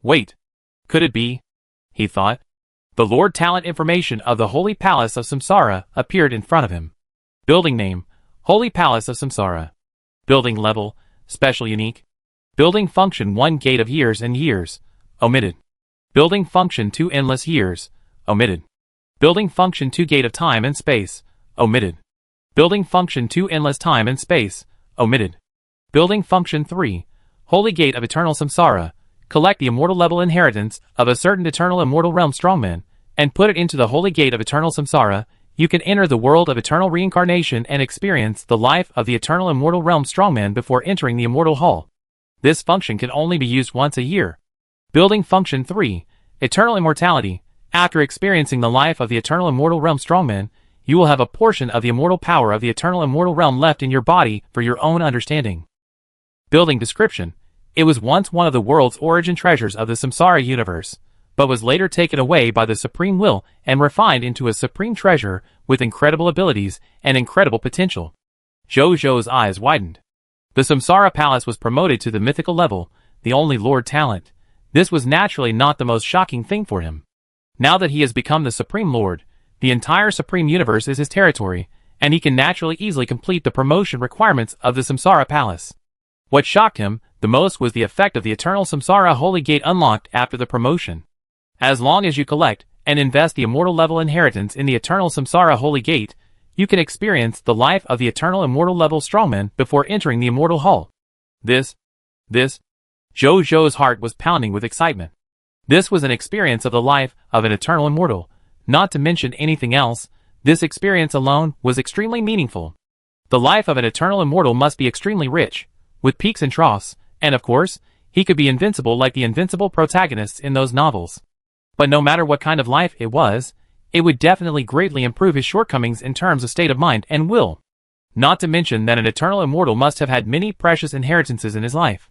Wait. Could it be? He thought. The Lord Talent information of the Holy Palace of Samsara appeared in front of him. Building name, Holy Palace of Samsara. Building level, special unique. Building function 1 gate of years and years, omitted. Building function 2 endless years, omitted. Building function 2 gate of time and space, omitted. Building function 2 endless time and space, omitted. Building function 3, holy gate of eternal samsara, collect the immortal level inheritance of a certain eternal immortal realm strongman, and put it into the holy gate of eternal samsara. You can enter the world of eternal reincarnation and experience the life of the eternal immortal realm strongman before entering the immortal hall. This function can only be used once a year. Building function 3, eternal immortality. After experiencing the life of the eternal immortal realm strongman, you will have a portion of the immortal power of the eternal immortal realm left in your body for your own understanding. Building description. It was once one of the world's origin treasures of the samsara universe, but was later taken away by the supreme will and refined into a supreme treasure with incredible abilities and incredible potential. Jojo's eyes widened. The samsara palace was promoted to the mythical level, the only Lord Talent. This was naturally not the most shocking thing for him. Now that he has become the Supreme Lord, the entire Supreme Universe is his territory, and he can naturally easily complete the promotion requirements of the Samsara Palace. What shocked him the most was the effect of the Eternal Samsara Holy Gate unlocked after the promotion. As long as you collect and invest the immortal level inheritance in the Eternal Samsara Holy Gate, you can experience the life of the Eternal Immortal level strongman before entering the Immortal Hall. This. Jojo's heart was pounding with excitement. This was an experience of the life of an eternal immortal. Not to mention anything else, this experience alone was extremely meaningful. The life of an eternal immortal must be extremely rich, with peaks and troughs, and of course, he could be invincible like the invincible protagonists in those novels. But no matter what kind of life it was, it would definitely greatly improve his shortcomings in terms of state of mind and will. Not to mention that an eternal immortal must have had many precious inheritances in his life.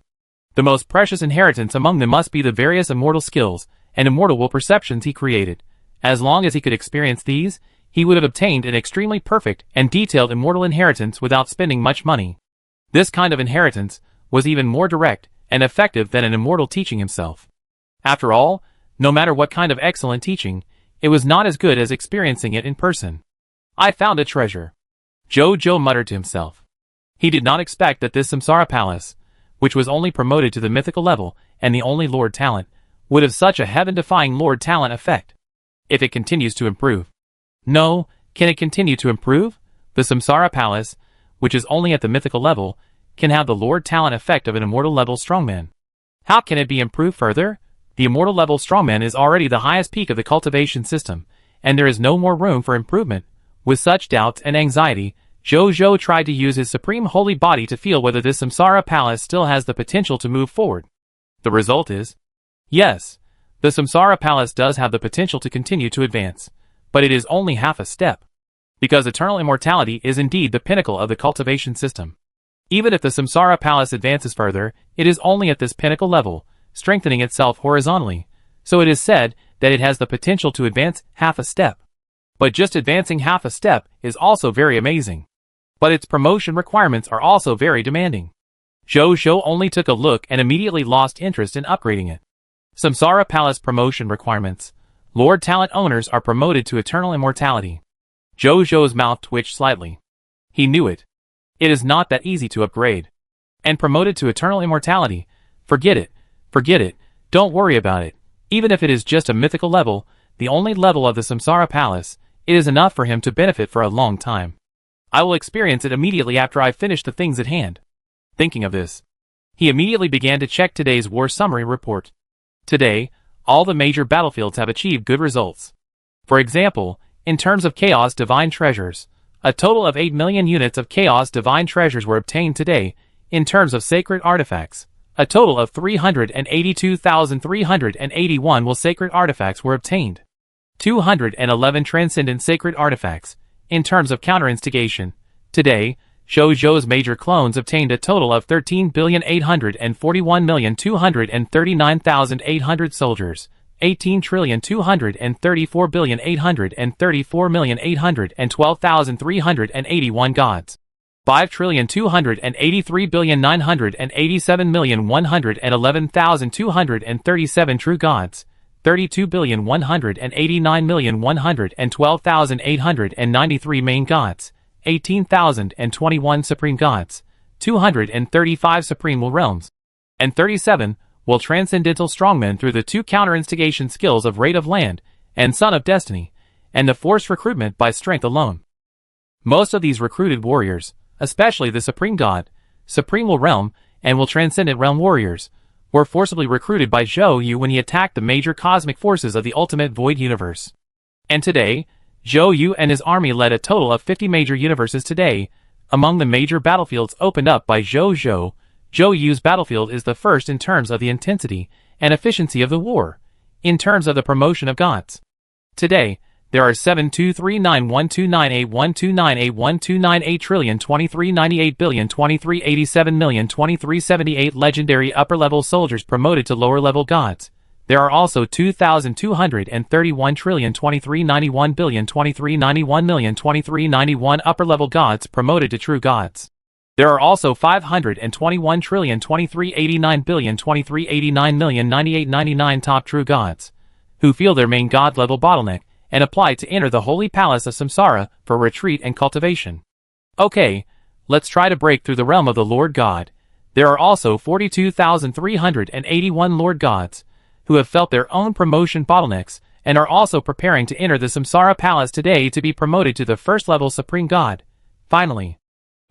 The most precious inheritance among them must be the various immortal skills and immortal will perceptions he created. As long as he could experience these, he would have obtained an extremely perfect and detailed immortal inheritance without spending much money. This kind of inheritance was even more direct and effective than an immortal teaching himself. After all, no matter what kind of excellent teaching, it was not as good as experiencing it in person. I found a treasure. Jojo muttered to himself. He did not expect that this Samsara Palace, which was only promoted to the mythical level and the only Lord Talent, would have such a heaven-defying Lord Talent effect. If it continues to improve. No, can it continue to improve? The Samsara Palace, which is only at the mythical level, can have the Lord Talent effect of an immortal level strongman. How can it be improved further? The immortal level strongman is already the highest peak of the cultivation system, and there is no more room for improvement. With such doubts and anxiety, Jojo tried to use his supreme holy body to feel whether this Samsara Palace still has the potential to move forward. The result is, yes, the Samsara Palace does have the potential to continue to advance, but it is only half a step. Because eternal immortality is indeed the pinnacle of the cultivation system. Even if the Samsara Palace advances further, it is only at this pinnacle level, strengthening itself horizontally, so it is said that it has the potential to advance half a step. But just advancing half a step is also very amazing. But its promotion requirements are also very demanding. Jojo only took a look and immediately lost interest in upgrading it. Samsara Palace promotion requirements. Lord Talent owners are promoted to eternal immortality. Jojo's mouth twitched slightly. He knew it. It is not that easy to upgrade. And promoted to eternal immortality. Forget it, don't worry about it. Even if it is just a mythical level, the only level of the Samsara Palace, it is enough for him to benefit for a long time. I will experience it immediately after I finish the things at hand. Thinking of this, he immediately began to check today's war summary report. Today, all the major battlefields have achieved good results. For example, in terms of Chaos Divine Treasures, a total of 8 million units of Chaos Divine Treasures were obtained today. In terms of Sacred Artifacts, a total of 382,381 will Sacred Artifacts were obtained. 211 Transcendent Sacred Artifacts. In terms of Counter-Instigation, today, Jojo's major clones obtained a total of 13,841,239,800 soldiers, 18,234,834,812,381 gods, 5,283,987,111,237 true gods, 32,189,112,893 main gods, 18,021 supreme gods, 235 supreme will realms, and 37 will transcendental strongmen through the 2 counter-instigation skills of Raid of Land and Son of Destiny, and the forced recruitment by strength alone. Most of these recruited warriors, especially the Supreme God, Supreme Will Realm, and Will Transcendent Realm warriors, were forcibly recruited by Zhou Yu when he attacked the major cosmic forces of the Ultimate Void Universe. And today, Zhou Yu and his army led a total of 50 major universes today. Among the major battlefields opened up by Zhou Yu's battlefield is the first in terms of the intensity and efficiency of the war, in terms of the promotion of gods. Today, there are 7239129812988trillion2398billion2387million2378 legendary upper-level soldiers promoted to lower-level gods. There are also 2,231,2391,2391,2391 upper-level gods promoted to true gods. There are also 521,2389,2389,098,99 top true gods, who feel their main god-level bottleneck and apply to enter the holy palace of Samsara for retreat and cultivation. Okay, let's try to break through the realm of the Lord God. There are also 42,381 Lord Gods, who have felt their own promotion bottlenecks and are also preparing to enter the Samsara Palace today to be promoted to the first-level Supreme God. Finally,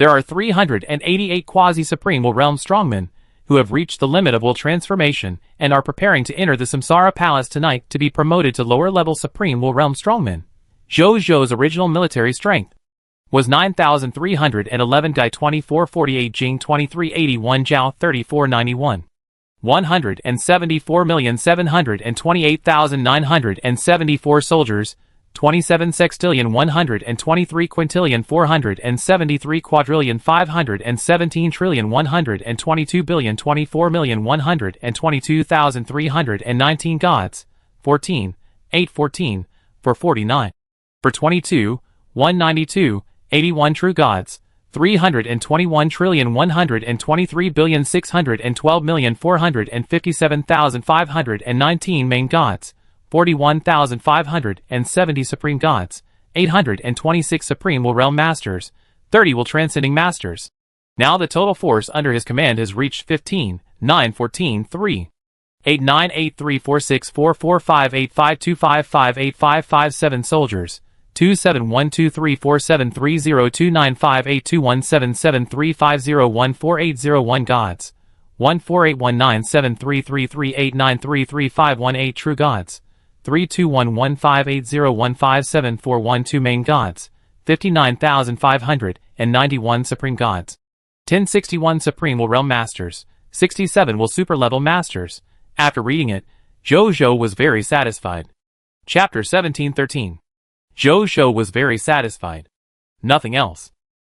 there are 388 quasi-Supreme Will Realm Strongmen, who have reached the limit of will transformation and are preparing to enter the Samsara Palace tonight to be promoted to lower-level Supreme Will Realm Strongmen. Zhou's original military strength was 9,311 Guy 2448 Jing 2381 Zhao 3491. 174,728,974 soldiers, 27 sextillion 123 quintillion 473 quadrillion 517 trillion 122 billion 24,122,319 gods, 14, 814, for 49. For 22, 192, 81 true gods, 321,612,457,519 main gods, 41,570 supreme gods, 826 supreme will realm masters, 30 will transcending masters. Now the total force under his command has reached 15, 9, 14, 3, 8, 9, 8, 3, 4, 6, 4, 4, 5, 8, 5, 2, 5, 5, 8, 5, 5, 7 soldiers, 2, 7, 1, 2, 3, 4, 7, 3, 0, 2, 9, 5, 8, 2, 1, 7, 7, 3, 5, 0, 1, 4, 8, 0, 1 gods, 1, 4, 8, 1, 9, 7, 3, 3, 3, 8, 9, 3, 3, 5, 1, 8 true gods, 3, 2, 1, 1, 5, 8, 0, 1, 5, 7, 4, 1, 2 main gods, 59,591 supreme gods, 1061 supreme will realm masters, 67 will super level masters. After reading it, Zhou was very satisfied. Chapter 1713. Zhou was very satisfied. Nothing else.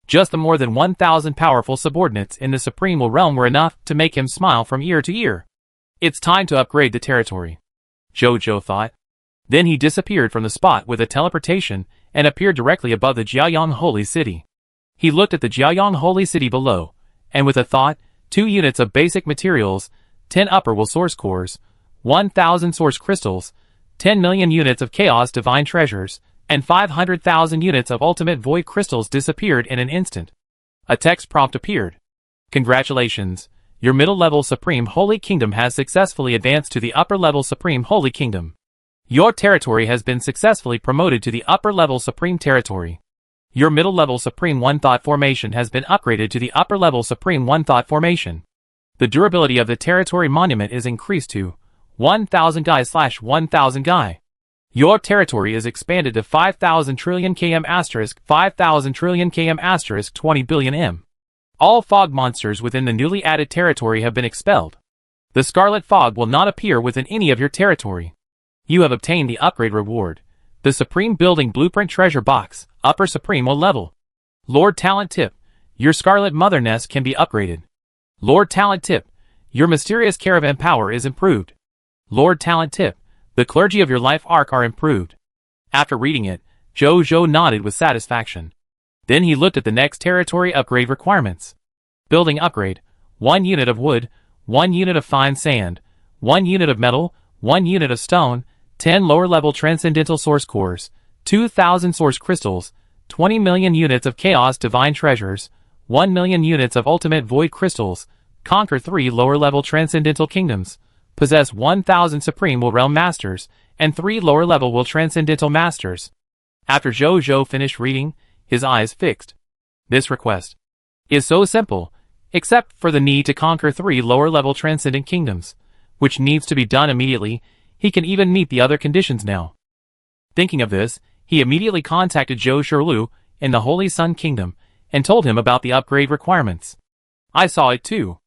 Just the more than 1,000 powerful subordinates in the Supreme Will Realm were enough to make him smile from ear to ear. It's time to upgrade the territory, Zhou thought. Then he disappeared from the spot with a teleportation and appeared directly above the Jiaoyang Holy City. He looked at the Jiaoyang Holy City below, and with a thought, 2 units of basic materials, 10 upper will source cores, 1,000 source crystals, 10 million units of chaos divine treasures, and 500,000 units of ultimate void crystals disappeared in an instant. A text prompt appeared. Congratulations, your middle-level Supreme Holy Kingdom has successfully advanced to the upper-level Supreme Holy Kingdom. Your territory has been successfully promoted to the upper-level Supreme Territory. Your middle-level Supreme One Thought Formation has been upgraded to the upper-level Supreme One Thought Formation. The durability of the territory monument is increased to 1,000 Guy/1,000 Guy. Your territory is expanded to 5,000 trillion km asterisk 5,000 trillion km asterisk 20 billion m. All fog monsters within the newly added territory have been expelled. The scarlet fog will not appear within any of your territory. You have obtained the upgrade reward, the Supreme Building Blueprint Treasure Box, Upper Supreme level. Lord Talent Tip, your Scarlet Mother Nest can be upgraded. Lord Talent Tip, your Mysterious Caravan Power is improved. Lord Talent Tip, the clergy of your life arc are improved. After reading it, Zhou nodded with satisfaction. Then he looked at the next territory upgrade requirements. Building upgrade, 1 unit of wood, 1 unit of fine sand, 1 unit of metal, 1 unit of stone, 10 lower-level transcendental source cores, 2,000 source crystals, 20 million units of chaos divine treasures, 1 million units of ultimate void crystals, conquer 3 lower-level transcendental kingdoms, possess 1,000 Supreme Will Realm Masters, and 3 lower-level Will Transcendental Masters. After Zhou finished reading, his eyes fixed. This request is so simple, except for the need to conquer 3 lower-level transcendent kingdoms, which needs to be done immediately. He can even meet the other conditions now. Thinking of this, he immediately contacted Zhou Shirlu in the Holy Sun Kingdom and told him about the upgrade requirements. I saw it too.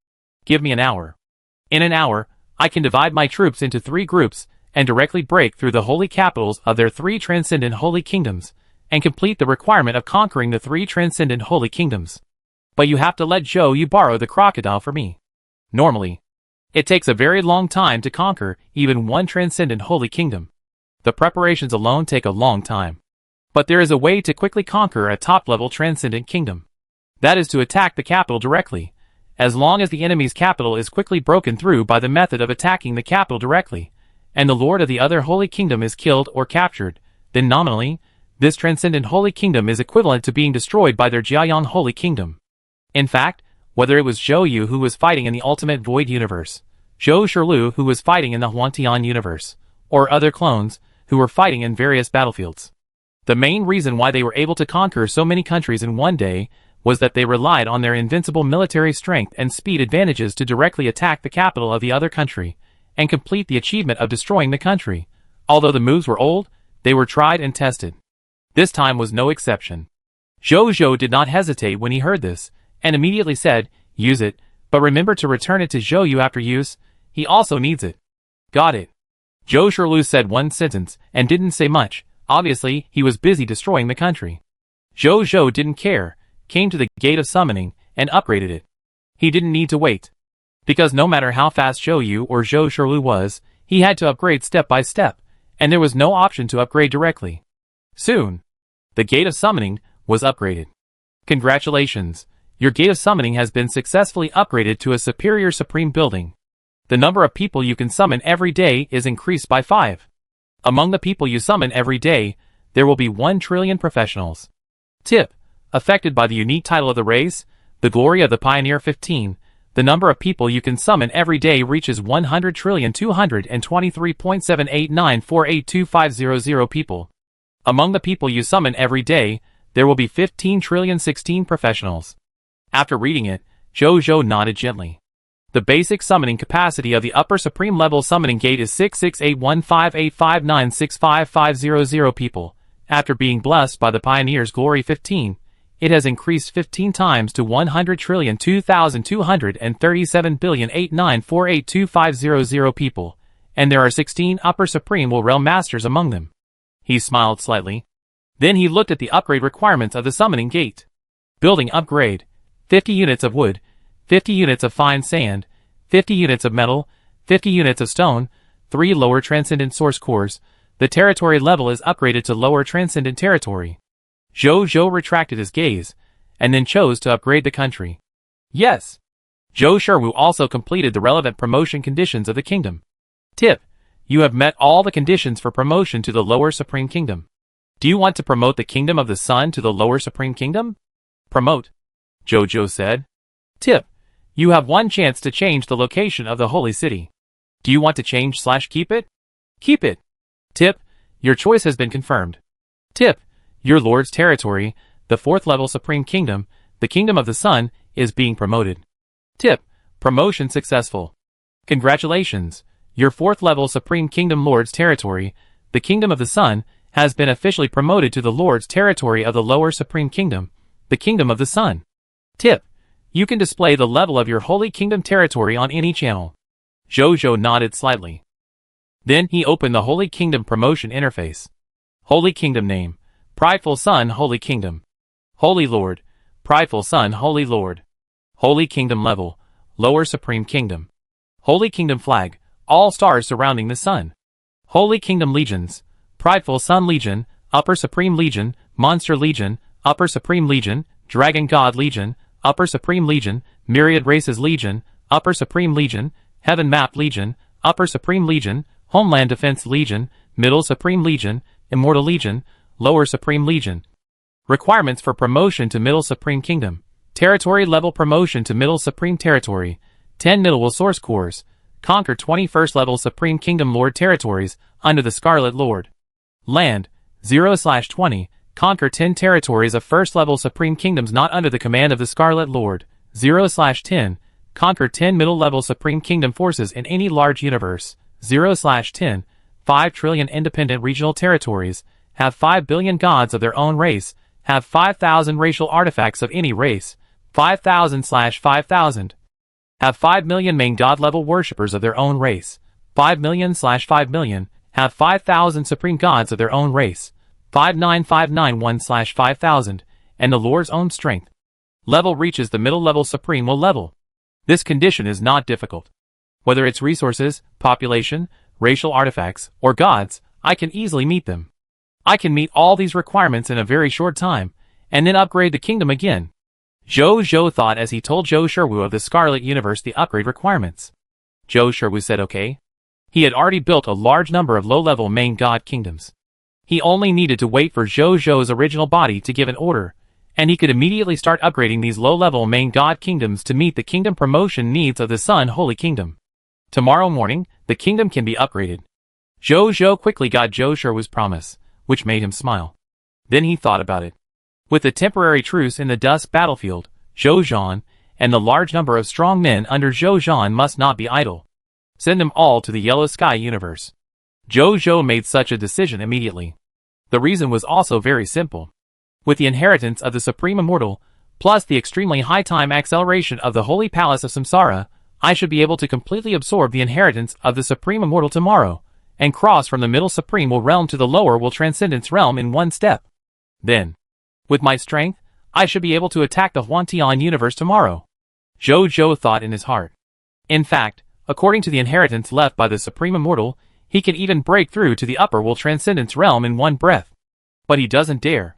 Give me an hour. In an hour, I can divide my troops into 3 groups and directly break through the holy capitals of their 3 transcendent holy kingdoms and complete the requirement of conquering the 3 transcendent holy kingdoms. But you have to let Zhou Yu borrow the crocodile for me. Normally, it takes a very long time to conquer even one transcendent holy kingdom. The preparations alone take a long time. But there is a way to quickly conquer a top-level transcendent kingdom. That is to attack the capital directly. As long as the enemy's capital is quickly broken through by the method of attacking the capital directly, and the lord of the other holy kingdom is killed or captured, then nominally, this transcendent holy kingdom is equivalent to being destroyed by their Jiayang holy kingdom. In fact, whether it was Zhou Yu who was fighting in the Ultimate Void universe, Zhou Shirlu who was fighting in the Huangtian universe, or other clones who were fighting in various battlefields, the main reason why they were able to conquer so many countries in one day was that they relied on their invincible military strength and speed advantages to directly attack the capital of the other country and complete the achievement of destroying the country. Although the moves were old, they were tried and tested. This time was no exception. Zhou did not hesitate when he heard this, and immediately said, use it, but remember to return it to Zhou Yu after use. He also needs it. Got it. Zhou Shirlu said one sentence and didn't say much. Obviously, he was busy destroying the country. Zhou didn't care, came to the gate of summoning, and upgraded it. He didn't need to wait. Because no matter how fast Zhou Yu or Zhou Shirlu was, he had to upgrade step by step, and there was no option to upgrade directly. Soon, the gate of summoning was upgraded. Congratulations, your gate of summoning has been successfully upgraded to a superior supreme building. The number of people you can summon every day is increased by 5. Among the people you summon every day, there will be 1 trillion professionals. Tip: affected by the unique title of the race, the glory of the Pioneer 15, the number of people you can summon every day reaches 100,223.789482500 people. Among the people you summon every day, there will be 15,016 professionals. After reading it, Zhou nodded gently. The basic summoning capacity of the upper supreme level summoning gate is 6681585965500 people. After being blessed by the Pioneer's Glory 15, it has increased 15 times to 100,237,089482500 people, and there are 16 upper supreme realm masters among them. He smiled slightly. Then he looked at the upgrade requirements of the summoning gate. Building upgrade: 50 units of wood, 50 units of fine sand, 50 units of metal, 50 units of stone, 3 lower transcendent source cores. The territory level is upgraded to lower transcendent territory. Zhou retracted his gaze, and then chose to upgrade the country. Yes. Zhou Shirwu also completed the relevant promotion conditions of the kingdom. Tip: you have met all the conditions for promotion to the lower supreme kingdom. Do you want to promote the kingdom of the sun to the lower supreme kingdom? Promote, Zhou said. Tip: you have 1 chance to change the location of the holy city. Do you want to change/keep it? Keep it. Tip: your choice has been confirmed. Tip: your lord's territory, the 4th level supreme kingdom, the kingdom of the sun, is being promoted. Tip: promotion successful. Congratulations, your 4th level supreme kingdom lord's territory, the kingdom of the sun, has been officially promoted to the lord's territory of the lower supreme kingdom, the kingdom of the sun. Tip: you can display the level of your holy kingdom territory on any channel. Zhou nodded slightly. Then he opened the Holy Kingdom promotion interface. Holy Kingdom name: Prideful Sun Holy Kingdom. Holy Lord: Prideful Sun Holy Lord. Holy Kingdom level: Lower Supreme Kingdom. Holy Kingdom flag: all stars surrounding the sun. Holy Kingdom legions: Prideful Sun Legion, Upper Supreme Legion, Monster Legion, Upper Supreme Legion, Dragon God Legion, Upper Supreme Legion, Myriad Races Legion, Upper Supreme Legion, Heaven Map Legion, Upper Supreme Legion, Homeland Defense Legion, Middle Supreme Legion, Immortal Legion, Lower Supreme Legion. Requirements for promotion to Middle Supreme Kingdom. Territory level promotion to Middle Supreme Territory. 10 middle source cores. Conquer 21st level Supreme Kingdom Lord territories under the Scarlet Lord. Land: 0/20. conquer 10 territories of first-level supreme kingdoms not under the command of the Scarlet Lord. 0/10. Conquer 10 middle-level supreme kingdom forces in any large universe. 0/10. 5 trillion independent regional territories. Have 5 billion gods of their own race. Have 5,000 racial artifacts of any race. 5,000/5,000. Have 5 million main god-level worshippers of their own race. 5 million/5 million. Have 5,000 supreme gods of their own race. 59591/5,000. And the Lord's own strength. Level reaches the middle-level supreme will level. This condition is not difficult. Whether it's resources, population, racial artifacts, or gods, I can easily meet them. I can meet all these requirements in a very short time, and then upgrade the kingdom again. Zhou Zhou thought as he told Zhou Sherwu of the Scarlet Universe the upgrade requirements. Zhou Sherwu said okay. He had already built a large number of low-level main god kingdoms. He only needed to wait for Zhou Zhou's original body to give an order, and he could immediately start upgrading these low-level main god kingdoms to meet the kingdom promotion needs of the Sun Holy Kingdom. Tomorrow morning, the kingdom can be upgraded. Zhou Zhou quickly got Zhou Sherwu's promise, which made him smile. Then he thought about it. With the temporary truce in the dust battlefield, Zhou Zhan, and the large number of strong men under Zhou Zhan must not be idle. Send them all to the Yellow Sky universe. Zhou Zhou made such a decision immediately. The reason was also very simple. With the inheritance of the Supreme Immortal, plus the extremely high time acceleration of the Holy Palace of Samsara, I should be able to completely absorb the inheritance of the Supreme Immortal tomorrow, and cross from the Middle Supreme Will realm to the Lower Will Transcendence realm in one step. Then, with my strength, I should be able to attack the Huantian universe tomorrow. Zhou Zhou thought in his heart. In fact, according to the inheritance left by the Supreme Immortal, he can even break through to the Upper Will Transcendence realm in one breath. But he doesn't dare.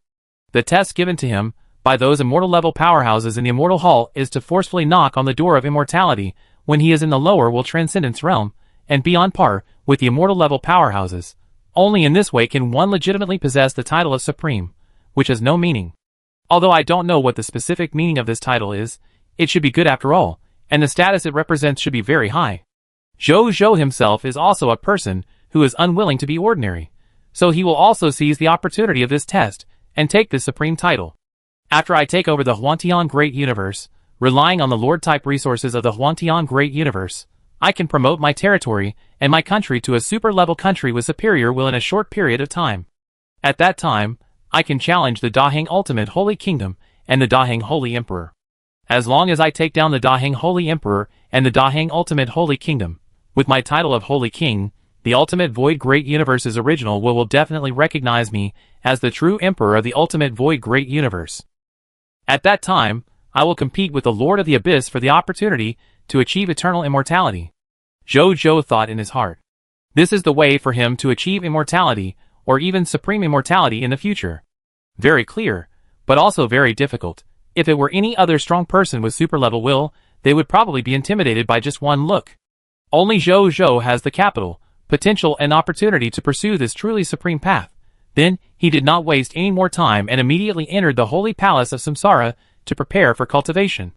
The test given to him, by those immortal-level powerhouses in the Immortal Hall is to forcefully knock on the door of immortality when he is in the Lower Will Transcendence realm, and be on par with the immortal-level powerhouses. Only in this way can one legitimately possess the title of Supreme, which has no meaning. Although I don't know what the specific meaning of this title is, it should be good after all, and the status it represents should be very high. Zhou Zhou himself is also a person who is unwilling to be ordinary, so he will also seize the opportunity of this test and take this supreme title. After I take over the Huantian Great Universe, relying on the Lord-type resources of the Huantian Great Universe, I can promote my territory and my country to a super-level country with superior will in a short period of time. At that time, I can challenge the Daheng Ultimate Holy Kingdom and the Daheng Holy Emperor. As long as I take down the Daheng Holy Emperor and the Daheng Ultimate Holy Kingdom, with my title of Holy King, the Ultimate Void Great Universe's original will definitely recognize me as the true Emperor of the Ultimate Void Great Universe. At that time, I will compete with the Lord of the Abyss for the opportunity to achieve eternal immortality. Zhou Zhou thought in his heart. This is the way for him to achieve immortality, or even supreme immortality in the future. Very clear, but also very difficult. If it were any other strong person with super-level will, they would probably be intimidated by just one look. Only Zhou Zhou has the capital, potential and opportunity to pursue this truly supreme path. Then, he did not waste any more time and immediately entered the Holy Palace of Samsara to prepare for cultivation.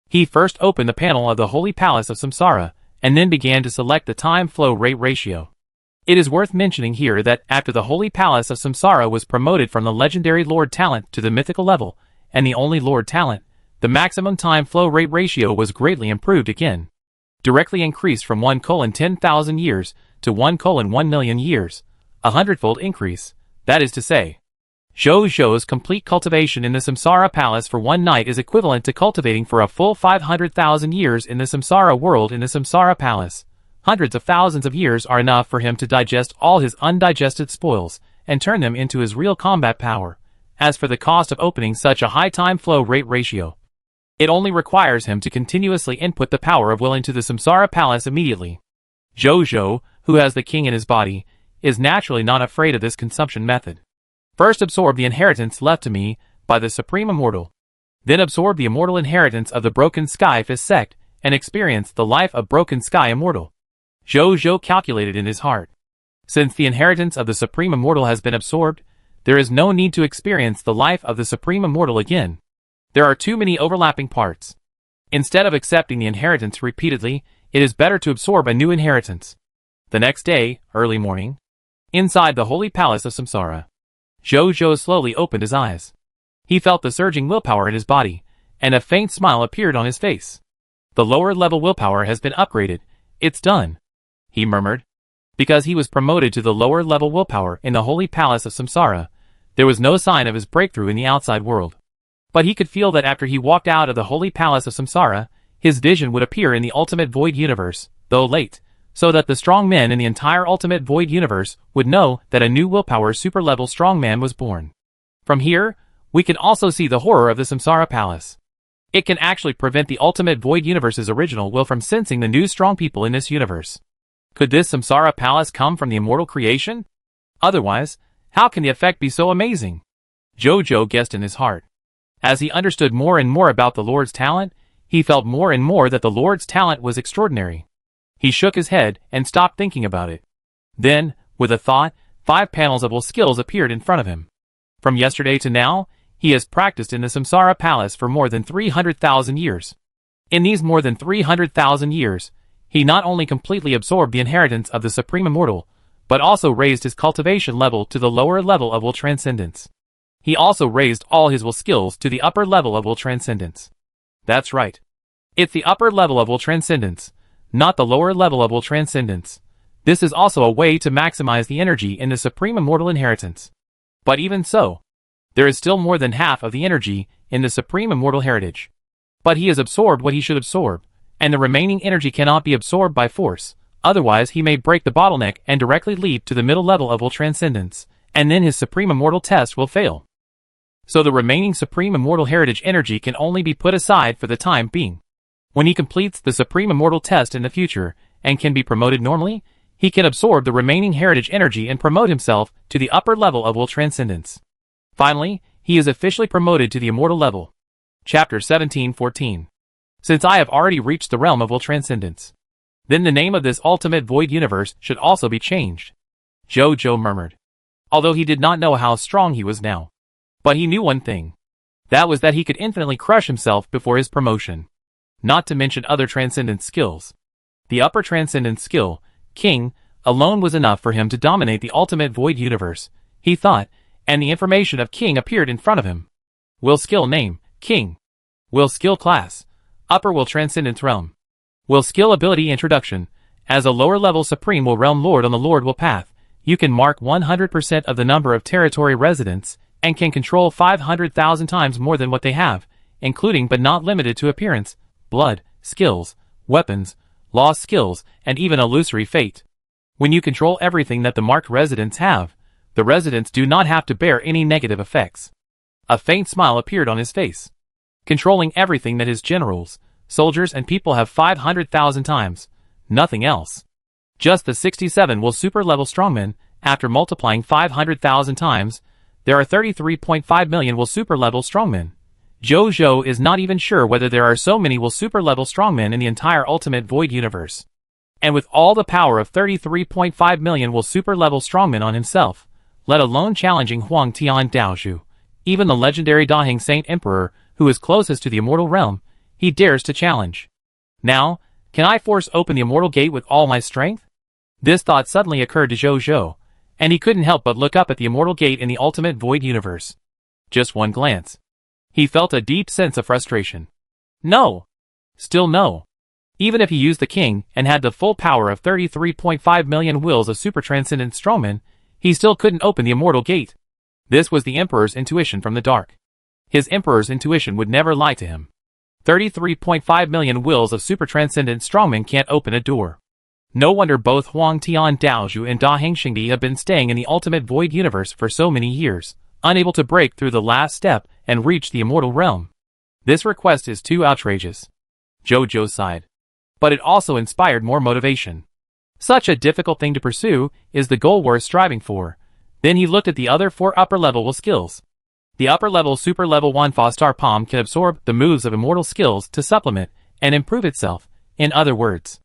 He first opened the panel of the Holy Palace of Samsara, and then began to select the time flow rate ratio. It is worth mentioning here that after the Holy Palace of Samsara was promoted from the legendary Lord Talent to the mythical level, and the only Lord Talent, the maximum time flow rate ratio was greatly improved again. Directly increased from 1:10,000 years to 1:1,000,000 years, a hundredfold increase, that is to say. Zhou Zhou's complete cultivation in the Samsara Palace for one night is equivalent to cultivating for a full 500,000 years in the Samsara world in the Samsara Palace. Hundreds of thousands of years are enough for him to digest all his undigested spoils and turn them into his real combat power. As for the cost of opening such a high time flow rate ratio, it only requires him to continuously input the power of will into the Samsara Palace immediately. Zhou Zhou, who has the king in his body, is naturally not afraid of this consumption method. First absorb the inheritance left to me by the Supreme Immortal. Then absorb the immortal inheritance of the Broken Sky Fist sect and experience the life of Broken Sky Immortal. Zhou Zhou calculated in his heart. Since the inheritance of the Supreme Immortal has been absorbed, there is no need to experience the life of the Supreme Immortal again. There are too many overlapping parts. Instead of accepting the inheritance repeatedly, it is better to absorb a new inheritance. The next day, early morning, inside the Holy Palace of Samsara, Jojo slowly opened his eyes. He felt the surging willpower in his body, and a faint smile appeared on his face. The lower level willpower has been upgraded. It's done, he murmured. Because he was promoted to the lower level willpower in the holy palace of Samsara, there was no sign of his breakthrough in the outside world. But he could feel that after he walked out of the holy palace of Samsara, his vision would appear in the ultimate void universe, though late, so that the strong men in the entire ultimate void universe would know that a new willpower super-level strongman was born. From here, we can also see the horror of the Samsara palace. It can actually prevent the ultimate void universe's original will from sensing the new strong people in this universe. Could this Samsara palace come from the immortal creation? Otherwise, how can the effect be so amazing? Jojo guessed in his heart. As he understood more and more about the Lord's talent, he felt more and more that the Lord's talent was extraordinary. He shook his head and stopped thinking about it. Then, with a thought, 5 panels of will skills appeared in front of him. From yesterday to now, he has practiced in the Samsara palace for more than 300,000 years. In these more than 300,000 years, he not only completely absorbed the inheritance of the Supreme Immortal, but also raised his cultivation level to the lower level of will transcendence. He also raised all his will skills to the upper level of will transcendence. That's right. It's the upper level of will transcendence, not the lower level of will transcendence. This is also a way to maximize the energy in the Supreme Immortal inheritance. But even so, there is still more than half of the energy in the Supreme Immortal heritage. But he has absorbed what he should absorb, and the remaining energy cannot be absorbed by force, otherwise he may break the bottleneck and directly leap to the middle level of will transcendence, and then his Supreme Immortal test will fail. So the remaining Supreme Immortal heritage energy can only be put aside for the time being. When he completes the Supreme Immortal test in the future, and can be promoted normally, he can absorb the remaining heritage energy and promote himself to the upper level of will transcendence. Finally, he is officially promoted to the immortal level. Chapter 1714. Since I have already reached the realm of will transcendence, then the name of this ultimate void universe should also be changed, Jojo murmured. Although he did not know how strong he was now. But he knew one thing. That was that he could infinitely crush himself before his promotion. Not to mention other transcendence skills. The upper transcendence skill, King, alone was enough for him to dominate the ultimate void universe, he thought, and the information of King appeared in front of him. Will skill name, King. Will skill class, upper will transcendence realm. Will skill ability introduction, as a lower level supreme will realm lord on the lord will path, you can mark 100% of the number of territory residents, and can control 500,000 times more than what they have, including but not limited to appearance, blood, skills, weapons, lost skills, and even illusory fate. When you control everything that the marked residents have, the residents do not have to bear any negative effects. A faint smile appeared on his face. Controlling everything that his generals, soldiers and people have 500,000 times, nothing else. Just the 67 will super level strongmen, after multiplying 500,000 times, there are 33.5 million will super level strongmen. Jojo is not even sure whether there are so many will super level strongmen in the entire ultimate void universe. And with all the power of 33.5 million will super level strongmen on himself, let alone challenging Huang Tian Daozhu, even the legendary Daheng Saint Emperor, who is closest to the immortal realm, he dares to challenge. Now, can I force open the immortal gate with all my strength? This thought suddenly occurred to Jojo, and he couldn't help but look up at the immortal gate in the ultimate void universe. Just one glance. He felt a deep sense of frustration. No. Still no. Even if he used the king and had the full power of 33.5 million wills of super transcendent strongmen, he still couldn't open the immortal gate. This was the Emperor's intuition from the dark. His Emperor's intuition would never lie to him. 33.5 million wills of super transcendent strongmen can't open a door. No wonder both Huang Tian Daozhu and Daheng Xingdi have been staying in the ultimate void universe for so many years, unable to break through the last step and reach the immortal realm. This request is too outrageous. Jojo sighed. But it also inspired more motivation. Such a difficult thing to pursue is the goal worth striving for. Then he looked at the other 4 upper level will skills. The upper level super level 1 Fostar Palm can absorb the moves of immortal skills to supplement and improve itself, in other words.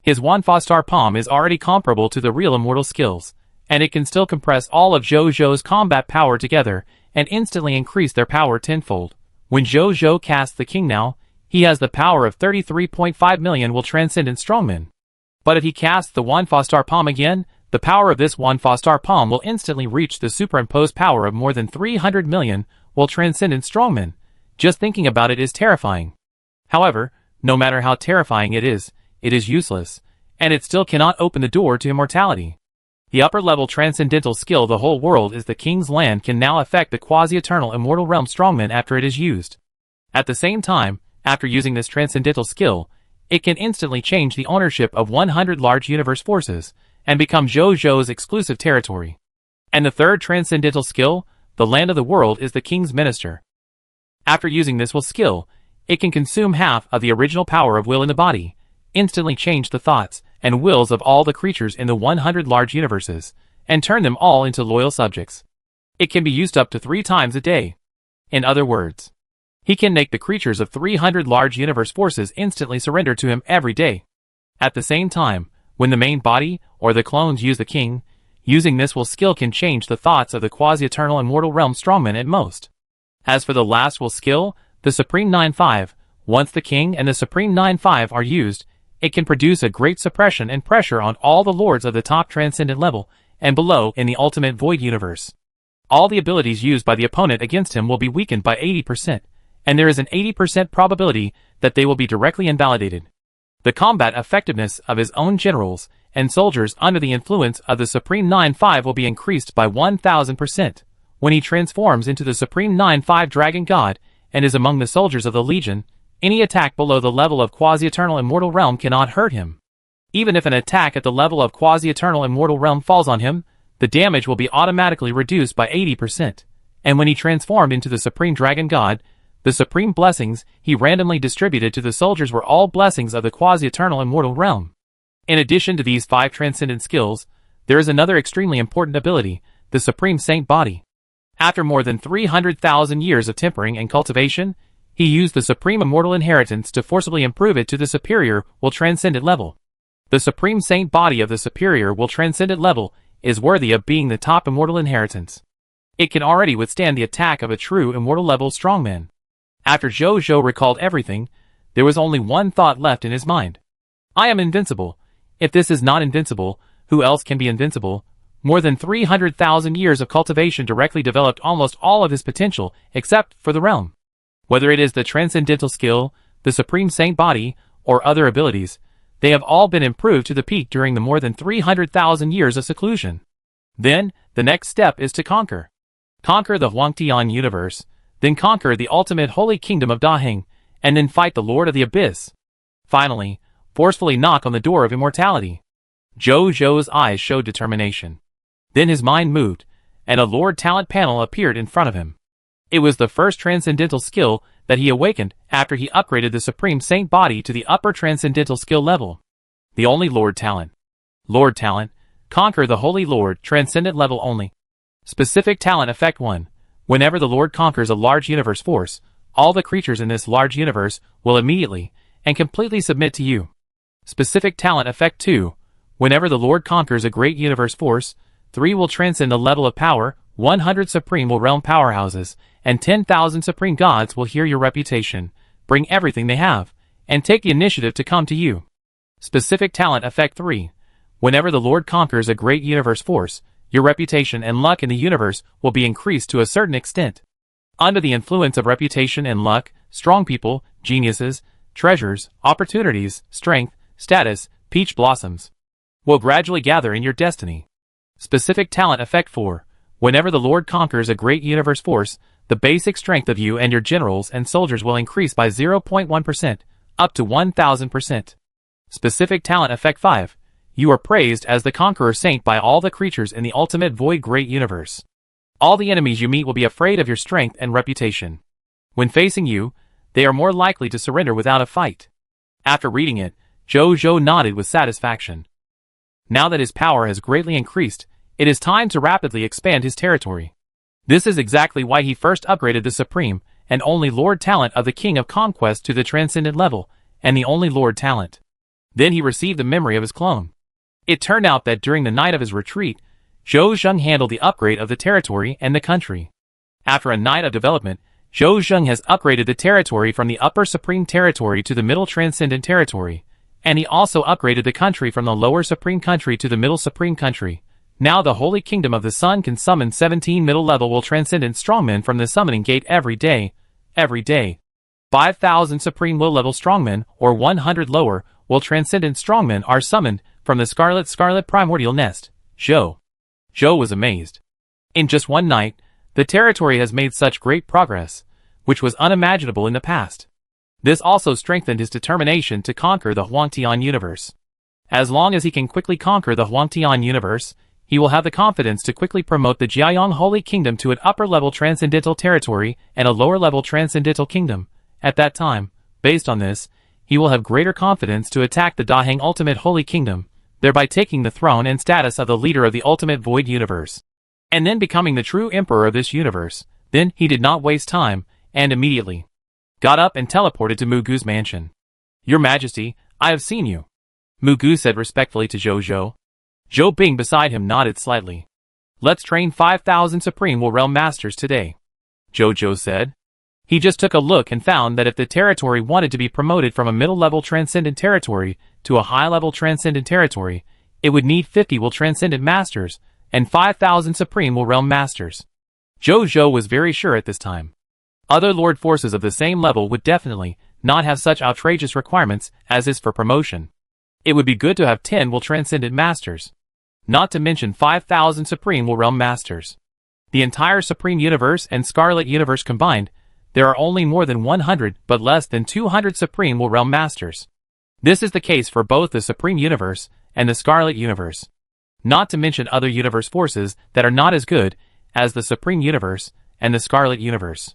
His 1 Fostar Palm is already comparable to the real immortal skills, and it can still compress all of Jojo's combat power together and instantly increase their power tenfold. When Jojo casts the king now, he has the power of 33.5 million will transcendent strongmen. But if he casts the 1 Fostar Palm again, the power of this 1-star palm will instantly reach the superimposed power of more than 300 million, will transcendent strongmen. Just thinking about it is terrifying. However, no matter how terrifying it is useless, and it still cannot open the door to immortality. The upper-level transcendental skill the whole world is the king's land can now affect the quasi-eternal immortal realm strongman after it is used. At the same time, after using this transcendental skill, it can instantly change the ownership of 100 large universe forces, and become Zhou's exclusive territory. And the third transcendental skill, the land of the world, is the king's minister. After using this will skill, it can consume half of the original power of will in the body, instantly change the thoughts and wills of all the creatures in the 100 large universes, and turn them all into loyal subjects. It can be used up to 3 times a day. In other words, he can make the creatures of 300 large universe forces instantly surrender to him every day. At the same time, when the main body, or the clones, use the king, using this will skill can change the thoughts of the quasi-eternal immortal realm strongman at most. As for the last will skill, the Supreme 9-5, once the king and the Supreme 9-5 are used, it can produce a great suppression and pressure on all the lords of the top transcendent level and below in the ultimate void universe. All the abilities used by the opponent against him will be weakened by 80%, and there is an 80% probability that they will be directly invalidated. The combat effectiveness of his own generals and soldiers under the influence of the Supreme 9-5 will be increased by 1000%. When he transforms into the Supreme 9-5 Dragon God and is among the soldiers of the Legion, any attack below the level of quasi-eternal immortal realm cannot hurt him. Even if an attack at the level of quasi-eternal immortal realm falls on him, the damage will be automatically reduced by 80%. And when he transformed into the Supreme Dragon God, the supreme blessings he randomly distributed to the soldiers were all blessings of the quasi-eternal immortal realm. In addition to these 5 transcendent skills, there is another extremely important ability, the Supreme Saint Body. After more than 300,000 years of tempering and cultivation, he used the Supreme Immortal Inheritance to forcibly improve it to the superior will transcendent level. The Supreme Saint Body of the superior will transcendent level is worthy of being the top immortal inheritance. It can already withstand the attack of a true immortal level strongman. After Zhou recalled everything, there was only one thought left in his mind. I am invincible. If this is not invincible, who else can be invincible? More than 300,000 years of cultivation directly developed almost all of his potential, except for the realm. Whether it is the transcendental skill, the Supreme Saint Body, or other abilities, they have all been improved to the peak during the more than 300,000 years of seclusion. Then, the next step is to conquer. Conquer the Huangtian universe, then conquer the ultimate holy kingdom of Daheng, and then fight the Lord of the Abyss. Finally, forcefully knock on the door of immortality. Zhou's eyes showed determination. Then his mind moved, and a Lord Talent panel appeared in front of him. It was the first transcendental skill that he awakened after he upgraded the Supreme Saint Body to the upper transcendental skill level. The only Lord Talent. Lord Talent, conquer the Holy Lord, transcendent level only. Specific Talent Effect 1. Whenever the Lord conquers a large universe force, all the creatures in this large universe will immediately and completely submit to you. Specific Talent Effect 2. Whenever the Lord conquers a great universe force, 3 will transcend the level of power, 100 Supreme will realm powerhouses, and 10,000 Supreme Gods will hear your reputation, bring everything they have, and take the initiative to come to you. Specific Talent Effect 3. Whenever the Lord conquers a great universe force, your reputation and luck in the universe will be increased to a certain extent. Under the influence of reputation and luck, strong people, geniuses, treasures, opportunities, strength, status, peach blossoms will gradually gather in your destiny. Specific Talent Effect 4. Whenever the Lord conquers a great universe force, the basic strength of you and your generals and soldiers will increase by 0.1%, up to 1000%. Specific Talent Effect 5. You are praised as the Conqueror Saint by all the creatures in the ultimate void great universe. All the enemies you meet will be afraid of your strength and reputation. When facing you, they are more likely to surrender without a fight. After reading it, Zhou nodded with satisfaction. Now that his power has greatly increased, it is time to rapidly expand his territory. This is exactly why he first upgraded the Supreme and only Lord Talent of the King of Conquest to the Transcendent level, and the only Lord Talent. Then he received the memory of his clone. It turned out that during the night of his retreat, Zhou handled the upgrade of the territory and the country. After a night of development, Zhou has upgraded the territory from the upper Supreme territory to the middle Transcendent territory, And he also upgraded the country from the lower supreme country to the middle supreme country. Now the Holy Kingdom of the Sun can summon 17 middle-level will transcendent strongmen from the summoning gate every day. 5,000 supreme will-level strongmen, or 100 lower, will transcendent strongmen are summoned from the scarlet primordial nest. Zhou was amazed. In just one night, the territory has made such great progress, which was unimaginable in the past. This also strengthened his determination to conquer the Huangtian universe. As long as he can quickly conquer the Huangtian universe, he will have the confidence to quickly promote the Jiayang Holy Kingdom to an upper-level transcendental territory and a lower-level transcendental kingdom. At that time, based on this, he will have greater confidence to attack the Daheng Ultimate Holy Kingdom, thereby taking the throne and status of the leader of the Ultimate Void Universe, and then becoming the true emperor of this universe. Then he did not waste time, and immediately got up and teleported to Mugu's mansion. "Your Majesty, I have seen you," Mugu said respectfully to Zhou. Zhou Bing beside him nodded slightly. "Let's train 5,000 Supreme Will Realm Masters today," Zhou said. He just took a look and found that if the territory wanted to be promoted from a middle-level transcendent territory to a high-level transcendent territory, it would need 50 Will Transcendent Masters and 5,000 Supreme Will Realm Masters. Zhou was very sure at this time. Other Lord forces of the same level would definitely not have such outrageous requirements as is for promotion. It would be good to have 10 Will Transcendent Masters, not to mention 5,000 Supreme Will Realm Masters. The entire Supreme Universe and Scarlet Universe combined, there are only more than 100 but less than 200 Supreme Will Realm Masters. This is the case for both the Supreme Universe and the Scarlet Universe, not to mention other universe forces that are not as good as the Supreme Universe and the Scarlet Universe.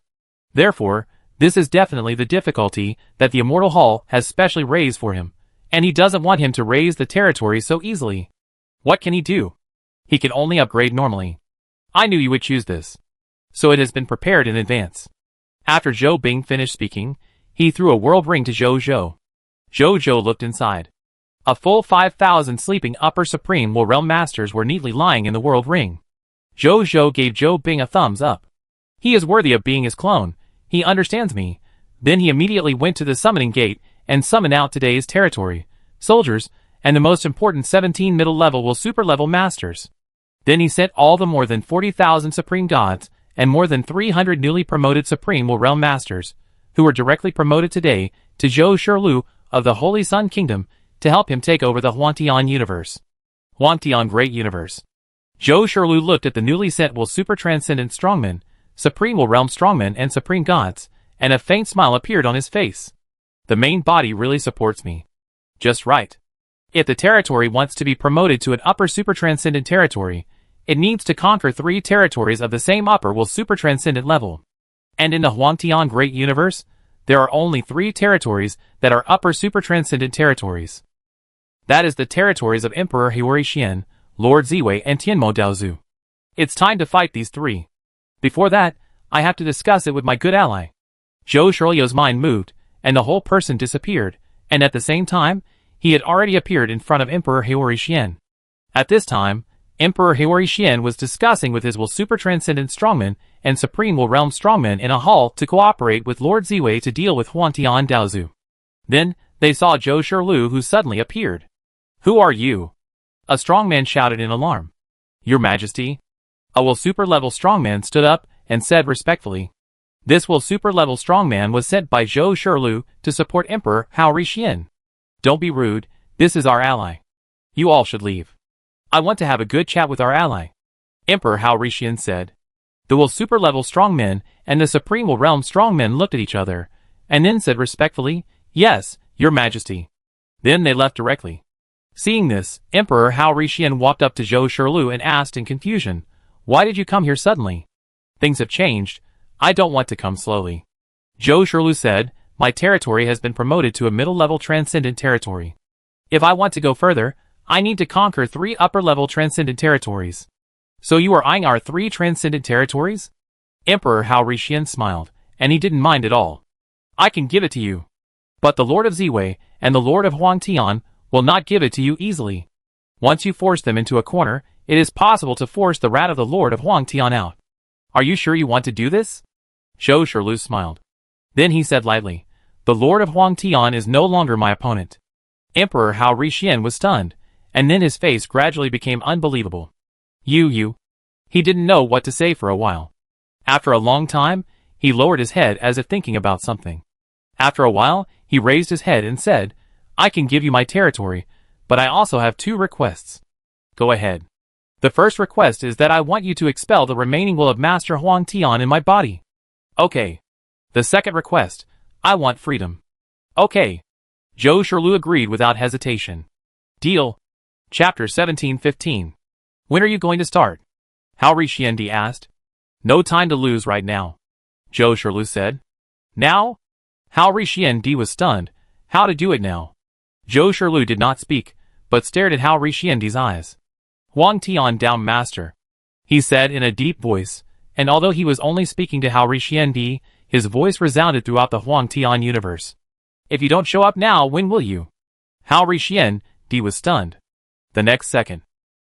Therefore, this is definitely the difficulty that the Immortal Hall has specially raised for him, and he doesn't want him to raise the territory so easily. What can he do? He can only upgrade normally. I knew you would choose this, so it has been prepared in advance. After Zhou Bing finished speaking, he threw a world ring to Zhou. Zhou looked inside. A full 5,000 sleeping upper Supreme Will Realm Masters were neatly lying in the world ring. Zhou gave Zhou Bing a thumbs up. He is worthy of being his clone. He understands me. Then he immediately went to the summoning gate and summoned out today's territory, soldiers, and the most important 17 middle-level Will super-level Masters. Then he sent all the more than 40,000 Supreme Gods and more than 300 newly promoted Supreme Will Realm Masters, who were directly promoted today, to Zhou Shirlu of the Holy Sun Kingdom to help him take over the Huangtian Universe. Huangtian Great Universe. Zhou Shirlu looked at the newly sent Will Super Transcendent Strongmen, Supreme Will Realm Strongmen and Supreme Gods, and a faint smile appeared on his face. The main body really supports me. Just right. If the territory wants to be promoted to an upper super transcendent territory, it needs to conquer 3 territories of the same upper Will super transcendent level. And in the Huangtian Great Universe, there are only 3 territories that are upper super transcendent territories. That is the territories of Emperor Hiyori Xian, Lord Ziwei and Tianmo Daozu. It's time to fight these 3. Before that, I have to discuss it with my good ally. Zhou Shirlu's mind moved, and the whole person disappeared, and at the same time, he had already appeared in front of Emperor Hiyori Xian. At this time, Emperor Hiyori Xian was discussing with his Will Super Transcendent Strongmen and Supreme Will Realm Strongmen in a hall to cooperate with Lord Ziwei to deal with Huangtian Daozu. Then, they saw Zhou Shirlu, who suddenly appeared. "Who are you?" A strongman shouted in alarm. "Your Majesty." A Will Super Level Strongman stood up and said respectfully. This Will Super Level Strongman was sent by Zhou Shirlu to support Emperor Hiyori Xian. "Don't be rude, this is our ally. You all should leave. I want to have a good chat with our ally," Emperor Hiyori Xian said. The Will Super Level Strongmen and the Supreme Will Realm Strongmen looked at each other, and then said respectfully, "Yes, Your Majesty." Then they left directly. Seeing this, Emperor Hiyori Xian walked up to Zhou Shirlu and asked in confusion, "Why did you come here suddenly? Things have changed. I don't want to come slowly." Zhou Shirlu said, "My territory has been promoted to a middle-level transcendent territory. If I want to go further, I need to conquer 3 upper-level transcendent territories." "So you are eyeing our 3 transcendent territories?" Emperor Hiyori Xian smiled, and he didn't mind at all. "I can give it to you. But the Lord of Ziwei and the Lord of Huangtian will not give it to you easily. Once you force them into a corner, it is possible to force the wrath of the Lord of Huangtian out. Are you sure you want to do this?" Zhou Shirlu smiled. Then he said lightly, "The Lord of Huangtian is no longer my opponent. Emperor Hao Rixian was stunned, and then his face gradually became unbelievable. You. He didn't know what to say for a while. After a long time, he lowered his head as if thinking about something. After a while, he raised his head and said, I can give you my territory, but I also have 2 requests. Go ahead. The first request is that I want you to expel the remaining will of Master Huang Tian in my body. Okay. The second request, I want freedom. Okay. Zhou Shirlu agreed without hesitation. Deal. Chapter 1715. When are you going to start? Hao Rixian asked. No time to lose right now. Zhou Shirlu said. Now? Hao Rixian was stunned. How to do it now? Zhou Shirlu did not speak, but stared at Hao Rixian's eyes. Huang Tian down master. He said in a deep voice, and although he was only speaking to Hao Rixian, his voice resounded throughout the Huang Tian universe. If you don't show up now, when will you? Hao Rixian was stunned. The next second,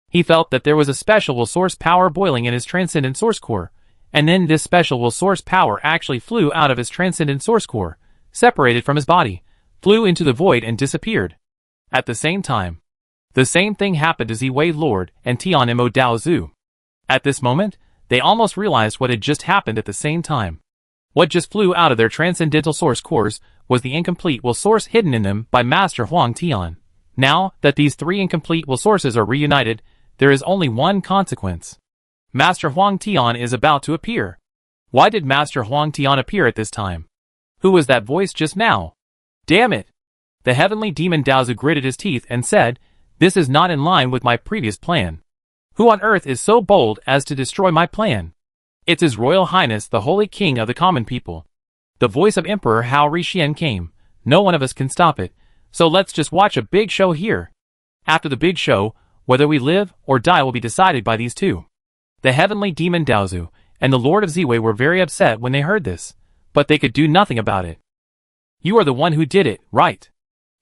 he felt that there was a special will source power boiling in his transcendent source core, and then this special will source power actually flew out of his transcendent source core, separated from his body, flew into the void and disappeared. At the same time, the same thing happened to Ziwei Lord and Tian Mo Dao Zhu. At this moment, they almost realized what had just happened at the same time. What just flew out of their transcendental source cores was the incomplete will source hidden in them by Master Huang Tian. Now that these 3 incomplete will sources are reunited, there is only one consequence. Master Huang Tian is about to appear. Why did Master Huang Tian appear at this time? Who was that voice just now? Damn it! The heavenly demon Daozu gritted his teeth and said, this is not in line with my previous plan. Who on earth is so bold as to destroy my plan? It's His Royal Highness the Holy King of the Common People. The voice of Emperor Hao Rixian came. No one of us can stop it, so let's just watch a big show here. After the big show, whether we live or die will be decided by these 2. The heavenly demon Daozu and the Lord of Ziwei were very upset when they heard this, but they could do nothing about it. You are the one who did it, right?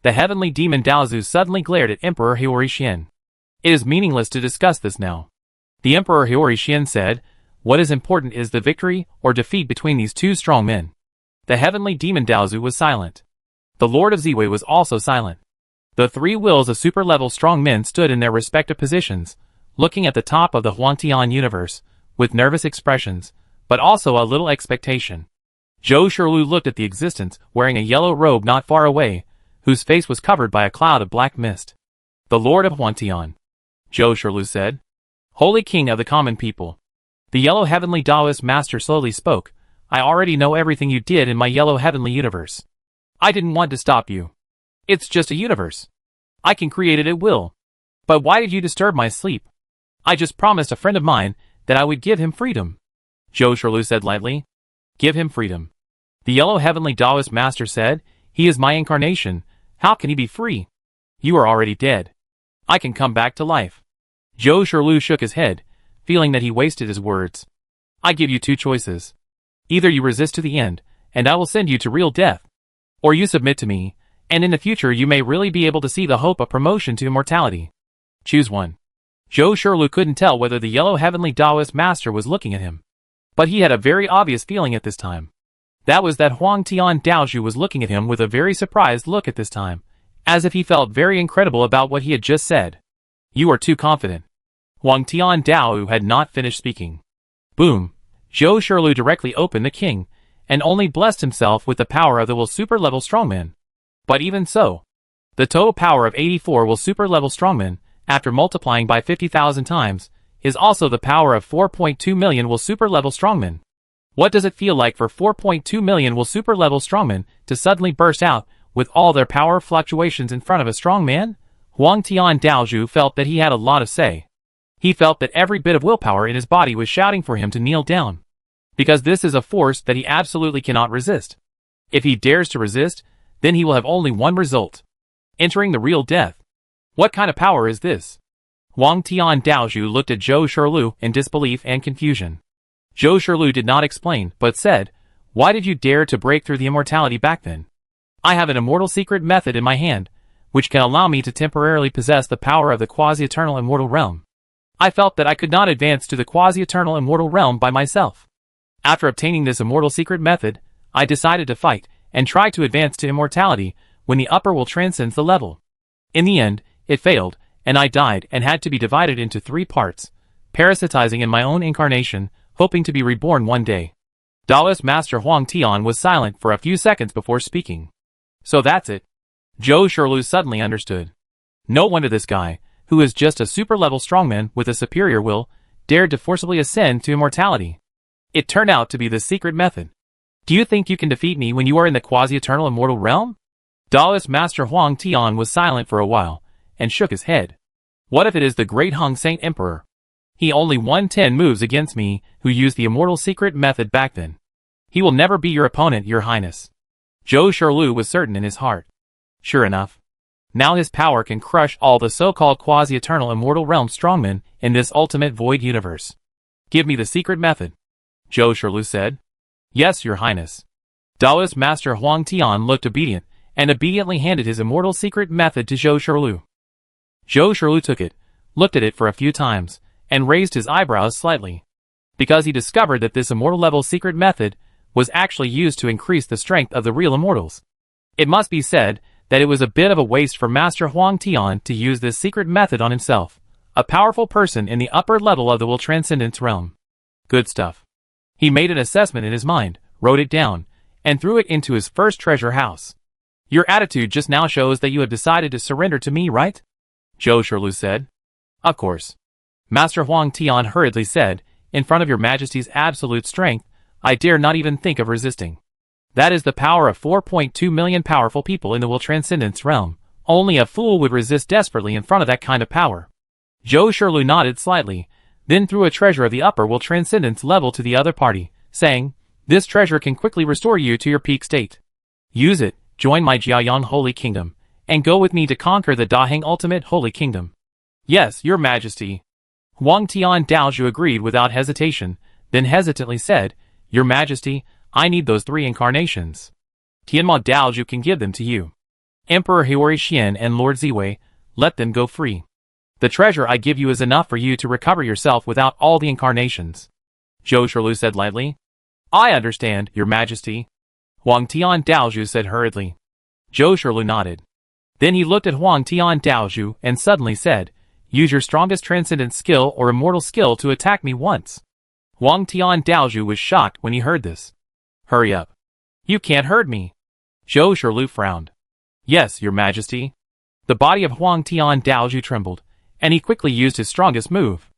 The heavenly demon Daozu suddenly glared at Emperor Hao Rixian. It is meaningless to discuss this now. The Emperor Hao Rixian said, what is important is the victory or defeat between these 2 strong men. The heavenly demon Daozu was silent. The Lord of Ziwei was also silent. The 3 wills of super-level strong men stood in their respective positions, looking at the top of the Huangtian universe, with nervous expressions, but also a little expectation. Zhou Shirlu looked at the existence wearing a yellow robe not far away, whose face was covered by a cloud of black mist. The Lord of Huangtian. Zhou Shirlu said. Holy King of the Common People. The yellow heavenly Taoist master slowly spoke. I already know everything you did in my yellow heavenly universe. I didn't want to stop you. It's just a universe. I can create it at will. But why did you disturb my sleep? I just promised a friend of mine that I would give him freedom. Zhou Shirlu said lightly. Give him freedom. The yellow heavenly Taoist master said, he is my incarnation. How can he be free? You are already dead. I can come back to life. Zhou Shirlu shook his head, feeling that he wasted his words. I give you 2 choices. Either you resist to the end, and I will send you to real death. Or you submit to me, and in the future you may really be able to see the hope of promotion to immortality. Choose one. Zhou Shirlu couldn't tell whether the yellow heavenly Taoist master was looking at him. But he had a very obvious feeling at this time. That was that Huang Tian Daozhu was looking at him with a very surprised look at this time, as if he felt very incredible about what he had just said. You are too confident. Huang Tian Daozhu had not finished speaking. Boom! Zhou Shirlu directly opened the king, and only blessed himself with the power of the will super-level strongman. But even so, the total power of 84 will super-level strongman, after multiplying by 50,000 times, is also the power of 4.2 million will super-level strongmen. What does it feel like for 4.2 million will super-level strongmen to suddenly burst out with all their power fluctuations in front of a strong man? Huang Tian Daozhu felt that he had a lot to say. He felt that every bit of willpower in his body was shouting for him to kneel down. Because this is a force that he absolutely cannot resist. If he dares to resist, then he will have only one result. Entering the real death. What kind of power is this? Huang Tian Daozhu looked at Zhou Shirlu in disbelief and confusion. Zhou Shirlu did not explain, but said, why did you dare to break through the immortality back then? I have an immortal secret method in my hand, which can allow me to temporarily possess the power of the quasi-eternal immortal realm. I felt that I could not advance to the quasi-eternal immortal realm by myself. After obtaining this immortal secret method, I decided to fight, and try to advance to immortality, when the upper will transcends the level. In the end, it failed, and I died and had to be divided into 3 parts, parasitizing in my own incarnation, hoping to be reborn one day. Taoist Master Huang Tian was silent for a few seconds before speaking. So that's it. Zhou Shurlu suddenly understood. No wonder this guy, who is just a super-level strongman with a superior will, dared to forcibly ascend to immortality. It turned out to be the secret method. Do you think you can defeat me when you are in the quasi-eternal immortal realm? Taoist Master Huang Tian was silent for a while, and shook his head. What if it is the great Hung Saint Emperor? He only won 10 moves against me, who used the immortal secret method back then. He will never be your opponent, your highness. Zhou Shurlu was certain in his heart. Sure enough. Now his power can crush all the so-called quasi-eternal immortal realm strongmen in this ultimate void universe. Give me the secret method, Zhou Shurlu said. Yes, your highness. Taoist Master Huang Tian looked obedient, and obediently handed his immortal secret method to Zhou Shurlu. Zhou Shurlu took it, looked at it for a few times, and raised his eyebrows slightly. Because he discovered that this immortal level secret method was actually used to increase the strength of the real immortals. It must be said that it was a bit of a waste for Master Huang Tian to use this secret method on himself, a powerful person in the upper level of the will transcendence realm. Good stuff. He made an assessment in his mind, wrote it down, and threw it into his first treasure house. Your attitude just now shows that you have decided to surrender to me, right? Zhou Shurlu said. Of course. Master Huang Tian hurriedly said, in front of your majesty's absolute strength, I dare not even think of resisting. That is the power of 4.2 million powerful people in the will transcendence realm. Only a fool would resist desperately in front of that kind of power. Zhou Shurlu nodded slightly, then threw a treasure of the upper will transcendence level to the other party, saying, This treasure can quickly restore you to your peak state. Use it, join my Jiayang Holy Kingdom, and go with me to conquer the Daheng Ultimate Holy Kingdom. Yes, your majesty. Huang Tian Daozhu agreed without hesitation, then hesitantly said, Your majesty, I need those 3 incarnations. Tianma Daozhu can give them to you. Emperor Hori Xian and Lord Ziwei, let them go free. The treasure I give you is enough for you to recover yourself without all the incarnations. Zhou Shurlu said lightly. I understand, your majesty. Huang Tian Daozhu said hurriedly. Zhou Shurlu nodded. Then he looked at Huang Tian Daozhu and suddenly said, Use your strongest transcendent skill or immortal skill to attack me once. Huang Tian Daozhu was shocked when he heard this. Hurry up. You can't hurt me. Zhou Shurlu frowned. Yes, your majesty. The body of Huang Tian Daozhu trembled, and he quickly used his strongest move.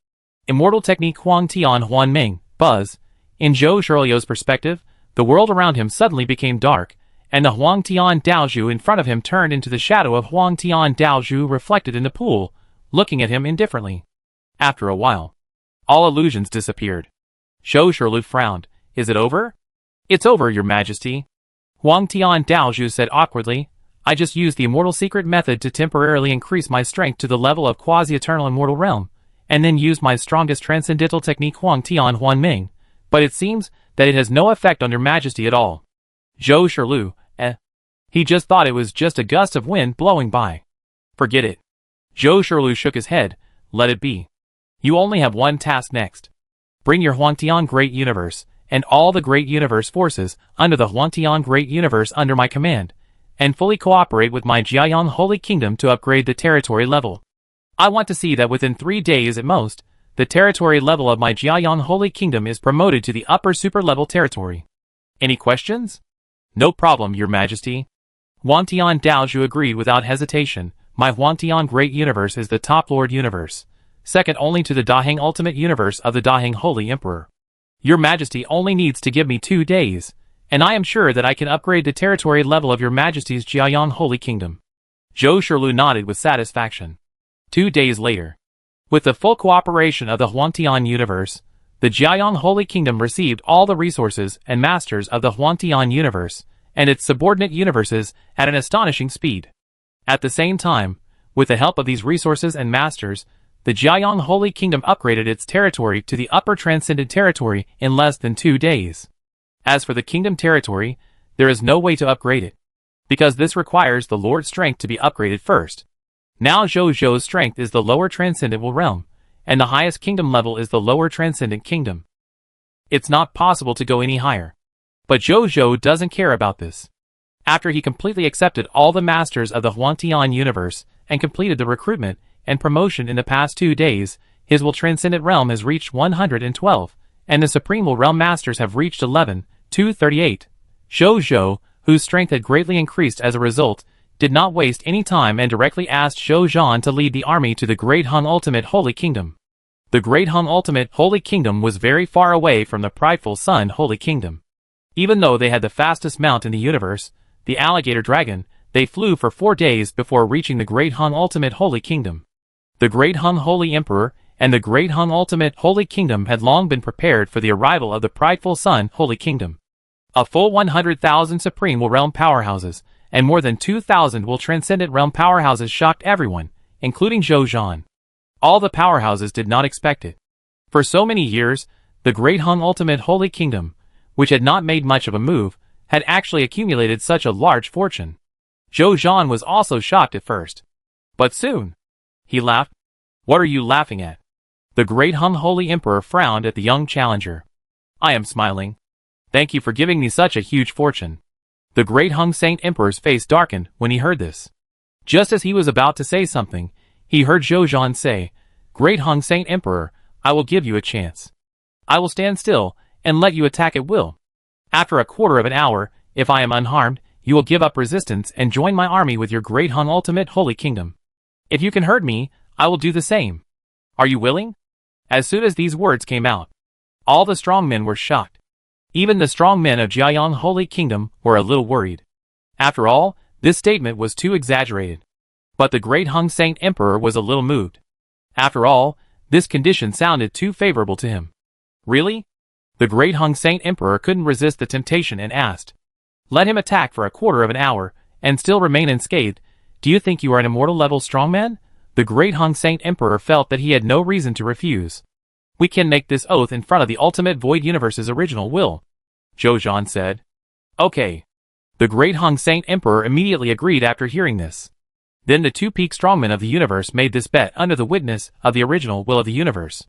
Immortal technique Huang Tian Huanming, Buzz. In Zhou Shurlu's perspective, the world around him suddenly became dark, and the Huang Tian Daozhu in front of him turned into the shadow of Huang Tian Daozhu reflected in the pool, looking at him indifferently. After a while, all illusions disappeared. Zhou Shurlu frowned. Is it over? It's over, your majesty. Huang Tian Daozhu said awkwardly, I just used the immortal secret method to temporarily increase my strength to the level of quasi-eternal immortal realm, and then used my strongest transcendental technique Huang Tian Huanming, but it seems that it has no effect on your majesty at all. Zhou Shurlu, He just thought it was just a gust of wind blowing by. Forget it. Zhou Shurlu shook his head. Let it be. You only have one task next. Bring your Huangtian Great Universe, and all the Great Universe forces under the Huangtian Great Universe under my command, and fully cooperate with my Jiayang Holy Kingdom to upgrade the territory level. I want to see that within 3 days at most, the territory level of my Jiayang Holy Kingdom is promoted to the upper super level territory. Any questions? No problem, your majesty. Huangtian Daozhu agreed without hesitation. My Huangtian Great Universe is the top Lord Universe, second only to the Daheng Ultimate Universe of the Daheng Holy Emperor. Your majesty only needs to give me 2 days, and I am sure that I can upgrade the territory level of your majesty's Jiayang Holy Kingdom. Zhou Shurlu nodded with satisfaction. 2 days later, with the full cooperation of the Huangtian Universe, the Jiayang Holy Kingdom received all the resources and masters of the Huangtian Universe and its subordinate universes at an astonishing speed. At the same time, with the help of these resources and masters, the Jiayang Holy Kingdom upgraded its territory to the upper transcendent territory in less than 2 days. As for the kingdom territory, there is no way to upgrade it, because this requires the Lord's strength to be upgraded first. Now Zhou's strength is the lower transcendent realm, and the highest kingdom level is the lower transcendent kingdom. It's not possible to go any higher. But Zhou doesn't care about this. After he completely accepted all the masters of the Huangtian universe and completed the recruitment and promotion in the past 2 days. His will transcendent realm has reached 112, and the Supreme Will Realm Masters have reached 11,238. Zhou Zhou, whose strength had greatly increased as a result, did not waste any time and directly asked Zhou Zhan to lead the army to the Great Hung Ultimate Holy Kingdom. The Great Hung Ultimate Holy Kingdom was very far away from the prideful Sun Holy Kingdom. Even though they had the fastest mount in the universe, the alligator dragon, they flew for 4 days before reaching the Great Hung Ultimate Holy Kingdom. The Great Hung Holy Emperor and the Great Hung Ultimate Holy Kingdom had long been prepared for the arrival of the prideful Sun Holy Kingdom. A full 100,000 Supreme Will Realm powerhouses and more than 2,000 Will Transcendent Realm powerhouses shocked everyone, including Zhou Zhan. All the powerhouses did not expect it. For so many years, the Great Hung Ultimate Holy Kingdom, which had not made much of a move, had actually accumulated such a large fortune. Zhou Zhan was also shocked at first. But soon, he laughed. What are you laughing at? The Great Hung Holy Emperor frowned at the young challenger. I am smiling. Thank you for giving me such a huge fortune. The Great Hung Saint Emperor's face darkened when he heard this. Just as he was about to say something, he heard Zhou Zhan say, Great Hung Saint Emperor, I will give you a chance. I will stand still and let you attack at will. After a quarter of an hour, if I am unharmed, you will give up resistance and join my army with your Great Hung Ultimate Holy Kingdom. If you can hurt me, I will do the same. Are you willing? As soon as these words came out, all the strong men were shocked. Even the strong men of Jiayang Holy Kingdom were a little worried. After all, this statement was too exaggerated. But the Great Hung Saint Emperor was a little moved. After all, this condition sounded too favorable to him. Really? The Great Hung Saint Emperor couldn't resist the temptation and asked, Let him attack for a quarter of an hour and still remain unscathed. Do you think you are an immortal level strongman? The Great Hung Saint Emperor felt that he had no reason to refuse. We can make this oath in front of the Ultimate Void Universe's original will, Zhou Zhan said. Okay. The Great Hung Saint Emperor immediately agreed after hearing this. Then the two peak strongmen of the universe made this bet under the witness of the original will of the universe.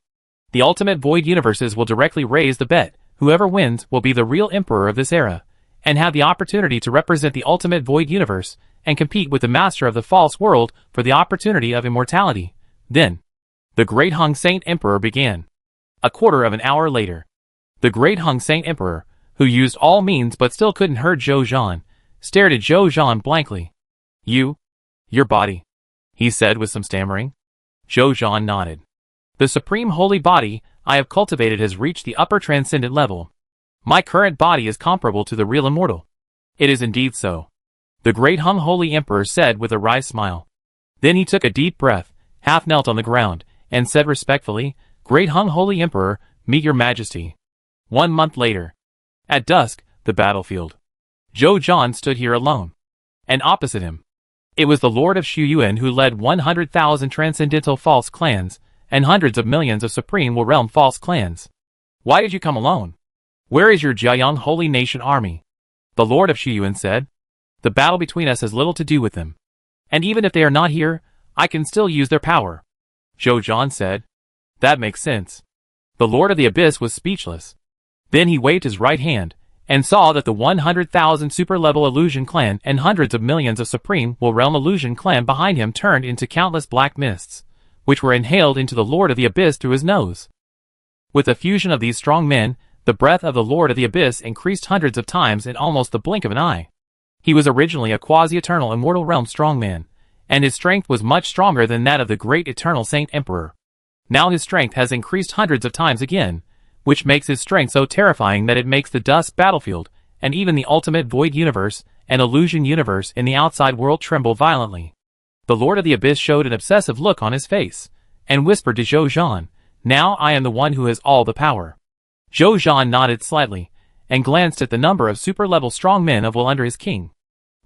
The Ultimate Void Universes will directly raise the bet. Whoever wins will be the real emperor of this era, and have the opportunity to represent the Ultimate Void Universe and compete with the master of the false world for the opportunity of immortality. Then, the Great Hung Saint Emperor began. A quarter of an hour later, the Great Hung Saint Emperor, who used all means but still couldn't hurt Zhou Zhan, stared at Zhou Zhan blankly. Your body, he said with some stammering. Zhou Zhan nodded. The supreme holy body I have cultivated has reached the upper transcendent level. My current body is comparable to the real immortal. It is indeed so, the Great Hung Holy Emperor said with a wry smile. Then he took a deep breath, half knelt on the ground, and said respectfully, Great Hung Holy Emperor, meet your majesty. 1 month later. At dusk, the battlefield. Zhou Zhan stood here alone. And opposite him, it was the Lord of Shuyuan who led 100,000 transcendental false clans, and hundreds of millions of Supreme Will Realm false clans. Why did you come alone? Where is your Jiayang Holy Nation army? The Lord of Shuyuan said. The battle between us has little to do with them. And even if they are not here, I can still use their power. Zhou Zhan said. That makes sense. The Lord of the Abyss was speechless. Then he waved his right hand, and saw that the 100,000 super-level Illusion Clan and hundreds of millions of Supreme Will Realm Illusion Clan behind him turned into countless black mists, which were inhaled into the Lord of the Abyss through his nose. With the fusion of these strong men, the breath of the Lord of the Abyss increased hundreds of times in almost the blink of an eye. He was originally a quasi-eternal immortal realm strongman, and his strength was much stronger than that of the great eternal Saint Emperor. Now his strength has increased hundreds of times again, which makes his strength so terrifying that it makes the Dusk battlefield, and even the Ultimate Void Universe, and Illusion Universe in the outside world tremble violently. The Lord of the Abyss showed an obsessive look on his face, and whispered to Zhou Zhan, Now I am the one who has all the power. Zhou Zhan nodded slightly, and glanced at the number of super-level strong men of will under his king.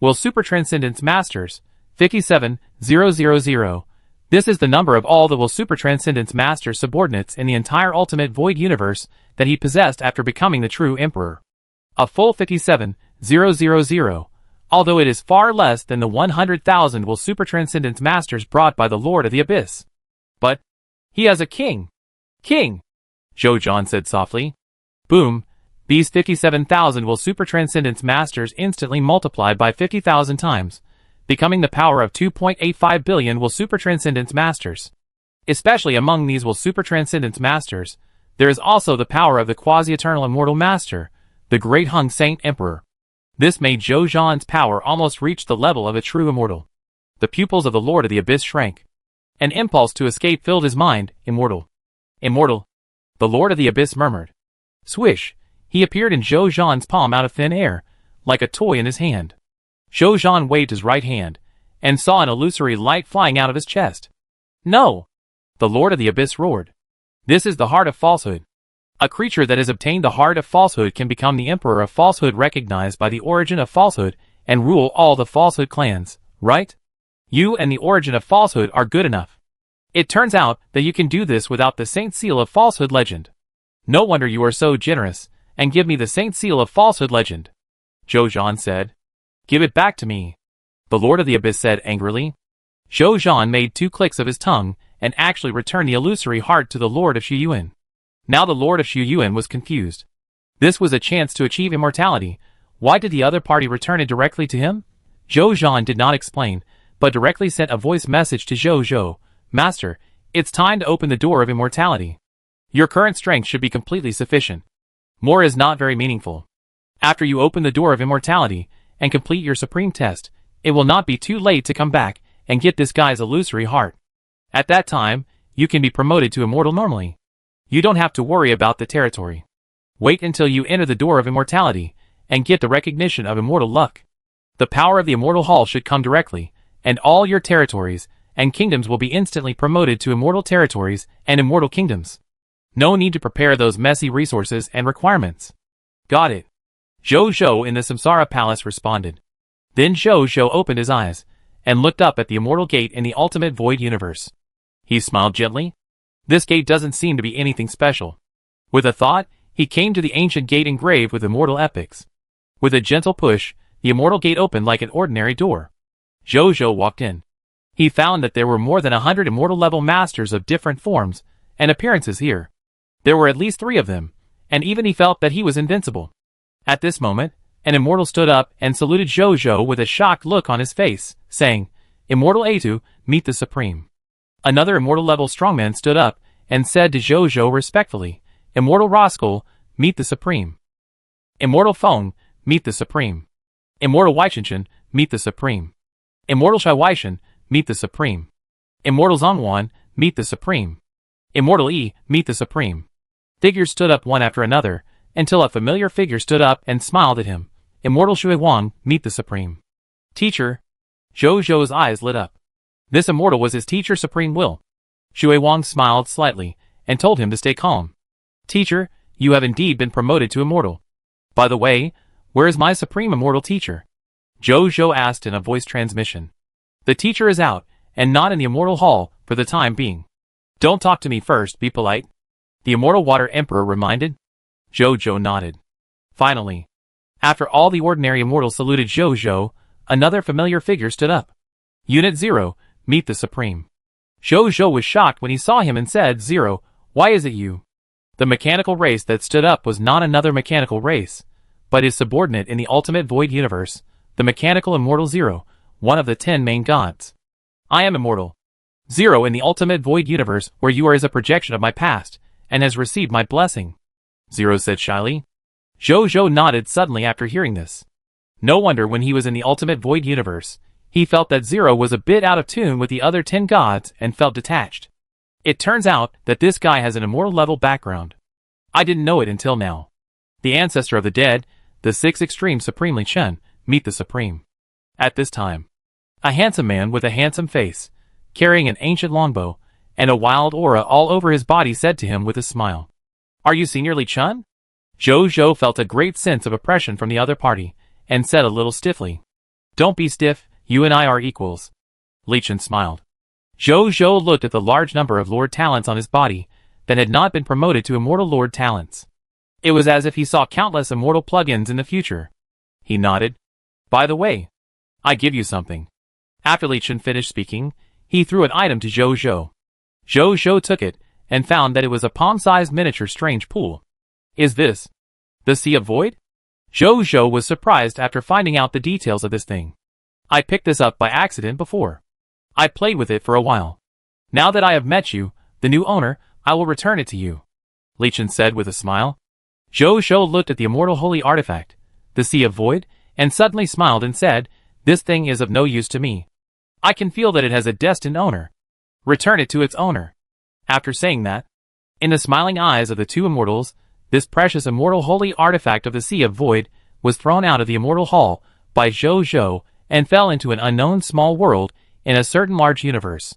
Will Super Transcendence Masters, 57,000. This is the number of all the Will Super Transcendence Masters subordinates in the entire Ultimate Void Universe that he possessed after becoming the true Emperor. A full 57,000, although it is far less than the 100,000 Will Super Transcendence Masters brought by the Lord of the Abyss. But he has a king. King, Zhou Zhan said softly. Boom. These 57,000 Will Super Transcendence Masters instantly multiplied by 50,000 times, becoming the power of 2.85 billion will super transcendence masters. Especially among these will super transcendence masters, there is also the power of the quasi-eternal immortal master, the great Hung Saint Emperor. This made Zhou Zhan's power almost reach the level of a true immortal. The pupils of the Lord of the Abyss shrank. An impulse to escape filled his mind. Immortal. Immortal. The Lord of the Abyss murmured. Swish, he appeared in Zhou Zhan's palm out of thin air, like a toy in his hand. Zhou Zhan waved his right hand, and saw an illusory light flying out of his chest. No! The Lord of the Abyss roared. This is the heart of falsehood. A creature that has obtained the heart of falsehood can become the emperor of falsehood, recognized by the origin of falsehood, and rule all the falsehood clans, right? You and the origin of falsehood are good enough. It turns out that you can do this without the Saint Seal of Falsehood legend. No wonder you are so generous, and give me the Saint Seal of Falsehood legend. Zhou Zhan said. Give it back to me. The Lord of the Abyss said angrily. Zhou Zhan made 2 clicks of his tongue, and actually returned the illusory heart to the Lord of Shuyuan. Now the Lord of Shuyuan was confused. This was a chance to achieve immortality. Why did the other party return it directly to him? Zhou Zhan did not explain, but directly sent a voice message to Zhou Zhou. Master, it's time to open the door of immortality. Your current strength should be completely sufficient. More is not very meaningful. After you open the door of immortality, and complete your supreme test, it will not be too late to come back, and get this guy's illusory heart. At that time, you can be promoted to immortal normally. You don't have to worry about the territory. Wait until you enter the door of immortality, and get the recognition of immortal luck. The power of the immortal hall should come directly, and all your territories and kingdoms will be instantly promoted to immortal territories and immortal kingdoms. No need to prepare those messy resources and requirements. Got it. Zhou Zhou in the Samsara Palace responded. Then Zhou Zhou opened his eyes, and looked up at the immortal gate in the ultimate void universe. He smiled gently. This gate doesn't seem to be anything special. With a thought, he came to the ancient gate engraved with immortal epics. With a gentle push, the immortal gate opened like an ordinary door. Zhou Zhou walked in. He found that there were more than 100 immortal level masters of different forms and appearances here. There were at least 3 of them, and even he felt that he was invincible. At this moment, an immortal stood up and saluted Zhou Zhou with a shocked look on his face, saying, Immortal Atu, meet the Supreme. Another immortal level strongman stood up and said to Zhou Zhou respectfully, Immortal Rascal, meet the Supreme. Immortal Feng, meet the Supreme. Immortal Waichinchin, meet the Supreme. Immortal Shaiwaishan, meet the Supreme. Immortal Zhongwan, meet the Supreme. Immortal Yi, meet the Supreme. Figures stood up one after another, until a familiar figure stood up and smiled at him. Immortal Shui Wang, meet the Supreme. Teacher. Zhou Zhou's eyes lit up. This immortal was his teacher Supreme Will. Shui Wang smiled slightly, and told him to stay calm. Teacher, you have indeed been promoted to immortal. By the way, where is my supreme immortal teacher? Zhou Zhou asked in a voice transmission. The teacher is out, and not in the immortal hall, for the time being. Don't talk to me first, be polite. The immortal water emperor reminded. Zhou Zhou nodded. Finally, after all the ordinary immortals saluted Zhou Zhou, another familiar figure stood up. Unit 0, meet the Supreme. Zhou Zhou was shocked when he saw him and said, 0, why is it you? The mechanical race that stood up was not another mechanical race, but his subordinate in the ultimate void universe, the mechanical immortal 0, one of the 10 main gods. I am immortal. 0 in the ultimate void universe where you are is a projection of my past, and has received my blessing. 0 said shyly. Zhou Zhou nodded suddenly after hearing this. No wonder when he was in the ultimate void universe, he felt that 0 was a bit out of tune with the other 10 gods and felt detached. It turns out that this guy has an immortal level background. I didn't know it until now. The ancestor of the dead, the 6 extreme Supremely Chen, meet the Supreme. At this time, a handsome man with a handsome face, carrying an ancient longbow, and a wild aura all over his body said to him with a smile. Are you Senior Li Chun? Zhou Zhou felt a great sense of oppression from the other party, and said a little stiffly. Don't be stiff, you and I are equals. Li Chun smiled. Zhou Zhou looked at the large number of Lord Talents on his body, that had not been promoted to Immortal Lord Talents. It was as if he saw countless immortal plugins in the future. He nodded. By the way, I give you something. After Li Chun finished speaking, he threw an item to Zhou Zhou. Zhou Zhou took it, and found that it was a palm-sized miniature strange pool. Is this the Sea of Void? Zhou Zhou was surprised after finding out the details of this thing. I picked this up by accident before. I played with it for a while. Now that I have met you, the new owner, I will return it to you. Li Chen said with a smile. Zhou Shou looked at the immortal holy artifact, the Sea of Void, and suddenly smiled and said, "This thing is of no use to me. I can feel that it has a destined owner. Return it to its owner." After saying that, in the smiling eyes of the two immortals, this precious immortal holy artifact of the Sea of Void was thrown out of the immortal hall by Zhou Zhou and fell into an unknown small world in a certain large universe.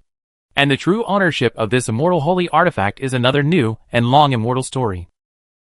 And the true ownership of this immortal holy artifact is another new and long immortal story.